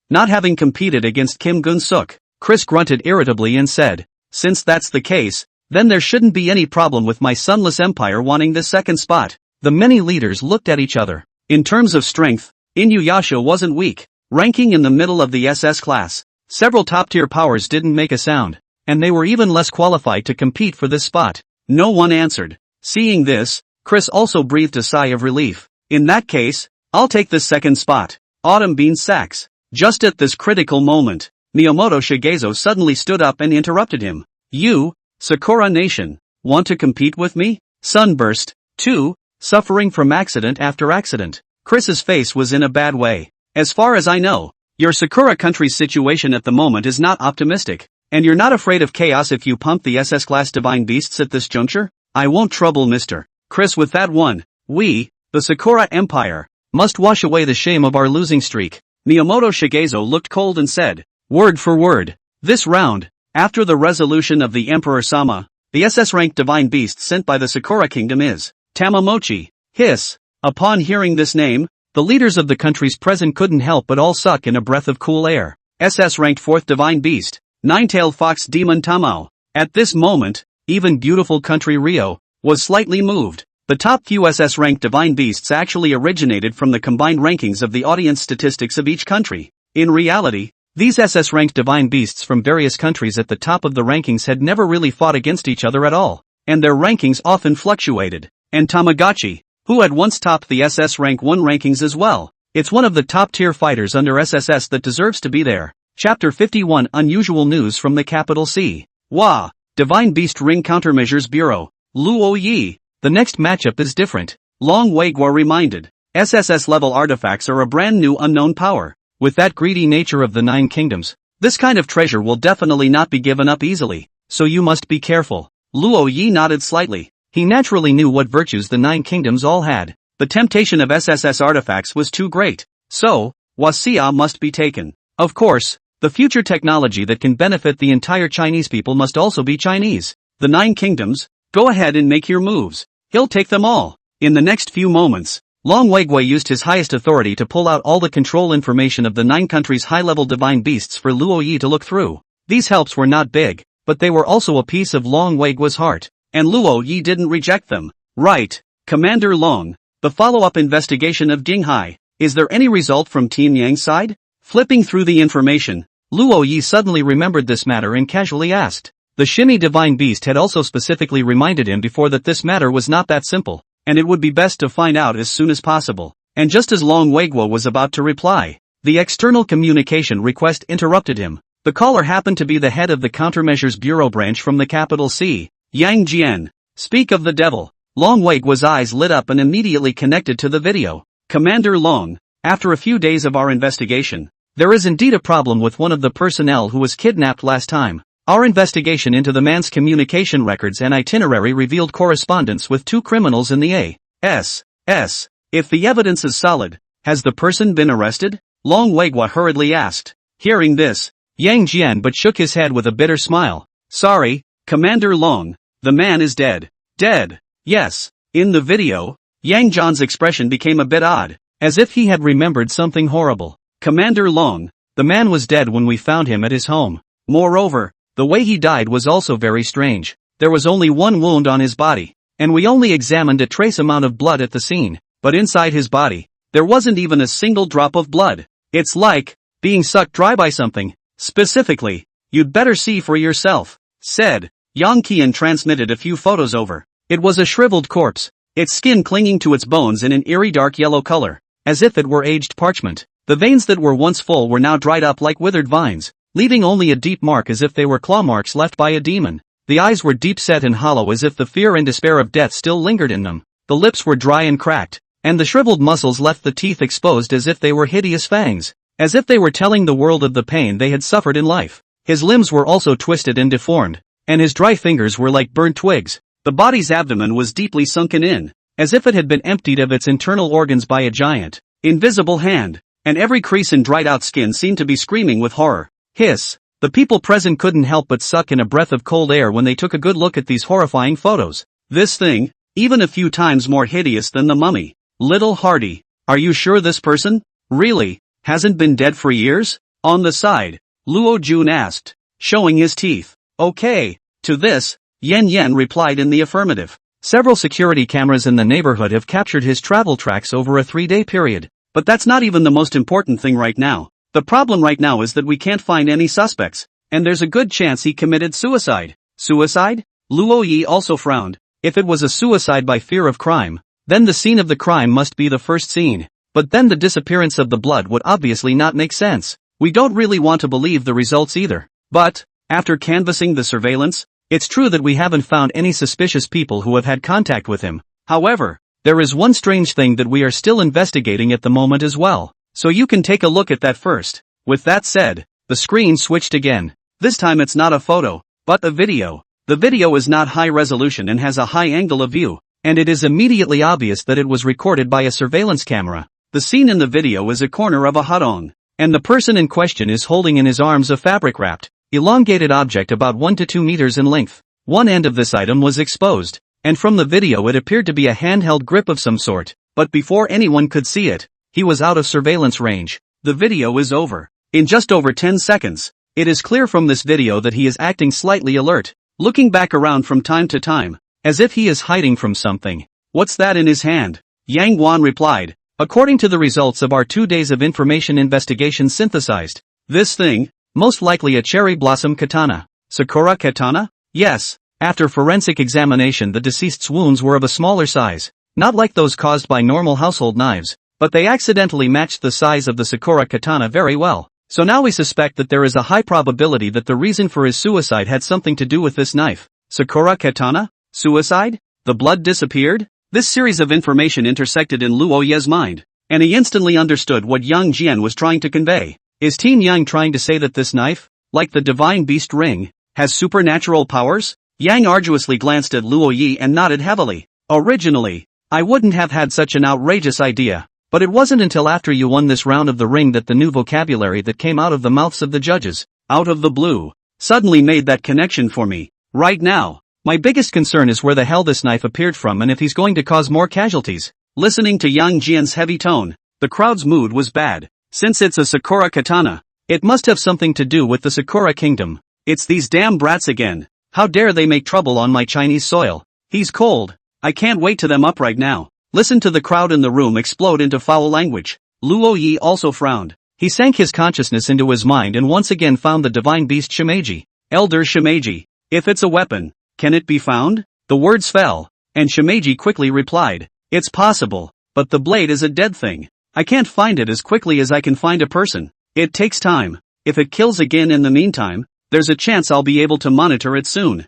Not having competed against Kim Gun-suk, Chris grunted irritably and said, since that's the case, then there shouldn't be any problem with my Sunless Empire wanting this second spot. The many leaders looked at each other. In terms of strength, Inuyasha wasn't weak. Ranking in the middle of the SS class, several top-tier powers didn't make a sound, and they were even less qualified to compete for this spot. No one answered. Seeing this, Chris also breathed a sigh of relief. In that case, I'll take this second spot. Autumn Bean Sacks. Just at this critical moment, Miyamoto Shigezo suddenly stood up and interrupted him. You, Sakura Nation, want to compete with me? Sunburst, 2, suffering from accident after accident. Chris's face was in a bad way. As far as I know, your Sakura Country's situation at the moment is not optimistic, and you're not afraid of chaos if you pump the SS Class Divine Beasts at this juncture? I won't trouble Mr. Chris with that one. We, the Sakura Empire, must wash away the shame of our losing streak. Miyamoto Shigezo looked cold and said, word for word, this round, after the resolution of the Emperor Sama, the SS-ranked Divine Beast sent by the Sakura Kingdom is Tamamochi. Hiss. Upon hearing this name, the leaders of the countries present couldn't help but all suck in a breath of cool air. SS-ranked 4th Divine Beast, Nine-Tailed Fox Demon Tamao. At this moment, even beautiful country Rio was slightly moved. The top few SS-ranked Divine Beasts actually originated from the combined rankings of the audience statistics of each country. In reality, these SS-ranked Divine Beasts from various countries at the top of the rankings had never really fought against each other at all, and their rankings often fluctuated. And Tamagotchi, who had once topped the SS Rank 1 rankings as well. It's one of the top-tier fighters under SSS that deserves to be there. Chapter 51 Unusual News from the Capital C. Wah! Divine Beast Ring Countermeasures Bureau. Luo Yi. The next matchup is different. Long Weigua reminded. SSS-level artifacts are a brand new unknown power. With that greedy nature of the 9 kingdoms, this kind of treasure will definitely not be given up easily, so you must be careful. Luo Yi nodded slightly. He naturally knew what virtues the 9 kingdoms all had. The temptation of SSS artifacts was too great. So, Wasia must be taken. Of course, the future technology that can benefit the entire Chinese people must also be Chinese. The 9 kingdoms, go ahead and make your moves. He'll take them all. In the next few moments, Long Weigui used his highest authority to pull out all the control information of the 9 countries' high-level divine beasts for Luo Yi to look through. These helps were not big, but they were also a piece of Long Weigua's heart. And Luo Yi didn't reject them. Right, Commander Long. The follow-up investigation of Dinghai. Is there any result from Team Yang's side? Flipping through the information, Luo Yi suddenly remembered this matter and casually asked. The Shimmy Divine Beast had also specifically reminded him before that this matter was not that simple, and it would be best to find out as soon as possible. And just as Long Weigua was about to reply, the external communication request interrupted him. The caller happened to be the head of the Countermeasures Bureau branch from the capital C. Yang Jian. Speak of the devil. Long Weigua's eyes lit up and immediately connected to the video. Commander Long, after a few days of our investigation, there is indeed a problem with one of the personnel who was kidnapped last time. Our investigation into the man's communication records and itinerary revealed correspondence with 2 criminals in the A.S.S. If the evidence is solid, has the person been arrested? Long Weigua hurriedly asked. Hearing this, Yang Jian but shook his head with a bitter smile. Sorry, Commander Long. The man is dead. Dead. Yes. In the video, Yang Jian's expression became a bit odd, as if he had remembered something horrible. Commander Long. The man was dead when we found him at his home. Moreover, the way he died was also very strange. There was only one wound on his body, and we only examined a trace amount of blood at the scene, but inside his body, there wasn't even a single drop of blood. It's like being sucked dry by something. Specifically, you'd better see for yourself, said. Yang Qian transmitted a few photos over. It was a shriveled corpse, its skin clinging to its bones in an eerie dark yellow color, as if it were aged parchment. The veins that were once full were now dried up like withered vines, leaving only a deep mark as if they were claw marks left by a demon. The eyes were deep-set and hollow as if the fear and despair of death still lingered in them. The lips were dry and cracked, and the shriveled muscles left the teeth exposed as if they were hideous fangs, as if they were telling the world of the pain they had suffered in life. His limbs were also twisted and deformed, and his dry fingers were like burnt twigs. The body's abdomen was deeply sunken in, as if it had been emptied of its internal organs by a giant, invisible hand, and every crease in dried-out skin seemed to be screaming with horror. Hiss! The people present couldn't help but suck in a breath of cold air when they took a good look at these horrifying photos. This thing, even a few times more hideous than the mummy. Little Hardy, are you sure this person, really, hasn't been dead for years? On the side, Luo Jun asked, showing his teeth. Okay. To this, Yen Yen replied in the affirmative. Several security cameras in the neighborhood have captured his travel tracks over a 3-day period. But that's not even the most important thing right now. The problem right now is that we can't find any suspects, and there's a good chance he committed suicide. Suicide? Luo Yi also frowned. If it was a suicide by fear of crime, then the scene of the crime must be the first scene. But then the disappearance of the blood would obviously not make sense. We don't really want to believe the results either. But, after canvassing the surveillance, it's true that we haven't found any suspicious people who have had contact with him. However, there is one strange thing that we are still investigating at the moment as well. So you can take a look at that first. With that said, the screen switched again. This time it's not a photo, but a video. The video is not high resolution and has a high angle of view, and it is immediately obvious that it was recorded by a surveillance camera. The scene in the video is a corner of a hutong, and the person in question is holding in his arms a fabric-wrapped, elongated object about 1 to 2 meters in length. One end of this item was exposed, and from the video it appeared to be a handheld grip of some sort, but before anyone could see it, he was out of surveillance range. The video is over. In just over 10 seconds, it is clear from this video that he is acting slightly alert, looking back around from time to time, as if he is hiding from something. What's that in his hand? Yang Guan replied. According to the results of our 2 days of information investigation synthesized, this thing, most likely a cherry blossom katana. Sakura katana? Yes. After forensic examination, the deceased's wounds were of a smaller size, not like those caused by normal household knives, but they accidentally matched the size of the Sakura katana very well. So now we suspect that there is a high probability that the reason for his suicide had something to do with this knife. Sakura katana? Suicide? The blood disappeared? This series of information intersected in Luo Ye's mind, and he instantly understood what Yang Jian was trying to convey. Is Team Yang trying to say that this knife, like the divine beast ring, has supernatural powers? Yang arduously glanced at Luo Yi and nodded heavily. Originally, I wouldn't have had such an outrageous idea, but it wasn't until after you won this round of the ring that the new vocabulary that came out of the mouths of the judges, out of the blue, suddenly made that connection for me. Right now, my biggest concern is where the hell this knife appeared from and if he's going to cause more casualties. Listening to Yang Jian's heavy tone, the crowd's mood was bad. Since it's a Sakura katana, it must have something to do with the Sakura kingdom. It's these damn brats again. How dare they make trouble on my Chinese soil? He's cold. I can't wait to them up right now. Listen to the crowd in the room explode into foul language. Luo Yi also frowned. He sank his consciousness into his mind and once again found the divine beast Shimeji. Elder Shimeji, if it's a weapon, can it be found? The words fell, and Shimeji quickly replied, it's possible, but the blade is a dead thing. I can't find it as quickly as I can find a person. It takes time. If it kills again in the meantime, there's a chance I'll be able to monitor it soon.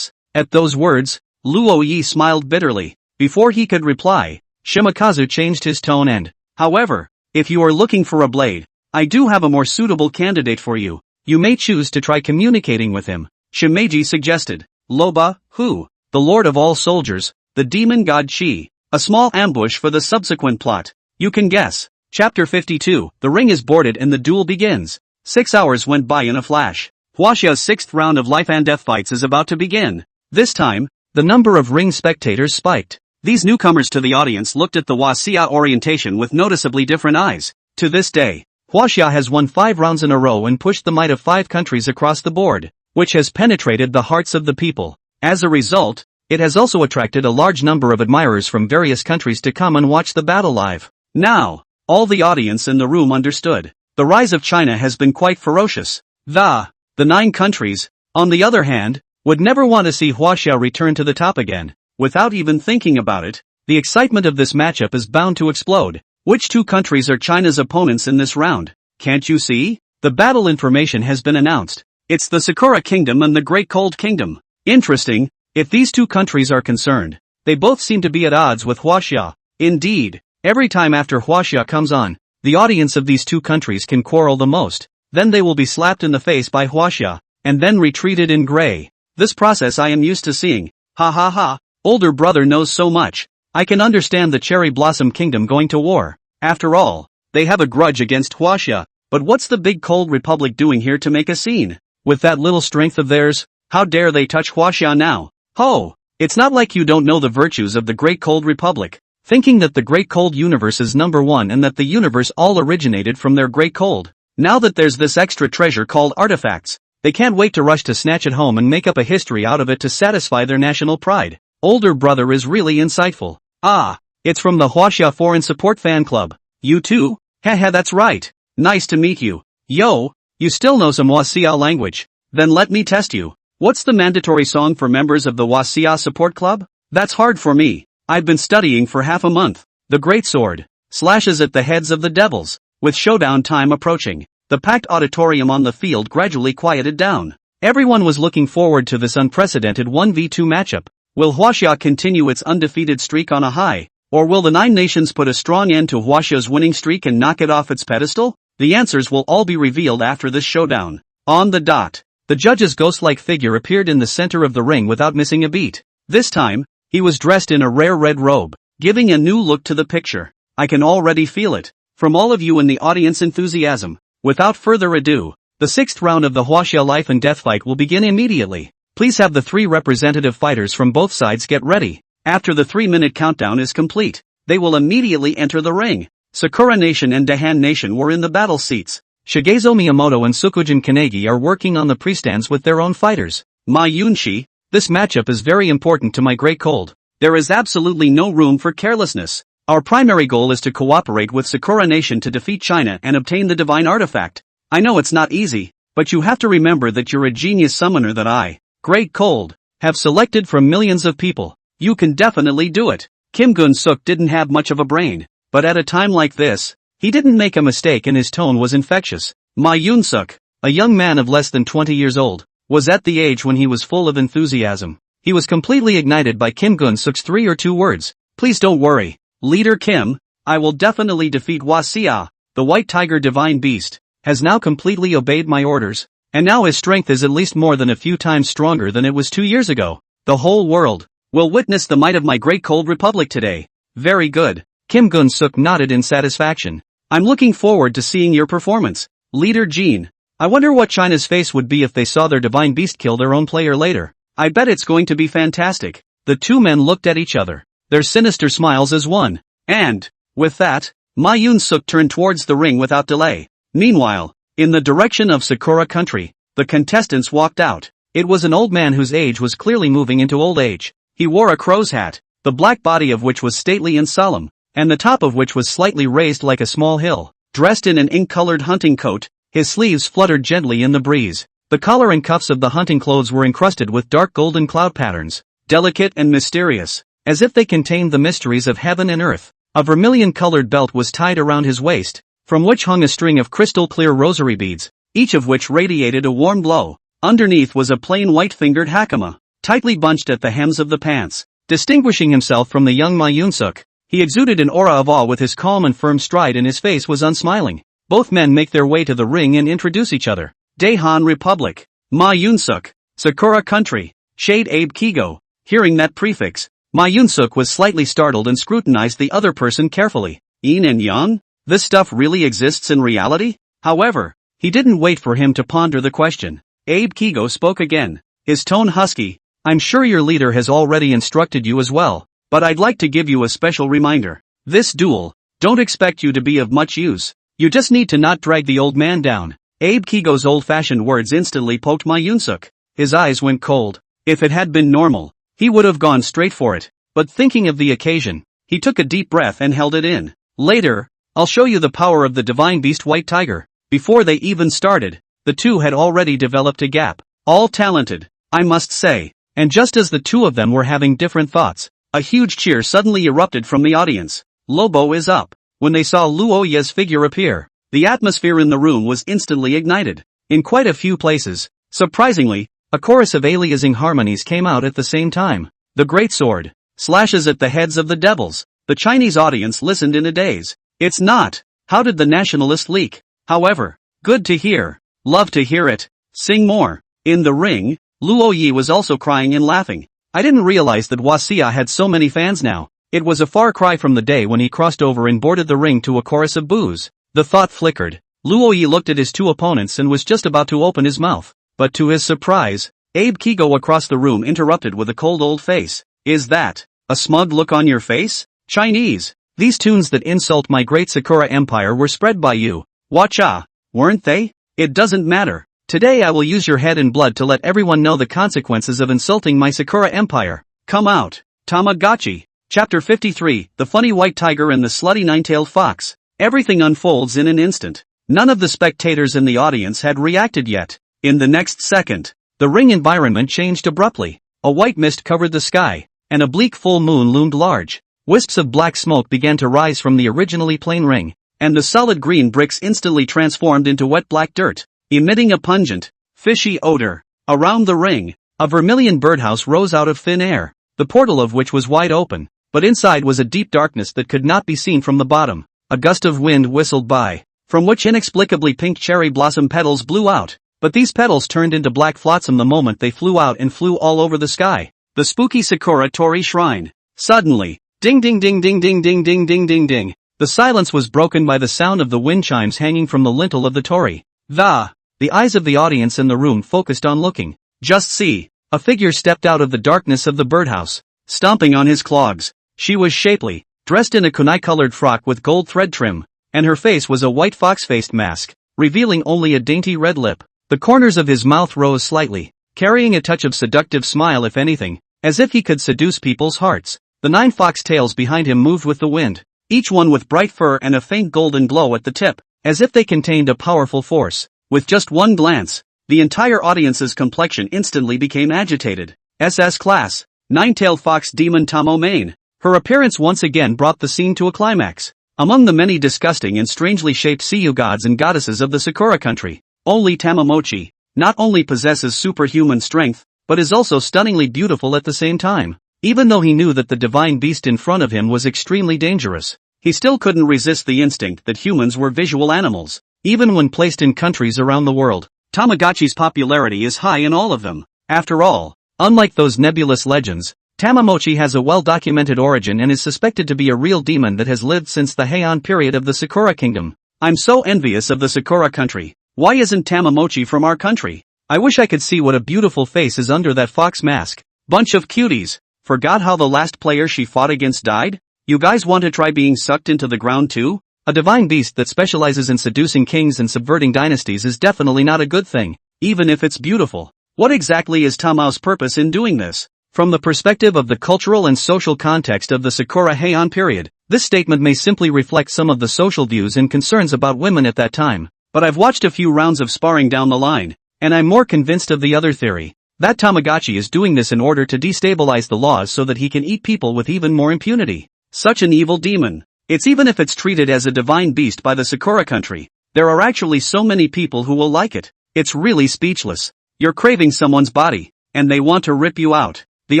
At those words, Luo Yi smiled bitterly. Before he could reply, Shimakazu changed his tone and, however, if you are looking for a blade, I do have a more suitable candidate for you. You may choose to try communicating with him. Shimeji suggested. Loba, who? The lord of all soldiers, the demon god Qi. A small ambush for the subsequent plot. You can guess. Chapter 52. The ring is boarded and the duel begins. 6 hours went by in a flash. Huaxia's 6th round of life and death fights is about to begin. This time, the number of ring spectators spiked. These newcomers to the audience looked at the Huaxia orientation with noticeably different eyes. To this day, Huaxia has won 5 rounds in a row and pushed the might of 5 countries across the board, which has penetrated the hearts of the people. As a result, it has also attracted a large number of admirers from various countries to come and watch the battle live. Now, all the audience in the room understood. The rise of China has been quite ferocious. The 9 countries, on the other hand, would never want to see Huaxia return to the top again. Without even thinking about it, the excitement of this matchup is bound to explode. Which 2 countries are China's opponents in this round? Can't you see? The battle information has been announced. It's the Sakura Kingdom and the Great Cold Kingdom. Interesting, if these 2 countries are concerned. They both seem to be at odds with Huaxia. Indeed, every time after Huaxia comes on, the audience of these 2 countries can quarrel the most. Then they will be slapped in the face by Huaxia, and then retreated in gray. This process I am used to seeing. Ha ha ha, older brother knows so much. I can understand the Cherry Blossom Kingdom going to war. After all, they have a grudge against Huaxia, but what's the big cold republic doing here to make a scene? With that little strength of theirs, how dare they touch Huaxia now? Ho! It's not like you don't know the virtues of the Great Cold Republic, thinking that the Great Cold Universe is number 1 and that the universe all originated from their Great Cold. Now that there's this extra treasure called artifacts, they can't wait to rush to snatch it home and make up a history out of it to satisfy their national pride. Older brother is really insightful. Ah, it's from the Huaxia Foreign Support Fan Club. You too? Haha, that's right. Nice to meet you. Yo, you still know some Huaxia language. Then let me test you. What's the mandatory song for members of the Huaxia Support Club? That's hard for me. I've been studying for half a month. The great sword slashes at the heads of the devils. With showdown time approaching, the packed auditorium on the field gradually quieted down. Everyone was looking forward to this unprecedented 1v2 matchup. Will Huaxia continue its undefeated streak on a high, or will the 9 nations put a strong end to Huaxia's winning streak and knock it off its pedestal? The answers will all be revealed after this showdown. On the dot, the judge's ghost-like figure appeared in the center of the ring without missing a beat. This time, he was dressed in a rare red robe, giving a new look to the picture. I can already feel it. From all of you in the audience enthusiasm. Without further ado, the 6th round of the Huaxia life and death fight will begin immediately. Please have the 3 representative fighters from both sides get ready. After the 3-minute countdown is complete, they will immediately enter the ring. Sakura Nation and Dahan Nation were in the battle seats. Shigezo Miyamoto and Sukujin Kanegi are working on the pre-stands with their own fighters. Ma Yunshi, this matchup is very important to my Great Cold. There is absolutely no room for carelessness. Our primary goal is to cooperate with Sakura Nation to defeat China and obtain the divine artifact. I know it's not easy, but you have to remember that you're a genius summoner that I, Great Cold, have selected from millions of people. You can definitely do it. Kim Gun-suk didn't have much of a brain, but at a time like this, he didn't make a mistake and his tone was infectious. Ma Yun-suk, a young man of less than 20 years old, was at the age when he was full of enthusiasm. He was completely ignited by Kim Gun-suk's 3 or 2 words. Please don't worry, Leader Kim, I will definitely defeat Huaxia. The White Tiger Divine Beast has now completely obeyed my orders, and now his strength is at least more than a few times stronger than it was 2 years ago. The whole world will witness the might of my Great Cold Republic today. Very good. Kim Gun-suk nodded in satisfaction. I'm looking forward to seeing your performance, Leader Jean. I wonder what China's face would be if they saw their divine beast kill their own player later. I bet it's going to be fantastic. The 2 men looked at each other, their sinister smiles as one. And, with that, Ma Yun-suk turned towards the ring without delay. Meanwhile, in the direction of Sakura Country, the contestants walked out. It was an old man whose age was clearly moving into old age. He wore a crow's hat, the black body of which was stately and solemn, and the top of which was slightly raised like a small hill. Dressed in an ink-colored hunting coat, his sleeves fluttered gently in the breeze. The collar and cuffs of the hunting clothes were encrusted with dark golden cloud patterns, delicate and mysterious, as if they contained the mysteries of heaven and earth. A vermilion-colored belt was tied around his waist, from which hung a string of crystal-clear rosary beads, each of which radiated a warm glow. Underneath was a plain white-fingered hakama, tightly bunched at the hems of the pants. Distinguishing himself from the young Ma Yun-suk, he exuded an aura of awe with his calm and firm stride, and his face was unsmiling. Both men make their way to the ring and introduce each other. Dahan Republic, Ma Yun-suk, Sakura Country, Shade Abe Kigo. Hearing that prefix, Ma Yun-suk was slightly startled and scrutinized the other person carefully. Yin and Yang? This stuff really exists in reality? However, he didn't wait for him to ponder the question. Abe Kigo spoke again, his tone husky. I'm sure your leader has already instructed you as well, but I'd like to give you a special reminder. This duel, don't expect you to be of much use. You just need to not drag the old man down. Abe Kigo's old-fashioned words instantly poked my Yunsuk. His eyes went cold. If it had been normal, he would have gone straight for it. But thinking of the occasion, he took a deep breath and held it in. Later, I'll show you the power of the divine beast White Tiger. Before they even started, the two had already developed a gap. All talented, I must say. And just as the two of them were having different thoughts, a huge cheer suddenly erupted from the audience. Lobo is up. When they saw Luo Ye's figure appear, the atmosphere in the room was instantly ignited. In quite a few places, surprisingly, a chorus of aliasing harmonies came out at the same time. The great sword slashes at the heads of the devils. The Chinese audience listened in a daze. It's not. How did the nationalist leak? However, good to hear. Love to hear it. Sing more. In the ring, Luo Yi was also crying and laughing. I didn't realize that Wasia had so many fans now. It was a far cry from the day when he crossed over and boarded the ring to a chorus of boos. The thought flickered. Luo Yi looked at his two opponents and was just about to open his mouth. But to his surprise, Abe Kigo across the room interrupted with a cold old face. Is that a smug look on your face? Chinese. These tunes that insult my great Sakura Empire were spread by you. Wacha, weren't they? It doesn't matter. Today I will use your head and blood to let everyone know the consequences of insulting my Sakura Empire. Come out. Tamagotchi. Chapter 53, The Funny White Tiger and the Slutty Nine-Tailed Fox. Everything unfolds in an instant. None of the spectators in the audience had reacted yet. In the next second, the ring environment changed abruptly. A white mist covered the sky, and a bleak full moon loomed large. Wisps of black smoke began to rise from the originally plain ring, and the solid green bricks instantly transformed into wet black dirt, emitting a pungent, fishy odor. Around the ring, a vermilion birdhouse rose out of thin air, the portal of which was wide open, but inside was a deep darkness that could not be seen from the bottom. A gust of wind whistled by, from which inexplicably pink cherry blossom petals blew out, but these petals turned into black flotsam the moment they flew out and flew all over the sky. The spooky Sakura Tori Shrine. Suddenly, ding ding ding ding ding ding ding ding ding ding. The silence was broken by the sound of the wind chimes hanging from the lintel of the torii. The eyes of the audience in the room focused on looking. Just see. A figure stepped out of the darkness of the birdhouse, stomping on his clogs. She was shapely, dressed in a kunai-colored frock with gold thread trim, and her face was a white fox-faced mask, revealing only a dainty red lip. The corners of his mouth rose slightly, carrying a touch of seductive smile if anything, as if he could seduce people's hearts. The 9 fox tails behind him moved with the wind, each one with bright fur and a faint golden glow at the tip, as if they contained a powerful force. With just one glance, the entire audience's complexion instantly became agitated. SS Class, 9-tailed fox demon Tamo Main. Her appearance once again brought the scene to a climax. Among the many disgusting and strangely shaped Seiyu gods and goddesses of the Sakura Country, only Tamamochi not only possesses superhuman strength, but is also stunningly beautiful at the same time. Even though he knew that the divine beast in front of him was extremely dangerous, he still couldn't resist the instinct that humans were visual animals. Even when placed in countries around the world, Tamagotchi's popularity is high in all of them. After all, unlike those nebulous legends, Tamamochi has a well-documented origin and is suspected to be a real demon that has lived since the Heian period of the Sakura Kingdom. I'm so envious of the Sakura Country. Why isn't Tamamochi from our country? I wish I could see what a beautiful face is under that fox mask. Bunch of cuties. Forgot how the last player she fought against died? You guys want to try being sucked into the ground too? A divine beast that specializes in seducing kings and subverting dynasties is definitely not a good thing, even if it's beautiful. What exactly is Tamao's purpose in doing this? From the perspective of the cultural and social context of the Sakura Heian period, this statement may simply reflect some of the social views and concerns about women at that time. But I've watched a few rounds of sparring down the line, and I'm more convinced of the other theory. That Tamagotchi is doing this in order to destabilize the laws so that he can eat people with even more impunity. Such an evil demon. It's even if it's treated as a divine beast by the Sakura Country, there are actually so many people who will like it. It's really speechless. You're craving someone's body, and they want to rip you out. The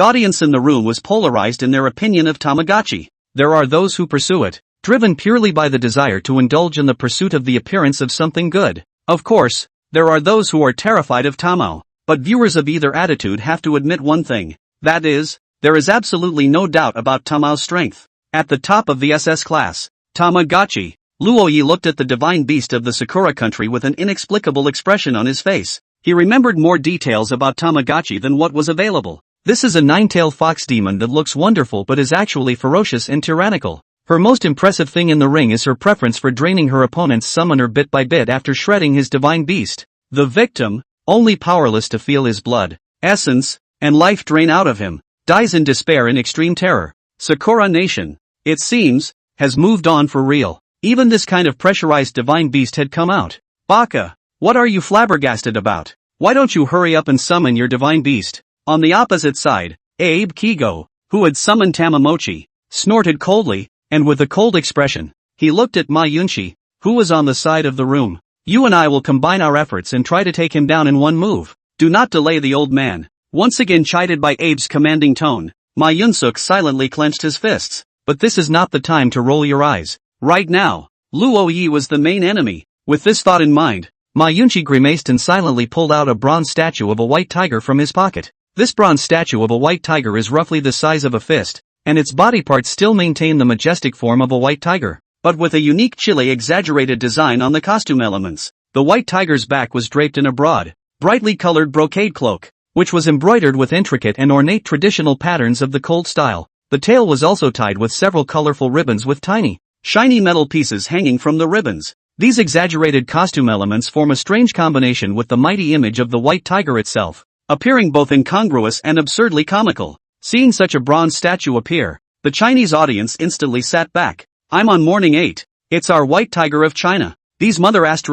audience in the room was polarized in their opinion of Tamagotchi. There are those who pursue it, driven purely by the desire to indulge in the pursuit of the appearance of something good. Of course, there are those who are terrified of Tamao, but viewers of either attitude have to admit one thing. That is, there is absolutely no doubt about Tamao's strength. At the top of the SS class, Tamagotchi, Luoyi looked at the divine beast of the Sakura Country with an inexplicable expression on his face. He remembered more details about Tamagotchi than what was available. This is a 9-tailed fox demon that looks wonderful but is actually ferocious and tyrannical. Her most impressive thing in the ring is her preference for draining her opponent's summoner bit by bit after shredding his divine beast. The victim, only powerless to feel his blood, essence, and life drain out of him, dies in despair and extreme terror. Sakura Nation, it seems, has moved on for real. Even this kind of pressurized divine beast had come out. Baka, what are you flabbergasted about? Why don't you hurry up and summon your divine beast? On the opposite side, Abe Kigo, who had summoned Tamamochi, snorted coldly, and with a cold expression, he looked at Ma Yunshi, who was on the side of the room. You and I will combine our efforts and try to take him down in one move. Do not delay the old man. Once again chided by Abe's commanding tone, Ma Yunsuk silently clenched his fists. But this is not the time to roll your eyes. Right now, Luo Yi was the main enemy. With this thought in mind, Ma Yunshi grimaced and silently pulled out a bronze statue of a white tiger from his pocket. This bronze statue of a white tiger is roughly the size of a fist, and its body parts still maintain the majestic form of a white tiger, but with a unique chilly exaggerated design on the costume elements. The white tiger's back was draped in a broad, brightly colored brocade cloak, which was embroidered with intricate and ornate traditional patterns of the cold style. The tail was also tied with several colorful ribbons with tiny, shiny metal pieces hanging from the ribbons. These exaggerated costume elements form a strange combination with the mighty image of the white tiger itself, appearing both incongruous and absurdly comical. Seeing such a bronze statue appear, the Chinese audience instantly sat back. I'm on morning 8. It's our white tiger of China. These mother ********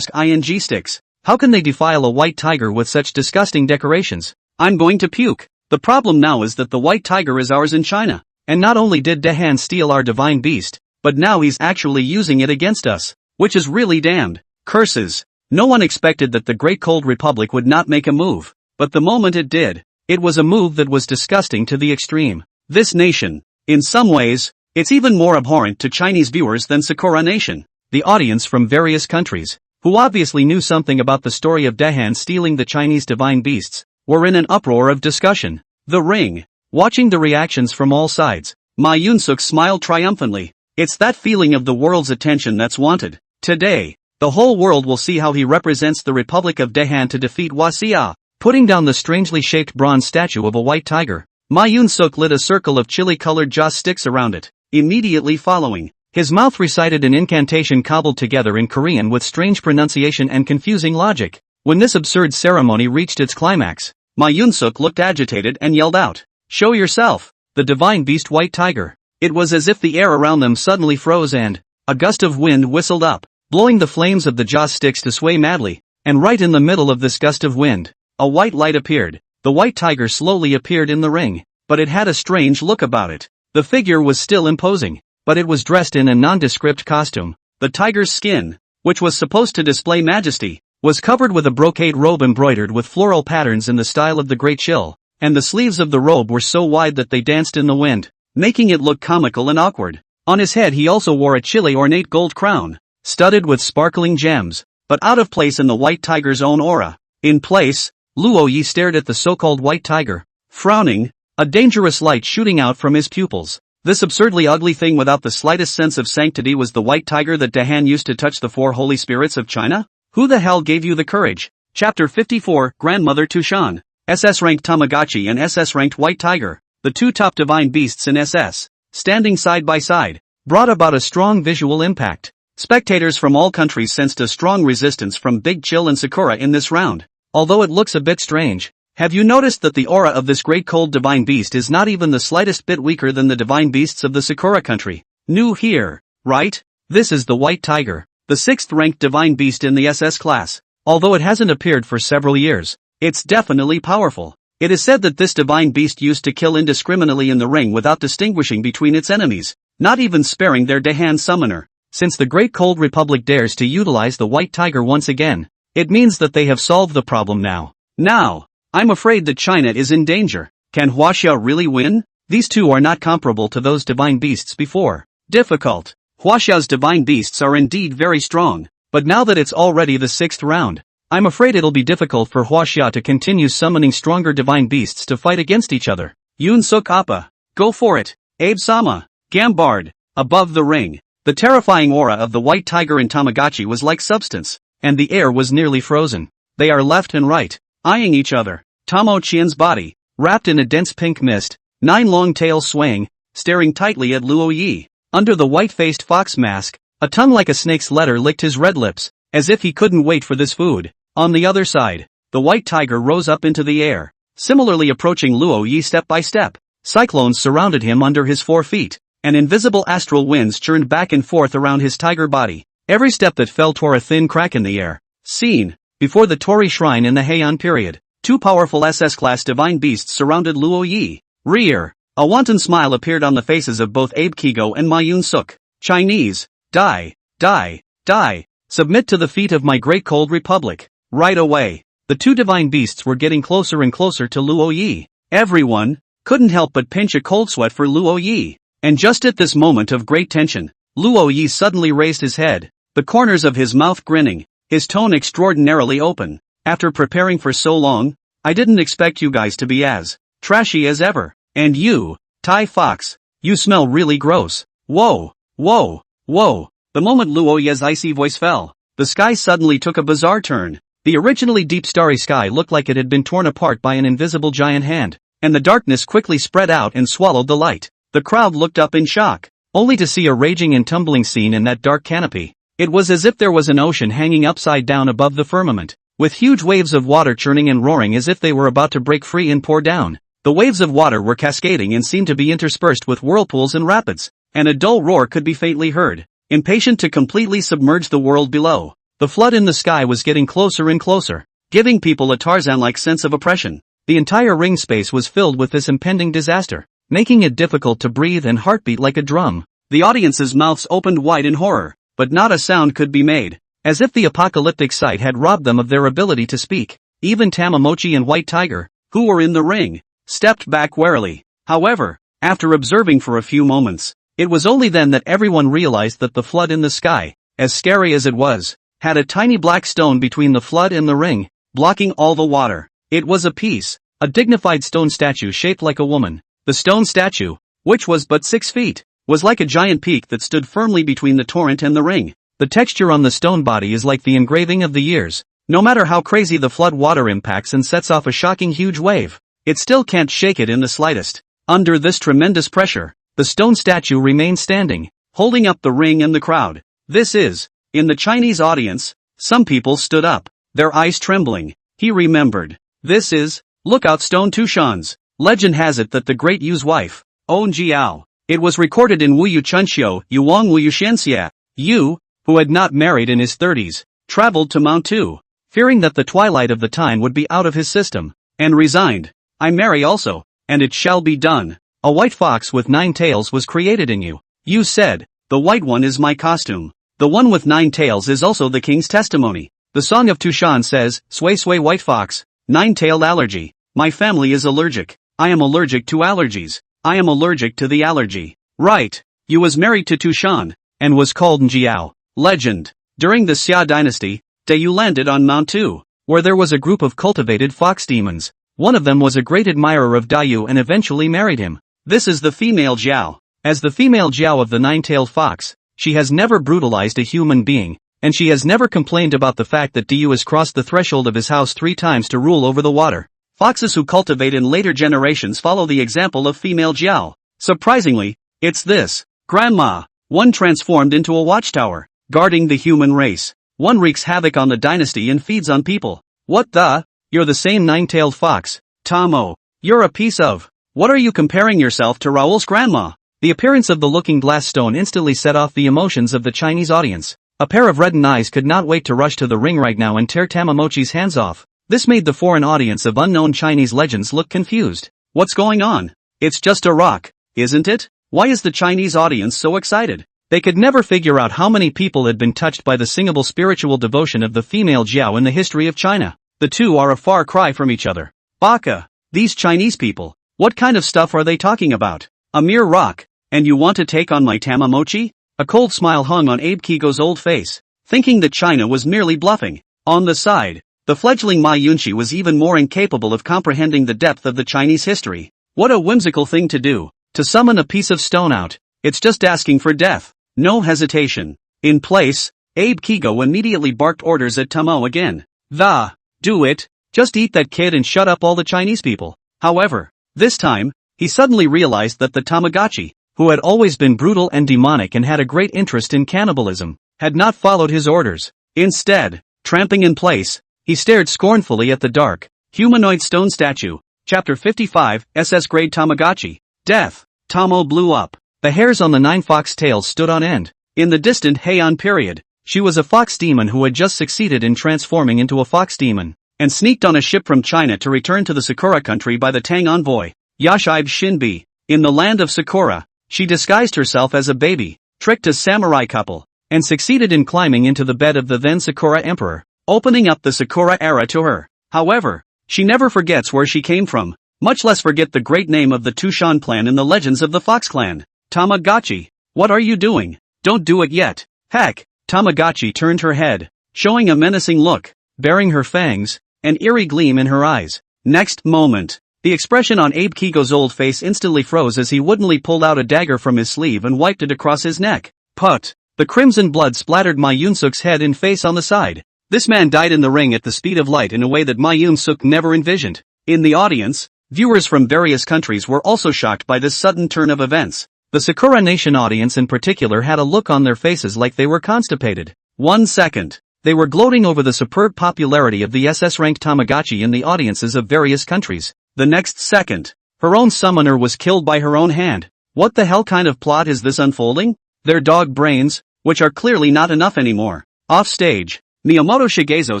ing sticks. How can they defile a white tiger with such disgusting decorations? I'm going to puke. The problem now is that the white tiger is ours in China. And not only did Dehan steal our divine beast, but now he's actually using it against us. Which is really damned. Curses. No one expected that the Great Cold Republic would not make a move. But the moment it did, it was a move that was disgusting to the extreme. This nation, in some ways, it's even more abhorrent to Chinese viewers than Sakura Nation. The audience from various countries, who obviously knew something about the story of Dehan stealing the Chinese divine beasts, were in an uproar of discussion. The ring. Watching the reactions from all sides, Ma Yunsuk smiled triumphantly. It's that feeling of the world's attention that's wanted. Today, the whole world will see how he represents the Republic of Dehan to defeat Wasia. Putting down the strangely shaped bronze statue of a white tiger, Ma Yunsuk lit a circle of chili-colored joss sticks around it. Immediately following, his mouth recited an incantation cobbled together in Korean with strange pronunciation and confusing logic. When this absurd ceremony reached its climax, Ma Yunsuk looked agitated and yelled out, "Show yourself, the divine beast white tiger." It was as if the air around them suddenly froze and a gust of wind whistled up, blowing the flames of the joss sticks to sway madly, and right in the middle of this gust of wind, a white light appeared. The white tiger slowly appeared in the ring, but it had a strange look about it. The figure was still imposing, but it was dressed in a nondescript costume. The tiger's skin, which was supposed to display majesty, was covered with a brocade robe embroidered with floral patterns in the style of the Great Chill, and the sleeves of the robe were so wide that they danced in the wind, making it look comical and awkward. On his head he also wore a chilly ornate gold crown, studded with sparkling gems, but out of place in the white tiger's own aura. In place, Luo Yi stared at the so-called white tiger, frowning, a dangerous light shooting out from his pupils. This absurdly ugly thing without the slightest sense of sanctity was the white tiger that Dehan used to touch the four holy spirits of China? Who the hell gave you the courage? Chapter 54, Grandmother Tushan. SS-ranked Tamagotchi and SS-ranked white tiger, the two top divine beasts in SS, standing side by side, brought about a strong visual impact. Spectators from all countries sensed a strong resistance from Big Chill and Sakura in this round. Although it looks a bit strange, have you noticed that the aura of this great cold divine beast is not even the slightest bit weaker than the divine beasts of the Sakura Country? New here, right? This is the white tiger, the 6th-ranked divine beast in the SS class. Although it hasn't appeared for several years, it's definitely powerful. It is said that this divine beast used to kill indiscriminately in the ring without distinguishing between its enemies, not even sparing their Dehan summoner. Since the Great Cold Republic dares to utilize the white tiger once again, it means that they have solved the problem now. Now, I'm afraid that China is in danger. Can Huaxia really win? These two are not comparable to those divine beasts before. Difficult. Huaxia's divine beasts are indeed very strong, but now that it's already the 6th round, I'm afraid it'll be difficult for Huaxia to continue summoning stronger divine beasts to fight against each other. Yunsuk Appa. Go for it. Abe-sama. Gambard. Above the ring, the terrifying aura of the white tiger in Tamagotchi was like substance, and the air was nearly frozen. They are left and right, eyeing each other. Tamo Qian's body, wrapped in a dense pink mist, 9 long tails swaying, staring tightly at Luo Yi. Under the white-faced fox mask, a tongue like a snake's letter licked his red lips, as if he couldn't wait for this food. On the other side, the white tiger rose up into the air, similarly approaching Luo Yi step by step. Cyclones surrounded him under his 4 feet, and invisible astral winds churned back and forth around his tiger body. Every step that fell tore a thin crack in the air. Scene: before the Tori Shrine in the Heian period, 2 powerful SS-class divine beasts surrounded Luo Yi. Rear. A wanton smile appeared on the faces of both Abe Kigo and Ma Yun-suk. Chinese. Die. Die. Die. Submit to the feet of my great cold republic. Right away. The 2 divine beasts were getting closer and closer to Luo Yi. Everyone couldn't help but pinch a cold sweat for Luo Yi. And just at this moment of great tension, Luo Yi suddenly raised his head, the corners of his mouth grinning, his tone extraordinarily open. After preparing for so long, I didn't expect you guys to be as trashy as ever. And you, Tai Fox, you smell really gross. Whoa, whoa, whoa. The moment Luo Yi's icy voice fell, the sky suddenly took a bizarre turn. The originally deep starry sky looked like it had been torn apart by an invisible giant hand, and the darkness quickly spread out and swallowed the light. The crowd looked up in shock, only to see a raging and tumbling scene in that dark canopy. It was as if there was an ocean hanging upside down above the firmament, with huge waves of water churning and roaring as if they were about to break free and pour down. The waves of water were cascading and seemed to be interspersed with whirlpools and rapids, and a dull roar could be faintly heard, impatient to completely submerge the world below. The flood in the sky was getting closer and closer, giving people a Tarzan-like sense of oppression. The entire ring space was filled with this impending disaster, making it difficult to breathe and heartbeat like a drum. The audience's mouths opened wide in horror, but not a sound could be made, as if the apocalyptic sight had robbed them of their ability to speak. Even Tamamochi and White Tiger, who were in the ring, stepped back warily. However, after observing for a few moments, it was only then that everyone realized that the flood in the sky, as scary as it was, had a tiny black stone between the flood and the ring, blocking all the water. It was a dignified stone statue shaped like a woman. The stone statue, which was but 6 feet, was like a giant peak that stood firmly between the torrent and the ring. The texture on the stone body is like the engraving of the years. No matter how crazy the flood water impacts and sets off a shocking huge wave, it still can't shake it in the slightest. Under this tremendous pressure, the stone statue remained standing, holding up the ring and the crowd. This is, in the Chinese audience, some people stood up, their eyes trembling. He remembered. This is, Lookout Stone Tushan's. Legend has it that the great Yu's wife, On Jiao. It was recorded in Wu Yu Chunxiu, Yuang Wu Yu Shenxia. Yu, who had not married in his 30s, traveled to Mount Tu, fearing that the twilight of the time would be out of his system, and resigned. I marry also, and it shall be done. A white fox with 9 tails was created in you. Yu said, the white one is my costume. The one with 9 tails is also the king's testimony. The Song of Tushan says, Sway sway white fox, 9-tailed allergy. My family is allergic. I am allergic to allergies. I am allergic to the allergy. Right. Yu was married to Tushan, and was called Njiao. Legend. During the Xia dynasty, Yu landed on Mount Tu, where there was a group of cultivated fox demons. One of them was a great admirer of Yu and eventually married him. This is the female Jiao. As the female Jiao of the 9-tailed fox, she has never brutalized a human being, and she has never complained about the fact that Yu has crossed the threshold of his house 3 times to rule over the water. Foxes who cultivate in later generations follow the example of female Jiao. Surprisingly, it's this. Grandma. One transformed into a watchtower, guarding the human race. One wreaks havoc on the dynasty and feeds on people. What the? You're the same 9-tailed fox. Tamo. You're a piece of. What are you comparing yourself to Raoul's grandma? The appearance of the looking glass stone instantly set off the emotions of the Chinese audience. A pair of reddened eyes could not wait to rush to the ring right now and tear Tamamochi's hands off. This made the foreign audience of unknown Chinese legends look confused. What's going on? It's just a rock, isn't it? Why is the Chinese audience so excited? They could never figure out how many people had been touched by the singable spiritual devotion of the female Jiao in the history of China. The two are a far cry from each other. Baka. These Chinese people. What kind of stuff are they talking about? A mere rock. And you want to take on my Tamamochi? A cold smile hung on Abe Kigo's old face, thinking that China was merely bluffing. On the side, the fledgling Ma Yunxi was even more incapable of comprehending the depth of the Chinese history. What a whimsical thing to do, to summon a piece of stone out. It's just asking for death. No hesitation. In place, Abe Kigo immediately barked orders at Tamo again. Do it. Just eat that kid and shut up all the Chinese people. However, this time, he suddenly realized that the Tamagotchi, who had always been brutal and demonic and had a great interest in cannibalism, had not followed his orders. Instead, tramping in place, he stared scornfully at the dark, humanoid stone statue. Chapter 55, SS Grade Tamagotchi. Death. Tomo blew up. The hairs on the 9 fox tails stood on end. In the distant Heian period, she was a fox demon who had just succeeded in transforming into a fox demon, and sneaked on a ship from China to return to the Sakura Country by the Tang envoy, Yashib Shinbi. In the land of Sakura, she disguised herself as a baby, tricked a samurai couple, and succeeded in climbing into the bed of the then Sakura Emperor, opening up the Sakura era to her. However, she never forgets where she came from, much less forget the great name of the Tushan clan in the legends of the Fox clan. Tamagotchi, what are you doing? Don't do it yet. Heck. Tamagotchi turned her head, showing a menacing look, baring her fangs, an eerie gleam in her eyes. Next moment, the expression on Abe Kigo's old face instantly froze as he woodenly pulled out a dagger from his sleeve and wiped it across his neck. Put! The crimson blood splattered Ma Yun-suk's head and face on the side. This man died in the ring at the speed of light in a way that Ma Yun-suk never envisioned. In the audience, viewers from various countries were also shocked by this sudden turn of events. The Sakura Nation audience in particular had a look on their faces like they were constipated. 1 second, they were gloating over the superb popularity of the SS-ranked Tamagotchi in the audiences of various countries. The next second, her own summoner was killed by her own hand. What the hell kind of plot is this unfolding? Their dog brains, which are clearly not enough anymore. Off stage, Miyamoto Shigezo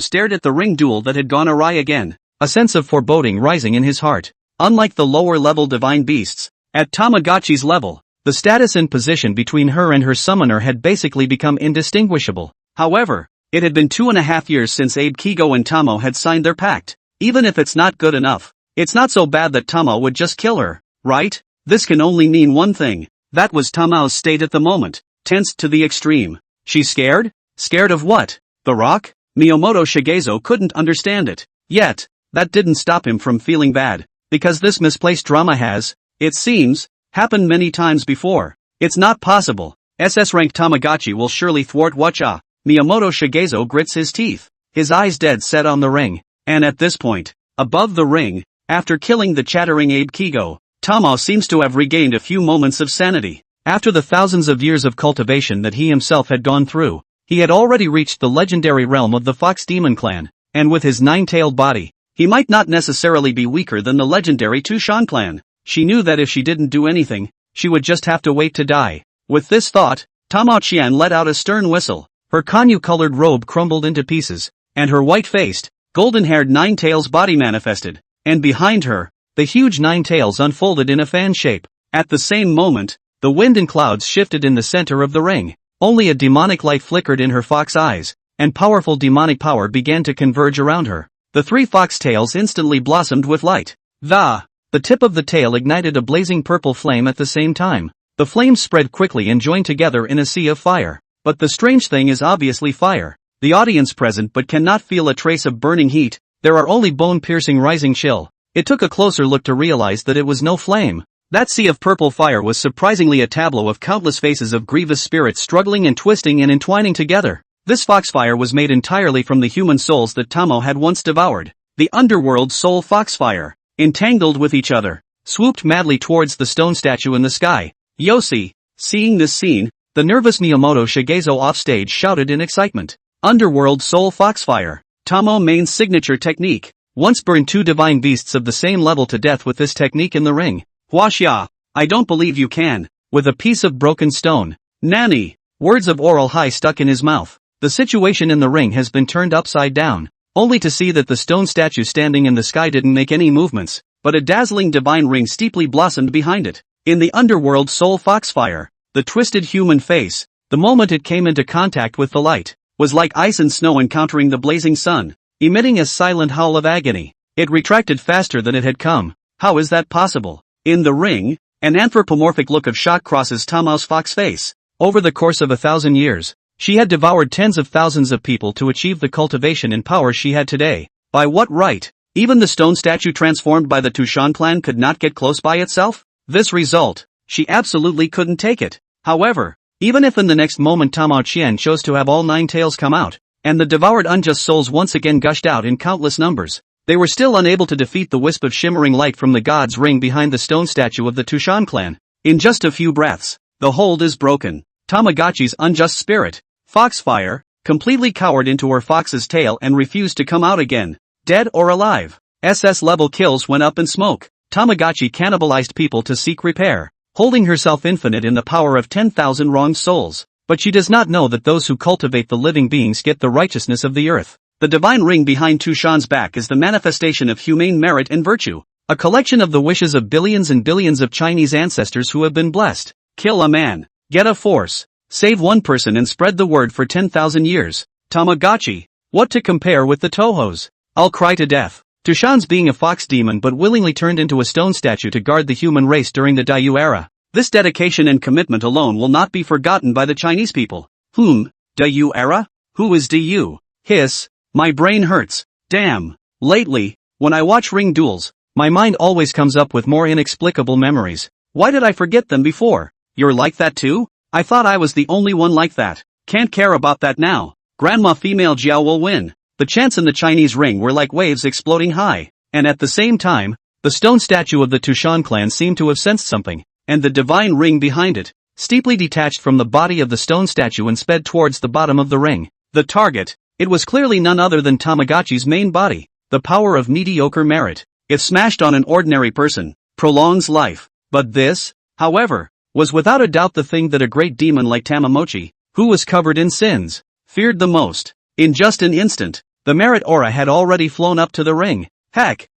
stared at the ring duel that had gone awry again, a sense of foreboding rising in his heart. Unlike the lower-level divine beasts, at Tamagotchi's level, the status and position between her and her summoner had basically become indistinguishable. However, it had been 2.5 years since Abe Kigo and Tomo had signed their pact. Even if it's not good enough, it's not so bad that Tomo would just kill her, right? This can only mean one thing. That was Tomo's state at the moment, tensed to the extreme. She's scared? Scared of what? The Rock? Miyamoto Shigezo couldn't understand it. Yet, that didn't stop him from feeling bad, because this misplaced drama has, it seems, happened many times before. It's not possible. SS-ranked Tamagotchi will surely thwart Wacha. Miyamoto Shigezo grits his teeth, his eyes dead set on the ring. And at this point, above the ring, after killing the chattering Abe Kigo, Tomo seems to have regained a few moments of sanity. After the thousands of years of cultivation that he himself had gone through, he had already reached the legendary realm of the Fox Demon clan, and with his 9-tailed body, he might not necessarily be weaker than the legendary Tushan clan. She knew that if she didn't do anything, she would just have to wait to die. With this thought, Tomo Qian let out a stern whistle. Her Kanyu-colored robe crumbled into pieces, and her white-faced, golden-haired 9-tails body manifested. And behind her, the huge 9 tails unfolded in a fan shape. At the same moment, the wind and clouds shifted in the center of the ring. Only a demonic light flickered in her fox eyes, and powerful demonic power began to converge around her. The 3 fox tails instantly blossomed with light. The tip of the tail ignited a blazing purple flame at the same time. The flames spread quickly and joined together in a sea of fire. But the strange thing is obviously fire. The audience present but cannot feel a trace of burning heat. There are only bone-piercing rising chill. It took a closer look to realize that it was no flame. That sea of purple fire was surprisingly a tableau of countless faces of grievous spirits struggling and twisting and entwining together. This foxfire was made entirely from the human souls that Tomo had once devoured. The underworld soul foxfire, entangled with each other, swooped madly towards the stone statue in the sky. Yoshi, seeing this scene, the nervous Miyamoto Shigezo offstage shouted in excitement. Underworld soul foxfire, Tomo Main's signature technique. Once burned 2 divine beasts of the same level to death with this technique in the ring. Huaxia, I don't believe you can. With a piece of broken stone. Nani, words of Oral High stuck in his mouth. The situation in the ring has been turned upside down, only to see that the stone statue standing in the sky didn't make any movements, but a dazzling divine ring steeply blossomed behind it. In the underworld soul foxfire, the twisted human face, the moment it came into contact with the light, was like ice and snow encountering the blazing sun, emitting a silent howl of agony. It retracted faster than it had come. How is that possible? In the ring, an anthropomorphic look of shock crosses Tomo's fox face. Over the course of 1,000 years, she had devoured tens of thousands of people to achieve the cultivation and power she had today. By what right? Even the stone statue transformed by the Tushan clan could not get close by itself? This result, she absolutely couldn't take it. However, even if in the next moment Tomo Qian chose to have all 9 tails come out, and the devoured unjust souls once again gushed out in countless numbers, they were still unable to defeat the wisp of shimmering light from the god's ring behind the stone statue of the Tushan clan. In just a few breaths, the hold is broken. Tamagotchi's unjust spirit, Foxfire, completely cowered into her fox's tail and refused to come out again, dead or alive. SS-level kills went up in smoke. Tamagotchi cannibalized people to seek repair, holding herself infinite in the power of 10,000 wronged souls. But she does not know that those who cultivate the living beings get the righteousness of the earth. The divine ring behind Tushan's back is the manifestation of humane merit and virtue, a collection of the wishes of billions and billions of Chinese ancestors who have been blessed. Kill a man, get a force, save one person and spread the word for 10,000 years. Tamagotchi, what to compare with the Tohos? I'll cry to death. Tushan's being a fox demon but willingly turned into a stone statue to guard the human race during the Dayu era. This dedication and commitment alone will not be forgotten by the Chinese people. Dayu era? Who is Du? Hiss, my brain hurts. Damn. Lately, when I watch ring duels, my mind always comes up with more inexplicable memories. Why did I forget them before? You're like that too? I thought I was the only one like that. Can't care about that now. Grandma female Jiao will win. The chants in the Chinese ring were like waves exploding high, and at the same time, the stone statue of the Tushan clan seemed to have sensed something, and the divine ring behind it, steeply detached from the body of the stone statue and sped towards the bottom of the ring. The target, it was clearly none other than Tamagotchi's main body. The power of mediocre merit, if smashed on an ordinary person, prolongs life. But this, however, was without a doubt the thing that a great demon like Tamagotchi, who was covered in sins, feared the most. In just an instant, the merit aura had already flown up to the ring. Heck,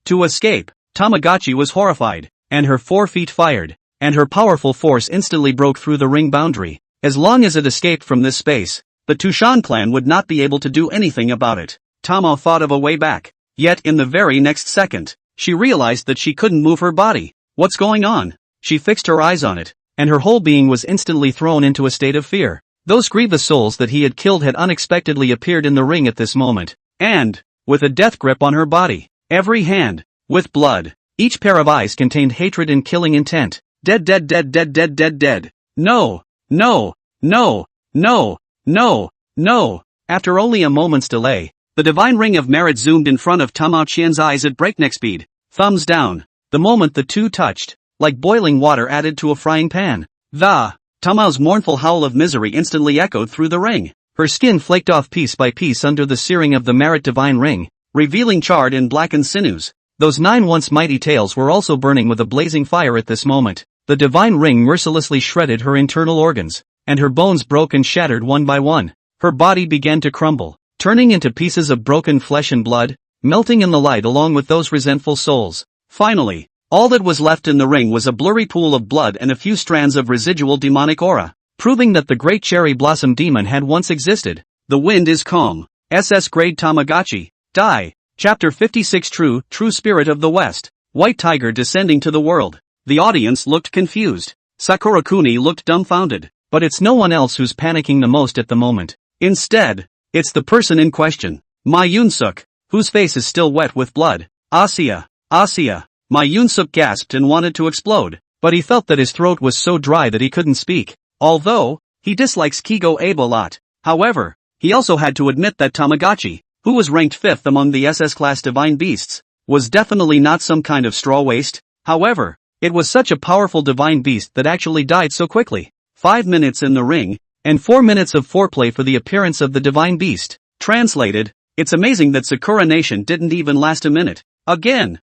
to escape. Tamagotchi was horrified, and her 4 feet fired, and her powerful force instantly broke through the ring boundary. As long as it escaped from this space, the Tushan clan would not be able to do anything about it. Tama thought of a way back, yet in the very next second, she realized that she couldn't move her body. What's going on? She fixed her eyes on it, and her whole being was instantly thrown into a state of fear. Those grievous souls that he had killed had unexpectedly appeared in the ring at this moment, and, with a death grip on her body, every hand, with blood, each pair of eyes contained hatred and killing intent. Dead, dead, dead, dead, dead, dead, dead. No, no, no, no, no, no. After only a moment's delay, the divine ring of merit zoomed in front of Tama Qian's eyes at breakneck speed, thumbs down. The moment the two touched, like boiling water added to a frying pan. Tama's mournful howl of misery instantly echoed through the ring. Her skin flaked off piece by piece under the searing of the merit divine ring, revealing charred and blackened sinews. Those 9 once mighty tails were also burning with a blazing fire at this moment. The divine ring mercilessly shredded her internal organs, and her bones broke and shattered one by one. Her body began to crumble, turning into pieces of broken flesh and blood, melting in the light along with those resentful souls. Finally, all that was left in the ring was a blurry pool of blood and a few strands of residual demonic aura, proving that the great cherry blossom demon had once existed. The wind is calm. SS Grade Tamagotchi. Die. Chapter 56 True Spirit of the West. White Tiger descending to the world. The audience looked confused. Sakura Kuni looked dumbfounded. But it's no one else who's panicking the most at the moment. Instead, it's the person in question. Ma Yun-suk, whose face is still wet with blood. Asya. Ma Yun-suk gasped and wanted to explode, but he felt that his throat was so dry that he couldn't speak. Although, he dislikes Kigo Abe a lot. However, he also had to admit that Tamagotchi, who was ranked 5th among the SS-class divine beasts, was definitely not some kind of straw waste. However, it was such a powerful divine beast that actually died so quickly. 5 minutes in the ring, and 4 minutes of foreplay for the appearance of the divine beast. Translated, it's amazing that Sakura Nation didn't even last a minute. Again,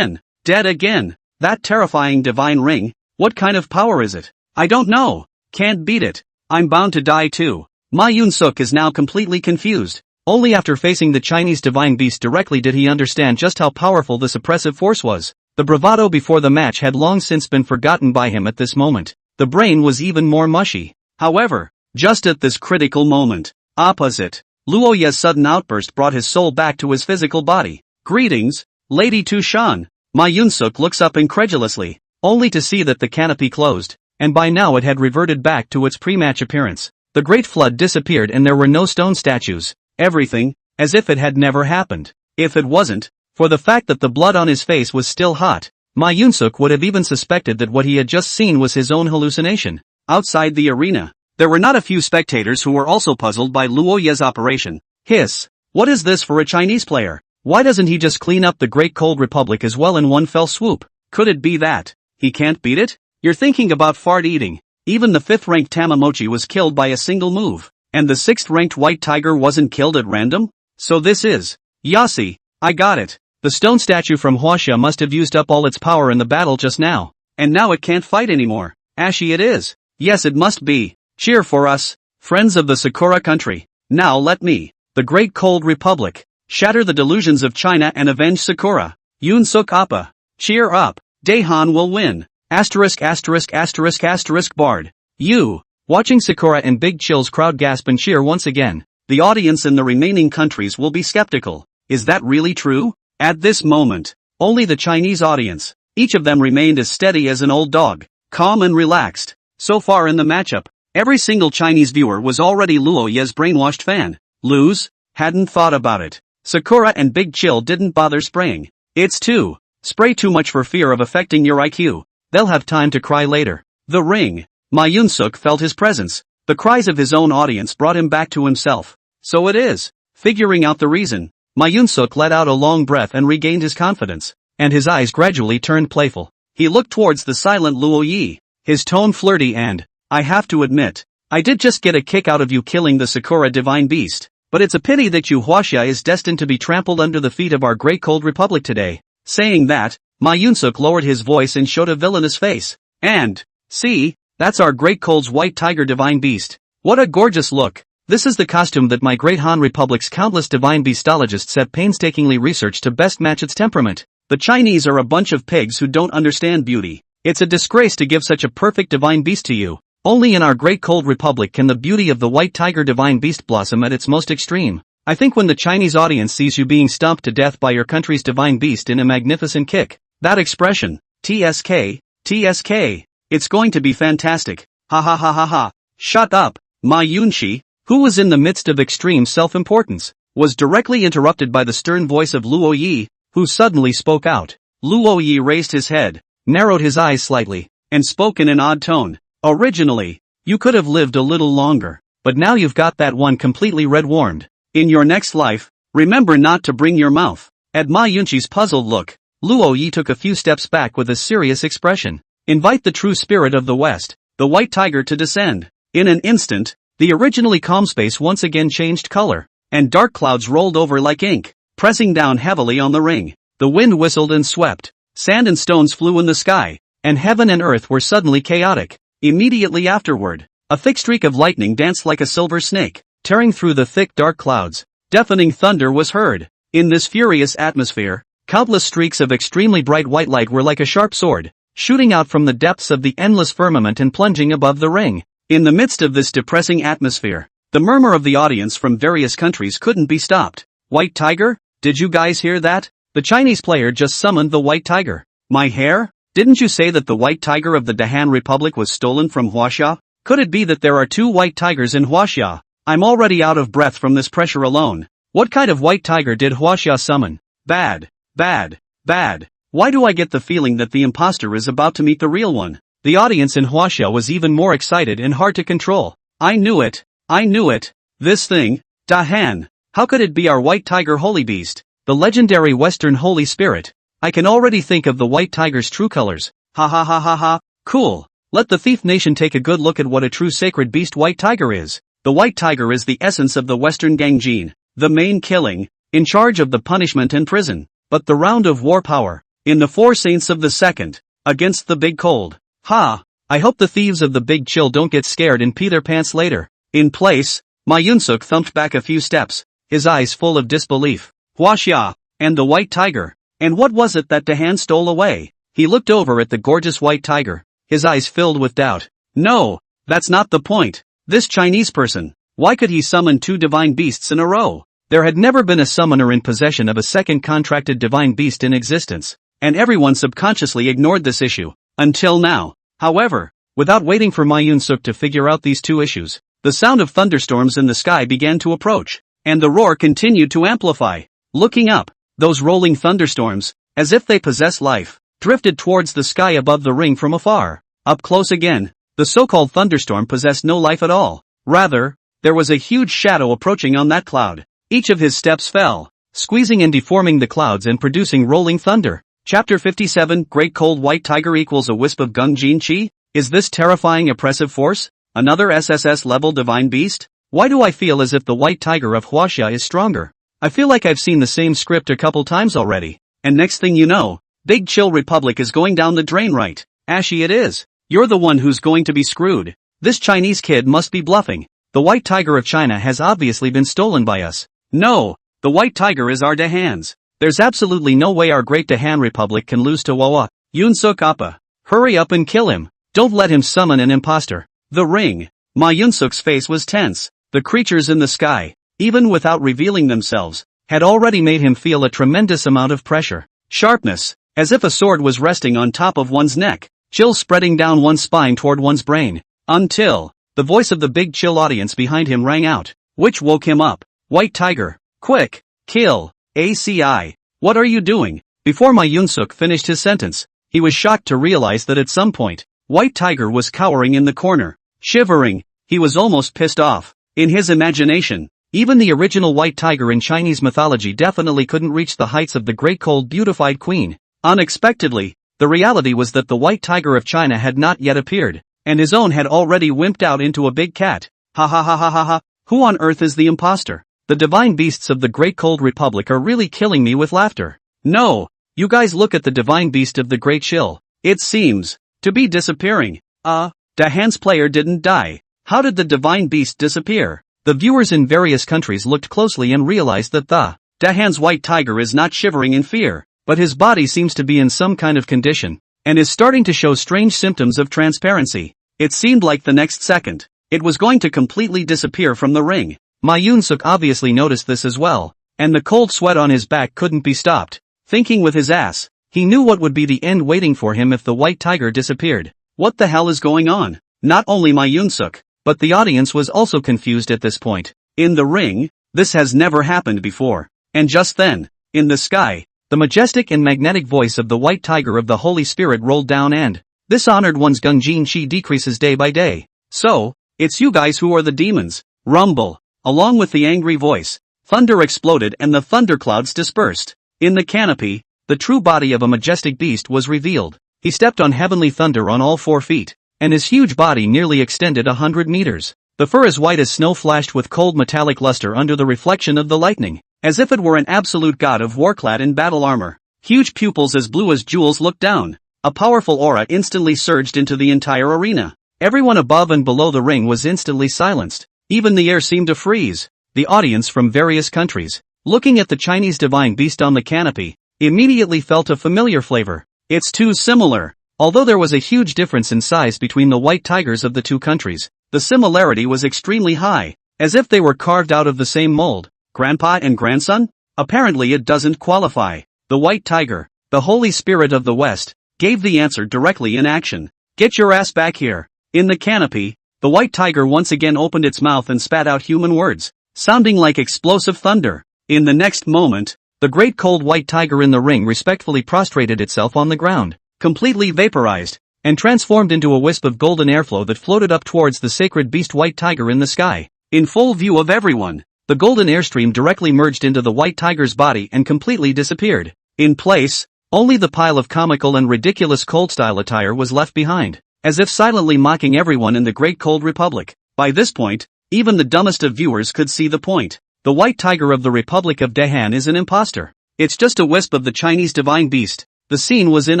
dead again. That terrifying divine ring, what kind of power is it? I don't know. Can't beat it. I'm bound to die too. Ma Yun-suk is now completely confused. Only after facing the Chinese divine beast directly did he understand just how powerful this oppressive force was. The bravado before the match had long since been forgotten by him at this moment. The brain was even more mushy. However, just at this critical moment, opposite, Luoya's sudden outburst brought his soul back to his physical body. Greetings, Lady Tushan. Ma Yun-suk looks up incredulously, only to see that the canopy closed, and by now it had reverted back to its pre-match appearance. The great flood disappeared and there were no stone statues. Everything, as if it had never happened. If it wasn't, for the fact that the blood on his face was still hot, Ma Yun-suk would have even suspected that what he had just seen was his own hallucination. Outside the arena, there were not a few spectators who were also puzzled by Luoya's operation. Hiss, what is this for a Chinese player? Why doesn't he just clean up the Great Cold Republic as well in one fell swoop? Could it be that He can't beat it? You're thinking about fart eating. Even the 5th-ranked Tamagotchi was killed by a single move. And the 6th-ranked white tiger wasn't killed at random? So this is Yassi. I got it. The stone statue from Huaxia must have used up all its power in the battle just now. And now it can't fight anymore. Ashy it is. Yes, it must be. Cheer for us, friends of the Sakura Country. Now let me, the Great Cold Republic, shatter the delusions of China and avenge Sakura. Yoon Suk Appa. Cheer up. Daehan will win. Asterisk asterisk asterisk asterisk Bard. You. Watching Sakura and Big Chill's crowd gasp and cheer once again. The audience in the remaining countries will be skeptical. Is that really true? At this moment, only the Chinese audience, each of them remained as steady as an old dog, calm and relaxed. So far in the matchup, every single Chinese viewer was already Luo Ye's brainwashed fan. Lose? Hadn't thought about it. Sakura and Big Chill didn't bother spraying. It's too. Spray too much for fear of affecting your IQ. They'll have time to cry later. The ring. Ma Yun-suk felt his presence. The cries of his own audience brought him back to himself. So it is. Figuring out the reason, Ma Yun-suk let out a long breath and regained his confidence. And his eyes gradually turned playful. He looked towards the silent Luo Yi. His tone flirty and, I have to admit, I did just get a kick out of you killing the Sakura divine beast. But it's a pity that you Huaxia is destined to be trampled under the feet of our Great Cold Republic today. Saying that, Ma Yun-suk lowered his voice and showed a villainous face. And, see, that's our Great Cold's white tiger divine beast. What a gorgeous look. This is the costume that my Great Han Republic's countless divine beastologists have painstakingly researched to best match its temperament. The Chinese are a bunch of pigs who don't understand beauty. It's a disgrace to give such a perfect divine beast to you. Only in our Great Cold Republic can the beauty of the white tiger divine beast blossom at its most extreme. I think when the Chinese audience sees you being stomped to death by your country's divine beast in a magnificent kick, that expression, TSK, TSK, it's going to be fantastic. Ha ha ha ha ha. Shut up, Ma Yunshi, who was in the midst of extreme self-importance, was directly interrupted by the stern voice of Luo Yi, who suddenly spoke out. Luo Yi raised his head, narrowed his eyes slightly, and spoke in an odd tone. Originally, you could have lived a little longer, but now you've got that one completely red-warmed. In your next life, remember not to bring your mouth. At Ma Yunshi's puzzled look, Luo Yi took a few steps back with a serious expression. Invite the true spirit of the West, the white tiger, to descend. In an instant, the originally calm space once again changed color, and dark clouds rolled over like ink, pressing down heavily on the ring. The wind whistled and swept. Sand and stones flew in the sky, and heaven and earth were suddenly chaotic. Immediately afterward, a thick streak of lightning danced like a silver snake, tearing through the thick dark clouds. Deafening thunder was heard. In this furious atmosphere, countless streaks of extremely bright white light were like a sharp sword, shooting out from the depths of the endless firmament and plunging above the ring. In the midst of this depressing atmosphere, the murmur of the audience from various countries couldn't be stopped. White tiger? Did you guys hear that? The Chinese player just summoned the white tiger. My hair? Didn't you say that the white tiger of the Dahan Republic was stolen from Huaxia? Could it be that there are two white tigers in Huaxia? I'm already out of breath from this pressure alone. What kind of white tiger did Huaxia summon? Bad, bad, bad. Why do I get the feeling that the imposter is about to meet the real one? The audience in Huaxia was even more excited and hard to control. I knew it. I knew it. This thing, Dahan. How could it be our white tiger holy beast? The legendary Western Holy Spirit. I can already think of the white tiger's true colors. Ha ha ha ha ha. Cool. Let the thief nation take a good look at what a true sacred beast white tiger is. The white tiger is the essence of the Western gang gene, the main killing, in charge of the punishment and prison. But the round of war power, in the four saints of the second, against the big cold. Ha! I hope the thieves of the big chill don't get scared and pee their pants later. In place, Ma Yun-suk thumped back a few steps, his eyes full of disbelief. Huaxia, and the white tiger. And what was it that Dahan stole away? He looked over at the gorgeous white tiger, his eyes filled with doubt. No, that's not the point. This Chinese person, why could he summon two divine beasts in a row? There had never been a summoner in possession of a second contracted divine beast in existence, and everyone subconsciously ignored this issue, until now. However, without waiting for Ma Yun-suk to figure out these two issues, the sound of thunderstorms in the sky began to approach, and the roar continued to amplify. Looking up, those rolling thunderstorms, as if they possess life, drifted towards the sky above the ring from afar. Up close again, the so-called thunderstorm possessed no life at all. Rather, there was a huge shadow approaching on that cloud. Each of his steps fell, squeezing and deforming the clouds and producing rolling thunder. Chapter 57, Great Cold White Tiger equals a wisp of Gungjin Chi? Is this terrifying oppressive force another SSS-level divine beast? Why do I feel as if the white tiger of Huaxia is stronger? I feel like I've seen the same script a couple times already. And next thing you know, Big Chill Republic is going down the drain, right? Ashy it is. You're the one who's going to be screwed. This Chinese kid must be bluffing. The white tiger of China has obviously been stolen by us. No, the white tiger is our Dahan's. There's absolutely no way our great Dahan Republic can lose to Wawa. Yunsuk Appa. Hurry up and kill him. Don't let him summon an imposter. The ring. Ma Yunsuk's face was tense. The creatures in the sky, even without revealing themselves, had already made him feel a tremendous amount of pressure. Sharpness, as if a sword was resting on top of one's neck. Chill spreading down one's spine toward one's brain. Until the voice of the Big Chill audience behind him rang out, which woke him up. White tiger, quick, kill, ACI. What are you doing? Before Ma Yunsuk finished his sentence, he was shocked to realize that at some point, White Tiger was cowering in the corner. Shivering, he was almost pissed off. In his imagination, even the original White Tiger in Chinese mythology definitely couldn't reach the heights of the Great Cold Beautified Queen. Unexpectedly, the reality was that the White Tiger of China had not yet appeared, and his own had already wimped out into a big cat. Ha ha ha ha ha ha, who on earth is the imposter? The divine beasts of the Great Cold Republic are really killing me with laughter. No, you guys look at the divine beast of the Great Chill. It seems to be disappearing. Dahan's player didn't die. How did the divine beast disappear? The viewers in various countries looked closely and realized that the Dahan's white tiger is not shivering in fear, but his body seems to be in some kind of condition, and is starting to show strange symptoms of transparency. It seemed like the next second, it was going to completely disappear from the ring. Ma Yunsuk obviously noticed this as well, and the cold sweat on his back couldn't be stopped. Thinking with his ass, he knew what would be the end waiting for him if the white tiger disappeared. What the hell is going on? Not only Ma Yunsuk, but the audience was also confused at this point. In the ring, this has never happened before. And just then, in the sky, the majestic and magnetic voice of the white tiger of the Holy Spirit rolled down, and this honored one's Gungjin Chi decreases day by day. So, it's you guys who are the demons. Rumble. Along with the angry voice, thunder exploded and the thunderclouds dispersed. In the canopy, the true body of a majestic beast was revealed. He stepped on heavenly thunder on all 4 feet, and his huge body nearly extended 100 meters. The fur as white as snow flashed with cold metallic luster under the reflection of the lightning, as if it were an absolute god of war clad in battle armor. Huge pupils as blue as jewels looked down. A powerful aura instantly surged into the entire arena. Everyone above and below the ring was instantly silenced. Even the air seemed to freeze. The audience from various countries, looking at the Chinese divine beast on the canopy, immediately felt a familiar flavor. It's too similar. Although there was a huge difference in size between the white tigers of the two countries, the similarity was extremely high, as if they were carved out of the same mold. Grandpa and grandson? Apparently it doesn't qualify. The white tiger, the Holy Spirit of the West, gave the answer directly in action. Get your ass back here. In the canopy, the white tiger once again opened its mouth and spat out human words, sounding like explosive thunder. In the next moment, the great cold white tiger in the ring respectfully prostrated itself on the ground, completely vaporized, and transformed into a wisp of golden airflow that floated up towards the sacred beast white tiger in the sky. In full view of everyone, the golden airstream directly merged into the white tiger's body and completely disappeared. In place, only the pile of comical and ridiculous cold-style attire was left behind, as if silently mocking everyone in the Great Cold Republic. By this point, even the dumbest of viewers could see the point. The white tiger of the Republic of Dahan is an imposter. It's just a wisp of the Chinese divine beast. The scene was in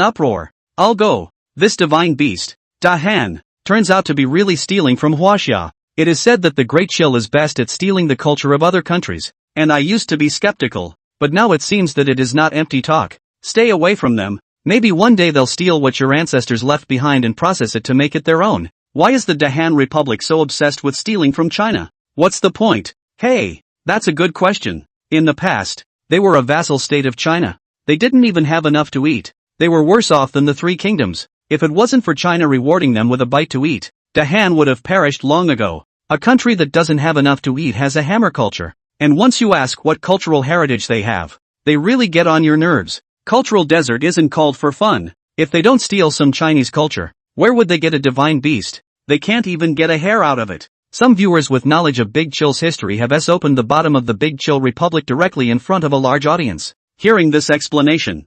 uproar. I'll go. This divine beast, Dahan, turns out to be really stealing from Huaxia. It is said that the Great Chill is best at stealing the culture of other countries, and I used to be skeptical, but now it seems that it is not empty talk. Stay away from them. Maybe one day they'll steal what your ancestors left behind and process it to make it their own. Why is the Dahan Republic so obsessed with stealing from China? What's the point? Hey, that's a good question. In the past, they were a vassal state of China. They didn't even have enough to eat. They were worse off than the Three Kingdoms. If it wasn't for China rewarding them with a bite to eat, Dahan would have perished long ago. A country that doesn't have enough to eat has a hammer culture. And once you ask what cultural heritage they have, they really get on your nerves. Cultural desert isn't called for fun. If they don't steal some Chinese culture, where would they get a divine beast? They can't even get a hair out of it. Some viewers with knowledge of Big Chill's history have opened the bottom of the Big Chill Republic directly in front of a large audience. Hearing this explanation,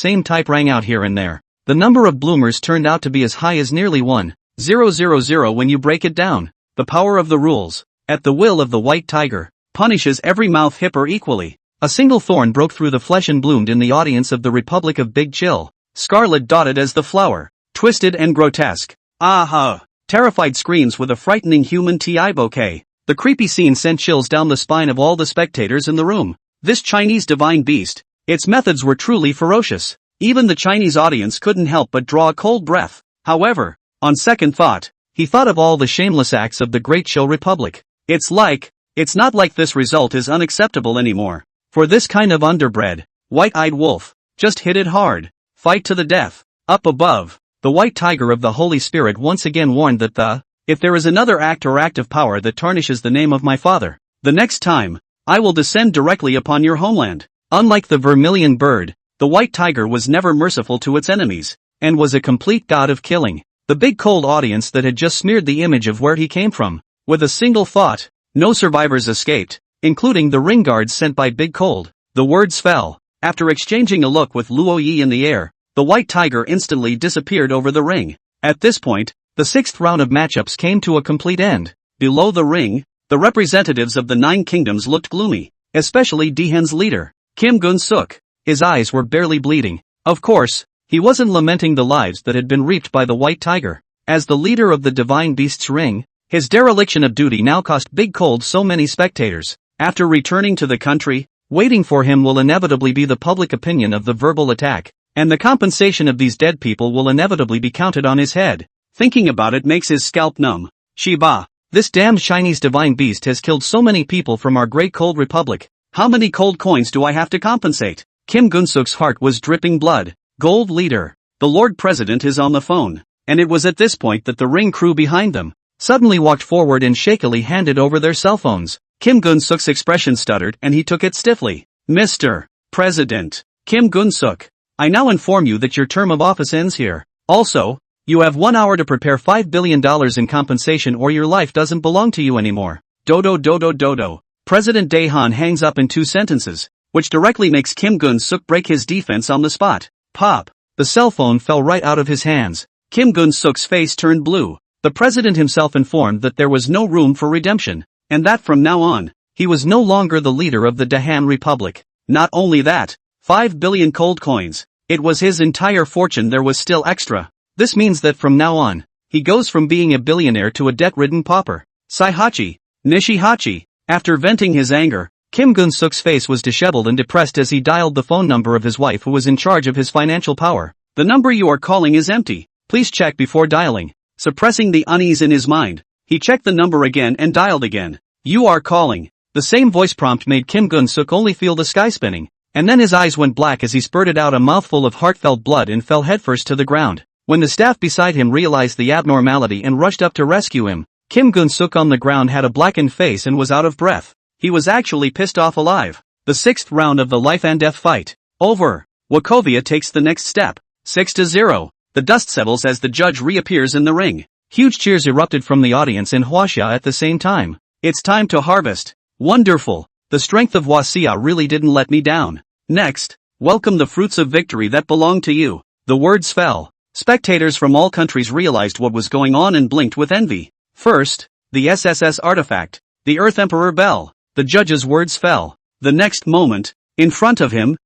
same type rang out here and there. The number of bloomers turned out to be as high as nearly 1,000 when you break it down. The power of the rules, at the will of the white tiger, punishes every mouth hipper equally. A single thorn broke through the flesh and bloomed in the audience of the Republic of Big Chill. Scarlet dotted as the flower, twisted and grotesque. Aha! Terrified screams with a frightening human TI bouquet. The creepy scene sent chills down the spine of all the spectators in the room. This Chinese divine beast, its methods were truly ferocious. Even the Chinese audience couldn't help but draw a cold breath. However, on second thought, he thought of all the shameless acts of the Great Chill Republic. It's not like this result is unacceptable anymore. For this kind of underbred, white-eyed wolf, just hit it hard. Fight to the death. Up above, the white tiger of the Holy Spirit once again warned that if there is another act or act of power that tarnishes the name of my father, the next time, I will descend directly upon your homeland. Unlike the vermilion bird, the white tiger was never merciful to its enemies, and was a complete god of killing. The big cold audience that had just smeared the image of where he came from, with a single thought, no survivors escaped, including the ring guards sent by Big Cold. The words fell. After exchanging a look with Luo Yi in the air, the white tiger instantly disappeared over the ring. At this point, the sixth round of matchups came to a complete end. Below the ring, the representatives of the 9 kingdoms looked gloomy, especially Dihen's leader, Kim Gun-suk. His eyes were barely bleeding. Of course, he wasn't lamenting the lives that had been reaped by the white tiger. As the leader of the divine beast's ring, his dereliction of duty now cost Big Cold so many spectators. After returning to the country, waiting for him will inevitably be the public opinion of the verbal attack, and the compensation of these dead people will inevitably be counted on his head. Thinking about it makes his scalp numb. Shiba, this damned Chinese divine beast has killed so many people from our great cold republic. How many cold coins do I have to compensate? Kim Gun-suk's heart was dripping blood. Gold leader, the Lord President is on the phone. And it was at this point that the ring crew behind them suddenly walked forward and shakily handed over their cell phones. Kim Gun-suk's expression stuttered and he took it stiffly. Mr. President, Kim Gun-suk, I now inform you that your term of office ends here. Also, you have 1 hour to prepare $5 billion in compensation or your life doesn't belong to you anymore. Dodo dodo dodo. President Daehan hangs up in 2 sentences, which directly makes Kim Gun-suk break his defense on the spot. Pop. The cell phone fell right out of his hands. Kim Gun-suk's face turned blue. The president himself informed that there was no room for redemption, and that from now on, he was no longer the leader of the Daehan Republic. Not only that, 5 billion cold coins. It was his entire fortune there was still extra. This means that from now on, he goes from being a billionaire to a debt-ridden pauper. Saihachi. Nishihachi. After venting his anger, Kim Gun-suk's face was disheveled and depressed as he dialed the phone number of his wife who was in charge of his financial power. The number you are calling is empty. Please check before dialing. Suppressing the unease in his mind, he checked the number again and dialed again. You are calling. The same voice prompt made Kim Gun-suk only feel the sky spinning, and then his eyes went black as he spurted out a mouthful of heartfelt blood and fell headfirst to the ground. When the staff beside him realized the abnormality and rushed up to rescue him, Kim Gun-suk on the ground had a blackened face and was out of breath. He was actually pissed off alive. The 6th round of the life and death fight. Over. Wachovia takes the next step. 6-0. The dust settles as the judge reappears in the ring. Huge cheers erupted from the audience in Hwaxia at the same time. It's time to harvest. Wonderful. The strength of Hwaxia really didn't let me down. Next, welcome the fruits of victory that belong to you. The words fell. Spectators from all countries realized what was going on and blinked with envy. First, the SSS artifact. The Earth Emperor Bell. The judge's words fell. The next moment, in front of him,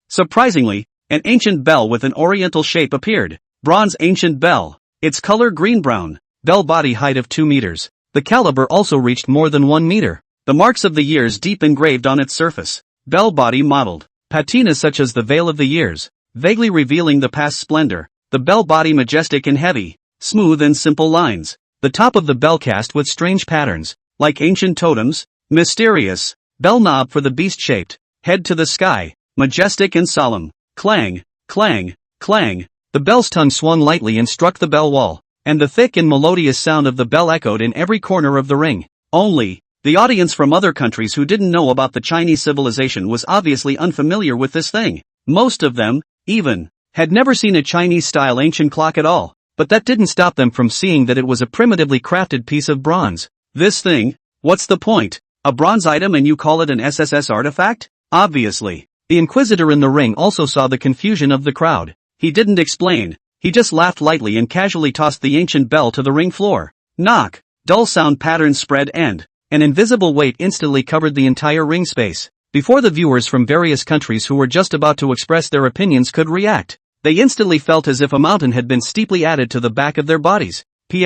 surprisingly, an ancient bell with an oriental shape appeared. Bronze ancient bell. Its color green-brown. Bell body height of 2 meters. The caliber also reached more than 1 meter. The marks of the years deep engraved on its surface. Bell body modeled. Patinas such as the veil of the years, vaguely revealing the past splendor. The bell body majestic and heavy, smooth and simple lines. The top of the bell cast with strange patterns, like ancient totems. Mysterious. Bell knob for the beast-shaped. Head to the sky. Majestic and solemn. Clang, clang, clang. The bell's tongue swung lightly and struck the bell wall, and the thick and melodious sound of the bell echoed in every corner of the ring. Only, the audience from other countries who didn't know about the Chinese civilization was obviously unfamiliar with this thing. Most of them, even, had never seen a Chinese-style ancient clock at all, but that didn't stop them from seeing that it was a primitively crafted piece of bronze. This thing, what's the point? A bronze item and you call it an SSS artifact? Obviously. The Inquisitor in the ring also saw the confusion of the crowd. He didn't explain. He just laughed lightly and casually tossed the ancient bell to the ring floor. Knock. Dull sound patterns spread and an invisible weight instantly covered the entire ring space. Before the viewers from various countries who were just about to express their opinions could react, they instantly felt as if a mountain had been steeply added to the back of their bodies. For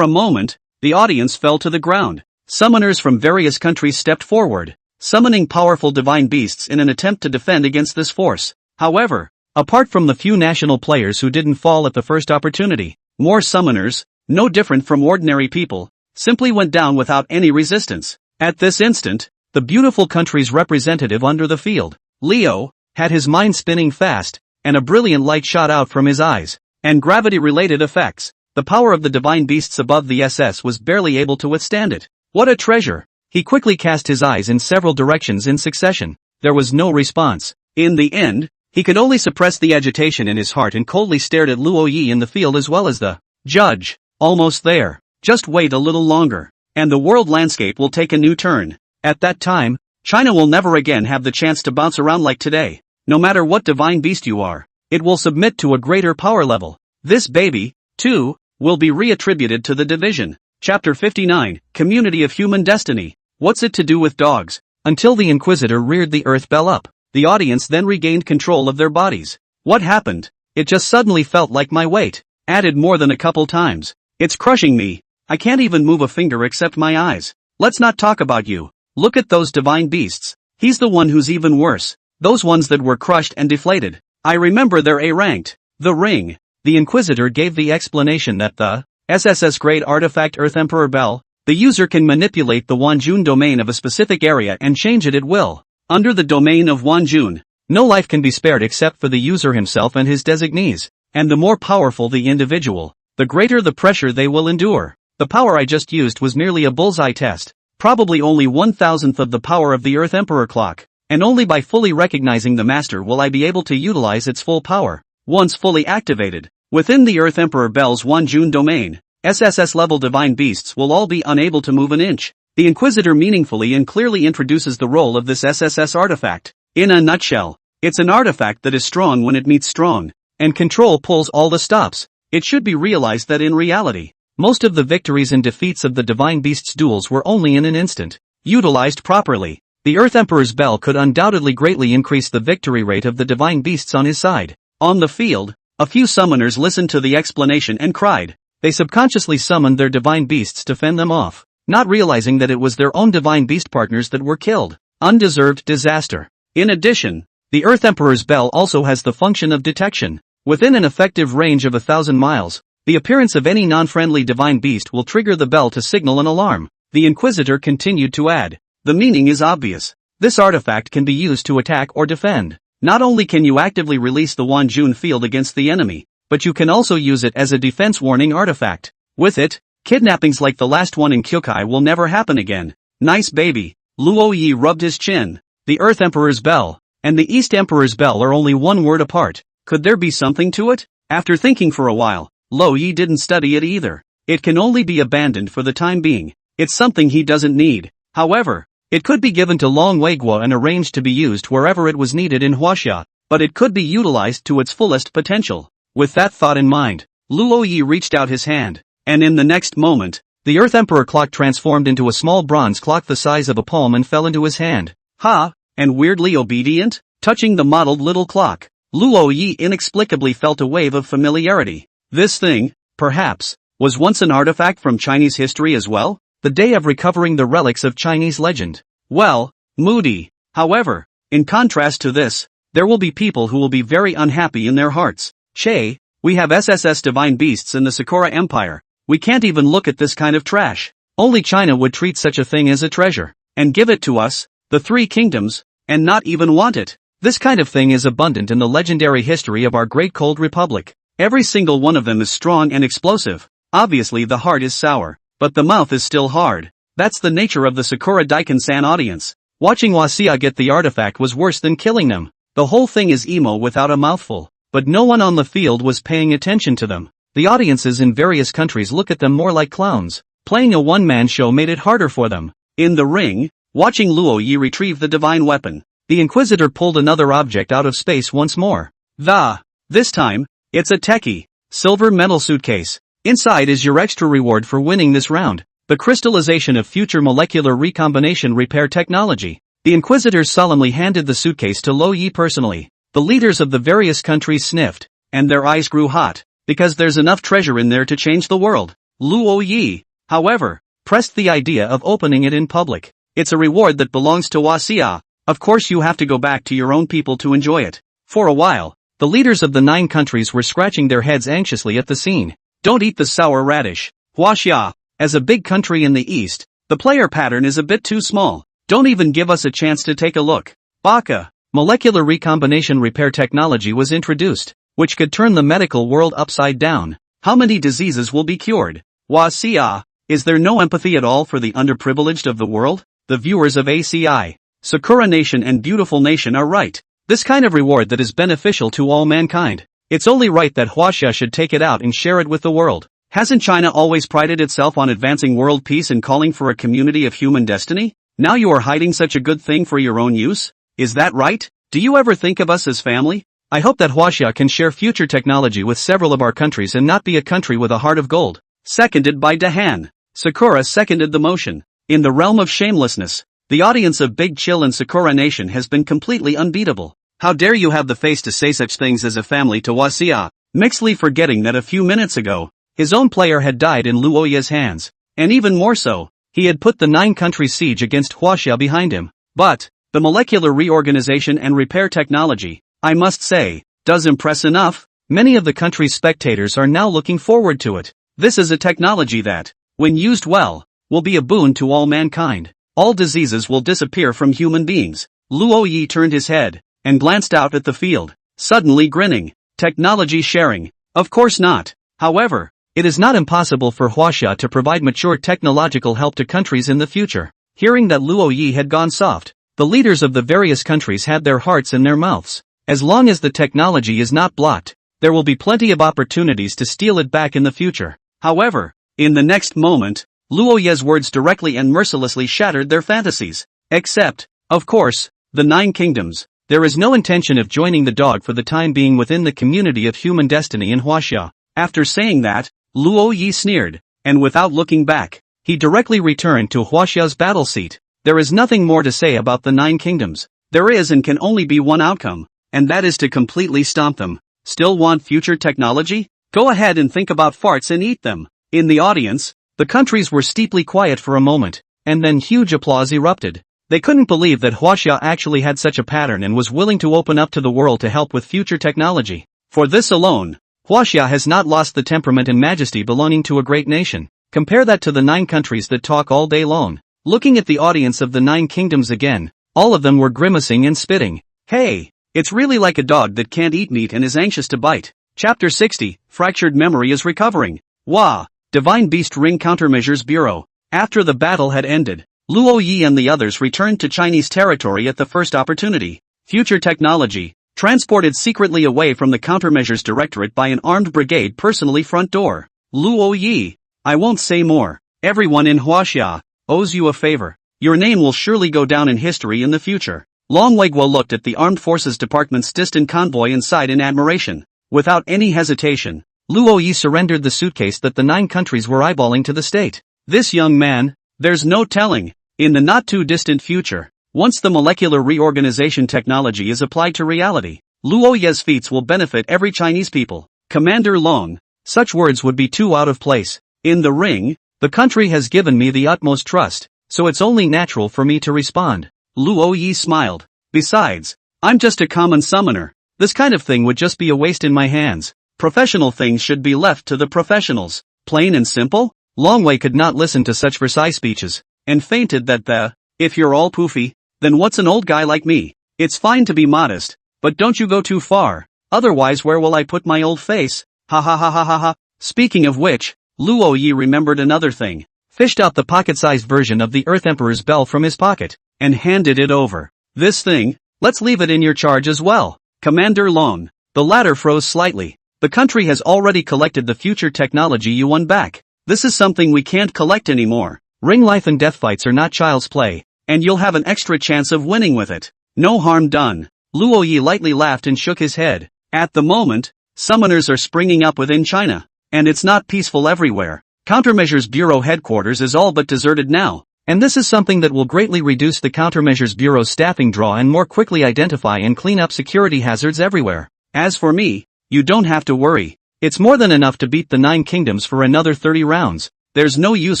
a moment, the audience fell to the ground. Summoners from various countries stepped forward, summoning powerful divine beasts in an attempt to defend against this force. However, apart from the few national players who didn't fall at the first opportunity, more summoners, no different from ordinary people, simply went down without any resistance. At this instant, the beautiful country's representative under the field, Leo, had his mind spinning fast, and a brilliant light shot out from his eyes. And gravity-related effects. The power of the divine beasts above the SS was barely able to withstand it. What a treasure! He quickly cast his eyes in several directions in succession. There was no response. In the end, he could only suppress the agitation in his heart and coldly stared at Luo Yi in the field as well as the judge. Almost there. Just wait a little longer, and the world landscape will take a new turn. At that time, China will never again have the chance to bounce around like today. No matter what divine beast you are, it will submit to a greater power level. This baby, too, will be reattributed to the division. Chapter 59, Community of Human Destiny. What's it to do with dogs? Until the Inquisitor reared the earth bell up, the audience then regained control of their bodies. What happened? It just suddenly felt like my weight added more than a couple times. It's crushing me. I can't even move a finger except my eyes. Let's not talk about you. Look at those divine beasts. He's the one who's even worse. Those ones that were crushed and deflated. I remember they're A-ranked. The ring. The Inquisitor gave the explanation that the SSS grade artifact Earth Emperor Bell, the user can manipulate the Wanjun domain of a specific area and change it at will. Under the domain of Wanjun, no life can be spared except for the user himself and his designees. And the more powerful the individual, the greater the pressure they will endure. The power I just used was merely a bullseye test. probably only 1,000th of the power of the Earth Emperor clock, and only by fully recognizing the master will I be able to utilize its full power. Once fully activated, within the Earth Emperor Bell's Wanjun domain, SSS-level divine beasts will all be unable to move an inch. The Inquisitor meaningfully and clearly introduces the role of this SSS artifact. In a nutshell, it's an artifact that is strong when it meets strong, and control pulls all the stops. It should be realized that in reality, most of the victories and defeats of the Divine Beasts duels were only in an instant. Utilized properly, the Earth Emperor's Bell could undoubtedly greatly increase the victory rate of the Divine Beasts on his side. On the field, a few summoners listened to the explanation and cried. They subconsciously summoned their Divine Beasts to fend them off, not realizing that it was their own Divine Beast partners that were killed. Undeserved disaster. In addition, the Earth Emperor's Bell also has the function of detection. Within an effective range of 1,000 miles, the appearance of any non-friendly divine beast will trigger the bell to signal an alarm. The Inquisitor continued to add. The meaning is obvious. This artifact can be used to attack or defend. Not only can you actively release the Wanjun field against the enemy, but you can also use it as a defense warning artifact. With it, kidnappings like the last one in Kyokai will never happen again. Nice baby. Luo Yi rubbed his chin. The Earth Emperor's Bell and the East Emperor's Bell are only one word apart. Could there be something to it? After thinking for a while, Luo Yi didn't study it either. It can only be abandoned for the time being. It's something he doesn't need. However, it could be given to Long Weiguo and arranged to be used wherever it was needed in Huaxia, but it could be utilized to its fullest potential. With that thought in mind, Luo Yi reached out his hand, and in the next moment, the Earth Emperor clock transformed into a small bronze clock the size of a palm and fell into his hand. Ha! And weirdly obedient? Touching the mottled little clock, Luo Yi inexplicably felt a wave of familiarity. This thing, perhaps, was once an artifact from Chinese history as well? The day of recovering the relics of Chinese legend. Well, moody. However, in contrast to this, there will be people who will be very unhappy in their hearts. Che, we have SSS divine beasts in the Sakura Empire. We can't even look at this kind of trash. Only China would treat such a thing as a treasure, and give it to us, the Three Kingdoms, and not even want it. This kind of thing is abundant in the legendary history of our great cold republic. Every single one of them is strong and explosive. Obviously the heart is sour, but the mouth is still hard. That's the nature of the Sakura Daiken-san audience. Watching Huaxia get the artifact was worse than killing them. The whole thing is emo without a mouthful, but no one on the field was paying attention to them. The audiences in various countries look at them more like clowns. Playing a one-man show made it harder for them. In the ring, watching Luo Yi retrieve the divine weapon, the Inquisitor pulled another object out of space once more. This time, it's a techie, silver metal suitcase. Inside is your extra reward for winning this round. The crystallization of future molecular recombination repair technology. The Inquisitors solemnly handed the suitcase to Luo Yi personally. The leaders of the various countries sniffed, and their eyes grew hot, because there's enough treasure in there to change the world. Luo Yi, however, pressed the idea of opening it in public. It's a reward that belongs to Huaxia. Of course you have to go back to your own people to enjoy it. For a while, the leaders of the 9 countries were scratching their heads anxiously at the scene. Don't eat the sour radish. Huaxia, as a big country in the east, the player pattern is a bit too small. Don't even give us a chance to take a look. Baka, molecular recombination repair technology was introduced, which could turn the medical world upside down. How many diseases will be cured? Huaxia, is there no empathy at all for the underprivileged of the world? The viewers of ACI, Sakura Nation and Beautiful Nation are right. This kind of reward that is beneficial to all mankind. It's only right that Huaxia should take it out and share it with the world. Hasn't China always prided itself on advancing world peace and calling for a community of human destiny? Now you are hiding such a good thing for your own use? Is that right? Do you ever think of us as family? I hope that Huaxia can share future technology with several of our countries and not be a country with a heart of gold. Seconded by Dahan. Sakura seconded the motion. In the realm of shamelessness, the audience of Big Chill and Sakura Nation has been completely unbeatable. How dare you have the face to say such things as a family to Huaxia, mixedly forgetting that a few minutes ago, his own player had died in Luo Yi's hands, and even more so, he had put the 9 countries siege against Huaxia behind him. But, the molecular reorganization and repair technology, I must say, does impress enough. Many of the country's spectators are now looking forward to it. This is a technology that, when used well, will be a boon to all mankind. All diseases will disappear from human beings. Luo Yi turned his head and glanced out at the field, suddenly grinning. Technology sharing? Of course not. However, it is not impossible for Huaxia to provide mature technological help to countries in the future. Hearing that Luo Yi had gone soft, the leaders of the various countries had their hearts in their mouths. As long as the technology is not blocked, there will be plenty of opportunities to steal it back in the future. However, in the next moment, Luo Yi's words directly and mercilessly shattered their fantasies. Except, of course, the 9 kingdoms. There is no intention of joining the dog for the time being within the community of human destiny in Huaxia. After saying that, Luo Yi sneered, and without looking back, he directly returned to Huaxia's battle seat. There is nothing more to say about the 9 kingdoms. There is and can only be one outcome, and that is to completely stomp them. Still want future technology? Go ahead and think about farts and eat them. In the audience, the countries were steeply quiet for a moment, and then huge applause erupted. They couldn't believe that Huaxia actually had such a pattern and was willing to open up to the world to help with future technology. For this alone, Huaxia has not lost the temperament and majesty belonging to a great nation. Compare that to the 9 countries that talk all day long. Looking at the audience of the 9 kingdoms again, all of them were grimacing and spitting. Hey, it's really like a dog that can't eat meat and is anxious to bite. Chapter 60, Fractured Memory is Recovering. Wah! Divine Beast Ring Countermeasures Bureau. After the battle had ended, Luo Yi and the others returned to Chinese territory at the first opportunity. Future technology, transported secretly away from the Countermeasures Directorate by an armed brigade personally front door. Luo Yi, I won't say more. Everyone in Huaxia owes you a favor. Your name will surely go down in history in the future. Long Weiguo looked at the Armed Forces Department's distant convoy and sighed in admiration. Without any hesitation, Luo Yi surrendered the suitcase that the 9 countries were eyeballing to the state. This young man, there's no telling. In the not-too-distant future, once the molecular reorganization technology is applied to reality, Luo Yi's feats will benefit every Chinese people. Commander Long, such words would be too out of place. In the ring, the country has given me the utmost trust, so it's only natural for me to respond. Luo Yi smiled. Besides, I'm just a common summoner. This kind of thing would just be a waste in my hands. Professional things should be left to the professionals. Plain and simple? Long Wei could not listen to such Versailles speeches, and fainted that if you're all poofy, then what's an old guy like me? It's fine to be modest, but don't you go too far, otherwise where will I put my old face? Ha ha ha ha ha ha. Speaking of which, Luo Yi remembered another thing, fished out the pocket-sized version of the Earth Emperor's bell from his pocket, and handed it over. This thing, let's leave it in your charge as well. Commander Long. The latter froze slightly. The country has already collected the future technology you won back. This is something we can't collect anymore. Ring life and death fights are not child's play, and you'll have an extra chance of winning with it. No harm done. Luo Yi lightly laughed and shook his head. At the moment, summoners are springing up within China, and it's not peaceful everywhere. Countermeasures Bureau headquarters is all but deserted now, and this is something that will greatly reduce the Countermeasures Bureau's staffing draw and more quickly identify and clean up security hazards everywhere. As for me, you don't have to worry. It's more than enough to beat the 9 kingdoms for another 30 rounds. There's no use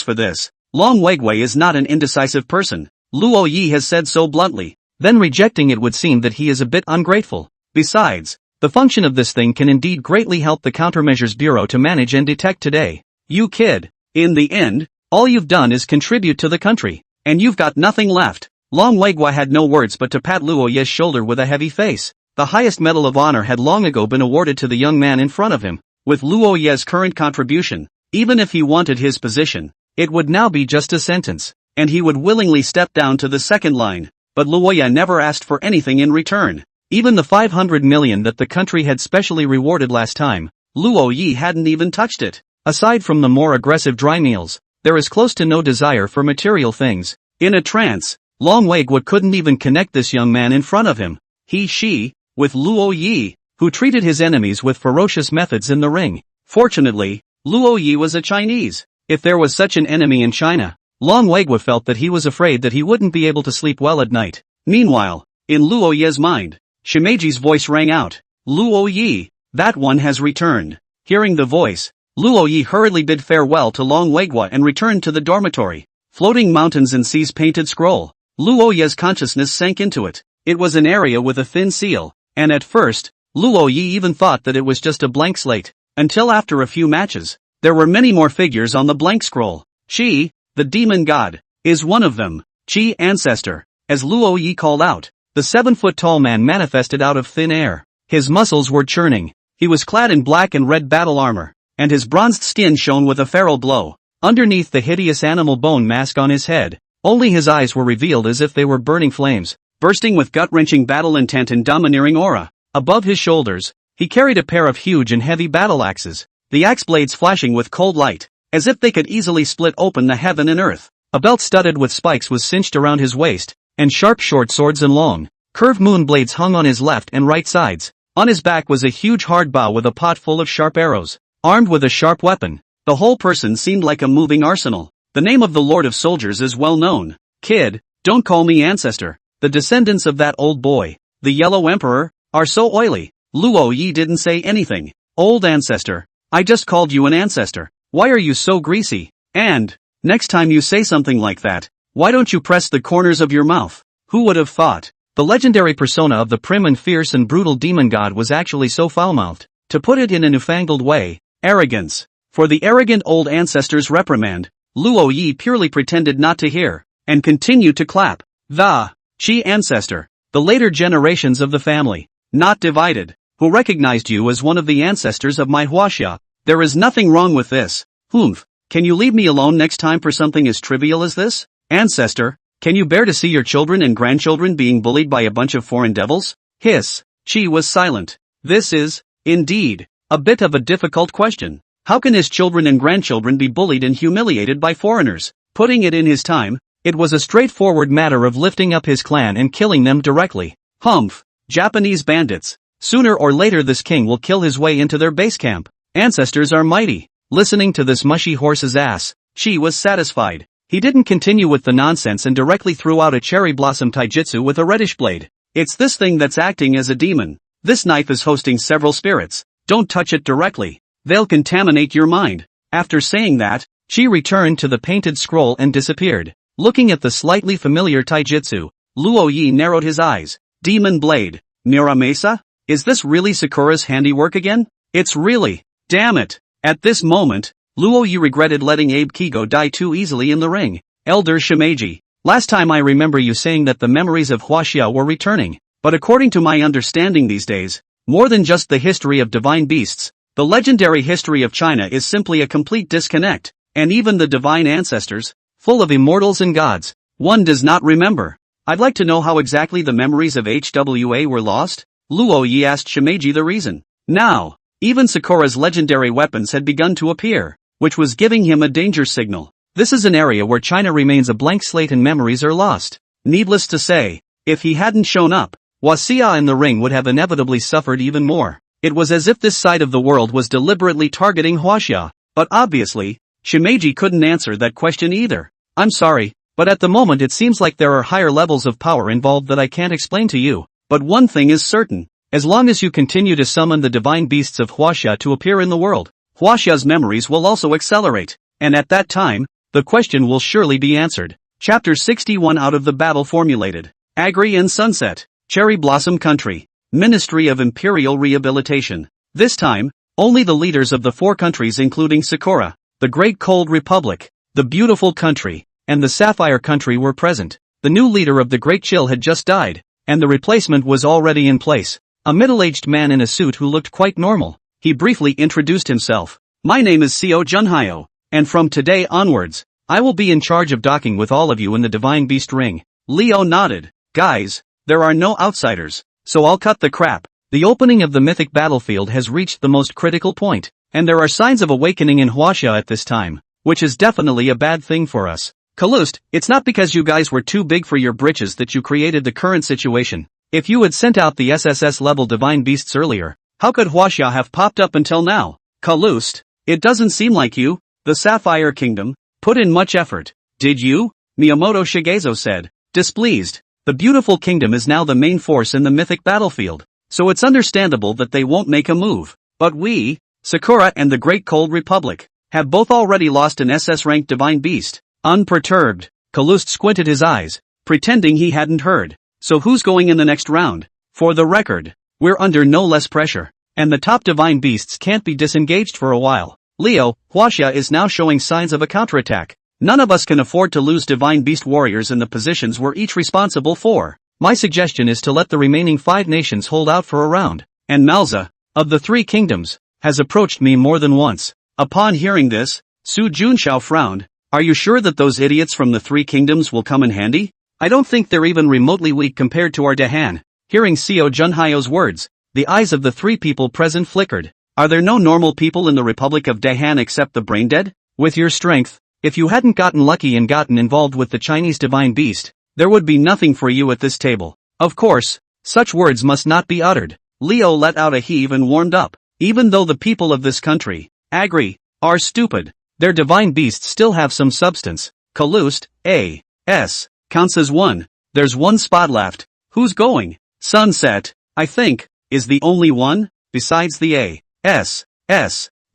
for this. Long Weiguo is not an indecisive person. Luo Yi has said so bluntly. Then rejecting it would seem that he is a bit ungrateful. Besides, the function of this thing can indeed greatly help the Countermeasures Bureau to manage and detect today. You kid. In the end, all you've done is contribute to the country, and you've got nothing left. Long Weiguo had no words but to pat Luo Yi's shoulder with a heavy face. The highest medal of honor had long ago been awarded to the young man in front of him. With Luo Yi's current contribution, even if he wanted his position, it would now be just a sentence, and he would willingly step down to the second line. But Luo Yi never asked for anything in return. Even the 500 million that the country had specially rewarded last time, Luo Yi hadn't even touched it. Aside from the more aggressive dry meals, there is close to no desire for material things. In a trance, Long Weiguo couldn't even connect this young man in front of him. She, with Luo Yi, who treated his enemies with ferocious methods in the ring. Fortunately, Luo Yi was a Chinese. If there was such an enemy in China, Long Weiguo felt that he was afraid that he wouldn't be able to sleep well at night. Meanwhile, in Luo Yi's mind, Shimeji's voice rang out. Luo Yi, that one has returned. Hearing the voice, Luo Yi hurriedly bid farewell to Long Weiguo and returned to the dormitory. Floating mountains and seas painted scroll. Luo Yi's consciousness sank into it. It was an area with a thin seal, and at first, Luo Yi even thought that it was just a blank slate, until after a few matches, there were many more figures on the blank scroll. Qi, the demon god, is one of them. Qi ancestor, as Luo Yi called out, the 7-foot-tall man manifested out of thin air. His muscles were churning. He was clad in black and red battle armor, and his bronzed skin shone with a feral glow. Underneath the hideous animal bone mask on his head, Only his eyes were revealed as if they were burning flames, bursting with gut-wrenching battle intent and domineering aura. Above his shoulders, he carried a pair of huge and heavy battle axes, the axe blades flashing with cold light, as if they could easily split open the heaven and earth. A belt studded with spikes was cinched around his waist, and sharp short swords and long, curved moon blades hung on his left and right sides. On his back was a huge hard bow with a pot full of sharp arrows. Armed with a sharp weapon, the whole person seemed like a moving arsenal. The name of the Lord of Soldiers is well known. Kid, don't call me ancestor. The descendants of that old boy, the Yellow Emperor, are so oily. Luo Yi didn't say anything. Old ancestor. I just called you an ancestor. Why are you so greasy? And, next time you say something like that, why don't you press the corners of your mouth? Who would have thought? The legendary persona of the prim and fierce and brutal demon god was actually so foul-mouthed. To put it in a newfangled way, arrogance. For the arrogant old ancestor's reprimand, Luo Yi purely pretended not to hear, and continued to clap. The Chi ancestor, the later generations of the family, not divided, who recognized you as one of the ancestors of my Huaxia. There is nothing wrong with this. Humph, can you leave me alone next time for something as trivial as this? Ancestor, can you bear to see your children and grandchildren being bullied by a bunch of foreign devils? Hiss. Chi was silent. This is, indeed, a bit of a difficult question. How can his children and grandchildren be bullied and humiliated by foreigners? Putting it in his time, it was a straightforward matter of lifting up his clan and killing them directly. Humph. Japanese bandits. Sooner or later this king will kill his way into their base camp. Ancestors are mighty. Listening to this mushy horse's ass, Chi was satisfied. He didn't continue with the nonsense and directly threw out a cherry blossom taijutsu with a reddish blade. It's this thing that's acting as a demon. This knife is hosting several spirits. Don't touch it directly. They'll contaminate your mind. After saying that, Chi returned to the painted scroll and disappeared. Looking at the slightly familiar taijutsu, Luo Yi narrowed his eyes. Demon blade. Miramesa? Is this really Sakura's handiwork again? It's really. Damn it. At this moment, Luo Yi regretted letting Abe Kigo die too easily in the ring. Elder Shimeji, last time I remember you saying that the memories of Huaxia were returning, but according to my understanding these days, more than just the history of divine beasts, the legendary history of China is simply a complete disconnect, and even the divine ancestors, full of immortals and gods, one does not remember. I'd like to know how exactly the memories of HWA were lost? Luo Yi asked Shimeji the reason. Now, even Sakura's legendary weapons had begun to appear, which was giving him a danger signal. This is an area where China remains a blank slate and memories are lost. Needless to say, if he hadn't shown up, Huaxia in the ring would have inevitably suffered even more. It was as if this side of the world was deliberately targeting Huaxia, but obviously, Shimeji couldn't answer that question either. I'm sorry, but at the moment it seems like there are higher levels of power involved that I can't explain to you. But one thing is certain. As long as you continue to summon the divine beasts of Huaxia to appear in the world, Huaxia's memories will also accelerate, and at that time, the question will surely be answered. Chapter 61 Out of the Battle Formulated. Agri and Sunset. Cherry Blossom Country. Ministry of Imperial Rehabilitation. This time, only the leaders of the 4 countries including Sakura, the Great Cold Republic, the Beautiful Country, and the Sapphire Country were present. The new leader of the Great Chill had just died, and the replacement was already in place. A middle-aged man in a suit who looked quite normal. He briefly introduced himself. My name is Seo Junhyo, and from today onwards, I will be in charge of docking with all of you in the Divine Beast Ring. Leo nodded. Guys, there are no outsiders, so I'll cut the crap. The opening of the mythic battlefield has reached the most critical point, and there are signs of awakening in Huaxia at this time, which is definitely a bad thing for us. Kalust, it's not because you guys were too big for your britches that you created the current situation. If you had sent out the SSS-level divine beasts earlier, how could Huaxia have popped up until now? Kalust, it doesn't seem like you, the Sapphire Kingdom, put in much effort. Did you? Miyamoto Shigezo said, displeased. The Beautiful Kingdom is now the main force in the mythic battlefield, so it's understandable that they won't make a move. But we, Sakura and the Great Cold Republic, have both already lost an SS-ranked divine beast. Unperturbed, Kalust squinted his eyes, pretending he hadn't heard. So who's going in the next round? For the record, we're under no less pressure, and the top divine beasts can't be disengaged for a while. Leo, Huaxia is now showing signs of a counterattack. None of us can afford to lose divine beast warriors in the positions we're each responsible for. My suggestion is to let the remaining 5 nations hold out for a round. And Malza, of the 3 kingdoms, has approached me more than once. Upon hearing this, Su Junshao frowned. Are you sure that those idiots from the Three Kingdoms will come in handy? I don't think they're even remotely weak compared to our Dahan. Hearing Seo Junhyo's words, the eyes of the three people present flickered. Are there no normal people in the Republic of Dahan except the brain-dead? With your strength, if you hadn't gotten lucky and gotten involved with the Chinese divine beast, there would be nothing for you at this table. Of course, such words must not be uttered. Leo let out a heave and warmed up. Even though the people of this country, agree, are stupid, their divine beasts still have some substance. Kalust, A.S. counts as one. There's one spot left. Who's going? Sunset, I think, is the only one, besides the A.S.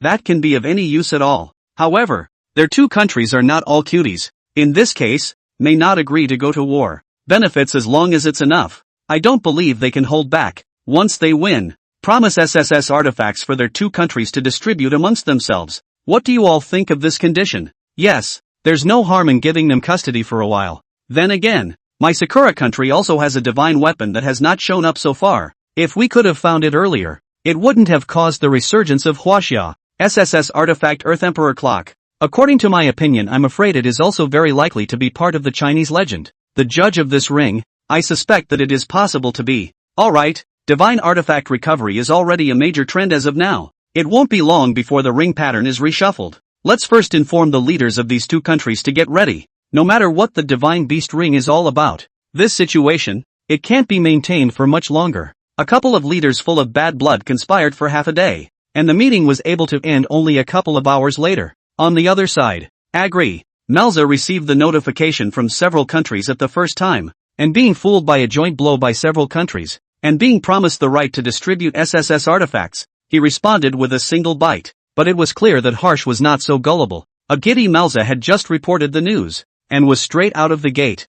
that can be of any use at all. However, their two countries are not all cuties. In this case, may not agree to go to war. Benefits as long as it's enough. I don't believe they can hold back. Once they win, promise SSS artifacts for their two countries to distribute amongst themselves. What do you all think of this condition? Yes, there's no harm in giving them custody for a while. Then again, my Sakura country also has a divine weapon that has not shown up so far. If we could have found it earlier, it wouldn't have caused the resurgence of Huaxia. SSS artifact Earth Emperor Clock. According to my opinion, I'm afraid it is also very likely to be part of the Chinese legend. The judge of this ring, I suspect that it is possible to be. Alright, divine artifact recovery is already a major trend as of now. It won't be long before the ring pattern is reshuffled. Let's first inform the leaders of these two countries to get ready. No matter what the divine beast ring is all about, this situation, it can't be maintained for much longer. A couple of leaders full of bad blood conspired for half a day, and the meeting was able to end only a couple of hours later. On the other side, agree, Melza received the notification from several countries at the first time, and being fooled by a joint blow by several countries, and being promised the right to distribute SSS artifacts, he responded with a single bite. But it was clear that Harsh was not so gullible. A giddy Melza had just reported the news, and was straight out of the gate.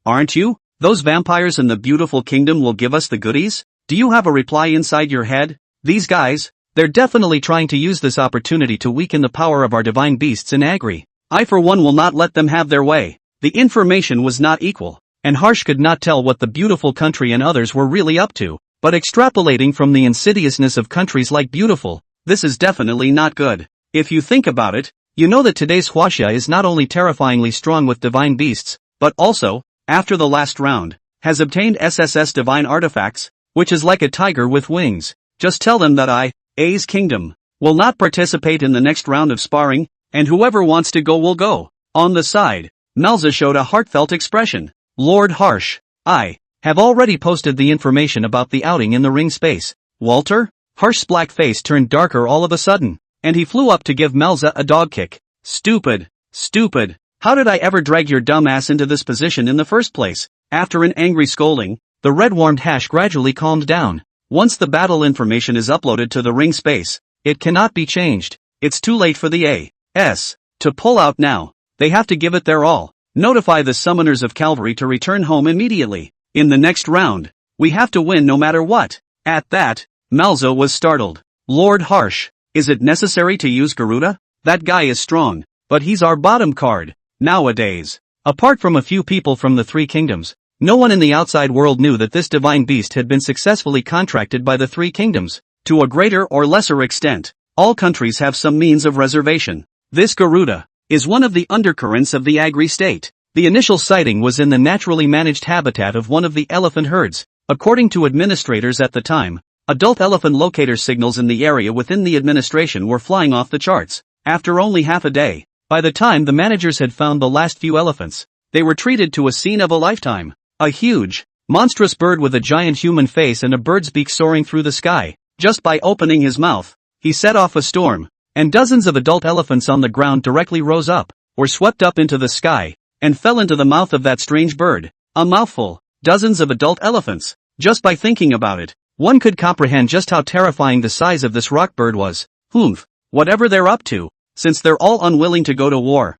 Aren't you? Those vampires in the beautiful kingdom will give us the goodies? Do you have a reply inside your head? These guys, they're definitely trying to use this opportunity to weaken the power of our divine beasts in Agri. I for one will not let them have their way. The information was not equal, and Harsh could not tell what the beautiful country and others were really up to, but extrapolating from the insidiousness of countries like beautiful, this is definitely not good. If you think about it, you know that today's Huaxia is not only terrifyingly strong with divine beasts, but also, after the last round, has obtained SSS divine artifacts, which is like a tiger with wings. Just tell them that A's kingdom, will not participate in the next round of sparring, and whoever wants to go will go. On the side, Melza showed a heartfelt expression. Lord Harsh, I have already posted the information about the outing in the ring space. Walter? Harsh's black face turned darker all of a sudden, and he flew up to give Melza a dog kick. Stupid. How did I ever drag your dumb ass into this position in the first place? After an angry scolding, the red-warmed hash gradually calmed down. Once the battle information is uploaded to the ring space, it cannot be changed. It's too late for the A.S. to pull out now. They have to give it their all. Notify the summoners of Calvary to return home immediately. In the next round, we have to win no matter what. At that, Melza was startled. Lord Harsh, is it necessary to use Garuda? That guy is strong, but he's our bottom card. Nowadays, apart from a few people from the Three Kingdoms, no one in the outside world knew that this divine beast had been successfully contracted by the Three Kingdoms. To a greater or lesser extent, all countries have some means of reservation. This Garuda is one of the undercurrents of the Agri state. The initial sighting was in the naturally managed habitat of one of the elephant herds. According to administrators at the time, adult elephant locator signals in the area within the administration were flying off the charts. After only half a day, by the time the managers had found the last few elephants, they were treated to a scene of a lifetime. A huge, monstrous bird with a giant human face and a bird's beak soaring through the sky. Just by opening his mouth, he set off a storm, and dozens of adult elephants on the ground directly rose up, or swept up into the sky, and fell into the mouth of that strange bird. A mouthful, dozens of adult elephants. Just by thinking about it, one could comprehend just how terrifying the size of this rock bird was. Whatever they're up to, since they're all unwilling to go to war,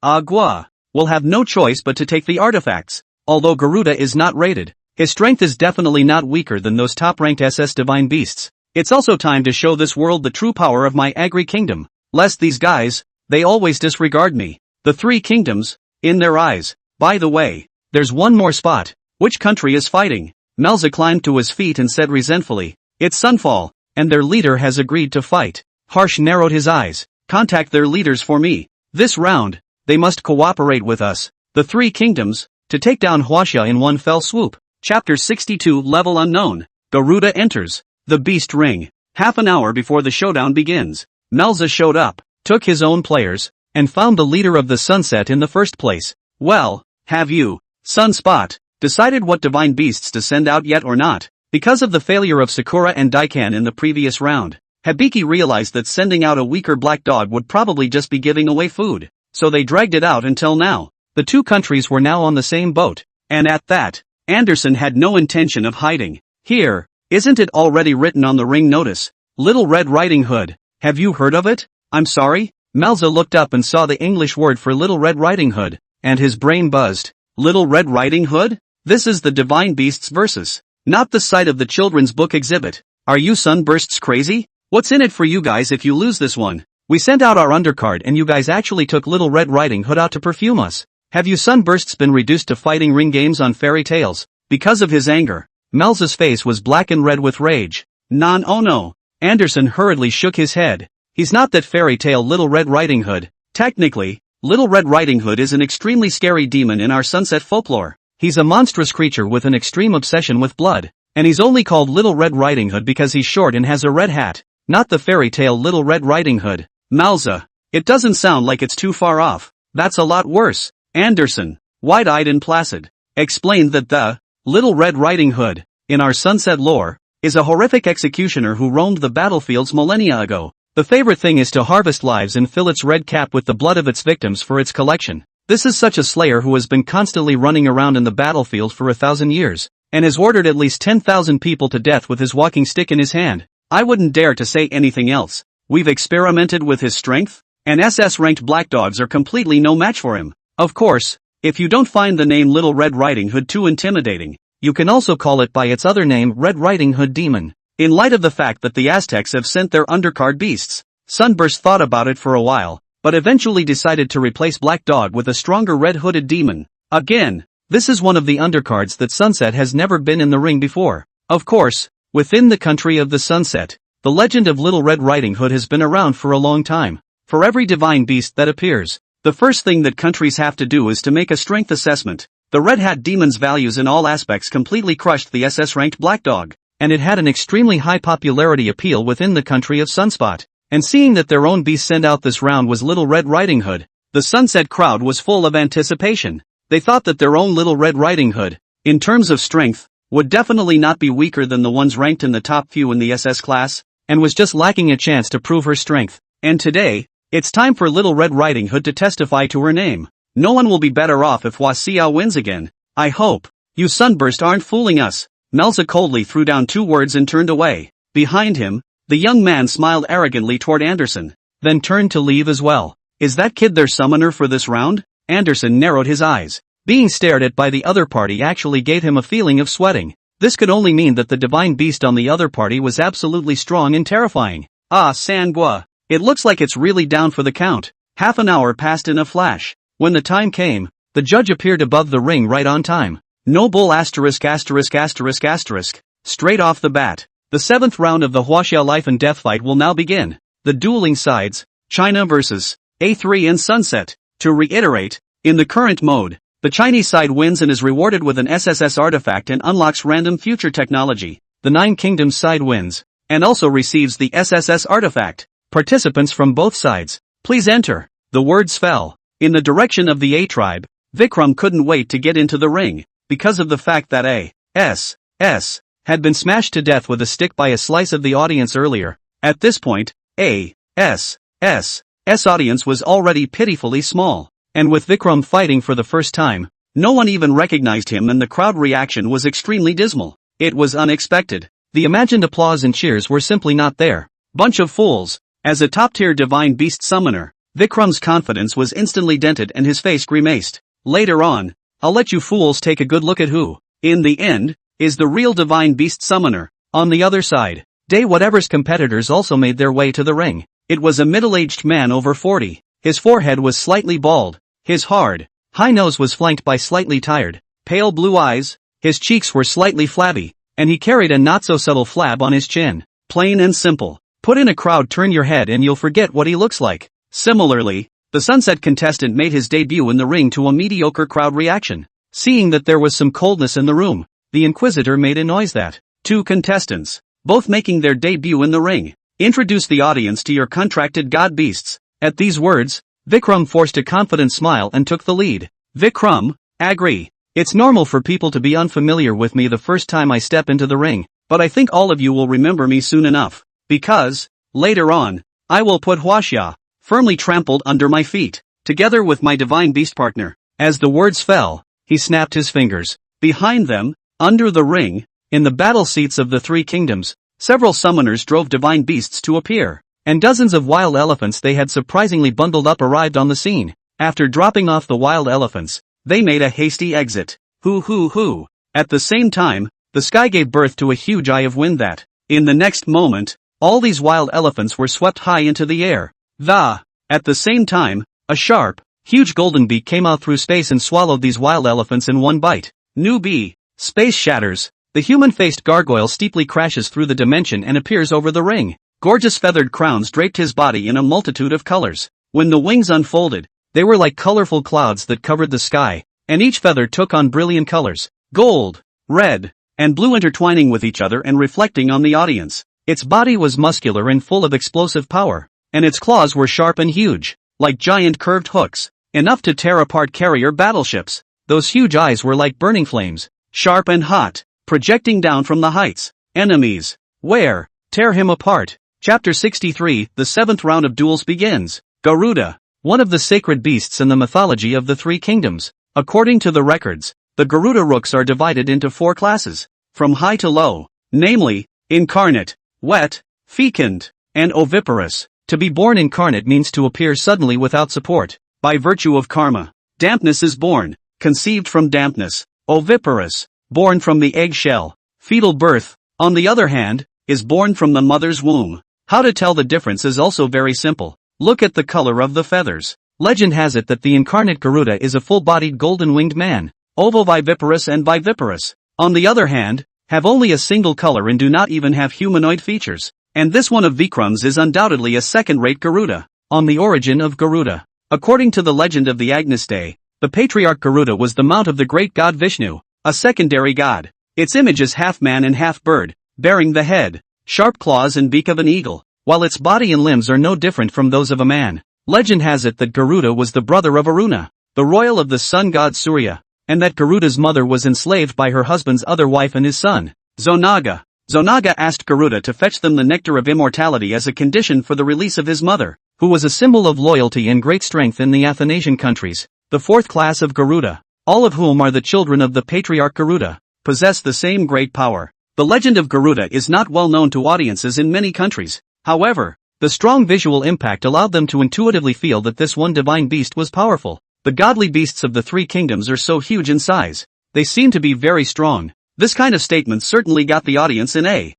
Agua will have no choice but to take the artifacts. Although Garuda is not rated, his strength is definitely not weaker than those top-ranked SS divine beasts. It's also time to show this world the true power of my Agri kingdom. Lest these guys, they always disregard me. The Three Kingdoms, in their eyes. By the way, there's one more spot. Which country is fighting? Melza climbed to his feet and said resentfully, it's Sunfall, and their leader has agreed to fight. Harsh narrowed his eyes. Contact their leaders for me. This round, they must cooperate with us, the three kingdoms, to take down Huaxia in one fell swoop. Chapter 62 Level Unknown. Garuda enters the Beast Ring. Half an hour before the showdown begins, Melza showed up, took his own players, and found the leader of the Sunset in the first place. Well, have you, Sunspot, decided what divine beasts to send out yet or not? Because of the failure of Sakura and Daikan in the previous round, Hibiki realized that sending out a weaker black dog would probably just be giving away food, so they dragged it out until now. The two countries were now on the same boat, and at that, Anderson had no intention of hiding. Here, isn't it already written on the ring notice? Little Red Riding Hood, have you heard of it? I'm sorry? Melza looked up and saw the English word for Little Red Riding Hood, and his brain buzzed. Little Red Riding Hood? This is the Divine Beasts versus, not the site of the children's book exhibit. Are you Sunbursts crazy? What's in it for you guys if you lose this one? We sent out our undercard and you guys actually took Little Red Riding Hood out to perfume us. Have you Sunbursts been reduced to fighting ring games on fairy tales? Because of his anger, Melza's face was black and red with rage. Oh no. Anderson hurriedly shook his head. He's not that fairy tale Little Red Riding Hood. Technically, Little Red Riding Hood is an extremely scary demon in our Sunset folklore. He's a monstrous creature with an extreme obsession with blood, and he's only called Little Red Riding Hood because he's short and has a red hat, not the fairy tale Little Red Riding Hood. Melza, it doesn't sound like it's too far off. That's a lot worse. Anderson, wide-eyed and placid, explained that the Little Red Riding Hood, in our Sunset lore, is a horrific executioner who roamed the battlefields millennia ago. The favorite thing is to harvest lives and fill its red cap with the blood of its victims for its collection. This is such a slayer who has been constantly running around in the battlefield for 1,000 years, and has ordered at least 10,000 people to death with his walking stick in his hand. I wouldn't dare to say anything else. We've experimented with his strength, and SS-ranked black dogs are completely no match for him. Of course, if you don't find the name Little Red Riding Hood too intimidating, you can also call it by its other name, Red Riding Hood Demon. In light of the fact that the Aztecs have sent their undercard beasts, Sunburst thought about it for a while, but eventually decided to replace Black Dog with a stronger red-hooded demon. Again, this is one of the undercards that Sunset has never been in the ring before. Of course, within the country of the Sunset, the legend of Little Red Riding Hood has been around for a long time. For every divine beast that appears, the first thing that countries have to do is to make a strength assessment. The Red Hat Demon's values in all aspects completely crushed the SS-ranked Black Dog, and it had an extremely high popularity appeal within the country of Sunspot. And seeing that their own beast sent out this round was Little Red Riding Hood, the Sunset crowd was full of anticipation. They thought that their own Little Red Riding Hood, in terms of strength, would definitely not be weaker than the ones ranked in the top few in the SS class, and was just lacking a chance to prove her strength. And today, it's time for Little Red Riding Hood to testify to her name. No one will be better off if Huaxia wins again. I hope. You Sunburst aren't fooling us. Melza coldly threw down 2 words and turned away. Behind him, the young man smiled arrogantly toward Anderson, then turned to leave as well. Is that kid their summoner for this round? Anderson narrowed his eyes. Being stared at by the other party actually gave him a feeling of sweating. This could only mean that the divine beast on the other party was absolutely strong and terrifying. Ah, Sangua. It looks like it's really down for the count. Half an hour passed in a flash. When the time came, the judge appeared above the ring right on time. No bull *******. Straight off the bat. The 7th round of the Huaxia life and death fight will now begin. The dueling sides, China versus A3 and Sunset. To reiterate, in the current mode, the Chinese side wins and is rewarded with an SSS artifact and unlocks random future technology. The 9 Kingdoms side wins, and also receives the SSS artifact. Participants from both sides, please enter. The words fell in the direction of the A tribe. Vikram couldn't wait to get into the ring, because of the fact that A.S. had been smashed to death with a stick by a slice of the audience earlier. At this point, A.S.'s audience was already pitifully small, and with Vikram fighting for the first time, no one even recognized him and the crowd reaction was extremely dismal. It was unexpected. The imagined applause and cheers were simply not there. Bunch of fools. As a top-tier divine beast summoner, Vikram's confidence was instantly dented and his face grimaced. Later on, I'll let you fools take a good look at who, in the end, is the real divine beast summoner. On the other side, Day Whatever's competitors also made their way to the ring. It was a middle-aged man over 40. His forehead was slightly bald. His hard, high nose was flanked by slightly tired, pale blue eyes. His cheeks were slightly flabby, and he carried a not-so-subtle flab on his chin. Plain and simple. Put in a crowd, turn your head and you'll forget what he looks like. Similarly, the sunset contestant made his debut in the ring to a mediocre crowd reaction. Seeing that there was some coldness in the room, the Inquisitor made a noise that two contestants, both making their debut in the ring, introduce the audience to your contracted god beasts. At these words, Vikram forced a confident smile and took the lead. Vikram, agree. It's normal for people to be unfamiliar with me the first time I step into the ring, but I think all of you will remember me soon enough, because, later on, I will put Huaxia firmly trampled under my feet, together with my divine beast partner. As the words fell, he snapped his fingers. Behind them, under the ring, in the battle seats of the three kingdoms, several summoners drove divine beasts to appear, and dozens of wild elephants they had surprisingly bundled up arrived on the scene. After dropping off the wild elephants, they made a hasty exit. Hoo. At the same time, the sky gave birth to a huge eye of wind that, in the next moment, all these wild elephants were swept high into the air. At the same time, a sharp, huge golden beak came out through space and swallowed these wild elephants in one bite. New B. Space shatters. The human-faced gargoyle steeply crashes through the dimension and appears over the ring. Gorgeous feathered crowns draped his body in a multitude of colors. When the wings unfolded, they were like colorful clouds that covered the sky, and each feather took on brilliant colors, gold, red, and blue intertwining with each other and reflecting on the audience. Its body was muscular and full of explosive power, and its claws were sharp and huge, like giant curved hooks, enough to tear apart carrier battleships. Those huge eyes were like burning flames, sharp and hot, projecting down from the heights. Enemies, where? Tear him apart. Chapter 63, the 7th round of duels begins. Garuda, one of the sacred beasts in the mythology of the three kingdoms. According to the records, the Garuda rooks are divided into 4 classes, from high to low, namely, incarnate, wet, fecund, and oviparous. To be born incarnate means to appear suddenly without support, by virtue of karma. Dampness is born, conceived from dampness. Oviparous, born from the egg shell. Fetal birth, on the other hand, is born from the mother's womb. How to tell the difference is also very simple. Look at the color of the feathers. Legend has it that the incarnate Garuda is a full-bodied golden-winged man. Ovoviviparous and viviparous, on the other hand, have only a single color and do not even have humanoid features. And this one of Vikram's is undoubtedly a second-rate Garuda. On the origin of Garuda. According to the legend of the Agnes Day, the patriarch Garuda was the mount of the great god Vishnu, a secondary god. Its image is half man and half bird, bearing the head, sharp claws and beak of an eagle, while its body and limbs are no different from those of a man. Legend has it that Garuda was the brother of Aruna, the royal of the sun god Surya, and that Garuda's mother was enslaved by her husband's other wife and his son, Zonaga. Zonaga asked Garuda to fetch them the nectar of immortality as a condition for the release of his mother, who was a symbol of loyalty and great strength in the Athanasian countries. The 4th class of Garuda, all of whom are the children of the patriarch Garuda, possess the same great power. The legend of Garuda is not well known to audiences in many countries. However, the strong visual impact allowed them to intuitively feel that this one divine beast was powerful. The godly beasts of the three kingdoms are so huge in size. They seem to be very strong. This kind of statement certainly got the audience in a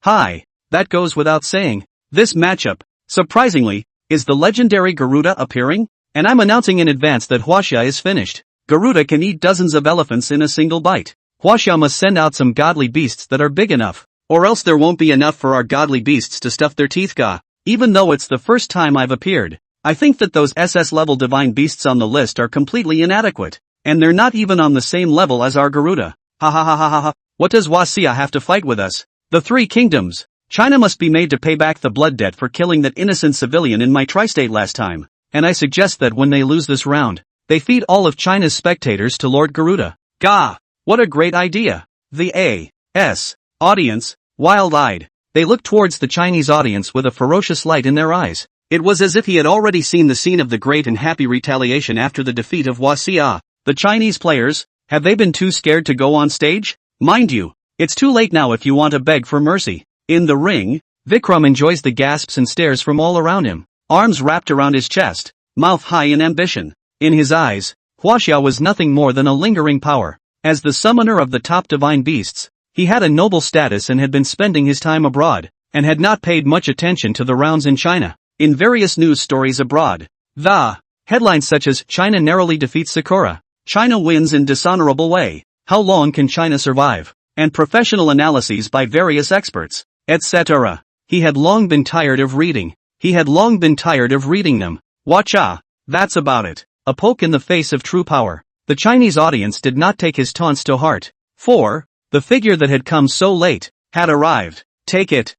high. That goes without saying. This matchup, surprisingly, is the legendary Garuda appearing? And I'm announcing in advance that Huaxia is finished. Garuda can eat dozens of elephants in a single bite. Huaxia must send out some godly beasts that are big enough, or else there won't be enough for our godly beasts to stuff their teeth. Even though it's the first time I've appeared, I think that those SS-level divine beasts on the list are completely inadequate, and they're not even on the same level as our Garuda. Ha. What does Huaxia have to fight with us? The three kingdoms. China must be made to pay back the blood debt for killing that innocent civilian in my tri-state last time, and I suggest that when they lose this round, they feed all of China's spectators to Lord Garuda. What a great idea. The A.S. audience, wild-eyed. They looked towards the Chinese audience with a ferocious light in their eyes. It was as if he had already seen the scene of the great and happy retaliation after the defeat of Huaxia. The Chinese players, have they been too scared to go on stage? Mind you, it's too late now if you want to beg for mercy. In the ring, Vikram enjoys the gasps and stares from all around him, arms wrapped around his chest, mouth high in ambition. In his eyes, Huaxia was nothing more than a lingering power. As the summoner of the top divine beasts, he had a noble status and had been spending his time abroad, and had not paid much attention to the rounds in China. In various news stories abroad, the headlines such as China narrowly defeats Sakura, China wins in dishonorable way, how long can China survive, and professional analyses by various experts, etc. He had long been tired of reading them. Watcha! That's about it. A poke in the face of true power. The Chinese audience did not take his taunts to heart. For the figure that had come so late had arrived. Take it,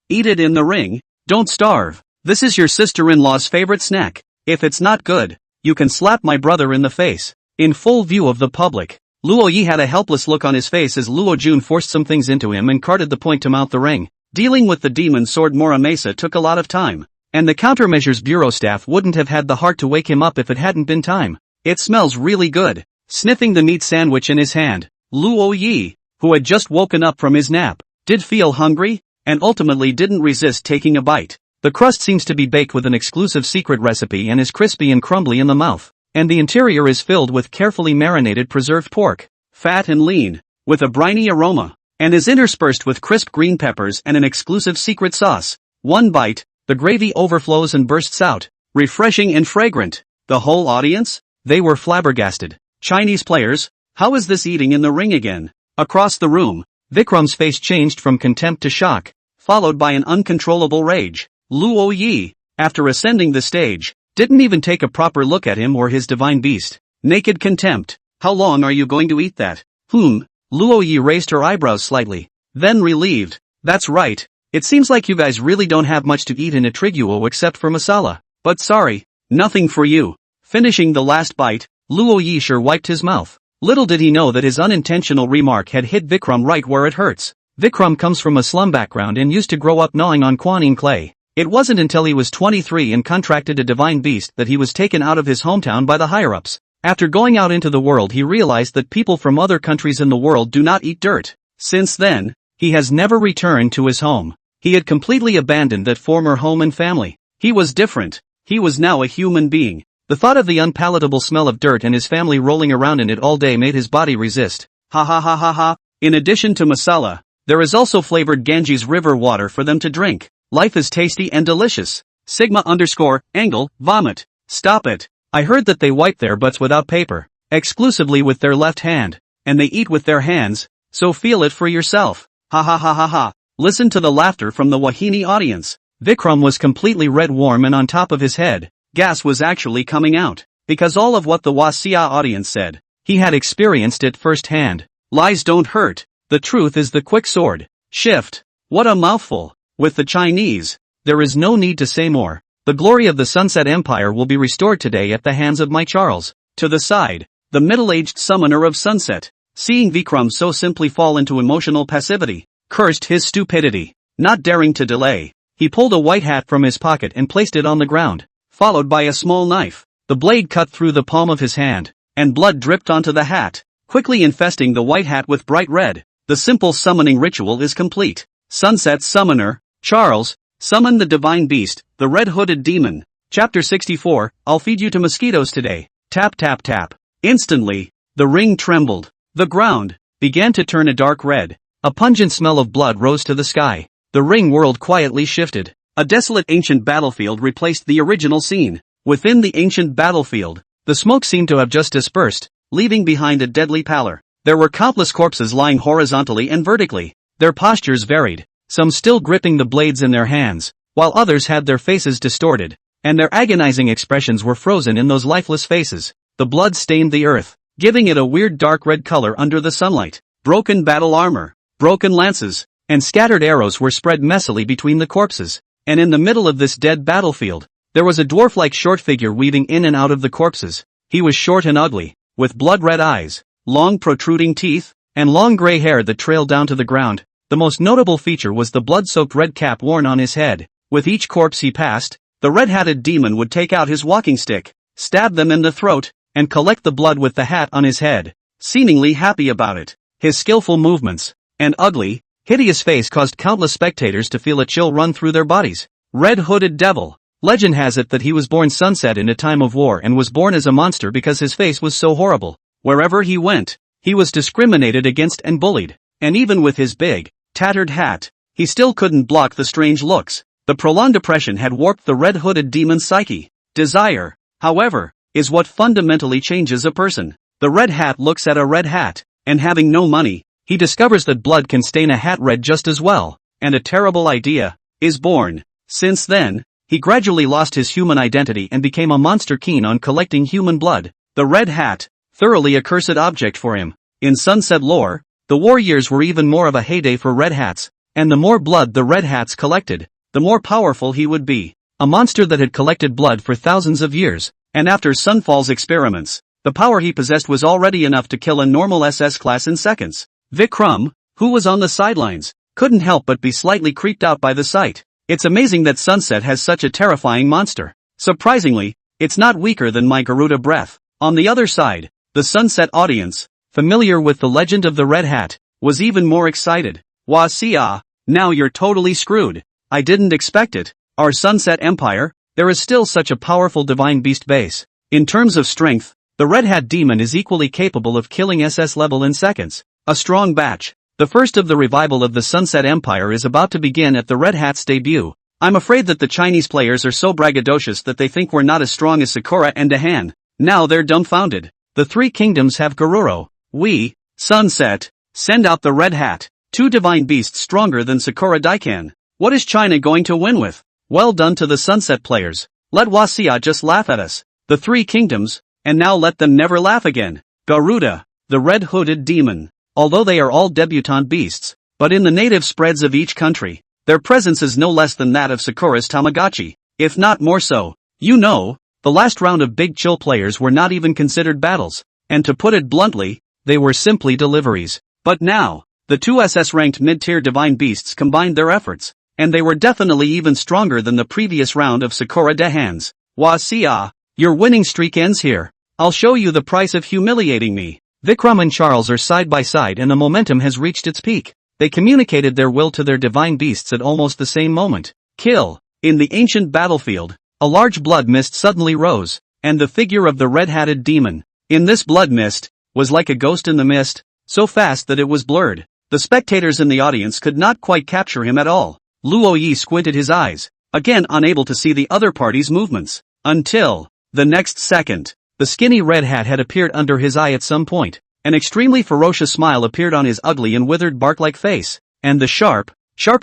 eat it in the ring, don't starve. This is your sister-in-law's favorite snack. If it's not good, you can slap my brother in the face. In full view of the public, Luo Yi had a helpless look on his face as Luo Jun forced some things into him and carted the point to mount the ring. Dealing with the demon sword Muramasa took a lot of time, and the countermeasures bureau staff wouldn't have had the heart to wake him up if it hadn't been time. It smells really good. Sniffing the meat sandwich in his hand, Luo Yi, who had just woken up from his nap, did feel hungry, and ultimately didn't resist taking a bite. The crust seems to be baked with an exclusive secret recipe and is crispy and crumbly in the mouth, and the interior is filled with carefully marinated preserved pork, fat and lean, with a briny aroma, and is interspersed with crisp green peppers and an exclusive secret sauce. One bite, the gravy overflows and bursts out, refreshing and fragrant. The whole audience? They were flabbergasted. Chinese players? How is this eating in the ring again? Across the room, Vikram's face changed from contempt to shock, followed by an uncontrollable rage. Luo Yi, after ascending the stage, didn't even take a proper look at him or his divine beast. Naked contempt. How long are you going to eat that? Luo Yi raised her eyebrows slightly, then relieved. That's right. It seems like you guys really don't have much to eat in Itriguo except for masala. But sorry, nothing for you. Finishing the last bite, Luo Yi sure wiped his mouth. Little did he know that his unintentional remark had hit Vikram right where it hurts. Vikram comes from a slum background and used to grow up gnawing on Kuan clay. It wasn't until he was 23 and contracted a divine beast that he was taken out of his hometown by the higher-ups. After going out into the world he realized that people from other countries in the world do not eat dirt. Since then, he has never returned to his home. He had completely abandoned that former home and family. He was different. He was now a human being. The thought of the unpalatable smell of dirt and his family rolling around in it all day made his body resist. Ha ha ha ha ha. In addition to masala, there is also flavored Ganges river water for them to drink. Life is tasty and delicious. Sigma_angle, vomit. Stop it. I heard that they wipe their butts without paper, exclusively with their left hand, and they eat with their hands, so feel it for yourself. Ha ha ha ha ha. Listen to the laughter from the Wahini audience. Vikram was completely red warm and on top of his head. Gas was actually coming out, because all of what the Wasia audience said, he had experienced it firsthand. Lies don't hurt. The truth is the quick sword. Shift. What a mouthful. With the Chinese, there is no need to say more. The glory of the Sunset Empire will be restored today at the hands of my Charles. To the side, the middle-aged summoner of Sunset, seeing Vikram so simply fall into emotional passivity, cursed his stupidity. Not daring to delay, he pulled a white hat from his pocket and placed it on the ground, followed by a small knife. The blade cut through the palm of his hand, and blood dripped onto the hat, quickly infesting the white hat with bright red. The simple summoning ritual is complete. Sunset Summoner, Charles, summon the divine beast, the red-hooded demon. Chapter 64, I'll feed you to mosquitoes today. Tap tap tap. Instantly, the ring trembled. The ground began to turn a dark red. A pungent smell of blood rose to the sky. The ring world quietly shifted. A desolate ancient battlefield replaced the original scene. Within the ancient battlefield, the smoke seemed to have just dispersed, leaving behind a deadly pallor. There were countless corpses lying horizontally and vertically. Their postures varied, some still gripping the blades in their hands, while others had their faces distorted, and their agonizing expressions were frozen in those lifeless faces. The blood stained the earth, giving it a weird dark red color under the sunlight. Broken battle armor, broken lances, and scattered arrows were spread messily between the corpses, and in the middle of this dead battlefield, there was a dwarf-like short figure weaving in and out of the corpses. He was short and ugly, with blood-red eyes, long protruding teeth, and long gray hair that trailed down to the ground. The most notable feature was the blood-soaked red cap worn on his head. With each corpse he passed, the red-hatted demon would take out his walking stick, stab them in the throat, and collect the blood with the hat on his head, seemingly happy about it. His skillful movements, and ugly, hideous face caused countless spectators to feel a chill run through their bodies. Red-hooded devil. Legend has it that he was born Sunset in a time of war and was born as a monster because his face was so horrible. Wherever he went, he was discriminated against and bullied, and even with his big, tattered hat, he still couldn't block the strange looks. The prolonged depression had warped the red-hooded demon's psyche. Desire, however, is what fundamentally changes a person. The red hat looks at a red hat, and having no money, he discovers that blood can stain a hat red just as well, and a terrible idea is born. Since then, he gradually lost his human identity and became a monster keen on collecting human blood. The Red Hat, thoroughly accursed object for him. In Sunset lore, the war years were even more of a heyday for Red Hats, and the more blood the Red Hats collected, the more powerful he would be. A monster that had collected blood for thousands of years, and after Sunfall's experiments, the power he possessed was already enough to kill a normal SS class in seconds. Vikram, who was on the sidelines, couldn't help but be slightly creeped out by the sight. It's amazing that Sunset has such a terrifying monster. Surprisingly, it's not weaker than my Garuda breath. On the other side, the Sunset audience, familiar with the legend of the Red Hat, was even more excited. Wasia, now you're totally screwed. I didn't expect it. Our Sunset Empire, there is still such a powerful divine beast base. In terms of strength, the Red Hat demon is equally capable of killing SS level in seconds. A strong batch. The first of the revival of the Sunset Empire is about to begin at the Red Hat's debut. I'm afraid that the Chinese players are so braggadocious that they think we're not as strong as Sakura and Dahan. Now they're dumbfounded. The three kingdoms have Garuro. We, Sunset, send out the Red Hat. Two divine beasts stronger than Sakura Daikan. What is China going to win with? Well done to the Sunset players. Let Wasia just laugh at us. The three kingdoms, and now let them never laugh again. Garuda, the red-hooded demon. Although they are all debutante beasts, but in the native spreads of each country, their presence is no less than that of Sakura's Tamagotchi, if not more so. You know, the last round of Big Chill players were not even considered battles, and to put it bluntly, they were simply deliveries. But now, the two SS-ranked mid-tier divine beasts combined their efforts, and they were definitely even stronger than the previous round of Sakura Dahans. Wasia, your winning streak ends here. I'll show you the price of humiliating me. Vikram and Charles are side by side and the momentum has reached its peak. They communicated their will to their divine beasts at almost the same moment. Kill. In the ancient battlefield, a large blood mist suddenly rose, and the figure of the red-hatted demon, in this blood mist, was like a ghost in the mist, so fast that it was blurred. The spectators in the audience could not quite capture him at all. Luo Yi squinted his eyes, again unable to see the other party's movements. Until, the next second, the skinny red hat had appeared under his eye at some point. An extremely ferocious smile appeared on his ugly and withered bark-like face, and the sharp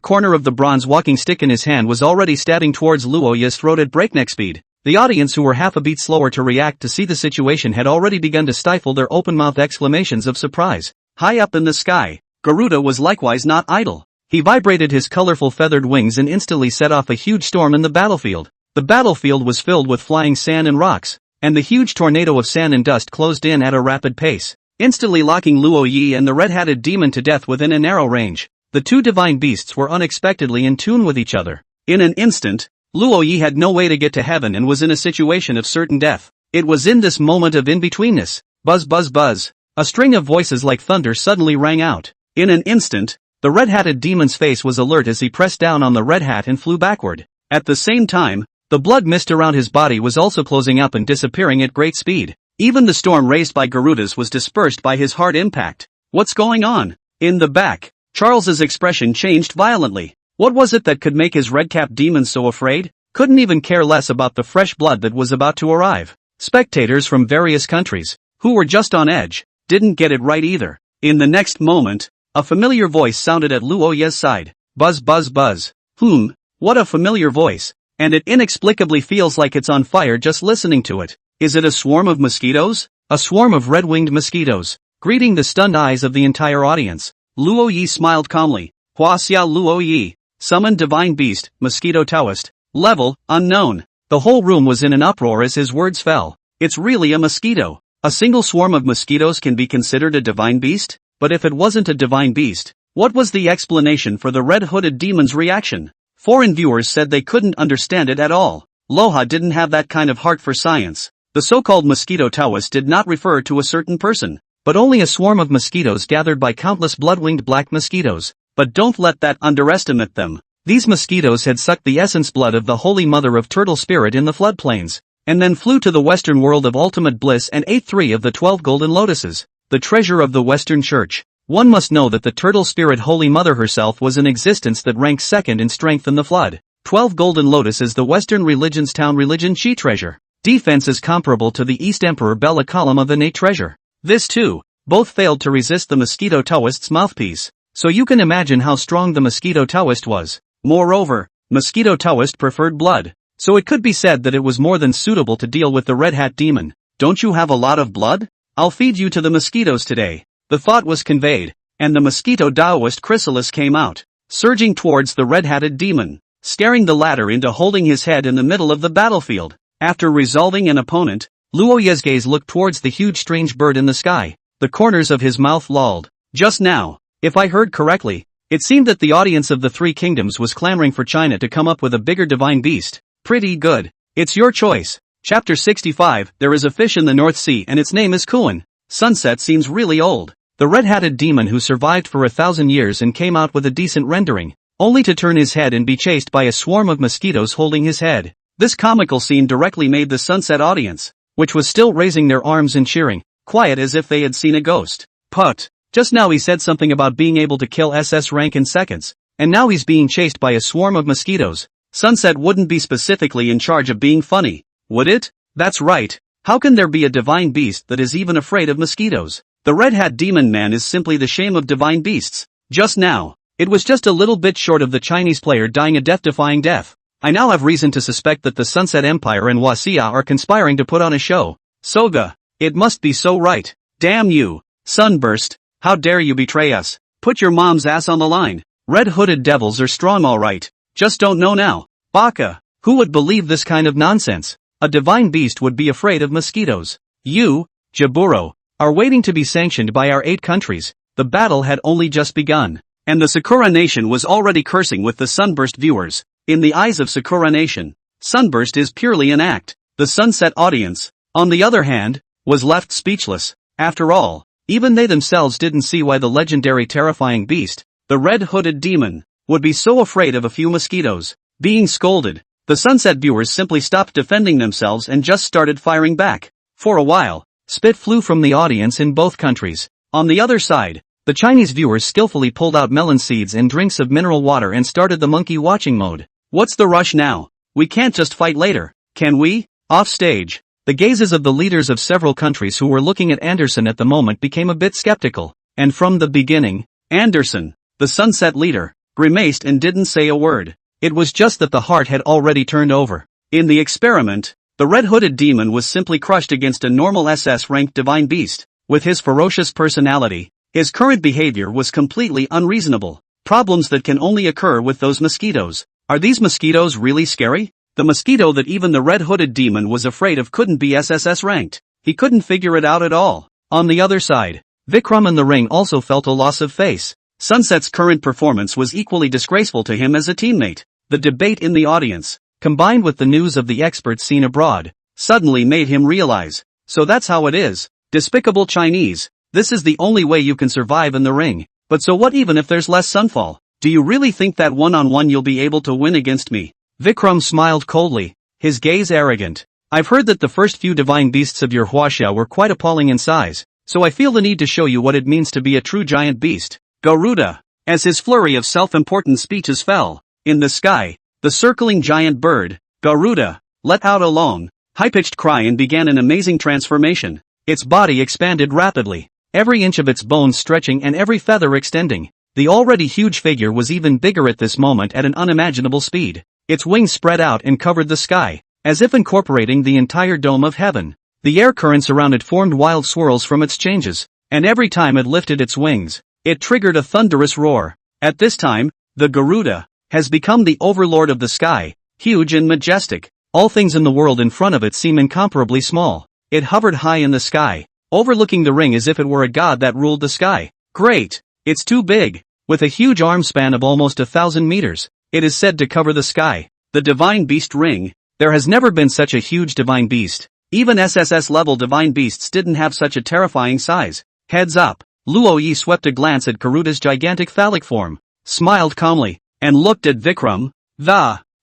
corner of the bronze walking stick in his hand was already stabbing towards Luo Yi's throat at breakneck speed. The audience, who were half a beat slower to react to see the situation, had already begun to stifle their open-mouthed exclamations of surprise. High up in the sky, Garuda was likewise not idle. He vibrated his colorful feathered wings and instantly set off a huge storm in the battlefield. The battlefield was filled with flying sand and rocks, and the huge tornado of sand and dust closed in at a rapid pace, instantly locking Luo Yi and the red-hatted demon to death within a narrow range. The two divine beasts were unexpectedly in tune with each other. In an instant, Luo Yi had no way to get to heaven and was in a situation of certain death. It was in this moment of in-betweenness. Buzz buzz buzz. A string of voices like thunder suddenly rang out. In an instant, the red-hatted demon's face was alert as he pressed down on the red hat and flew backward. At the same time, the blood mist around his body was also closing up and disappearing at great speed. Even the storm raised by Garuda's was dispersed by his hard impact. What's going on? In the back, Charles's expression changed violently. What was it that could make his red-capped demon so afraid? Couldn't even care less about the fresh blood that was about to arrive. Spectators from various countries, who were just on edge, didn't get it right either. In the next moment, a familiar voice sounded at Luo Yi's side. Buzz buzz buzz. What a familiar voice. And it inexplicably feels like it's on fire just listening to it. Is it a swarm of mosquitoes? A swarm of red-winged mosquitoes, greeting the stunned eyes of the entire audience. Luo Yi smiled calmly. Huaxia Luo Yi, summoned divine beast, mosquito Taoist, level, unknown. The whole room was in an uproar as his words fell. It's really a mosquito. A single swarm of mosquitoes can be considered a divine beast? But if it wasn't a divine beast, what was the explanation for the red-hooded demon's reaction? Foreign viewers said they couldn't understand it at all. Loha didn't have that kind of heart for science. The so-called mosquito Taoist did not refer to a certain person, but only a swarm of mosquitoes gathered by countless blood-winged black mosquitoes. But don't let that underestimate them. These mosquitoes had sucked the essence blood of the Holy Mother of Turtle Spirit in the floodplains, and then flew to the western world of ultimate bliss and ate 3 of the 12 golden lotuses, the treasure of the Western Church. One must know that the Turtle Spirit Holy Mother herself was an existence that ranked second in strength in the flood. 12 golden lotus is the Western religion's town religion chi treasure. Defense is comparable to the East Emperor Bella column of the Nate treasure. This too, both failed to resist the mosquito Taoist's mouthpiece. So you can imagine how strong the mosquito Taoist was. Moreover, mosquito Taoist preferred blood. so it could be said that it was more than suitable to deal with the Red Hat demon. Don't you have a lot of blood? I'll feed you to the mosquitoes today. The thought was conveyed, and the mosquito Taoist chrysalis came out, surging towards the red-hatted demon, scaring the latter into holding his head in the middle of the battlefield. After resolving an opponent, Luoye's gaze looked towards the huge strange bird in the sky. The corners of his mouth lolled. Just now, if I heard correctly, it seemed that the audience of the Three Kingdoms was clamoring for China to come up with a bigger divine beast. Pretty good. It's your choice. Chapter 65, There is a fish in the North Sea and its name is Kuan. Sunset seems really old. The red-hatted demon who survived for 1,000 years and came out with a decent rendering, only to turn his head and be chased by a swarm of mosquitoes holding his head. This comical scene directly made the Sunset audience, which was still raising their arms and cheering, quiet as if they had seen a ghost. Put. Just now he said something about being able to kill SS rank in seconds, and now he's being chased by a swarm of mosquitoes. Sunset wouldn't be specifically in charge of being funny, would it? That's right. How can there be a divine beast that is even afraid of mosquitoes? The Red Hat Demon Man is simply the shame of divine beasts. Just now, it was just a little bit short of the Chinese player dying a death-defying death. I now have reason to suspect that the Sunset Empire and Wasia are conspiring to put on a show. Soga. It must be so right. Damn you. Sunburst. How dare you betray us? Put your mom's ass on the line. Red-hooded devils are strong alright. Just don't know now. Baka. Who would believe this kind of nonsense? A divine beast would be afraid of mosquitoes. You, Jaburo, are waiting to be sanctioned by our 8 countries. The battle had only just begun, and the Sakura Nation was already cursing with the Sunburst viewers. In the eyes of Sakura Nation, Sunburst is purely an act. The Sunset audience, on the other hand, was left speechless. After all, even they themselves didn't see why the legendary terrifying beast, the red-hooded demon, would be so afraid of a few mosquitoes. Being scolded, the Sunset viewers simply stopped defending themselves and just started firing back. For a while, spit flew from the audience in both countries. On the other side, the Chinese viewers skillfully pulled out melon seeds and drinks of mineral water and started the monkey watching mode. What's the rush now? We can't just fight later, can we? Off stage, the gazes of the leaders of several countries who were looking at Anderson at the moment became a bit skeptical, and from the beginning, Anderson, the Sunset leader, grimaced and didn't say a word. It was just that the heart had already turned over. In the experiment, the red-hooded demon was simply crushed against a normal SS-ranked divine beast. With his ferocious personality, his current behavior was completely unreasonable. Problems that can only occur with those mosquitoes. Are these mosquitoes really scary? The mosquito that even the red-hooded demon was afraid of couldn't be SSS ranked. He couldn't figure it out at all. On the other side, Vikram in the ring also felt a loss of face. Sunset's current performance was equally disgraceful to him as a teammate. The debate in the audience, combined with the news of the experts seen abroad, suddenly made him realize. So that's how it is. Despicable Chinese. This is the only way you can survive in the ring. But so what even if there's less sunfall? Do you really think that one-on-one you'll be able to win against me? Vikram smiled coldly, his gaze arrogant. I've heard that the first few divine beasts of your Huaxia were quite appalling in size, so I feel the need to show you what it means to be a true giant beast. Garuda. As his flurry of self-important speeches fell, in the sky, the circling giant bird, Garuda, let out a long, high-pitched cry and began an amazing transformation. Its body expanded rapidly, every inch of its bones stretching and every feather extending. The already huge figure was even bigger at this moment at an unimaginable speed. Its wings spread out and covered the sky, as if incorporating the entire dome of heaven. The air currents around it formed wild swirls from its changes, and every time it lifted its wings, it triggered a thunderous roar. At this time, the Garuda has become the overlord of the sky, huge and majestic. All things in the world in front of it seem incomparably small. It hovered high in the sky, overlooking the ring as if it were a god that ruled the sky. Great! It's too big. With a huge arm span of almost 1,000 meters, it is said to cover the sky. The Divine Beast Ring. There has never been such a huge divine beast. Even SSS-level divine beasts didn't have such a terrifying size. Heads up. Luo Yi swept a glance at Garuda's gigantic phallic form, smiled calmly, and looked at Vikram.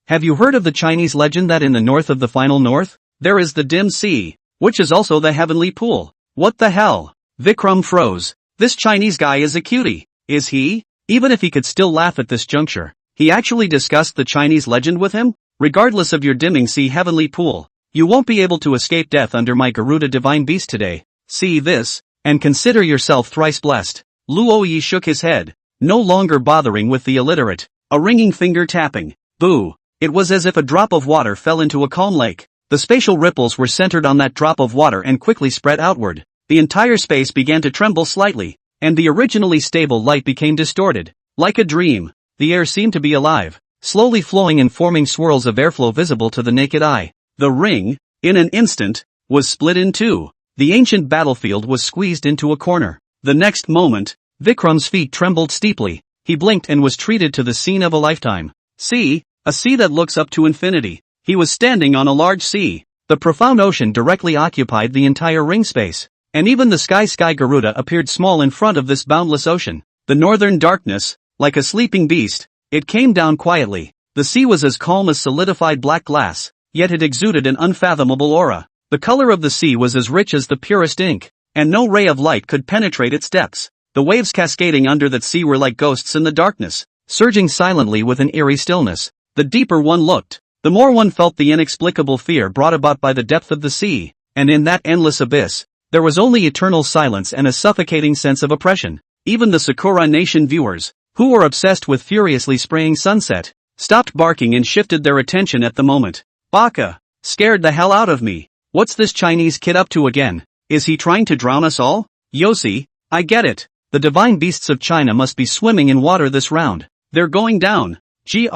Have you heard of the Chinese legend that in the north of the final north, there is the dim sea, which is also the heavenly pool? What the hell? Vikram froze. This Chinese guy is a cutie, is he? Even if he could still laugh at this juncture, he actually discussed the Chinese legend with him? Regardless of your dimming sea heavenly pool, you won't be able to escape death under my Garuda divine beast today. See this, and consider yourself thrice blessed. Luo Yi shook his head, no longer bothering with the illiterate. A ringing finger tapping. Boo. It was as if a drop of water fell into a calm lake. The spatial ripples were centered on that drop of water and quickly spread outward. The entire space began to tremble slightly, and the originally stable light became distorted. Like a dream, the air seemed to be alive, slowly flowing and forming swirls of airflow visible to the naked eye. The ring, in an instant, was split in two. The ancient battlefield was squeezed into a corner. The next moment, Vikram's feet trembled steeply. He blinked and was treated to the scene of a lifetime. See, a sea that looks up to infinity. He was standing on a large sea. The profound ocean directly occupied the entire ring space, and even the sky Garuda appeared small in front of this boundless ocean. The northern darkness, like a sleeping beast, it came down quietly. The sea was as calm as solidified black glass, yet it exuded an unfathomable aura. The color of the sea was as rich as the purest ink, and no ray of light could penetrate its depths. The waves cascading under that sea were like ghosts in the darkness, surging silently with an eerie stillness. The deeper one looked, the more one felt the inexplicable fear brought about by the depth of the sea, and in that endless abyss, there was only eternal silence and a suffocating sense of oppression. Even the Sakura Nation viewers, who were obsessed with furiously spraying sunset, stopped barking and shifted their attention at the moment. Baka, scared the hell out of me. What's this Chinese kid up to again? Is he trying to drown us all? Yossi, I get it. The divine beasts of China must be swimming in water this round. They're going down. The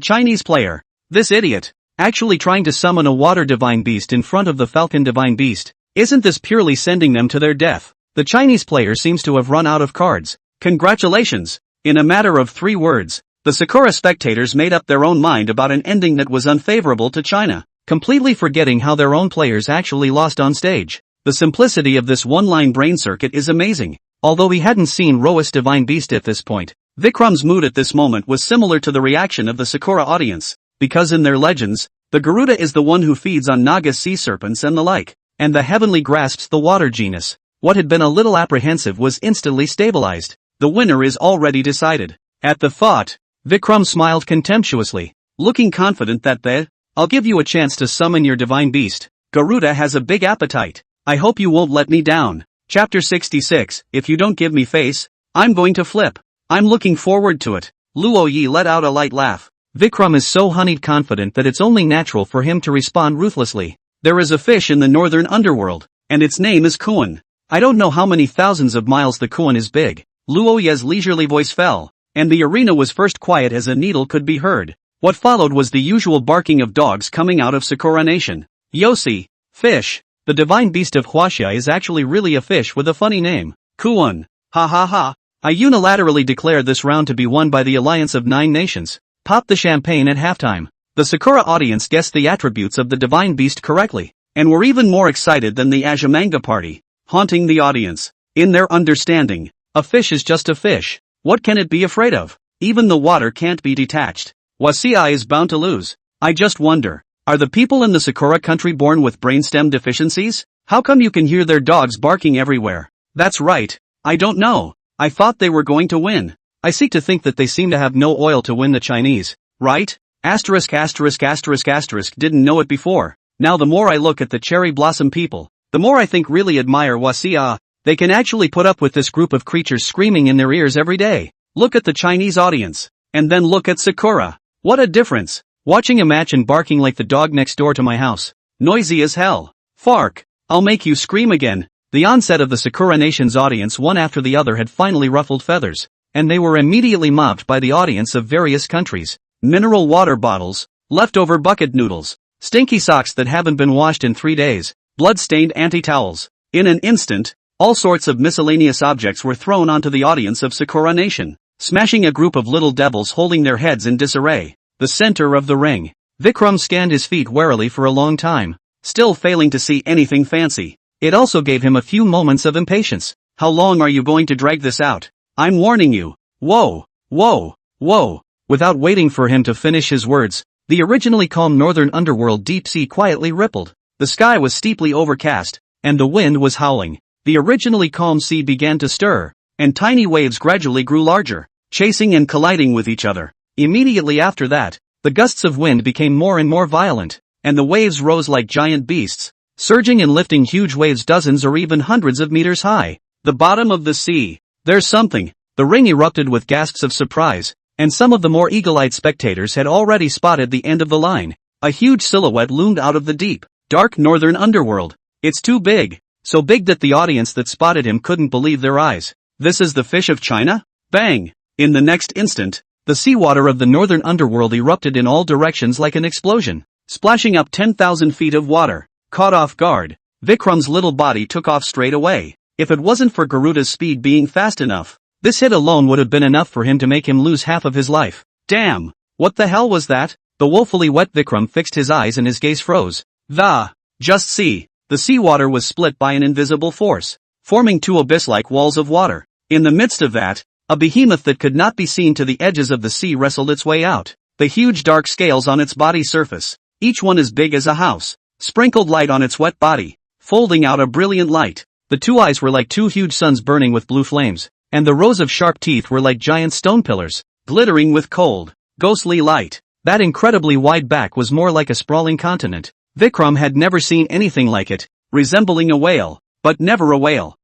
Chinese player, this idiot, actually trying to summon a water divine beast in front of the falcon divine beast. Isn't this purely sending them to their death? The Chinese player seems to have run out of cards. Congratulations! In a matter of 3 words, the Sakura spectators made up their own mind about an ending that was unfavorable to China, completely forgetting how their own players actually lost on stage. The simplicity of this one-line brain circuit is amazing. Although he hadn't seen Roas Divine Beast at this point, Vikram's mood at this moment was similar to the reaction of the Sakura audience, because in their legends, the Garuda is the one who feeds on Naga sea serpents and the like, and the heavenly grasps the water genus. What had been a little apprehensive was instantly stabilized. The winner is already decided. At the thought, Vikram smiled contemptuously, looking confident that I'll give you a chance to summon your divine beast. Garuda has a big appetite. I hope you won't let me down. Chapter 66, If you don't give me face, I'm going to flip. I'm looking forward to it. Luo Yi let out a light laugh. Vikram is so honeyed confident that it's only natural for him to respond ruthlessly. There is a fish in the northern underworld, and its name is Kuan. I don't know how many thousands of miles the Kuan is big. Luo Yi's leisurely voice fell, and the arena was first quiet as a needle could be heard. What followed was the usual barking of dogs coming out of Sakura Nation. Yossi, fish. The divine beast of Huaxia is actually really a fish with a funny name. Kuan. Ha ha ha. I unilaterally declare this round to be won by the Alliance of 9 Nations. Pop the champagne at halftime. The Sakura audience guessed the attributes of the divine beast correctly, and were even more excited than the Asia manga party, haunting the audience. In their understanding, a fish is just a fish. What can it be afraid of? Even the water can't be detached. Wasi is bound to lose. I just wonder, are the people in the Sakura country born with brainstem deficiencies? How come you can hear their dogs barking everywhere? That's right, I don't know. I thought they were going to win. I seek to think that they seem to have no oil to win the Chinese, right? Didn't know it before. Now the more I look at the cherry blossom people, the more I think really admire Wasi. They can actually put up with this group of creatures screaming in their ears every day. Look at the Chinese audience, and then look at Sakura. What a difference. Watching a match and barking like the dog next door to my house. Noisy as hell. Fark. I'll make you scream again. The onset of the Sakura Nation's audience one after the other had finally ruffled feathers, and they were immediately mobbed by the audience of various countries. Mineral water bottles, leftover bucket noodles, stinky socks that haven't been washed in 3 days, blood-stained anti-towels. In an instant, all sorts of miscellaneous objects were thrown onto the audience of Sakura Nation, smashing a group of little devils holding their heads in disarray. The center of the ring. Vikram scanned his feet warily for a long time, still failing to see anything fancy. It also gave him a few moments of impatience. How long are you going to drag this out? I'm warning you. Whoa, whoa, whoa. Without waiting for him to finish his words, the originally calm northern underworld deep sea quietly rippled. The sky was steeply overcast, and the wind was howling. The originally calm sea began to stir, and tiny waves gradually grew larger, chasing and colliding with each other. Immediately after that, the gusts of wind became more and more violent, and the waves rose like giant beasts, surging and lifting huge waves dozens or even hundreds of meters high. The bottom of the sea. There's something. The ring erupted with gasps of surprise, and some of the more eagle-eyed spectators had already spotted the end of the line. A huge silhouette loomed out of the deep, dark northern underworld. It's too big. So big that the audience that spotted him couldn't believe their eyes. This is the fish of China? Bang! In the next instant, the seawater of the northern underworld erupted in all directions like an explosion, splashing up 10,000 feet of water. Caught off guard, Vikram's little body took off straight away. If it wasn't for Garuda's speed being fast enough, this hit alone would have been enough for him to make him lose half of his life. Damn! What the hell was that? The woefully wet Vikram fixed his eyes and his gaze froze. Just see. The seawater was split by an invisible force, forming two abyss-like walls of water. In the midst of that, a behemoth that could not be seen to the edges of the sea wrestled its way out. The huge dark scales on its body surface, each one as big as a house, sprinkled light on its wet body, folding out a brilliant light. The two eyes were like two huge suns burning with blue flames, and the rows of sharp teeth were like giant stone pillars, glittering with cold, ghostly light. That incredibly wide back was more like a sprawling continent. Vikram had never seen anything like it, resembling a whale, but never a whale.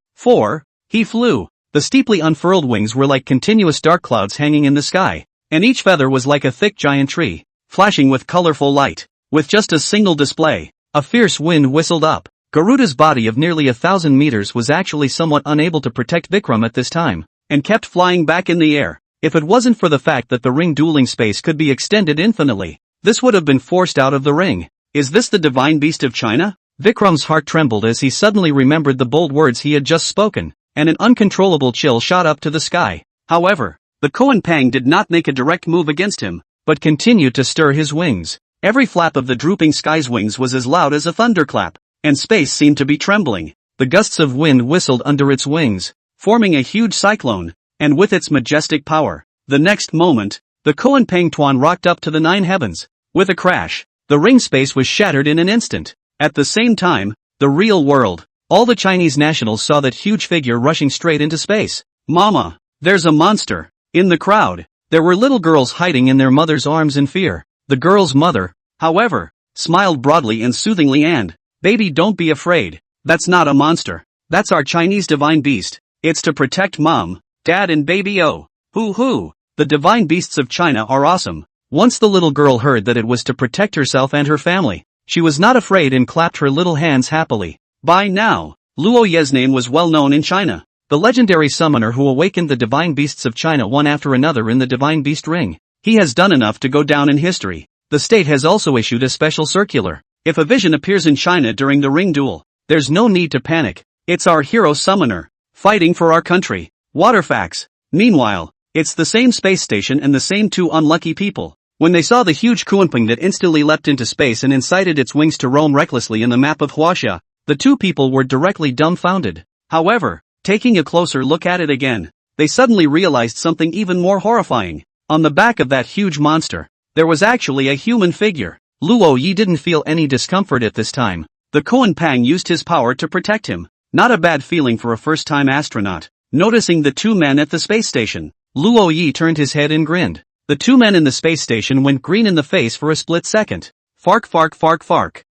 He flew. The steeply unfurled wings were like continuous dark clouds hanging in the sky, and each feather was like a thick giant tree, flashing with colorful light. With just a single display, a fierce wind whistled up. Garuda's body of nearly 1,000 meters was actually somewhat unable to protect Vikram at this time, and kept flying back in the air. If it wasn't for the fact that the ring dueling space could be extended infinitely, this would have been forced out of the ring. Is this the divine beast of China? Vikram's heart trembled as he suddenly remembered the bold words he had just spoken, and an uncontrollable chill shot up to the sky. However, the Koan Pang did not make a direct move against him, but continued to stir his wings. Every flap of the drooping sky's wings was as loud as a thunderclap, and space seemed to be trembling. The gusts of wind whistled under its wings, forming a huge cyclone, and with its majestic power, the next moment, the Koan Pang Tuan rocked up to the 9 heavens. With a crash, the ring space was shattered in an instant. At the same time, the real world, all the Chinese nationals saw that huge figure rushing straight into space. Mama, there's a monster. In the crowd, there were little girls hiding in their mother's arms in fear. The girl's mother, however, smiled broadly and soothingly and, "Baby, don't be afraid. That's not a monster. That's our Chinese divine beast. It's to protect mom, dad and baby. Oh, hoo. The divine beasts of China are awesome." Once the little girl heard that it was to protect herself and her family, she was not afraid and clapped her little hands happily. By now, Luo Ye's name was well known in China, the legendary summoner who awakened the divine beasts of China one after another in the divine beast ring. He has done enough to go down in history. The state has also issued a special circular. If a vision appears in China during the ring duel, there's no need to panic. It's our hero summoner, fighting for our country. Water facts. Meanwhile, it's the same space station and the same two unlucky people. When they saw the huge Kuanping that instantly leapt into space and incited its wings to roam recklessly in the map of Huaxia, the two people were directly dumbfounded. However, taking a closer look at it again, they suddenly realized something even more horrifying. On the back of that huge monster, there was actually a human figure. Luo Yi didn't feel any discomfort at this time. The Koan Pang used his power to protect him. Not a bad feeling for a first-time astronaut. Noticing the two men at the space station, Luo Yi turned his head and grinned. The two men in the space station went green in the face for a split second. Fark.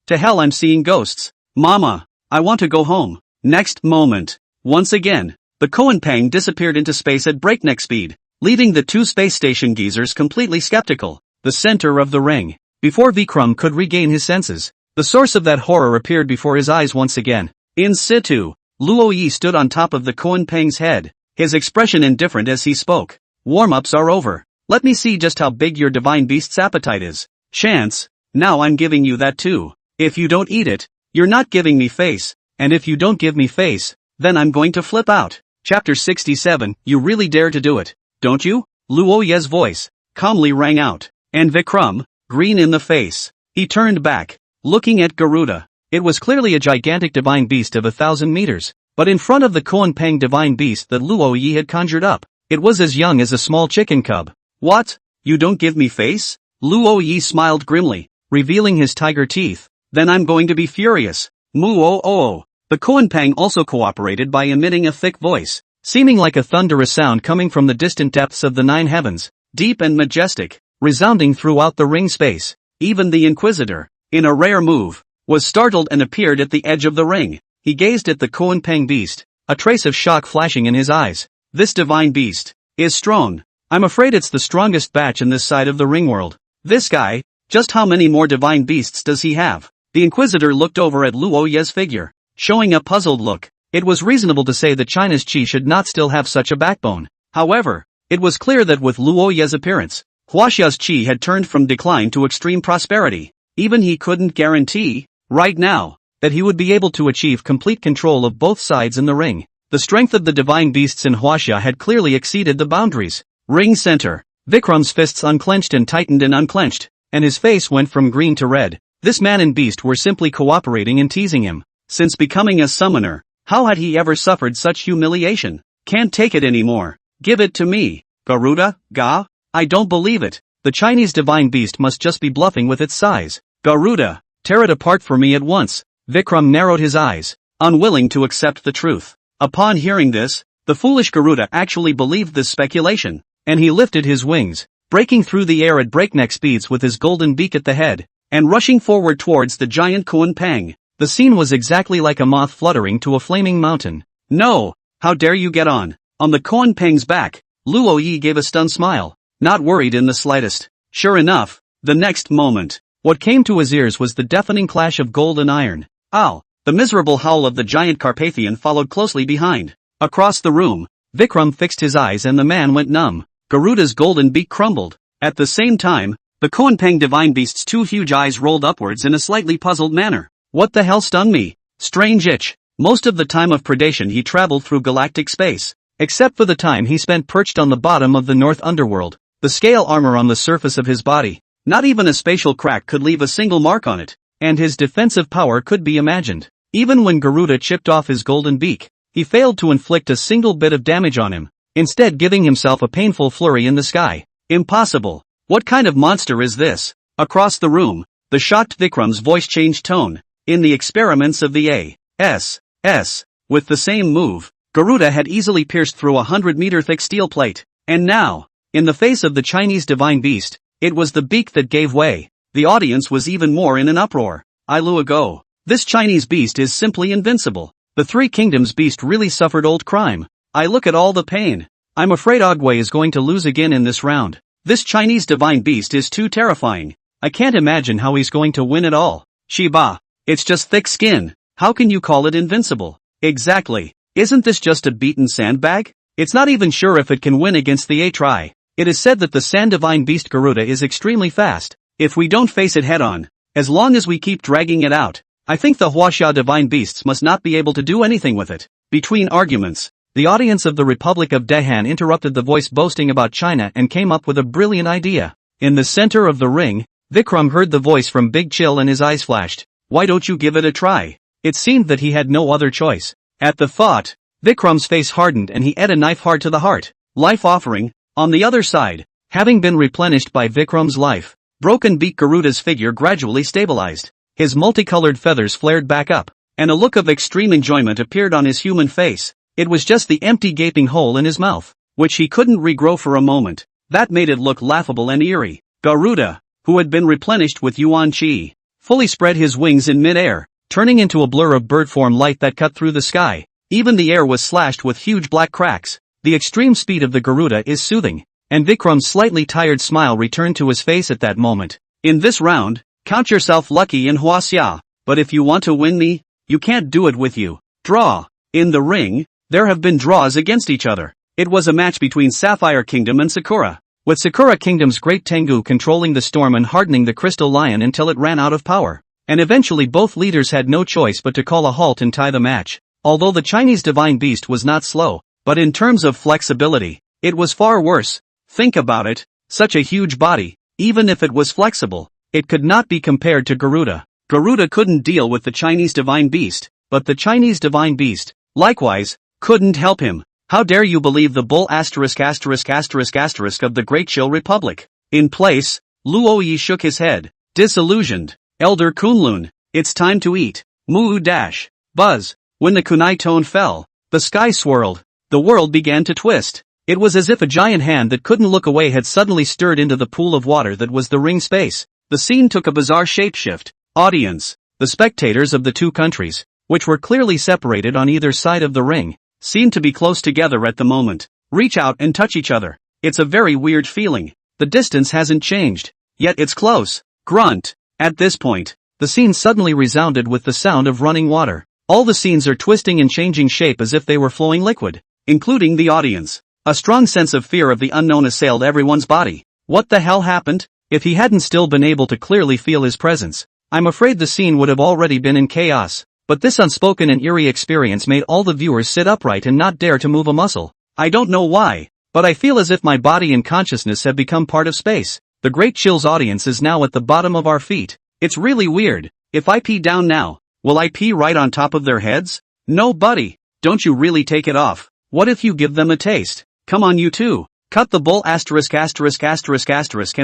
To hell, I'm seeing ghosts. Mama, I want to go home. Next moment, once again, the Koan Pang disappeared into space at breakneck speed, leaving the two space station geezers completely skeptical. The center of the ring. Before Vikram could regain his senses, the source of that horror appeared before his eyes once again. In situ, Luo Yi stood on top of the Koan Pang's head, his expression indifferent as he spoke. Warm-ups are over. Let me see just how big your divine beast's appetite is. Chance, now I'm giving you that too. If you don't eat it, you're not giving me face, and if you don't give me face, then I'm going to flip out. Chapter 67, You really dare to do it, don't you? Luo Ye's voice calmly rang out, and Vikram, green in the face, he turned back, looking at Garuda. It was clearly a gigantic divine beast of 1,000 meters, but in front of the Koan Pang divine beast that Luo Yi had conjured up, it was as young as a small chicken cub. What? You don't give me face? Luo Yi smiled grimly, revealing his tiger teeth. Then I'm going to be furious. Moo-oh-oh. The Koan Pang also cooperated by emitting a thick voice, seeming like a thunderous sound coming from the distant depths of the 9 heavens, deep and majestic, resounding throughout the ring space. Even the Inquisitor, in a rare move, was startled and appeared at the edge of the ring. He gazed at the Koan Pang beast, a trace of shock flashing in his eyes. This divine beast is strong. I'm afraid it's the strongest batch in this side of the ring world. This guy, just how many more divine beasts does he have? The Inquisitor looked over at Luo Ye's figure, showing a puzzled look. It was reasonable to say that China's Qi should not still have such a backbone. However, it was clear that with Luo Ye's appearance, Huaxia's Qi had turned from decline to extreme prosperity. Even he couldn't guarantee, right now, that he would be able to achieve complete control of both sides in the ring. The strength of the divine beasts in Huaxia had clearly exceeded the boundaries. Ring center. Vikram's fists unclenched and tightened and unclenched, and his face went from green to red. This man and beast were simply cooperating and teasing him. Since becoming a summoner, how had he ever suffered such humiliation? Can't take it anymore. Give it to me. Garuda, Ga? I don't believe it. The Chinese divine beast must just be bluffing with its size. Garuda, tear it apart for me at once. Vikram narrowed his eyes, unwilling to accept the truth. Upon hearing this, the foolish Garuda actually believed this speculation, and he lifted his wings, breaking through the air at breakneck speeds with his golden beak at the head, and rushing forward towards the giant Kuan Pang. The scene was exactly like a moth fluttering to a flaming mountain. No! How dare you get on? On the Kuan Pang's back, Luo Yi gave a stunned smile, not worried in the slightest. Sure enough, the next moment, what came to his ears was the deafening clash of gold and iron. Ow! The miserable howl of the giant Carpathian followed closely behind. Across the room, Vikram fixed his eyes and the man went numb. Garuda's golden beak crumbled. At the same time, the Kuanpeng divine beast's two huge eyes rolled upwards in a slightly puzzled manner. What the hell stung me? Strange itch. Most of the time of predation he traveled through galactic space, except for the time he spent perched on the bottom of the North Underworld. The scale armor on the surface of his body, not even a spatial crack could leave a single mark on it, and his defensive power could be imagined. Even when Garuda chipped off his golden beak, he failed to inflict a single bit of damage on him, instead giving himself a painful flurry in the sky. Impossible. What kind of monster is this? Across the room, the shocked Vikram's voice changed tone. In the experiments of the A.S.S. With the same move, Garuda had easily pierced through 100-meter thick steel plate. And now, in the face of the Chinese divine beast, it was the beak that gave way. The audience was even more in an uproar. Iluago. This Chinese beast is simply invincible. The Three Kingdoms beast really suffered old crime. I look at all the pain. I'm afraid Ogway is going to lose again in this round. This Chinese divine beast is too terrifying. I can't imagine how he's going to win at all. Shiba. It's just thick skin. How can you call it invincible? Exactly. Isn't this just a beaten sandbag? It's not even sure if it can win against the A-Tri. It is said that the sand divine beast Garuda is extremely fast. If we don't face it head on, as long as we keep dragging it out, I think the Huaxia divine beasts must not be able to do anything with it. Between arguments, the audience of the Republic of Dehan interrupted the voice boasting about China and came up with a brilliant idea. In the center of the ring, Vikram heard the voice from Big Chill and his eyes flashed. Why don't you give it a try? It seemed that he had no other choice. At the thought, Vikram's face hardened and he ate a knife hard to the heart. Life offering, on the other side, having been replenished by Vikram's life, broken beak Garuda's figure gradually stabilized. His multicolored feathers flared back up, and a look of extreme enjoyment appeared on his human face. It was just the empty gaping hole in his mouth, which he couldn't regrow for a moment. That made it look laughable and eerie. Garuda, who had been replenished with Yuan Qi, fully spread his wings in mid-air, turning into a blur of bird form light that cut through the sky. Even the air was slashed with huge black cracks. The extreme speed of the Garuda is soothing, and Vikram's slightly tired smile returned to his face at that moment. In this round, count yourself lucky in Huaxia, but if you want to win me, you can't do it with you. Draw. In the ring, there have been draws against each other. It was a match between Sapphire Kingdom and Sakura, with Sakura Kingdom's Great Tengu controlling the storm and hardening the Crystal Lion until it ran out of power. And eventually both leaders had no choice but to call a halt and tie the match. Although the Chinese divine beast was not slow, but in terms of flexibility, it was far worse. Think about it, such a huge body, even if it was flexible, it could not be compared to Garuda. Garuda couldn't deal with the Chinese divine beast, but the Chinese divine beast, likewise, couldn't help him. How dare you believe the bull **** of the Great Chill Republic? In place, Luo Yi shook his head, disillusioned. Elder Kunlun, it's time to eat. Moo dash. Buzz. When the kunai tone fell, the sky swirled. The world began to twist. It was as if a giant hand that couldn't look away had suddenly stirred into the pool of water that was the ring space. The scene took a bizarre shapeshift. Audience. The spectators of the two countries, which were clearly separated on either side of the ring, seem to be close together at the moment, reach out and touch each other. It's a very weird feeling. The distance hasn't changed, yet it's close. Grunt. At this point, the scene suddenly resounded with the sound of running water. All the scenes are twisting and changing shape as if they were flowing liquid, including the audience. A strong sense of fear of the unknown assailed everyone's body. What the hell happened? If he hadn't still been able to clearly feel his presence, I'm afraid the scene would have already been in chaos. But this unspoken and eerie experience made all the viewers sit upright and not dare to move a muscle. I don't know why, but I feel as if my body and consciousness have become part of space. The Great Chill's audience is now at the bottom of our feet. It's really weird. If I pee down now, will I pee right on top of their heads? No buddy, don't you really take it off. What if you give them a taste? Come on you too. Cut the bull ***** and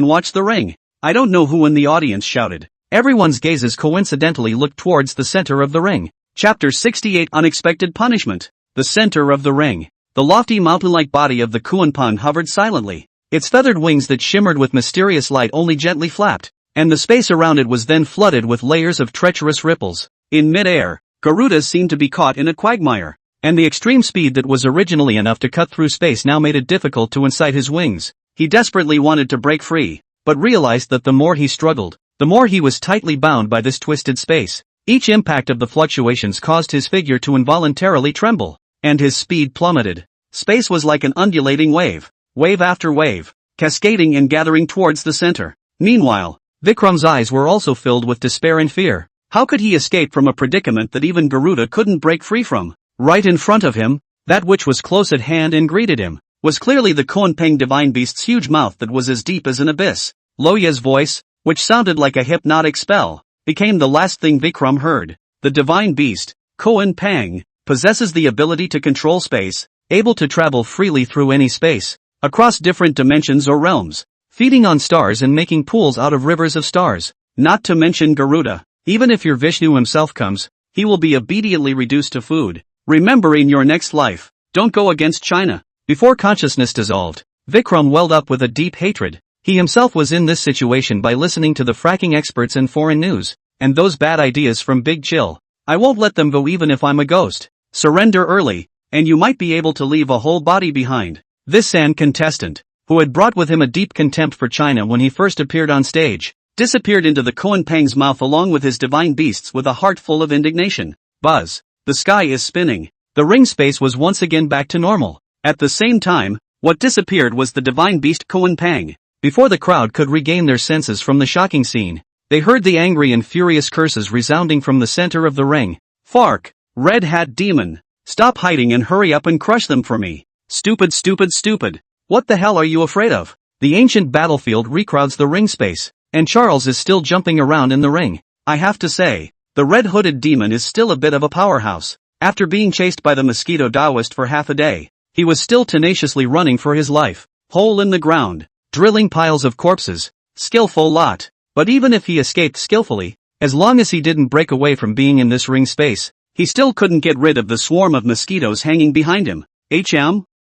watch The Ring. I don't know who in the audience shouted. Everyone's gazes coincidentally looked towards the center of the ring. Chapter 68 Unexpected Punishment. The center of the ring. The lofty mountain-like body of the Kuanpang hovered silently. Its feathered wings that shimmered with mysterious light only gently flapped, and the space around it was then flooded with layers of treacherous ripples. In mid-air, Garuda seemed to be caught in a quagmire, and the extreme speed that was originally enough to cut through space now made it difficult to incite his wings. He desperately wanted to break free, but realized that the more he struggled, the more he was tightly bound by this twisted space. Each impact of the fluctuations caused his figure to involuntarily tremble, and his speed plummeted. Space was like an undulating wave, wave after wave, cascading and gathering towards the center. Meanwhile, Vikram's eyes were also filled with despair and fear. How could he escape from a predicament that even Garuda couldn't break free from? Right in front of him, that which was close at hand and greeted him, was clearly the Kuanpang divine beast's huge mouth that was as deep as an abyss. Loya's voice, which sounded like a hypnotic spell, became the last thing Vikram heard. The divine beast, Kuanpang, possesses the ability to control space, able to travel freely through any space, across different dimensions or realms, feeding on stars and making pools out of rivers of stars. Not to mention Garuda. Even if your Vishnu himself comes, he will be immediately reduced to food. Remember in your next life, don't go against China. Before consciousness dissolved, Vikram welled up with a deep hatred. He himself was in this situation by listening to the fracking experts and foreign news, and those bad ideas from Big Chill. I won't let them go even if I'm a ghost. Surrender early, and you might be able to leave a whole body behind. This San contestant, who had brought with him a deep contempt for China when he first appeared on stage, disappeared into the Kuanpang's mouth along with his divine beasts with a heart full of indignation. Buzz. The sky is spinning. The ring space was once again back to normal. At the same time, what disappeared was the divine beast Kuanpang. Before the crowd could regain their senses from the shocking scene, they heard the angry and furious curses resounding from the center of the ring. Fark, Red Hat Demon, stop hiding and hurry up and crush them for me. Stupid, stupid, stupid. What the hell are you afraid of? The ancient battlefield recrowds the ring space, and Charles is still jumping around in the ring. I have to say, the red-hooded demon is still a bit of a powerhouse. After being chased by the mosquito Taoist for half a day, he was still tenaciously running for his life. Hole in the ground, drilling piles of corpses, skillful lot. But even if he escaped skillfully, as long as he didn't break away from being in this ring space, he still couldn't get rid of the swarm of mosquitoes hanging behind him.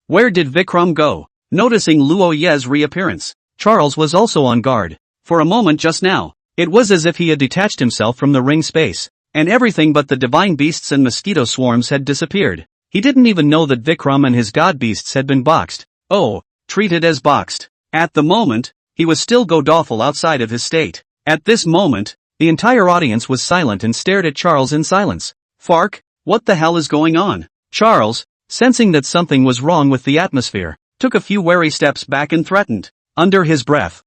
Where did Vikram go? Noticing Luo Ye's reappearance, Charles was also on guard. For a moment just now, it was as if he had detached himself from the ring space, and everything but the divine beasts and mosquito swarms had disappeared. He didn't even know that Vikram and his god beasts had been boxed. Oh, treated as boxed. At the moment, he was still godawful outside of his state. At this moment, the entire audience was silent and stared at Charles in silence. Fark, what the hell is going on? Charles, sensing that something was wrong with the atmosphere, took a few wary steps back and threatened, under his breath,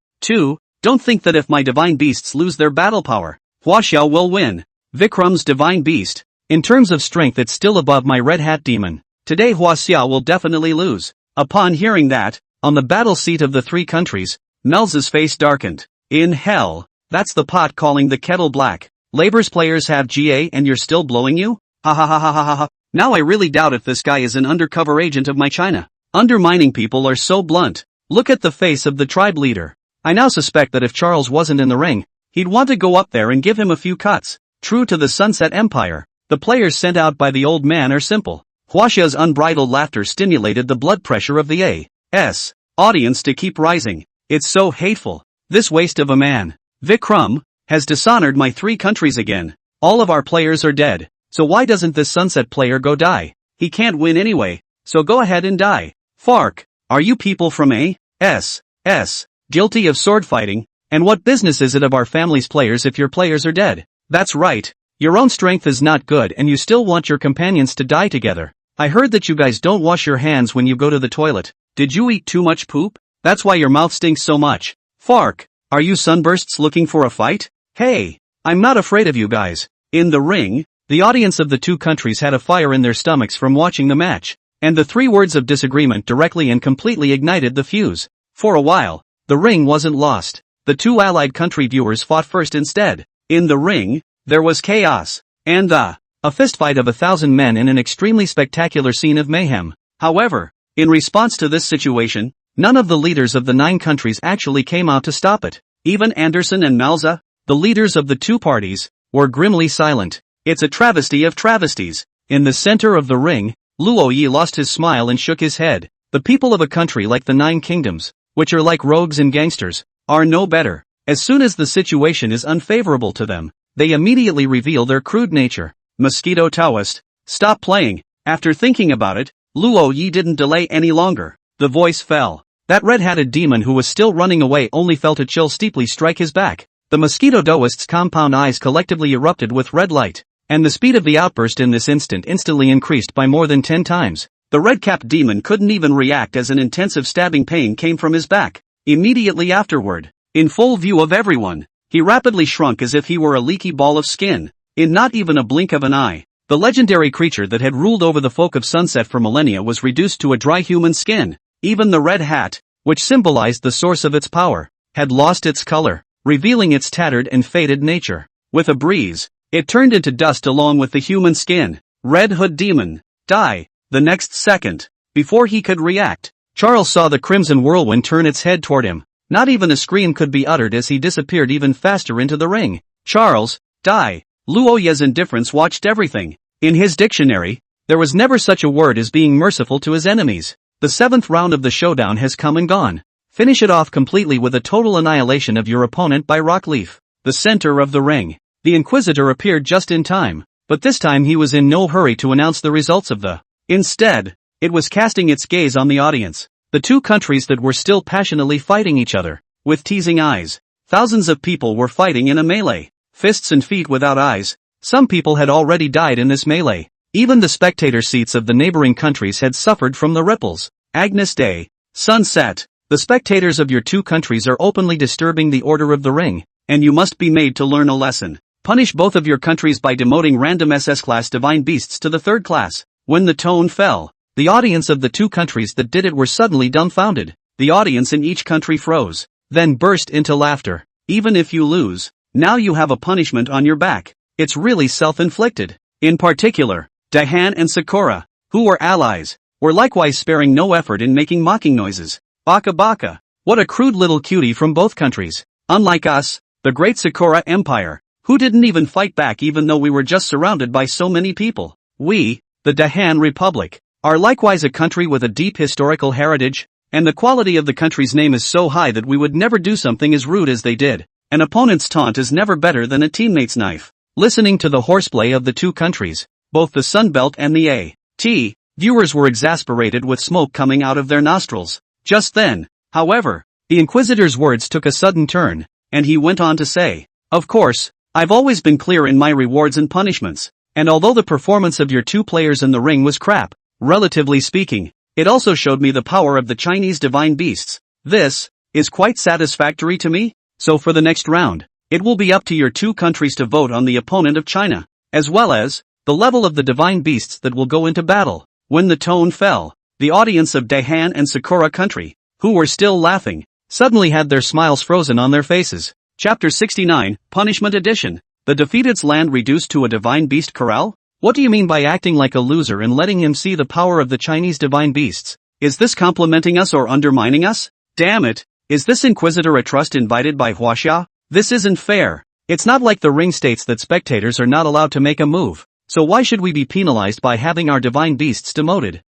don't think that if my divine beasts lose their battle power, Huaxiao will win. Vikram's divine beast. In terms of strength it's still above my red hat demon. Today Huaxiao will definitely lose. Upon hearing that, on the battle seat of the three countries, Melz's face darkened. In hell, that's the pot calling the kettle black. Labor's players have GA and you're still blowing you? Ha ha ha ha ha ha ha. Now I really doubt if this guy is an undercover agent of my China. Undermining people are so blunt. Look at the face of the tribe leader. I now suspect that if Charles wasn't in the ring, he'd want to go up there and give him a few cuts. True to the Sunset Empire, the players sent out by the old man are simple. Huaxia's unbridled laughter stimulated the blood pressure of the A.S. audience to keep rising. It's so hateful. This waste of a man. Vikram has dishonored my three countries again. All of our players are dead. So why doesn't this Sunset player go die? he can't win anyway, so go ahead and die. Fark, are you people from A.S.S. guilty of sword fighting? And what business is it of our family's players if your players are dead? That's right. Your own strength is not good and you still want your companions to die together. I heard that you guys don't wash your hands when you go to the toilet. Did you eat too much poop? That's why your mouth stinks so much. Fark, are you sunbursts looking for a fight? Hey, I'm not afraid of you guys. In the ring, the audience of the two countries had a fire in their stomachs from watching the match, and the 3 words of disagreement directly and completely ignited the fuse. For a while, the ring wasn't lost. The 2 allied country viewers fought first instead. In the ring, there was chaos, and a fistfight of 1,000 men in an extremely spectacular scene of mayhem. However, in response to this situation, none of the leaders of the 9 countries actually came out to stop it. Even Anderson and Malza, the leaders of the 2 parties, were grimly silent. It's a travesty of travesties. In the center of the ring, Luo Yi lost his smile and shook his head. The people of a country like the 9 kingdoms, which are like rogues and gangsters, are no better. As soon as the situation is unfavorable to them, they immediately reveal their crude nature. Mosquito Taoist, stop playing. After thinking about it, Luo Yi didn't delay any longer. The voice fell. That red-hatted demon who was still running away only felt a chill steeply strike his back. The Mosquito Taoist's compound eyes collectively erupted with red light, and the speed of the outburst in this instant instantly increased by more than 10 times. The red-capped demon couldn't even react as an intensive stabbing pain came from his back. Immediately afterward, in full view of everyone, he rapidly shrunk as if he were a leaky ball of skin. In not even a blink of an eye, the legendary creature that had ruled over the folk of Sunset for millennia was reduced to a dry human skin. Even the red hat, which symbolized the source of its power, had lost its color, revealing its tattered and faded nature. With a breeze, it turned into dust along with the human skin. Red Hood Demon, die. The next second, before he could react, Charles saw the crimson whirlwind turn its head toward him. Not even a scream could be uttered as he disappeared even faster into the ring. Charles, die. Luo Yi's indifference watched everything. In his dictionary, there was never such a word as being merciful to his enemies. The 7th round of the showdown has come and gone. Finish it off completely with a total annihilation of your opponent by Rock Leaf. The center of the ring. The Inquisitor appeared just in time, but this time he was in no hurry to announce the results of the. Instead, it was casting its gaze on the audience. The 2 countries that were still passionately fighting each other, with teasing eyes. Thousands of people were fighting in a melee. Fists and feet without eyes. Some people had already died in this melee. Even the spectator seats of the neighboring countries had suffered from the ripples. Agnes Day, Sunset, the spectators of your 2 countries are openly disturbing the order of the ring, and you must be made to learn a lesson. Punish both of your countries by demoting random SS-class divine beasts to the 3rd class. When the tone fell, the audience of the 2 countries that did it were suddenly dumbfounded. The audience in each country froze, then burst into laughter. Even if you lose, now you have a punishment on your back. It's really self-inflicted. In particular, Dahan and Sakura, who were allies, were likewise sparing no effort in making mocking noises. Baka baka. What a crude little cutie from both countries. Unlike us, the great Sakura Empire, who didn't even fight back even though we were just surrounded by so many people. We, the Dahan Republic, are likewise a country with a deep historical heritage, and the quality of the country's name is so high that we would never do something as rude as they did. An opponent's taunt is never better than a teammate's knife. Listening to the horseplay of the 2 countries, both the Sunbelt and the A.T. viewers were exasperated with smoke coming out of their nostrils. Just then, however, the Inquisitor's words took a sudden turn, and he went on to say, of course, I've always been clear in my rewards and punishments, and although the performance of your 2 players in the ring was crap, relatively speaking, it also showed me the power of the Chinese divine beasts. This is quite satisfactory to me, so for the next round, it will be up to your 2 countries to vote on the opponent of China, as well as the level of the divine beasts that will go into battle. When the tone fell, the audience of Dahan and Sakura Country, who were still laughing, suddenly had their smiles frozen on their faces. Chapter 69, Punishment Edition. The defeated's land reduced to a divine beast corral? What do you mean by acting like a loser and letting him see the power of the Chinese divine beasts? Is this complimenting us or undermining us? Damn it, is this Inquisitor a trust invited by Huaxia? This isn't fair. It's not like the ring states that spectators are not allowed to make a move, so why should we be penalized by having our divine beasts demoted?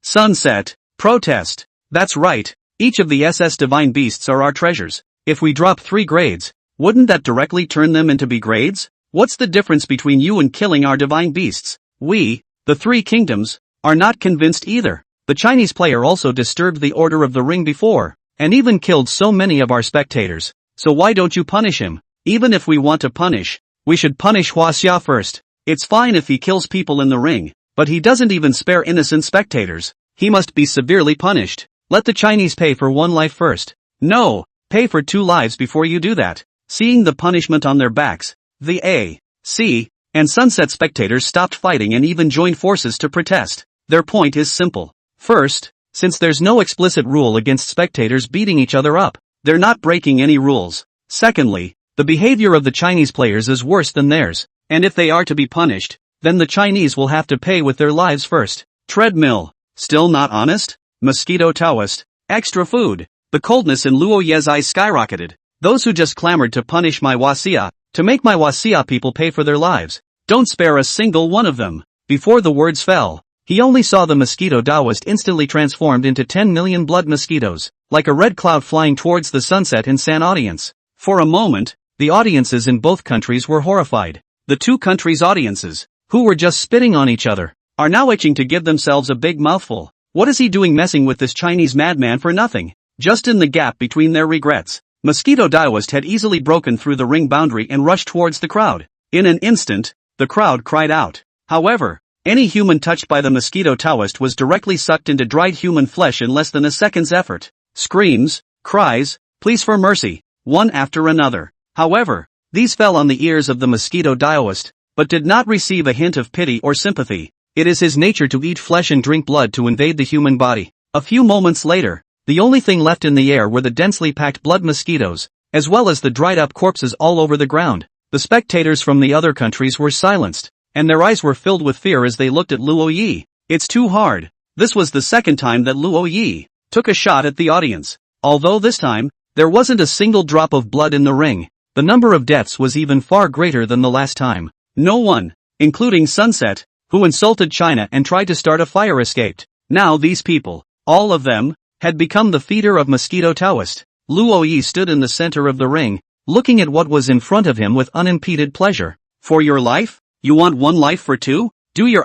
Sunset, protest. That's right, each of the SS divine beasts are our treasures. If we drop 3 grades, wouldn't that directly turn them into B grades? What's the difference between you and killing our divine beasts? We, the 3 kingdoms, are not convinced either. The Chinese player also disturbed the order of the ring before, and even killed so many of our spectators. So why don't you punish him? Even if we want to punish, we should punish Huaxia first. It's fine if he kills people in the ring, but he doesn't even spare innocent spectators. He must be severely punished. Let the Chinese pay for one life first. No, pay for 2 lives before you do that. Seeing the punishment on their backs, the A, C, and Sunset spectators stopped fighting and even joined forces to protest. Their point is simple. First, since there's no explicit rule against spectators beating each other up, they're not breaking any rules. Secondly, the behavior of the Chinese players is worse than theirs, and if they are to be punished, then the Chinese will have to pay with their lives first. Treadmill. Still not honest? Mosquito Taoist. Extra food. The coldness in Luo Ye's eyes skyrocketed. Those who just clamored to punish my Huaxia, to make my Huaxia people pay for their lives, don't spare a single one of them. Before the words fell, he only saw the mosquito Taoist instantly transformed into 10 million blood mosquitoes, like a red cloud flying towards the Sunset and San audience. For a moment, the audiences in both countries were horrified. The 2 countries' audiences, who were just spitting on each other, are now itching to give themselves a big mouthful. What is he doing messing with this Chinese madman for nothing? Just in the gap between their regrets, Mosquito Taoist had easily broken through the ring boundary and rushed towards the crowd. In an instant, the crowd cried out. However, any human touched by the Mosquito Taoist was directly sucked into dried human flesh in less than a second's effort. Screams, cries, pleas for mercy, one after another. However, these fell on the ears of the Mosquito Taoist, but did not receive a hint of pity or sympathy. It is his nature to eat flesh and drink blood to invade the human body. A few moments later, the only thing left in the air were the densely packed blood mosquitoes, as well as the dried-up corpses all over the ground. The spectators from the other countries were silenced, and their eyes were filled with fear as they looked at Luo Yi. It's too hard. This was the second time that Luo Yi took a shot at the audience. Although this time, there wasn't a single drop of blood in the ring, the number of deaths was even far greater than the last time. No one, including Sunset, who insulted China and tried to start a fire, escaped. Now these people, all of them, had become the feeder of Mosquito Taoist. Luo Yi stood in the center of the ring, looking at what was in front of him with unimpeded pleasure. For your life? You want one life for 2? Do your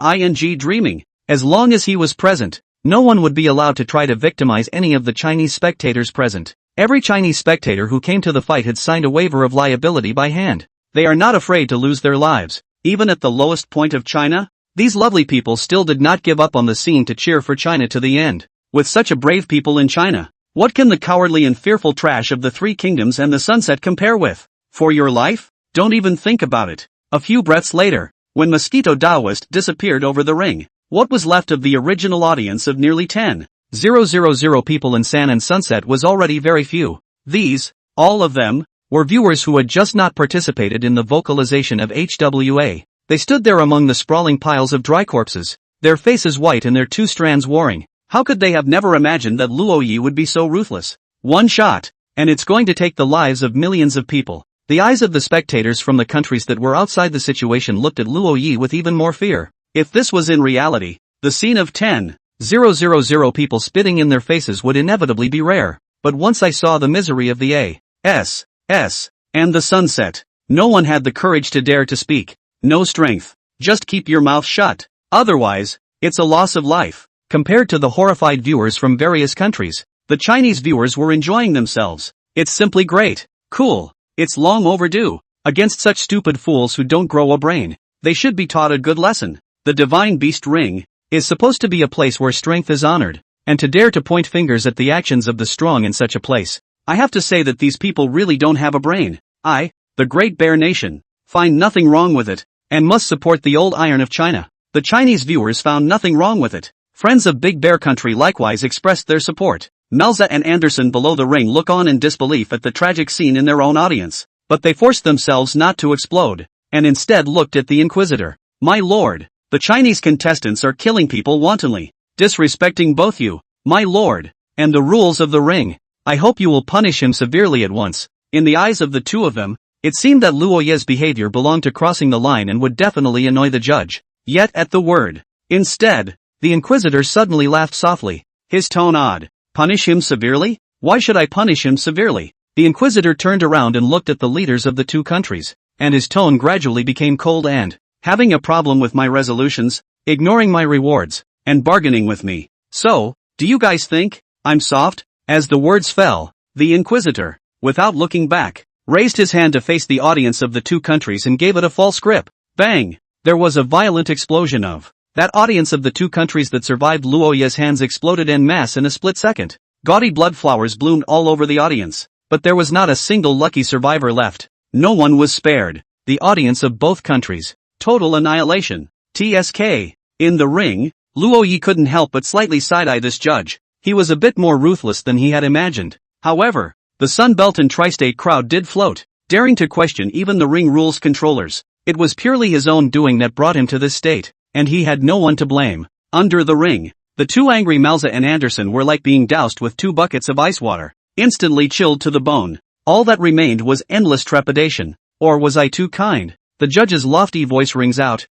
dreaming. As long as he was present, no one would be allowed to try to victimize any of the Chinese spectators present. Every Chinese spectator who came to the fight had signed a waiver of liability by hand. They are not afraid to lose their lives. Even at the lowest point of China, these lovely people still did not give up on the scene to cheer for China to the end. With such a brave people in China, what can the cowardly and fearful trash of the 3 kingdoms and the Sunset compare with? For your life? Don't even think about it. A few breaths later, when Mosquito Taoist disappeared over the ring, what was left of the original audience of nearly 10,000 people in San and Sunset was already very few. These, all of them, were viewers who had just not participated in the vocalization of HWA. They stood there among the sprawling piles of dry corpses, their faces white and their 2 strands warring. How could they have never imagined that Luo Yi would be so ruthless? One shot, and it's going to take the lives of millions of people. The eyes of the spectators from the countries that were outside the situation looked at Luo Yi with even more fear. If this was in reality, the scene of 10,000 people spitting in their faces would inevitably be rare. But once I saw the misery of the A.S., and the Sunset, no one had the courage to dare to speak. No strength. Just keep your mouth shut. Otherwise, it's a loss of life. Compared to the horrified viewers from various countries, the Chinese viewers were enjoying themselves. It's simply great. Cool. It's long overdue. Against such stupid fools who don't grow a brain, they should be taught a good lesson. The Divine Beast Ring is supposed to be a place where strength is honored, and to dare to point fingers at the actions of the strong in such a place, I have to say that these people really don't have a brain. I, the Great Bear Nation, find nothing wrong with it, and must support the old iron of China. The Chinese viewers found nothing wrong with it. Friends of Big Bear Country likewise expressed their support. Melza and Anderson below the ring look on in disbelief at the tragic scene in their own audience, but they forced themselves not to explode, and instead looked at the Inquisitor. My lord, the Chinese contestants are killing people wantonly, disrespecting both you, my lord, and the rules of the ring. I hope you will punish him severely at once. In the eyes of the 2 of them, it seemed that Luo Ye's behavior belonged to crossing the line and would definitely annoy the judge. Yet at the word, instead, the Inquisitor suddenly laughed softly, his tone odd. Punish him severely? Why should I punish him severely? The Inquisitor turned around and looked at the leaders of the 2 countries, and his tone gradually became cold and, having a problem with my resolutions, ignoring my rewards. and bargaining with me. So, do you guys think I'm soft? As the words fell, the Inquisitor, without looking back, raised his hand to face the audience of the two countries and gave it a false grip. Bang! There was a violent explosion of that audience of the two countries that survived Luo Ye's hands exploded en masse in a split second. Gaudy blood flowers bloomed all over the audience, but there was not a single lucky survivor left. No one was spared. The audience of both countries. Total annihilation. TSK. In the ring, Luo Yi couldn't help but slightly side-eye this judge. He was a bit more ruthless than he had imagined. However, the Sun Belt and Tri-State crowd did float, daring to question even the ring rules controllers. It was purely his own doing that brought him to this state, and he had no one to blame. Under the ring, the two angry Malza and Anderson were like being doused with 2 buckets of ice water, instantly chilled to the bone. All that remained was endless trepidation. Or was I too kind? The judge's lofty voice rings out.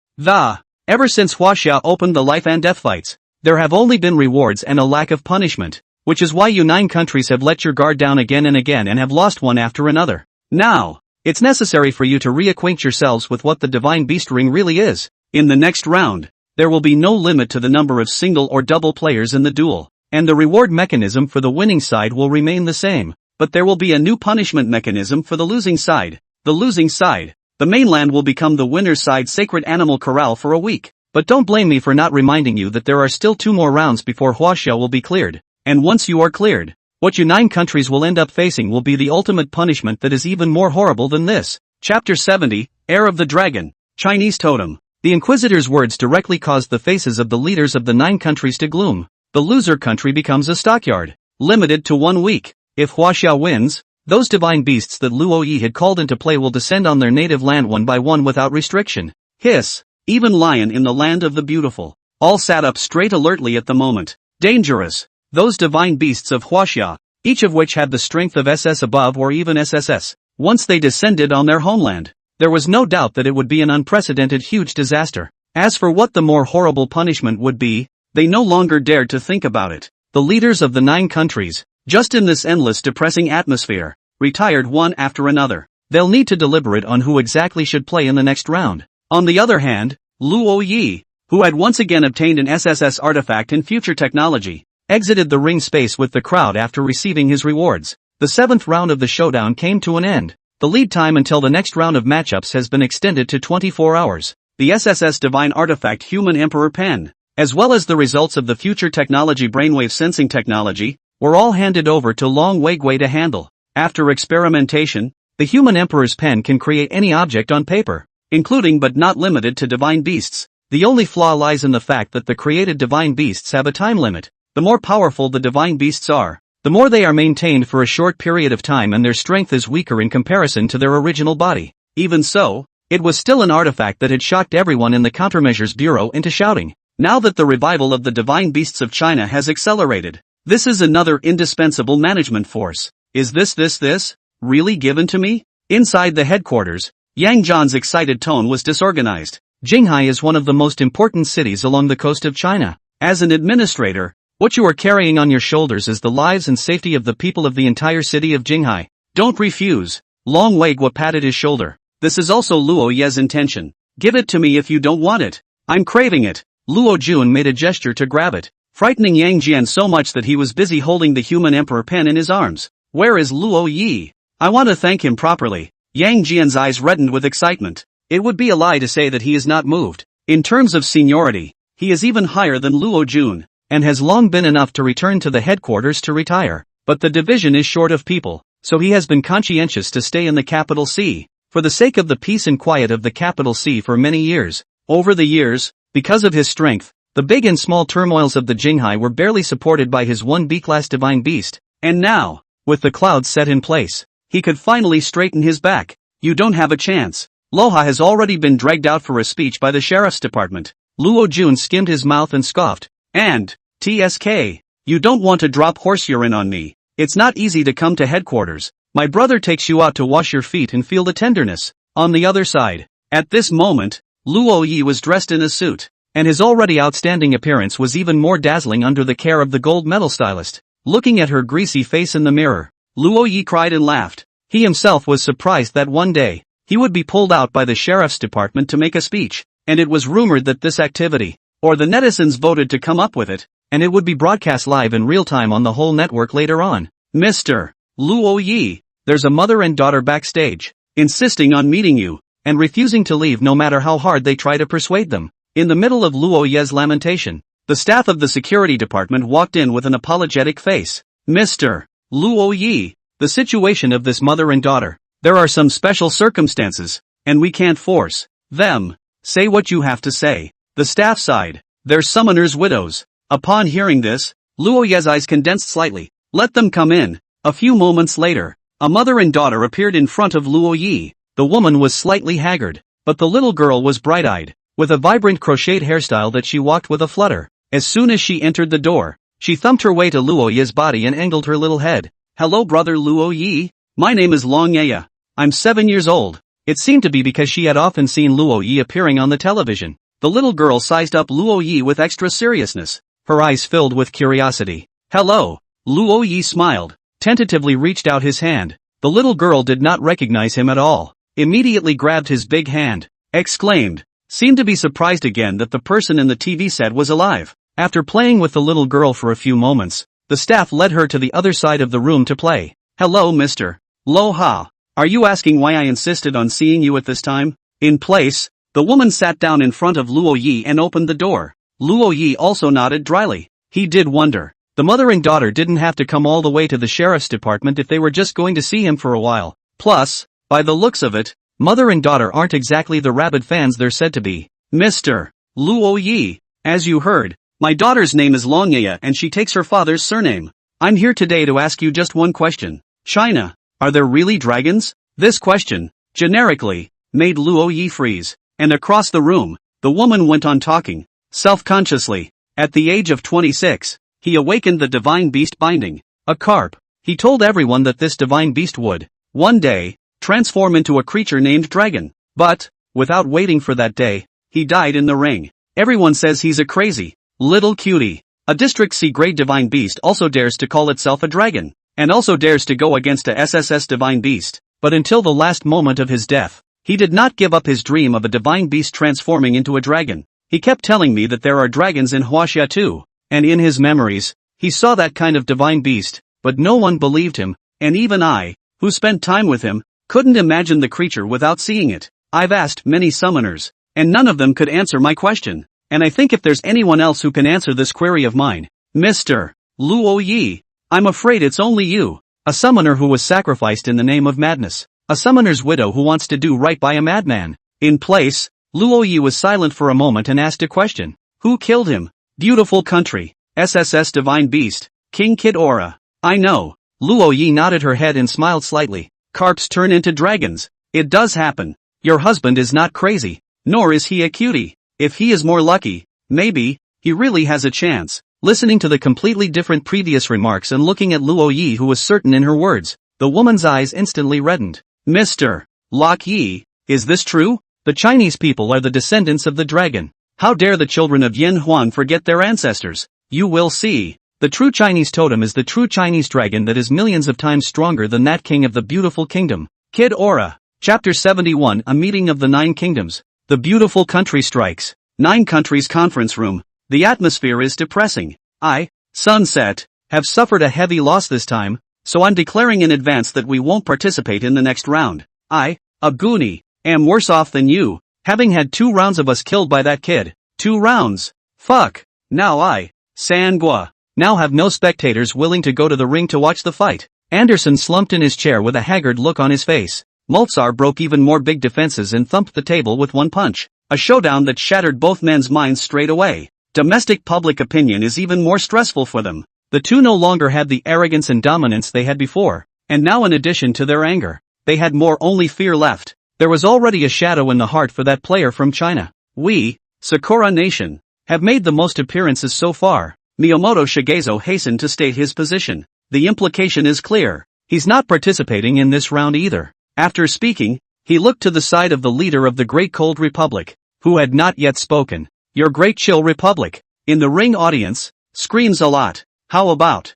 Ever since Huaxia opened the life and death fights, there have only been rewards and a lack of punishment, which is why you 9 countries have let your guard down again and again and have lost one after another. Now, it's necessary for you to reacquaint yourselves with what the Divine Beast Ring really is. In the next round, there will be no limit to the number of single or double players in the duel, and the reward mechanism for the winning side will remain the same, but there will be a new punishment mechanism for the losing side. The losing side, the mainland, will become the winner's side Sacred Animal Corral for a week. But don't blame me for not reminding you that there are still 2 more rounds before Huaxia will be cleared. And once you are cleared, what you 9 countries will end up facing will be the ultimate punishment that is even more horrible than this. Chapter 70, Heir of the Dragon, Chinese Totem. The Inquisitor's words directly caused the faces of the leaders of the 9 countries to gloom. The loser country becomes a stockyard, limited to 1 week. If Huaxia wins, those divine beasts that Luo Yi had called into play will descend on their native land one by one without restriction. Hiss! Even Lion in the land of the beautiful. All sat up straight alertly at the moment. Dangerous! Those divine beasts of Huaxia, each of which had the strength of SS above or even SSS, once they descended on their homeland, there was no doubt that it would be an unprecedented huge disaster. As for what the more horrible punishment would be, they no longer dared to think about it. The leaders of the 9 countries, just in this endless depressing atmosphere, retired one after another. They'll need to deliberate on who exactly should play in the next round. On the other hand, Luo Yi, who had once again obtained an SSS artifact in future technology, exited the ring space with the crowd after receiving his rewards. The 7th round of the showdown came to an end. The lead time until the next round of matchups has been extended to 24 hours. The SSS Divine Artifact Human Emperor Pen, as well as the results of the future technology brainwave sensing technology, were all handed over to Long Weigui to handle. After experimentation, the Human Emperor's pen can create any object on paper, including but not limited to divine beasts. The only flaw lies in the fact that the created divine beasts have a time limit. The more powerful the divine beasts are, the more they are maintained for a short period of time and their strength is weaker in comparison to their original body. Even so, it was still an artifact that had shocked everyone in the Countermeasures Bureau into shouting. Now that the revival of the divine beasts of China has accelerated, this is another indispensable management force. Is this really given to me? Inside the headquarters, Yang Zhan's excited tone was disorganized. Jinghai is one of the most important cities along the coast of China. As an administrator, what you are carrying on your shoulders is the lives and safety of the people of the entire city of Jinghai. Don't refuse. Long Weigui patted his shoulder. This is also Luo Ye's intention. Give it to me if you don't want it. I'm craving it. Luo Jun made a gesture to grab it, frightening Yang Jian so much that he was busy holding the Human Emperor pen in his arms. Where is Luo Yi? I want to thank him properly. Yang Jian's eyes reddened with excitement. It would be a lie to say that he is not moved. In terms of seniority, he is even higher than Luo Jun, and has long been enough to return to the headquarters to retire. But the division is short of people, so he has been conscientious to stay in the capital C, for the sake of the peace and quiet of the capital C for many years. Over the years, because of his strength, the big and small turmoils of the Jinghai were barely supported by his 1B-class divine beast, and now, with the clouds set in place, he could finally straighten his back. You don't have a chance. Loha has already been dragged out for a speech by the sheriff's department. Luo Jun skimmed his mouth and scoffed. And, TSK, you don't want to drop horse urine on me. It's not easy to come to headquarters. My brother takes you out to wash your feet and feel the tenderness. On the other side, at this moment, Luo Yi was dressed in a suit, and his already outstanding appearance was even more dazzling under the care of the gold medal stylist. Looking at her greasy face in the mirror, Luo Yi cried and laughed. He himself was surprised that one day, he would be pulled out by the sheriff's department to make a speech, and it was rumored that this activity, Or the netizens voted to come up with it, and it would be broadcast live in real time on the whole network later on. Mr. Luo Yi, there's a mother and daughter backstage, insisting on meeting you, and refusing to leave no matter how hard they try to persuade them. In the middle of Luo Ye's lamentation, the staff of the security department walked in with an apologetic face. Mr. Luo Yi, the situation of this mother and daughter. There are some special circumstances, and we can't force them. Say what you have to say. The staff sighed. They're summoners' widows. Upon hearing this, Luo Ye's eyes condensed slightly. Let them come in. A few moments later, a mother and daughter appeared in front of Luo Yi. The woman was slightly haggard, but the little girl was bright-eyed, with a vibrant crocheted hairstyle that she walked with a flutter. As soon as she entered the door, she thumped her way to Luo Yi's body and angled her little head. Hello brother Luo Yi, my name is Long Ye. I'm 7 years old. It seemed to be because she had often seen Luo Yi appearing on the television. The little girl sized up Luo Yi with extra seriousness, her eyes filled with curiosity. Hello. Luo Yi smiled, tentatively reached out his hand. The little girl did not recognize him at all. Immediately grabbed his big hand, exclaimed, seemed to be surprised again that the person in the TV set was alive. After playing with the little girl for a few moments, the staff led her to the other side of the room to play. Hello Mr. Lo Ha. Are you asking why I insisted on seeing you at this time? In place, the woman sat down in front of Luo Yi and opened the door. Luo Yi also nodded dryly. He did wonder. The mother and daughter didn't have to come all the way to the sheriff's department if they were just going to see him for a while. Plus, by the looks of it, mother and daughter aren't exactly the rabid fans they're said to be. Mr. Luo Yi, as you heard, my daughter's name is Long Ye and she takes her father's surname. I'm here today to ask you just one question. China, are there really dragons? This question, generically, made Luo Yi freeze. And across the room, the woman went on talking, self-consciously. At the age of 26, he awakened the divine beast binding, a carp. He told everyone that this divine beast would, one day, transform into a creature named dragon. But, without waiting for that day, he died in the ring. Everyone says he's a crazy little cutie. A District C grade divine beast also dares to call itself a dragon, and also dares to go against a SSS divine beast. But until the last moment of his death, he did not give up his dream of a divine beast transforming into a dragon. He kept telling me that there are dragons in Huaxia too, and in his memories, he saw that kind of divine beast, but no one believed him, and even I, who spent time with him, couldn't imagine the creature without seeing it. I've asked many summoners, and none of them could answer my question. And I think if there's anyone else who can answer this query of mine, Mr. Luo Yi, I'm afraid it's only you. A summoner who was sacrificed in the name of madness. A summoner's widow who wants to do right by a madman. In place, Luo Yi was silent for a moment and asked a question. Who killed him? Beautiful country. SSS divine beast. King Kid Aura. I know. Luo Yi nodded her head and smiled slightly. Carps turn into dragons. It does happen. Your husband is not crazy, nor is he a cutie. If he is more lucky, maybe, he really has a chance. Listening to the completely different previous remarks and looking at Luo Yi who was certain in her words, the woman's eyes instantly reddened. Mr. Lok Yi, is this true? The Chinese people are the descendants of the dragon. How dare the children of Yin Huan forget their ancestors? You will see. The true Chinese totem is the true Chinese dragon that is millions of times stronger than that king of the beautiful kingdom. Kid Aura. Chapter 71 A Meeting of the Nine Kingdoms. The beautiful country strikes. 9 countries conference room. The atmosphere is depressing. I, Sunset, have suffered a heavy loss this time, so I'm declaring in advance that we won't participate in the next round. I, Aguni, am worse off than you, having had 2 rounds of us killed by that kid. 2 rounds. Fuck. Now I, Sangua, now have no spectators willing to go to the ring to watch the fight. Anderson slumped in his chair with a haggard look on his face. Molzar broke even more big defenses and thumped the table with one punch. A showdown that shattered both men's minds straight away. Domestic public opinion is even more stressful for them. The two no longer had the arrogance and dominance they had before, and now in addition to their anger, they had more only fear left. There was already a shadow in the heart for that player from China. We, Sakura Nation, have made the most appearances so far. Miyamoto Shigezo hastened to state his position. The implication is clear. He's not participating in this round either. After speaking, he looked to the side of the leader of the Great Cold Republic, who had not yet spoken. Your Great Chill Republic. In the ring audience, screams a lot. How about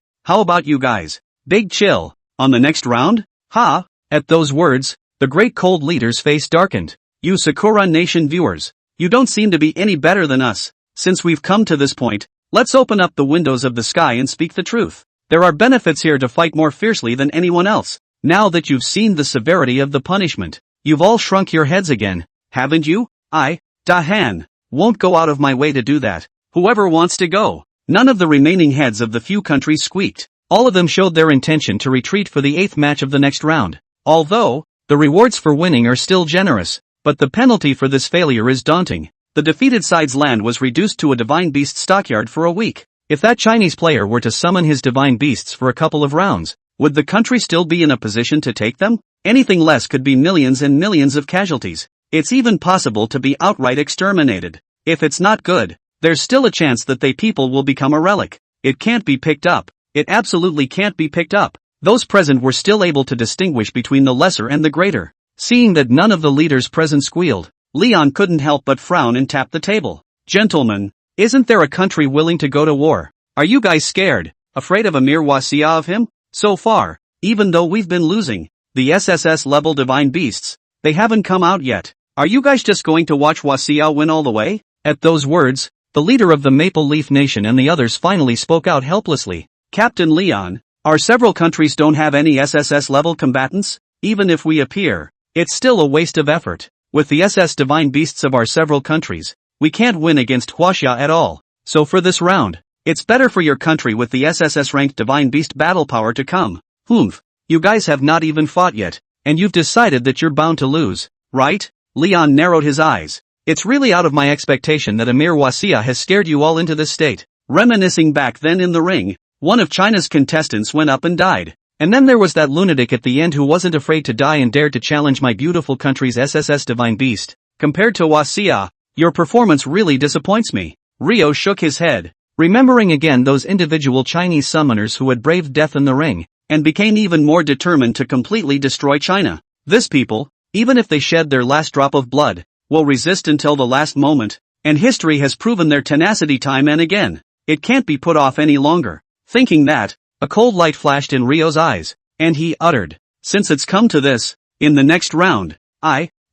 you guys? Big chill. On the next round? Ha! At those words, the Great Cold leader's face darkened. You Sakura Nation viewers, you don't seem to be any better than us. Since we've come to this point, let's open up the windows of the sky and speak the truth. There are benefits here to fight more fiercely than anyone else. Now that you've seen the severity of the punishment, you've all shrunk your heads again, haven't you? Dahan, won't go out of my way to do that. Whoever wants to go. None of the remaining heads of the few countries squeaked. All of them showed their intention to retreat for the 8th match of the next round. Although, the rewards for winning are still generous, but the penalty for this failure is daunting. The defeated side's land was reduced to a divine beast stockyard for a week. If that Chinese player were to summon his divine beasts for a couple of rounds, would the country still be in a position to take them? Anything less could be millions and millions of casualties. It's even possible to be outright exterminated. If it's not good, there's still a chance that they people will become a relic. It can't be picked up. It absolutely can't be picked up. Those present were still able to distinguish between the lesser and the greater. Seeing that none of the leaders present squealed, Leon couldn't help but frown and tap the table. Gentlemen, isn't there a country willing to go to war? Are you guys scared? Afraid of a mere wasia of him? So far, even though we've been losing, the SSS level divine beasts, they haven't come out yet. Are you guys just going to watch wasia win all the way? At those words, the leader of the Maple Leaf Nation and the others finally spoke out helplessly. Captain Leon, our several countries don't have any SSS level combatants? Even if we appear, it's still a waste of effort. With the SS divine beasts of our several countries, we can't win against Huaxia at all. So for this round, it's better for your country with the SSS ranked divine beast battle power to come. Humph, you guys have not even fought yet, and you've decided that you're bound to lose, right? Leon narrowed his eyes. It's really out of my expectation that Amir Wasia has scared you all into this state. Reminiscing back then in the ring, one of China's contestants went up and died. And then there was that lunatic at the end who wasn't afraid to die and dared to challenge my beautiful country's SSS divine beast. Compared to Wasia, your performance really disappoints me. Rio shook his head, remembering again those individual Chinese summoners who had braved death in the ring, and became even more determined to completely destroy China. This people, even if they shed their last drop of blood, will resist until the last moment, and history has proven their tenacity time and again. It can't be put off any longer. Thinking that, a cold light flashed in Rio's eyes, and he uttered, since it's come to this, in the next round,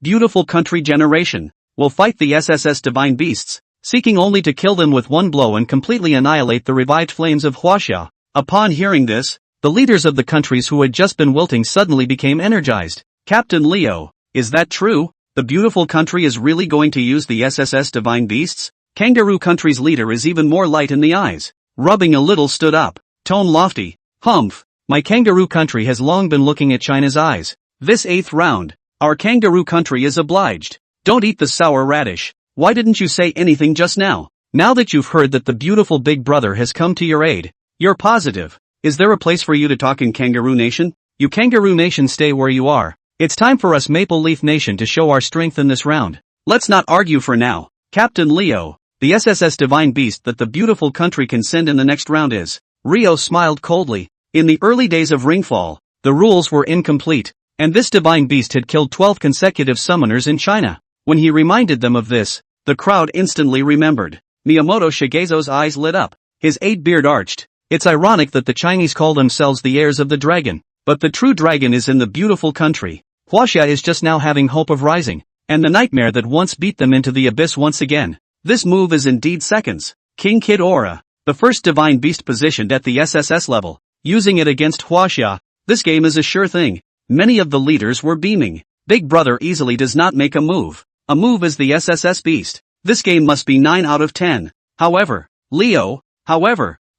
beautiful country generation, will fight the SSS divine beasts, seeking only to kill them with one blow and completely annihilate the revived flames of Huaxia. Upon hearing this, the leaders of the countries who had just been wilting suddenly became energized. Captain Leo, is that true? The beautiful country is really going to use the SSS divine beasts? Kangaroo Country's leader is even more light in the eyes. Rubbing a little stood up, tone lofty. Humph, my Kangaroo Country has long been looking at China's eyes. This 8th round, our Kangaroo Country is obliged. Don't eat the sour radish. Why didn't you say anything just now? Now that you've heard that the beautiful big brother has come to your aid, you're positive. Is there a place for you to talk in Kangaroo Nation? You Kangaroo Nation stay where you are. It's time for us Maple Leaf Nation to show our strength in this round. Let's not argue for now. Captain Leo, the SSS divine beast that the beautiful country can send in the next round is. Rio smiled coldly. In the early days of Ringfall, the rules were incomplete, and this divine beast had killed 12 consecutive summoners in China. When he reminded them of this, the crowd instantly remembered. Miyamoto Shigezo's eyes lit up. His 8-beard arched. It's ironic that the Chinese call themselves the heirs of the dragon, but the true dragon is in the beautiful country. Huaxia is just now having hope of rising, and the nightmare that once beat them into the abyss once again. This move is indeed seconds. King Kid Aura, the first divine beast positioned at the SSS level, using it against Huaxia. This game is a sure thing. Many of the leaders were beaming. Big Brother easily does not make a move. A move is the SSS beast. This game must be 9 out of 10. Leo,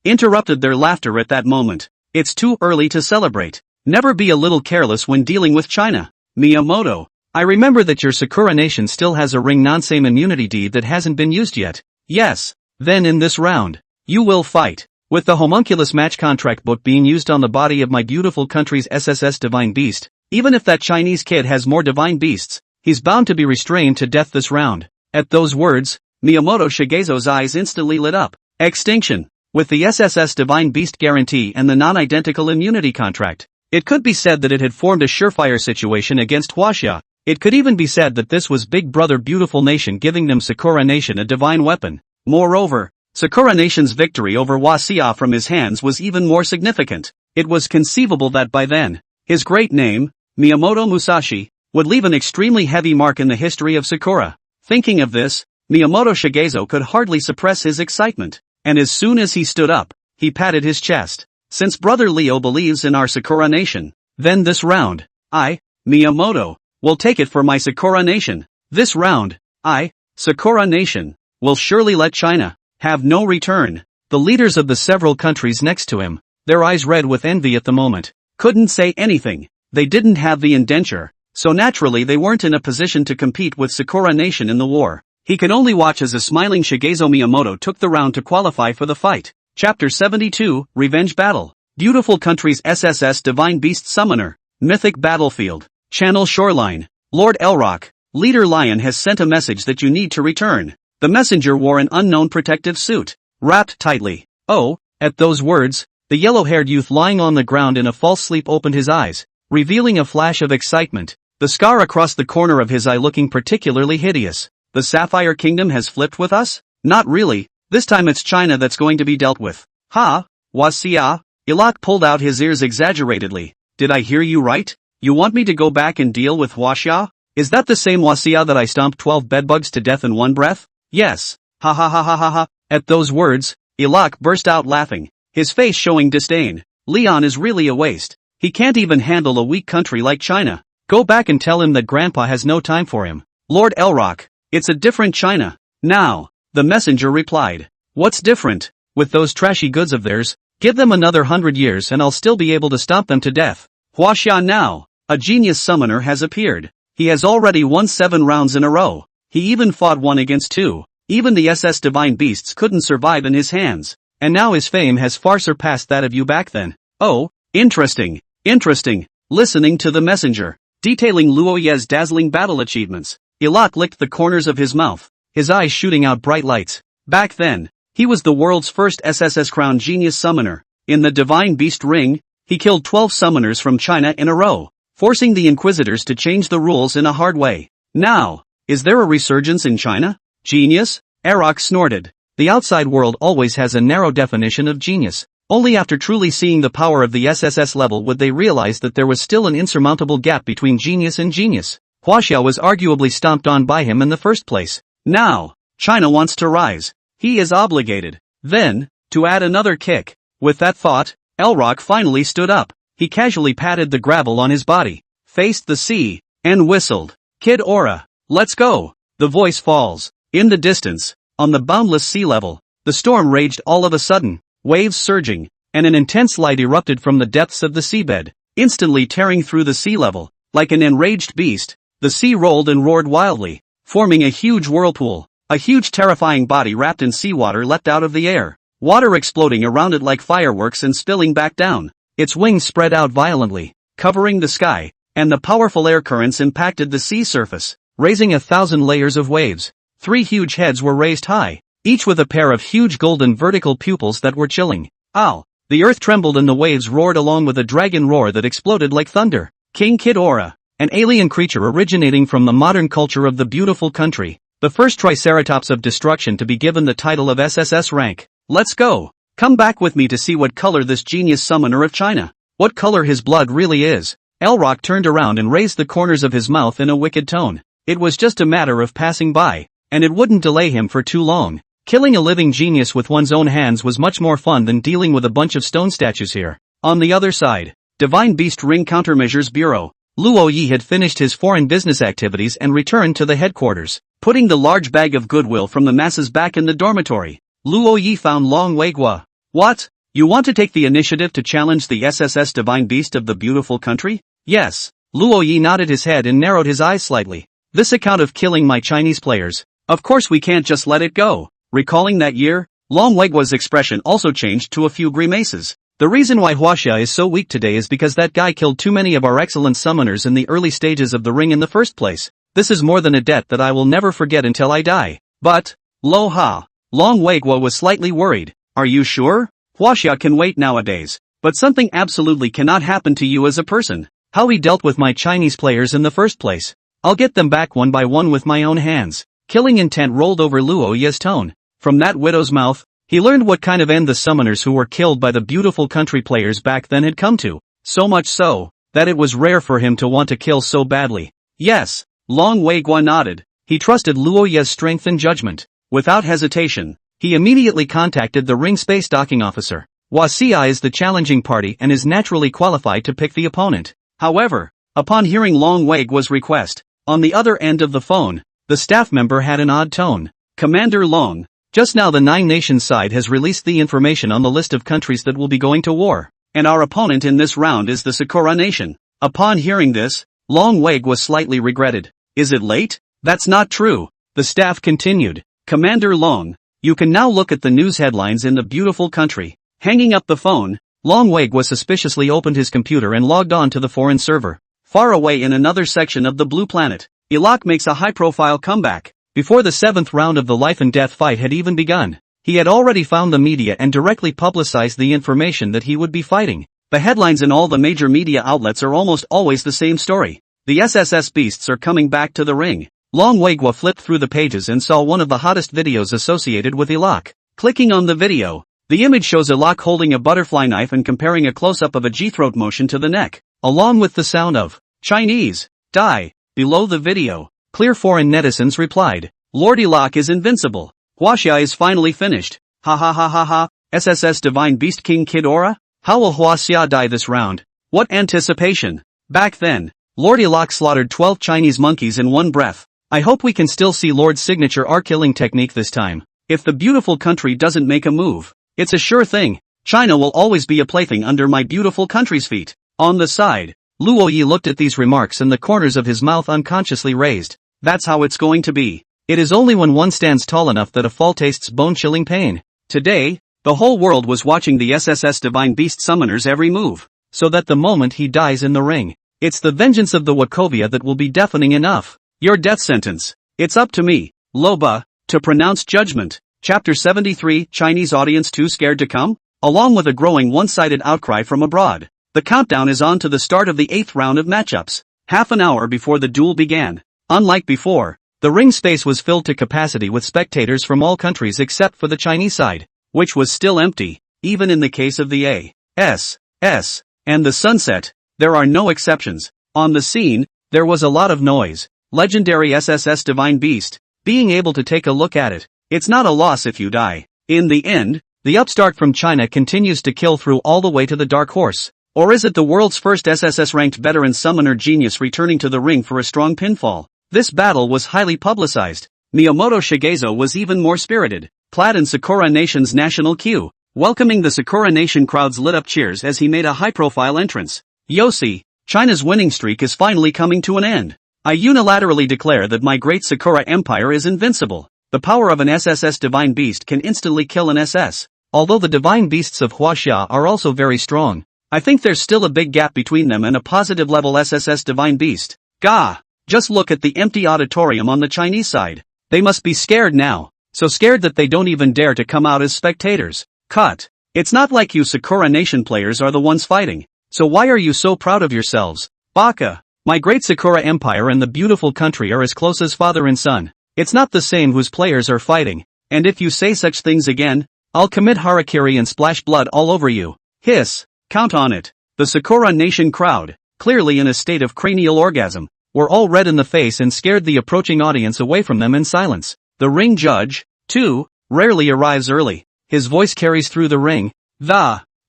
interrupted their laughter at that moment. It's too early to celebrate. Never be a little careless when dealing with China. Miyamoto, I remember that your Sakura Nation still has a ring non-same immunity deed that hasn't been used yet. Yes. Then in this round, you will fight. With the homunculus match contract book being used on the body of my beautiful country's SSS divine beast, even if that Chinese kid has more divine beasts, he's bound to be restrained to death this round. At those words, Miyamoto Shigezo's eyes instantly lit up. Extinction. With the SSS divine beast guarantee and the non-identical immunity contract, it could be said that it had formed a surefire situation against Huaxia. It could even be said that this was Big Brother Beautiful Nation giving them Sakura Nation a divine weapon. Moreover, Sakura Nation's victory over Huaxia from his hands was even more significant. It was conceivable that by then, his great name, Miyamoto Musashi, would leave an extremely heavy mark in the history of Sakura. Thinking of this, Miyamoto Shigezo could hardly suppress his excitement. And as soon as he stood up, he patted his chest. Since Brother Leo believes in our Sakura Nation, then this round, I, Miyamoto, will take it for my Sakura Nation. This round, I, Sakura Nation, will surely let China have no return. The leaders of the several countries next to him, their eyes red with envy at the moment, couldn't say anything. They didn't have the indenture, so naturally they weren't in a position to compete with Sakura Nation in the war. He could only watch as a smiling Shigezo Miyamoto took the round to qualify for the fight. Chapter 72, Revenge Battle. Beautiful Country's SSS Divine Beast Summoner. Mythic Battlefield. Channel Shoreline. Lord Elrock, Leader Lion has sent a message that you need to return. The messenger wore an unknown protective suit, wrapped tightly. Oh, at those words, the yellow-haired youth lying on the ground in a false sleep opened his eyes, revealing a flash of excitement, the scar across the corner of his eye looking particularly hideous. The Sapphire Kingdom has flipped with us? Not really, this time it's China that's going to be dealt with. Ha, Wasia? Ilak pulled out his ears exaggeratedly. Did I hear you right? You want me to go back and deal with Wasia? Is that the same Wasia that I stomped 12 bedbugs to death in one breath? Yes. Ha ha ha ha ha ha. At those words, Ilak burst out laughing, his face showing disdain. Leon is really a waste. He can't even handle a weak country like China. Go back and tell him that Grandpa has no time for him. Lord Elrock, it's a different China. Now, the messenger replied. What's different? With those trashy goods of theirs, give them another 100 years and I'll still be able to stomp them to death. Huaxia now, a genius summoner has appeared. He has already won 7 rounds in a row. He even fought 1 against 2. Even the SS Divine Beasts couldn't survive in his hands. And now his fame has far surpassed that of you back then. Oh, interesting, interesting. Listening to the messenger, detailing Luo Ye's dazzling battle achievements, Ilak licked the corners of his mouth, his eyes shooting out bright lights. Back then, he was the world's first SSS crowned genius summoner. In the Divine Beast Ring, he killed 12 summoners from China in a row, forcing the Inquisitors to change the rules in a hard way. Now, is there a resurgence in China? Genius? Arok snorted. The outside world always has a narrow definition of genius. Only after truly seeing the power of the SSS level would they realize that there was still an insurmountable gap between genius and genius. Huaxia was arguably stomped on by him in the first place. Now, China wants to rise. He is obligated, then, to add another kick. With that thought, Elrock finally stood up. He casually patted the gravel on his body, faced the sea, and whistled. Kid Aura, let's go. The voice falls. In the distance, on the boundless sea level, the storm raged all of a sudden, waves surging, and an intense light erupted from the depths of the seabed, instantly tearing through the sea level. Like an enraged beast, the sea rolled and roared wildly, forming a huge whirlpool. A huge terrifying body wrapped in seawater leapt out of the air, water exploding around it like fireworks and spilling back down. Its wings spread out violently, covering the sky, and the powerful air currents impacted the sea surface, raising 1,000 layers of waves. 3 huge heads were raised high, each with a pair of huge golden vertical pupils that were chilling. Ow! The earth trembled and the waves roared along with a dragon roar that exploded like thunder. King Kid Aura, an alien creature originating from the modern culture of the beautiful country. The first Triceratops of destruction to be given the title of SSS rank. Let's go. Come back with me to see what color this genius summoner of China. What color his blood really is. Elrock turned around and raised the corners of his mouth in a wicked tone. It was just a matter of passing by, and it wouldn't delay him for too long. Killing a living genius with one's own hands was much more fun than dealing with a bunch of stone statues here. On the other side, Divine Beast Ring Countermeasures Bureau. Luo Yi had finished his foreign business activities and returned to the headquarters, putting the large bag of goodwill from the masses back in the dormitory. Luo Yi found Long Weigua. What? You want to take the initiative to challenge the SSS Divine Beast of the beautiful country? Yes. Luo Yi nodded his head and narrowed his eyes slightly. This account of killing my Chinese players. Of course we can't just let it go. Recalling that year, Long Weigua's expression also changed to a few grimaces. The reason why Huaxia is so weak today is because that guy killed too many of our excellent summoners in the early stages of the ring in the first place. This is more than a debt that I will never forget until I die. But, Lo Ha. Long Weigua was slightly worried. Are you sure? Huaxia can wait nowadays. But something absolutely cannot happen to you as a person. How he dealt with my Chinese players in the first place. I'll get them back one by one with my own hands. Killing intent rolled over Luo Ye's tone. From that widow's mouth, he learned what kind of end the summoners who were killed by the beautiful country players back then had come to. So much so, that it was rare for him to want to kill so badly. Yes, Long Weigua nodded. He trusted Luo Ye's strength and judgment. Without hesitation, he immediately contacted the ring space docking officer. Hua Xia is the challenging party and is naturally qualified to pick the opponent. However, upon hearing Long Weiguo's request, on the other end of the phone, the staff member had an odd tone. Commander Long, just now the Nine Nations side has released the information on the list of countries that will be going to war, and our opponent in this round is the Sakura Nation. Upon hearing this, Long Weiguo slightly regretted. Is it late? That's not true. The staff continued. Commander Long, you can now look at the news headlines in the beautiful country. Hanging up the phone, Long Weiguo suspiciously opened his computer and logged on to the foreign server. Far away in another section of the blue planet, Ilak makes a high-profile comeback. Before the 7th round of the life and death fight had even begun, he had already found the media and directly publicized the information that he would be fighting. The headlines in all the major media outlets are almost always the same story. The SSS beasts are coming back to the ring. Long Weiguo flipped through the pages and saw one of the hottest videos associated with Ilak. Clicking on the video, the image shows Ilak holding a butterfly knife and comparing a close-up of a G-throat motion to the neck, along with the sound of Chinese die. Below the video, clear foreign netizens replied, Lord Ilak is invincible. Hua Xia is finally finished. Ha ha ha ha ha. SSS Divine Beast King Kid Aura? How will Hua Xia die this round? What anticipation. Back then, Lord Ilak slaughtered 12 Chinese monkeys in one breath. I hope we can still see Lord's signature R-killing technique this time. If the beautiful country doesn't make a move, it's a sure thing. China will always be a plaything under my beautiful country's feet. On the side, Luo Yi looked at these remarks and the corners of his mouth unconsciously raised. That's how it's going to be. It is only when one stands tall enough that a fall tastes bone-chilling pain. Today, the whole world was watching the SSS Divine Beast Summoner's every move, so that the moment he dies in the ring, it's the vengeance of the Wachovia that will be deafening enough. Your death sentence. It's up to me, Loba, to pronounce judgment. Chapter 73, Chinese audience too scared to come? Along with a growing one-sided outcry from abroad, the countdown is on to the start of the 8th round of matchups. Half an hour before the duel began. Unlike before, the ring space was filled to capacity with spectators from all countries except for the Chinese side, which was still empty. Even in the case of the A.S.S. and the Sunset, there are no exceptions. On the scene, there was a lot of noise. Legendary SSS Divine Beast, being able to take a look at it. It's not a loss if you die. In the end, the upstart from China continues to kill through all the way to the Dark Horse. Or is it the world's first SSS-ranked veteran summoner genius returning to the ring for a strong pinfall? This battle was highly publicized. Miyamoto Shigezo was even more spirited, clad in Sakura Nation's national queue. Welcoming the Sakura Nation crowds lit up cheers as he made a high-profile entrance. Yossi, China's winning streak is finally coming to an end. I unilaterally declare that my great Sakura Empire is invincible. The power of an SSS Divine Beast can instantly kill an SS. Although the Divine Beasts of Hua Xia are also very strong, I think there's still a big gap between them and a positive level SSS Divine Beast. Gah! Just look at the empty auditorium on the Chinese side. They must be scared now. So scared that they don't even dare to come out as spectators. Cut. It's not like you Sakura Nation players are the ones fighting. So why are you so proud of yourselves? Baka. My great Sakura Empire and the beautiful country are as close as father and son. It's not the same whose players are fighting. And if you say such things again, I'll commit harakiri and splash blood all over you. Hiss. Count on it. The Sakura Nation crowd, clearly in a state of cranial orgasm, were all red in the face and scared the approaching audience away from them in silence. The ring judge, too, rarely arrives early. His voice carries through the ring.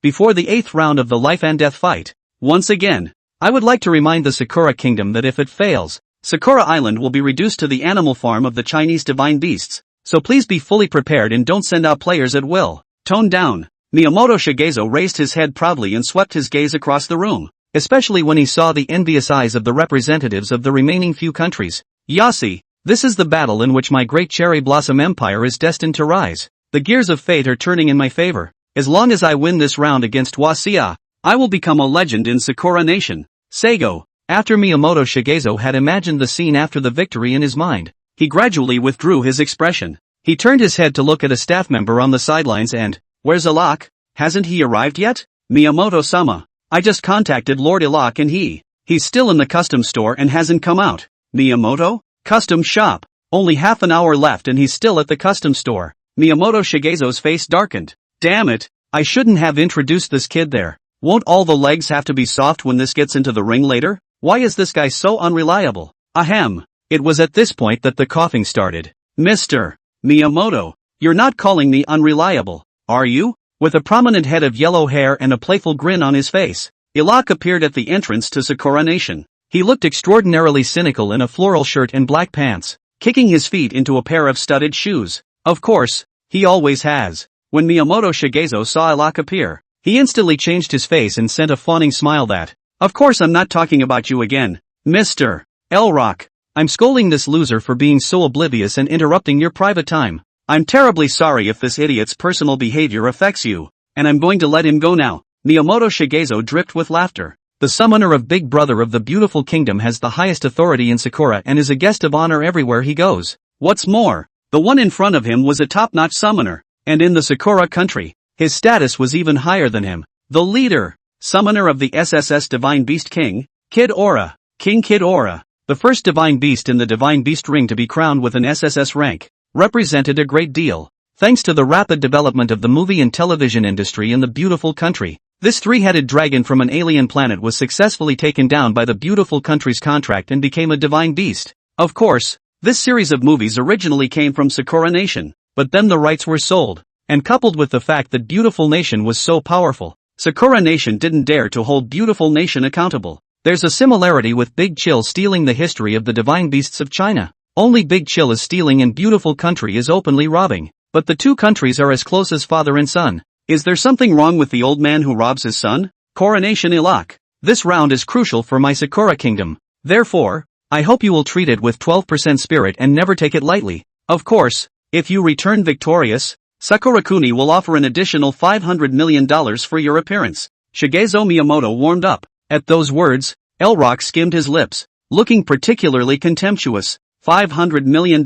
Before the 8th round of the life and death fight. Once again, I would like to remind the Sakura Kingdom that if it fails, Sakura Island will be reduced to the animal farm of the Chinese Divine Beasts. So please be fully prepared and don't send out players at will. Tone down. Miyamoto Shigezo raised his head proudly and swept his gaze across the room, especially when he saw the envious eyes of the representatives of the remaining few countries. Yossi, this is the battle in which my great Cherry Blossom Empire is destined to rise. The gears of fate are turning in my favor. As long as I win this round against Hua Xia, I will become a legend in Sakura Nation. Seigo. After Miyamoto Shigezo had imagined the scene after the victory in his mind, he gradually withdrew his expression. He turned his head to look at a staff member on the sidelines and, where's Ilak? Hasn't he arrived yet? Miyamoto-sama. I just contacted Lord Ilak and he's still in the custom store and hasn't come out. Miyamoto? Custom shop. Only half an hour left and he's still at the custom store. Miyamoto Shigezo's face darkened. Damn it, I shouldn't have introduced this kid there. Won't all the legs have to be soft when this gets into the ring later? Why is this guy so unreliable? Ahem. It was at this point that the coughing started. Mr. Miyamoto, you're not calling me unreliable, are you? With a prominent head of yellow hair and a playful grin on his face, Ilak appeared at the entrance to Sakura Nation. He looked extraordinarily cynical in a floral shirt and black pants, kicking his feet into a pair of studded shoes. Of course, he always has. When Miyamoto Shigezo saw Ilak appear, he instantly changed his face and sent a fawning smile that, "Of course I'm not talking about you again, Mr. Elrock. I'm scolding this loser for being so oblivious and interrupting your private time. I'm terribly sorry if this idiot's personal behavior affects you, and I'm going to let him go now." Miyamoto Shigezo dripped with laughter. The summoner of Big Brother of the Beautiful Kingdom has the highest authority in Sakura and is a guest of honor everywhere he goes. What's more, the one in front of him was a top-notch summoner, and in the Sakura Country, his status was even higher than him. The leader, summoner of the SSS Divine Beast King, Kid Aura, King Kid Aura, the first Divine Beast in the Divine Beast Ring to be crowned with an SSS rank, represented a great deal. Thanks to the rapid development of the movie and television industry in the Beautiful Country, this three-headed dragon from an alien planet was successfully taken down by the Beautiful Country's contract and became a divine beast. Of course, this series of movies originally came from Sakura Nation, but then the rights were sold, and coupled with the fact that Beautiful Nation was so powerful, Sakura Nation didn't dare to hold Beautiful Nation accountable. There's a similarity with Big Chill stealing the history of the divine beasts of China. Only Big Chill is stealing and Beautiful Country is openly robbing. But the two countries are as close as father and son. Is there something wrong with the old man who robs his son? Coronation Ilak. This round is crucial for my Sakura Kingdom. Therefore, I hope you will treat it with 12% spirit and never take it lightly. Of course, if you return victorious, Sakura Kuni will offer an additional $500 million for your appearance. Shigezo Miyamoto warmed up. At those words, Elrock skimmed his lips, looking particularly contemptuous. $500 million.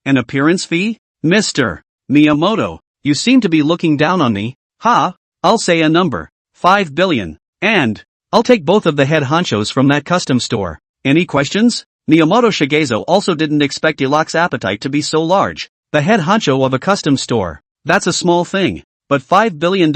An appearance fee? Mr. Miyamoto, you seem to be looking down on me. Ha, I'll say a number. 5 billion. And I'll take both of the head honchos from that custom store. Any questions? Miyamoto Shigezo also didn't expect Ilak's appetite to be so large. The head honcho of a custom store. That's a small thing. But $5 billion?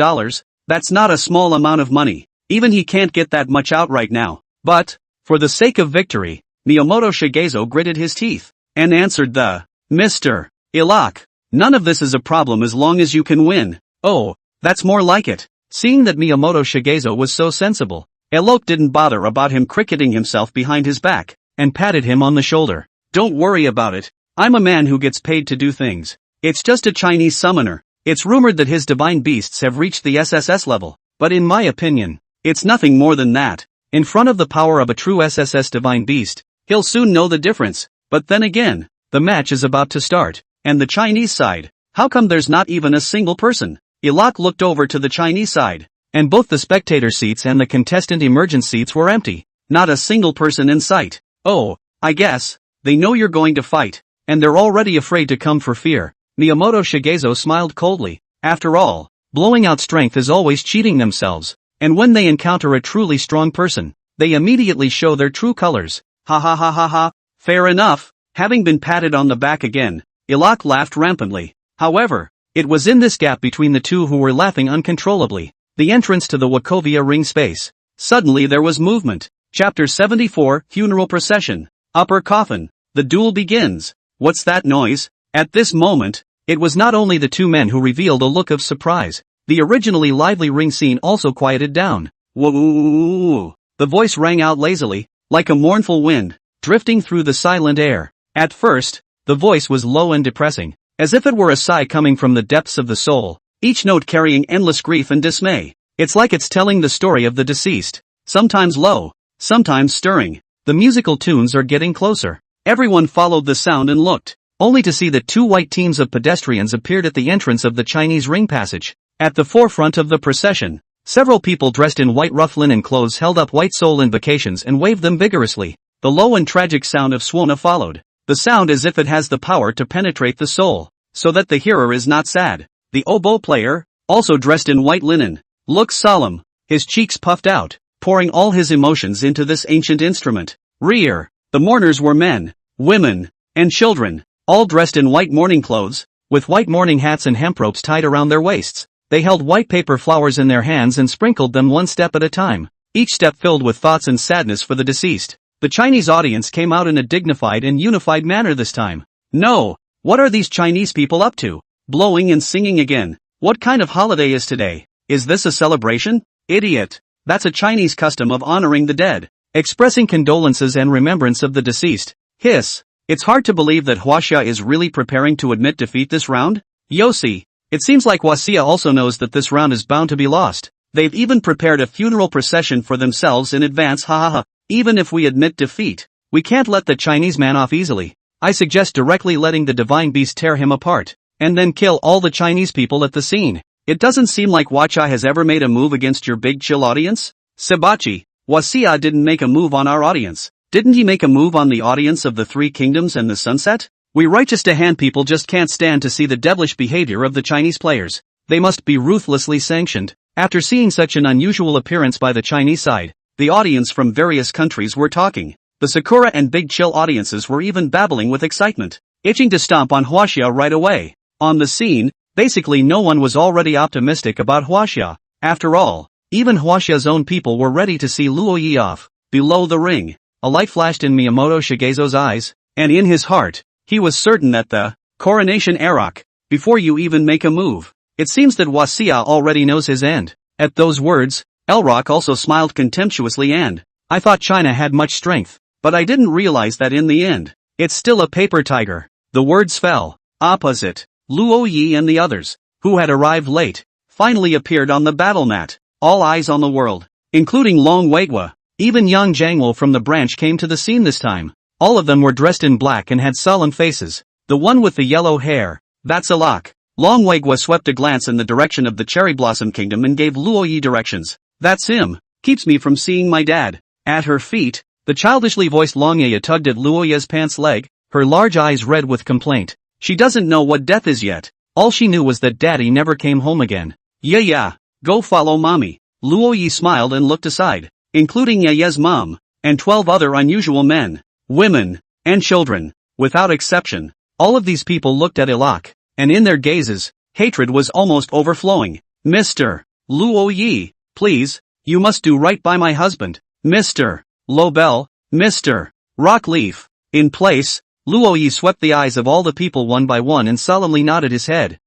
That's not a small amount of money. Even he can't get that much out right now. But, for the sake of victory, Miyamoto Shigezo gritted his teeth, and answered the, Mr. Ilak, none of this is a problem as long as you can win. Oh, that's more like it. Seeing that Miyamoto Shigezo was so sensible, Elok didn't bother about him cricketing himself behind his back, and patted him on the shoulder. Don't worry about it. I'm a man who gets paid to do things. It's just a Chinese summoner. It's rumored that his divine beasts have reached the SSS level, but in my opinion, it's nothing more than that. In front of the power of a true SSS divine beast, he'll soon know the difference. But then again, the match is about to start. And the Chinese side, how come there's not even a single person? Ilak looked over to the Chinese side, and both the spectator seats and the contestant emergence seats were empty. Not a single person in sight. Oh, I guess, they know you're going to fight, and they're already afraid to come for fear. Miyamoto Shigezo smiled coldly. After all, blowing out strength is always cheating themselves, and when they encounter a truly strong person, they immediately show their true colors. Ha ha ha ha ha, fair enough. Having been patted on the back again, Ilak laughed rampantly. However, it was in this gap between the two who were laughing uncontrollably, the entrance to the Wachovia ring space. Suddenly there was movement. Chapter 74, Funeral Procession. Upper Coffin. The duel begins. What's that noise? At this moment, it was not only the two men who revealed a look of surprise. The originally lively ring scene also quieted down. Woo! The voice rang out lazily, like a mournful wind, drifting through the silent air. At first, the voice was low and depressing, as if it were a sigh coming from the depths of the soul, each note carrying endless grief and dismay. It's like it's telling the story of the deceased, sometimes low, sometimes stirring. The musical tunes are getting closer. Everyone followed the sound and looked, only to see that two white teams of pedestrians appeared at the entrance of the Chinese ring passage. At the forefront of the procession, several people dressed in white rough linen clothes held up white soul invocations and waved them vigorously. The low and tragic sound of Swona followed. The sound as if it has the power to penetrate the soul, so that the hearer is not sad. The oboe player, also dressed in white linen, looks solemn, his cheeks puffed out, pouring all his emotions into this ancient instrument. Rear, the mourners were men, women, and children, all dressed in white mourning clothes, with white mourning hats and hemp ropes tied around their waists. They held white paper flowers in their hands and sprinkled them one step at a time, each step filled with thoughts and sadness for the deceased. The Chinese audience came out in a dignified and unified manner this time. No! What are these Chinese people up to? Blowing and singing again. What kind of holiday is today? Is this a celebration? Idiot! That's a Chinese custom of honoring the dead. Expressing condolences and remembrance of the deceased. Hiss! It's hard to believe that Huaxia is really preparing to admit defeat this round? Yossi! It seems like Huaxia also knows that this round is bound to be lost. They've even prepared a funeral procession for themselves in advance, hahaha. Even if we admit defeat, we can't let the Chinese man off easily. I suggest directly letting the divine beast tear him apart, and then kill all the Chinese people at the scene. It doesn't seem like Huaxia has ever made a move against your big chill audience? Sabachi, Huaxia didn't make a move on our audience. Didn't he make a move on the audience of the Three Kingdoms and the Sunset? We righteous to hand people just can't stand to see the devilish behavior of the Chinese players. They must be ruthlessly sanctioned. After seeing such an unusual appearance by the Chinese side, the audience from various countries were talking. The Sakura and Big Chill audiences were even babbling with excitement, itching to stomp on Huaxia right away. On the scene, basically no one was already optimistic about Huaxia. After all, even Huaxia's own people were ready to see Luoyi off. Below the ring, a light flashed in Miyamoto Shigezo's eyes, and in his heart, he was certain that the coronation Arok, before you even make a move. It seems that Huaxia already knows his end. At those words, Elrock also smiled contemptuously and, I thought China had much strength, but I didn't realize that in the end, it's still a paper tiger. The words fell. Opposite, Luo Yi and the others, who had arrived late, finally appeared on the battle mat. All eyes on the world, including Long Weigua. Even Yang Jiangwo from the branch came to the scene this time. All of them were dressed in black and had sullen faces. The one with the yellow hair, that's Alok. Long Weigua swept a glance in the direction of the Cherry Blossom Kingdom and gave Luo Yi directions. That's him. Keeps me from seeing my dad. At her feet, the childishly voiced Long Yaya tugged at Luo Yi's pants leg, her large eyes red with complaint. She doesn't know what death is yet. All she knew was that daddy never came home again. Yeah, go follow mommy. Luo Yi smiled and looked aside, including Yaya's mom, and 12 other unusual men, women, and children. Without exception, all of these people looked at Alok, and in their gazes, hatred was almost overflowing. Mr. Luo Yi, please, you must do right by my husband. Mr. Lobel, Mr. Rockleaf. In place, Luo Yi swept the eyes of all the people one by one and solemnly nodded his head.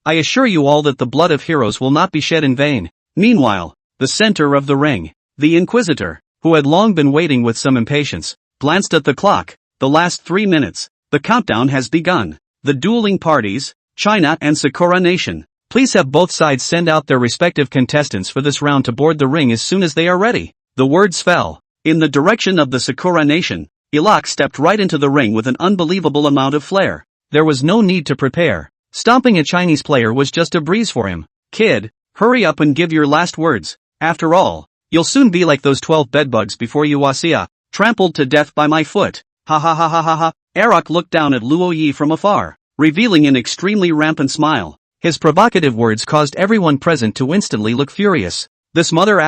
I assure you all that the blood of heroes will not be shed in vain. Meanwhile, the center of the ring, the Inquisitor, who had long been waiting with some impatience, glanced at the clock. The last 3 minutes. The countdown has begun. The dueling parties, China and Sakura Nation. Please have both sides send out their respective contestants for this round to board the ring as soon as they are ready. The words fell. In the direction of the Sakura Nation, Alok stepped right into the ring with an unbelievable amount of flair. There was no need to prepare. Stomping a Chinese player was just a breeze for him. Kid, hurry up and give your last words. After all, you'll soon be like those 12 bedbugs before you Huaxia, trampled to death by my foot. Ha ha ha ha ha ha. Arok looked down at Luo Yi from afar, revealing an extremely rampant smile. His provocative words caused everyone present to instantly look furious. This mother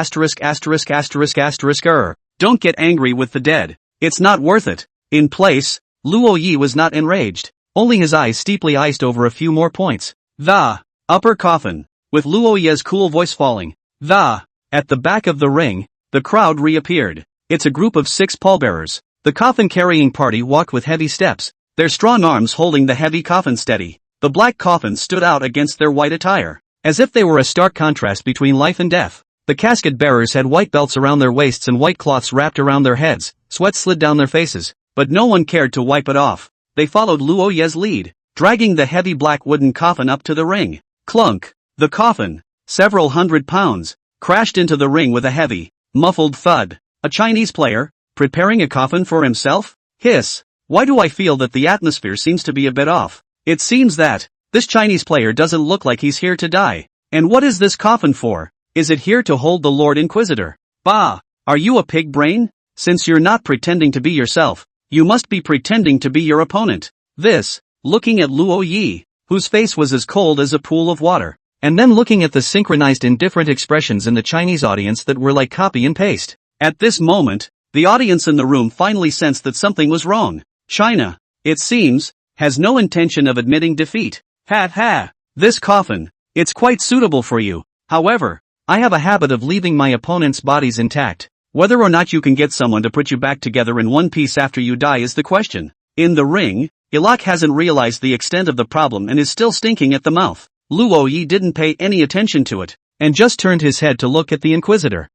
don't get angry with the dead. It's not worth it. In place, Luo Yi was not enraged, only his eyes steeply iced over a few more points. The upper coffin, with Luo Yi's cool voice falling. At the back of the ring, the crowd reappeared. It's a group of 6 pallbearers. The coffin-carrying party walked with heavy steps, their strong arms holding the heavy coffin steady. The black coffin stood out against their white attire, as if they were a stark contrast between life and death. The casket bearers had white belts around their waists and white cloths wrapped around their heads. Sweat slid down their faces, but no one cared to wipe it off. They followed Luo Yi's lead, dragging the heavy black wooden coffin up to the ring. Clunk! The coffin, several hundred pounds, crashed into the ring with a heavy, muffled thud. A Chinese player, preparing a coffin for himself? Hiss! Why do I feel that the atmosphere seems to be a bit off? It seems that this Chinese player doesn't look like he's here to die. And what is this coffin for? Is it here to hold the Lord Inquisitor? Bah! Are you a pig brain? Since you're not pretending to be yourself, you must be pretending to be your opponent. This, looking at Luo Yi, whose face was as cold as a pool of water, and then looking at the synchronized indifferent expressions in the Chinese audience that were like copy and paste. At this moment, the audience in the room finally sensed that something was wrong. China, it seems, has no intention of admitting defeat. Ha! This coffin, it's quite suitable for you. However, I have a habit of leaving my opponent's bodies intact. Whether or not you can get someone to put you back together in one piece after you die is the question. In the ring, Ilak hasn't realized the extent of the problem and is still stinking at the mouth. Luo Yi didn't pay any attention to it, and just turned his head to look at the Inquisitor.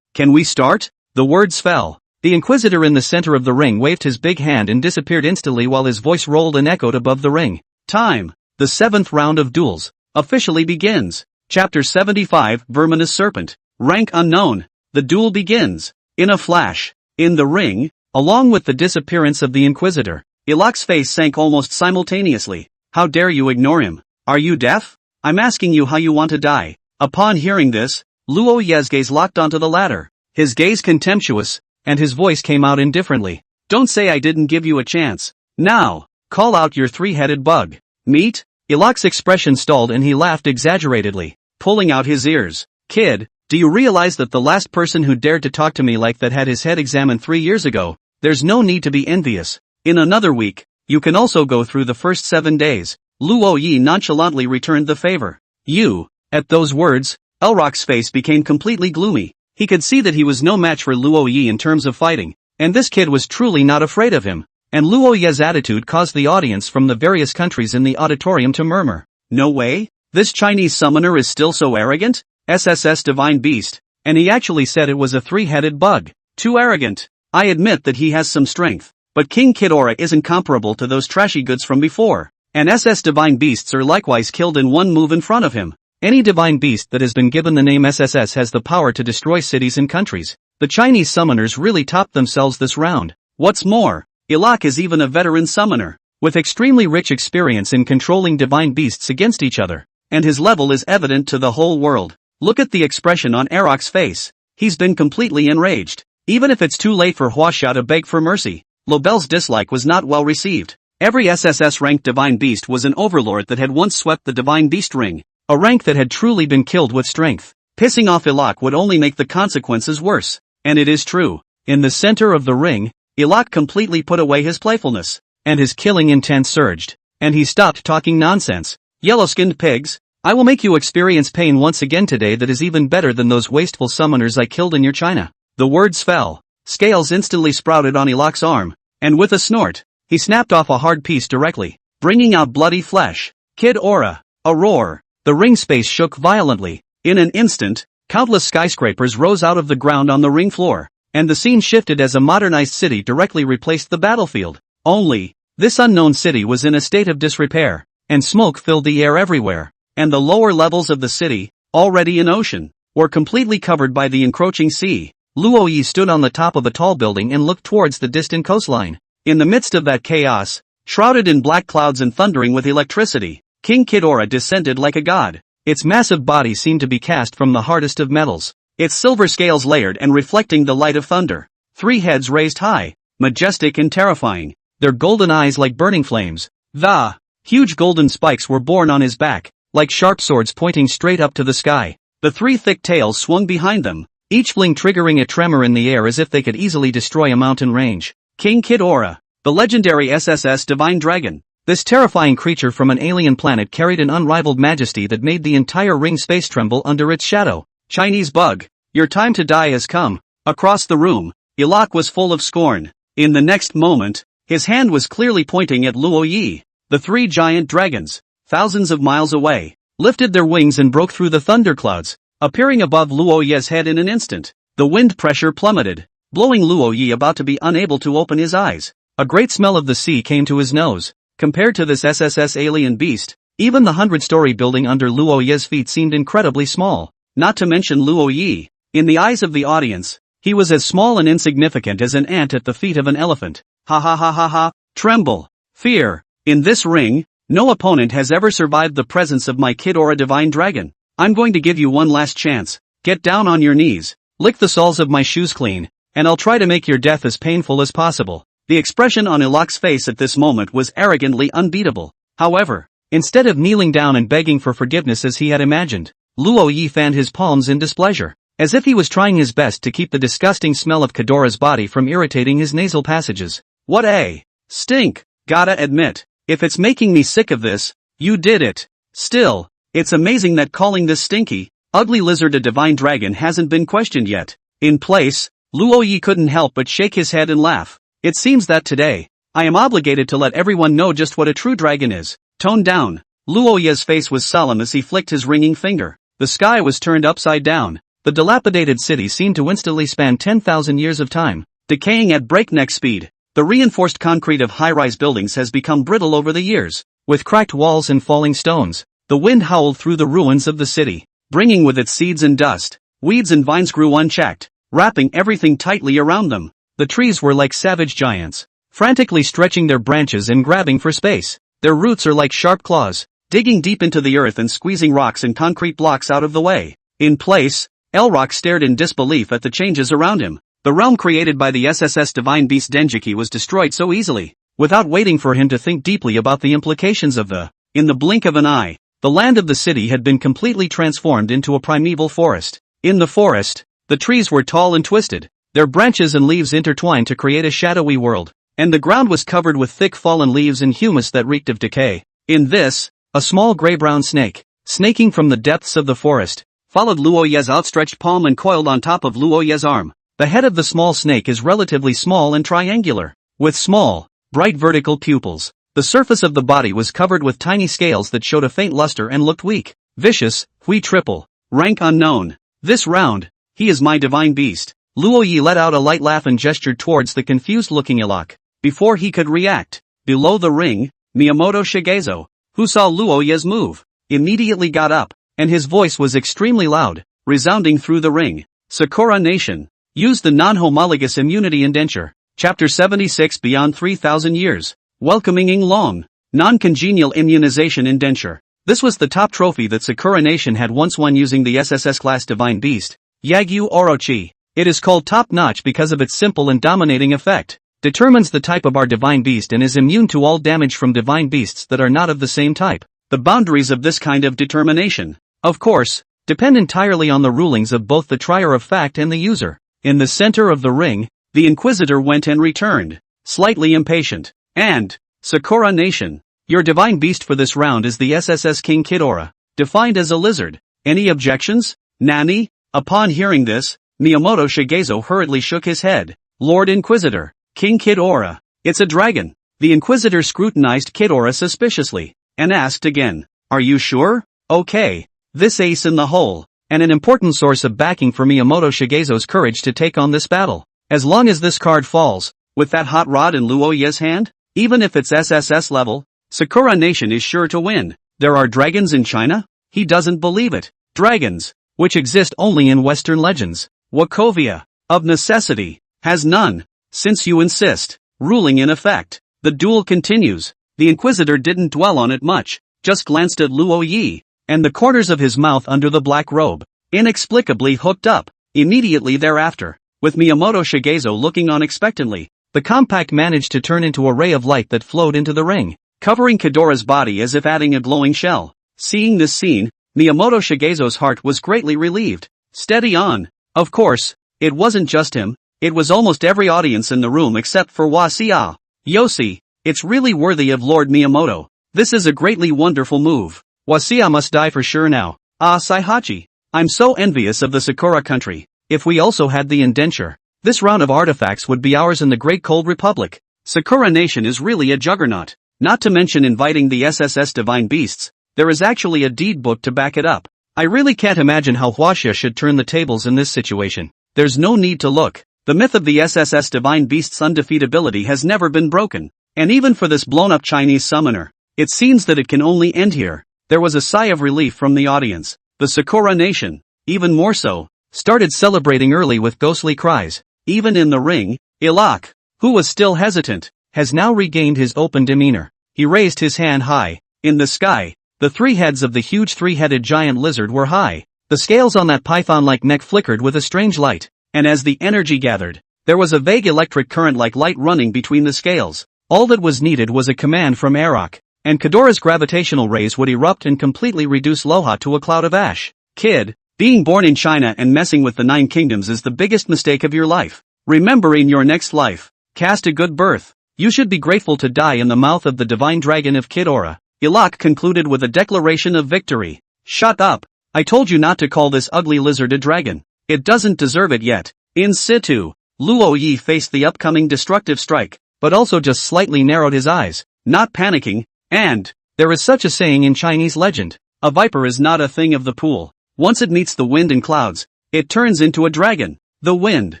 Can we start? The words fell. The Inquisitor in the center of the ring waved his big hand and disappeared instantly while his voice rolled and echoed above the ring. Time. The 7th round of duels officially begins. Chapter 75, Verminous Serpent. Rank unknown. The duel begins. In a flash. In the ring, along with the disappearance of the Inquisitor, Ilak's face sank almost simultaneously. How dare you ignore him? Are you deaf? I'm asking you how you want to die. Upon hearing this, Luo Ye's gaze locked onto the latter. His gaze contemptuous, and his voice came out indifferently. Don't say I didn't give you a chance. Now, call out your three-headed bug. Meat? Ilak's expression stalled and he laughed exaggeratedly, pulling out his ears. Kid, do you realize that the last person who dared to talk to me like that had his head examined 3 years ago? There's no need to be envious. In another week, you can also go through the first 7 days. Luo Yi nonchalantly returned the favor. You. At those words, Elrock's face became completely gloomy. He could see that he was no match for Luo Yi in terms of fighting, and this kid was truly not afraid of him. And Luo Ye's attitude caused the audience from the various countries in the auditorium to murmur. No way? This Chinese summoner is still so arrogant? SSS Divine Beast. And he actually said it was a three-headed bug. Too arrogant. I admit that he has some strength, but King Ghidorah isn't comparable to those trashy goods from before. And SS Divine Beasts are likewise killed in one move in front of him. Any divine beast that has been given the name SSS has the power to destroy cities and countries. The Chinese summoners really topped themselves this round. What's more, Ilak is even a veteran summoner, with extremely rich experience in controlling divine beasts against each other, and his level is evident to the whole world. Look at the expression on Erok's face. He's been completely enraged. Even if it's too late for Huaxia to beg for mercy, Lobel's dislike was not well received. Every SSS-ranked divine beast was an overlord that had once swept the divine beast ring, a rank that had truly been killed with strength. Pissing off Ilak would only make the consequences worse, and it is true. In the center of the ring, Ilak completely put away his playfulness, and his killing intent surged, and he stopped talking nonsense. Yellow-skinned pigs, I will make you experience pain once again today that is even better than those wasteful summoners I killed in your China. The words fell. Scales instantly sprouted on Ilak's arm, and with a snort, he snapped off a hard piece directly, bringing out bloody flesh. Kid Aura. A roar. The ring space shook violently. In an instant, countless skyscrapers rose out of the ground on the ring floor, and the scene shifted as a modernized city directly replaced the battlefield. Only, this unknown city was in a state of disrepair, and smoke filled the air everywhere, and the lower levels of the city, already in ocean, were completely covered by the encroaching sea. Luo Yi stood on the top of a tall building and looked towards the distant coastline. In the midst of that chaos, shrouded in black clouds and thundering with electricity, King Ghidorah descended like a god. Its massive body seemed to be cast from the hardest of metals, its silver scales layered and reflecting the light of thunder. 3 heads raised high, majestic and terrifying, their golden eyes like burning flames. The huge golden spikes were borne on his back, like sharp swords pointing straight up to the sky. The 3 thick tails swung behind them, each fling triggering a tremor in the air as if they could easily destroy a mountain range. King Ghidorah, the legendary SSS Divine Dragon. This terrifying creature from an alien planet carried an unrivaled majesty that made the entire ring space tremble under its shadow. Chinese bug, your time to die has come. Across the room, Ilak was full of scorn. In the next moment, his hand was clearly pointing at Luo Yi. The 3 giant dragons, thousands of miles away, lifted their wings and broke through the thunderclouds, appearing above Luo Yi's head in an instant. The wind pressure plummeted, blowing Luo Yi about to be unable to open his eyes. A great smell of the sea came to his nose. Compared to this SSS alien beast, even the 100-story building under Luo Yi's feet seemed incredibly small. Not to mention Luo Yi. In the eyes of the audience, he was as small and insignificant as an ant at the feet of an elephant. Ha ha ha ha ha. Tremble. Fear. In this ring, no opponent has ever survived the presence of my Ghidorah Divine Dragon. I'm going to give you one last chance. Get down on your knees, lick the soles of my shoes clean, and I'll try to make your death as painful as possible. The expression on Ilak's face at this moment was arrogantly unbeatable. However, instead of kneeling down and begging for forgiveness as he had imagined, Luo Yi fanned his palms in displeasure, as if he was trying his best to keep the disgusting smell of Ghidorah's body from irritating his nasal passages. What a stink! Gotta admit, if it's making me sick of this, you did it. Still, it's amazing that calling this stinky, ugly lizard a divine dragon hasn't been questioned yet. In place, Luoyi couldn't help but shake his head and laugh. It seems that today, I am obligated to let everyone know just what a true dragon is. Toned down, Luoyi's face was solemn as he flicked his ringing finger. The sky was turned upside down. The dilapidated city seemed to instantly span 10,000 years of time, decaying at breakneck speed. The reinforced concrete of high-rise buildings has become brittle over the years, with cracked walls and falling stones. The wind howled through the ruins of the city, bringing with it seeds and dust. Weeds and vines grew unchecked, wrapping everything tightly around them. The trees were like savage giants, frantically stretching their branches and grabbing for space. Their roots are like sharp claws, digging deep into the earth and squeezing rocks and concrete blocks out of the way. In place, Elrock stared in disbelief at the changes around him. The realm created by the SSS Divine Beast Denjiki was destroyed so easily, without waiting for him to think deeply about the implications of in the blink of an eye, the land of the city had been completely transformed into a primeval forest. In the forest, the trees were tall and twisted, their branches and leaves intertwined to create a shadowy world, and the ground was covered with thick fallen leaves and humus that reeked of decay. In this, a small gray-brown snake, snaking from the depths of the forest, followed Luoye's outstretched palm and coiled on top of Luoye's arm. The head of the small snake is relatively small and triangular, with small, bright vertical pupils. The surface of the body was covered with tiny scales that showed a faint luster and looked weak. Vicious, Hui triple. Rank unknown. This round, he is my divine beast. Luoyi let out a light laugh and gestured towards the confused-looking Ilak. Before he could react, below the ring, Miyamoto Shigezo, who saw Luoye's move, immediately got up, and his voice was extremely loud, resounding through the ring. Sakura Nation. Use the non-homologous immunity indenture. Chapter 76 Beyond 3,000 Years. Welcoming Long. Non-congenial immunization indenture. This was the top trophy that Sakura Nation had once won using the SSS class Divine Beast, Yagyu Orochi. It is called top-notch because of its simple and dominating effect. Determines the type of our Divine Beast and is immune to all damage from Divine Beasts that are not of the same type. The boundaries of this kind of determination, of course, depend entirely on the rulings of both the trier of fact and the user. In the center of the ring, the Inquisitor went and returned, slightly impatient. And, Sakura Nation, your divine beast for this round is the SSS King Kidora, defined as a lizard. Any objections? Nani? Upon hearing this, Miyamoto Shigezo hurriedly shook his head. Lord Inquisitor, King Kidora, it's a dragon. The Inquisitor scrutinized Kidora suspiciously, and asked again, are you sure? Okay, this ace in the hole, and an important source of backing for Miyamoto Shigezo's courage to take on this battle. As long as this card falls, with that hot rod in Luoye's hand, even if it's SSS level, Sakura Nation is sure to win. There are dragons in China? He doesn't believe it. Dragons, which exist only in Western legends. Wachovia, of necessity, has none. Since you insist, ruling in effect. The duel continues. The Inquisitor didn't dwell on it much, just glanced at Luoyi, and the corners of his mouth under the black robe, inexplicably hooked up. Immediately thereafter, with Miyamoto Shigezo looking on expectantly, the compact managed to turn into a ray of light that flowed into the ring, covering Kidora's body as if adding a glowing shell. Seeing this scene, Miyamoto Shigezo's heart was greatly relieved. Steady on. Of course, it wasn't just him, it was almost every audience in the room except for Wasia. Yoshi, it's really worthy of Lord Miyamoto. This is a greatly wonderful move. Wasia must die for sure now. Ah Saihachi, I'm so envious of the Sakura Country. If we also had the indenture, this round of artifacts would be ours in the Great Cold Republic. Sakura Nation is really a juggernaut. Not to mention inviting the SSS Divine Beasts, there is actually a deed book to back it up. I really can't imagine how Huaxia should turn the tables in this situation. There's no need to look. The myth of the SSS Divine Beast's undefeatability has never been broken. And even for this blown-up Chinese summoner, it seems that it can only end here. There was a sigh of relief from the audience. The Sakura Nation, even more so, started celebrating early with ghostly cries. Even in the ring, Ilak, who was still hesitant, has now regained his open demeanor. He raised his hand high. In the sky, the three heads of the huge three-headed giant lizard were high. The scales on that python-like neck flickered with a strange light, and as the energy gathered, there was a vague electric current-like light running between the scales. All that was needed was a command from Arok, and Kidora's gravitational rays would erupt and completely reduce Loha to a cloud of ash. Kid, being born in China and messing with the 9 kingdoms is the biggest mistake of your life. Remember, in your next life, cast a good birth. You should be grateful to die in the mouth of the divine dragon of Kidora. Ilak concluded with a declaration of victory. Shut up. I told you not to call this ugly lizard a dragon. It doesn't deserve it yet. In situ, Luo Yi faced the upcoming destructive strike, but also just slightly narrowed his eyes, not panicking, and there is such a saying in Chinese legend, a viper is not a thing of the pool. Once it meets the wind and clouds, it turns into a dragon. The wind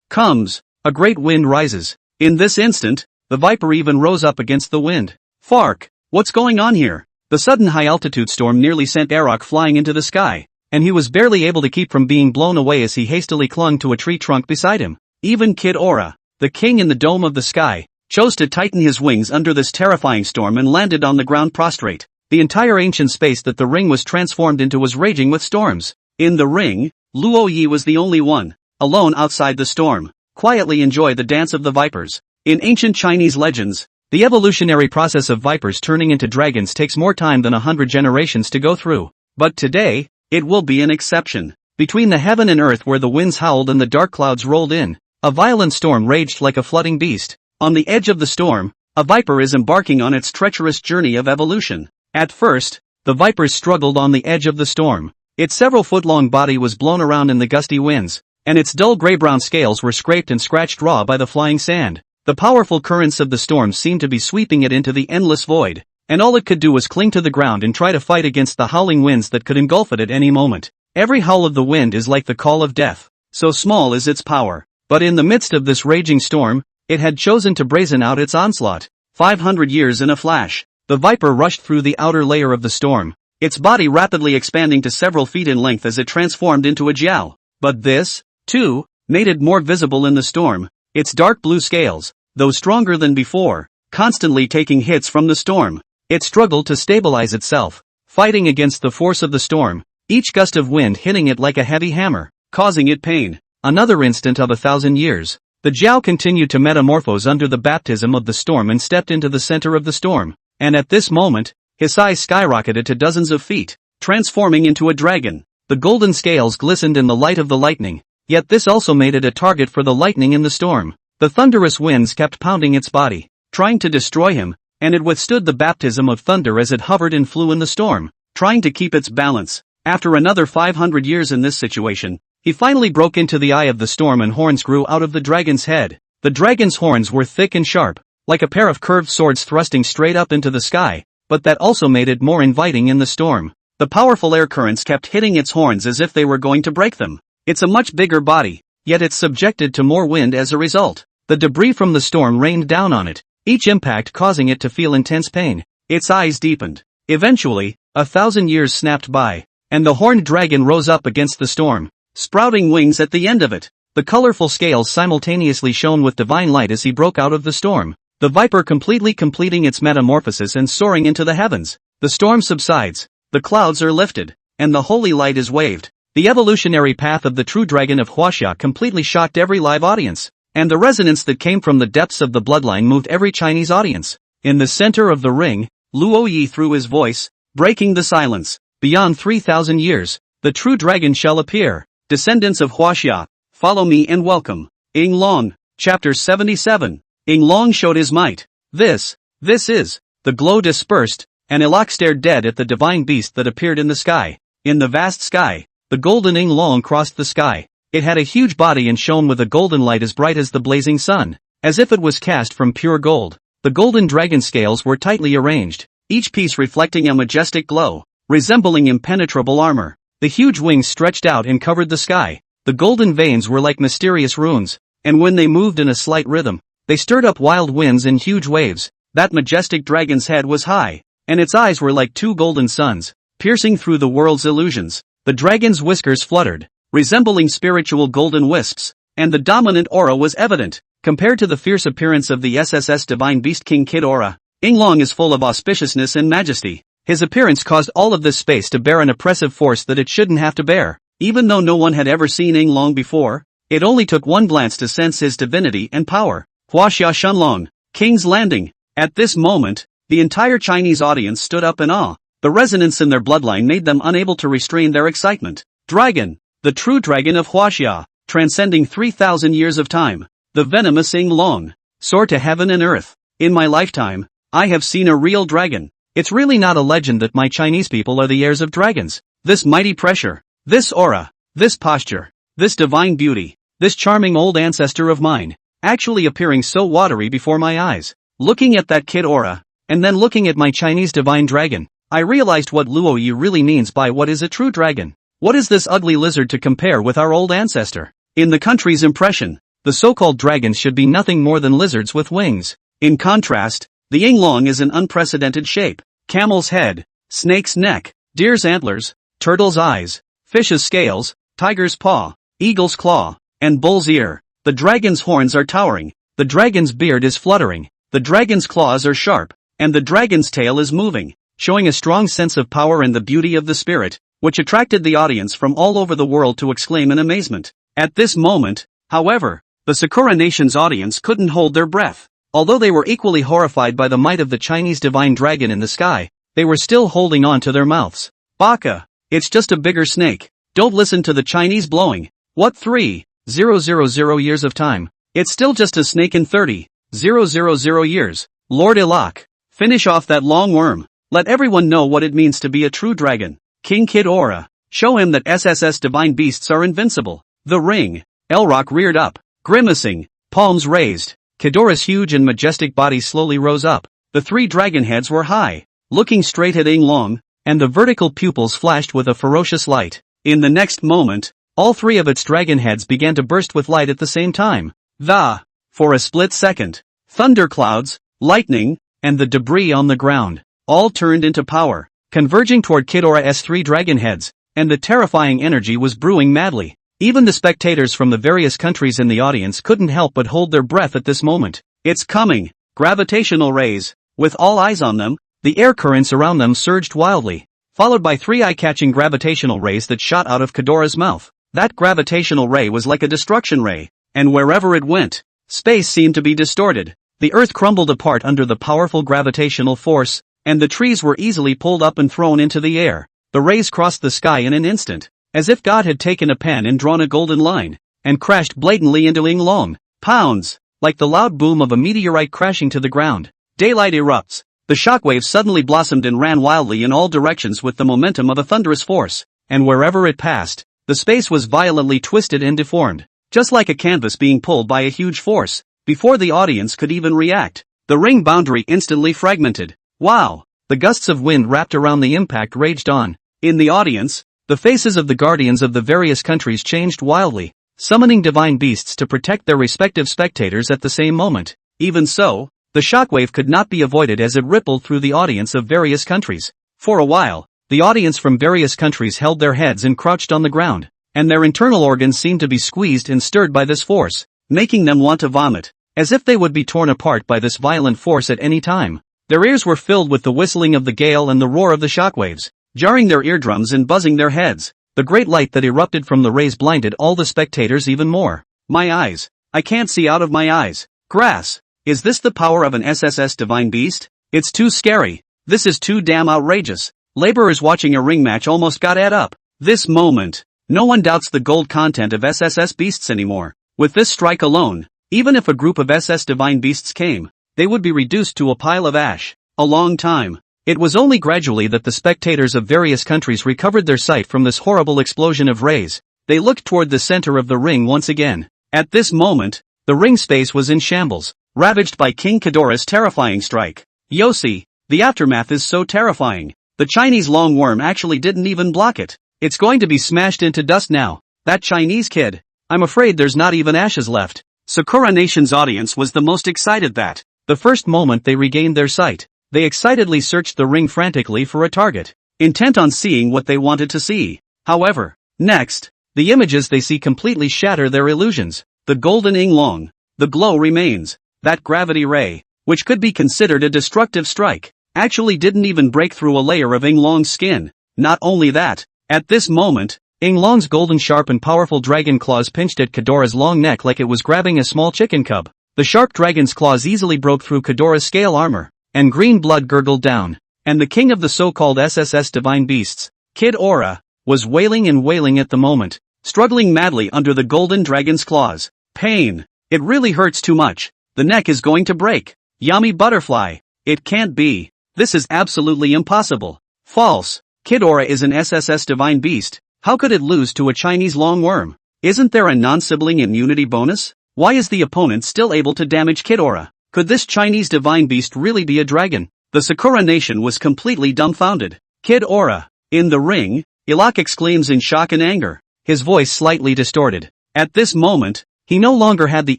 comes, a great wind rises. In this instant, the viper even rose up against the wind. Fark, what's going on here? The sudden high-altitude storm nearly sent Arok flying into the sky, and he was barely able to keep from being blown away as he hastily clung to a tree trunk beside him. Even Kid Aura, the king in the dome of the sky, chose to tighten his wings under this terrifying storm and landed on the ground prostrate. The entire ancient space that the ring was transformed into was raging with storms. In the ring, Luo Yi was the only one, alone outside the storm, quietly enjoy the dance of the vipers. In ancient Chinese legends, the evolutionary process of vipers turning into dragons takes more time than 100 generations to go through. But today, it will be an exception. Between the heaven and earth where the winds howled and the dark clouds rolled in, a violent storm raged like a flooding beast. On the edge of the storm, a viper is embarking on its treacherous journey of evolution. At first, the vipers struggled on the edge of the storm. Its several-foot-long body was blown around in the gusty winds, and its dull gray-brown scales were scraped and scratched raw by the flying sand. The powerful currents of the storm seemed to be sweeping it into the endless void, and all it could do was cling to the ground and try to fight against the howling winds that could engulf it at any moment. Every howl of the wind is like the call of death, so small is its power. But in the midst of this raging storm, it had chosen to brazen out its onslaught. 500 years in a flash, the viper rushed through the outer layer of the storm, its body rapidly expanding to several feet in length as it transformed into a jiao. But this, too, made it more visible in the storm. Its dark blue scales, though stronger than before, constantly taking hits from the storm. It struggled to stabilize itself, fighting against the force of the storm, each gust of wind hitting it like a heavy hammer, causing it pain. Another instant of 1,000 years. The Jiao continued to metamorphose under the baptism of the storm and stepped into the center of the storm, and at this moment, his size skyrocketed to dozens of feet, transforming into a dragon. The golden scales glistened in the light of the lightning, yet this also made it a target for the lightning in the storm. The thunderous winds kept pounding its body, trying to destroy him, and it withstood the baptism of thunder as it hovered and flew in the storm, trying to keep its balance. After another 500 years in this situation, he finally broke into the eye of the storm and horns grew out of the dragon's head. The dragon's horns were thick and sharp, like a pair of curved swords thrusting straight up into the sky, but that also made it more inviting in the storm. The powerful air currents kept hitting its horns as if they were going to break them. It's a much bigger body, yet it's subjected to more wind as a result. The debris from the storm rained down on it, each impact causing it to feel intense pain. Its eyes deepened. Eventually, 1,000 years snapped by, and the horned dragon rose up against the storm, sprouting wings at the end of it. The colorful scales simultaneously shone with divine light as he broke out of the storm, the viper completely completing its metamorphosis and soaring into the heavens. The storm subsides, the clouds are lifted, and the holy light is waved. The evolutionary path of the true dragon of Huaxia completely shocked every live audience, and the resonance that came from the depths of the bloodline moved every Chinese audience. In the center of the ring, Luo Yi threw his voice, breaking the silence. Beyond 3,000 years, the true dragon shall appear. Descendants of Huaxia, follow me and welcome. Ying Long, Chapter 77. Ying Long showed his might. This is. The glow dispersed, and Ilak stared dead at the divine beast that appeared in the sky. In the vast sky, the golden Ying Long crossed the sky. It had a huge body and shone with a golden light as bright as the blazing sun, as if it was cast from pure gold. The golden dragon scales were tightly arranged, each piece reflecting a majestic glow, resembling impenetrable armor. The huge wings stretched out and covered the sky. The golden veins were like mysterious runes, and when they moved in a slight rhythm, they stirred up wild winds and huge waves. That majestic dragon's head was high, and its eyes were like two golden suns, piercing through the world's illusions. The dragon's whiskers fluttered, resembling spiritual golden wisps, and the dominant aura was evident. Compared to the fierce appearance of the SSS divine beast King Kid Aura, Ying Long is full of auspiciousness and majesty. His appearance caused all of this space to bear an oppressive force that it shouldn't have to bear. Even though no one had ever seen Ying Long before, it only took one glance to sense his divinity and power. Huaxia Shenlong, King's Landing. At this moment, the entire Chinese audience stood up in awe. The resonance in their bloodline made them unable to restrain their excitement. Dragon, the true dragon of Huaxia, transcending 3,000 years of time. The venomous Ying Long, soar to heaven and earth. In my lifetime, I have seen a real dragon. It's really not a legend that my Chinese people are the heirs of dragons. This mighty pressure, this aura, this posture, this divine beauty, This charming old ancestor of mine, actually appearing so watery before my eyes. Looking at that kid Aura, and then looking at my Chinese divine dragon, I realized what Luo Yi really means by what is a true dragon. What is this ugly lizard to compare with our old ancestor? In the country's impression, the so-called dragons should be nothing more than lizards with wings. In contrast, the Yinglong is an unprecedented shape. Camel's head, snake's neck, deer's antlers, turtle's eyes, fish's scales, tiger's paw, eagle's claw, and bull's ear. The dragon's horns are towering, the dragon's beard is fluttering, the dragon's claws are sharp, and the dragon's tail is moving, showing a strong sense of power and the beauty of the spirit, which attracted the audience from all over the world to exclaim in amazement. At this moment, however, the Sakura Nation's audience couldn't hold their breath. Although they were equally horrified by the might of the Chinese divine dragon in the sky, they were still holding on to their mouths. Baka, it's just a bigger snake. Don't listen to the Chinese blowing. What 3,000 years of time? It's still just a snake in 30,000 years. Lord Ilak, finish off that long worm. Let everyone know what it means to be a true dragon. King Kid Aura, show him that SSS divine beasts are invincible. The ring. Elrock reared up, grimacing, palms raised. Kidora's huge and majestic body slowly rose up. The three dragon heads were high, looking straight at Yinglong, and the vertical pupils flashed with a ferocious light. In the next moment, all three of its dragon heads began to burst with light at the same time. For a split second, thunderclouds, lightning, and the debris on the ground, all turned into power, converging toward Kidora's three dragon heads, and the terrifying energy was brewing madly. Even the spectators from the various countries in the audience couldn't help but hold their breath at this moment. It's coming! Gravitational rays. With all eyes on them, the air currents around them surged wildly, followed by three eye-catching gravitational rays that shot out of Kidora's mouth. That gravitational ray was like a destruction ray, and wherever it went, space seemed to be distorted. The earth crumbled apart under the powerful gravitational force, and the trees were easily pulled up and thrown into the air. The rays crossed the sky in an instant, as if God had taken a pen and drawn a golden line, and crashed blatantly into Yinglong. Pounds, like the loud boom of a meteorite crashing to the ground. Daylight erupts. The shockwave suddenly blossomed and ran wildly in all directions with the momentum of a thunderous force, and wherever it passed, the space was violently twisted and deformed, just like a canvas being pulled by a huge force. Before the audience could even react, the ring boundary instantly fragmented. Wow! The gusts of wind wrapped around the impact raged on. In the audience, the faces of the guardians of the various countries changed wildly, summoning divine beasts to protect their respective spectators at the same moment. Even so, the shockwave could not be avoided as it rippled through the audience of various countries. For a while, the audience from various countries held their heads and crouched on the ground, and their internal organs seemed to be squeezed and stirred by this force, making them want to vomit, as if they would be torn apart by this violent force at any time. Their ears were filled with the whistling of the gale and the roar of the shockwaves, jarring their eardrums and buzzing their heads. The great light that erupted from the rays blinded all the spectators even more. My eyes. I can't see out of my eyes. Grass. Is this the power of an SSS divine beast? It's too scary. This is too damn outrageous. Laborers watching a ring match almost got ate up. This moment. No one doubts the gold content of SSS beasts anymore. With this strike alone, even if a group of SS divine beasts came, they would be reduced to a pile of ash. A long time. It was only gradually that the spectators of various countries recovered their sight from this horrible explosion of rays. They looked toward the center of the ring once again. At this moment, the ring space was in shambles, ravaged by King Kidora's terrifying strike. Yossi, the aftermath is so terrifying. The Chinese long worm actually didn't even block it. It's going to be smashed into dust now. That Chinese kid. I'm afraid there's not even ashes left. Sakura Nation's audience was the most excited that, the first moment they regained their sight, they excitedly searched the ring frantically for a target, intent on seeing what they wanted to see. However, next, the images they see completely shatter their illusions. The golden Yinglong. The glow remains. That gravity ray, which could be considered a destructive strike, actually didn't even break through a layer of Yinglong's skin. Not only that, at this moment, Yinglong's golden sharp and powerful dragon claws pinched at Kidora's long neck like it was grabbing a small chicken cub. The sharp dragon's claws easily broke through Kidora's scale armor, and green blood gurgled down, and the king of the so-called SSS divine beasts, Kid Aura, was wailing and wailing at the moment, struggling madly under the golden dragon's claws. Pain. It really hurts too much. The neck is going to break. Yummy butterfly. It can't be. This is absolutely impossible. False. Kid Aura is an SSS divine beast. How could it lose to a Chinese long worm? Isn't there a non-sibling immunity bonus? Why is the opponent still able to damage Kidora? Could this Chinese divine beast really be a dragon? The Sakura nation was completely dumbfounded. Kidora. In the ring, Ilak exclaims in shock and anger, his voice slightly distorted. At this moment, he no longer had the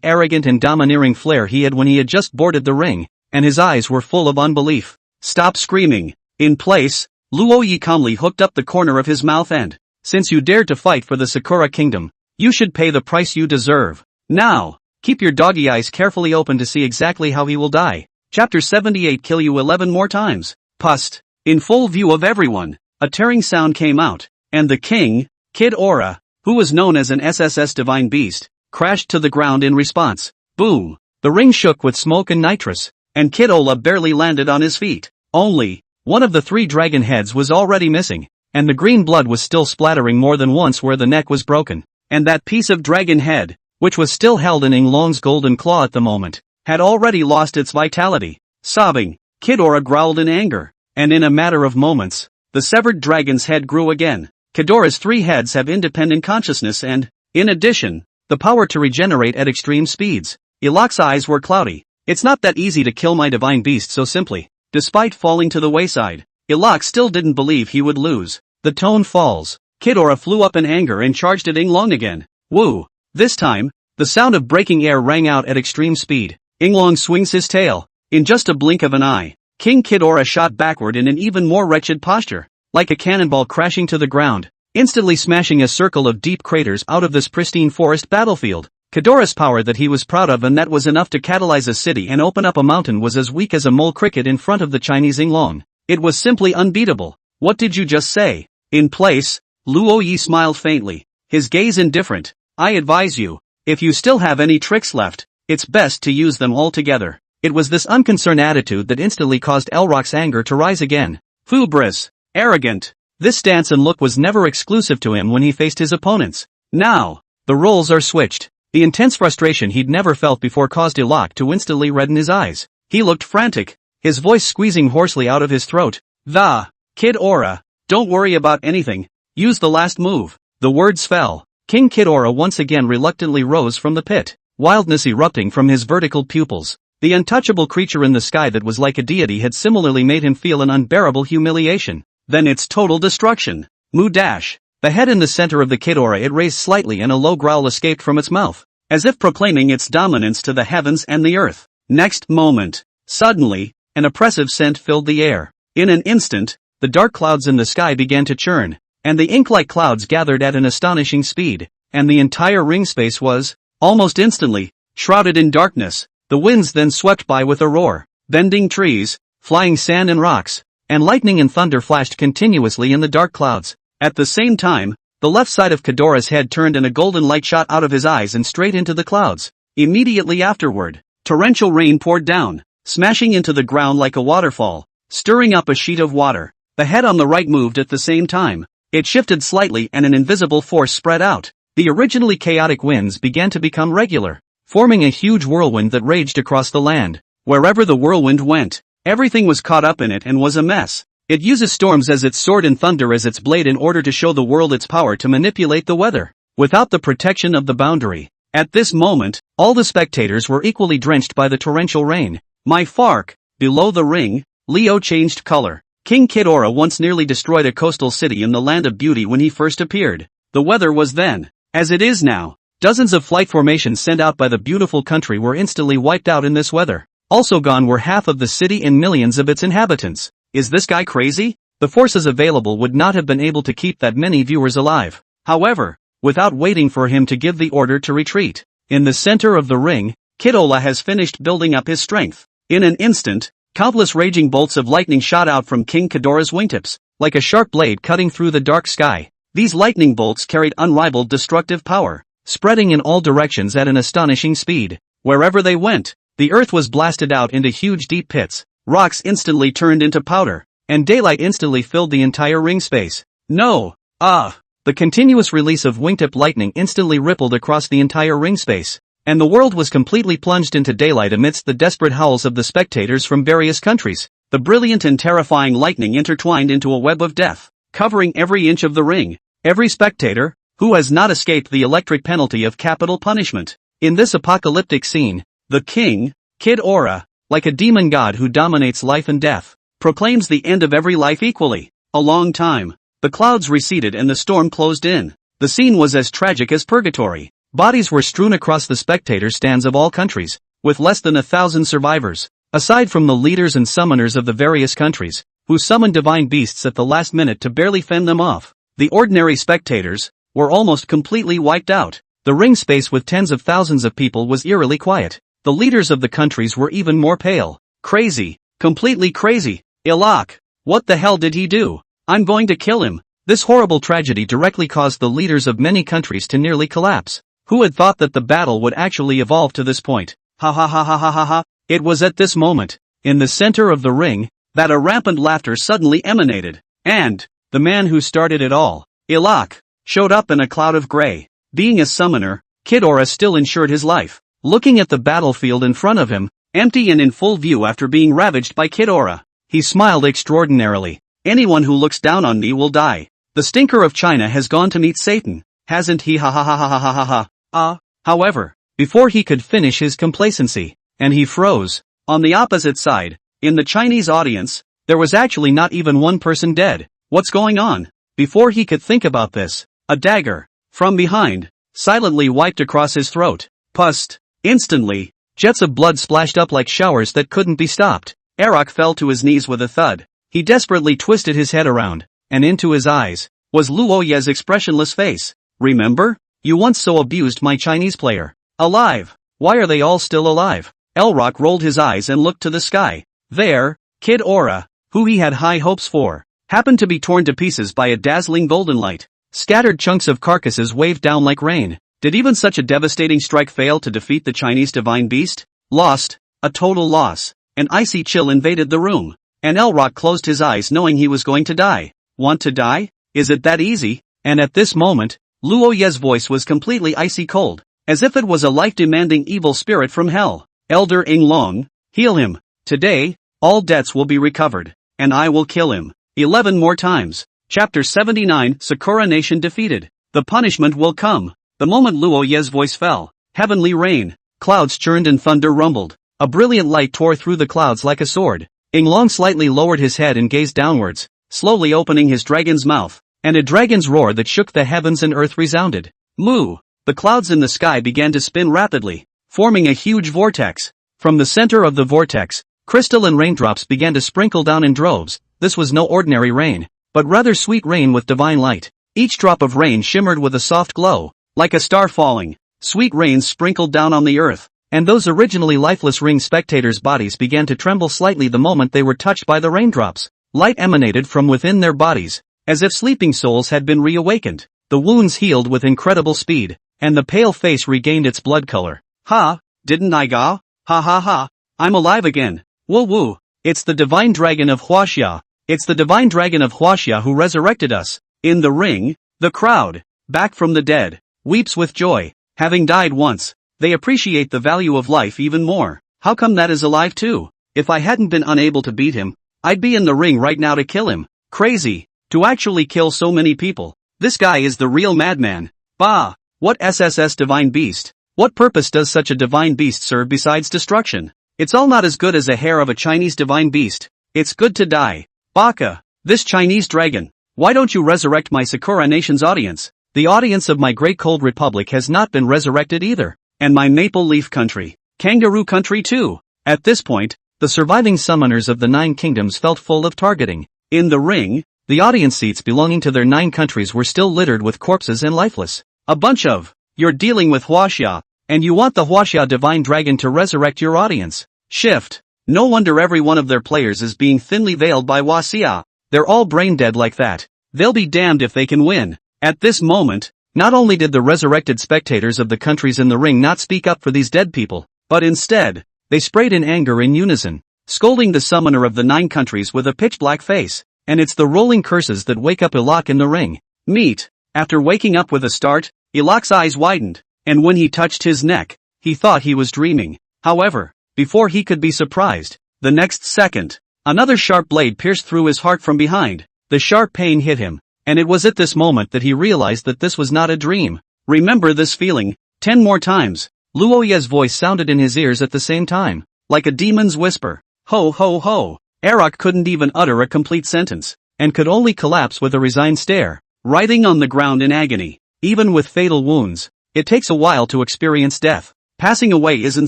arrogant and domineering flair he had when he had just boarded the ring, and his eyes were full of unbelief. Stop screaming. In place, Luoyi calmly hooked up the corner of his mouth and, since you dared to fight for the Sakura kingdom, you should pay the price you deserve. Now, keep your doggy eyes carefully open to see exactly how he will die. Chapter 78 Kill you 11 more times. Pust. In full view of everyone, a tearing sound came out, and the king, Kidora, who was known as an SSS divine beast, crashed to the ground in response. Boom. The ring shook with smoke and nitrous, and Kidora barely landed on his feet. Only, one of the 3 dragon heads was already missing, and the green blood was still splattering more than once where the neck was broken. And that piece of dragon head, which was still held in Inglong's golden claw at the moment, had already lost its vitality. Sobbing, Kidora growled in anger, and in a matter of moments, the severed dragon's head grew again. Kidora's 3 heads have independent consciousness and, in addition, the power to regenerate at extreme speeds. Ilak's eyes were cloudy. It's not that easy to kill my divine beast so simply. Despite falling to the wayside, Ilak still didn't believe he would lose. The tone falls. Kidora flew up in anger and charged at Inglong again. Woo! This time, the sound of breaking air rang out at extreme speed. Inglong swings his tail. In just a blink of an eye, King Kidora shot backward in an even more wretched posture, like a cannonball crashing to the ground, instantly smashing a circle of deep craters out of this pristine forest battlefield. Kidora's power that he was proud of and that was enough to catalyze a city and open up a mountain was as weak as a mole cricket in front of the Chinese Inglong. It was simply unbeatable. What did you just say? In place, Luo Yi smiled faintly, his gaze indifferent. I advise you, if you still have any tricks left, it's best to use them all together. It was this unconcerned attitude that instantly caused Elrock's anger to rise again. Fubris. Arrogant. This stance and look was never exclusive to him when he faced his opponents. Now, the roles are switched. The intense frustration he'd never felt before caused Ilak to instantly redden his eyes. He looked frantic, his voice squeezing hoarsely out of his throat. Kidora, don't worry about anything. Use the last move. The words fell. King Kidora once again reluctantly rose from the pit, wildness erupting from his vertical pupils. The untouchable creature in the sky that was like a deity had similarly made him feel an unbearable humiliation. Then its total destruction. Moo dash. The head in the center of the Kidora it raised slightly and a low growl escaped from its mouth, as if proclaiming its dominance to the heavens and the earth. Next moment, suddenly, an oppressive scent filled the air. In an instant, the dark clouds in the sky began to churn, and the ink-like clouds gathered at an astonishing speed, and the entire ring space was, almost instantly, shrouded in darkness. The winds then swept by with a roar, bending trees, flying sand and rocks, and lightning and thunder flashed continuously in the dark clouds. At the same time, the left side of Kidora's head turned and a golden light shot out of his eyes and straight into the clouds. Immediately afterward, torrential rain poured down, smashing into the ground like a waterfall, stirring up a sheet of water. The head on the right moved at the same time. It shifted slightly and an invisible force spread out. The originally chaotic winds began to become regular, forming a huge whirlwind that raged across the land. Wherever the whirlwind went, everything was caught up in it and was a mess. It uses storms as its sword and thunder as its blade in order to show the world its power to manipulate the weather, without the protection of the boundary. At this moment, all the spectators were equally drenched by the torrential rain. My fark, below the ring, Leo changed color. King Kidora once nearly destroyed a coastal city in the land of beauty when he first appeared. The weather was then, as it is now. Dozens of flight formations sent out by the beautiful country were instantly wiped out in this weather. Also gone were half of the city and millions of its inhabitants. Is this guy crazy? The forces available would not have been able to keep that many viewers alive. However, without waiting for him to give the order to retreat, in the center of the ring, Kidora has finished building up his strength. In an instant, countless raging bolts of lightning shot out from King Kidora's wingtips, like a sharp blade cutting through the dark sky. These lightning bolts carried unrivaled destructive power, spreading in all directions at an astonishing speed. Wherever they went, the earth was blasted out into huge deep pits, rocks instantly turned into powder, and daylight instantly filled the entire ring space. No! The continuous release of wingtip lightning instantly rippled across the entire ring space, and the world was completely plunged into daylight amidst the desperate howls of the spectators from various countries. The brilliant and terrifying lightning intertwined into a web of death, covering every inch of the ring. Every spectator, Who has not escaped the electric penalty of capital punishment? In this apocalyptic scene, the king, Kid Aura, like a demon god who dominates life and death, proclaims the end of every life equally. A long time. The clouds receded and the storm closed in. The scene was as tragic as purgatory. Bodies were strewn across the spectator stands of all countries, with less than 1,000 survivors. Aside from the leaders and summoners of the various countries, who summoned divine beasts at the last minute to barely fend them off, the ordinary spectators were almost completely wiped out. The ring space with tens of thousands of people was eerily quiet. The leaders of the countries were even more pale. Crazy. Completely crazy. Ilak. What the hell did he do? I'm going to kill him. This horrible tragedy directly caused the leaders of many countries to nearly collapse. Who had thought that the battle would actually evolve to this point? Ha ha ha ha ha ha ha. It was at this moment, in the center of the ring, that a rampant laughter suddenly emanated. And the man who started it all, Ilak, showed up in a cloud of gray. Being a summoner, Kid Aura still ensured his life. Looking at the battlefield in front of him, empty and in full view after being ravaged by Kid Aura, he smiled extraordinarily. Anyone who looks down on me will die. The stinker of China has gone to meet Satan, hasn't he? Ha ha ha ha ha ha ha ha. However, before he could finish his complacency, and he froze. On the opposite side, in the Chinese audience, there was actually not even one person dead. What's going on? Before he could think about this, a dagger, from behind, silently wiped across his throat. Pust. Instantly, jets of blood splashed up like showers that couldn't be stopped. Arak fell to his knees with a thud. He desperately twisted his head around, and into his eyes was Luoye's expressionless face. Remember? You once so abused my Chinese player. Alive. Why are they all still alive? Elrock rolled his eyes and looked to the sky. There, Kid Aura, who he had high hopes for, happened to be torn to pieces by a dazzling golden light. Scattered chunks of carcasses waved down like rain. Did even such a devastating strike fail to defeat the Chinese divine beast? Lost. A total loss. An icy chill invaded the room. And Elrock closed his eyes knowing he was going to die. Want to die? Is it that easy? And at this moment, Luoye's voice was completely icy cold, as if it was a life-demanding evil spirit from hell. Elder Inglong, heal him. Today, all debts will be recovered, and I will kill him. 11 more times. Chapter 79, Sakura Nation defeated. The punishment will come. The moment Luoye's voice fell, heavenly rain, clouds churned and thunder rumbled. A brilliant light tore through the clouds like a sword. Inglong slightly lowered his head and gazed downwards, slowly opening his dragon's mouth, and a dragon's roar that shook the heavens and earth resounded. Moo! The clouds in the sky began to spin rapidly, forming a huge vortex. From the center of the vortex, crystal and raindrops began to sprinkle down in droves. This was no ordinary rain, but rather sweet rain with divine light. Each drop of rain shimmered with a soft glow, like a star falling. Sweet rains sprinkled down on the earth, and those originally lifeless ring spectators' bodies began to tremble slightly the moment they were touched by the raindrops. Light emanated from within their bodies, as if sleeping souls had been reawakened. The wounds healed with incredible speed, and the pale face regained its blood color. Ha! Didn't I ga? Ha ha ha! I'm alive again! Woo woo! It's the divine dragon of Huaxia! It's the divine dragon of Huaxia who resurrected us! In the ring, the crowd, back from the dead, weeps with joy. Having died once, they appreciate the value of life even more. How come that is alive too? If I hadn't been unable to beat him, I'd be in the ring right now to kill him. Crazy. To actually kill so many people. This guy is the real madman. Bah! What SSS divine beast? What purpose does such a divine beast serve besides destruction? It's all not as good as a hair of a Chinese divine beast. It's good to die. Baka! This Chinese dragon. Why don't you resurrect my Sakura Nation's audience? The audience of my great cold republic has not been resurrected either. And my maple leaf country. Kangaroo country too. At this point, the surviving summoners of the 9 kingdoms felt full of targeting. In the ring, the audience seats belonging to their 9 countries were still littered with corpses and lifeless. A bunch of, you're dealing with Huaxia, and you want the Huaxia divine dragon to resurrect your audience. Shift. No wonder every one of their players is being thinly veiled by Huaxia. They're all brain dead like that. They'll be damned if they can win. At this moment, not only did the resurrected spectators of the countries in the ring not speak up for these dead people, but instead, they sprayed in anger in unison, scolding the summoner of the 9 countries with a pitch-black face. And it's the rolling curses that wake up Ilak in the ring. Meet. After waking up with a start, Ilak's eyes widened, and when he touched his neck, he thought he was dreaming. However, before he could be surprised, the next second, another sharp blade pierced through his heart from behind. The sharp pain hit him, and it was at this moment that he realized that this was not a dream. Remember this feeling, 10 more times. Luoya's voice sounded in his ears at the same time, like a demon's whisper. Ho ho ho. Arok couldn't even utter a complete sentence, and could only collapse with a resigned stare, writhing on the ground in agony. Even with fatal wounds, it takes a while to experience death. Passing away isn't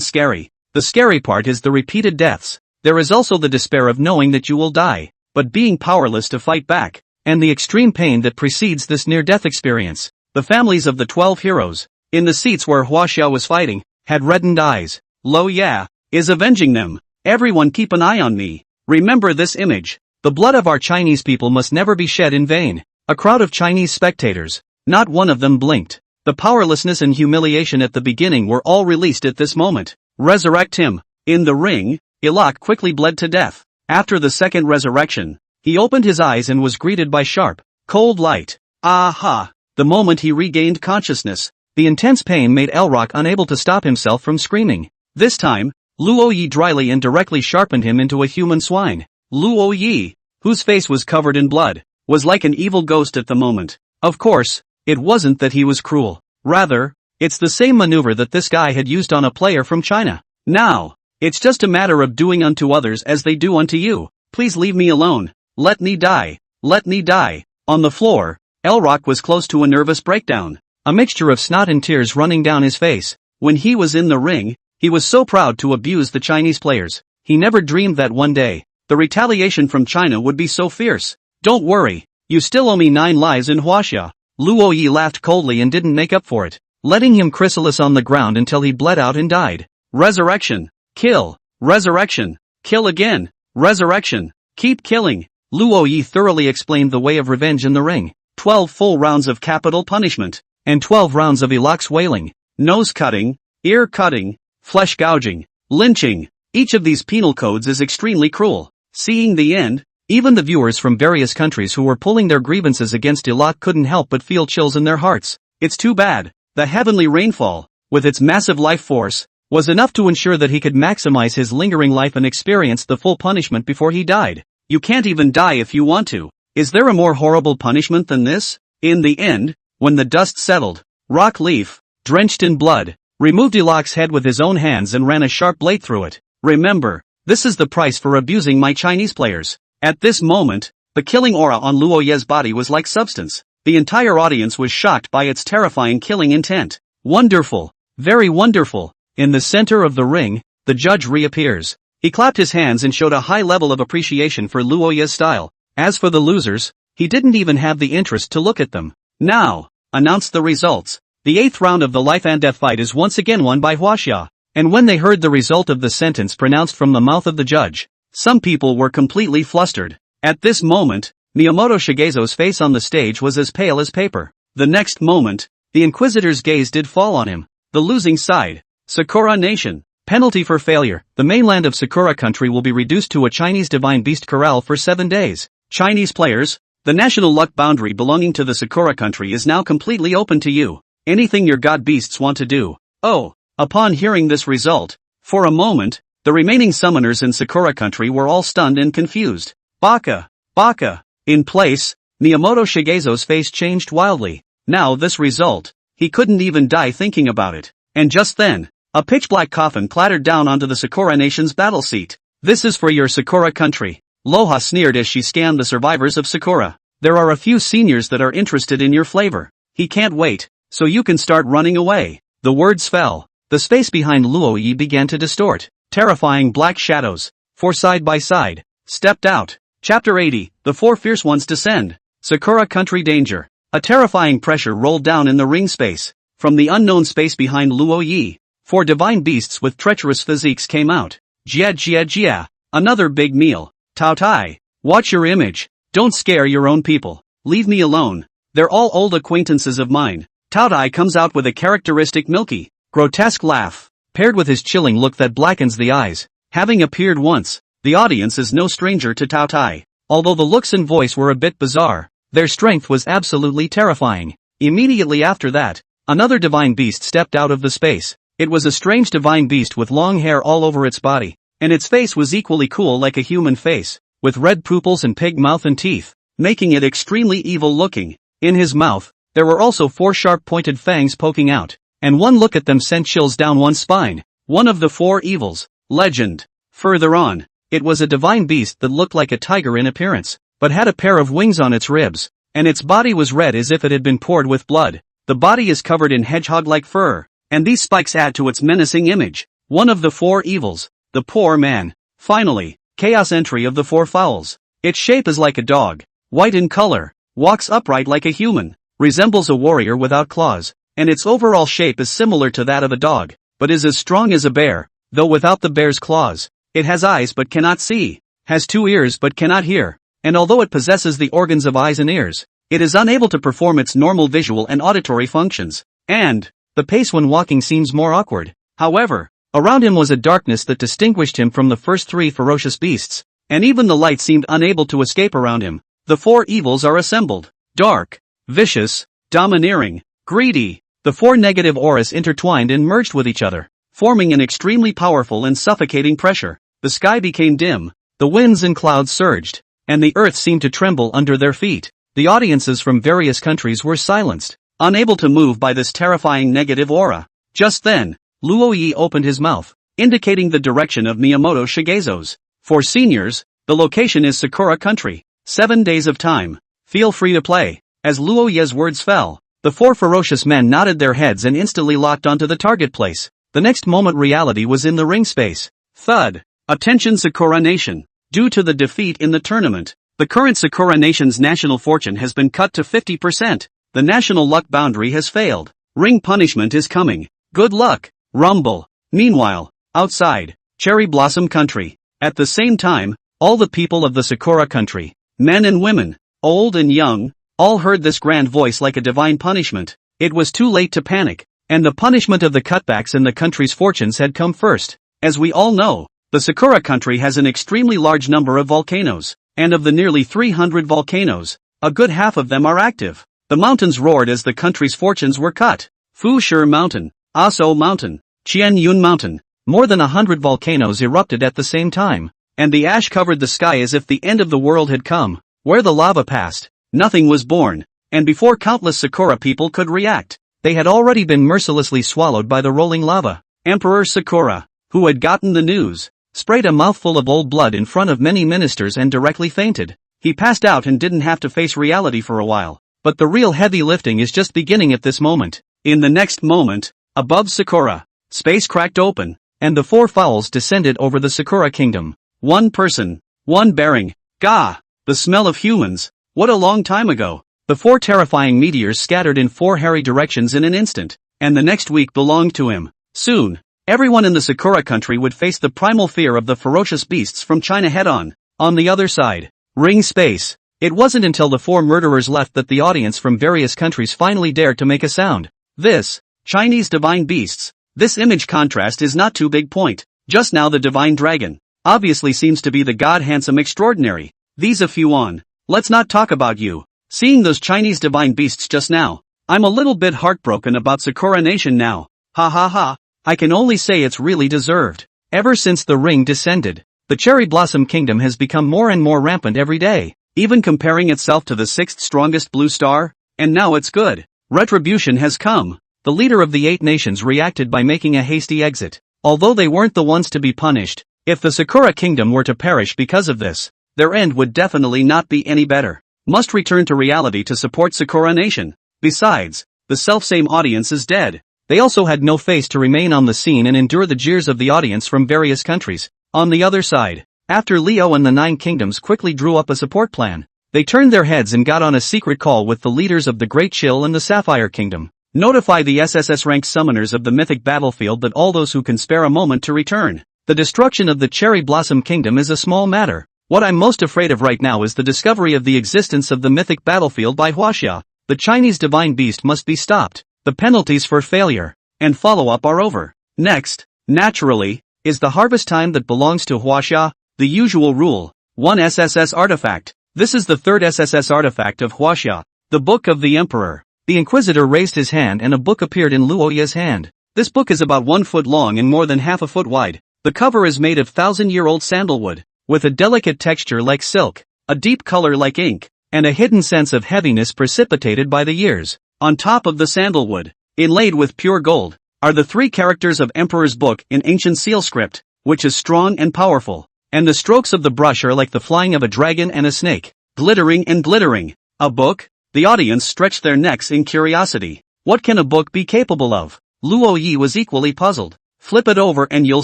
scary. The scary part is the repeated deaths. There is also the despair of knowing that you will die, but being powerless to fight back, and the extreme pain that precedes this near-death experience. The families of the 12 heroes, in the seats where Huaxia was fighting, had reddened eyes. Lo Ya is avenging them. Everyone keep an eye on me. Remember this image. The blood of our Chinese people must never be shed in vain. A crowd of Chinese spectators. Not one of them blinked. The powerlessness and humiliation at the beginning were all released at this moment. Resurrect him. In the ring, Ilak quickly bled to death. After the second resurrection, he opened his eyes and was greeted by sharp, cold light. Aha! The moment he regained consciousness, the intense pain made Elrock unable to stop himself from screaming. This time, Luo Yi dryly and directly sharpened him into a human swine. Luo Yi, whose face was covered in blood, was like an evil ghost at the moment. Of course, it wasn't that he was cruel. Rather, it's the same maneuver that this guy had used on a player from China. Now, it's just a matter of doing unto others as they do unto you. Please leave me alone. Let me die. Let me die. On the floor, Elrock was close to a nervous breakdown. A mixture of snot and tears running down his face. When he was in the ring, he was so proud to abuse the Chinese players. He never dreamed that one day, the retaliation from China would be so fierce. Don't worry, you still owe me 9 lives in Huaxia. Luo Yi laughed coldly and didn't make up for it, letting him chrysalis on the ground until he bled out and died. Resurrection. Kill. Resurrection. Kill again. Resurrection. Keep killing. Luo Yi thoroughly explained the way of revenge in the ring. 12 full rounds of capital punishment, and 12 rounds of Ilak's wailing, nose cutting, ear cutting, flesh gouging, lynching. Each of these penal codes is extremely cruel. Seeing the end, even the viewers from various countries who were pulling their grievances against Ilak couldn't help but feel chills in their hearts. It's too bad. The heavenly rainfall, with its massive life force, was enough to ensure that he could maximize his lingering life and experience the full punishment before he died. You can't even die if you want to. Is there a more horrible punishment than this? In the end, when the dust settled, Rock Leaf, drenched in blood, removed Ilak's head with his own hands and ran a sharp blade through it. Remember, this is the price for abusing my Chinese players. At this moment, the killing aura on Luo Ye's body was like substance. The entire audience was shocked by its terrifying killing intent. Wonderful. Very wonderful. In the center of the ring, the judge reappears. He clapped his hands and showed a high level of appreciation for Luo Ye's style. As for the losers, he didn't even have the interest to look at them. Now, announced the results. The 8th round of the life and death fight is once again won by Huaxia. And when they heard the result of the sentence pronounced from the mouth of the judge, some people were completely flustered. At this moment, Miyamoto Shigezo's face on the stage was as pale as paper. The next moment, the Inquisitor's gaze did fall on him. The losing side, Sakura Nation. Penalty for failure. The mainland of Sakura Country will be reduced to a Chinese divine beast corral for 7 days. Chinese players, the national luck boundary belonging to the Sakura Country is now completely open to you. Anything your god beasts want to do. Oh, upon hearing this result, for a moment, the remaining summoners in Sakura Country were all stunned and confused. Baka! Baka! In place, Miyamoto Shigezo's face changed wildly. Now this result, he couldn't even die thinking about it. And just then, a pitch-black coffin clattered down onto the Sakura Nation's battle seat. This is for your Sakura Country. Loha sneered as she scanned the survivors of Sakura. There are a few seniors that are interested in your flavor. He can't wait, so you can start running away. The words fell. The space behind Luo Yi began to distort. Terrifying black shadows, 4 side by side, stepped out. Chapter 80, The 4 Fierce Ones Descend. Sakura Country Danger. A terrifying pressure rolled down in the ring space. From the unknown space behind Luo Yi, 4 divine beasts with treacherous physiques came out. Jia Jia Jia. Another big meal. Tao Tai. Watch your image. Don't scare your own people. Leave me alone. They're all old acquaintances of mine. Tao Tai comes out with a characteristic milky, grotesque laugh, paired with his chilling look that blackens the eyes. Having appeared once, the audience is no stranger to Tao Tai. Although the looks and voice were a bit bizarre, their strength was absolutely terrifying. Immediately after that, another divine beast stepped out of the space. It was a strange divine beast with long hair all over its body, and its face was equally cool like a human face, with red pupils and pig mouth and teeth. making it extremely evil-looking. In his mouth, there were also 4 sharp-pointed fangs poking out, and one look at them sent chills down one's spine. One of the 4 evils. Legend. Further on, it was a divine beast that looked like a tiger in appearance, but had a pair of wings on its ribs, and its body was red as if it had been poured with blood. The body is covered in hedgehog-like fur, and these spikes add to its menacing image. One of the 4 evils. The poor man. Finally, chaos entry of the 4 fowls. Its shape is like a dog, white in color, walks upright like a human, resembles a warrior without claws, and its overall shape is similar to that of a dog, but is as strong as a bear, though without the bear's claws. It has eyes but cannot see, has 2 ears but cannot hear, and although it possesses the organs of eyes and ears, it is unable to perform its normal visual and auditory functions, and the pace when walking seems more awkward. However, around him was a darkness that distinguished him from the first 3 ferocious beasts, and even the light seemed unable to escape around him. The 4 evils are assembled. Dark, vicious, domineering, greedy. The 4 negative auras intertwined and merged with each other, forming an extremely powerful and suffocating pressure. The sky became dim, the winds and clouds surged, and the earth seemed to tremble under their feet. The audiences from various countries were silenced, unable to move by this terrifying negative aura. Just then, Luoyi opened his mouth, indicating the direction of Miyamoto Shigezo's. For seniors, the location is Sakura Country. 7 days of time. Feel free to play. As Luoyi's words fell, the 4 ferocious men nodded their heads and instantly locked onto the target place. The next moment reality was in the ring space. Thud. Attention Sakura Nation. Due to the defeat in the tournament, the current Sakura Nation's national fortune has been cut to 50%. The national luck boundary has failed. Ring punishment is coming. Good luck. Rumble. Meanwhile, outside, Cherry Blossom Country. At the same time, all the people of the Sakura Country, men and women, old and young, all heard this grand voice like a divine punishment. It was too late to panic, and the punishment of the cutbacks in the country's fortunes had come first. As we all know, the Sakura Country has an extremely large number of volcanoes, and of the nearly 300 volcanoes, a good half of them are active. The mountains roared as the country's fortunes were cut. Fushi Mountain, Aso Mountain, Qian Yun Mountain, more than 100 volcanoes erupted at the same time, and the ash covered the sky as if the end of the world had come. Where the lava passed, nothing was born, and before countless Sakura people could react, they had already been mercilessly swallowed by the rolling lava. Emperor Sakura, who had gotten the news, sprayed a mouthful of old blood in front of many ministers and directly fainted. He passed out and didn't have to face reality for a while, but the real heavy lifting is just beginning at this moment. In the next moment, above Sakura, space cracked open, and the 4 fowls descended over the Sakura kingdom. 1 person, 1 bearing. Gah! The smell of humans. What a long time ago. The 4 terrifying meteors scattered in 4 hairy directions in an instant, and the next week belonged to him. Soon, everyone in the Sakura Country would face the primal fear of the ferocious beasts from China head-on. On the other side, ring space. It wasn't until the 4 murderers left that the audience from various countries finally dared to make a sound. This, Chinese divine beasts. This image contrast is not too big point. Just now the divine dragon, obviously seems to be the god handsome extraordinary. These a few on. Let's not talk about you. Seeing those Chinese divine beasts just now, I'm a little bit heartbroken about Sakura Nation now. Ha ha ha. I can only say it's really deserved. Ever since the ring descended, the Cherry Blossom Kingdom has become more and more rampant every day, even comparing itself to the 6th strongest blue star, and now it's good. Retribution has come. The leader of the 8 nations reacted by making a hasty exit. Although they weren't the ones to be punished, if the Sakura Kingdom were to perish because of this, their end would definitely not be any better. Must return to reality to support Sakura Nation. Besides, the selfsame audience is dead. They also had no face to remain on the scene and endure the jeers of the audience from various countries. On the other side, after Leo and the 9 kingdoms quickly drew up a support plan, they turned their heads and got on a secret call with the leaders of the Great Chill and the Sapphire Kingdom. Notify the SSS-ranked summoners of the mythic battlefield that all those who can spare a moment to return. The destruction of the Cherry Blossom Kingdom is a small matter. What I'm most afraid of right now is the discovery of the existence of the mythic battlefield by Huaxia. The Chinese divine beast must be stopped. The penalties for failure and follow-up are over. Next, naturally, is the harvest time that belongs to Huaxia, the usual rule. 1 SSS artifact. This is the 3rd SSS artifact of Huaxia, the Book of the Emperor. The Inquisitor raised his hand and a book appeared in Luoya's hand. This book is about 1 foot long and more than half a foot wide. The cover is made of 1,000-year-old sandalwood, with a delicate texture like silk, a deep color like ink, and a hidden sense of heaviness precipitated by the years. On top of the sandalwood, inlaid with pure gold, are the 3 characters of Emperor's Book in ancient seal script, which is strong and powerful, and the strokes of the brush are like the flying of a dragon and a snake, glittering and glittering. A book? The audience stretched their necks in curiosity. What can a book be capable of? Luo Yi was equally puzzled. Flip it over and you'll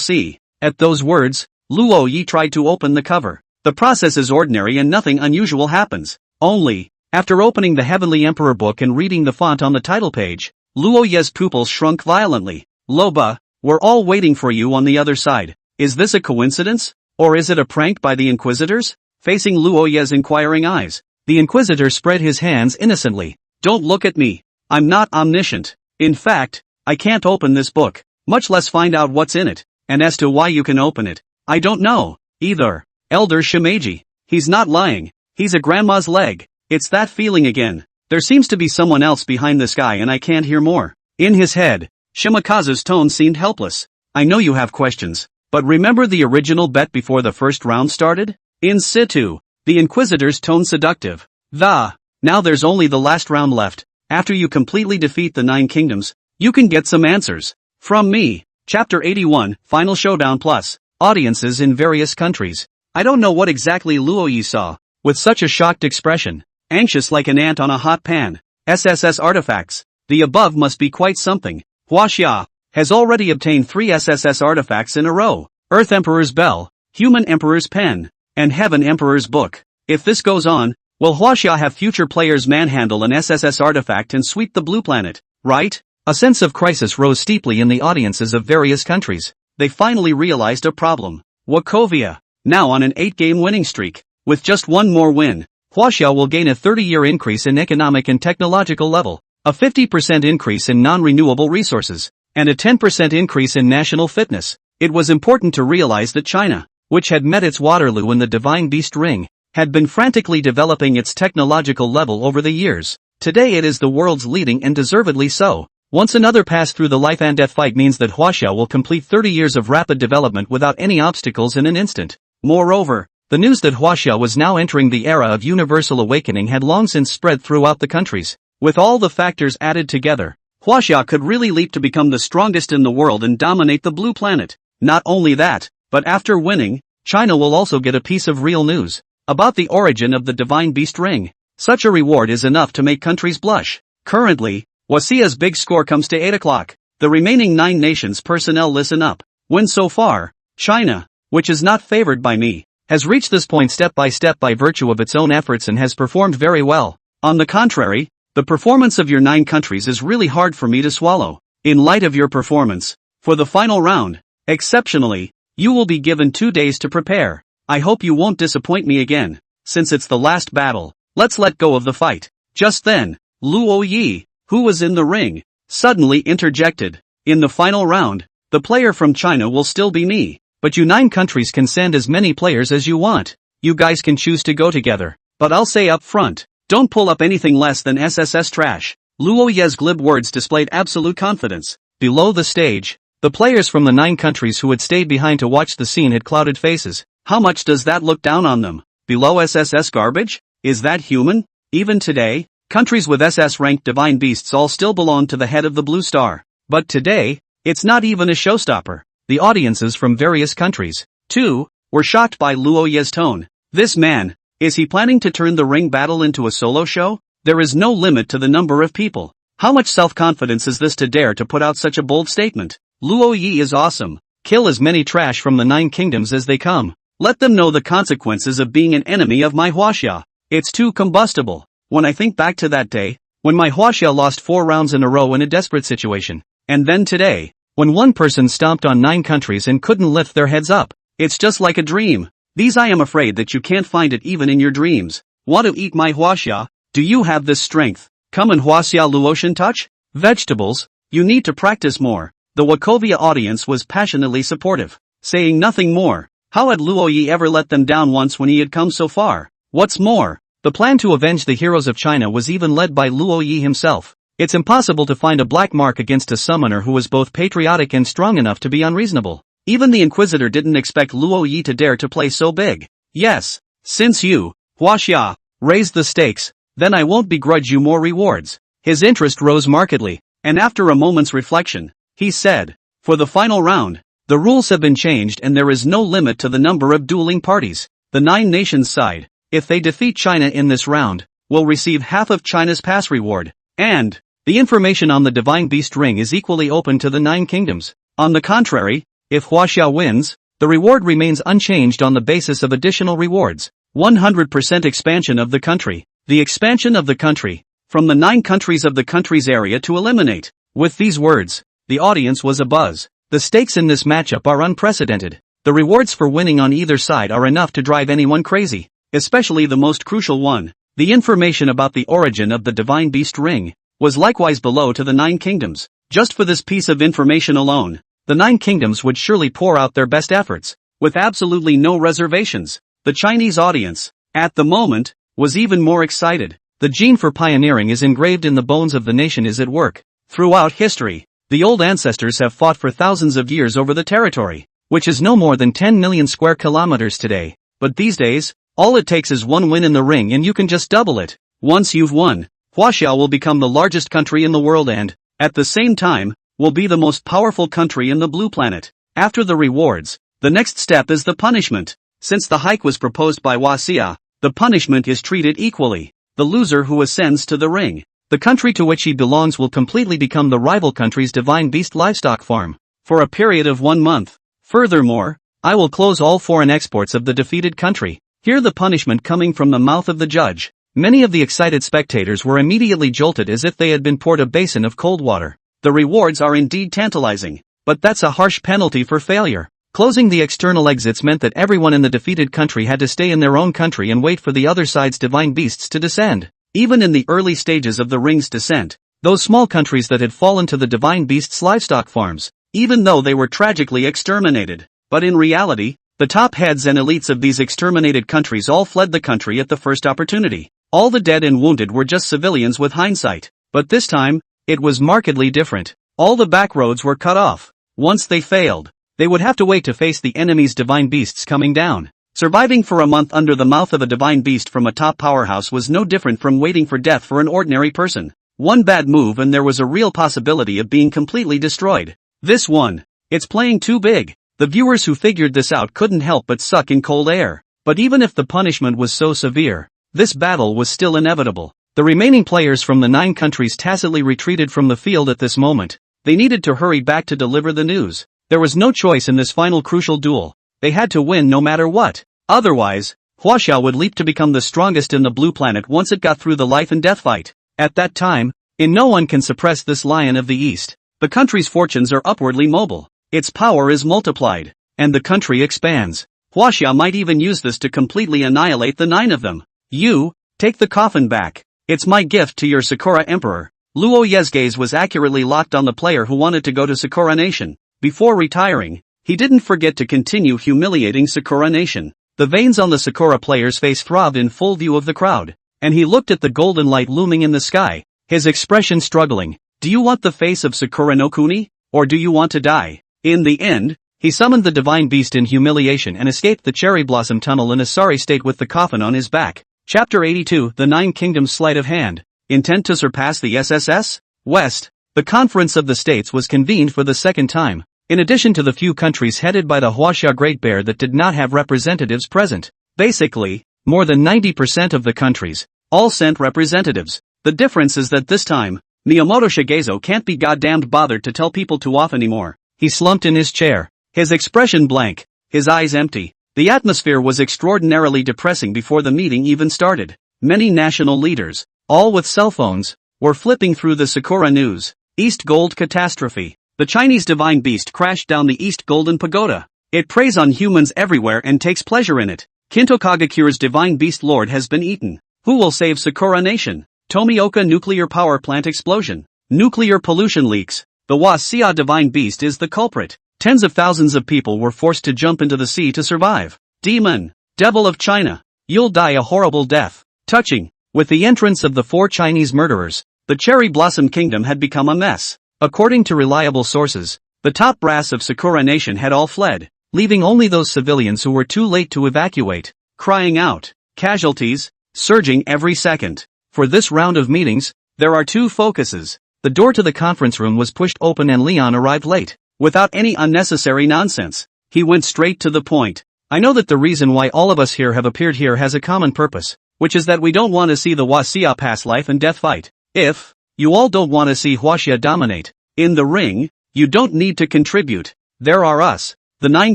see. At those words, Luo Yi tried to open the cover. The process is ordinary and nothing unusual happens. Only, after opening the Heavenly Emperor book and reading the font on the title page, Luo Yi's pupils shrunk violently. Loba, we're all waiting for you on the other side. Is this a coincidence? Or is it a prank by the Inquisitors? Facing Luo Yi's inquiring eyes, the Inquisitor spread his hands innocently. Don't look at me. I'm not omniscient. In fact, I can't open this book, much less find out what's in it, and as to why you can open it, I don't know, either. Elder Shimeji. He's not lying. He's a grandma's leg. It's that feeling again. There seems to be someone else behind this guy and I can't hear more. In his head, Shimakazu's tone seemed helpless. I know you have questions, but remember the original bet before the first round started? In situ, the Inquisitor's tone seductive. Now there's only the last round left. After you completely defeat the 9 kingdoms, you can get some answers. From me. Chapter 81, Final Showdown Plus. Audiences in various countries. I don't know what exactly Luo Yi saw, with such a shocked expression. Anxious like an ant on a hot pan. SSS artifacts. The above must be quite something. Huaxia has already obtained 3 SSS artifacts in a row. Earth Emperor's Bell, Human Emperor's Pen, and Heaven Emperor's Book. If this goes on, will Huaxia have future players manhandle an SSS artifact and sweep the blue planet, right? A sense of crisis rose steeply in the audiences of various countries. They finally realized a problem. Wachovia, now on an 8-game winning streak. With just one more win, Huaxia will gain a 30-year increase in economic and technological level, a 50% increase in non-renewable resources, and a 10% increase in national fitness. It was important to realize that China, which had met its Waterloo in the Divine Beast Ring, had been frantically developing its technological level over the years. Today it is the world's leading and deservedly so. Once another pass through the life and death fight means that Huaxia will complete 30 years of rapid development without any obstacles in an instant. Moreover, the news that Huaxia was now entering the era of universal awakening had long since spread throughout the countries. With all the factors added together, Huaxia could really leap to become the strongest in the world and dominate the blue planet. Not only that, but after winning, China will also get a piece of real news about the origin of the Divine Beast Ring. Such a reward is enough to make countries blush. Currently, Huaxia's big score comes to 8 o'clock. The remaining 9 nations' personnel listen up. When so far, China, which is not favored by me, has reached this point step by step by virtue of its own efforts and has performed very well. On the contrary, the performance of your 9 countries is really hard for me to swallow. In light of your performance, for the final round, exceptionally, you will be given 2 days to prepare. I hope you won't disappoint me again. Since it's the last battle, let's let go of the fight. Just then, Luo Yi, who was in the ring, suddenly interjected. In the final round, the player from China will still be me, but you 9 countries can send as many players as you want. You guys can choose to go together, but I'll say up front, don't pull up anything less than SSS trash. Luo Yi's glib words displayed absolute confidence. Below the stage, the players from the 9 countries who had stayed behind to watch the scene had clouded faces. How much does that look down on them? Below SSS garbage? Is that human? Even today, countries with SS-ranked divine beasts all still belong to the head of the Blue Star. But today, it's not even a showstopper. The audiences from various countries, too, were shocked by Luo Yi's tone. This man, is he planning to turn the ring battle into a solo show? There is no limit to the number of people. How much self-confidence is this to dare to put out such a bold statement? Luo Yi is awesome. Kill as many trash from the 9 kingdoms as they come. Let them know the consequences of being an enemy of my Huaxia. It's too combustible. When I think back to that day, when my Huaxia lost 4 rounds in a row in a desperate situation, and then today, when one person stomped on 9 countries and couldn't lift their heads up, it's just like a dream. These I am afraid that you can't find it even in your dreams. Want to eat my Huaxia? Do you have this strength? Come and Huaxia Luotian touch? Vegetables? You need to practice more. The Wachovia audience was passionately supportive, saying nothing more. How had Luo Yi ever let them down once when he had come so far? What's more, the plan to avenge the heroes of China was even led by Luo Yi himself. It's impossible to find a black mark against a summoner who was both patriotic and strong enough to be unreasonable. Even the Inquisitor didn't expect Luo Yi to dare to play so big. Yes, since you, Huaxia, Raise the stakes, then I won't begrudge you more rewards. His interest rose markedly, and after a moment's reflection, he said, for the final round, the rules have been changed and there is no limit to the number of dueling parties. The 9 nations side, if they defeat China in this round, will receive half of China's pass reward, and the information on the Divine Beast Ring is equally open to the 9 kingdoms. On the contrary, if Huaxia wins, the reward remains unchanged on the basis of additional rewards. 100% expansion of the country. The expansion of the country, from the 9 countries of the country's area to eliminate. With these words, the audience was abuzz. The stakes in this matchup are unprecedented. The rewards for winning on either side are enough to drive anyone crazy, especially the most crucial one. The information about the origin of the Divine Beast Ring was likewise below to the 9 kingdoms. Just for this piece of information alone, the 9 kingdoms would surely pour out their best efforts, with absolutely no reservations. The Chinese audience, at the moment, was even more excited. The gene for pioneering is engraved in the bones of the nation is at work. Throughout history, the old ancestors have fought for thousands of years over the territory, which is no more than 10 million square kilometers today. But these days, all it takes is one win in the ring and you can just double it. Once you've won, Huaxia will become the largest country in the world and, at the same time, will be the most powerful country in the blue planet. After the rewards, the next step is the punishment. Since the hike was proposed by Huaxia, the punishment is treated equally. The loser who ascends to the ring, the country to which he belongs will completely become the rival country's Divine Beast livestock farm, for a period of 1 month. Furthermore, I will close all foreign exports of the defeated country. Hear the punishment coming from the mouth of the judge. Many of the excited spectators were immediately jolted as if they had been poured a basin of cold water. The rewards are indeed tantalizing, but that's a harsh penalty for failure. Closing the external exits meant that everyone in the defeated country had to stay in their own country and wait for the other side's divine beasts to descend. Even in the early stages of the ring's descent, those small countries that had fallen to the divine beasts' livestock farms, even though they were tragically exterminated. But in reality, the top heads and elites of these exterminated countries all fled the country at the first opportunity. All the dead and wounded were just civilians with hindsight. But this time, it was markedly different. All the back roads were cut off. Once they failed, they would have to wait to face the enemy's divine beasts coming down. Surviving for a month under the mouth of a divine beast from a top powerhouse was no different from waiting for death for an ordinary person. One bad move and there was a real possibility of being completely destroyed. This one, it's playing too big. The viewers who figured this out couldn't help but suck in cold air. But even if the punishment was so severe, this battle was still inevitable. The remaining players from the 9 countries tacitly retreated from the field at this moment. They needed to hurry back to deliver the news. There was no choice in this final crucial duel. They had to win no matter what. Otherwise, Huaxia would leap to become the strongest in the blue planet once it got through the life and death fight. At that time, no one can suppress this lion of the East. The country's fortunes are upwardly mobile. Its power is multiplied, and the country expands. Huaxia might even use this to completely annihilate the 9 of them. You, take the coffin back. It's my gift to your Sakura Emperor. Luo Ye's gaze was accurately locked on the player who wanted to go to Sakura Nation. Before retiring, he didn't forget to continue humiliating Sakura Nation. The veins on the Sakura player's face throbbed in full view of the crowd, and he looked at the golden light looming in the sky, his expression struggling. Do you want the face of Sakura no Kuni, or do you want to die? In the end, he summoned the divine beast in humiliation and escaped the cherry blossom tunnel in a sorry state with the coffin on his back. Chapter 82, The 9 Kingdoms Sleight of Hand. Intent to surpass the SSS? West. The Conference of the States was convened for the second time. In addition to the few countries headed by the Huaxia Great Bear that did not have representatives present. Basically, more than 90% of the countries all sent representatives. The difference is that this time, Miyamoto Shigezo can't be goddamned bothered to tell people to off anymore. He slumped in his chair, his expression blank, his eyes empty. The atmosphere was extraordinarily depressing before the meeting even started. Many national leaders, all with cell phones, were flipping through the Sakura news. East Gold Catastrophe. The Chinese divine beast crashed down the East Golden Pagoda. It preys on humans everywhere and takes pleasure in it. Kinto Kagakure's divine beast lord has been eaten. Who will save Sakura Nation? Tomioka nuclear power plant explosion. Nuclear pollution leaks. The Huaxia divine beast is the culprit. Tens of thousands of people were forced to jump into the sea to survive. Demon, devil of China, you'll die a horrible death. Touching. With the entrance of the 4 Chinese murderers, the Cherry Blossom Kingdom had become a mess. According to reliable sources, the top brass of Sakura Nation had all fled, leaving only those civilians who were too late to evacuate, crying out, casualties, surging every second. For this round of meetings, there are two focuses. The door to the conference room was pushed open and Leon arrived late. Without any unnecessary nonsense, he went straight to the point. I know that the reason why all of us here have appeared here has a common purpose, which is that we don't want to see the Huaxia pass life and death fight. If you all don't want to see Huaxia dominate in the ring, you don't need to contribute. There are us, the 9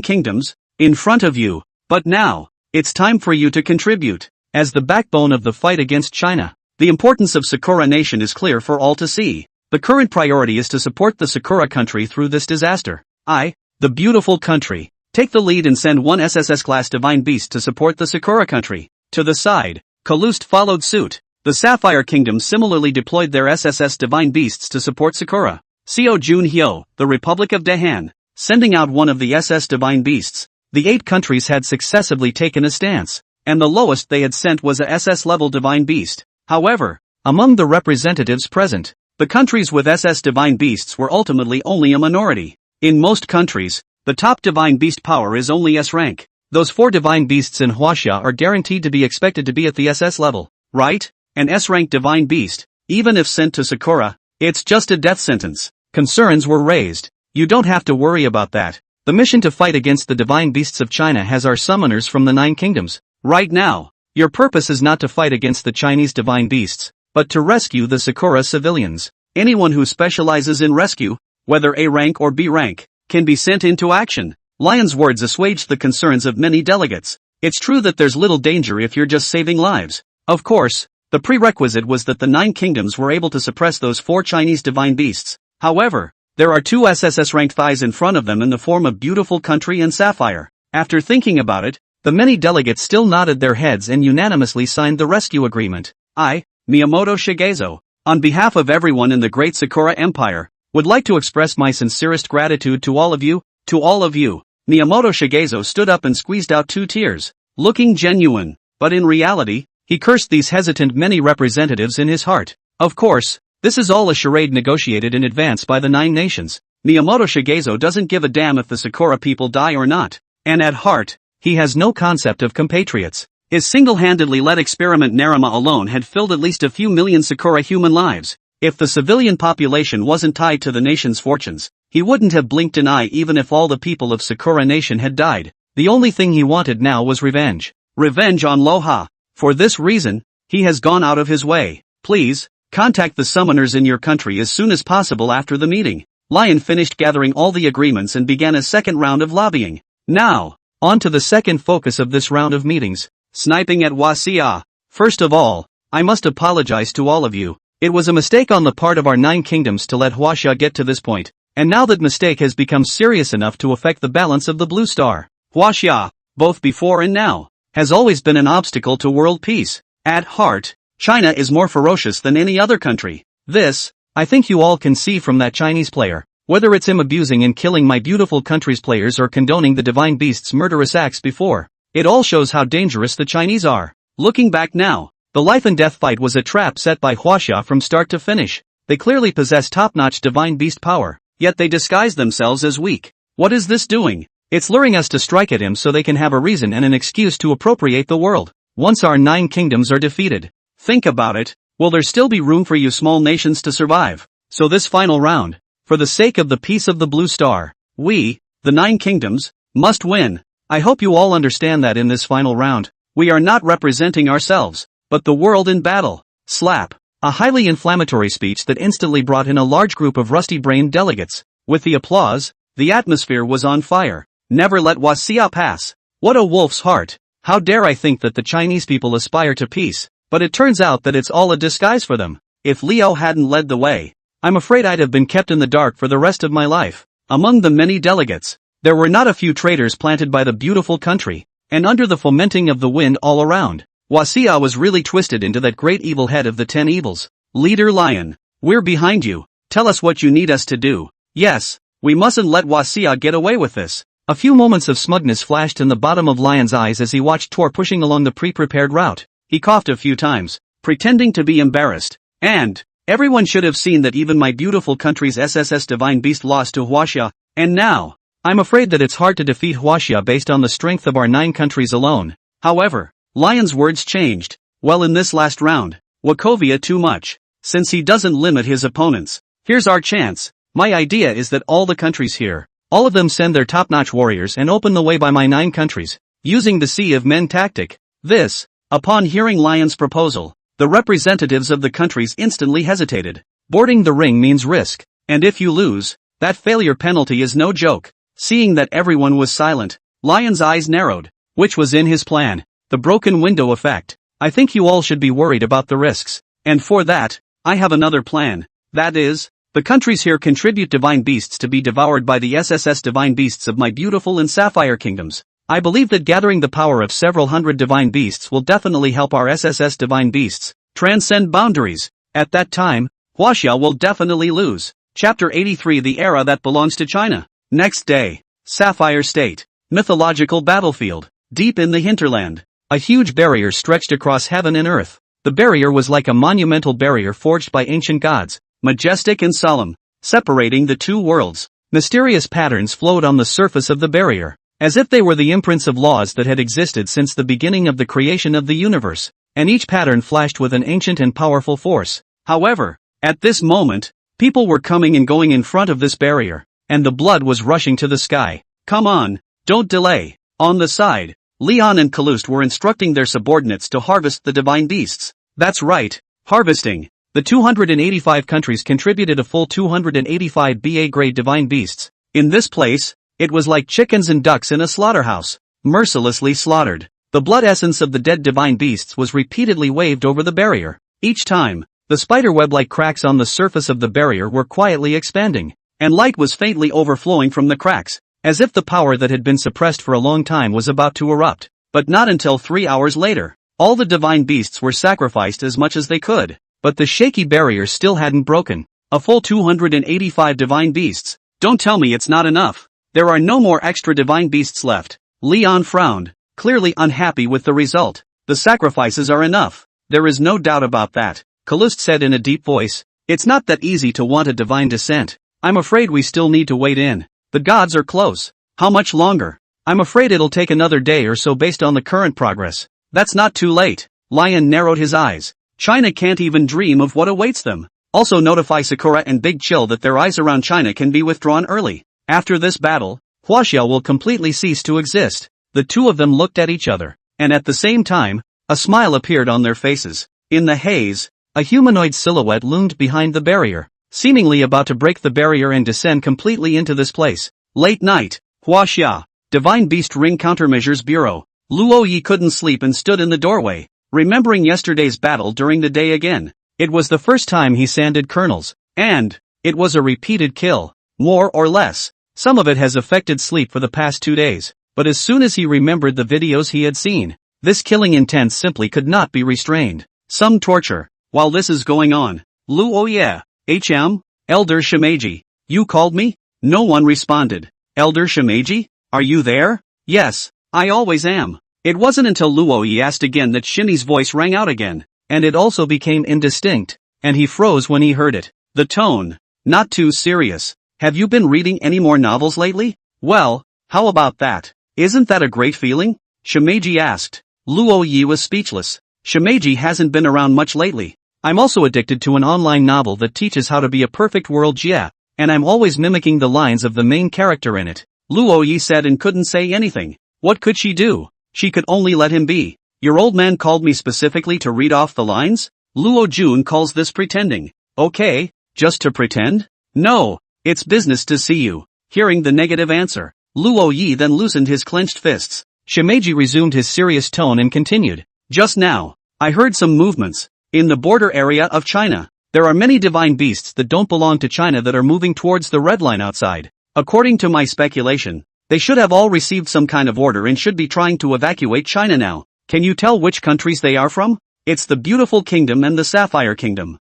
kingdoms, in front of you. But now, it's time for you to contribute. As the backbone of the fight against China, the importance of Sakura Nation is clear for all to see. The current priority is to support the Sakura Country through this disaster. The beautiful country, take the lead and send one SSS-class Divine Beast to support the Sakura Country. To the side, Kalust followed suit. The Sapphire Kingdom similarly deployed their SSS Divine Beasts to support Sakura. Seo Junhyo, the Republic of Dahan, sending out one of the SS Divine Beasts. The 8 countries had successively taken a stance, and the lowest they had sent was a SS-level Divine Beast. However, among the representatives present, the countries with SS Divine Beasts were ultimately only a minority. In most countries, the top Divine Beast power is only S rank. Those 4 Divine Beasts in Huaxia are guaranteed to be expected to be at the SS level, right? An S-rank Divine Beast, even if sent to Sakura, it's just a death sentence. Concerns were raised. You don't have to worry about that. The mission to fight against the Divine Beasts of China has our summoners from the 9 kingdoms. Right now, your purpose is not to fight against the Chinese Divine Beasts, but to rescue the Sakura civilians. Anyone who specializes in rescue, whether A rank or B rank, can be sent into action. Lion's words assuaged the concerns of many delegates. It's true that there's little danger if you're just saving lives. Of course, the prerequisite was that the 9 kingdoms were able to suppress those 4 Chinese Divine Beasts. However, there are 2 SSS-ranked thighs in front of them in the form of Beautiful Country and Sapphire. After thinking about it, the many delegates still nodded their heads and unanimously signed the rescue agreement. I, Miyamoto Shigezo, on behalf of everyone in the Great Sakura Empire, would like to express my sincerest gratitude to all of you. To all of you. Miyamoto Shigezo stood up and squeezed out 2 tears, looking genuine, but in reality, he cursed these hesitant many representatives in his heart. Of course, this is all a charade negotiated in advance by the 9 nations. Miyamoto Shigezo doesn't give a damn if the Sakura people die or not, and at heart, he has no concept of compatriots. His single-handedly led experiment Naruma alone had filled at least a few million Sakura human lives. If the civilian population wasn't tied to the nation's fortunes, he wouldn't have blinked an eye even if all the people of Sakura Nation had died. The only thing he wanted now was revenge. Revenge on Loha. For this reason, he has gone out of his way. Please, contact the summoners in your country as soon as possible after the meeting. Lion finished gathering all the agreements and began a second round of lobbying. Now, on to the second focus of this round of meetings, sniping at Huaxia. First of all, I must apologize to all of you. It was a mistake on the part of our 9 kingdoms to let Huaxia get to this point, and now that mistake has become serious enough to affect the balance of the Blue Star. Huaxia, both before and now, has always been an obstacle to world peace. At heart, China is more ferocious than any other country. This, I think you all can see from that Chinese player. Whether it's him abusing and killing my beautiful country's players or condoning the Divine Beast's murderous acts before, it all shows how dangerous the Chinese are. Looking back now, the life and death fight was a trap set by Huaxia from start to finish. They clearly possess top-notch Divine Beast power, yet they disguise themselves as weak. What is this doing? It's luring us to strike at him so they can have a reason and an excuse to appropriate the world. Once our 9 kingdoms are defeated, think about it, will there still be room for you small nations to survive? So this final round, for the sake of the peace of the Blue Star, we, the 9 kingdoms, must win. I hope you all understand that in this final round, we are not representing ourselves, but the world in battle. Slap. A highly inflammatory speech that instantly brought in a large group of rusty-brained delegates. With the applause, the atmosphere was on fire. Never let Huaxia pass. What a wolf's heart. How dare I think that the Chinese people aspire to peace, but it turns out that it's all a disguise for them. If Liu hadn't led the way, I'm afraid I'd have been kept in the dark for the rest of my life. Among the many delegates, there were not a few traitors planted by the beautiful country, and under the fomenting of the wind all around. Huaxia was really twisted into that great evil head of the 10 evils. Leader Lion, we're behind you. Tell us what you need us to do. Yes, we mustn't let Huaxia get away with this. A few moments of smugness flashed in the bottom of Lion's eyes as he watched Tor pushing along the pre-prepared route. He coughed a few times, pretending to be embarrassed. And everyone should have seen that even my beautiful country's SSS Divine Beast lost to Huaxia, and now, I'm afraid that it's hard to defeat Huaxia based on the strength of our 9 countries alone. However, Lion's words changed. Well, in this last round, Wachovia too much. Since he doesn't limit his opponents, here's our chance. My idea is that all the countries here, all of them send their top-notch warriors and open the way by my 9 countries, using the Sea of Men tactic. This, upon hearing Lion's proposal, the representatives of the countries instantly hesitated. Boarding the ring means risk, and if you lose, that failure penalty is no joke. Seeing that everyone was silent, Lion's eyes narrowed. Which was in his plan? The broken window effect. I think you all should be worried about the risks. And for that, I have another plan. That is, the countries here contribute divine beasts to be devoured by the SSS divine beasts of my beautiful and sapphire kingdoms. I believe that gathering the power of several hundred divine beasts will definitely help our SSS divine beasts transcend boundaries. At that time, Huaxia will definitely lose. Chapter 83, The Era That Belongs to China. Next day, Sapphire State. Mythological battlefield. Deep in the hinterland, a huge barrier stretched across heaven and earth. The barrier was like a monumental barrier forged by ancient gods, majestic and solemn, separating the two worlds. Mysterious patterns flowed on the surface of the barrier, as if they were the imprints of laws that had existed since the beginning of the creation of the universe, and each pattern flashed with an ancient and powerful force. However, at this moment, people were coming and going in front of this barrier, and the blood was rushing to the sky. Come on, don't delay. On the side, Leon and Calouste were instructing their subordinates to harvest the divine beasts. That's right, harvesting. The 285 countries contributed a full 285 BA-grade divine beasts. In this place, it was like chickens and ducks in a slaughterhouse, mercilessly slaughtered. The blood essence of the dead divine beasts was repeatedly waved over the barrier. Each time, the spiderweb-like cracks on the surface of the barrier were quietly expanding, and light was faintly overflowing from the cracks, as if the power that had been suppressed for a long time was about to erupt. But not until 3 hours later. All the divine beasts were sacrificed as much as they could, but the shaky barrier still hadn't broken. A full 285 divine beasts. Don't tell me it's not enough. There are no more extra divine beasts left. Leon frowned, clearly unhappy with the result. The sacrifices are enough. There is no doubt about that. Calouste said in a deep voice. It's not that easy to want a divine descent. I'm afraid we still need to wait in. The gods are close. How much longer? I'm afraid it'll take another day or so based on the current progress. That's not too late. Lion narrowed his eyes. China can't even dream of what awaits them. Also notify Sakura and Big Chill that their eyes around China can be withdrawn early. After this battle, Huaxia will completely cease to exist. The two of them looked at each other, and at the same time, a smile appeared on their faces. In the haze, a humanoid silhouette loomed behind the barrier, seemingly about to break the barrier and descend completely into this place. Late night, Huaxia, Divine Beast Ring Countermeasures Bureau. Luo Yi couldn't sleep and stood in the doorway, remembering yesterday's battle during the day again. It was the first time he sanded kernels, and it was a repeated kill, more or less. Some of it has affected sleep for the past 2 days, but as soon as he remembered the videos he had seen, this killing intent simply could not be restrained. Some torture. While this is going on, Luo Ye, HM, Elder Shimeji, you called me? No one responded. Elder Shimeji, are you there? Yes, I always am. It wasn't until Luo Yi asked again that Shimi's voice rang out again, and it also became indistinct, and he froze when he heard it. The tone, not too serious. Have you been reading any more novels lately? Well, how about that? Isn't that a great feeling? Shimeji asked. Luo Yi was speechless. Shimeji hasn't been around much lately. I'm also addicted to an online novel that teaches how to be a perfect world Jia, and I'm always mimicking the lines of the main character in it. Luo Yi said and couldn't say anything. What could she do? She could only let him be. Your old man called me specifically to read off the lines? Luo Jun calls this pretending. Okay, just to pretend? No, it's business to see you. Hearing the negative answer, Luo Yi then loosened his clenched fists. Shimeji resumed his serious tone and continued. Just now, I heard some movements. In the border area of China, there are many divine beasts that don't belong to China that are moving towards the red line outside. According to my speculation, they should have all received some kind of order and should be trying to evacuate China now. Can you tell which countries they are from? It's the Beautiful Kingdom and the Sapphire Kingdom.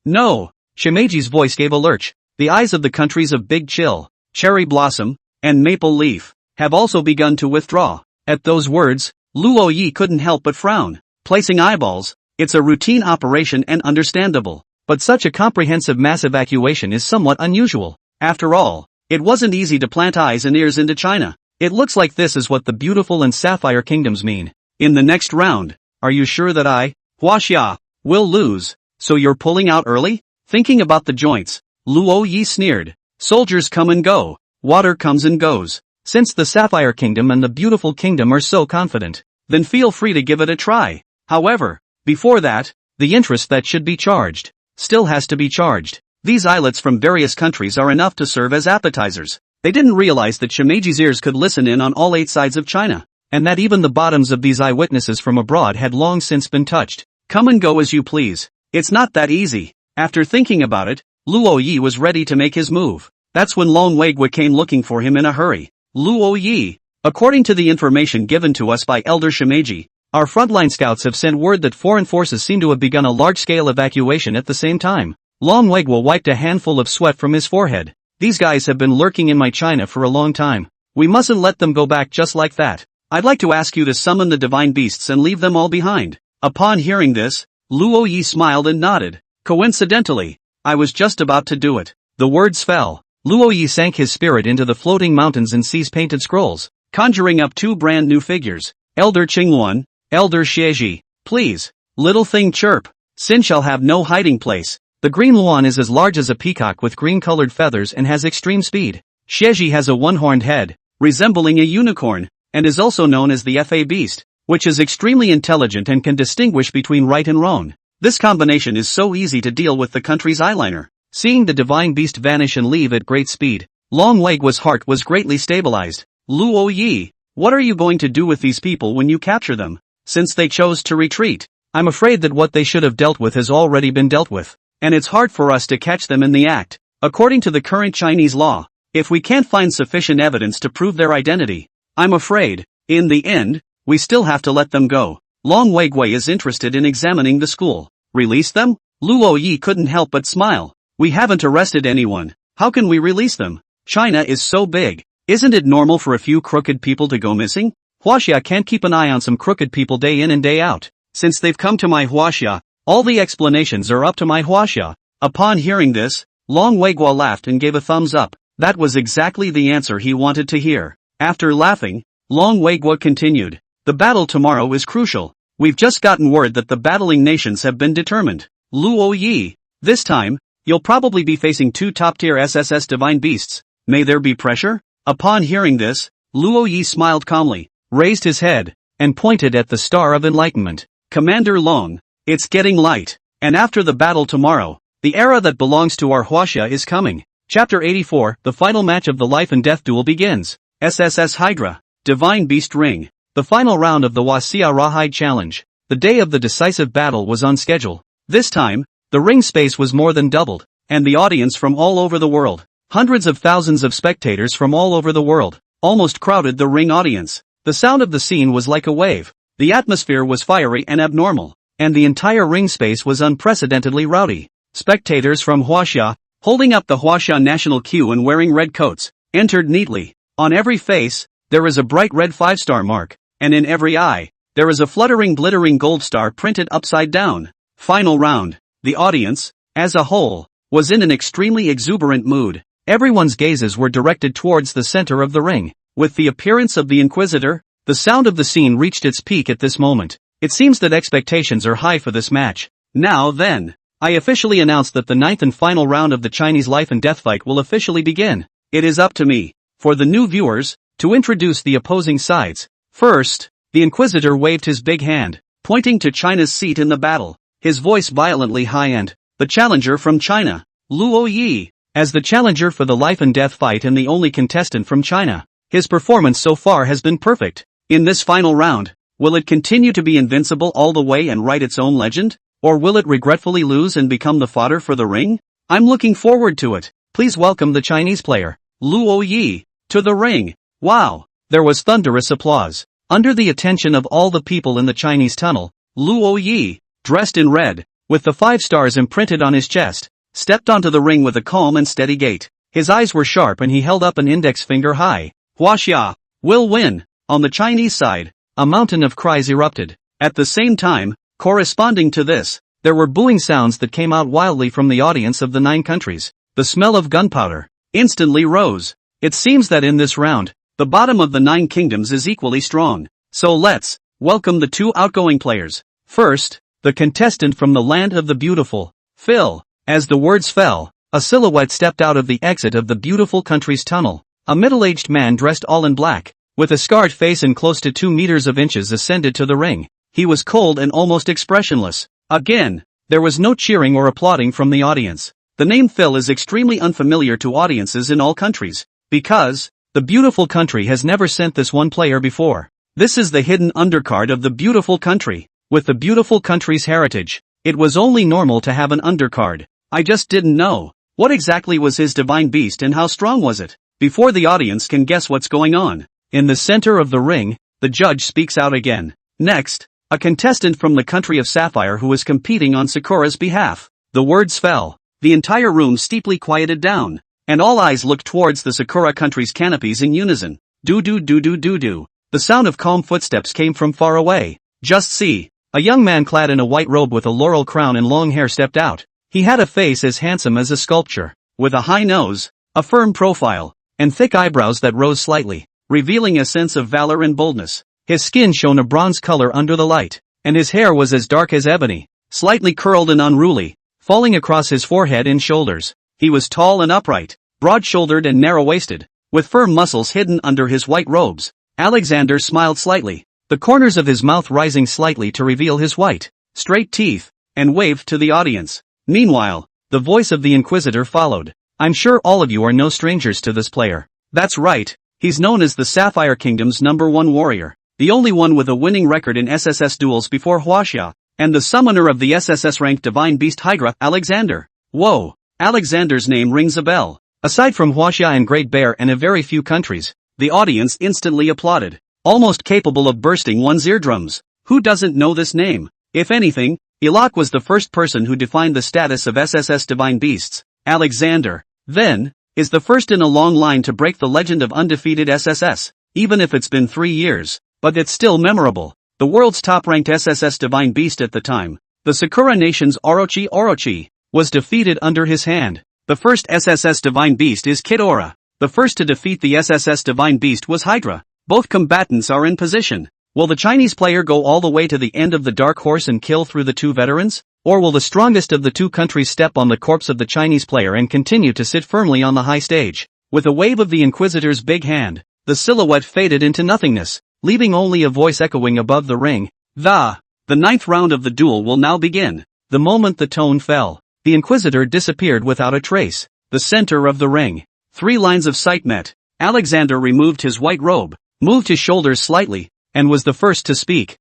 No. Shimeji's voice gave a lurch. The eyes of the countries of Big Chill, Cherry Blossom, and Maple Leaf have also begun to withdraw. At those words, Luo Yi couldn't help but frown. Placing eyeballs, it's a routine operation and understandable, but such a comprehensive mass evacuation is somewhat unusual. After all, it wasn't easy to plant eyes and ears into China. It looks like this is what the Beautiful and Sapphire Kingdoms mean. In the next round, are you sure that Huaxia, will lose? So you're pulling out early? Thinking about the joints, Luo Yi sneered. Soldiers come and go, water comes and goes. Since the Sapphire Kingdom and the Beautiful Kingdom are so confident, then feel free to give it a try. However, before that, the interest that should be charged still has to be charged. These islets from various countries are enough to serve as appetizers. They didn't realize that Shimeji's ears could listen in on all 8 sides of China, and that even the bottoms of these eyewitnesses from abroad had long since been touched. Come and go as you please. It's not that easy. After thinking about it, Luo Yi was ready to make his move. That's when Long Weigua came looking for him in a hurry. Luo Yi, according to the information given to us by Elder Shimeji, our frontline scouts have sent word that foreign forces seem to have begun a large-scale evacuation at the same time. Long Weigua wiped a handful of sweat from his forehead. These guys have been lurking in my China for a long time. We mustn't let them go back just like that. I'd like to ask you to summon the divine beasts and leave them all behind. Upon hearing this, Luo Yi smiled and nodded. Coincidentally, I was just about to do it. The words fell. Luo Yi sank his spirit into the floating mountains and seas painted scrolls, conjuring up 2 brand new figures. Elder Qingluan, Elder Xieji, please. Little thing chirp. Sin shall have no hiding place. The green Luan is as large as a peacock with green-colored feathers and has extreme speed. Xieji has a one-horned head, resembling a unicorn, and is also known as the Fa beast, which is extremely intelligent and can distinguish between right and wrong. This combination is so easy to deal with the country's eyeliner. Seeing the divine beast vanish and leave at great speed, Long Weigua's heart was greatly stabilized. Luo Yi, what are you going to do with these people when you capture them? Since they chose to retreat, I'm afraid that what they should have dealt with has already been dealt with, and it's hard for us to catch them in the act. According to the current Chinese law, if we can't find sufficient evidence to prove their identity, I'm afraid, in the end, we still have to let them go. Long Weigua is interested in examining the school. Release them? Luo Yi couldn't help but smile. We haven't arrested anyone. How can we release them? China is so big. Isn't it normal for a few crooked people to go missing? Huaxia can't keep an eye on some crooked people day in and day out. Since they've come to my Huaxia, all the explanations are up to my Huaxia. Upon hearing this, Long Weigua laughed and gave a thumbs up. That was exactly the answer he wanted to hear. After laughing, Long Weigua continued. The battle tomorrow is crucial. We've just gotten word that the battling nations have been determined. Luo Yi, this time, you'll probably be facing 2 top-tier SSS divine beasts. May there be pressure? Upon hearing this, Luo Yi smiled calmly, raised his head, and pointed at the Star of Enlightenment. Commander Long, it's getting light, and after the battle tomorrow, the era that belongs to our Huaxia is coming. Chapter 84, the final match of the life and death duel begins. SSS Hydra, Divine Beast Ring. The final round of the Huaxia Rawhide Challenge. The day of the decisive battle was on schedule. This time, the ring space was more than doubled, and the audience from all over the world, hundreds of thousands of spectators from all over the world, almost crowded the ring audience. The sound of the scene was like a wave. The atmosphere was fiery and abnormal, and the entire ring space was unprecedentedly rowdy. Spectators from Huaxia, holding up the Huaxia national queue and wearing red coats, entered neatly. On every face, there is a bright red 5-star mark, and in every eye, there is a fluttering glittering gold star printed upside down. Final round. The audience, as a whole, was in an extremely exuberant mood. Everyone's gazes were directed towards the center of the ring. With the appearance of the Inquisitor, the sound of the scene reached its peak at this moment. It seems that expectations are high for this match. Now then, I officially announce that the 9th and final round of the Chinese life and death fight will officially begin. It is up to me, for the new viewers, to introduce the opposing sides. First, the Inquisitor waved his big hand, pointing to China's seat in the battle, his voice violently high-end. The challenger from China, Luo Yi, as the challenger for the life and death fight and the only contestant from China. His performance so far has been perfect. In this final round, will it continue to be invincible all the way and write its own legend? Or will it regretfully lose and become the fodder for the ring? I'm looking forward to it. Please welcome the Chinese player, Luo Yi, to the ring. Wow! There was thunderous applause. Under the attention of all the people in the Chinese tunnel, Luo Yi, dressed in red, with the 5 stars imprinted on his chest, stepped onto the ring with a calm and steady gait. His eyes were sharp and he held up an index finger high. Huaxia will win. On the Chinese side, a mountain of cries erupted. At the same time, corresponding to this, there were booing sounds that came out wildly from the audience of the 9 countries. The smell of gunpowder instantly rose. It seems that in this round, the bottom of the 9 kingdoms is equally strong. So let's welcome the 2 outgoing players. First, the contestant from the land of the beautiful, Phil. As the words fell, a silhouette stepped out of the exit of the beautiful country's tunnel. A middle-aged man dressed all in black, with a scarred face and close to 2 meters of inches ascended to the ring. He was cold and almost expressionless. Again, there was no cheering or applauding from the audience. The name Phil is extremely unfamiliar to audiences in all countries, because the beautiful country has never sent this one player before. This is the hidden undercard of the beautiful country. With the beautiful country's heritage, it was only normal to have an undercard. I just didn't know. What exactly was his divine beast and how strong was it? Before the audience can guess what's going on, in the center of the ring, the judge speaks out again. Next, a contestant from the country of Sapphire who is competing on Sakura's behalf. The words fell. The entire room steeply quieted down, and all eyes looked towards the Sakura country's canopies in unison. Do-do-do-do-do-do. The sound of calm footsteps came from far away. Just see. A young man clad in a white robe with a laurel crown and long hair stepped out. He had a face as handsome as a sculpture, with a high nose, a firm profile, and thick eyebrows that rose slightly, revealing a sense of valor and boldness. His skin shone a bronze color under the light, and his hair was as dark as ebony, slightly curled and unruly, falling across his forehead and shoulders. He was tall and upright, broad-shouldered and narrow-waisted, with firm muscles hidden under his white robes. Alexander smiled slightly, the corners of his mouth rising slightly to reveal his white, straight teeth, and waved to the audience. Meanwhile, the voice of the Inquisitor followed. I'm sure all of you are no strangers to this player. That's right, he's known as the Sapphire Kingdom's #1 warrior, the only one with a winning record in SSS duels before Huaxia, and the summoner of the SSS-ranked Divine Beast Hydra, Alexander. Whoa, Alexander's name rings a bell. Aside from Huaxia and Great Bear and a very few countries, the audience instantly applauded, almost capable of bursting one's eardrums. Who doesn't know this name? If anything, Ilak was the first person who defined the status of SSS Divine Beasts. Alexander, then, is the first in a long line to break the legend of undefeated SSS, even if it's been 3 years, but it's still memorable. The world's top-ranked SSS Divine Beast at the time, the Sakura Nation's Orochi, was defeated under his hand. The first SSS Divine Beast is Kidora. The first to defeat the SSS Divine Beast was Hydra. Both combatants are in position. Will the Chinese player go all the way to the end of the Dark Horse and kill through the two veterans? Or will the strongest of the two countries step on the corpse of the Chinese player and continue to sit firmly on the high stage? With a wave of the Inquisitor's big hand, the silhouette faded into nothingness, leaving only a voice echoing above the ring. The 9th round of the duel will now begin. The moment the tone fell, the Inquisitor disappeared without a trace. The center of the ring. 3 lines of sight met. Alexander removed his white robe, moved his shoulders slightly, and was the first to speak.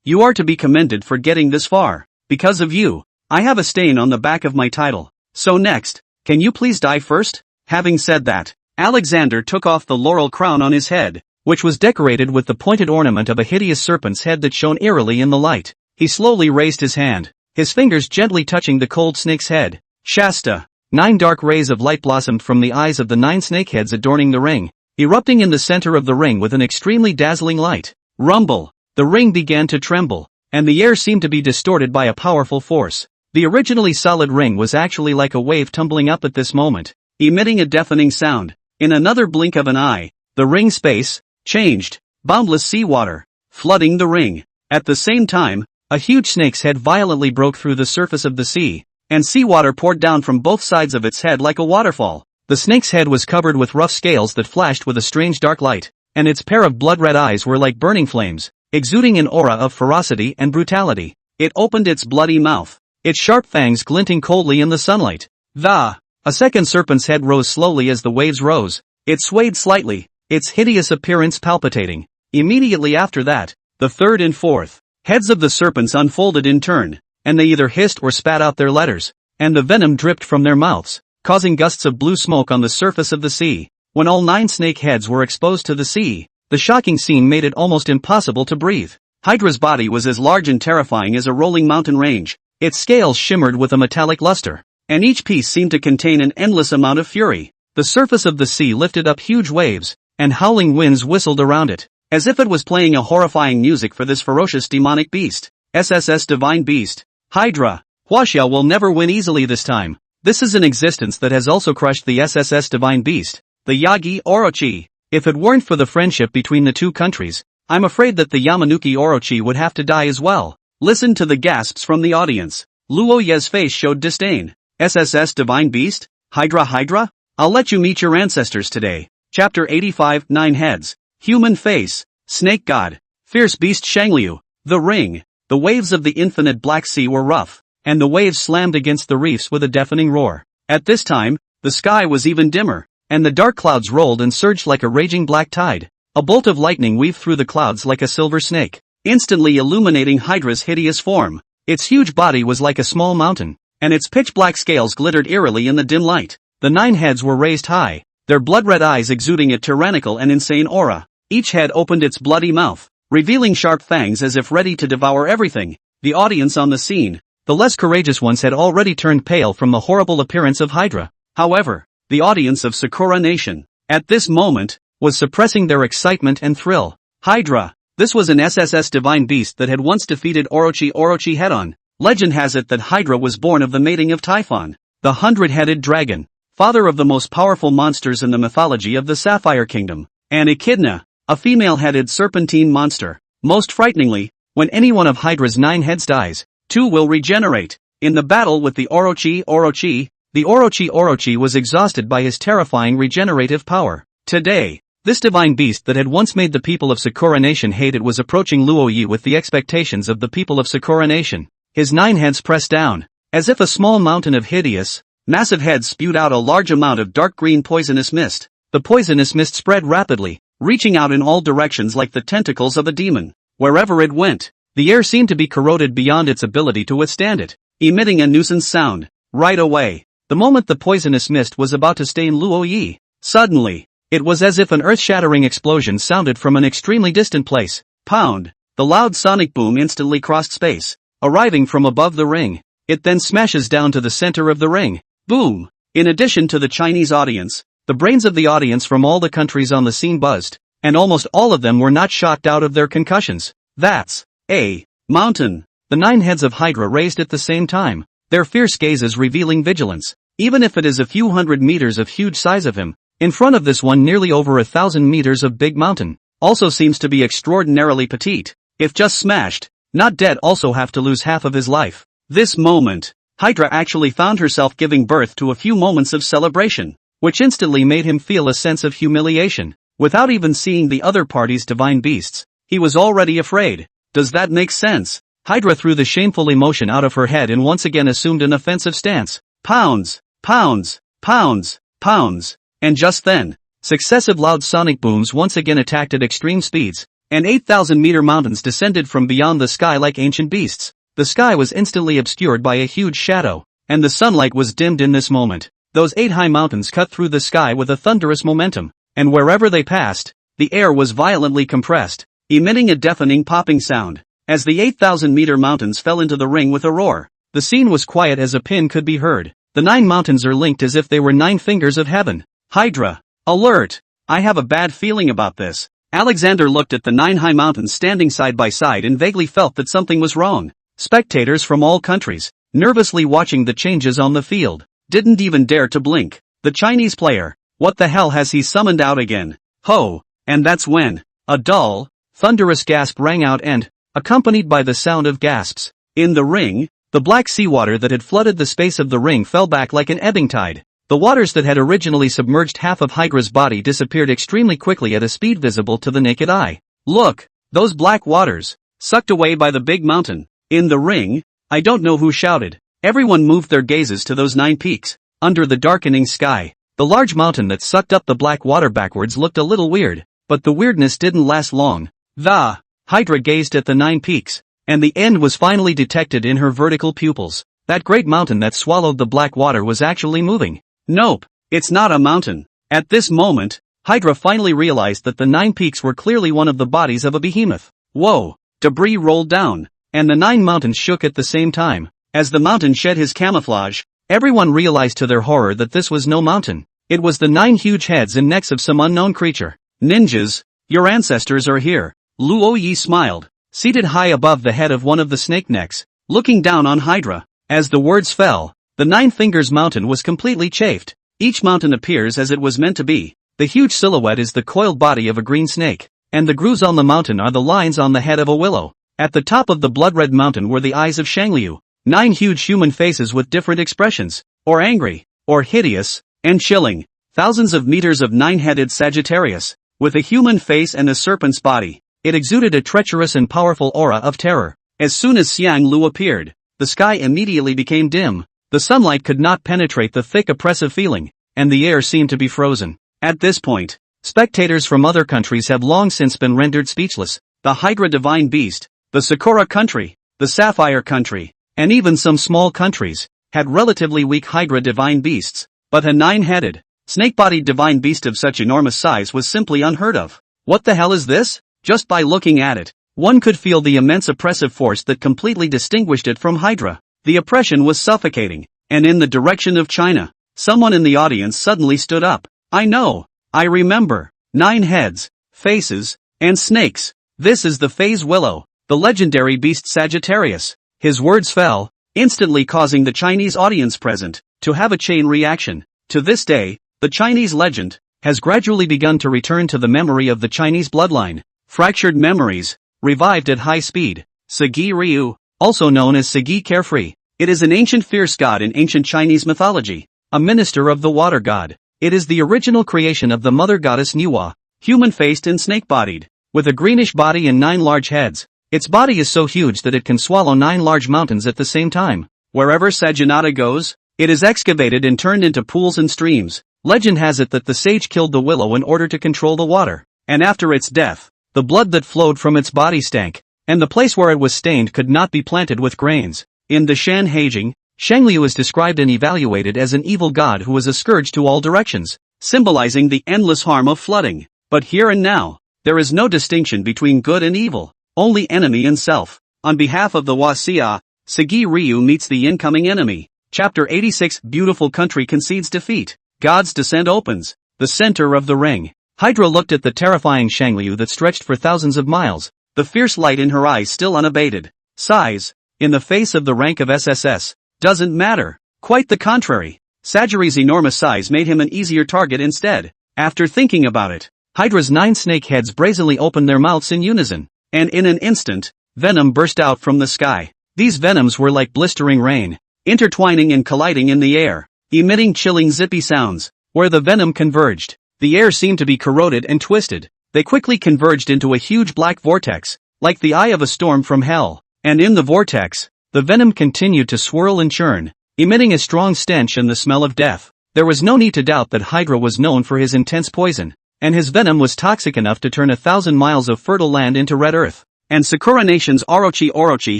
You are to be commended for getting this far. Because of you, I have a stain on the back of my title. So next, can you please die first? Having said that, Alexander took off the laurel crown on his head, which was decorated with the pointed ornament of a hideous serpent's head that shone eerily in the light. He slowly raised his hand, his fingers gently touching the cold snake's head. Shasta. 9 dark rays of light blossomed from the eyes of the 9 snakeheads adorning the ring, erupting in the center of the ring with an extremely dazzling light. Rumble. The ring began to tremble, and the air seemed to be distorted by a powerful force. The originally solid ring was actually like a wave tumbling up at this moment, emitting a deafening sound. In another blink of an eye, the ring space changed. Boundless seawater, flooding the ring. At the same time, a huge snake's head violently broke through the surface of the sea, and seawater poured down from both sides of its head like a waterfall. The snake's head was covered with rough scales that flashed with a strange dark light, and its pair of blood-red eyes were like burning flames, exuding an aura of ferocity and brutality. It opened its bloody mouth, its sharp fangs glinting coldly in the sunlight. A second serpent's head rose slowly as the waves rose. It swayed slightly, its hideous appearance palpitating. Immediately after that, the third and fourth heads of the serpents unfolded in turn, and they either hissed or spat out their letters, and the venom dripped from their mouths, causing gusts of blue smoke on the surface of the sea. When all 9 snake heads were exposed to the sea, the shocking scene made it almost impossible to breathe. Hydra's body was as large and terrifying as a rolling mountain range. Its scales shimmered with a metallic luster, and each piece seemed to contain an endless amount of fury. The surface of the sea lifted up huge waves, and howling winds whistled around it, as if it was playing a horrifying music for this ferocious demonic beast. SSS Divine Beast. Hydra. Huaxia will never win easily this time. This is an existence that has also crushed the SSS Divine Beast, the Yagi Orochi. If it weren't for the friendship between the two countries, I'm afraid that the Yamanouki Orochi would have to die as well. Listen to the gasps from the audience. Luo Ye's face showed disdain. SSS Divine Beast? Hydra? I'll let you meet your ancestors today. Chapter 85, 9 Heads. Human Face. Snake God. Fierce Beast Shangliu. The Ring. The waves of the infinite Black Sea were rough, and the waves slammed against the reefs with a deafening roar. At this time, the sky was even dimmer, and the dark clouds rolled and surged like a raging black tide. A bolt of lightning weaved through the clouds like a silver snake, instantly illuminating Hydra's hideous form. Its huge body was like a small mountain, and its pitch-black scales glittered eerily in the dim light. The 9 heads were raised high, their blood-red eyes exuding a tyrannical and insane aura. Each head opened its bloody mouth, revealing sharp fangs as if ready to devour everything. The audience on the scene, the less courageous ones, had already turned pale from the horrible appearance of Hydra. However, the audience of Sakura Nation, at this moment, was suppressing their excitement and thrill. Hydra. This was an SSS divine beast that had once defeated Orochi head-on. Legend has it that Hydra was born of the mating of Typhon, the 100-headed dragon, father of the most powerful monsters in the mythology of the Sapphire Kingdom, and Echidna, a female-headed serpentine monster. Most frighteningly, when any one of Hydra's 9 heads dies, 2 will regenerate. In the battle with the Orochi, the Orochi was exhausted by his terrifying regenerative power. Today, this divine beast that had once made the people of Sakura Nation hate it was approaching Luo Yi with the expectations of the people of Sakura Nation. His 9 heads pressed down, as if a small mountain of hideous, massive heads spewed out a large amount of dark green poisonous mist. The poisonous mist spread rapidly, reaching out in all directions like the tentacles of a demon. Wherever it went, the air seemed to be corroded beyond its ability to withstand it, emitting a nuisance sound. Right away, the moment the poisonous mist was about to stain Luo Yi, suddenly, it was as if an earth-shattering explosion sounded from an extremely distant place. Pound! The loud sonic boom instantly crossed space, arriving from above the ring. It then smashes down to the center of the ring. Boom! In addition to the Chinese audience, the brains of the audience from all the countries on the scene buzzed, and almost all of them were not shocked out of their concussions. That's a mountain. The 9 heads of Hydra raised at the same time, their fierce gazes revealing vigilance. Even if it is a few hundred meters of huge size of him, in front of this one nearly over 1,000 meters of big mountain, also seems to be extraordinarily petite. If just smashed, not dead, also have to lose half of his life. This moment, Hydra actually found herself giving birth to a few moments of celebration, which instantly made him feel a sense of humiliation. Without even seeing the other party's divine beasts, he was already afraid. Does that make sense? Hydra threw the shameful emotion out of her head and once again assumed an offensive stance. Pounds, pounds, pounds, pounds. And just then, successive loud sonic booms once again attacked at extreme speeds, and 8,000-meter mountains descended from beyond the sky like ancient beasts. The sky was instantly obscured by a huge shadow, and the sunlight was dimmed in this moment. Those 8 high mountains cut through the sky with a thunderous momentum, and wherever they passed, the air was violently compressed, emitting a deafening popping sound. As the 8,000-meter mountains fell into the ring with a roar, the scene was quiet as a pin could be heard. The 9 mountains are linked as if they were 9 fingers of heaven. Hydra. Alert! I have a bad feeling about this. Alexander looked at the 9 high mountains standing side by side and vaguely felt that something was wrong. Spectators from all countries, nervously watching the changes on the field, didn't even dare to blink. The Chinese player, what the hell has he summoned out again? Ho! And that's when a dull, thunderous gasp rang out and, accompanied by the sound of gasps, in the ring, the black seawater that had flooded the space of the ring fell back like an ebbing tide. The waters that had originally submerged half of Hydra's body disappeared extremely quickly at a speed visible to the naked eye. Look! Those black waters, sucked away by the big mountain. In the ring, I don't know who shouted. Everyone moved their gazes to those 9 peaks, under the darkening sky. The large mountain that sucked up the black water backwards looked a little weird, but the weirdness didn't last long. The Hydra gazed at the 9 peaks, and the end was finally detected in her vertical pupils. That great mountain that swallowed the black water was actually moving. Nope, it's not a mountain. At this moment, Hydra finally realized that the 9 peaks were clearly one of the bodies of a behemoth. Whoa! Debris rolled down, and the 9 mountains shook at the same time. As the mountain shed his camouflage, everyone realized to their horror that this was no mountain. It was the 9 huge heads and necks of some unknown creature. Ninjas, your ancestors are here. Luo Yi smiled, seated high above the head of one of the snake necks, looking down on Hydra. As the words fell, the 9 fingers mountain was completely chafed. Each mountain appears as it was meant to be. The huge silhouette is the coiled body of a green snake, and the grooves on the mountain are the lines on the head of a willow. At the top of the blood-red mountain were the eyes of Shangliu, 9 huge human faces with different expressions, or angry, or hideous, and chilling. Thousands of meters of 9-headed Sagittarius, with a human face and a serpent's body. It exuded a treacherous and powerful aura of terror. As soon as Xiang Lu appeared, the sky immediately became dim. The sunlight could not penetrate the thick oppressive feeling, and the air seemed to be frozen. At this point, spectators from other countries have long since been rendered speechless. The Hydra Divine Beast, the Sakura Country, the Sapphire Country, and even some small countries, had relatively weak Hydra Divine Beasts, but a 9-headed, snake-bodied Divine Beast of such enormous size was simply unheard of. What the hell is this? Just by looking at it, one could feel the immense oppressive force that completely distinguished it from Hydra. The oppression was suffocating, and in the direction of China, someone in the audience suddenly stood up. I know, I remember, 9 heads, faces, and snakes. This is the Phase Willow, the legendary beast Sagittarius. His words fell, instantly causing the Chinese audience present to have a chain reaction. To this day, the Chinese legend has gradually begun to return to the memory of the Chinese bloodline. Fractured memories, revived at high speed. Sagi Ryu, also known as Sagi Carefree. It is an ancient fierce god in ancient Chinese mythology, a minister of the water god. It is the original creation of the mother goddess Niwa, human-faced and snake-bodied, with a greenish body and 9 large heads. Its body is so huge that it can swallow 9 large mountains at the same time. Wherever Saginata goes, it is excavated and turned into pools and streams. Legend has it that the sage killed the willow in order to control the water, and after its death, the blood that flowed from its body stank, and the place where it was stained could not be planted with grains. In the Shan Heijing, Shangliu is described and evaluated as an evil god who is a scourge to all directions, symbolizing the endless harm of flooding. But here and now, there is no distinction between good and evil, only enemy and self. On behalf of the Wasia, Sagi Ryu meets the incoming enemy. Chapter 86. Beautiful Country concedes defeat. God's descent opens. The center of the ring. Hydra looked at the terrifying Shangliu that stretched for thousands of miles, the fierce light in her eyes still unabated. Size, in the face of the rank of SSS, doesn't matter. Quite the contrary. Sagiri's enormous size made him an easier target instead. After thinking about it, Hydra's 9 snake heads brazenly opened their mouths in unison, and in an instant, venom burst out from the sky. These venoms were like blistering rain, intertwining and colliding in the air, emitting chilling zippy sounds. Where the venom converged, the air seemed to be corroded and twisted. They quickly converged into a huge black vortex, like the eye of a storm from hell. And in the vortex, the venom continued to swirl and churn, emitting a strong stench and the smell of death. There was no need to doubt that Hydra was known for his intense poison, and his venom was toxic enough to turn 1,000 miles of fertile land into red earth. And Sakura Nation's Orochi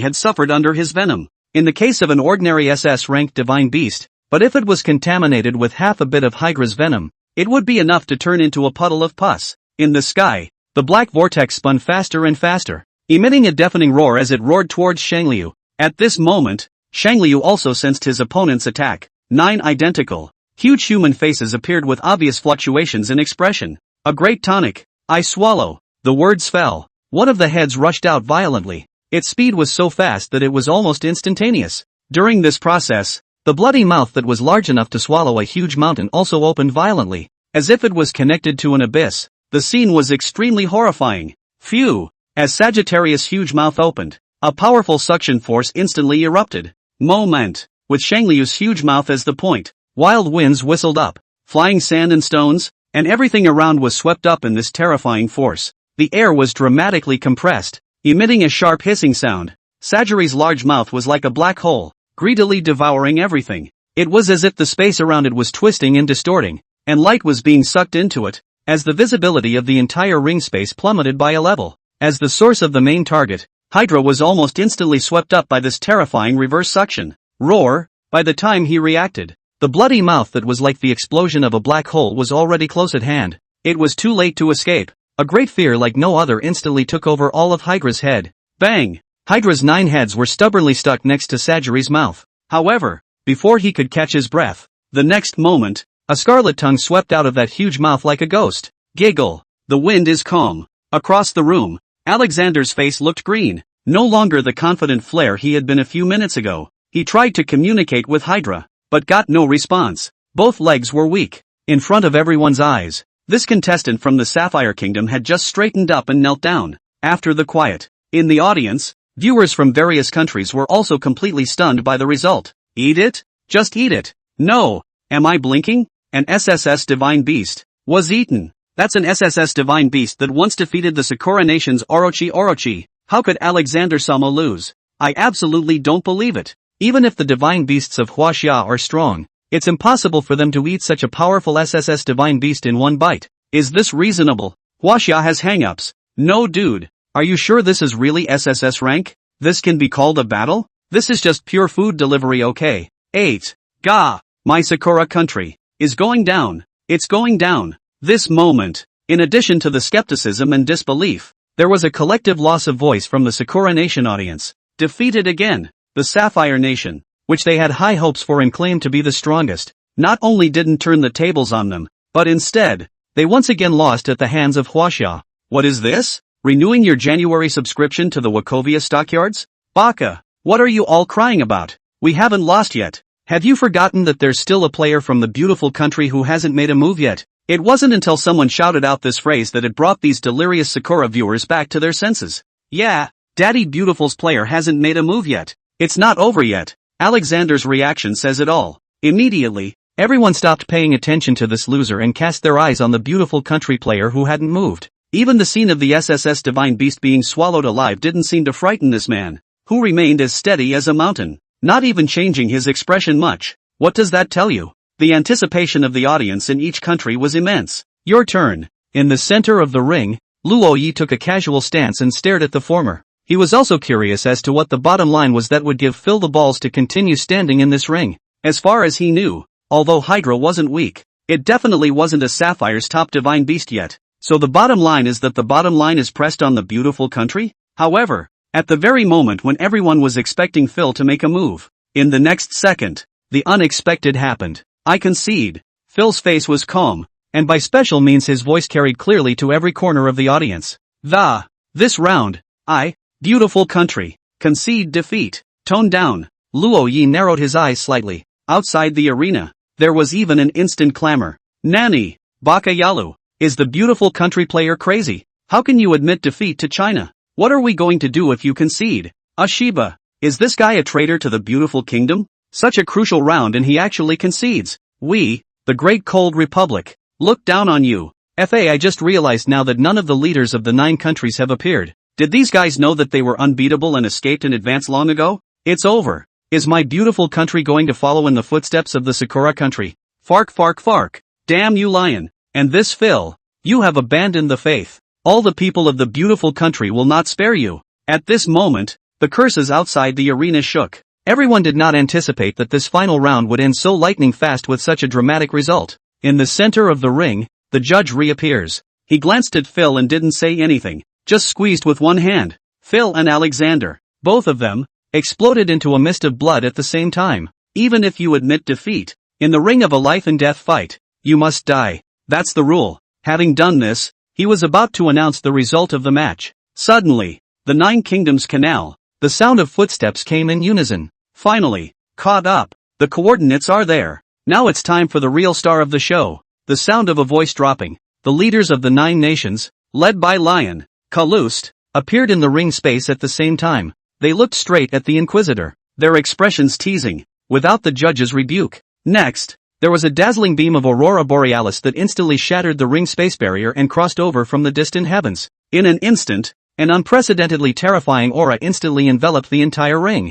had suffered under his venom, in the case of an ordinary SS-ranked divine beast. But if it was contaminated with half a bit of Hydra's venom, it would be enough to turn into a puddle of pus. In the sky, the black vortex spun faster and faster, emitting a deafening roar as it roared towards Shangliu. At this moment, Shangliu also sensed his opponent's attack. 9 identical, huge human faces appeared with obvious fluctuations in expression. A great tonic. I swallow. The words fell. One of the heads rushed out violently. Its speed was so fast that it was almost instantaneous. During this process, the bloody mouth that was large enough to swallow a huge mountain also opened violently, as if it was connected to an abyss. The scene was extremely horrifying. Phew! As Sagittarius' huge mouth opened, a powerful suction force instantly erupted. Moment! With Shangliu's huge mouth as the point, wild winds whistled up, flying sand and stones, and everything around was swept up in this terrifying force. The air was dramatically compressed, emitting a sharp hissing sound. Sagiri's large mouth was like a black hole, greedily devouring everything. It was as if the space around it was twisting and distorting, and light was being sucked into it, as the visibility of the entire ring space plummeted by a level. As the source of the main target, Hydra was almost instantly swept up by this terrifying reverse suction. Roar! By the time he reacted, the bloody mouth that was like the explosion of a black hole was already close at hand. It was too late to escape. A great fear like no other instantly took over all of Hydra's head. Bang! Hydra's 9 heads were stubbornly stuck next to Sagiri's mouth. However, before he could catch his breath, the next moment, a scarlet tongue swept out of that huge mouth like a ghost. Giggle. The wind is calm. Across the room, Alexander's face looked green, no longer the confident flare he had been a few minutes ago. He tried to communicate with Hydra, but got no response. Both legs were weak. In front of everyone's eyes, this contestant from the Sapphire Kingdom had just straightened up and knelt down. After the quiet, in the audience, Viewers from various countries were also completely stunned by the result. Eat it? Just eat it. No. Am I blinking? An SSS Divine Beast was eaten. That's an SSS Divine Beast that once defeated the Sakura nation's Orochi. How could Alexander-sama lose? I absolutely don't believe it. Even if the Divine Beasts of Huaxia are strong, it's impossible for them to eat such a powerful SSS Divine Beast in one bite. Is this reasonable? Huaxia has hang-ups. No dude. Are you sure this is really SSS rank? This can be called a battle? This is just pure food delivery, okay? 8. Gah! My Sakura Country is going down. It's going down. This moment, in addition to the skepticism and disbelief, there was a collective loss of voice from the Sakura Nation audience. Defeated again, the Sapphire Nation, which they had high hopes for and claimed to be the strongest, not only didn't turn the tables on them, but instead, they once again lost at the hands of Huaxia. What is this? Renewing your January subscription to the Wachovia stockyards? Baka, what are you all crying about? We haven't lost yet. Have you forgotten that there's still a player from the beautiful country who hasn't made a move yet? It wasn't until someone shouted out this phrase that it brought these delirious Sakura viewers back to their senses. Yeah, Daddy Beautiful's player hasn't made a move yet. It's not over yet. Alexander's reaction says it all. Immediately, everyone stopped paying attention to this loser and cast their eyes on the beautiful country player who hadn't moved. Even the scene of the SSS Divine Beast being swallowed alive didn't seem to frighten this man, who remained as steady as a mountain, not even changing his expression much. What does that tell you? The anticipation of the audience in each country was immense. Your turn. In the center of the ring, Luo Yi took a casual stance and stared at the former. He was also curious as to what the bottom line was that would give Phil the balls to continue standing in this ring. As far as he knew, although Hydra wasn't weak, it definitely wasn't a Sapphire's top Divine Beast yet. So the bottom line is that the bottom line is pressed on the beautiful country? However, at the very moment when everyone was expecting Phil to make a move, in the next second, the unexpected happened. I concede. Phil's face was calm, and by special means his voice carried clearly to every corner of the audience. This round, beautiful country, concede defeat. Tone down. Luo Yi narrowed his eyes slightly. Outside the arena, there was even an instant clamor. Nani, Baka Yalu, is the beautiful country player crazy? How can you admit defeat to China? What are we going to do if you concede? Ashiba, is this guy a traitor to the beautiful kingdom? Such a crucial round and he actually concedes. We, the Great Cold Republic, look down on you. I just realized now that none of the leaders of the 9 countries have appeared. Did these guys know that they were unbeatable and escaped in advance long ago? It's over. Is my beautiful country going to follow in the footsteps of the Sakura Country? Fark. Damn you lion. And this Phil, you have abandoned the faith. All the people of the beautiful country will not spare you. At this moment, the curses outside the arena shook. Everyone did not anticipate that this final round would end so lightning fast with such a dramatic result. In the center of the ring, the judge reappears. He glanced at Phil and didn't say anything, just squeezed with one hand. Phil and Alexander, both of them, exploded into a mist of blood at the same time. Even if you admit defeat, in the ring of a life and death fight, you must die. That's the rule. Having done this, he was about to announce the result of the match. Suddenly, the 9 Kingdoms Canal, the sound of footsteps came in unison. Finally, caught up. The coordinates are there. Now it's time for the real star of the show. The sound of a voice dropping. The leaders of the 9 nations, led by Lion, Kalust, appeared in the ring space at the same time. They looked straight at the Inquisitor, their expressions teasing, without the judge's rebuke. Next, there was a dazzling beam of Aurora Borealis that instantly shattered the ring space barrier and crossed over from the distant heavens. In an instant, an unprecedentedly terrifying aura instantly enveloped the entire ring.